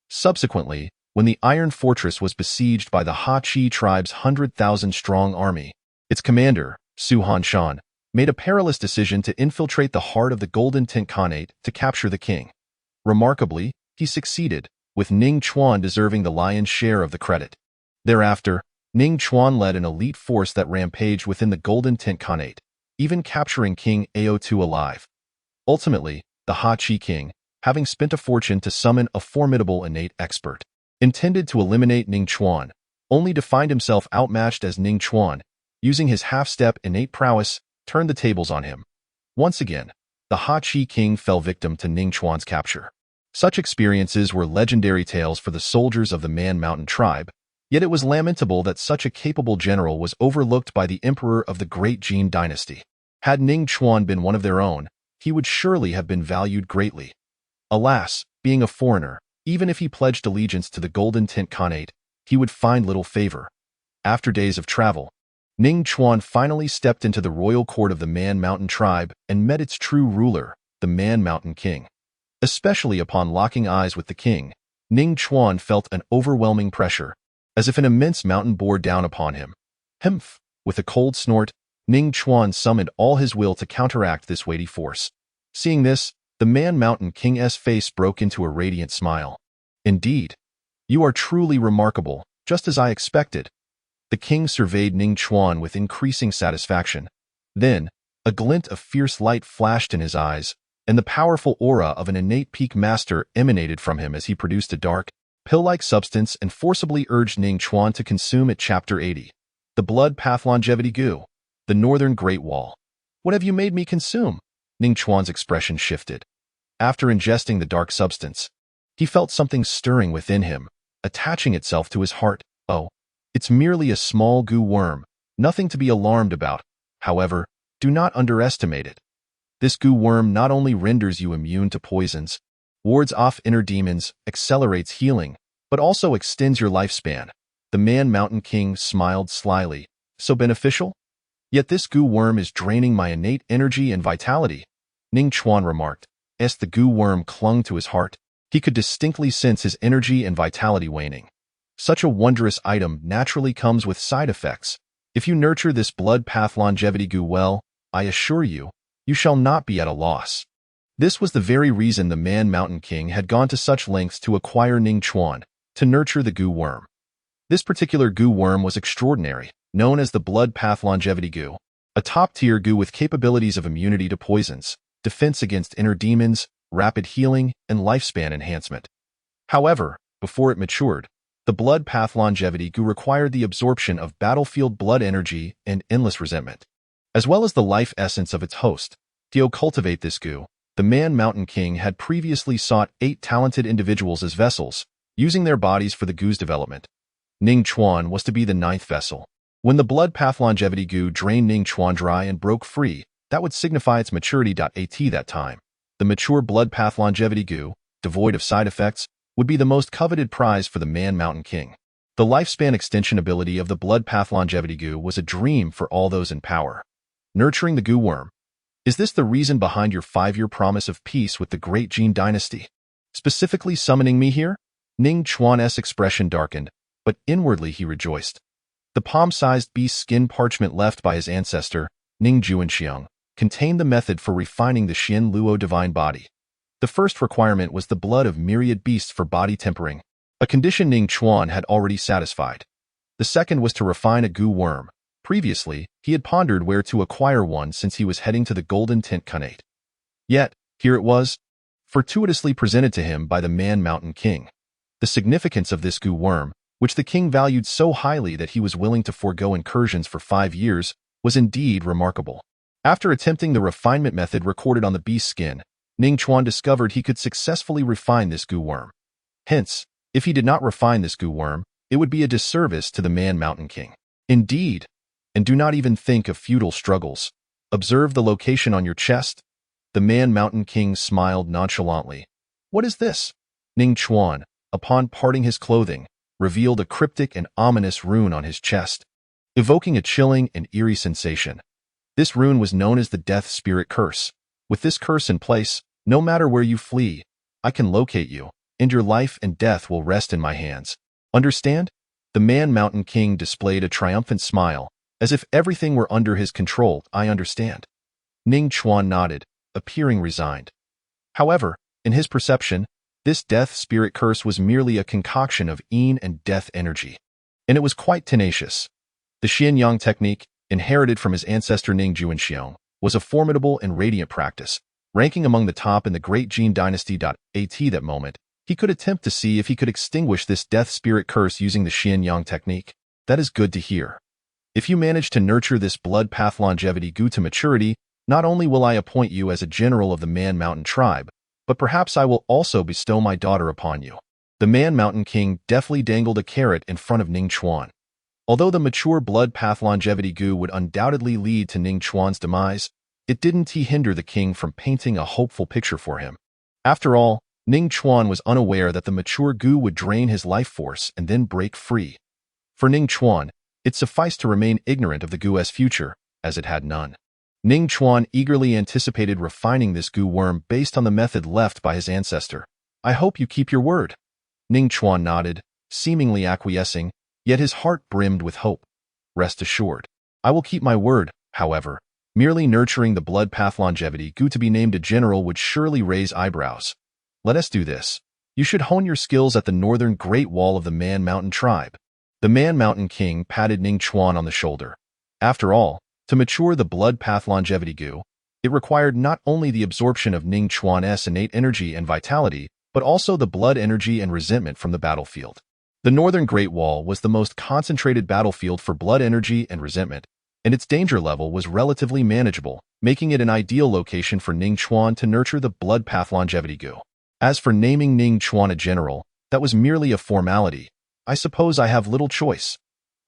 Subsequently, when the Iron Fortress was besieged by the Ha-Chi tribe's 100,000-strong army, its commander, Su Han-shan, made a perilous decision to infiltrate the heart of the Golden Tent Khanate to capture the king. Remarkably, he succeeded, with Ning Chuan deserving the lion's share of the credit. Thereafter, Ning Chuan led an elite force that rampaged within the Golden Tent Khanate, even capturing King Aotu alive. Ultimately, the Ha-Chi king, having spent a fortune to summon a formidable innate expert, intended to eliminate Ning Chuan, only to find himself outmatched as Ning Chuan, using his half-step innate prowess, turned the tables on him. Once again, the Ha-Chi king fell victim to Ning Chuan's capture. Such experiences were legendary tales for the soldiers of the Man Mountain tribe, yet it was lamentable that such a capable general was overlooked by the emperor of the great Jin dynasty. Had Ning Chuan been one of their own, he would surely have been valued greatly. Alas, being a foreigner, even if he pledged allegiance to the Golden Tent Khanate, he would find little favor. After days of travel, Ning Chuan finally stepped into the royal court of the Man Mountain tribe and met its true ruler, the Man Mountain king. Especially upon locking eyes with the king, Ning Chuan felt an overwhelming pressure, as if an immense mountain bore down upon him. Humph! With a cold snort, Ning Chuan summoned all his will to counteract this weighty force. Seeing this, the Man Mountain king's face broke into a radiant smile. "Indeed, you are truly remarkable, just as I expected. The king surveyed Ning Chuan with increasing satisfaction. Then, a glint of fierce light flashed in his eyes, and the powerful aura of an innate peak master emanated from him as he produced a dark, pill-like substance and forcibly urged Ning Chuan to consume it. Chapter 80. The Blood Path Longevity Goo. The Northern Great Wall. What have you made me consume? Ning Chuan's expression shifted. After ingesting the dark substance, he felt something stirring within him, attaching itself to his heart. Oh, it's merely a small goo worm, nothing to be alarmed about. However, do not underestimate it. This goo worm not only renders you immune to poisons, wards off inner demons, accelerates healing, but also extends your lifespan. The Man-Mountain King smiled slyly. So beneficial? Yet this goo worm is draining my innate energy and vitality, Ning Chuan remarked. As the goo worm clung to his heart, he could distinctly sense his energy and vitality waning. Such a wondrous item naturally comes with side effects. If you nurture this blood path longevity goo well, I assure you, you shall not be at a loss. This was the very reason the Man-Mountain King had gone to such lengths to acquire Ning Chuan, to nurture the goo worm. This particular goo worm was extraordinary, known as the blood path longevity goo, a top-tier goo with capabilities of immunity to poisons, defense against inner demons, rapid healing, and lifespan enhancement. However, before it matured, the blood path longevity goo required the absorption of battlefield blood energy and endless resentment, as well as the life essence of its host. To cultivate this goo, the Man-Mountain King had previously sought 8 talented individuals as vessels, using their bodies for the goo's development. Ning Chuan was to be the 9th vessel. When the blood path longevity goo drained Ning Chuan dry and broke free, that would signify its maturity. At that time, the mature blood path longevity goo, devoid of side effects, would be the most coveted prize for the Man-Mountain King. The lifespan extension ability of the blood path longevity goo was a dream for all those in power. Nurturing the goo worm. Is this the reason behind your 5-year promise of peace with the great Jin dynasty? Specifically summoning me here? Ning Chuan's expression darkened, but inwardly he rejoiced. The palm-sized beast skin parchment left by his ancestor, Ning Chuan, contained the method for refining the Xian Luo divine body. The first requirement was the blood of myriad beasts for body tempering, a condition Ning Chuan had already satisfied. The second was to refine a goo worm. Previously, he had pondered where to acquire one since he was heading to the Golden Tent Khanate. Yet, here it was, fortuitously presented to him by the Man-Mountain King. The significance of this goo worm, which the king valued so highly that he was willing to forego incursions for 5 years, was indeed remarkable. After attempting the refinement method recorded on the beast's skin, Ning Chuan discovered he could successfully refine this goo worm. Hence, if he did not refine this goo worm, it would be a disservice to the Man-Mountain King. Indeed, and do not even think of futile struggles. Observe the location on your chest. The Man-Mountain King smiled nonchalantly. What is this? Ning Chuan, upon parting his clothing, revealed a cryptic and ominous rune on his chest, evoking a chilling and eerie sensation. This rune was known as the Death Spirit Curse. With this curse in place, no matter where you flee, I can locate you, and your life and death will rest in my hands. Understand? The Man-Mountain King displayed a triumphant smile, as if everything were under his control. I understand. Ning Chuan nodded, appearing resigned. However, in his perception, this death spirit curse was merely a concoction of yin and death energy, and it was quite tenacious. The Xian Yang technique, inherited from his ancestor Ning Chuan, was a formidable and radiant practice, ranking among the top in the great Jin dynasty. At that moment, he could attempt to see if he could extinguish this death spirit curse using the Xian Yang technique. That is good to hear. If you manage to nurture this blood path longevity goo to maturity, not only will I appoint you as a general of the Man-Mountain tribe, but perhaps I will also bestow my daughter upon you. The Man-Mountain King deftly dangled a carrot in front of Ning Chuan. Although the mature blood path longevity goo would undoubtedly lead to Ning Chuan's demise, it didn't hinder the king from painting a hopeful picture for him. After all, Ning Chuan was unaware that the mature goo would drain his life force and then break free. For Ning Chuan, it sufficed to remain ignorant of the goo's future, as it had none. Ning Chuan eagerly anticipated refining this goo worm based on the method left by his ancestor. I hope you keep your word. Ning Chuan nodded, seemingly acquiescing, yet his heart brimmed with hope. Rest assured, I will keep my word. However, merely nurturing the blood path longevity goo to be named a general would surely raise eyebrows. Let us do this. You should hone your skills at the northern Great Wall of the Man-Mountain tribe. The Man-Mountain King patted Ning Chuan on the shoulder. After all, to mature the blood path longevity goo, it required not only the absorption of Ning Chuan's innate energy and vitality, but also the blood energy and resentment from the battlefield. The Northern Great Wall was the most concentrated battlefield for blood energy and resentment, and its danger level was relatively manageable, making it an ideal location for Ning Chuan to nurture the blood path longevity goo. As for naming Ning Chuan a general, that was merely a formality. I suppose I have little choice.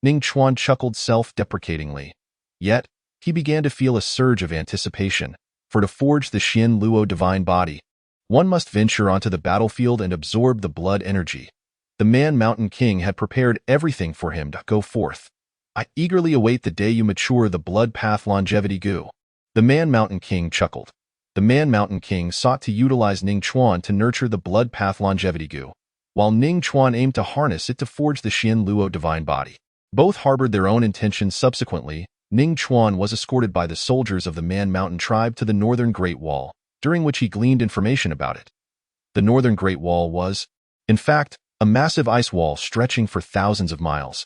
Ning Chuan chuckled self-deprecatingly. Yet, he began to feel a surge of anticipation, for to forge the Xin Luo divine body, one must venture onto the battlefield and absorb the blood energy. The Man-Mountain King had prepared everything for him to go forth. I eagerly await the day you mature the blood path longevity goo. The Man-Mountain King chuckled. The Man-Mountain King sought to utilize Ning Chuan to nurture the blood path longevity goo, while Ning Chuan aimed to harness it to forge the Xin Luo divine body. Both harbored their own intentions. Subsequently, Ning Chuan was escorted by the soldiers of the Man-Mountain tribe to the Northern Great Wall, during which he gleaned information about it. The Northern Great Wall was, in fact, a massive ice wall stretching for thousands of miles.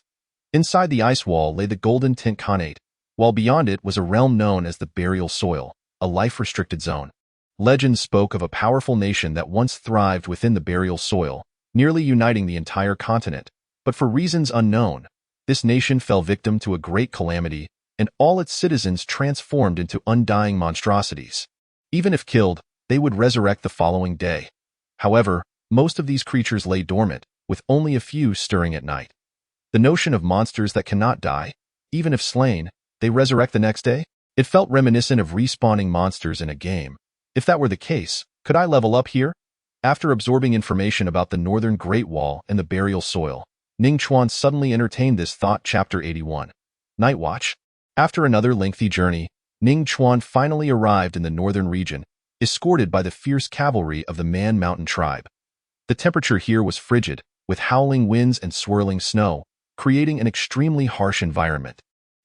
Inside the ice wall lay the Golden Tent Khanate, while beyond it was a realm known as the Burial Soil, a life-restricted zone. Legends spoke of a powerful nation that once thrived within the Burial Soil, nearly uniting the entire continent, but for reasons unknown, this nation fell victim to a great calamity, and all its citizens transformed into undying monstrosities. Even if killed, they would resurrect the following day. However, most of these creatures lay dormant, with only a few stirring at night. The notion of monsters that cannot die, even if slain, they resurrect the next day? It felt reminiscent of respawning monsters in a game. If that were the case, could I level up here? After absorbing information about the Northern Great Wall and the Burial Soil, Ning Chuan suddenly entertained this thought. Chapter 81. Night Watch. After another lengthy journey, Ning Chuan finally arrived in the northern region, escorted by the fierce cavalry of the Man-Mountain tribe. The temperature here was frigid, with howling winds and swirling snow, creating an extremely harsh environment.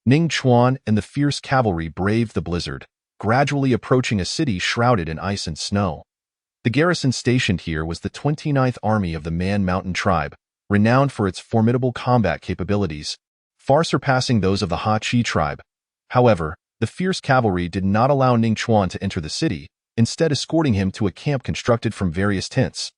Ning Chuan and the fierce cavalry braved the blizzard, gradually approaching a city shrouded in ice and snow. The garrison stationed here was the 29th Army of the Man-Mountain tribe, renowned for its formidable combat capabilities, far surpassing those of the Ha-Chi tribe. However, the fierce cavalry did not allow Ning Chuan to enter the city, instead escorting him to a camp constructed from various tents.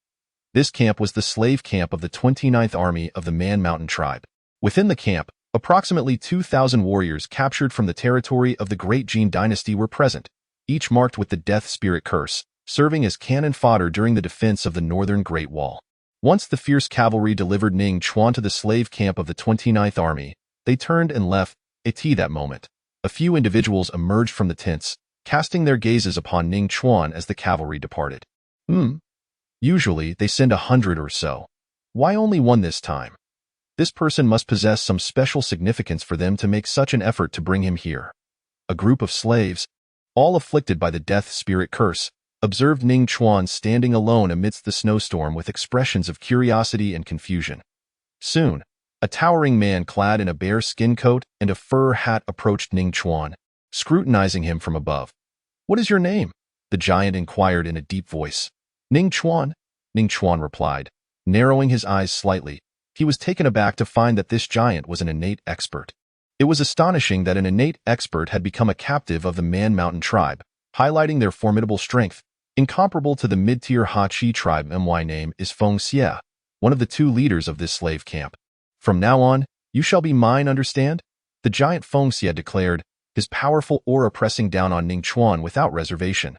This camp was the slave camp of the 29th Army of the Man-Mountain tribe. Within the camp, approximately 2,000 warriors captured from the territory of the Great Jin dynasty were present, each marked with the Death Spirit curse, serving as cannon fodder during the defense of the Northern Great Wall. Once the fierce cavalry delivered Ning Chuan to the slave camp of the 29th Army, they turned and left. At that moment, a few individuals emerged from the tents, casting their gazes upon Ning Chuan as the cavalry departed. Usually, they send 100 or so. Why only one this time? This person must possess some special significance for them to make such an effort to bring him here. A group of slaves, all afflicted by the Death Spirit curse, observed Ning Chuan standing alone amidst the snowstorm with expressions of curiosity and confusion. Soon, a towering man clad in a bear skin coat and a fur hat approached Ning Chuan, scrutinizing him from above. "What is your name?" the giant inquired in a deep voice. "Ning Chuan," Ning Chuan replied, narrowing his eyes slightly. He was taken aback to find that this giant was an innate expert. It was astonishing that an innate expert had become a captive of the Man-Mountain tribe, highlighting their formidable strength, incomparable to the mid-tier Ha-Chi tribe. My name is Feng Xie, one of the two leaders of this slave camp. From now on, you shall be mine, understand? The giant Feng Xie declared, his powerful aura pressing down on Ning Chuan without reservation.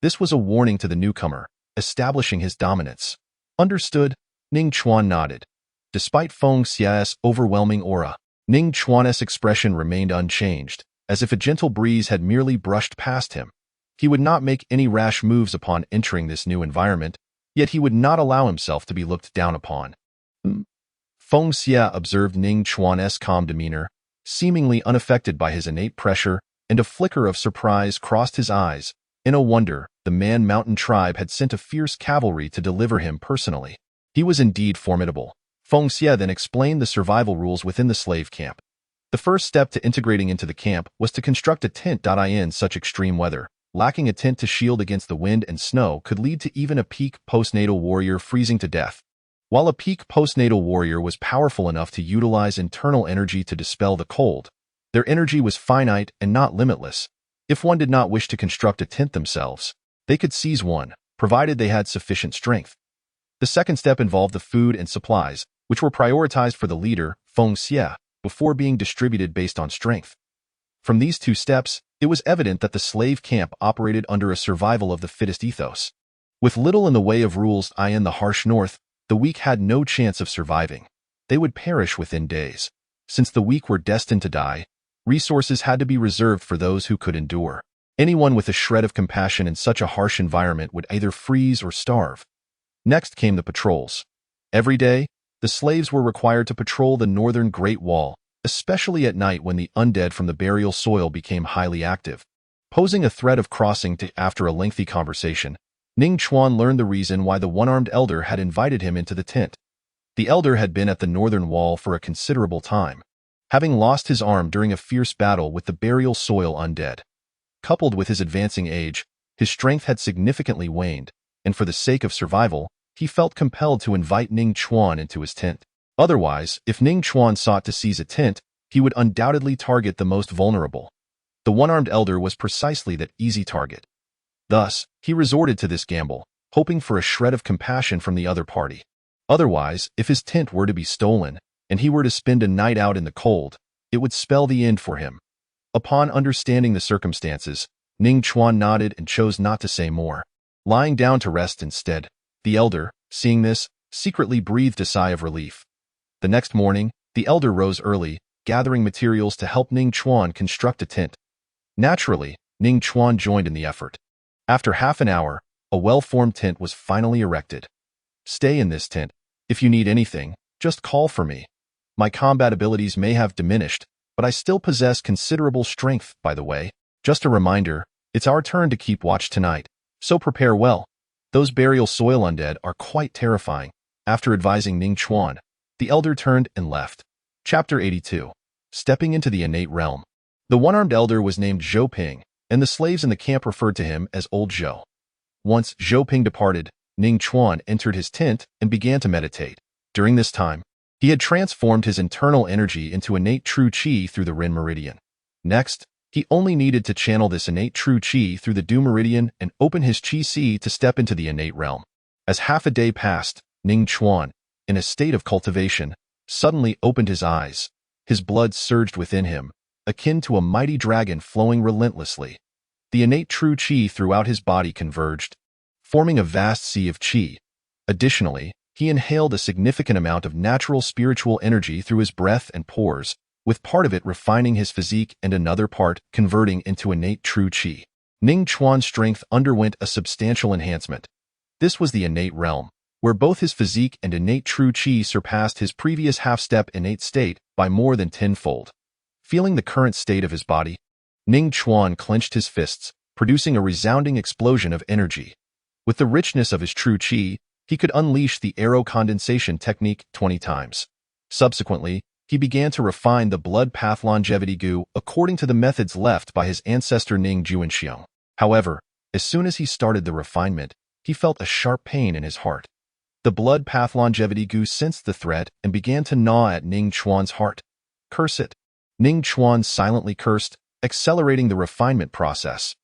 This was a warning to the newcomer, establishing his dominance. Understood, Ning Chuan nodded. Despite Feng Xie's overwhelming aura, Ning Chuan's expression remained unchanged, as if a gentle breeze had merely brushed past him. He would not make any rash moves upon entering this new environment, yet he would not allow himself to be looked down upon. Feng Xie observed Ning Chuan's calm demeanor, seemingly unaffected by his innate pressure, and a flicker of surprise crossed his eyes. In a wonder, the Man-Mountain tribe had sent a fierce cavalry to deliver him personally. He was indeed formidable. Feng Xie then explained the survival rules within the slave camp. The first step to integrating into the camp was to construct a tent. In such extreme weather, lacking a tent to shield against the wind and snow could lead to even a peak postnatal warrior freezing to death. While a peak postnatal warrior was powerful enough to utilize internal energy to dispel the cold, their energy was finite and not limitless. If one did not wish to construct a tent themselves, they could seize one, provided they had sufficient strength. The second step involved the food and supplies, which were prioritized for the leader, fiancée, before being distributed based on strength. From these two steps, it was evident that the slave camp operated under a survival of the fittest ethos. With little in the way of rules in the harsh north, the weak had no chance of surviving. They would perish within days. Since the weak were destined to die, resources had to be reserved for those who could endure. Anyone with a shred of compassion in such a harsh environment would either freeze or starve. Next came the patrols. Every day, the slaves were required to patrol the northern Great Wall, especially at night when the undead from the burial soil became highly active. Posing a threat of crossing after a lengthy conversation, Ning Chuan learned the reason why the one-armed elder had invited him into the tent. The elder had been at the northern wall for a considerable time, having lost his arm during a fierce battle with the burial soil undead. Coupled with his advancing age, his strength had significantly waned, and for the sake of survival, he felt compelled to invite Ning Chuan into his tent. Otherwise, if Ning Chuan sought to seize a tent, he would undoubtedly target the most vulnerable. The one-armed elder was precisely that easy target. Thus, he resorted to this gamble, hoping for a shred of compassion from the other party. Otherwise, if his tent were to be stolen, and he were to spend a night out in the cold, it would spell the end for him. Upon understanding the circumstances, Ning Chuan nodded and chose not to say more. Lying down to rest instead, the elder, seeing this, secretly breathed a sigh of relief. The next morning, the elder rose early, gathering materials to help Ning Chuan construct a tent. Naturally, Ning Chuan joined in the effort. After half an hour, a well-formed tent was finally erected. Stay in this tent. If you need anything, just call for me. My combat abilities may have diminished, but I still possess considerable strength, by the way. Just a reminder, it's our turn to keep watch tonight, so prepare well. Those burial soil undead are quite terrifying. After advising Ning Chuan, the elder turned and left. Chapter 82. Stepping into the innate realm. The one-armed elder was named Zhou Ping, and the slaves in the camp referred to him as Old Zhou. Once Zhou Ping departed, Ning Chuan entered his tent and began to meditate. During this time, he had transformed his internal energy into innate true qi through the Ren meridian. Next, he only needed to channel this innate true qi through the Du meridian and open his qi to step into the innate realm. As half a day passed, Ning Chuan, in a state of cultivation, suddenly opened his eyes. His blood surged within him, akin to a mighty dragon flowing relentlessly. The innate true qi throughout his body converged, forming a vast sea of qi. Additionally, he inhaled a significant amount of natural spiritual energy through his breath and pores, with part of it refining his physique and another part converting into innate true qi. Ning Chuan's strength underwent a substantial enhancement. This was the innate realm, where both his physique and innate true qi surpassed his previous half-step innate state by more than tenfold. Feeling the current state of his body, Ning Chuan clenched his fists, producing a resounding explosion of energy. With the richness of his true qi, he could unleash the arrow condensation technique 20 times. Subsequently, he began to refine the blood path longevity goo according to the methods left by his ancestor Ning Chuan. However, as soon as he started the refinement, he felt a sharp pain in his heart. The blood path longevity goo sensed the threat and began to gnaw at Ning Chuan's heart. Curse it! Ning Chuan silently cursed, accelerating the refinement process.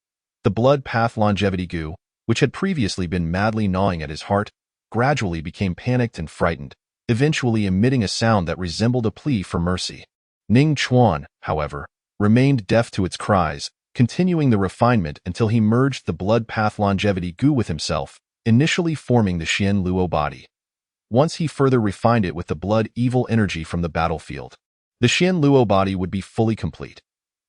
The blood path longevity goo, which had previously been madly gnawing at his heart, gradually became panicked and frightened, eventually emitting a sound that resembled a plea for mercy. Ning Chuan, however, remained deaf to its cries, continuing the refinement until he merged the blood path longevity goo with himself, initially forming the Xian Luo body. Once he further refined it with the blood evil energy from the battlefield, the Xian Luo body would be fully complete.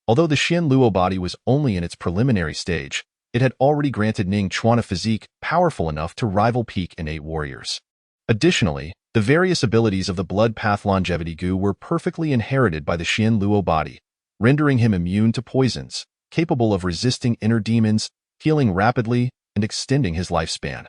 Although the Xian Luo body was only in its preliminary stage, it had already granted Ning Chuan a physique powerful enough to rival peak innate warriors. Additionally, the various abilities of the blood path longevity goo were perfectly inherited by the Xian Luo body, rendering him immune to poisons, capable of resisting inner demons, healing rapidly, and extending his lifespan.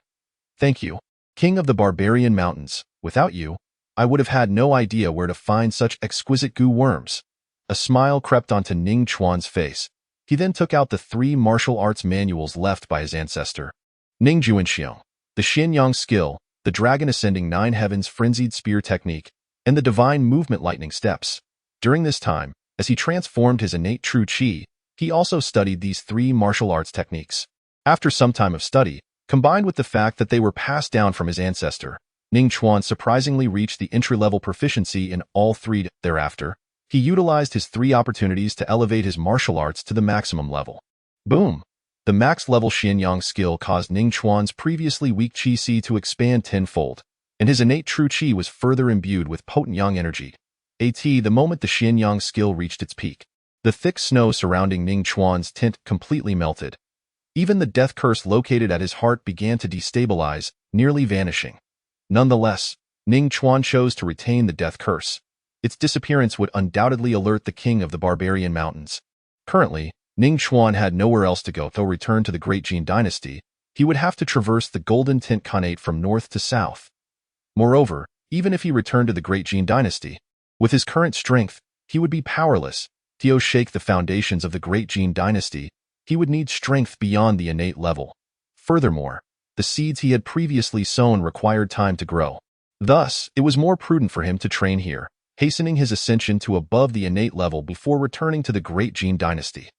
Thank you, King of the Barbarian Mountains. Without you, I would have had no idea where to find such exquisite goo worms. A smile crept onto Ning Chuan's face. He then took out the 3 martial arts manuals left by his ancestor. Ning Chuan, the Xianyang skill, the dragon ascending 9 heavens frenzied spear technique, and the divine movement lightning steps. During this time, as he transformed his innate true qi, he also studied these 3 martial arts techniques. After some time of study, combined with the fact that they were passed down from his ancestor, Ning Chuan surprisingly reached the entry-level proficiency in all 3. Thereafter, he utilized his 3 opportunities to elevate his martial arts to the maximum level. Boom! The max-level Xianyang skill caused Ning Chuan's previously weak qi to expand tenfold, and his innate true qi was further imbued with potent yang energy. The moment the Xianyang skill reached its peak, the thick snow surrounding Ning Chuan's tent completely melted. Even the death curse located at his heart began to destabilize, nearly vanishing. Nonetheless, Ning Chuan chose to retain the death curse. Its disappearance would undoubtedly alert the king of the barbarian mountains. Currently, Ning Chuan had nowhere else to go. Though return to the Great Jin dynasty, he would have to traverse the Golden Tent Khanate from north to south. Moreover, even if he returned to the Great Jin dynasty, with his current strength, he would be powerless to shake the foundations of the Great Jin dynasty. He would need strength beyond the innate level. Furthermore, the seeds he had previously sown required time to grow. Thus, it was more prudent for him to train here, hastening his ascension to above the innate level before returning to the Great Jin dynasty.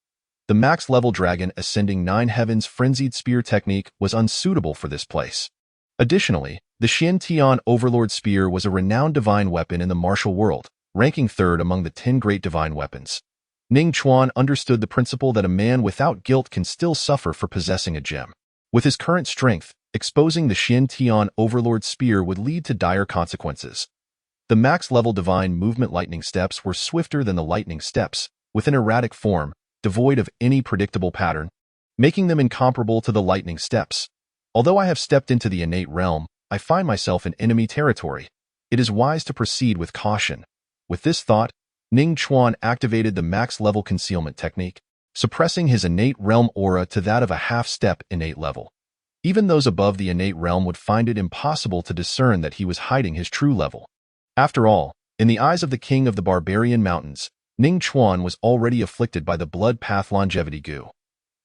The max-level dragon ascending 9 heavens frenzied spear technique was unsuitable for this place. Additionally, the Xian Tian Overlord Spear was a renowned divine weapon in the martial world, ranking 3rd among the 10 great divine weapons. Ning Chuan understood the principle that a man without guilt can still suffer for possessing a gem. With his current strength, exposing the Xian Tian Overlord Spear would lead to dire consequences. The max-level divine movement lightning steps were swifter than the lightning steps, with an erratic form, devoid of any predictable pattern, making them incomparable to the lightning steps. Although I have stepped into the innate realm, I find myself in enemy territory. It is wise to proceed with caution. With this thought, Ning Chuan activated the max-level concealment technique, suppressing his innate realm aura to that of a half-step innate level. Even those above the innate realm would find it impossible to discern that he was hiding his true level. After all, in the eyes of the king of the barbarian mountains, Ning Chuan was already afflicted by the blood path longevity goo.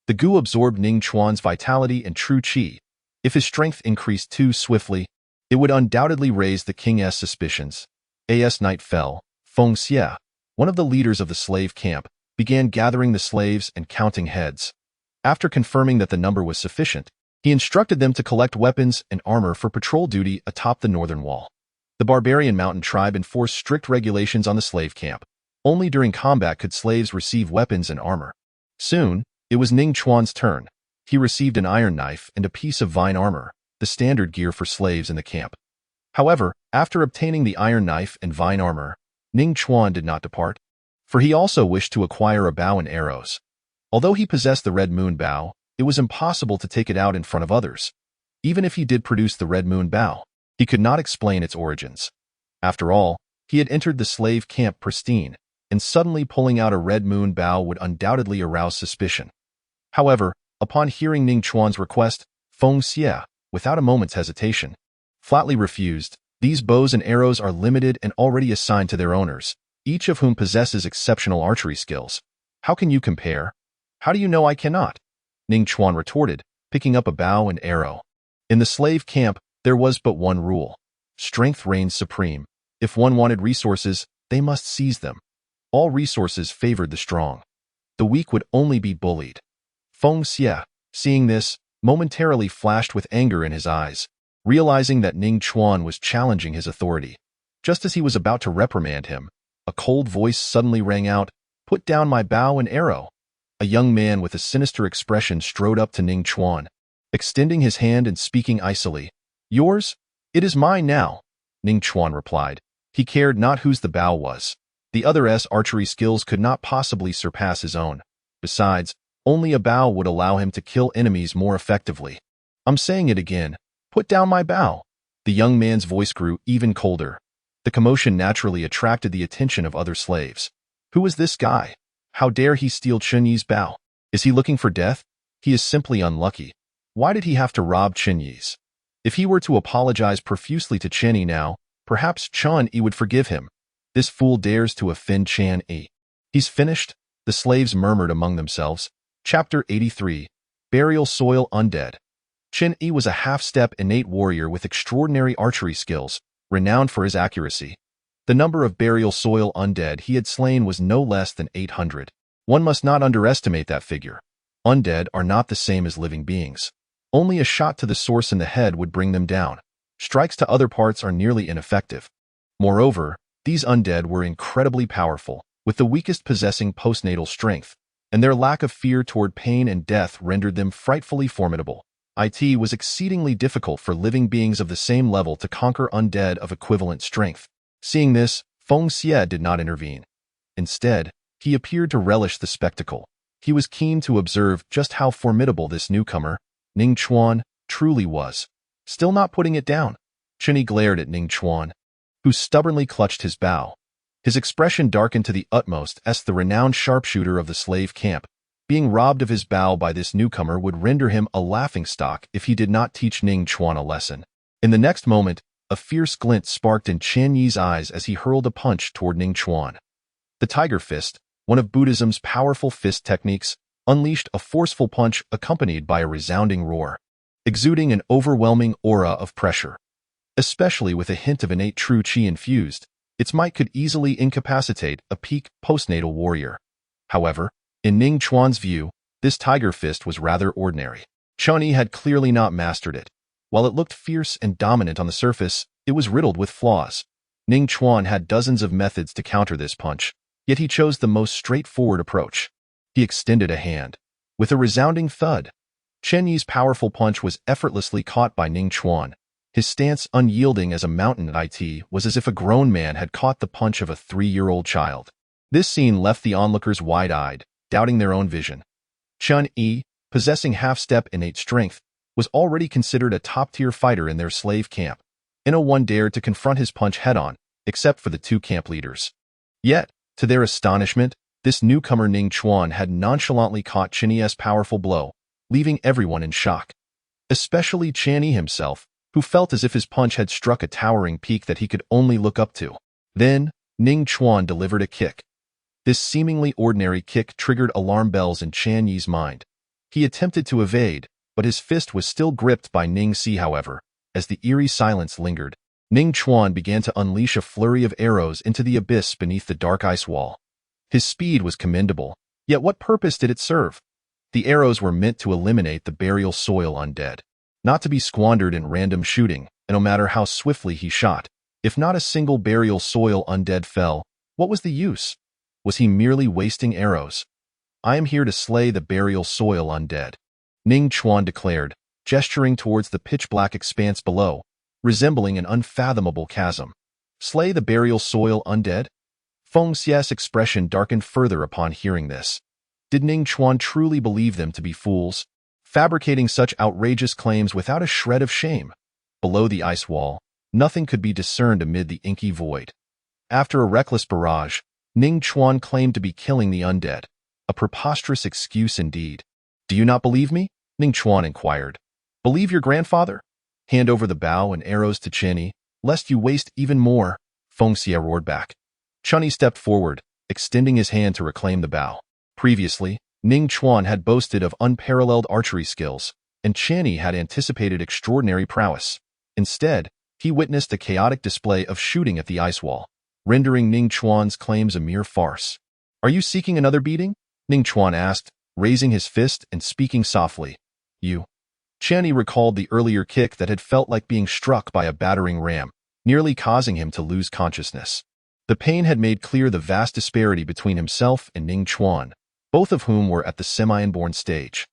The goo absorbed Ning Chuan's vitality and true qi. If his strength increased too swiftly, it would undoubtedly raise the king's suspicions. As night fell, Feng Xie, one of the leaders of the slave camp, began gathering the slaves and counting heads. After confirming that the number was sufficient, he instructed them to collect weapons and armor for patrol duty atop the northern wall. The barbarian mountain tribe enforced strict regulations on the slave camp. Only during combat could slaves receive weapons and armor. Soon, it was Ning Chuan's turn. He received an iron knife and a piece of vine armor, the standard gear for slaves in the camp. However, after obtaining the iron knife and vine armor, Ning Chuan did not depart, for he also wished to acquire a bow and arrows. Although he possessed the Red Moon bow, it was impossible to take it out in front of others. Even if he did produce the Red Moon bow, he could not explain its origins. After all, he had entered the slave camp pristine, and suddenly pulling out a Red Moon bow would undoubtedly arouse suspicion. However, upon hearing Ning Chuan's request, Feng Xie, without a moment's hesitation, flatly refused. These bows and arrows are limited and already assigned to their owners, each of whom possesses exceptional archery skills. How can you compare? How do you know I cannot? Ning Chuan retorted, picking up a bow and arrow. In the slave camp, there was but one rule. Strength reigns supreme. If one wanted resources, they must seize them. All resources favored the strong. The weak would only be bullied. Feng Xie, seeing this, momentarily flashed with anger in his eyes, realizing that Ning Chuan was challenging his authority. Just as he was about to reprimand him, a cold voice suddenly rang out, "Put down my bow and arrow." A young man with a sinister expression strode up to Ning Chuan, extending his hand and speaking icily. "Yours? It is mine now," Ning Chuan replied. He cared not whose the bow was. The other's archery skills could not possibly surpass his own. Besides, only a bow would allow him to kill enemies more effectively. "I'm saying it again. Put down my bow." The young man's voice grew even colder. The commotion naturally attracted the attention of other slaves. Who is this guy? How dare he steal Chunyi's bow? Is he looking for death? He is simply unlucky. Why did he have to rob Chunyi's? If he were to apologize profusely to Chen Yi now, perhaps Chen Yi would forgive him. This fool dares to offend Chen Yi. He's finished, the slaves murmured among themselves. Chapter 83. Burial Soil Undead. Chen Yi was a half-step innate warrior with extraordinary archery skills, renowned for his accuracy. The number of burial soil undead he had slain was no less than 800. One must not underestimate that figure. Undead are not the same as living beings. Only a shot to the source in the head would bring them down. Strikes to other parts are nearly ineffective. Moreover, these undead were incredibly powerful, with the weakest possessing postnatal strength, and their lack of fear toward pain and death rendered them frightfully formidable. It was exceedingly difficult for living beings of the same level to conquer undead of equivalent strength. Seeing this, Feng Xie did not intervene. Instead, he appeared to relish the spectacle. He was keen to observe just how formidable this newcomer, Ning Chuan, truly was. Still not putting it down, Chen Yi glared at Ning Chuan, who stubbornly clutched his bow. His expression darkened to the utmost as the renowned sharpshooter of the slave camp. Being robbed of his bow by this newcomer would render him a laughingstock if he did not teach Ning Chuan a lesson. In the next moment, a fierce glint sparked in Chen Yi's eyes as he hurled a punch toward Ning Chuan. The tiger fist, one of Buddhism's powerful fist techniques, unleashed a forceful punch accompanied by a resounding roar, exuding an overwhelming aura of pressure. Especially with a hint of innate true qi infused, its might could easily incapacitate a peak postnatal warrior. However, in Ning Chuan's view, this tiger fist was rather ordinary. Chen Yi had clearly not mastered it. While it looked fierce and dominant on the surface, it was riddled with flaws. Ning Chuan had dozens of methods to counter this punch, yet he chose the most straightforward approach. He extended a hand. With a resounding thud, Chen Yi's powerful punch was effortlessly caught by Ning Chuan. His stance unyielding as a mountain it was as if a grown man had caught the punch of a 3-year-old child. This scene left the onlookers wide-eyed, doubting their own vision. Chen Yi, possessing half-step innate strength, was already considered a top-tier fighter in their slave camp. No one dared to confront his punch head-on, except for the two camp leaders. Yet, to their astonishment, this newcomer Ning Chuan had nonchalantly caught Chen Yi's powerful blow, leaving everyone in shock. Especially Chen Yi himself, who felt as if his punch had struck a towering peak that he could only look up to. Then, Ning Chuan delivered a kick. This seemingly ordinary kick triggered alarm bells in Chen Yi's mind. He attempted to evade, but his fist was still gripped by Ning Si. However, as the eerie silence lingered, Ning Chuan began to unleash a flurry of arrows into the abyss beneath the dark ice wall. His speed was commendable, yet what purpose did it serve? The arrows were meant to eliminate the burial soil undead, not to be squandered in random shooting, and no matter how swiftly he shot, if not a single burial soil undead fell, what was the use? Was he merely wasting arrows? I am here to slay the burial soil undead, Ning Chuan declared, gesturing towards the pitch-black expanse below, resembling an unfathomable chasm. Slay the burial soil undead? Feng Xie's expression darkened further upon hearing this. Did Ning Chuan truly believe them to be fools, fabricating such outrageous claims without a shred of shame? Below the ice wall, nothing could be discerned amid the inky void. After a reckless barrage, Ning Chuan claimed to be killing the undead. A preposterous excuse indeed. Do you not believe me? Ning Chuan inquired. Believe your grandfather? Hand over the bow and arrows to Chen Yi, lest you waste even more, Feng Xie roared back. Chen Yi stepped forward, extending his hand to reclaim the bow. Previously, Ning Chuan had boasted of unparalleled archery skills, and Chen Yi had anticipated extraordinary prowess. Instead, he witnessed a chaotic display of shooting at the ice wall, rendering Ning Chuan's claims a mere farce. Are you seeking another beating? Ning Chuan asked, raising his fist and speaking softly. You. Chen Yi recalled the earlier kick that had felt like being struck by a battering ram, nearly causing him to lose consciousness. The pain had made clear the vast disparity between himself and Ning Chuan, both of whom were at the semi-inborn stage.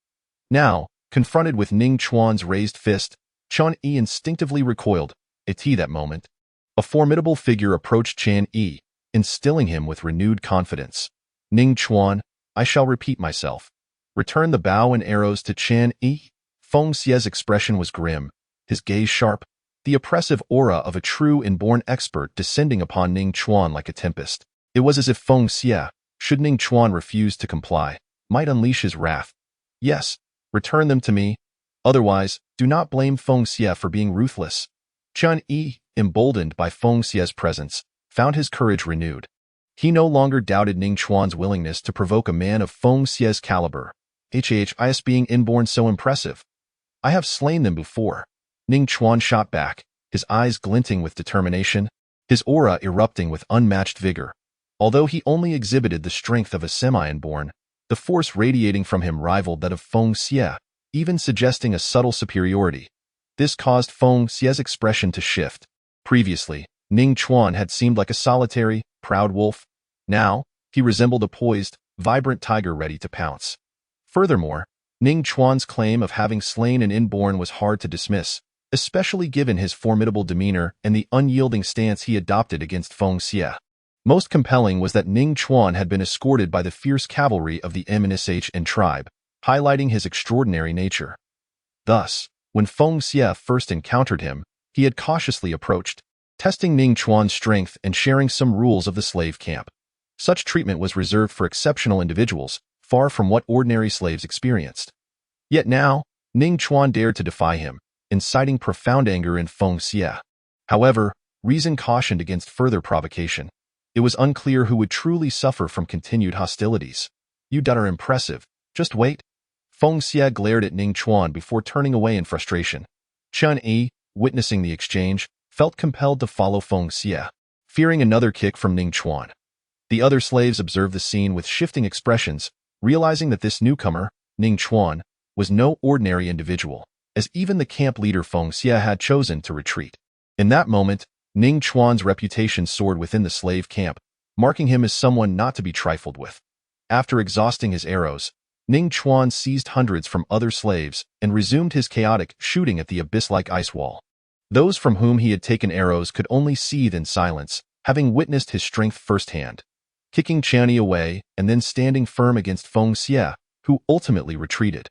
Now, confronted with Ning Chuan's raised fist, Chen Yi instinctively recoiled. At that moment, a formidable figure approached Chen Yi, instilling him with renewed confidence. Ning Chuan, I shall repeat myself. Return the bow and arrows to Chen Yi. Feng Xie's expression was grim, his gaze sharp, the oppressive aura of a true inborn expert descending upon Ning Chuan like a tempest. It was as if Feng Xie, should Ning Chuan refuse to comply, might unleash his wrath. Yes, return them to me. Otherwise, do not blame Feng Xie for being ruthless. Chen Yi, emboldened by Feng Xie's presence, found his courage renewed. He no longer doubted Ning Chuan's willingness to provoke a man of Feng Xie's caliber. His being inborn so impressive. I have slain them before. Ning Chuan shot back, his eyes glinting with determination, his aura erupting with unmatched vigor. Although he only exhibited the strength of a semi-inborn, the force radiating from him rivaled that of Feng Xie, even suggesting a subtle superiority. This caused Feng Xie's expression to shift. Previously, Ning Chuan had seemed like a solitary, proud wolf. Now, he resembled a poised, vibrant tiger ready to pounce. Furthermore, Ning Chuan's claim of having slain an inborn was hard to dismiss, especially given his formidable demeanor and the unyielding stance he adopted against Feng Xie. Most compelling was that Ning Chuan had been escorted by the fierce cavalry of the Embarks tribe, highlighting his extraordinary nature. Thus, when Feng Xie first encountered him, he had cautiously approached, testing Ning Chuan's strength and sharing some rules of the slave camp. Such treatment was reserved for exceptional individuals, far from what ordinary slaves experienced. Yet now, Ning Chuan dared to defy him, inciting profound anger in Feng Xie. However, reason cautioned against further provocation. It was unclear who would truly suffer from continued hostilities. You are impressive. Just wait. Feng Xie glared at Ning Chuan before turning away in frustration. Chen Yi, witnessing the exchange, felt compelled to follow Feng Xie, fearing another kick from Ning Chuan. The other slaves observed the scene with shifting expressions, realizing that this newcomer, Ning Chuan, was no ordinary individual, as even the camp leader Feng Xie had chosen to retreat. In that moment, Ning Chuan's reputation soared within the slave camp, marking him as someone not to be trifled with. After exhausting his arrows, Ning Chuan seized hundreds from other slaves and resumed his chaotic shooting at the abyss-like ice wall. Those from whom he had taken arrows could only seethe in silence, having witnessed his strength firsthand. Kicking Qianyi away and then standing firm against Feng Xie, who ultimately retreated.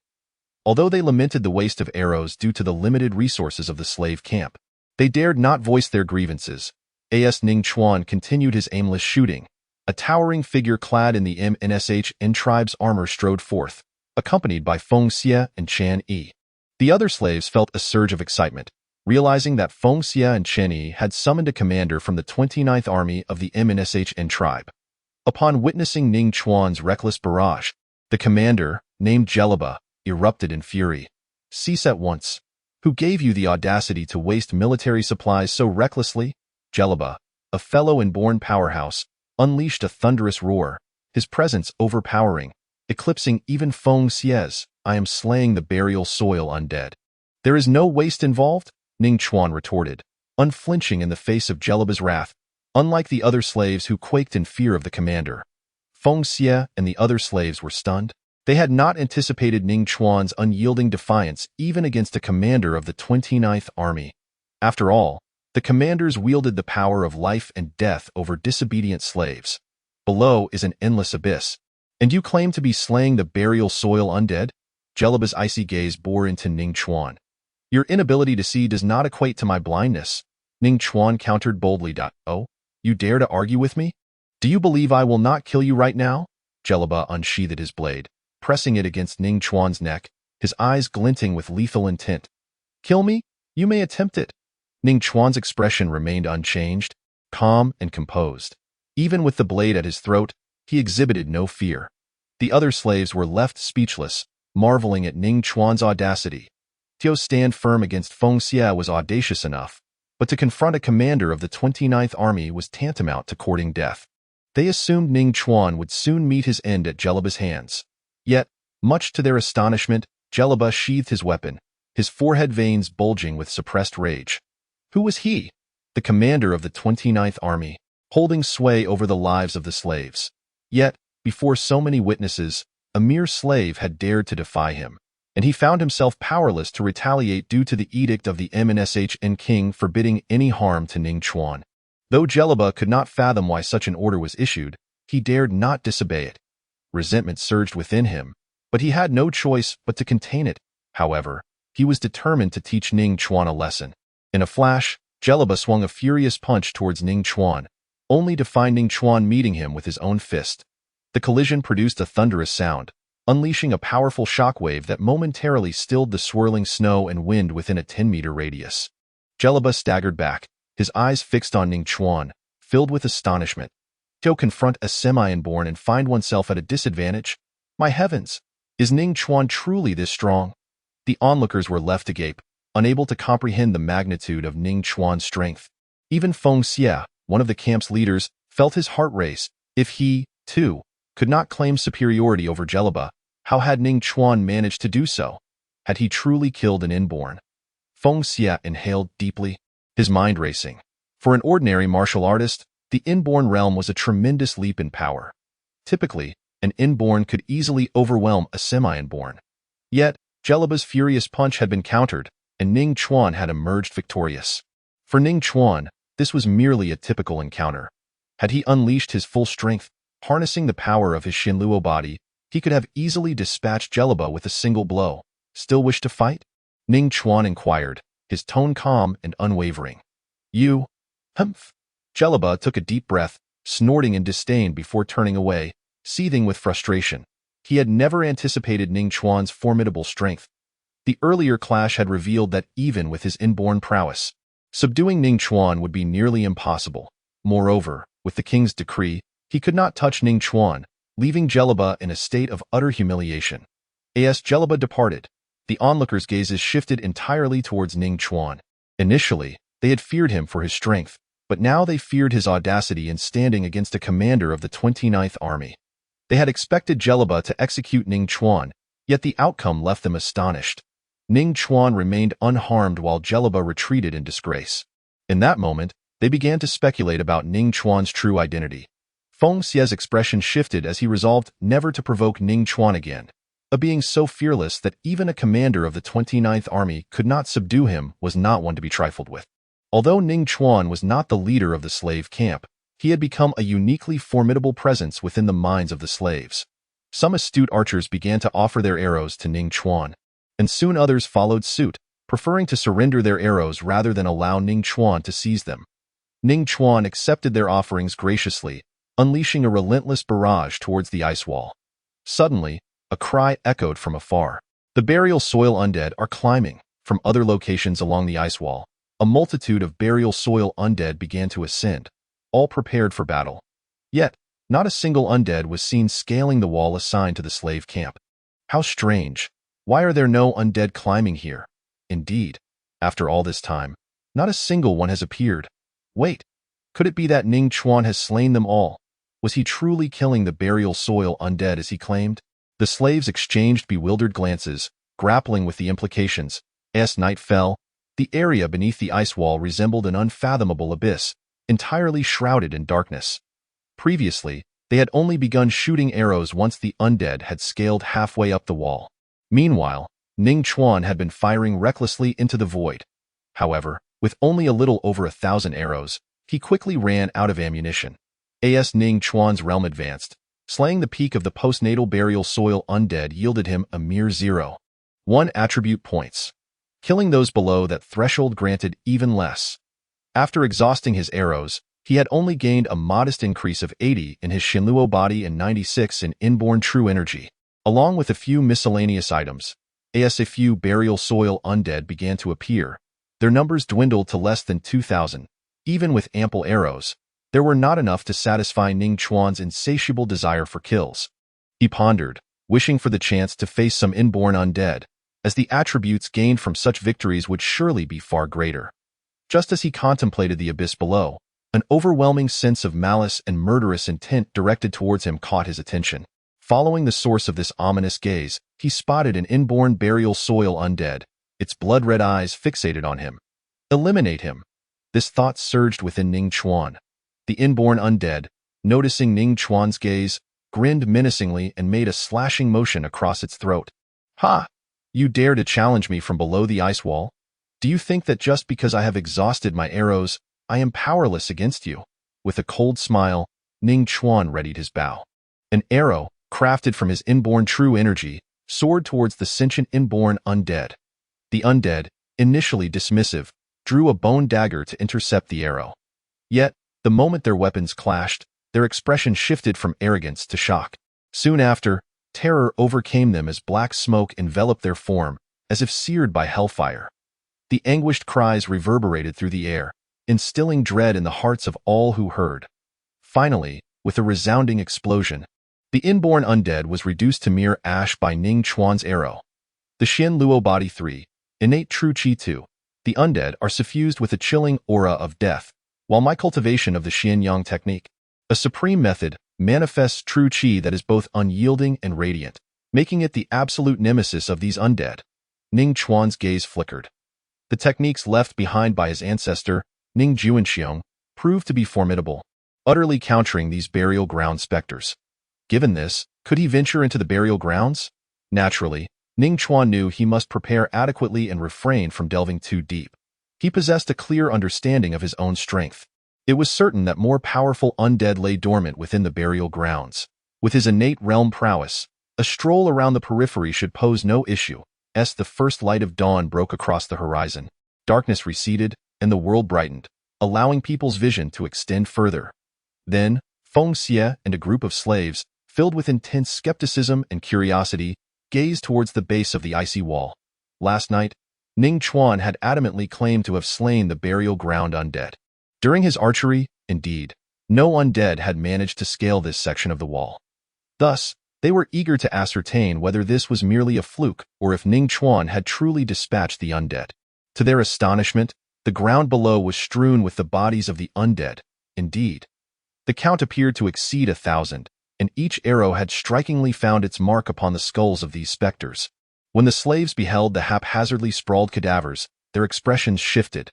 Although they lamented the waste of arrows due to the limited resources of the slave camp, they dared not voice their grievances. As Ning Chuan continued his aimless shooting, a towering figure clad in the Embarks tribe's armor strode forth, accompanied by Feng Xie and Chen Yi. The other slaves felt a surge of excitement, realizing that Feng Xie and Chen Yi had summoned a commander from the 29th Army of the Embarks tribe. Upon witnessing Ning Chuan's reckless barrage, the commander, named Jelaba, erupted in fury. Cease at once. Who gave you the audacity to waste military supplies so recklessly? Jelaba, a fellow inborn powerhouse, unleashed a thunderous roar, his presence overpowering, eclipsing even Feng Xie's. I am slaying the burial soil undead. There is no waste involved, Ning Chuan retorted, unflinching in the face of Jelaba's wrath, unlike the other slaves who quaked in fear of the commander. Feng Xie and the other slaves were stunned. They had not anticipated Ning Chuan's unyielding defiance even against a commander of the 29th Army. After all, the commanders wielded the power of life and death over disobedient slaves. Below is an endless abyss. And you claim to be slaying the burial soil undead? Jelaba's icy gaze bore into Ning Chuan. Your inability to see does not equate to my blindness. Ning Chuan countered boldly. Oh, you dare to argue with me? Do you believe I will not kill you right now? Jelaba unsheathed his blade, pressing it against Ning Chuan's neck, his eyes glinting with lethal intent. Kill me? You may attempt it. Ning Chuan's expression remained unchanged, calm and composed. Even with the blade at his throat, he exhibited no fear. The other slaves were left speechless, marveling at Ning Chuan's audacity. To stand firm against Feng Xie was audacious enough, but to confront a commander of the 29th Army was tantamount to courting death. They assumed Ning Chuan would soon meet his end at Jelaba's hands. Yet, much to their astonishment, Jelaba sheathed his weapon, his forehead veins bulging with suppressed rage. Who was he? The commander of the 29th Army, holding sway over the lives of the slaves. Yet, before so many witnesses, a mere slave had dared to defy him, and he found himself powerless to retaliate due to the edict of the Embarks king forbidding any harm to Ning Chuan. Though Jelaba could not fathom why such an order was issued, he dared not disobey it. Resentment surged within him, but he had no choice but to contain it. However, he was determined to teach Ning Chuan a lesson. In a flash, Jelaba swung a furious punch towards Ning Chuan, only to find Ning Chuan meeting him with his own fist. The collision produced a thunderous sound, unleashing a powerful shockwave that momentarily stilled the swirling snow and wind within a 10-meter radius. Jelaba staggered back, his eyes fixed on Ning Chuan, filled with astonishment. To confront a semi-inborn and find oneself at a disadvantage? My heavens! Is Ning Chuan truly this strong? The onlookers were left agape, unable to comprehend the magnitude of Ning Chuan's strength. Even Feng Xie, one of the camp's leaders, felt his heart race. If he, too, could not claim superiority over Jelaba, how had Ning Chuan managed to do so? Had he truly killed an inborn? Feng Xie inhaled deeply, his mind racing. For an ordinary martial artist, the inborn realm was a tremendous leap in power. Typically, an inborn could easily overwhelm a semi-inborn. Yet, Jelaba's furious punch had been countered, and Ning Chuan had emerged victorious. For Ning Chuan, this was merely a typical encounter. Had he unleashed his full strength, harnessing the power of his Xinluo body, he could have easily dispatched Jelaba with a single blow. Still wish to fight? Ning Chuan inquired, his tone calm and unwavering. You? Humph. Jelaba took a deep breath, snorting in disdain before turning away, seething with frustration. He had never anticipated Ning Chuan's formidable strength. The earlier clash had revealed that even with his inborn prowess, subduing Ning Chuan would be nearly impossible. Moreover, with the king's decree, he could not touch Ning Chuan, leaving Jelaba in a state of utter humiliation. As Jelaba departed, the onlookers' gazes shifted entirely towards Ning Chuan. Initially, they had feared him for his strength, but now they feared his audacity in standing against a commander of the 29th Army. They had expected Jelaba to execute Ning Chuan, yet the outcome left them astonished. Ning Chuan remained unharmed while Jelaba retreated in disgrace. In that moment, they began to speculate about Ning Chuan's true identity. Feng Xie's expression shifted as he resolved never to provoke Ning Chuan again. A being so fearless that even a commander of the 29th Army could not subdue him was not one to be trifled with. Although Ning Chuan was not the leader of the slave camp, he had become a uniquely formidable presence within the minds of the slaves. Some astute archers began to offer their arrows to Ning Chuan, and soon others followed suit, preferring to surrender their arrows rather than allow Ning Chuan to seize them. Ning Chuan accepted their offerings graciously, unleashing a relentless barrage towards the ice wall. Suddenly, a cry echoed from afar. The burial soil undead are climbing. From other locations along the ice wall, a multitude of burial soil undead began to ascend, all prepared for battle. Yet, not a single undead was seen scaling the wall assigned to the slave camp. How strange. Why are there no undead climbing here? Indeed, after all this time, not a single one has appeared. Wait, could it be that Ning Chuan has slain them all? Was he truly killing the burial soil undead as he claimed? The slaves exchanged bewildered glances, grappling with the implications. As night fell, the area beneath the ice wall resembled an unfathomable abyss, entirely shrouded in darkness. Previously, they had only begun shooting arrows once the undead had scaled halfway up the wall. Meanwhile, Ning Chuan had been firing recklessly into the void. However, with only a little over 1,000 arrows, he quickly ran out of ammunition. As Ning Chuan's realm advanced, slaying the peak of the postnatal burial soil undead yielded him a mere 0.1 attribute points. Killing those below that threshold granted even less. After exhausting his arrows, he had only gained a modest increase of 80 in his Xinluo body and 96 in inborn true energy. Along with a few miscellaneous items, as a few burial soil undead began to appear, their numbers dwindled to less than 2,000. Even with ample arrows, there were not enough to satisfy Ning Chuan's insatiable desire for kills. He pondered, wishing for the chance to face some inborn undead, as the attributes gained from such victories would surely be far greater. Just as he contemplated the abyss below, an overwhelming sense of malice and murderous intent directed towards him caught his attention. Following the source of this ominous gaze, he spotted an inborn burial soil undead, its blood-red eyes fixated on him. Eliminate him. This thought surged within Ning Chuan. The inborn undead, noticing Ning Chuan's gaze, grinned menacingly and made a slashing motion across its throat. Ha! You dare to challenge me from below the ice wall? Do you think that just because I have exhausted my arrows, I am powerless against you? With a cold smile, Ning Chuan readied his bow. An arrow, crafted from his inborn true energy, soared towards the sentient inborn undead. The undead, initially dismissive, drew a bone dagger to intercept the arrow. Yet, the moment their weapons clashed, their expression shifted from arrogance to shock. Soon after, terror overcame them as black smoke enveloped their form, as if seared by hellfire. The anguished cries reverberated through the air, instilling dread in the hearts of all who heard. Finally, with a resounding explosion, the inborn undead was reduced to mere ash by Ning Chuan's arrow. The Xin Luo Body 3, innate true Qi 2. The undead are suffused with a chilling aura of death, while my cultivation of the Xian Yang technique, a supreme method, manifests true Qi that is both unyielding and radiant, making it the absolute nemesis of these undead. Ning Chuan's gaze flickered. The techniques left behind by his ancestor, Ning Chuan, proved to be formidable, utterly countering these burial ground specters. Given this, could he venture into the burial grounds? Naturally, Ning Chuan knew he must prepare adequately and refrain from delving too deep. He possessed a clear understanding of his own strength. It was certain that more powerful undead lay dormant within the burial grounds. With his innate realm prowess, a stroll around the periphery should pose no issue, as the first light of dawn broke across the horizon. Darkness receded, and the world brightened, allowing people's vision to extend further. Then, Feng Xie and a group of slaves, filled with intense skepticism and curiosity, gazed towards the base of the icy wall. Last night, Ning Chuan had adamantly claimed to have slain the burial ground undead. During his archery, indeed, no undead had managed to scale this section of the wall. Thus, they were eager to ascertain whether this was merely a fluke or if Ning Chuan had truly dispatched the undead. To their astonishment, the ground below was strewn with the bodies of the undead. Indeed, the count appeared to exceed 1,000, and each arrow had strikingly found its mark upon the skulls of these specters. When the slaves beheld the haphazardly sprawled cadavers, their expressions shifted.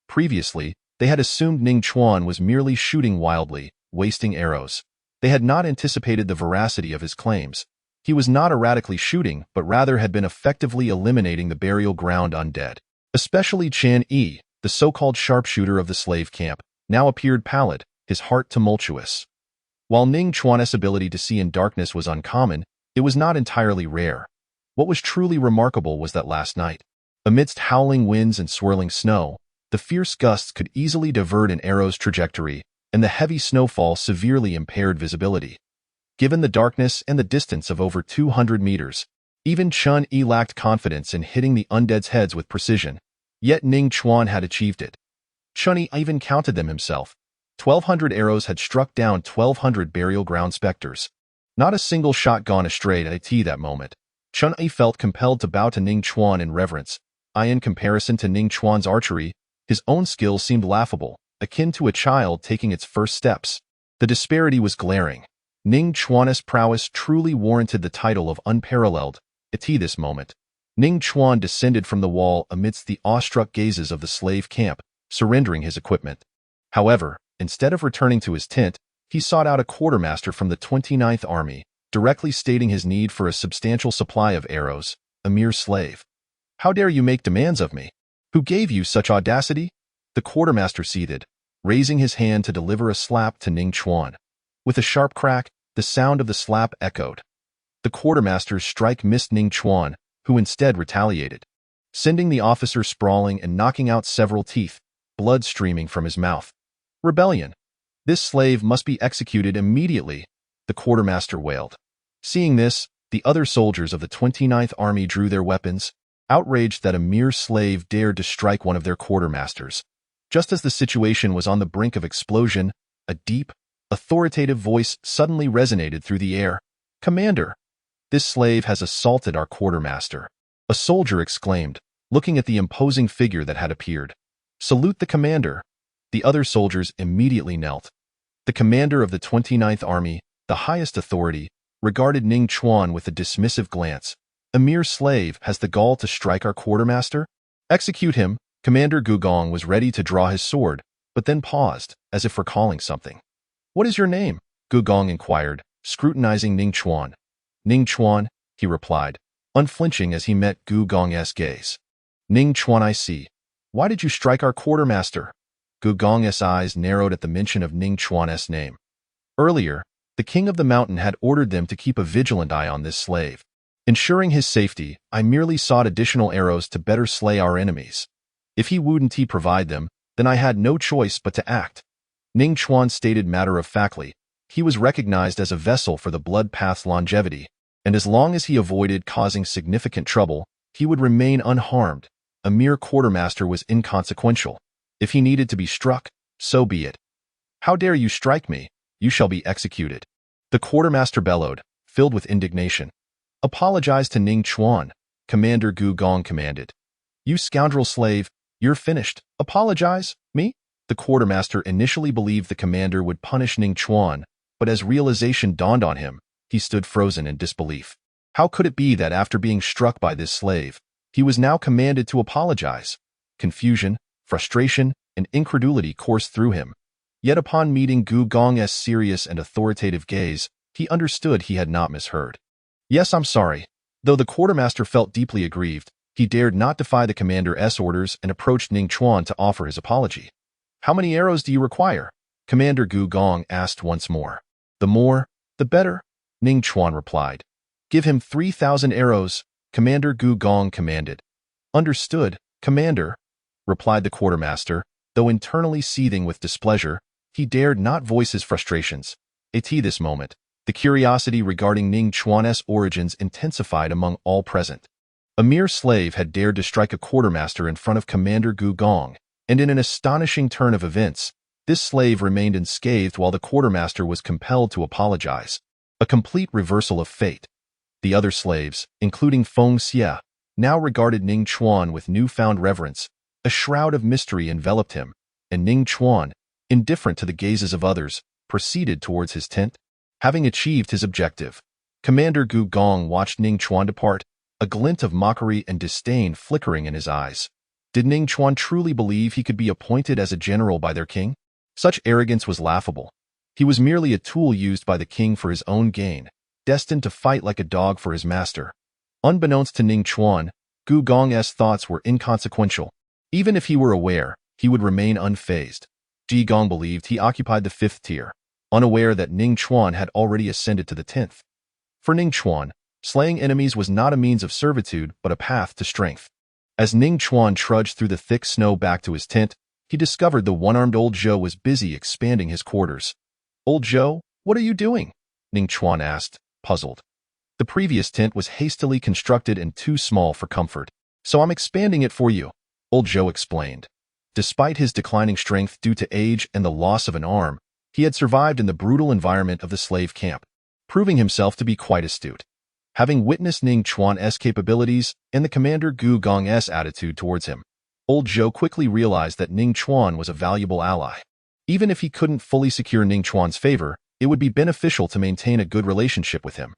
Previously, they had assumed Ning Chuan was merely shooting wildly, wasting arrows. They had not anticipated the veracity of his claims. He was not erratically shooting, but rather had been effectively eliminating the burial ground undead. Especially Chan Yi, the so-called sharpshooter of the slave camp, now appeared pallid, his heart tumultuous. While Ning Chuan's ability to see in darkness was uncommon, it was not entirely rare. What was truly remarkable was that last night, amidst howling winds and swirling snow, the fierce gusts could easily divert an arrow's trajectory, and the heavy snowfall severely impaired visibility. Given the darkness and the distance of over 200 meters, even Chun Yi lacked confidence in hitting the undead's heads with precision, yet Ning Chuan had achieved it. Chun Yi even counted them himself. 1,200 arrows had struck down 1,200 burial ground specters. Not a single shot gone astray at that moment. Chun Yi felt compelled to bow to Ning Chuan in reverence. In comparison to Ning Chuan's archery, his own skill seemed laughable, akin to a child taking its first steps. The disparity was glaring. Ning Chuan's prowess truly warranted the title of unparalleled. At this moment, Ning Chuan descended from the wall amidst the awestruck gazes of the slave camp, surrendering his equipment. However, instead of returning to his tent, he sought out a quartermaster from the 29th Army, directly stating his need for a substantial supply of arrows. A mere slave. How dare you make demands of me? Who gave you such audacity? The quartermaster seethed, raising his hand to deliver a slap to Ning Chuan. With a sharp crack, the sound of the slap echoed. The quartermaster's strike missed Ning Chuan, who instead retaliated, sending the officer sprawling and knocking out several teeth, blood streaming from his mouth. Rebellion. This slave must be executed immediately, the quartermaster wailed. Seeing this, the other soldiers of the 29th Army drew their weapons, outraged that a mere slave dared to strike one of their quartermasters. Just as the situation was on the brink of explosion, a deep, authoritative voice suddenly resonated through the air. Commander, this slave has assaulted our quartermaster. A soldier exclaimed, looking at the imposing figure that had appeared. Salute the commander. The other soldiers immediately knelt. The commander of the 29th Army, the highest authority, regarded Ning Chuan with a dismissive glance. A mere slave has the gall to strike our quartermaster? Execute him. Commander Gugong was ready to draw his sword, but then paused, as if recalling something. What is your name? Gugong inquired, scrutinizing Ning Chuan. Ning Chuan, he replied, unflinching as he met Gugong's gaze. Ning Chuan, I see. Why did you strike our quartermaster? Gugong's eyes narrowed at the mention of Ning Chuan's name. Earlier, the king of the mountain had ordered them to keep a vigilant eye on this slave. Ensuring his safety, I merely sought additional arrows to better slay our enemies. If he wouldn't provide them, then I had no choice but to act. Ning Chuan stated matter-of-factly. He was recognized as a vessel for the blood path's longevity, and as long as he avoided causing significant trouble, he would remain unharmed. A mere quartermaster was inconsequential. If he needed to be struck, so be it. How dare you strike me? You shall be executed. The quartermaster bellowed, filled with indignation. Apologize to Ning Chuan. Commander Gu Gong commanded. You scoundrel slave, you're finished. Apologize, me? The quartermaster initially believed the commander would punish Ning Chuan, but as realization dawned on him, he stood frozen in disbelief. How could it be that after being struck by this slave, he was now commanded to apologize? Confusion, frustration, and incredulity coursed through him. Yet upon meeting Gu Gong's serious and authoritative gaze, he understood he had not misheard. Yes, I'm sorry. Though the quartermaster felt deeply aggrieved, he dared not defy the commander's orders and approached Ning Chuan to offer his apology. How many arrows do you require? Commander Gu Gong asked once more. The more, the better, Ning Chuan replied. Give him 3,000 arrows, Commander Gu Gong commanded. Understood, Commander, replied the quartermaster, though internally seething with displeasure. He dared not voice his frustrations. At this moment, the curiosity regarding Ning Chuan's origins intensified among all present. A mere slave had dared to strike a quartermaster in front of Commander Gu Gong, and in an astonishing turn of events, this slave remained unscathed while the quartermaster was compelled to apologize. A complete reversal of fate. The other slaves, including Feng Xie, now regarded Ning Chuan with newfound reverence. A shroud of mystery enveloped him, and Ning Chuan, indifferent to the gazes of others, proceeded towards his tent. Having achieved his objective, Commander Gu Gong watched Ning Chuan depart, a glint of mockery and disdain flickering in his eyes. Did Ning Chuan truly believe he could be appointed as a general by their king? Such arrogance was laughable. He was merely a tool used by the king for his own gain, destined to fight like a dog for his master. Unbeknownst to Ning Chuan, Gu Gong's thoughts were inconsequential. Even if he were aware, he would remain unfazed. Ji Gong believed he occupied the 5th tier, unaware that Ning Chuan had already ascended to the 10th. For Ning Chuan, slaying enemies was not a means of servitude but a path to strength. As Ning Chuan trudged through the thick snow back to his tent, he discovered the one-armed old Zhou was busy expanding his quarters. Old Zhou, what are you doing? Ning Chuan asked, puzzled. The previous tent was hastily constructed and too small for comfort, so I'm expanding it for you, Old Zhou explained. Despite his declining strength due to age and the loss of an arm, he had survived in the brutal environment of the slave camp, proving himself to be quite astute. Having witnessed Ning Chuan's capabilities and the Commander Gu Gong's attitude towards him, Old Zhou quickly realized that Ning Chuan was a valuable ally. Even if he couldn't fully secure Ning Chuan's favor, it would be beneficial to maintain a good relationship with him.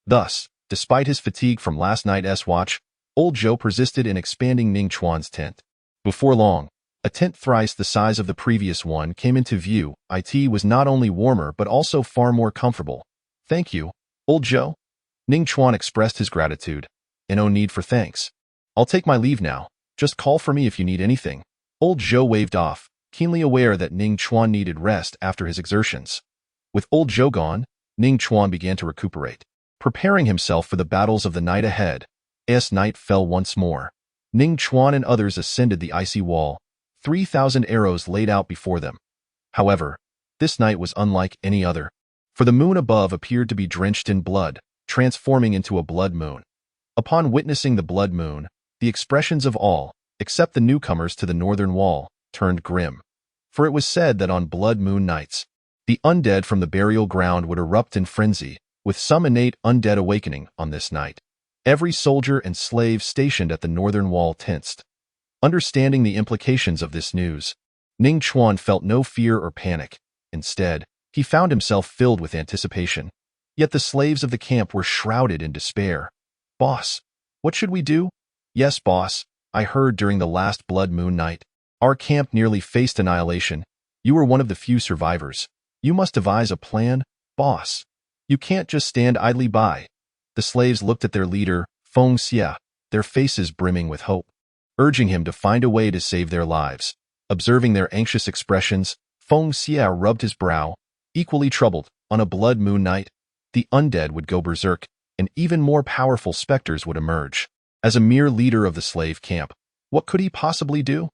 Thus, despite his fatigue from last night's watch, Old Zhou persisted in expanding Ning Chuan's tent. Before long, a tent thrice the size of the previous one came into view. It was not only warmer but also far more comfortable. Thank you, Old Zhou. Ning Chuan expressed his gratitude. No need for thanks. I'll take my leave now. Just call for me if you need anything. Old Zhou waved off, keenly aware that Ning Chuan needed rest after his exertions. With Old Zhou gone, Ning Chuan began to recuperate, preparing himself for the battles of the night ahead. As night fell once more, Ning Chuan and others ascended the icy wall, 3,000 arrows laid out before them. However, this night was unlike any other, for the moon above appeared to be drenched in blood, transforming into a blood moon. Upon witnessing the blood moon, the expressions of all, except the newcomers to the northern wall, turned grim. For it was said that on blood moon nights, the undead from the burial ground would erupt in frenzy, with some innate undead awakening on this night. Every soldier and slave stationed at the northern wall tensed. Understanding the implications of this news, Ning Chuan felt no fear or panic. Instead, he found himself filled with anticipation. Yet the slaves of the camp were shrouded in despair. Boss, what should we do? Yes, boss, I heard during the last blood moon night, our camp nearly faced annihilation. You were one of the few survivors. You must devise a plan, boss. You can't just stand idly by. The slaves looked at their leader, Feng Xie, their faces brimming with hope, urging him to find a way to save their lives. Observing their anxious expressions, Feng Xie rubbed his brow, equally troubled. On a blood moon night, the undead would go berserk, and even more powerful specters would emerge. As a mere leader of the slave camp, what could he possibly do?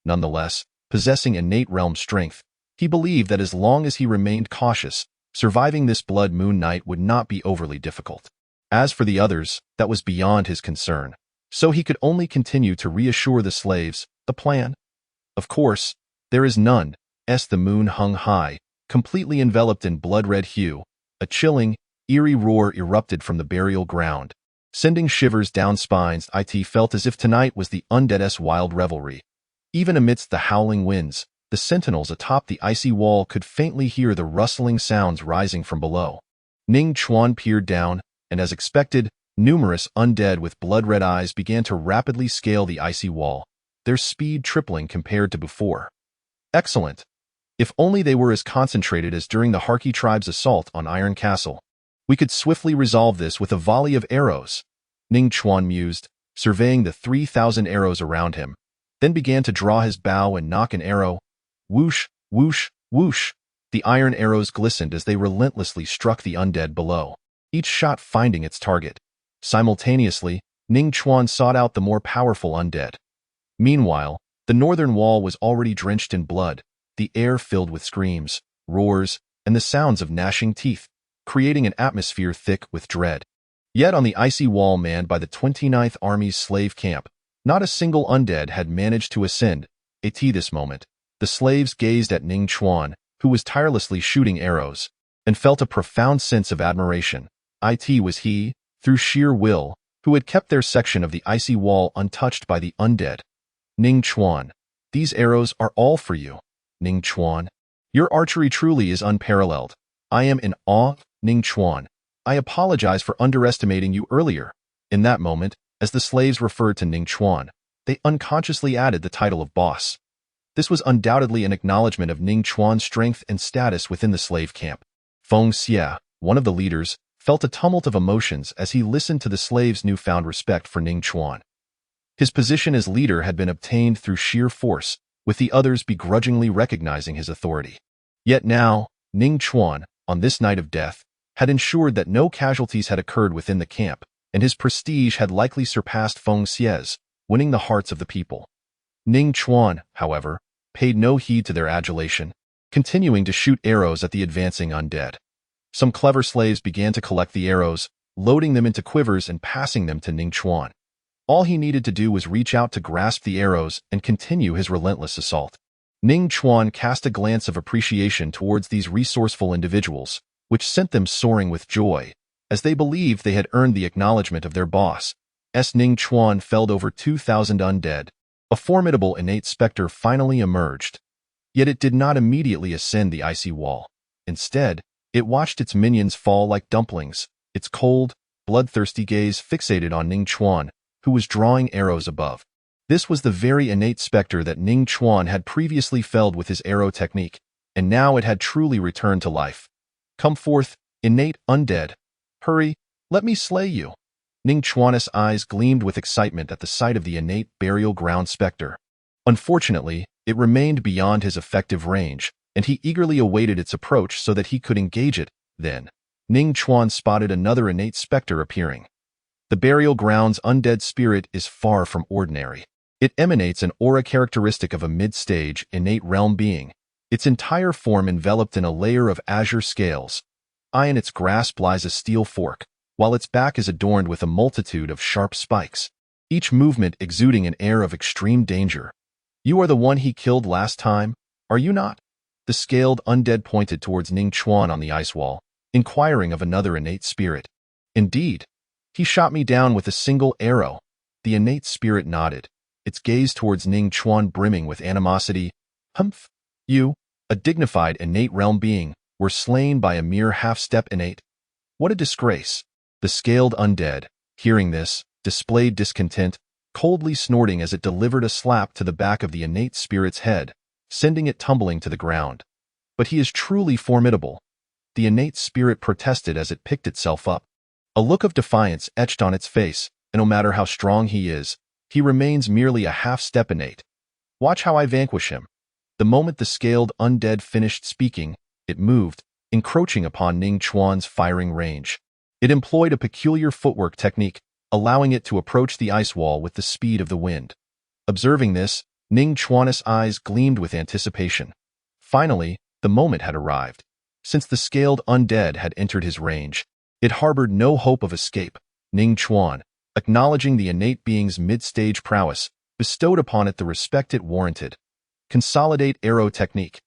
Nonetheless, possessing innate realm strength, he believed that as long as he remained cautious, surviving this blood moon night would not be overly difficult. As for the others, that was beyond his concern, so he could only continue to reassure the slaves. The plan? Of course, there is none. The moon hung high, completely enveloped in blood-red hue. A chilling, eerie roar erupted from the burial ground. Sending shivers down spines, it felt as if tonight was the undead's wild revelry. Even amidst the howling winds, the sentinels atop the icy wall could faintly hear the rustling sounds rising from below. Ning Chuan peered down, and as expected, numerous undead with blood-red eyes began to rapidly scale the icy wall, their speed tripling compared to before. Excellent. If only they were as concentrated as during the Harki tribe's assault on Iron Castle. We could swiftly resolve this with a volley of arrows, Ning Chuan mused, surveying the 3,000 arrows around him, then began to draw his bow and nock an arrow. Whoosh, whoosh, whoosh. The iron arrows glistened as they relentlessly struck the undead below, each shot finding its target. Simultaneously, Ning Chuan sought out the more powerful undead. Meanwhile, the northern wall was already drenched in blood, the air filled with screams, roars, and the sounds of gnashing teeth, creating an atmosphere thick with dread. Yet on the icy wall manned by the 29th Army's slave camp, not a single undead had managed to ascend. At this moment, the slaves gazed at Ning Chuan, who was tirelessly shooting arrows, and felt a profound sense of admiration. It was he, through sheer will, who had kept their section of the icy wall untouched by the undead. Ning Chuan, these arrows are all for you. Ning Chuan, your archery truly is unparalleled. I am in awe. Ning Chuan, I apologize for underestimating you earlier. In that moment, as the slaves referred to Ning Chuan, they unconsciously added the title of boss. This was undoubtedly an acknowledgement of Ning Chuan's strength and status within the slave camp. Feng Xie, one of the leaders, felt a tumult of emotions as he listened to the slaves' newfound respect for Ning Chuan. His position as leader had been obtained through sheer force, with the others begrudgingly recognizing his authority. Yet now, Ning Chuan, on this night of death, had ensured that no casualties had occurred within the camp, and his prestige had likely surpassed Feng Xie's, winning the hearts of the people. Ning Chuan, however, paid no heed to their adulation, continuing to shoot arrows at the advancing undead. Some clever slaves began to collect the arrows, loading them into quivers and passing them to Ning Chuan. All he needed to do was reach out to grasp the arrows and continue his relentless assault. Ning Chuan cast a glance of appreciation towards these resourceful individuals, which sent them soaring with joy, as they believed they had earned the acknowledgement of their boss. Ning Chuan felled over 2,000 undead. A formidable innate specter finally emerged. Yet it did not immediately ascend the icy wall. Instead, it watched its minions fall like dumplings, its cold, bloodthirsty gaze fixated on Ning Chuan, who was drawing arrows above. This was the very innate specter that Ning Chuan had previously felled with his arrow technique, and now it had truly returned to life. Come forth, innate undead. Hurry, let me slay you. Ning Chuan's eyes gleamed with excitement at the sight of the innate burial ground specter. Unfortunately, it remained beyond his effective range, and he eagerly awaited its approach so that he could engage it. Then, Ning Chuan spotted another innate specter appearing. The burial ground's undead spirit is far from ordinary. It emanates an aura characteristic of a mid-stage, innate realm being, its entire form enveloped in a layer of azure scales. In its grasp lies a steel fork, while its back is adorned with a multitude of sharp spikes, each movement exuding an air of extreme danger. You are the one he killed last time, are you not? The scaled undead pointed towards Ning Chuan on the ice wall, inquiring of another innate spirit. Indeed. He shot me down with a single arrow. The innate spirit nodded, its gaze towards Ning Chuan brimming with animosity. Humph! You, a dignified innate realm being, were slain by a mere half-step innate. What a disgrace! The scaled undead, hearing this, displayed discontent, coldly snorting as it delivered a slap to the back of the innate spirit's head, sending it tumbling to the ground. But he is truly formidable. The innate spirit protested as it picked itself up. A look of defiance etched on its face, and no matter how strong he is, he remains merely a half-step innate. Watch how I vanquish him. The moment the scaled undead finished speaking, it moved, encroaching upon Ning Chuan's firing range. It employed a peculiar footwork technique, allowing it to approach the ice wall with the speed of the wind. Observing this, Ning Chuan's eyes gleamed with anticipation. Finally, the moment had arrived. Since the scaled undead had entered his range, it harbored no hope of escape. Ning Chuan, acknowledging the innate being's mid-stage prowess, bestowed upon it the respect it warranted. Consolidate arrow technique.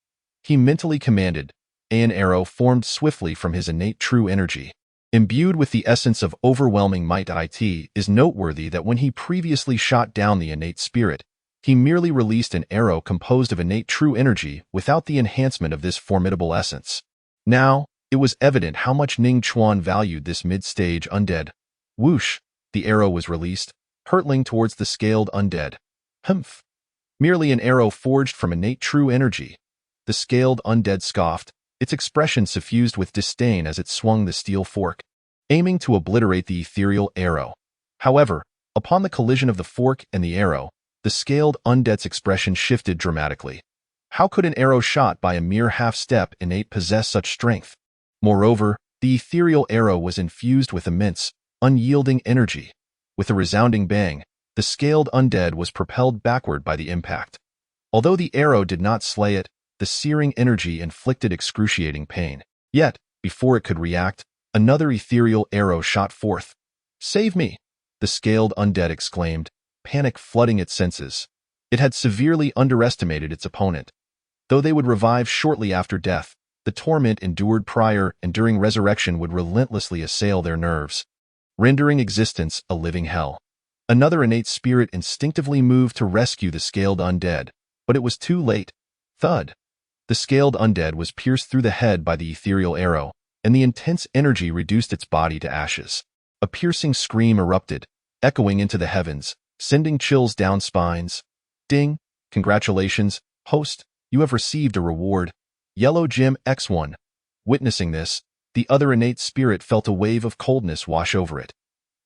He mentally commanded. An arrow formed swiftly from his innate true energy. Imbued with the essence of overwhelming might, it is noteworthy that when he previously shot down the innate spirit, he merely released an arrow composed of innate true energy without the enhancement of this formidable essence. Now, it was evident how much Ning Chuan valued this mid-stage undead. Whoosh! The arrow was released, hurtling towards the scaled undead. Humph! Merely an arrow forged from innate true energy. The scaled undead scoffed, its expression suffused with disdain as it swung the steel fork, aiming to obliterate the ethereal arrow. However, upon the collision of the fork and the arrow, the scaled undead's expression shifted dramatically. How could an arrow shot by a mere half-step innate possess such strength? Moreover, the ethereal arrow was infused with immense, unyielding energy. With a resounding bang, the scaled undead was propelled backward by the impact. Although the arrow did not slay it, the searing energy inflicted excruciating pain. Yet, before it could react, another ethereal arrow shot forth. "Save me!" the scaled undead exclaimed, panic flooding its senses. It had severely underestimated its opponent. Though they would revive shortly after death, the torment endured prior and during resurrection would relentlessly assail their nerves, rendering existence a living hell. Another innate spirit instinctively moved to rescue the scaled undead, but it was too late. Thud! The scaled undead was pierced through the head by the ethereal arrow, and the intense energy reduced its body to ashes. A piercing scream erupted, echoing into the heavens, sending chills down spines. Ding! Congratulations, host, you have received a reward. Yellow Gem X1. Witnessing this, the other innate spirit felt a wave of coldness wash over it.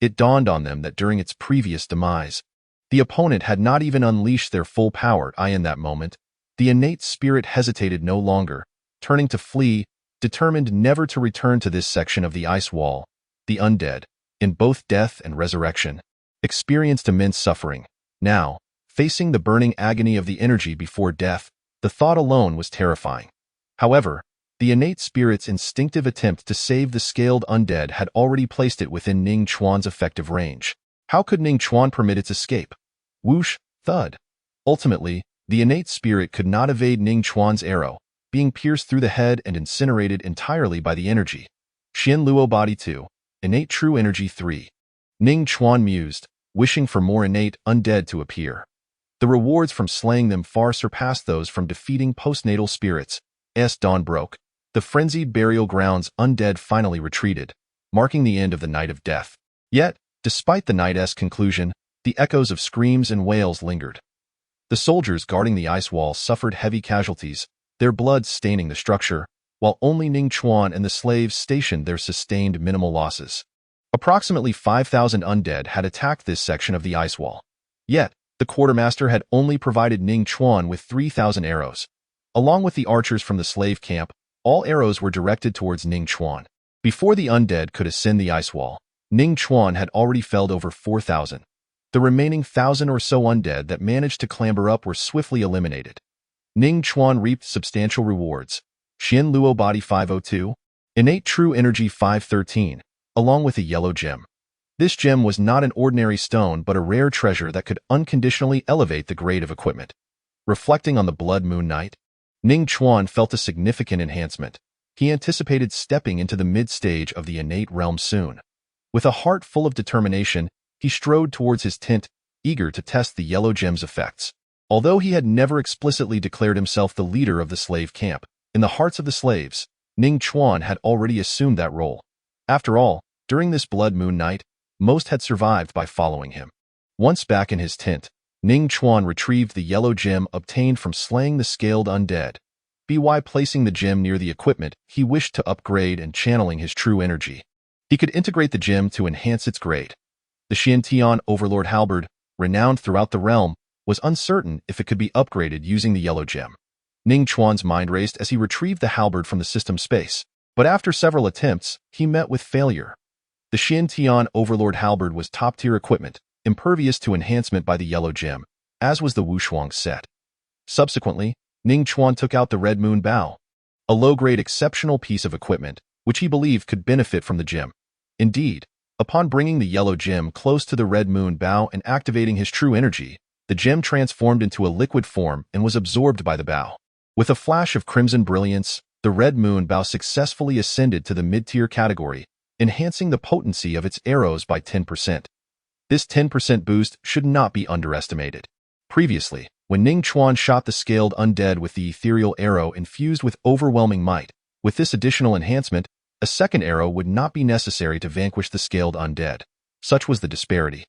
It dawned on them that during its previous demise, the opponent had not even unleashed their full power. In that moment, the innate spirit hesitated no longer, turning to flee, determined never to return to this section of the ice wall. The undead, in both death and resurrection, experienced immense suffering. Now, facing the burning agony of the energy before death, the thought alone was terrifying. However, the innate spirit's instinctive attempt to save the scaled undead had already placed it within Ning Chuan's effective range. How could Ning Chuan permit its escape? Whoosh! Thud! Ultimately, the innate spirit could not evade Ning Chuan's arrow, being pierced through the head and incinerated entirely by the energy. Xian Luo Body 2. Innate True Energy 3. Ning Chuan mused, wishing for more innate undead to appear. The rewards from slaying them far surpassed those from defeating postnatal spirits. As dawn broke, the frenzied burial grounds undead finally retreated, marking the end of the night of death. Yet, despite the night's conclusion, the echoes of screams and wails lingered. The soldiers guarding the ice wall suffered heavy casualties, their blood staining the structure, while only Ning Chuan and the slaves stationed there sustained minimal losses. Approximately 5,000 undead had attacked this section of the ice wall. Yet, the quartermaster had only provided Ning Chuan with 3,000 arrows. Along with the archers from the slave camp, all arrows were directed towards Ning Chuan. Before the undead could ascend the ice wall, Ning Chuan had already felled over 4,000. The remaining 1,000 or so undead that managed to clamber up were swiftly eliminated. Ning Chuan reaped substantial rewards. Xian Luo Body 502, Innate True Energy 513, along with a yellow gem. This gem was not an ordinary stone but a rare treasure that could unconditionally elevate the grade of equipment. Reflecting on the blood moon night, Ning Chuan felt a significant enhancement. He anticipated stepping into the mid-stage of the innate realm soon. With a heart full of determination, he strode towards his tent, eager to test the yellow gem's effects. Although he had never explicitly declared himself the leader of the slave camp, in the hearts of the slaves, Ning Chuan had already assumed that role. After all, during this blood moon night, most had survived by following him. Once back in his tent, Ning Chuan retrieved the yellow gem obtained from slaying the scaled undead. By placing the gem near the equipment he wished to upgrade and channeling his true energy, he could integrate the gem to enhance its grade. The Xiantian Overlord Halberd, renowned throughout the realm, was uncertain if it could be upgraded using the yellow gem. Ning Chuan's mind raced as he retrieved the halberd from the system space, but after several attempts, he met with failure. The Xiantian Overlord Halberd was top-tier equipment, impervious to enhancement by the yellow gem, as was the Wushuang set. Subsequently, Ning Chuan took out the Red Moon Bow, a low-grade exceptional piece of equipment, which he believed could benefit from the gem. Indeed, upon bringing the yellow gem close to the Red Moon Bow and activating his true energy, the gem transformed into a liquid form and was absorbed by the bow. With a flash of crimson brilliance, the Red Moon Bow successfully ascended to the mid-tier category, enhancing the potency of its arrows by 10%. This 10% boost should not be underestimated. Previously, when Ning Chuan shot the scaled undead with the ethereal arrow infused with overwhelming might, with this additional enhancement, a second arrow would not be necessary to vanquish the scaled undead. Such was the disparity.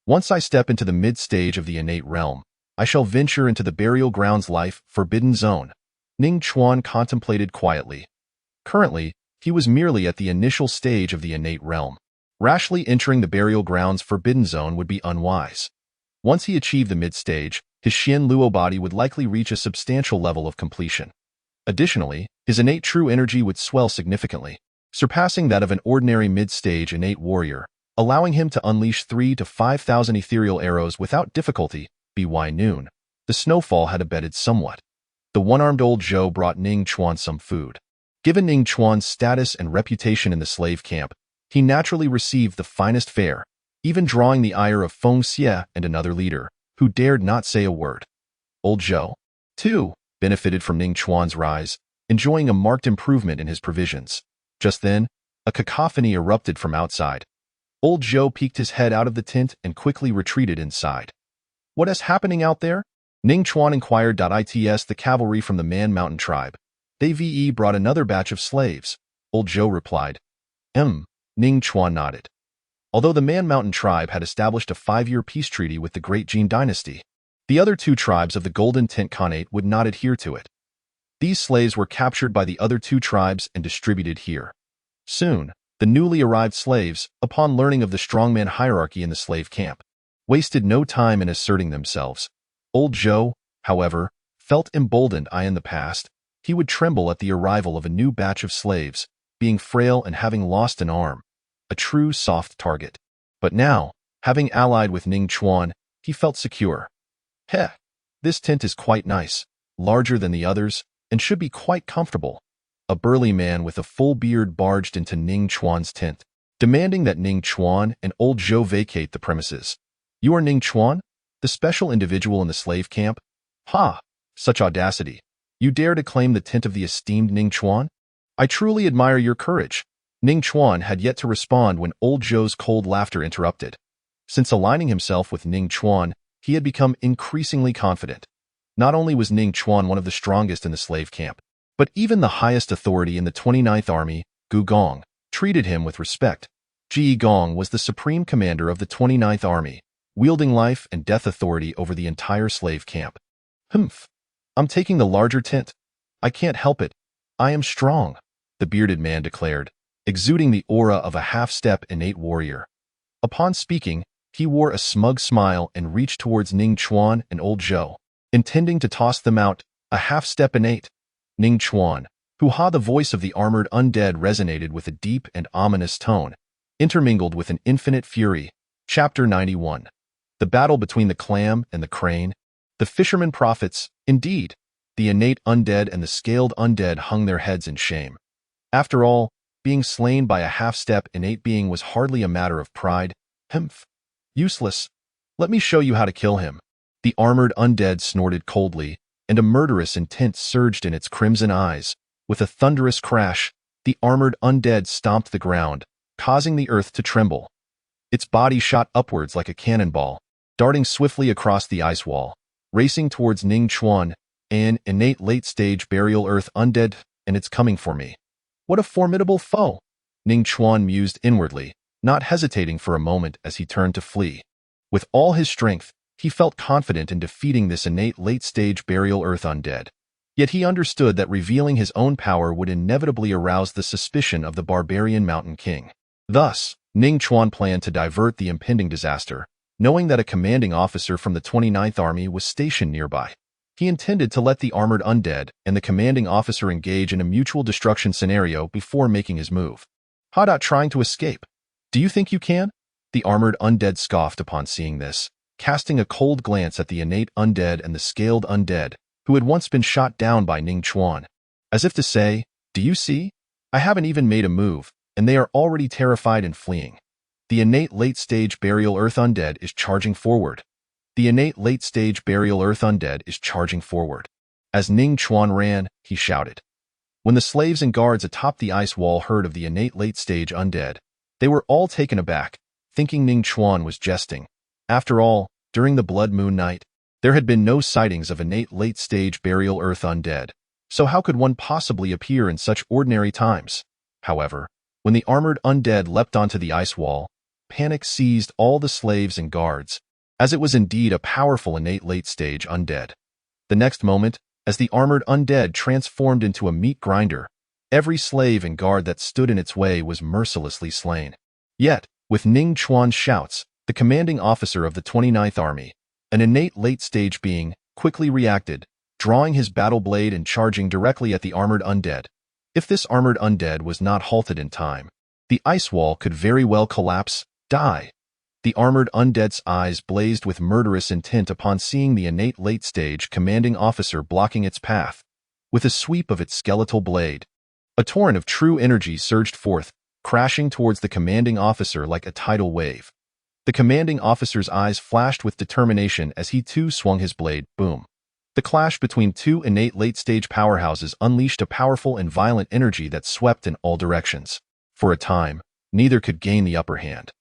Once I step into the mid-stage of the innate realm, I shall venture into the burial ground's life forbidden zone. Ning Chuan contemplated quietly. Currently, he was merely at the initial stage of the innate realm. Rashly entering the burial ground's forbidden zone would be unwise. Once he achieved the mid-stage, his Xian Luo body would likely reach a substantial level of completion. Additionally, his innate true energy would swell significantly, surpassing that of an ordinary mid-stage innate warrior, allowing him to unleash 3,000 to 5,000 ethereal arrows without difficulty. By noon, the snowfall had abated somewhat. The one-armed old Zhou brought Ning Chuan some food. Given Ning Chuan's status and reputation in the slave camp, he naturally received the finest fare, even drawing the ire of Feng Xie and another leader, who dared not say a word. Old Zhou, too, benefited from Ning Chuan's rise, enjoying a marked improvement in his provisions. Just then, a cacophony erupted from outside. Old Zhou peeked his head out of the tent and quickly retreated inside. "What is happening out there?" Ning Chuan inquired. "It's the cavalry from the Man Mountain tribe. They brought another batch of slaves," Old Zhou replied. Ning Chuan nodded. Although the Man Mountain tribe had established a 5-year peace treaty with the Great Jin dynasty, the other 2 tribes of the Golden Tent Khanate would not adhere to it. These slaves were captured by the other 2 tribes and distributed here. Soon, the newly arrived slaves, upon learning of the strongman hierarchy in the slave camp, wasted no time in asserting themselves. Old Zhou, however, felt emboldened. In the past, he would tremble at the arrival of a new batch of slaves, being frail and having lost an arm, a true soft target. But now, having allied with Ning Chuan, he felt secure. This tent is quite nice, larger than the others, and should be quite comfortable." A burly man with a full beard barged into Ning Chuan's tent, demanding that Ning Chuan and Old Zhou vacate the premises. "You are Ning Chuan, the special individual in the slave camp? Such audacity. You dare to claim the tent of the esteemed Ning Chuan? I truly admire your courage." Ning Chuan had yet to respond when Old Zhou's cold laughter interrupted. Since aligning himself with Ning Chuan, he had become increasingly confident. Not only was Ning Chuan one of the strongest in the slave camp, but even the highest authority in the 29th Army, Gu Gong, treated him with respect. Ji Gong was the supreme commander of the 29th Army, wielding life and death authority over the entire slave camp. I'm taking the larger tent. I can't help it. I am strong," the bearded man declared, exuding the aura of a half-step innate warrior. Upon speaking, he wore a smug smile and reached towards Ning Chuan and Old Zhou, intending to toss them out, a half-step innate. Ning Chuan, the voice of the armored undead resonated with a deep and ominous tone, intermingled with an infinite fury. Chapter 91. The battle between the clam and the crane. The fishermen prophets, indeed. The innate undead and the scaled undead hung their heads in shame. After all, being slain by a half-step innate being was hardly a matter of pride. Useless. Let me show you how to kill him. The armored undead snorted coldly, and a murderous intent surged in its crimson eyes. With a thunderous crash, the armored undead stomped the ground, causing the earth to tremble. Its body shot upwards like a cannonball, darting swiftly across the ice wall, racing towards Ning Chuan, an innate late-stage burial earth undead, and it's coming for me. What a formidable foe! Ning Chuan mused inwardly, not hesitating for a moment as he turned to flee. With all his strength, he felt confident in defeating this innate late-stage burial earth undead. Yet he understood that revealing his own power would inevitably arouse the suspicion of the barbarian mountain king. Thus, Ning Chuan planned to divert the impending disaster, knowing that a commanding officer from the 29th Army was stationed nearby. He intended to let the armored undead and the commanding officer engage in a mutual destruction scenario before making his move. Trying to escape. Do you think you can? The armored undead scoffed upon seeing this, casting a cold glance at the innate undead and the scaled undead, who had once been shot down by Ning Chuan. As if to say, do you see? I haven't even made a move, and they are already terrified and fleeing. The innate late-stage burial earth undead is charging forward. The innate late-stage burial earth undead is charging forward. As Ning Chuan ran, he shouted. When the slaves and guards atop the ice wall heard of the innate late-stage undead, They were all taken aback, thinking Ning Chuan was jesting. After all, during the blood moon night, there had been no sightings of innate late-stage burial earth undead, so how could one possibly appear in such ordinary times? However, when the armored undead leapt onto the ice wall, panic seized all the slaves and guards, as it was indeed a powerful innate late-stage undead. The next moment, as the armored undead transformed into a meat grinder, every slave and guard that stood in its way was mercilessly slain. Yet, with Ning Chuan's shouts, the commanding officer of the 29th Army, an innate late-stage being, quickly reacted, drawing his battle blade and charging directly at the armored undead. If this armored undead was not halted in time, the ice wall could very well collapse, die. The armored undead's eyes blazed with murderous intent upon seeing the innate late-stage commanding officer blocking its path. With a sweep of its skeletal blade, a torrent of true energy surged forth, crashing towards the commanding officer like a tidal wave. The commanding officer's eyes flashed with determination as he too swung his blade. Boom. The clash between two innate late-stage powerhouses unleashed a powerful and violent energy that swept in all directions. For a time, neither could gain the upper hand.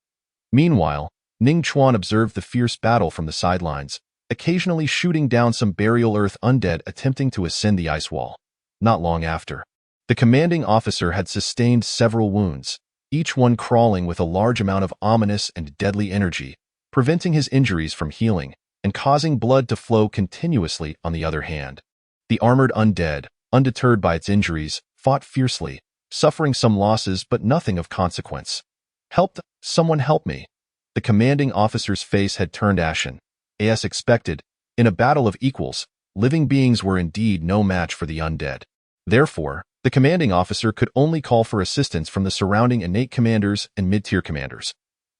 Meanwhile, Ning Chuan observed the fierce battle from the sidelines, occasionally shooting down some burial earth undead attempting to ascend the ice wall. Not long after, the commanding officer had sustained several wounds, each one crawling with a large amount of ominous and deadly energy, preventing his injuries from healing and causing blood to flow continuously. On the other hand, the armored undead, undeterred by its injuries, fought fiercely, suffering some losses but nothing of consequence. "Help! Someone help me!" The commanding officer's face had turned ashen. As expected, in a battle of equals, living beings were indeed no match for the undead. Therefore, the commanding officer could only call for assistance from the surrounding innate commanders and mid-tier commanders.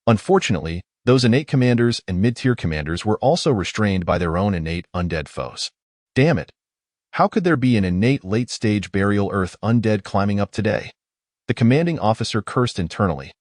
Unfortunately, those innate commanders and mid-tier commanders were also restrained by their own innate undead foes. Damn it! How could there be an innate late-stage burial earth undead climbing up today? The commanding officer cursed internally.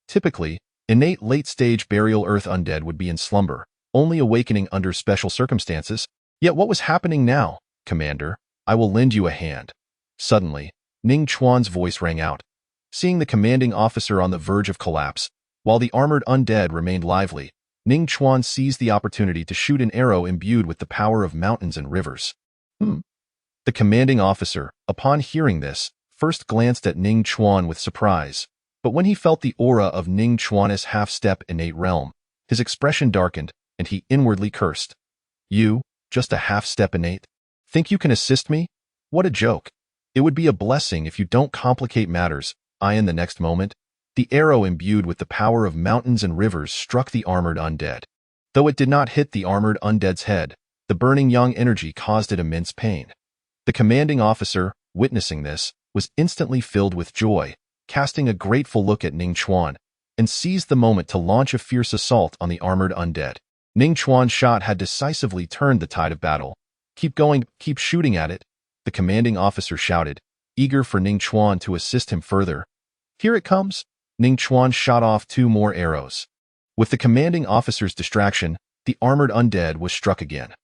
Typically, innate late-stage burial earth undead would be in slumber, only awakening under special circumstances. Yet what was happening now? "Commander, I will lend you a hand." Suddenly, Ning Chuan's voice rang out. Seeing the commanding officer on the verge of collapse, while the armored undead remained lively, Ning Chuan seized the opportunity to shoot an arrow imbued with the power of mountains and rivers. The commanding officer, upon hearing this, first glanced at Ning Chuan with surprise, but when he felt the aura of Ning Chuan's half-step innate realm, his expression darkened, and he inwardly cursed. "You, just a half-step innate? Think you can assist me? What a joke. It would be a blessing if you don't complicate matters." In the next moment, the arrow imbued with the power of mountains and rivers struck the armored undead. Though it did not hit the armored undead's head, the burning young energy caused it immense pain. The commanding officer, witnessing this, was instantly filled with joy, casting a grateful look at Ning Chuan, and seized the moment to launch a fierce assault on the armored undead. Ning Chuan's shot had decisively turned the tide of battle. "Keep going, keep shooting at it," the commanding officer shouted, eager for Ning Chuan to assist him further. "Here it comes." Ning Chuan shot off 2 more arrows. With the commanding officer's distraction, the armored undead was struck again.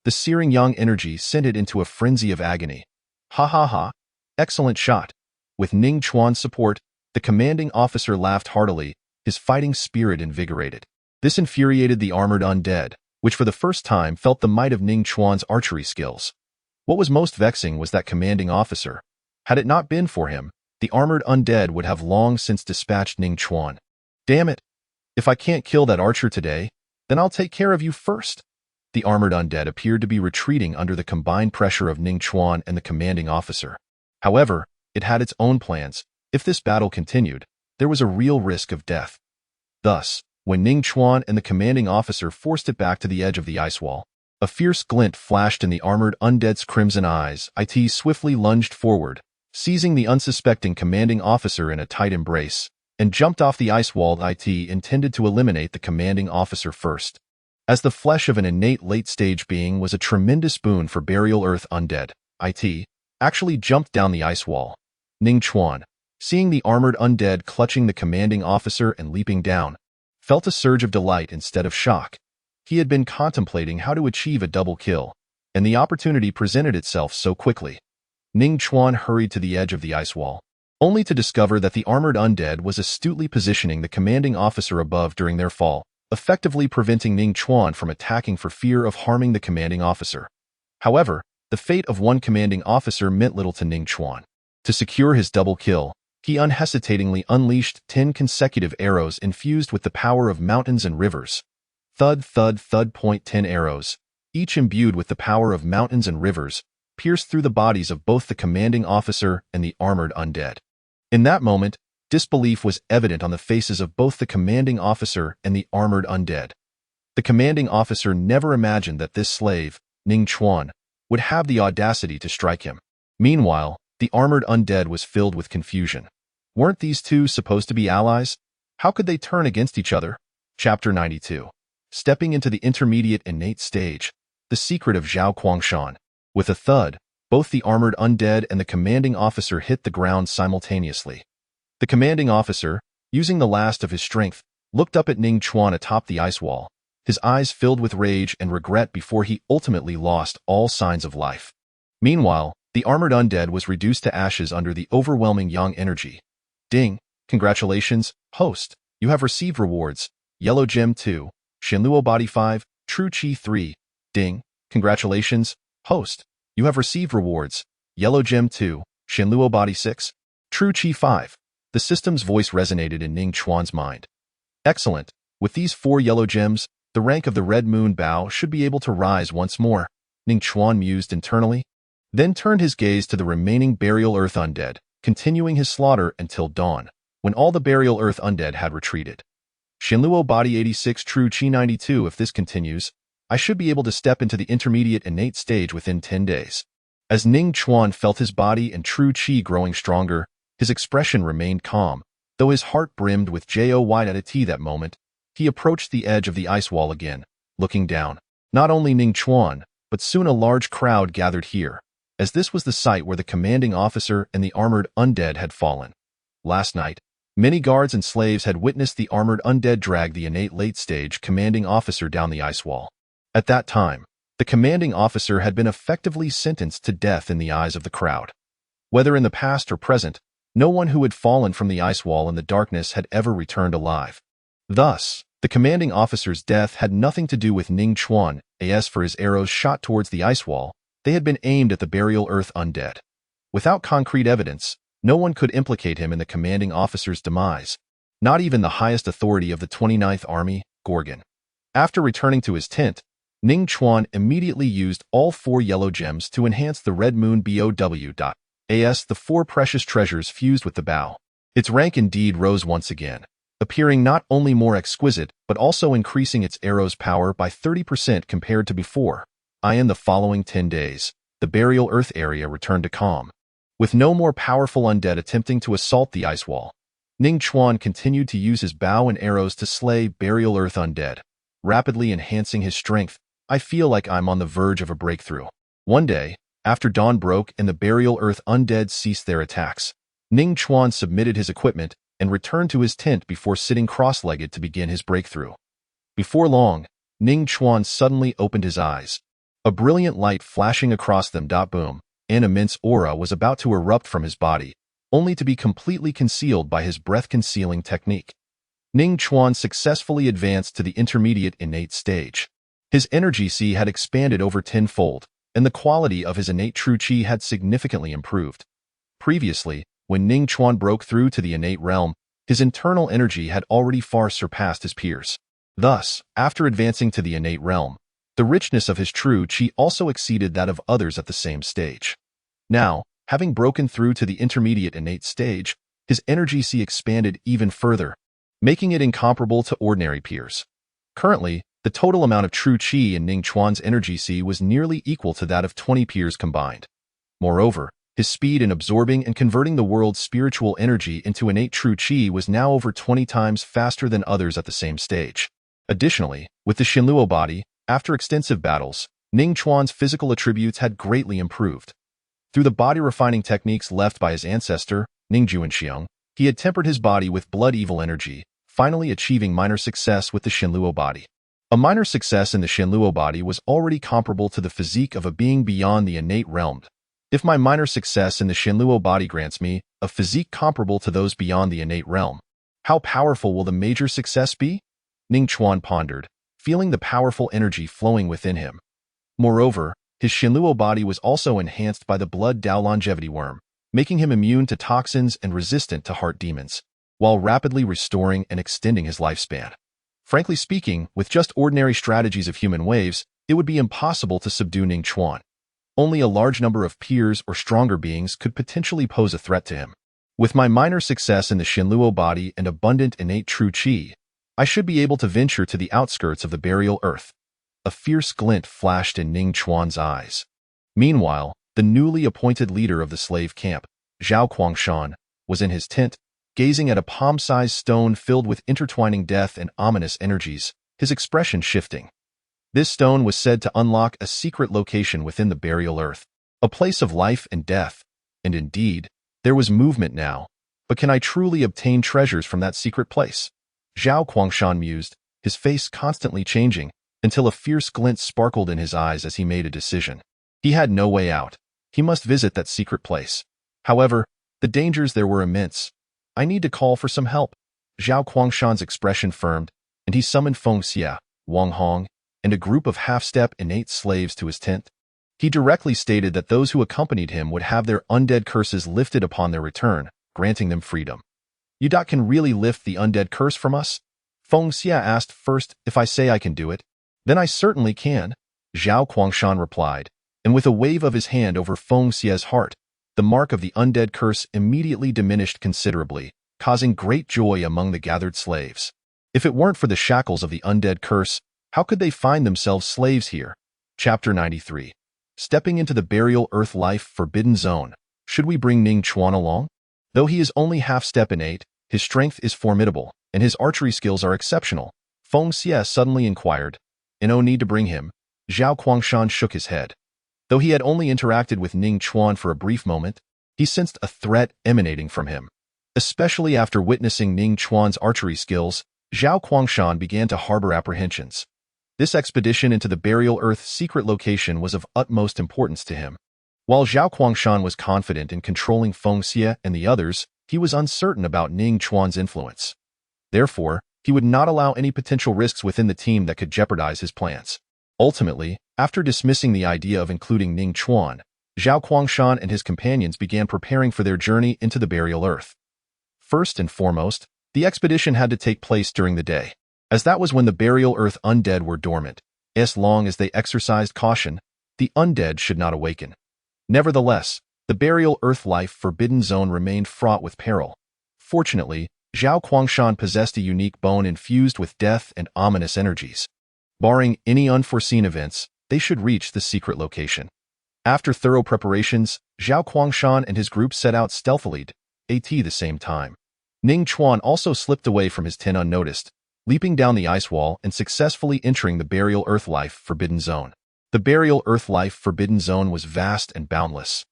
The searing young energy sent it into a frenzy of agony. "Ha ha ha! Excellent shot!" With Ning Chuan's support, the commanding officer laughed heartily, his fighting spirit invigorated. This infuriated the armored undead, which for the first time felt the might of Ning Chuan's archery skills. What was most vexing was that commanding officer. Had it not been for him, the armored undead would have long since dispatched Ning Chuan. "Damn it! If I can't kill that archer today, then I'll take care of you first." The armored undead appeared to be retreating under the combined pressure of Ning Chuan and the commanding officer. However, it had its own plans. If this battle continued, there was a real risk of death. Thus, when Ning Chuan and the commanding officer forced it back to the edge of the ice wall, a fierce glint flashed in the armored undead's crimson eyes. It swiftly lunged forward, seizing the unsuspecting commanding officer in a tight embrace, and jumped off the ice wall. It intended to eliminate the commanding officer first. As the flesh of an innate late-stage being was a tremendous boon for burial earth undead, it actually jumped down the ice wall. Ning Chuan, seeing the armored undead clutching the commanding officer and leaping down, felt a surge of delight instead of shock. He had been contemplating how to achieve a double kill, and the opportunity presented itself so quickly. Ning Chuan hurried to the edge of the ice wall. only to discover that the armored undead was astutely positioning the commanding officer above during their fall, effectively preventing Ning Chuan from attacking for fear of harming the commanding officer. However, the fate of one commanding officer meant little to Ning Chuan. To secure his double kill, he unhesitatingly unleashed 10 consecutive arrows infused with the power of mountains and rivers. Thud, thud, thud. 10 arrows, each imbued with the power of mountains and rivers, pierced through the bodies of both the commanding officer and the armored undead. In that moment, disbelief was evident on the faces of both the commanding officer and the armored undead. The commanding officer never imagined that this slave, Ning Chuan, would have the audacity to strike him. Meanwhile, the armored undead was filled with confusion. Weren't these two supposed to be allies? How could they turn against each other? Chapter 92. Stepping into the intermediate innate stage, the secret of Zhao Guangshan. With a thud, both the armored undead and the commanding officer hit the ground simultaneously. The commanding officer, using the last of his strength, looked up at Ning Chuan atop the ice wall, his eyes filled with rage and regret before he ultimately lost all signs of life. Meanwhile, the armored undead was reduced to ashes under the overwhelming yang energy. Ding, congratulations, host, you have received rewards. Yellow Gem 2, Shenluo Body 5, True Chi 3. Ding, congratulations, host, you have received rewards. Yellow Gem 2, Shenluo Body 6, True Chi 5. The system's voice resonated in Ning Chuan's mind. Excellent. With these 4 yellow gems, the rank of the Red Moon Bao should be able to rise once more, Ning Chuan mused internally, then turned his gaze to the remaining Burial Earth undead, continuing his slaughter until dawn, when all the Burial Earth undead had retreated. Shenluo Body 86, True Chi 92. If this continues, I should be able to step into the intermediate innate stage within 10 days. As Ning Chuan felt his body and true chi growing stronger, his expression remained calm, though his heart brimmed with joy at that moment. He approached the edge of the ice wall again, looking down. Not only Ning Chuan, but soon a large crowd gathered here, as this was the site where the commanding officer and the armored undead had fallen. Last night, many guards and slaves had witnessed the armored undead drag the innate late-stage commanding officer down the ice wall. At that time, the commanding officer had been effectively sentenced to death in the eyes of the crowd. Whether in the past or present, no one who had fallen from the ice wall in the darkness had ever returned alive. Thus, the commanding officer's death had nothing to do with Ning Chuan. As for his arrows shot towards the ice wall, they had been aimed at the Burial Earth undead. Without concrete evidence, no one could implicate him in the commanding officer's demise, not even the highest authority of the 29th Army, Gorgon. After returning to his tent, Ning Chuan immediately used all 4 yellow gems to enhance the Red Moon BOW. As the 4 precious treasures fused with the bow. Its rank indeed rose once again, appearing not only more exquisite but also increasing its arrow's power by 30% compared to before. In the following 10 days, the Burial Earth area returned to calm. With no more powerful undead attempting to assault the ice wall, Ning Chuan continued to use his bow and arrows to slay Burial Earth undead, rapidly enhancing his strength. I feel like I'm on the verge of a breakthrough. One day, after dawn broke and the Burial Earth undead ceased their attacks, Ning Chuan submitted his equipment and returned to his tent before sitting cross-legged to begin his breakthrough. Before long, Ning Chuan suddenly opened his eyes. A brilliant light flashing across them. Boom. An immense aura was about to erupt from his body, only to be completely concealed by his breath-concealing technique. Ning Chuan successfully advanced to the intermediate innate stage. His energy C had expanded over 10-fold, and the quality of his innate true chi had significantly improved. Previously, when Ning Chuan broke through to the innate realm, his internal energy had already far surpassed his peers. Thus, after advancing to the innate realm, the richness of his true chi also exceeded that of others at the same stage. Now, having broken through to the intermediate innate stage, his energy C expanded even further, making it incomparable to ordinary peers. Currently, the total amount of true chi in Ning Chuan's energy C was nearly equal to that of 20 peers combined. Moreover, his speed in absorbing and converting the world's spiritual energy into innate true chi was now over 20 times faster than others at the same stage. Additionally, with the Shenluo body, after extensive battles, Ning Chuan's physical attributes had greatly improved. Through the body-refining techniques left by his ancestor, Ning Juanxiang, he had tempered his body with blood-evil energy, finally achieving minor success with the Shenluo body. A minor success in the Shenluo body was already comparable to the physique of a being beyond the innate realm. If my minor success in the Shinluo body grants me a physique comparable to those beyond the innate realm, how powerful will the major success be? Ning Chuan pondered, feeling the powerful energy flowing within him. Moreover, his Shinluo body was also enhanced by the blood Dao longevity worm, making him immune to toxins and resistant to heart demons, while rapidly restoring and extending his lifespan. Frankly speaking, with just ordinary strategies of human waves, it would be impossible to subdue Ning Chuan. Only a large number of peers or stronger beings could potentially pose a threat to him. With my minor success in the Shinluo body and abundant innate true qi, I should be able to venture to the outskirts of the burial earth. A fierce glint flashed in Ning Chuan's eyes. Meanwhile, the newly appointed leader of the slave camp, Zhao Guangshan, was in his tent, gazing at a palm-sized stone filled with intertwining death and ominous energies, his expression shifting. This stone was said to unlock a secret location within the burial earth, a place of life and death, and indeed, there was movement now. But can I truly obtain treasures from that secret place? Zhao Guangshan mused, his face constantly changing, until a fierce glint sparkled in his eyes as he made a decision. He had no way out. He must visit that secret place. However, the dangers there were immense. I need to call for some help. Zhao Guangshan's expression firmed, and he summoned Feng Xia, Wang Hong, and a group of half-step innate slaves to his tent. He directly stated that those who accompanied him would have their undead curses lifted upon their return, granting them freedom. You can really lift the undead curse from us? Feng Xia asked. First, if I say I can do it, then I certainly can, Zhao Guangshan replied, and with a wave of his hand over Feng Xia's heart, the mark of the undead curse immediately diminished considerably, causing great joy among the gathered slaves. If it weren't for the shackles of the undead curse, how could they find themselves slaves here? Chapter 93. Stepping into the burial earth life forbidden zone. Should we bring Ning Chuan along? Though he is only half-step innate, his strength is formidable, and his archery skills are exceptional. Feng Xia suddenly inquired. No need to bring him. Zhao Guangshan shook his head. Though he had only interacted with Ning Chuan for a brief moment, he sensed a threat emanating from him. Especially after witnessing Ning Chuan's archery skills, Zhao Guangshan began to harbor apprehensions. This expedition into the burial earth's secret location was of utmost importance to him. While Zhao Guangshan was confident in controlling Feng Xia and the others, he was uncertain about Ning Chuan's influence. Therefore, he would not allow any potential risks within the team that could jeopardize his plans. Ultimately, after dismissing the idea of including Ning Chuan, Zhao Guangshan and his companions began preparing for their journey into the burial earth. First and foremost, the expedition had to take place during the day, as that was when the burial earth undead were dormant. As long as they exercised caution, the undead should not awaken. Nevertheless, the burial earth life forbidden zone remained fraught with peril. Fortunately, Zhao Guangshan possessed a unique bone infused with death and ominous energies. Barring any unforeseen events, they should reach the secret location. After thorough preparations, Zhao Guangshan and his group set out stealthily at the same time. Ning Chuan also slipped away from his tent unnoticed, leaping down the ice wall and successfully entering the burial earth life forbidden zone. The burial earth life forbidden zone was vast and boundless.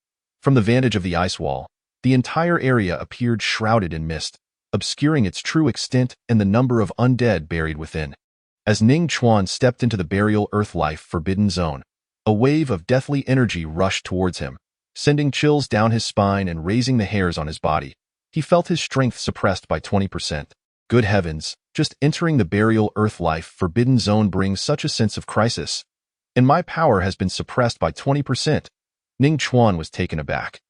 From the vantage of the ice wall, the entire area appeared shrouded in mist, obscuring its true extent and the number of undead buried within. As Ning Chuan stepped into the burial earth life forbidden zone, a wave of deathly energy rushed towards him, sending chills down his spine and raising the hairs on his body. He felt his strength suppressed by 20%. Good heavens, just entering the burial earth life forbidden zone brings such a sense of crisis. And my power has been suppressed by 20%. Ning Chuan was taken aback.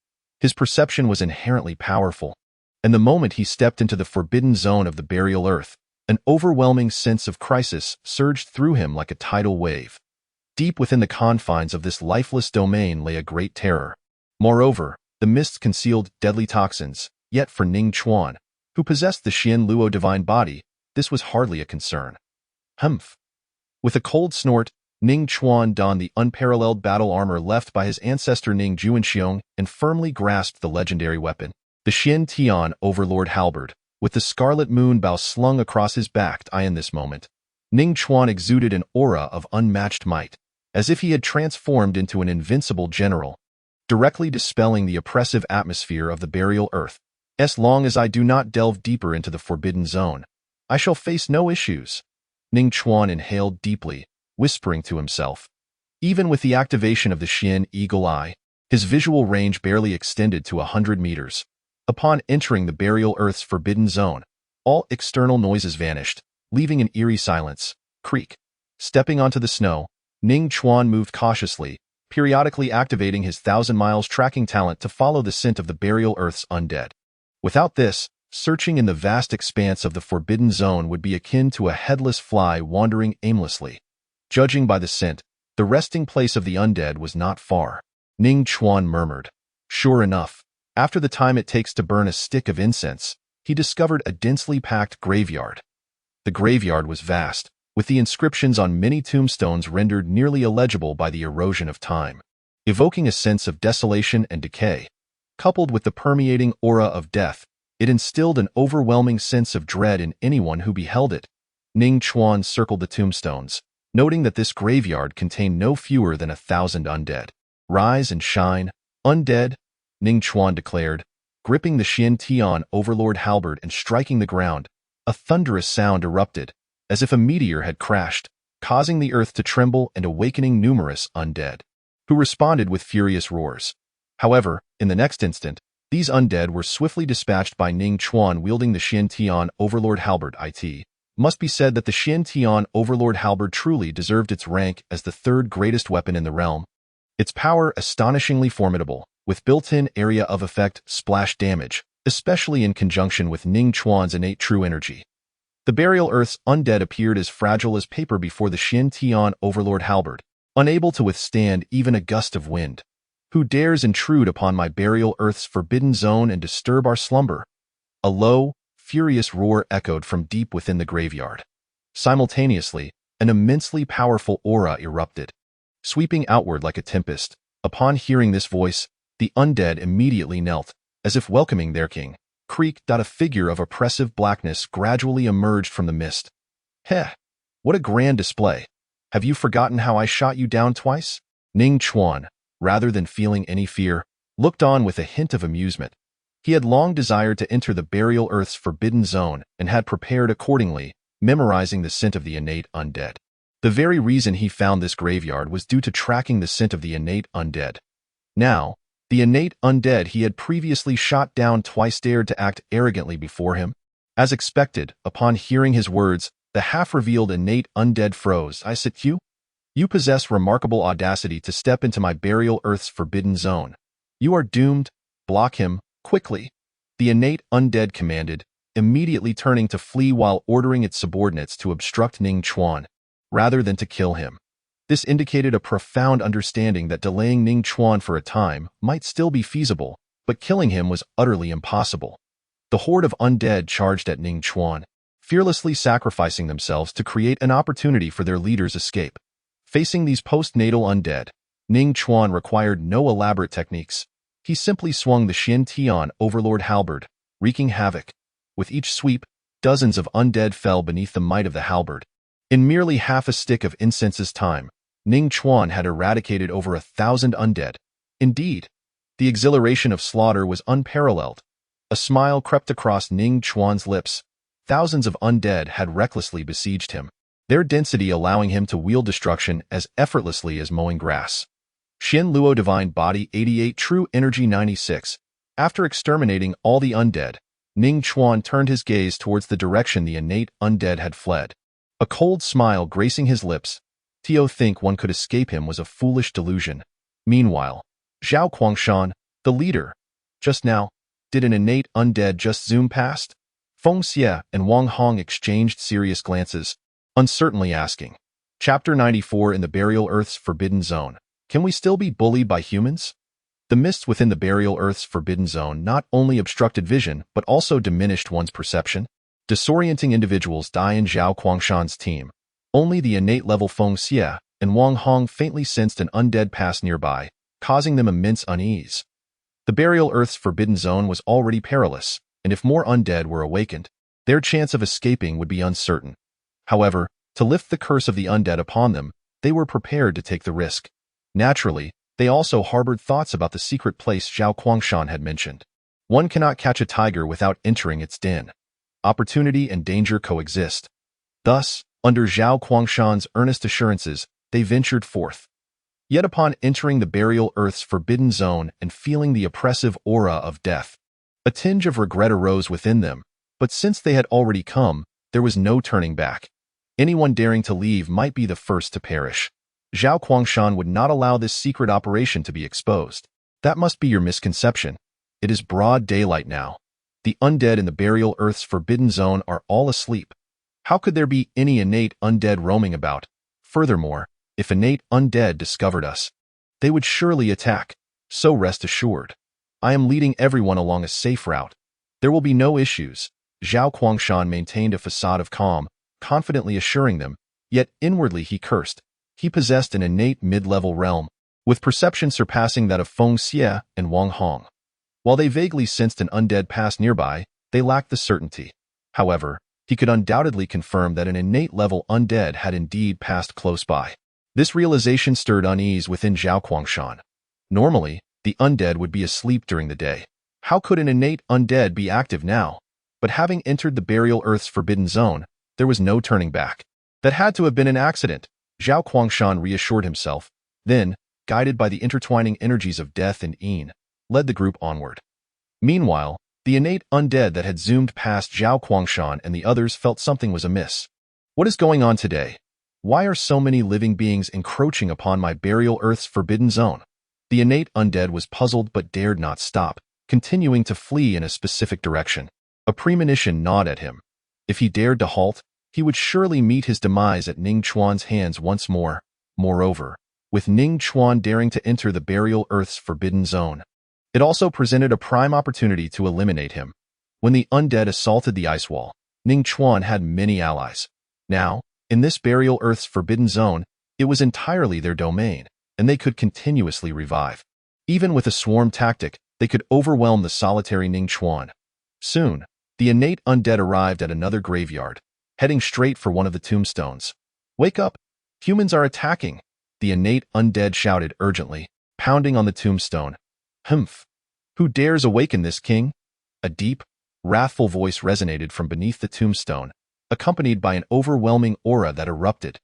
His perception was inherently powerful, and the moment he stepped into the forbidden zone of the burial earth, an overwhelming sense of crisis surged through him like a tidal wave. Deep within the confines of this lifeless domain lay a great terror. Moreover, the mist concealed deadly toxins, yet for Ning Chuan, who possessed the Shinluo divine body, this was hardly a concern. Humph! With a cold snort, Ning Chuan donned the unparalleled battle armor left by his ancestor Ning Juanxiong and firmly grasped the legendary weapon, the Xin Tian Overlord Halberd, with the scarlet moon bow slung across his back. In this moment, Ning Chuan exuded an aura of unmatched might, as if he had transformed into an invincible general, directly dispelling the oppressive atmosphere of the burial earth. As long as I do not delve deeper into the forbidden zone, I shall face no issues. Ning Chuan inhaled deeply, whispering to himself. Even with the activation of the Xin Eagle Eye, His visual range barely extended to 100 meters. Upon entering the burial earth's forbidden zone, all external noises vanished, leaving an eerie silence. Creak. Stepping onto the snow, Ning Chuan moved cautiously, periodically activating his 1,000 miles tracking talent to follow the scent of the burial earth's undead. Without this, searching in the vast expanse of the forbidden zone would be akin to a headless fly wandering aimlessly. Judging by the scent, the resting place of the undead was not far. Ning Chuan murmured. Sure enough, after the time it takes to burn a stick of incense, he discovered a densely packed graveyard. The graveyard was vast, with the inscriptions on many tombstones rendered nearly illegible by the erosion of time, evoking a sense of desolation and decay. Coupled with the permeating aura of death, it instilled an overwhelming sense of dread in anyone who beheld it. Ning Chuan circled the tombstones, noting that this graveyard contained no fewer than 1,000 undead. Rise and shine, undead, Ning Chuan declared, gripping the Xian Tian overlord halberd and striking the ground. A thunderous sound erupted, as if a meteor had crashed, causing the earth to tremble and awakening numerous undead, who responded with furious roars. However, in the next instant, these undead were swiftly dispatched by Ning Chuan wielding the Xian Tian overlord halberd. It must be said that the Xian Tian overlord halberd truly deserved its rank as the third greatest weapon in the realm. Its power astonishingly formidable, with built-in area of effect splash damage, especially in conjunction with Ning Chuan's innate true energy. The burial earth's undead appeared as fragile as paper before the Xian Tian overlord halberd, unable to withstand even a gust of wind. Who dares intrude upon my burial earth's forbidden zone and disturb our slumber? A low, furious roar echoed from deep within the graveyard. Simultaneously, an immensely powerful aura erupted, sweeping outward like a tempest. Upon hearing this voice, the undead immediately knelt, as if welcoming their king. Creak. A figure of oppressive blackness gradually emerged from the mist. Heh! What a grand display! Have you forgotten how I shot you down twice? Ning Chuan, rather than feeling any fear, looked on with a hint of amusement. He had long desired to enter the burial earth's forbidden zone and had prepared accordingly, memorizing the scent of the innate undead. The very reason he found this graveyard was due to tracking the scent of the innate undead. Now, the innate undead he had previously shot down twice dared to act arrogantly before him. As expected, upon hearing his words, the half-revealed innate undead froze. I said, You possess remarkable audacity to step into my burial earth's forbidden zone. You are doomed. Block him, quickly. The innate undead commanded, immediately turning to flee while ordering its subordinates to obstruct Ning Chuan, rather than to kill him. This indicated a profound understanding that delaying Ning Chuan for a time might still be feasible, but killing him was utterly impossible. The horde of undead charged at Ning Chuan, fearlessly sacrificing themselves to create an opportunity for their leader's escape. Facing these postnatal undead, Ning Chuan required no elaborate techniques. He simply swung the Xian Tian overlord halberd, wreaking havoc. With each sweep, dozens of undead fell beneath the might of the halberd. In merely half a stick of incense's time, Ning Chuan had eradicated over 1,000 undead. Indeed, the exhilaration of slaughter was unparalleled. A smile crept across Ning Chuan's lips. Thousands of undead had recklessly besieged him, their density allowing him to wield destruction as effortlessly as mowing grass. Shin Luo Divine Body 88 True Energy 96. After exterminating all the undead, Ning Chuan turned his gaze towards the direction the innate undead had fled. A cold smile gracing his lips. Tio think one could escape him was a foolish delusion. Meanwhile, Zhao Guangshan, the leader. Just now, did an innate undead just zoom past? Feng Xie and Wang Hong exchanged serious glances, uncertainly asking. Chapter 94 In the Burial Earth's Forbidden Zone. Can we still be bullied by humans? The mists within the burial earth's forbidden zone not only obstructed vision but also diminished one's perception, disorienting individuals die in Zhao Guangshan's team. Only the innate level Feng Xie and Wang Hong faintly sensed an undead pass nearby, causing them immense unease. The burial earth's forbidden zone was already perilous, and if more undead were awakened, their chance of escaping would be uncertain. However, to lift the curse of the undead upon them, they were prepared to take the risk. Naturally, they also harbored thoughts about the secret place Zhao Guangshan had mentioned. One cannot catch a tiger without entering its den. Opportunity and danger coexist. Thus, under Zhao Guangshan's earnest assurances, they ventured forth. Yet upon entering the burial earth's forbidden zone and feeling the oppressive aura of death, a tinge of regret arose within them, but since they had already come, there was no turning back. Anyone daring to leave might be the first to perish. Zhao Guangshan would not allow this secret operation to be exposed. That must be your misconception. It is broad daylight now. The undead in the burial earth's forbidden zone are all asleep. How could there be any innate undead roaming about? Furthermore, if innate undead discovered us, they would surely attack. So rest assured, I am leading everyone along a safe route. There will be no issues. Zhao Guangshan maintained a facade of calm, confidently assuring them, yet inwardly he cursed. He possessed an innate mid-level realm, with perception surpassing that of Feng Xie and Wang Hong. While they vaguely sensed an undead pass nearby, they lacked the certainty. However, he could undoubtedly confirm that an innate-level undead had indeed passed close by. This realization stirred unease within Zhao Guangshan. Normally, the undead would be asleep during the day. How could an innate undead be active now? But having entered the burial earth's forbidden zone, there was no turning back. That had to have been an accident, Zhao Guangshan reassured himself, then, guided by the intertwining energies of death and Yin, led the group onward. Meanwhile, the innate undead that had zoomed past Zhao Guangshan and the others felt something was amiss. What is going on today? Why are so many living beings encroaching upon my burial earth's forbidden zone? The innate undead was puzzled but dared not stop, continuing to flee in a specific direction. A premonition gnawed at him. If he dared to halt, he would surely meet his demise at Ning Chuan's hands once more. Moreover, with Ning Chuan daring to enter the burial earth's forbidden zone, it also presented a prime opportunity to eliminate him. When the undead assaulted the ice wall, Ning Chuan had many allies. Now, in this burial earth's forbidden zone, it was entirely their domain, and they could continuously revive. Even with a swarm tactic, they could overwhelm the solitary Ning Chuan. Soon, the innate undead arrived at another graveyard, heading straight for one of the tombstones. "Wake up! Humans are attacking!" the innate undead shouted urgently, pounding on the tombstone. "Humph! Who dares awaken this king?" A deep, wrathful voice resonated from beneath the tombstone, accompanied by an overwhelming aura that erupted.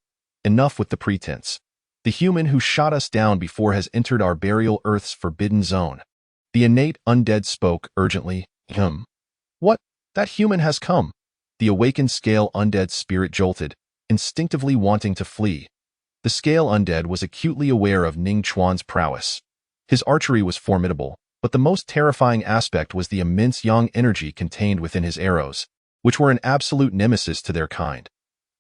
"Enough with the pretense. The human who shot us down before has entered our burial earth's forbidden zone." The innate undead spoke urgently. What? That human has come." The awakened scale undead spirit jolted, instinctively wanting to flee. The scale undead was acutely aware of Ning Chuan's prowess. His archery was formidable, but the most terrifying aspect was the immense yang energy contained within his arrows, which were an absolute nemesis to their kind.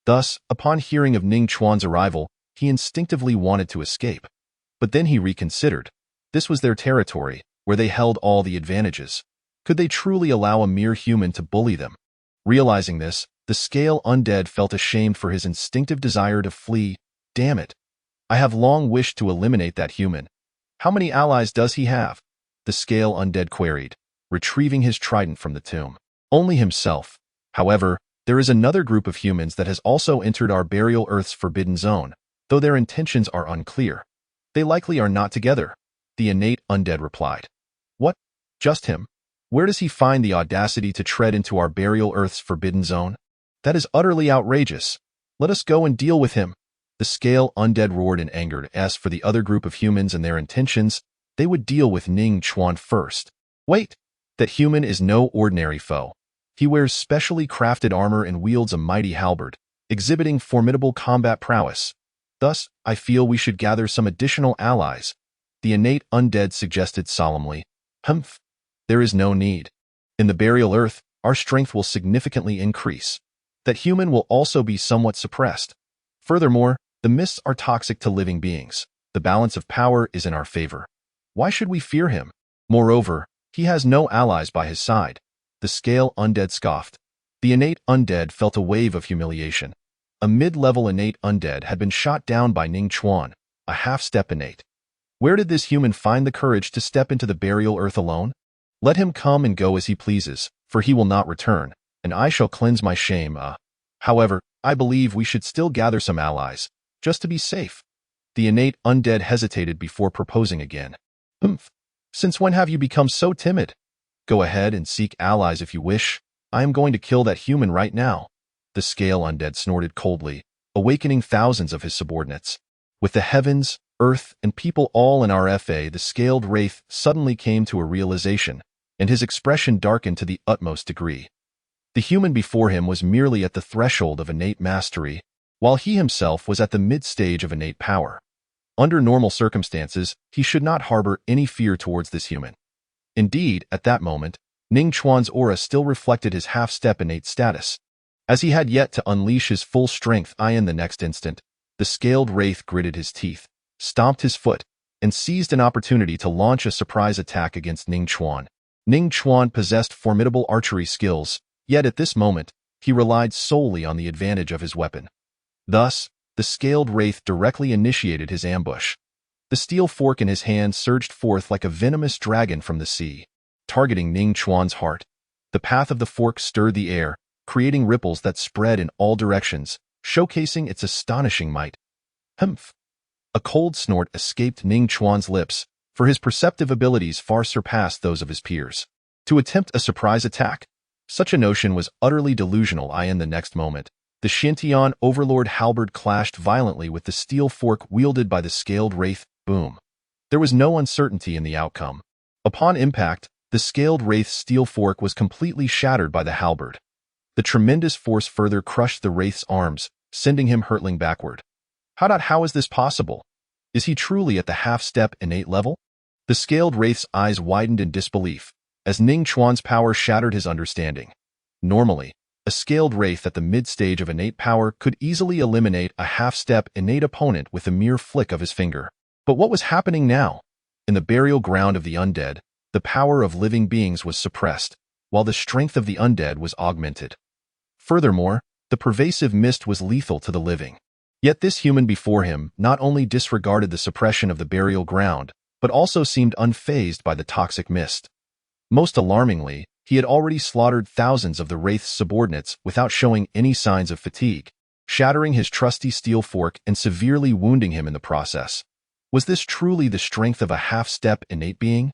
Thus, upon hearing of Ning Chuan's arrival, he instinctively wanted to escape. But then he reconsidered. This was their territory, where they held all the advantages. Could they truly allow a mere human to bully them? Realizing this, the scale undead felt ashamed for his instinctive desire to flee. "Damn it! I have long wished to eliminate that human. How many allies does he have?" the scale undead queried, retrieving his trident from the tomb. "Only himself. However, there is another group of humans that has also entered our burial earth's forbidden zone, though their intentions are unclear. They likely are not together," the innate undead replied. "What? Just him? Where does he find the audacity to tread into our burial earth's forbidden zone? That is utterly outrageous. Let us go and deal with him." The scale undead roared in anger. As for the other group of humans and their intentions, they would deal with Ning Chuan first. "Wait! That human is no ordinary foe. He wears specially crafted armor and wields a mighty halberd, exhibiting formidable combat prowess. Thus, I feel we should gather some additional allies," the innate undead suggested solemnly. "Humph! There is no need. In the burial earth, our strength will significantly increase. That human will also be somewhat suppressed. Furthermore, the mists are toxic to living beings. The balance of power is in our favor. Why should we fear him? Moreover, he has no allies by his side." The scale undead scoffed. The innate undead felt a wave of humiliation. A mid-level innate undead had been shot down by Ning Chuan, a half-step innate. Where did this human find the courage to step into the burial earth alone? Let him come and go as he pleases, for he will not return, and I shall cleanse my shame. However, I believe we should still gather some allies, just to be safe. The innate undead hesitated before proposing again. Since when have you become so timid? Go ahead and seek allies if you wish. I am going to kill that human right now." The scale undead snorted coldly, awakening thousands of his subordinates. With the heavens, Earth, and people all in RFA, the scaled wraith suddenly came to a realization, and his expression darkened to the utmost degree. The human before him was merely at the threshold of innate mastery, while he himself was at the mid-stage of innate power. Under normal circumstances, he should not harbor any fear towards this human. Indeed, at that moment, Ning Chuan's aura still reflected his half-step innate status. As he had yet to unleash his full strength, in the next instant, the scaled wraith gritted his teeth, stomped his foot, and seized an opportunity to launch a surprise attack against Ning Chuan. Ning Chuan possessed formidable archery skills, yet at this moment, he relied solely on the advantage of his weapon. Thus, the scaled wraith directly initiated his ambush. The steel fork in his hand surged forth like a venomous dragon from the sea, targeting Ning Chuan's heart. The path of the fork stirred the air, creating ripples that spread in all directions, showcasing its astonishing might. Humph! A cold snort escaped Ning Chuan's lips, for his perceptive abilities far surpassed those of his peers. To attempt a surprise attack? Such a notion was utterly delusional. In the next moment, the Xintian overlord halberd clashed violently with the steel fork wielded by the scaled wraith. Boom! There was no uncertainty in the outcome. Upon impact, the scaled wraith's steel fork was completely shattered by the halberd. The tremendous force further crushed the wraith's arms, sending him hurtling backward. How is this possible? Is he truly at the half-step innate level? The scaled wraith's eyes widened in disbelief, as Ning Chuan's power shattered his understanding. Normally, a scaled wraith at the mid-stage of innate power could easily eliminate a half-step innate opponent with a mere flick of his finger. But what was happening now? In the burial ground of the undead, the power of living beings was suppressed, while the strength of the undead was augmented. Furthermore, the pervasive mist was lethal to the living. Yet this human before him not only disregarded the suppression of the burial ground, but also seemed unfazed by the toxic mist. Most alarmingly, he had already slaughtered thousands of the wraith's subordinates without showing any signs of fatigue, shattering his trusty steel fork and severely wounding him in the process. Was this truly the strength of a half-step innate being?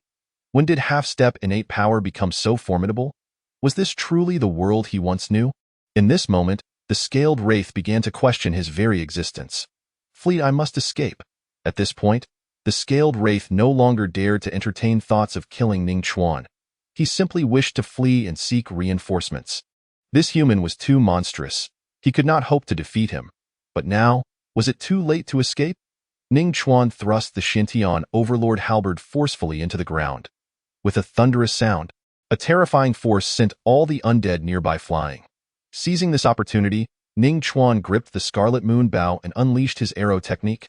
When did half-step innate power become so formidable? Was this truly the world he once knew? In this moment, the scaled wraith began to question his very existence. Fleet, I must escape. At this point, the scaled wraith no longer dared to entertain thoughts of killing Ning Chuan. He simply wished to flee and seek reinforcements. This human was too monstrous. He could not hope to defeat him. But now, was it too late to escape? Ning Chuan thrust the Xintian overlord halberd forcefully into the ground. With a thunderous sound, a terrifying force sent all the undead nearby flying. Seizing this opportunity, Ning Chuan gripped the scarlet moon bow and unleashed his arrow technique.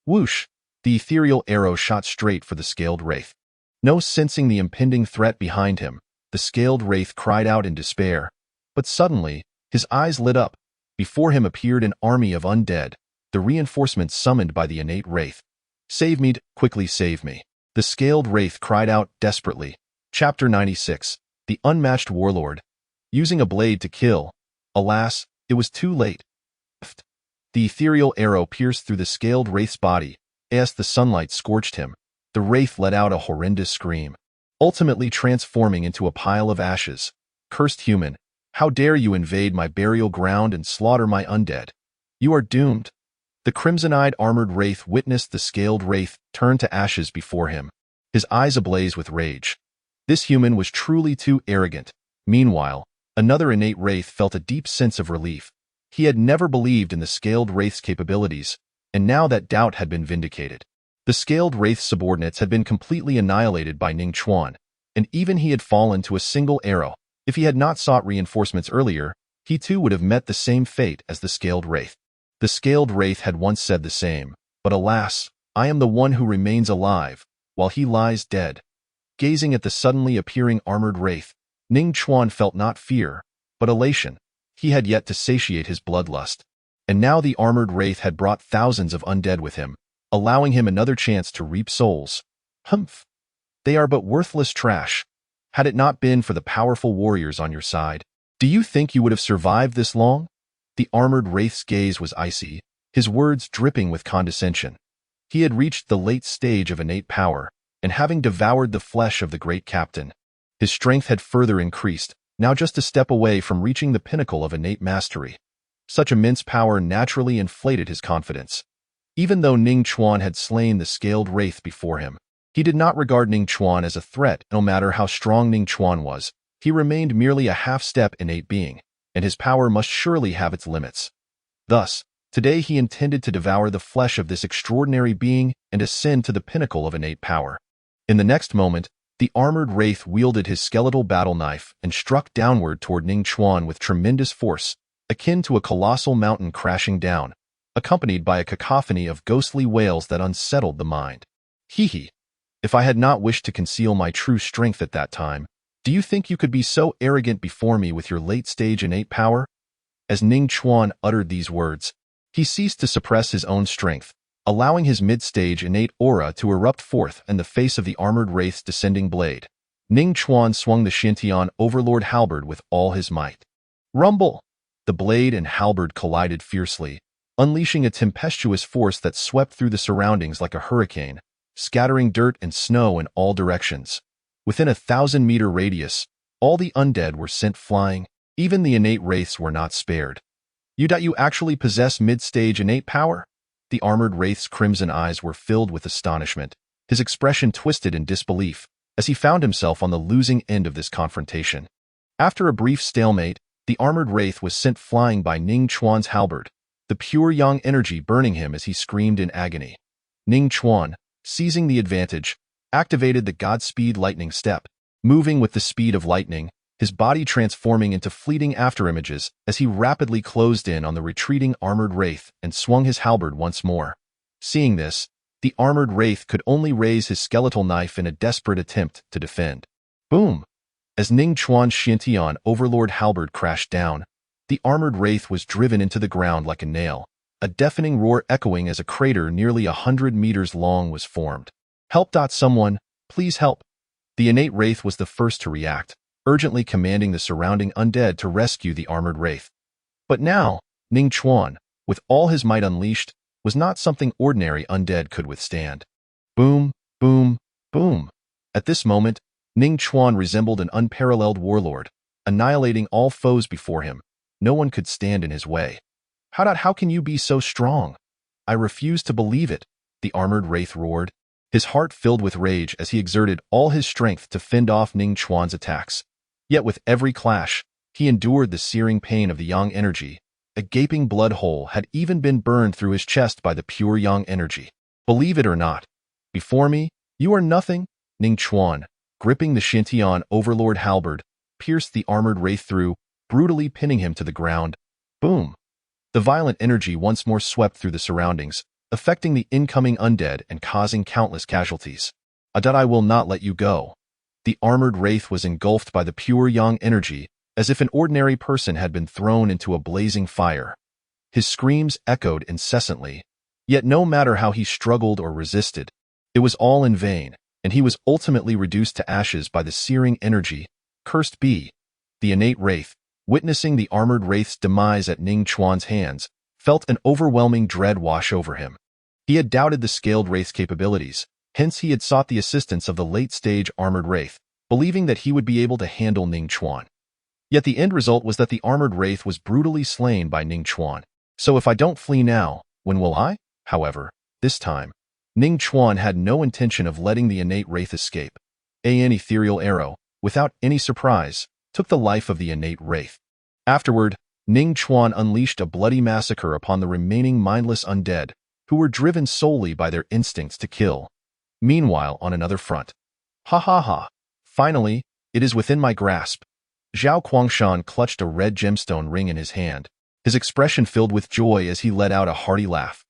Whoosh! The ethereal arrow shot straight for the scaled wraith. No sensing the impending threat behind him, the scaled wraith cried out in despair. But suddenly, his eyes lit up. Before him appeared an army of undead, the reinforcements summoned by the innate wraith. Save me, quickly save me. The scaled wraith cried out desperately. Chapter 96. The Unmatched Warlord. Using a blade to kill. Alas, it was too late. The ethereal arrow pierced through the scaled wraith's body. As the sunlight scorched him, the wraith let out a horrendous scream, ultimately transforming into a pile of ashes. Cursed human, how dare you invade my burial ground and slaughter my undead? You are doomed. The crimson-eyed armored wraith witnessed the scaled wraith turn to ashes before him, his eyes ablaze with rage. This human was truly too arrogant. Meanwhile, another innate wraith felt a deep sense of relief. He had never believed in the scaled wraith's capabilities, and now that doubt had been vindicated. The scaled wraith's subordinates had been completely annihilated by Ning Chuan, and even he had fallen to a single arrow. If he had not sought reinforcements earlier, he too would have met the same fate as the scaled wraith. The scaled wraith had once said the same, but alas, I am the one who remains alive, while he lies dead. Gazing at the suddenly appearing armored wraith, Ning Chuan felt not fear, but elation. He had yet to satiate his bloodlust. And now the armored wraith had brought thousands of undead with him, allowing him another chance to reap souls. Humph! They are but worthless trash. Had it not been for the powerful warriors on your side, do you think you would have survived this long? The armored wraith's gaze was icy, his words dripping with condescension. He had reached the late stage of innate power, and having devoured the flesh of the great captain, his strength had further increased, now just a step away from reaching the pinnacle of innate mastery. Such immense power naturally inflated his confidence. Even though Ning Chuan had slain the scaled wraith before him, he did not regard Ning Chuan as a threat. No matter how strong Ning Chuan was, he remained merely a half-step innate being, and his power must surely have its limits. Thus, today he intended to devour the flesh of this extraordinary being and ascend to the pinnacle of innate power. In the next moment, the armored wraith wielded his skeletal battle knife and struck downward toward Ning Chuan with tremendous force, akin to a colossal mountain crashing down, accompanied by a cacophony of ghostly wails that unsettled the mind. Hee. If I had not wished to conceal my true strength at that time, do you think you could be so arrogant before me with your late-stage innate power? As Ning Chuan uttered these words, he ceased to suppress his own strength, allowing his mid-stage innate aura to erupt forth in the face of the armored wraith's descending blade. Ning Chuan swung the Xintian overlord halberd with all his might. Rumble! The blade and halberd collided fiercely, unleashing a tempestuous force that swept through the surroundings like a hurricane, scattering dirt and snow in all directions. Within a 1,000-meter radius, all the undead were sent flying. Even the innate wraiths were not spared. You actually possess mid-stage innate power? The armored wraith's crimson eyes were filled with astonishment, his expression twisted in disbelief, as he found himself on the losing end of this confrontation. After a brief stalemate, the armored wraith was sent flying by Ning Chuan's halberd, the pure yang energy burning him as he screamed in agony. Ning Chuan, seizing the advantage, activated the Godspeed lightning step, moving with the speed of lightning, his body transforming into fleeting afterimages as he rapidly closed in on the retreating armored wraith and swung his halberd once more. Seeing this, the armored wraith could only raise his skeletal knife in a desperate attempt to defend. Boom! As Ning Chuan's Xintian overlord halberd crashed down, the armored wraith was driven into the ground like a nail, a deafening roar echoing as a crater nearly 100 meters long was formed. Help! Someone, please help! The innate wraith was the first to react, urgently commanding the surrounding undead to rescue the armored wraith. But now, Ning Chuan, with all his might unleashed, was not something ordinary undead could withstand. Boom, boom, boom. At this moment, Ning Chuan resembled an unparalleled warlord, annihilating all foes before him. No one could stand in his way. How can you be so strong? I refuse to believe it, the armored wraith roared, his heart filled with rage as he exerted all his strength to fend off Ning Chuan's attacks. Yet with every clash, he endured the searing pain of the yang energy. A gaping blood hole had even been burned through his chest by the pure yang energy. Believe it or not, before me, you are nothing. Ning Chuan, gripping the Xintian overlord halberd, pierced the armored wraith through, brutally pinning him to the ground. Boom! The violent energy once more swept through the surroundings, affecting the incoming undead and causing countless casualties. I will not let you go. The armored wraith was engulfed by the pure yang energy, as if an ordinary person had been thrown into a blazing fire. His screams echoed incessantly, yet no matter how he struggled or resisted, it was all in vain, and he was ultimately reduced to ashes by the searing energy. Cursed be! The innate wraith, witnessing the armored wraith's demise at Ning Chuan's hands, felt an overwhelming dread wash over him. He had doubted the scaled wraith's capabilities, hence he had sought the assistance of the late-stage armored wraith, believing that he would be able to handle Ning Chuan. Yet the end result was that the armored wraith was brutally slain by Ning Chuan. So if I don't flee now, when will I? However, this time, Ning Chuan had no intention of letting the innate wraith escape. An ethereal arrow, without any surprise, took the life of the innate wraith. Afterward, Ning Chuan unleashed a bloody massacre upon the remaining mindless undead, who were driven solely by their instincts to kill. Meanwhile, on another front. Ha! Finally, it is within my grasp. Zhao Guangshan clutched a red gemstone ring in his hand, his expression filled with joy as he let out a hearty laugh.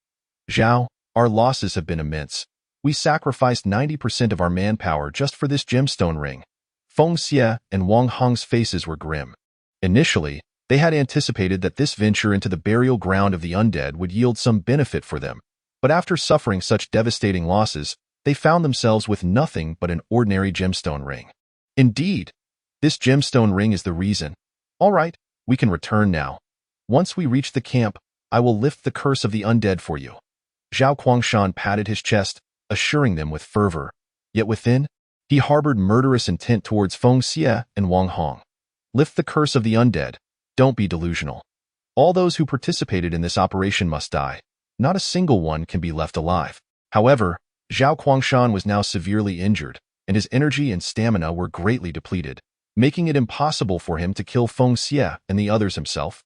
Zhao, our losses have been immense. We sacrificed 90% of our manpower just for this gemstone ring. Feng Xie and Wang Hong's faces were grim. Initially, they had anticipated that this venture into the burial ground of the undead would yield some benefit for them, but after suffering such devastating losses, they found themselves with nothing but an ordinary gemstone ring. Indeed, this gemstone ring is the reason. All right, we can return now. Once we reach the camp, I will lift the curse of the undead for you. Zhao Guangshan patted his chest, assuring them with fervor. Yet within, he harbored murderous intent towards Feng Xie and Wang Hong. Lift the curse of the undead. Don't be delusional. All those who participated in this operation must die. not a single one can be left alive. However, Zhao Guangshan was now severely injured, and his energy and stamina were greatly depleted, making it impossible for him to kill Feng Xie and the others himself.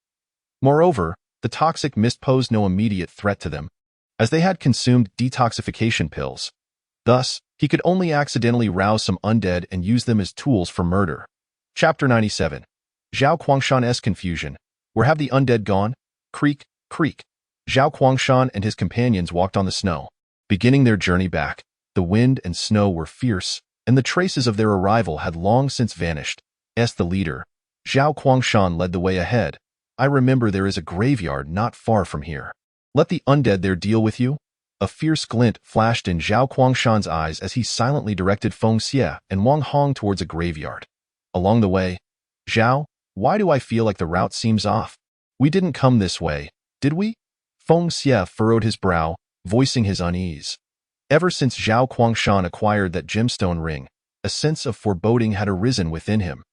Moreover, the toxic mist posed no immediate threat to them, as they had consumed detoxification pills. Thus, he could only accidentally rouse some undead and use them as tools for murder. Chapter 97. Zhao Guangshan's confusion. Where have the undead gone? Creak, creak. Zhao Guangshan and his companions walked on the snow. Beginning their journey back, the wind and snow were fierce, and the traces of their arrival had long since vanished. As the leader, Zhao Guangshan led the way ahead. I remember there is a graveyard not far from here. Let the undead there deal with you. A fierce glint flashed in Zhao Guangshan's eyes as he silently directed Feng Xie and Wang Hong towards a graveyard. Along the way, Zhao, why do I feel like the route seems off? We didn't come this way, did we? Feng Xie furrowed his brow, voicing his unease. Ever since Zhao Guangshan acquired that gemstone ring, a sense of foreboding had arisen within him.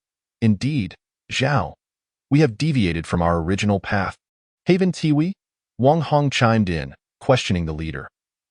Indeed, Zhao, we have deviated from our original path. Haven't we? Wang Hong chimed in, questioning the leader.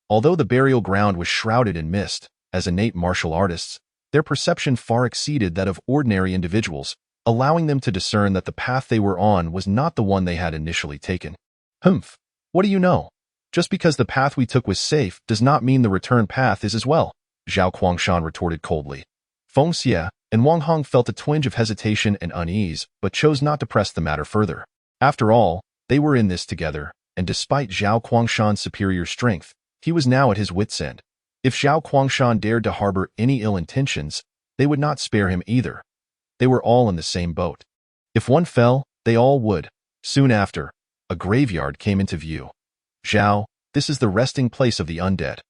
Although the burial ground was shrouded in mist, as innate martial artists, their perception far exceeded that of ordinary individuals, allowing them to discern that the path they were on was not the one they had initially taken. Humph, what do you know? Just because the path we took was safe does not mean the return path is as well, Zhao Guangshan retorted coldly. Feng Xie and Wang Hong felt a twinge of hesitation and unease, but chose not to press the matter further. After all, they were in this together, and despite Zhao Guangshan's superior strength, he was now at his wits' end. If Zhao Guangshan dared to harbor any ill intentions, they would not spare him either. They were all in the same boat. If one fell, they all would. Soon after, a graveyard came into view. Zhao, this is the resting place of the undead.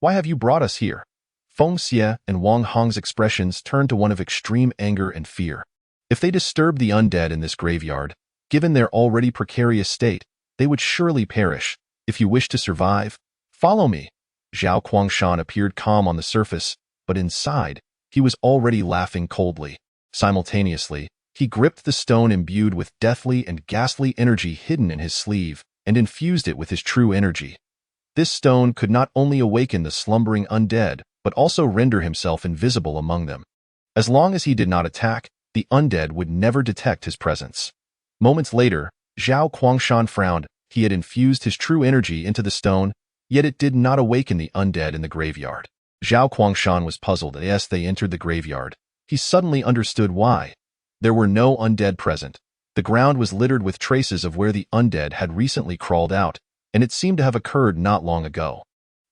Why have you brought us here? Feng Xie and Wang Hong's expressions turned to one of extreme anger and fear. If they disturbed the undead in this graveyard, given their already precarious state, they would surely perish. If you wish to survive, follow me. Zhao Guangshan appeared calm on the surface, but inside, he was already laughing coldly. Simultaneously, he gripped the stone imbued with deathly and ghastly energy hidden in his sleeve, and infused it with his true energy. This stone could not only awaken the slumbering undead, but also render himself invisible among them. As long as he did not attack, the undead would never detect his presence. Moments later, Zhao Guangshan frowned. He had infused his true energy into the stone, yet it did not awaken the undead in the graveyard. Zhao Guangshan was puzzled as they entered the graveyard. He suddenly understood why. There were no undead present. The ground was littered with traces of where the undead had recently crawled out, and it seemed to have occurred not long ago.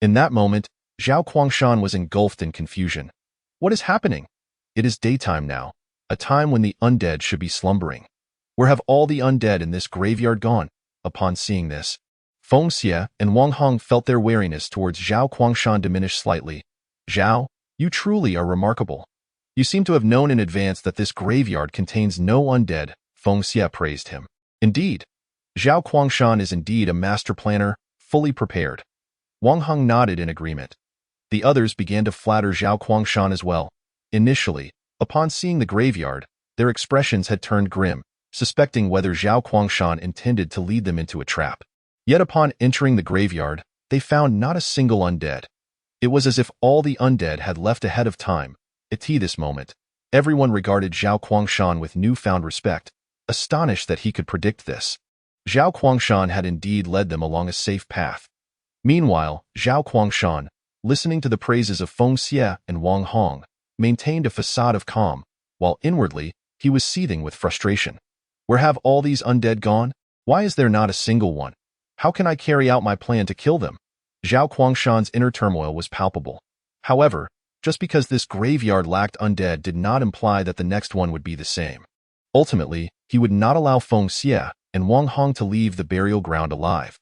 In that moment, Zhao Guangshan was engulfed in confusion. What is happening? It is daytime now, a time when the undead should be slumbering. Where have all the undead in this graveyard gone? Upon seeing this, Feng Xie and Wang Hong felt their wariness towards Zhao Guangshan diminish slightly. Zhao, you truly are remarkable. You seem to have known in advance that this graveyard contains no undead, Feng Xie praised him. Indeed, Zhao Guangshan is indeed a master planner, fully prepared. Wang Hong nodded in agreement. The others began to flatter Zhao Guangshan as well. Initially, upon seeing the graveyard, their expressions had turned grim, suspecting whether Zhao Guangshan intended to lead them into a trap. Yet upon entering the graveyard, they found not a single undead. It was as if all the undead had left ahead of time. At this moment, everyone regarded Zhao Guangshan with newfound respect, astonished that he could predict this. Zhao Guangshan had indeed led them along a safe path. Meanwhile, Zhao Guangshan, listening to the praises of Feng Xie and Wang Hong, maintained a facade of calm, while inwardly, he was seething with frustration. Where have all these undead gone? Why is there not a single one? How can I carry out my plan to kill them? Zhao Guangshan's inner turmoil was palpable. However, just because this graveyard lacked undead did not imply that the next one would be the same. Ultimately, he would not allow Feng Xie and Wang Hong to leave the burial ground alive.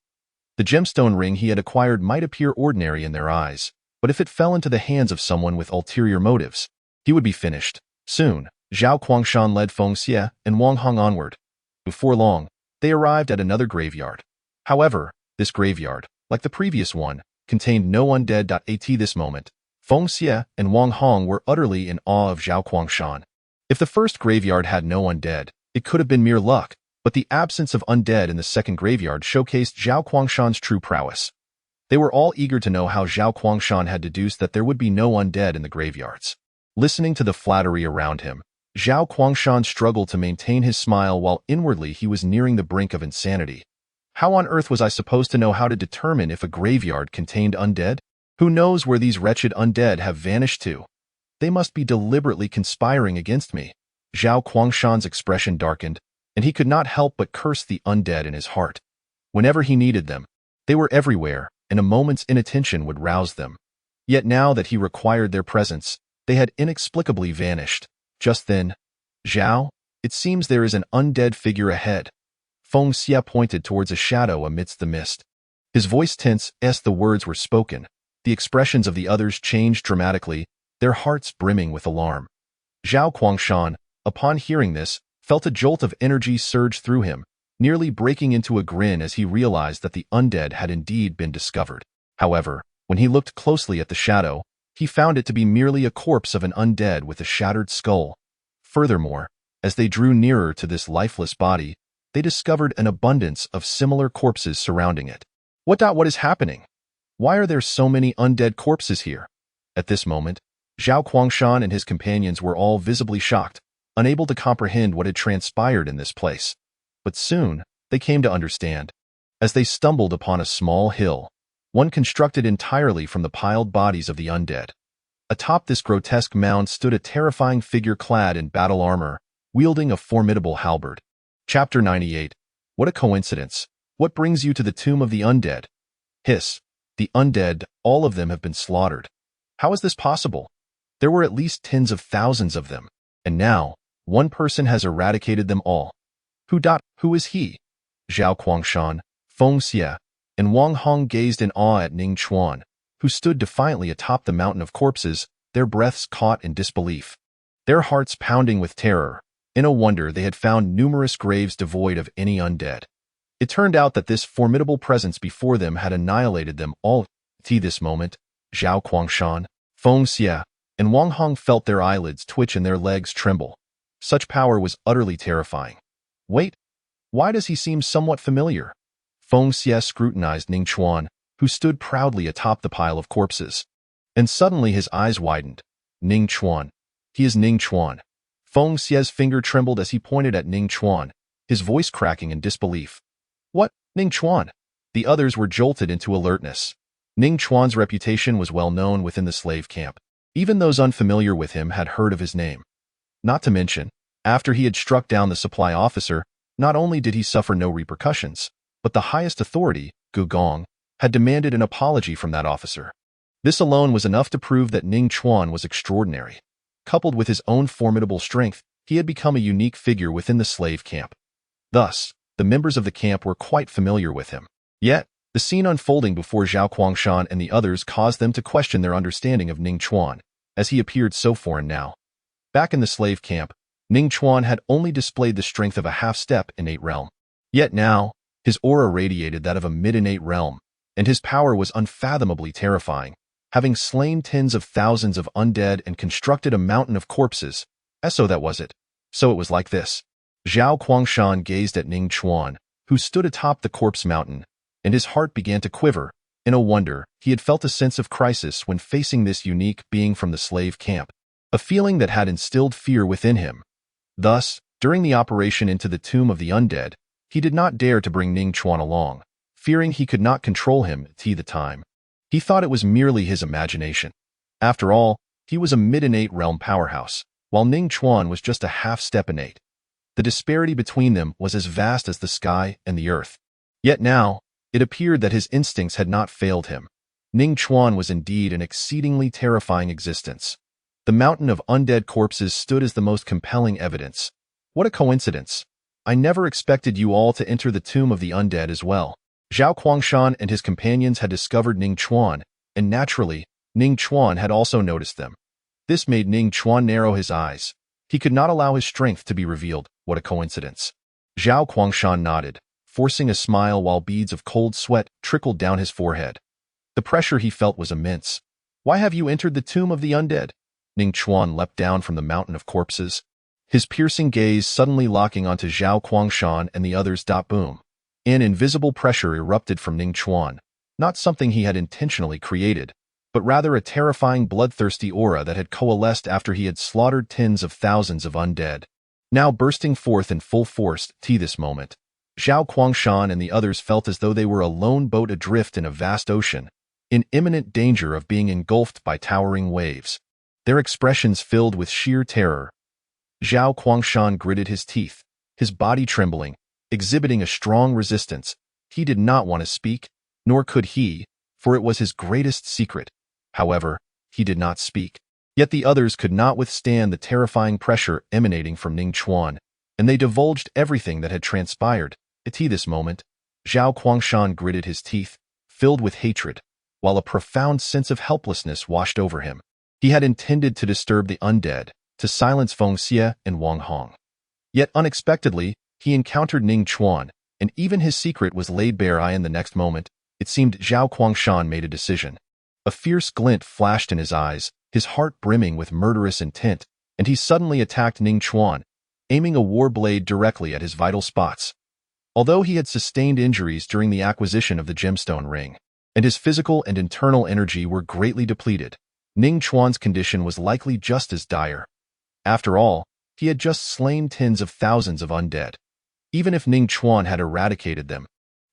The gemstone ring he had acquired might appear ordinary in their eyes, but if it fell into the hands of someone with ulterior motives, he would be finished. Soon, Zhao Guangshan led Feng Xie and Wang Hong onward. Before long, they arrived at another graveyard. However, this graveyard, like the previous one, contained no undead. At this moment, Feng Xie and Wang Hong were utterly in awe of Zhao Guangshan. If the first graveyard had no undead, it could have been mere luck, But the absence of undead in the second graveyard showcased Zhao Guangshan's true prowess. They were all eager to know how Zhao Guangshan had deduced that there would be no undead in the graveyards. Listening to the flattery around him, Zhao Guangshan struggled to maintain his smile while inwardly he was nearing the brink of insanity. How on earth was I supposed to know how to determine if a graveyard contained undead? Who knows where these wretched undead have vanished to? They must be deliberately conspiring against me. Zhao Guangshan's expression darkened, and he could not help but curse the undead in his heart. Whenever he needed them, they were everywhere, and a moment's inattention would rouse them. Yet now that he required their presence, they had inexplicably vanished. Just then, Zhao, it seems there is an undead figure ahead. Feng Xie pointed towards a shadow amidst the mist. His voice tense as the words were spoken. The expressions of the others changed dramatically, their hearts brimming with alarm. Zhao Guangshan, upon hearing this, felt a jolt of energy surge through him, nearly breaking into a grin as he realized that the undead had indeed been discovered. However, when he looked closely at the shadow, he found it to be merely a corpse of an undead with a shattered skull. Furthermore, as they drew nearer to this lifeless body, they discovered an abundance of similar corpses surrounding it. What is happening? Why are there so many undead corpses here? At this moment, Zhao Guangshan and his companions were all visibly shocked, unable to comprehend what had transpired in this place. But soon, they came to understand. As they stumbled upon a small hill, one constructed entirely from the piled bodies of the undead. Atop this grotesque mound stood a terrifying figure clad in battle armor, wielding a formidable halberd. Chapter 98. What a coincidence. What brings you to the tomb of the undead? Hiss. The undead, all of them have been slaughtered. How is this possible? There were at least tens of thousands of them, and now, one person has eradicated them all. Who is he? Zhao Guangshan, Feng Xie, and Wang Hong gazed in awe at Ning Chuan, who stood defiantly atop the mountain of corpses, their breaths caught in disbelief. Their hearts pounding with terror, in a wonder they had found numerous graves devoid of any undead. It turned out that this formidable presence before them had annihilated them all. At this moment, Zhao Guangshan, Feng Xie, and Wang Hong felt their eyelids twitch and their legs tremble. Such power was utterly terrifying. Wait, why does he seem somewhat familiar? Feng Xie scrutinized Ning Chuan, who stood proudly atop the pile of corpses. And suddenly his eyes widened. Ning Chuan. He is Ning Chuan. Feng Xie's finger trembled as he pointed at Ning Chuan, his voice cracking in disbelief. What, Ning Chuan? The others were jolted into alertness. Ning Chuan's reputation was well known within the slave camp. Even those unfamiliar with him had heard of his name. Not to mention, after he had struck down the supply officer, not only did he suffer no repercussions, but the highest authority, Gu Gong, had demanded an apology from that officer. This alone was enough to prove that Ning Chuan was extraordinary. Coupled with his own formidable strength, he had become a unique figure within the slave camp. Thus, the members of the camp were quite familiar with him. Yet, the scene unfolding before Zhao Guangshan and the others caused them to question their understanding of Ning Chuan, as he appeared so foreign now. Back in the slave camp, Ning Chuan had only displayed the strength of a half-step innate realm. Yet now, his aura radiated that of a mid-innate realm, and his power was unfathomably terrifying. Having slain tens of thousands of undead and constructed a mountain of corpses, so that was it. So it was like this. Zhao Guangshan gazed at Ning Chuan, who stood atop the corpse mountain, and his heart began to quiver. In a wonder, he had felt a sense of crisis when facing this unique being from the slave camp, a feeling that had instilled fear within him. Thus, during the operation into the tomb of the undead, he did not dare to bring Ning Chuan along, fearing he could not control him at the time. He thought it was merely his imagination. After all, he was a mid-innate realm powerhouse, while Ning Chuan was just a half-step innate. The disparity between them was as vast as the sky and the earth. Yet now, it appeared that his instincts had not failed him. Ning Chuan was indeed an exceedingly terrifying existence. The mountain of undead corpses stood as the most compelling evidence. What a coincidence. I never expected you all to enter the tomb of the undead as well. Zhao Guangshan and his companions had discovered Ning Chuan, and naturally, Ning Chuan had also noticed them. This made Ning Chuan narrow his eyes. He could not allow his strength to be revealed. What a coincidence. Zhao Guangshan nodded, forcing a smile while beads of cold sweat trickled down his forehead. The pressure he felt was immense. Why have you entered the tomb of the undead? Ning Chuan leapt down from the mountain of corpses. his piercing gaze suddenly locking onto Zhao Guangshan and the others. Boom. An invisible pressure erupted from Ning Chuan, not something he had intentionally created, but rather a terrifying bloodthirsty aura that had coalesced after he had slaughtered tens of thousands of undead. Now bursting forth in full force, this moment, Zhao Guangshan and the others felt as though they were a lone boat adrift in a vast ocean, in imminent danger of being engulfed by towering waves. Their expressions filled with sheer terror. Zhao Guangshan gritted his teeth, his body trembling, exhibiting a strong resistance. He did not want to speak, nor could he, for it was his greatest secret. However, he did not speak. Yet the others could not withstand the terrifying pressure emanating from Ning Chuan, and they divulged everything that had transpired. At this moment, Zhao Guangshan gritted his teeth, filled with hatred, while a profound sense of helplessness washed over him. He had intended to disturb the undead, to silence Feng Xie and Wang Hong. Yet unexpectedly, he encountered Ning Chuan, and even his secret was laid bare. In the next moment, it seemed Zhao Guangshan made a decision. A fierce glint flashed in his eyes, his heart brimming with murderous intent, and he suddenly attacked Ning Chuan, aiming a war blade directly at his vital spots. Although he had sustained injuries during the acquisition of the gemstone ring, and his physical and internal energy were greatly depleted, Ning Chuan's condition was likely just as dire. After all, he had just slain tens of thousands of undead. Even if Ning Chuan had eradicated them,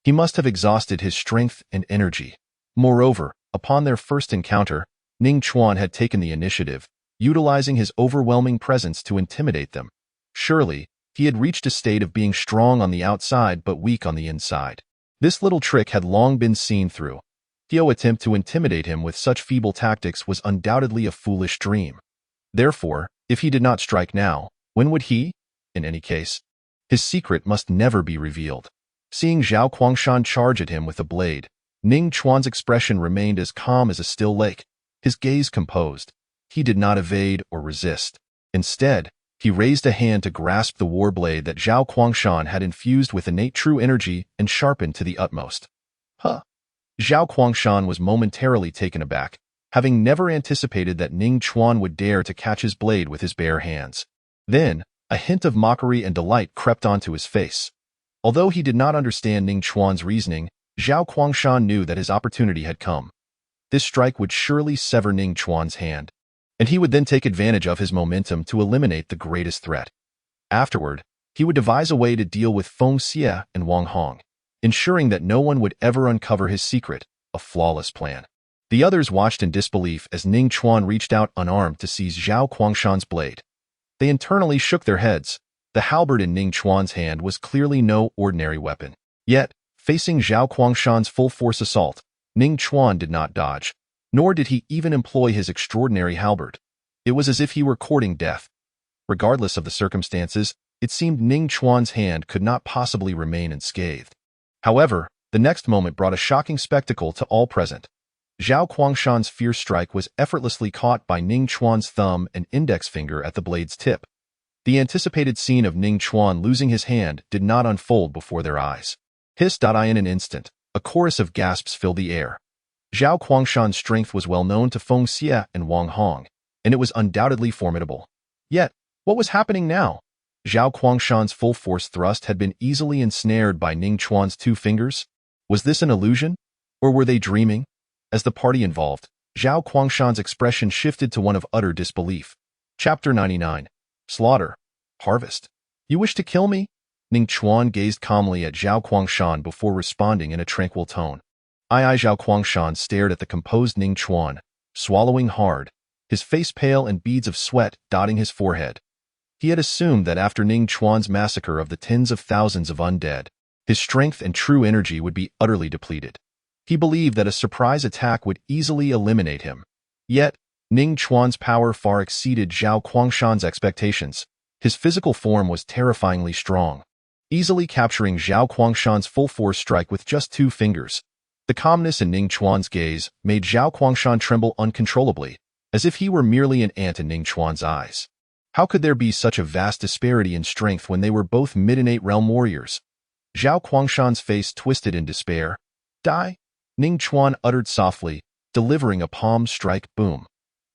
he must have exhausted his strength and energy. Moreover, upon their first encounter, Ning Chuan had taken the initiative, utilizing his overwhelming presence to intimidate them. Surely, he had reached a state of being strong on the outside but weak on the inside. This little trick had long been seen through. Hio's attempt to intimidate him with such feeble tactics was undoubtedly a foolish dream. Therefore, if he did not strike now, when would he? In any case, his secret must never be revealed. Seeing Zhao Guangshan charge at him with a blade, Ning Chuan's expression remained as calm as a still lake, his gaze composed. He did not evade or resist. Instead, he raised a hand to grasp the war blade that Zhao Guangshan had infused with innate true energy and sharpened to the utmost. Huh! Zhao Guangshan was momentarily taken aback, having never anticipated that Ning Chuan would dare to catch his blade with his bare hands. Then, a hint of mockery and delight crept onto his face. Although he did not understand Ning Chuan's reasoning, Zhao Guangshan knew that his opportunity had come. This strike would surely sever Ning Chuan's hand, and he would then take advantage of his momentum to eliminate the greatest threat. Afterward, he would devise a way to deal with Feng Xie and Wang Hong, ensuring that no one would ever uncover his secret, a flawless plan. The others watched in disbelief as Ning Chuan reached out unarmed to seize Zhao Guangshan's blade. They internally shook their heads. The halberd in Ning Chuan's hand was clearly no ordinary weapon. Yet, facing Zhao Guangshan's full-force assault, Ning Chuan did not dodge, nor did he even employ his extraordinary halberd. It was as if he were courting death. Regardless of the circumstances, it seemed Ning Chuan's hand could not possibly remain unscathed. However, the next moment brought a shocking spectacle to all present. Zhao Guangshan's fierce strike was effortlessly caught by Ning Chuan's thumb and index finger at the blade's tip. The anticipated scene of Ning Chuan losing his hand did not unfold before their eyes. In an instant, a chorus of gasps filled the air. Zhao Guangshan's strength was well known to Feng Xie and Wang Hong, and it was undoubtedly formidable. Yet, what was happening now? Zhao Guangshan's full-force thrust had been easily ensnared by Ning Chuan's two fingers. Was this an illusion? Or were they dreaming? As the party involved, Zhao Guangshan's expression shifted to one of utter disbelief. Chapter 99. Slaughter. Harvest. You wish to kill me? Ning Chuan gazed calmly at Zhao Guangshan before responding in a tranquil tone. Zhao Guangshan stared at the composed Ning Chuan, swallowing hard, his face pale and beads of sweat dotting his forehead. He had assumed that after Ning Chuan's massacre of the tens of thousands of undead, his strength and true energy would be utterly depleted. He believed that a surprise attack would easily eliminate him. Yet, Ning Chuan's power far exceeded Zhao Guangshan's expectations. His physical form was terrifyingly strong, easily capturing Zhao Guangshan's full-force strike with just two fingers. The calmness in Ning Chuan's gaze made Zhao Guangshan tremble uncontrollably, as if he were merely an ant in Ning Chuan's eyes. How could there be such a vast disparity in strength when they were both mid-innate realm warriors? Zhao Guangshan's face twisted in despair. Die? Ning Chuan uttered softly, delivering a palm strike boom.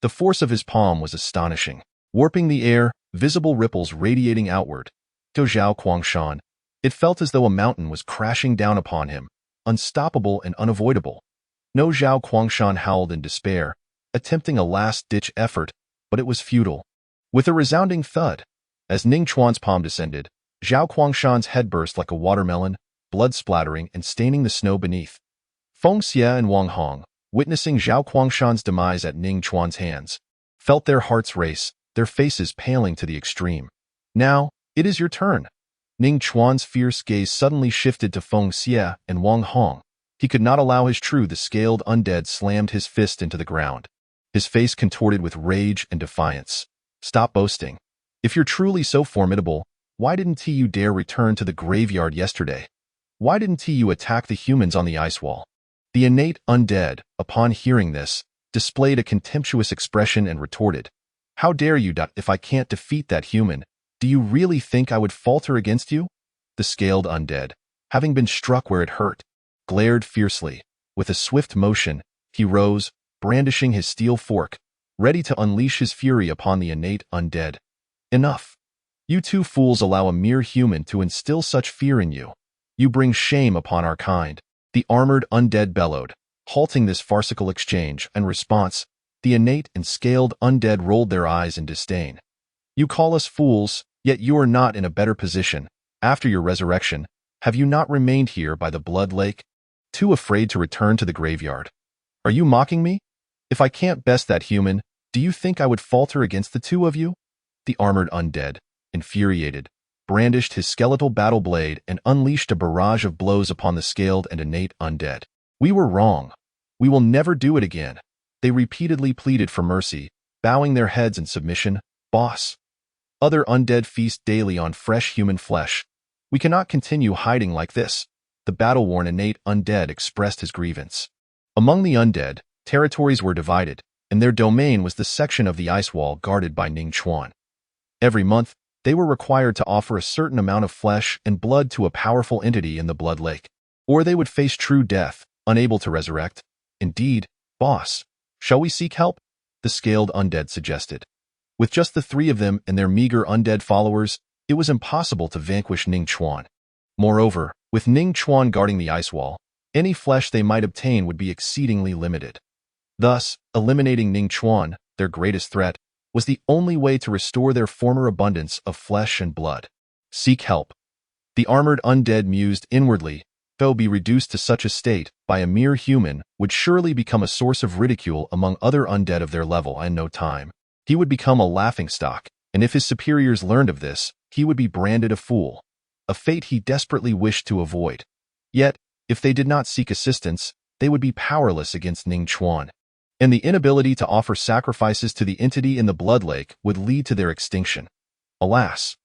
The force of his palm was astonishing, warping the air, visible ripples radiating outward. To Zhao Guangshan, it felt as though a mountain was crashing down upon him, unstoppable and unavoidable. No, Zhao Guangshan howled in despair, attempting a last-ditch effort, but it was futile. With a resounding thud, as Ning Chuan's palm descended, Zhao Guangshan's head burst like a watermelon, blood splattering and staining the snow beneath. Feng Xie and Wang Hong, witnessing Zhao Guangshan's demise at Ning Chuan's hands, felt their hearts race, their faces paling to the extreme. Now, it is your turn. Ning Chuan's fierce gaze suddenly shifted to Feng Xie and Wang Hong. He could not allow his true. The scaled undead slammed his fist into the ground, his face contorted with rage and defiance. Stop boasting. If you're truly so formidable, why didn't you dare return to the graveyard yesterday? Why didn't you attack the humans on the ice wall? The innate undead, upon hearing this, displayed a contemptuous expression and retorted, "How dare you? If I can't defeat that human, do you really think I would falter against you?" The scaled undead, having been struck where it hurt, glared fiercely. With a swift motion, he rose, brandishing his steel fork, ready to unleash his fury upon the innate undead. Enough. You two fools allow a mere human to instill such fear in you. You bring shame upon our kind. The armored undead bellowed, halting this farcical exchange. In response, the innate and scaled undead rolled their eyes in disdain. You call us fools, yet you are not in a better position. After your resurrection, have you not remained here by the blood lake, too afraid to return to the graveyard? Are you mocking me? If I can't best that human, do you think I would falter against the two of you? The armored undead, infuriated, brandished his skeletal battle blade and unleashed a barrage of blows upon the scaled and innate undead. We were wrong. We will never do it again. They repeatedly pleaded for mercy, bowing their heads in submission. Boss. Other undead feast daily on fresh human flesh. We cannot continue hiding like this. The battle-worn innate undead expressed his grievance. Among the undead, territories were divided, and their domain was the section of the ice wall guarded by Ning Chuan. Every month, they were required to offer a certain amount of flesh and blood to a powerful entity in the blood lake, or they would face true death, unable to resurrect. Indeed, boss, shall we seek help? The scaled undead suggested. With just the three of them and their meager undead followers, it was impossible to vanquish Ning Chuan. Moreover, with Ning Chuan guarding the ice wall, any flesh they might obtain would be exceedingly limited. Thus, eliminating Ning Chuan, their greatest threat, was the only way to restore their former abundance of flesh and blood. Seek help. The armored undead mused inwardly, though be reduced to such a state by a mere human would surely become a source of ridicule among other undead of their level in no time. He would become a laughingstock, and if his superiors learned of this, he would be branded a fool, a fate he desperately wished to avoid. Yet, if they did not seek assistance, they would be powerless against Ning Chuan, and the inability to offer sacrifices to the entity in the blood lake would lead to their extinction. Alas,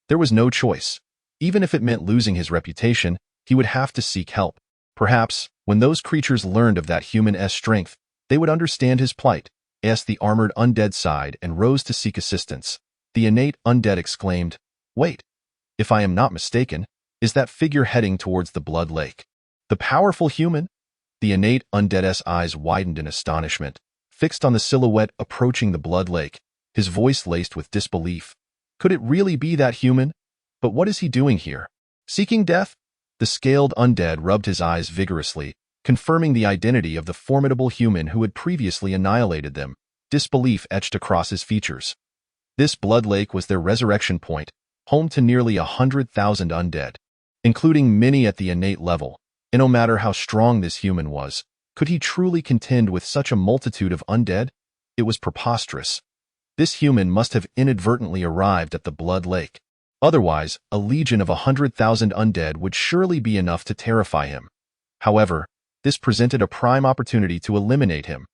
there was no choice. Even if it meant losing his reputation, he would have to seek help. Perhaps, when those creatures learned of that human's strength, they would understand his plight. The armored undead sighed and rose to seek assistance. The innate undead exclaimed, "Wait, if I am not mistaken, is that figure heading towards the blood lake? The powerful human?" The innate undead's eyes widened in astonishment, fixed on the silhouette approaching the blood lake, his voice laced with disbelief. Could it really be that human? But what is he doing here? Seeking death? The scaled undead rubbed his eyes vigorously, confirming the identity of the formidable human who had previously annihilated them. Disbelief etched across his features. This blood lake was their resurrection point, home to nearly 100,000 undead, including many at the innate level. And no matter how strong this human was, could he truly contend with such a multitude of undead? It was preposterous. This human must have inadvertently arrived at the blood lake. Otherwise, a legion of 100,000 undead would surely be enough to terrify him. However, this presented a prime opportunity to eliminate him.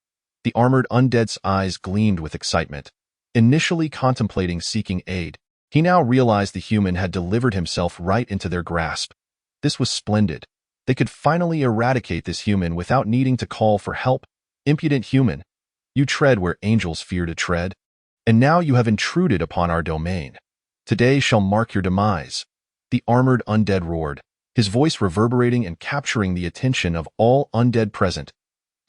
The armored undead's eyes gleamed with excitement. Initially contemplating seeking aid, he now realized the human had delivered himself right into their grasp. This was splendid. They could finally eradicate this human without needing to call for help. Impudent human, you tread where angels fear to tread, and now you have intruded upon our domain. Today shall mark your demise. The armored undead roared, his voice reverberating and capturing the attention of all undead present.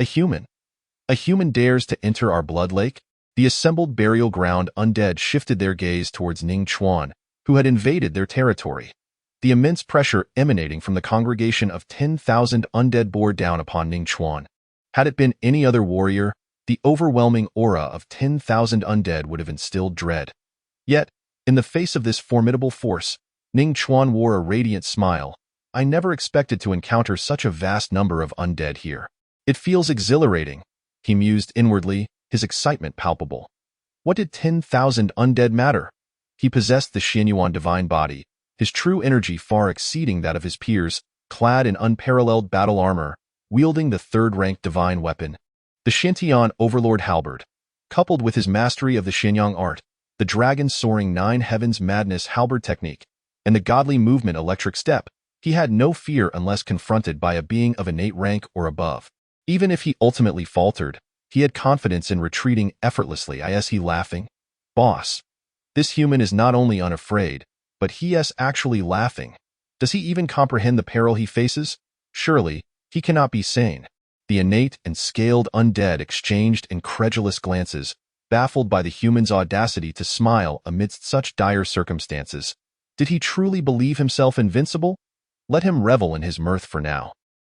A human dares to enter our blood lake? The assembled burial ground undead shifted their gaze towards Ning Chuan, who had invaded their territory. The immense pressure emanating from the congregation of 10,000 undead bore down upon Ning Chuan. Had it been any other warrior, the overwhelming aura of 10,000 undead would have instilled dread. Yet, in the face of this formidable force, Ning Chuan wore a radiant smile. I never expected to encounter such a vast number of undead here. It feels exhilarating, he mused inwardly, his excitement palpable. What did 10,000 undead matter? He possessed the Xianyuan divine body, his true energy far exceeding that of his peers, clad in unparalleled battle armor, wielding the third-rank divine weapon, the Xiantian Overlord Halberd. Coupled with his mastery of the Xianyang art, the dragon-soaring nine heavens madness halberd technique, and the godly movement electric step, he had no fear unless confronted by a being of innate rank or above. Even if he ultimately faltered, he had confidence in retreating effortlessly. Is he laughing? Boss. This human is not only unafraid, but he is actually laughing. Does he even comprehend the peril he faces? Surely, he cannot be sane. The innate and scaled undead exchanged incredulous glances, baffled by the human's audacity to smile amidst such dire circumstances. Did he truly believe himself invincible? Let him revel in his mirth for now.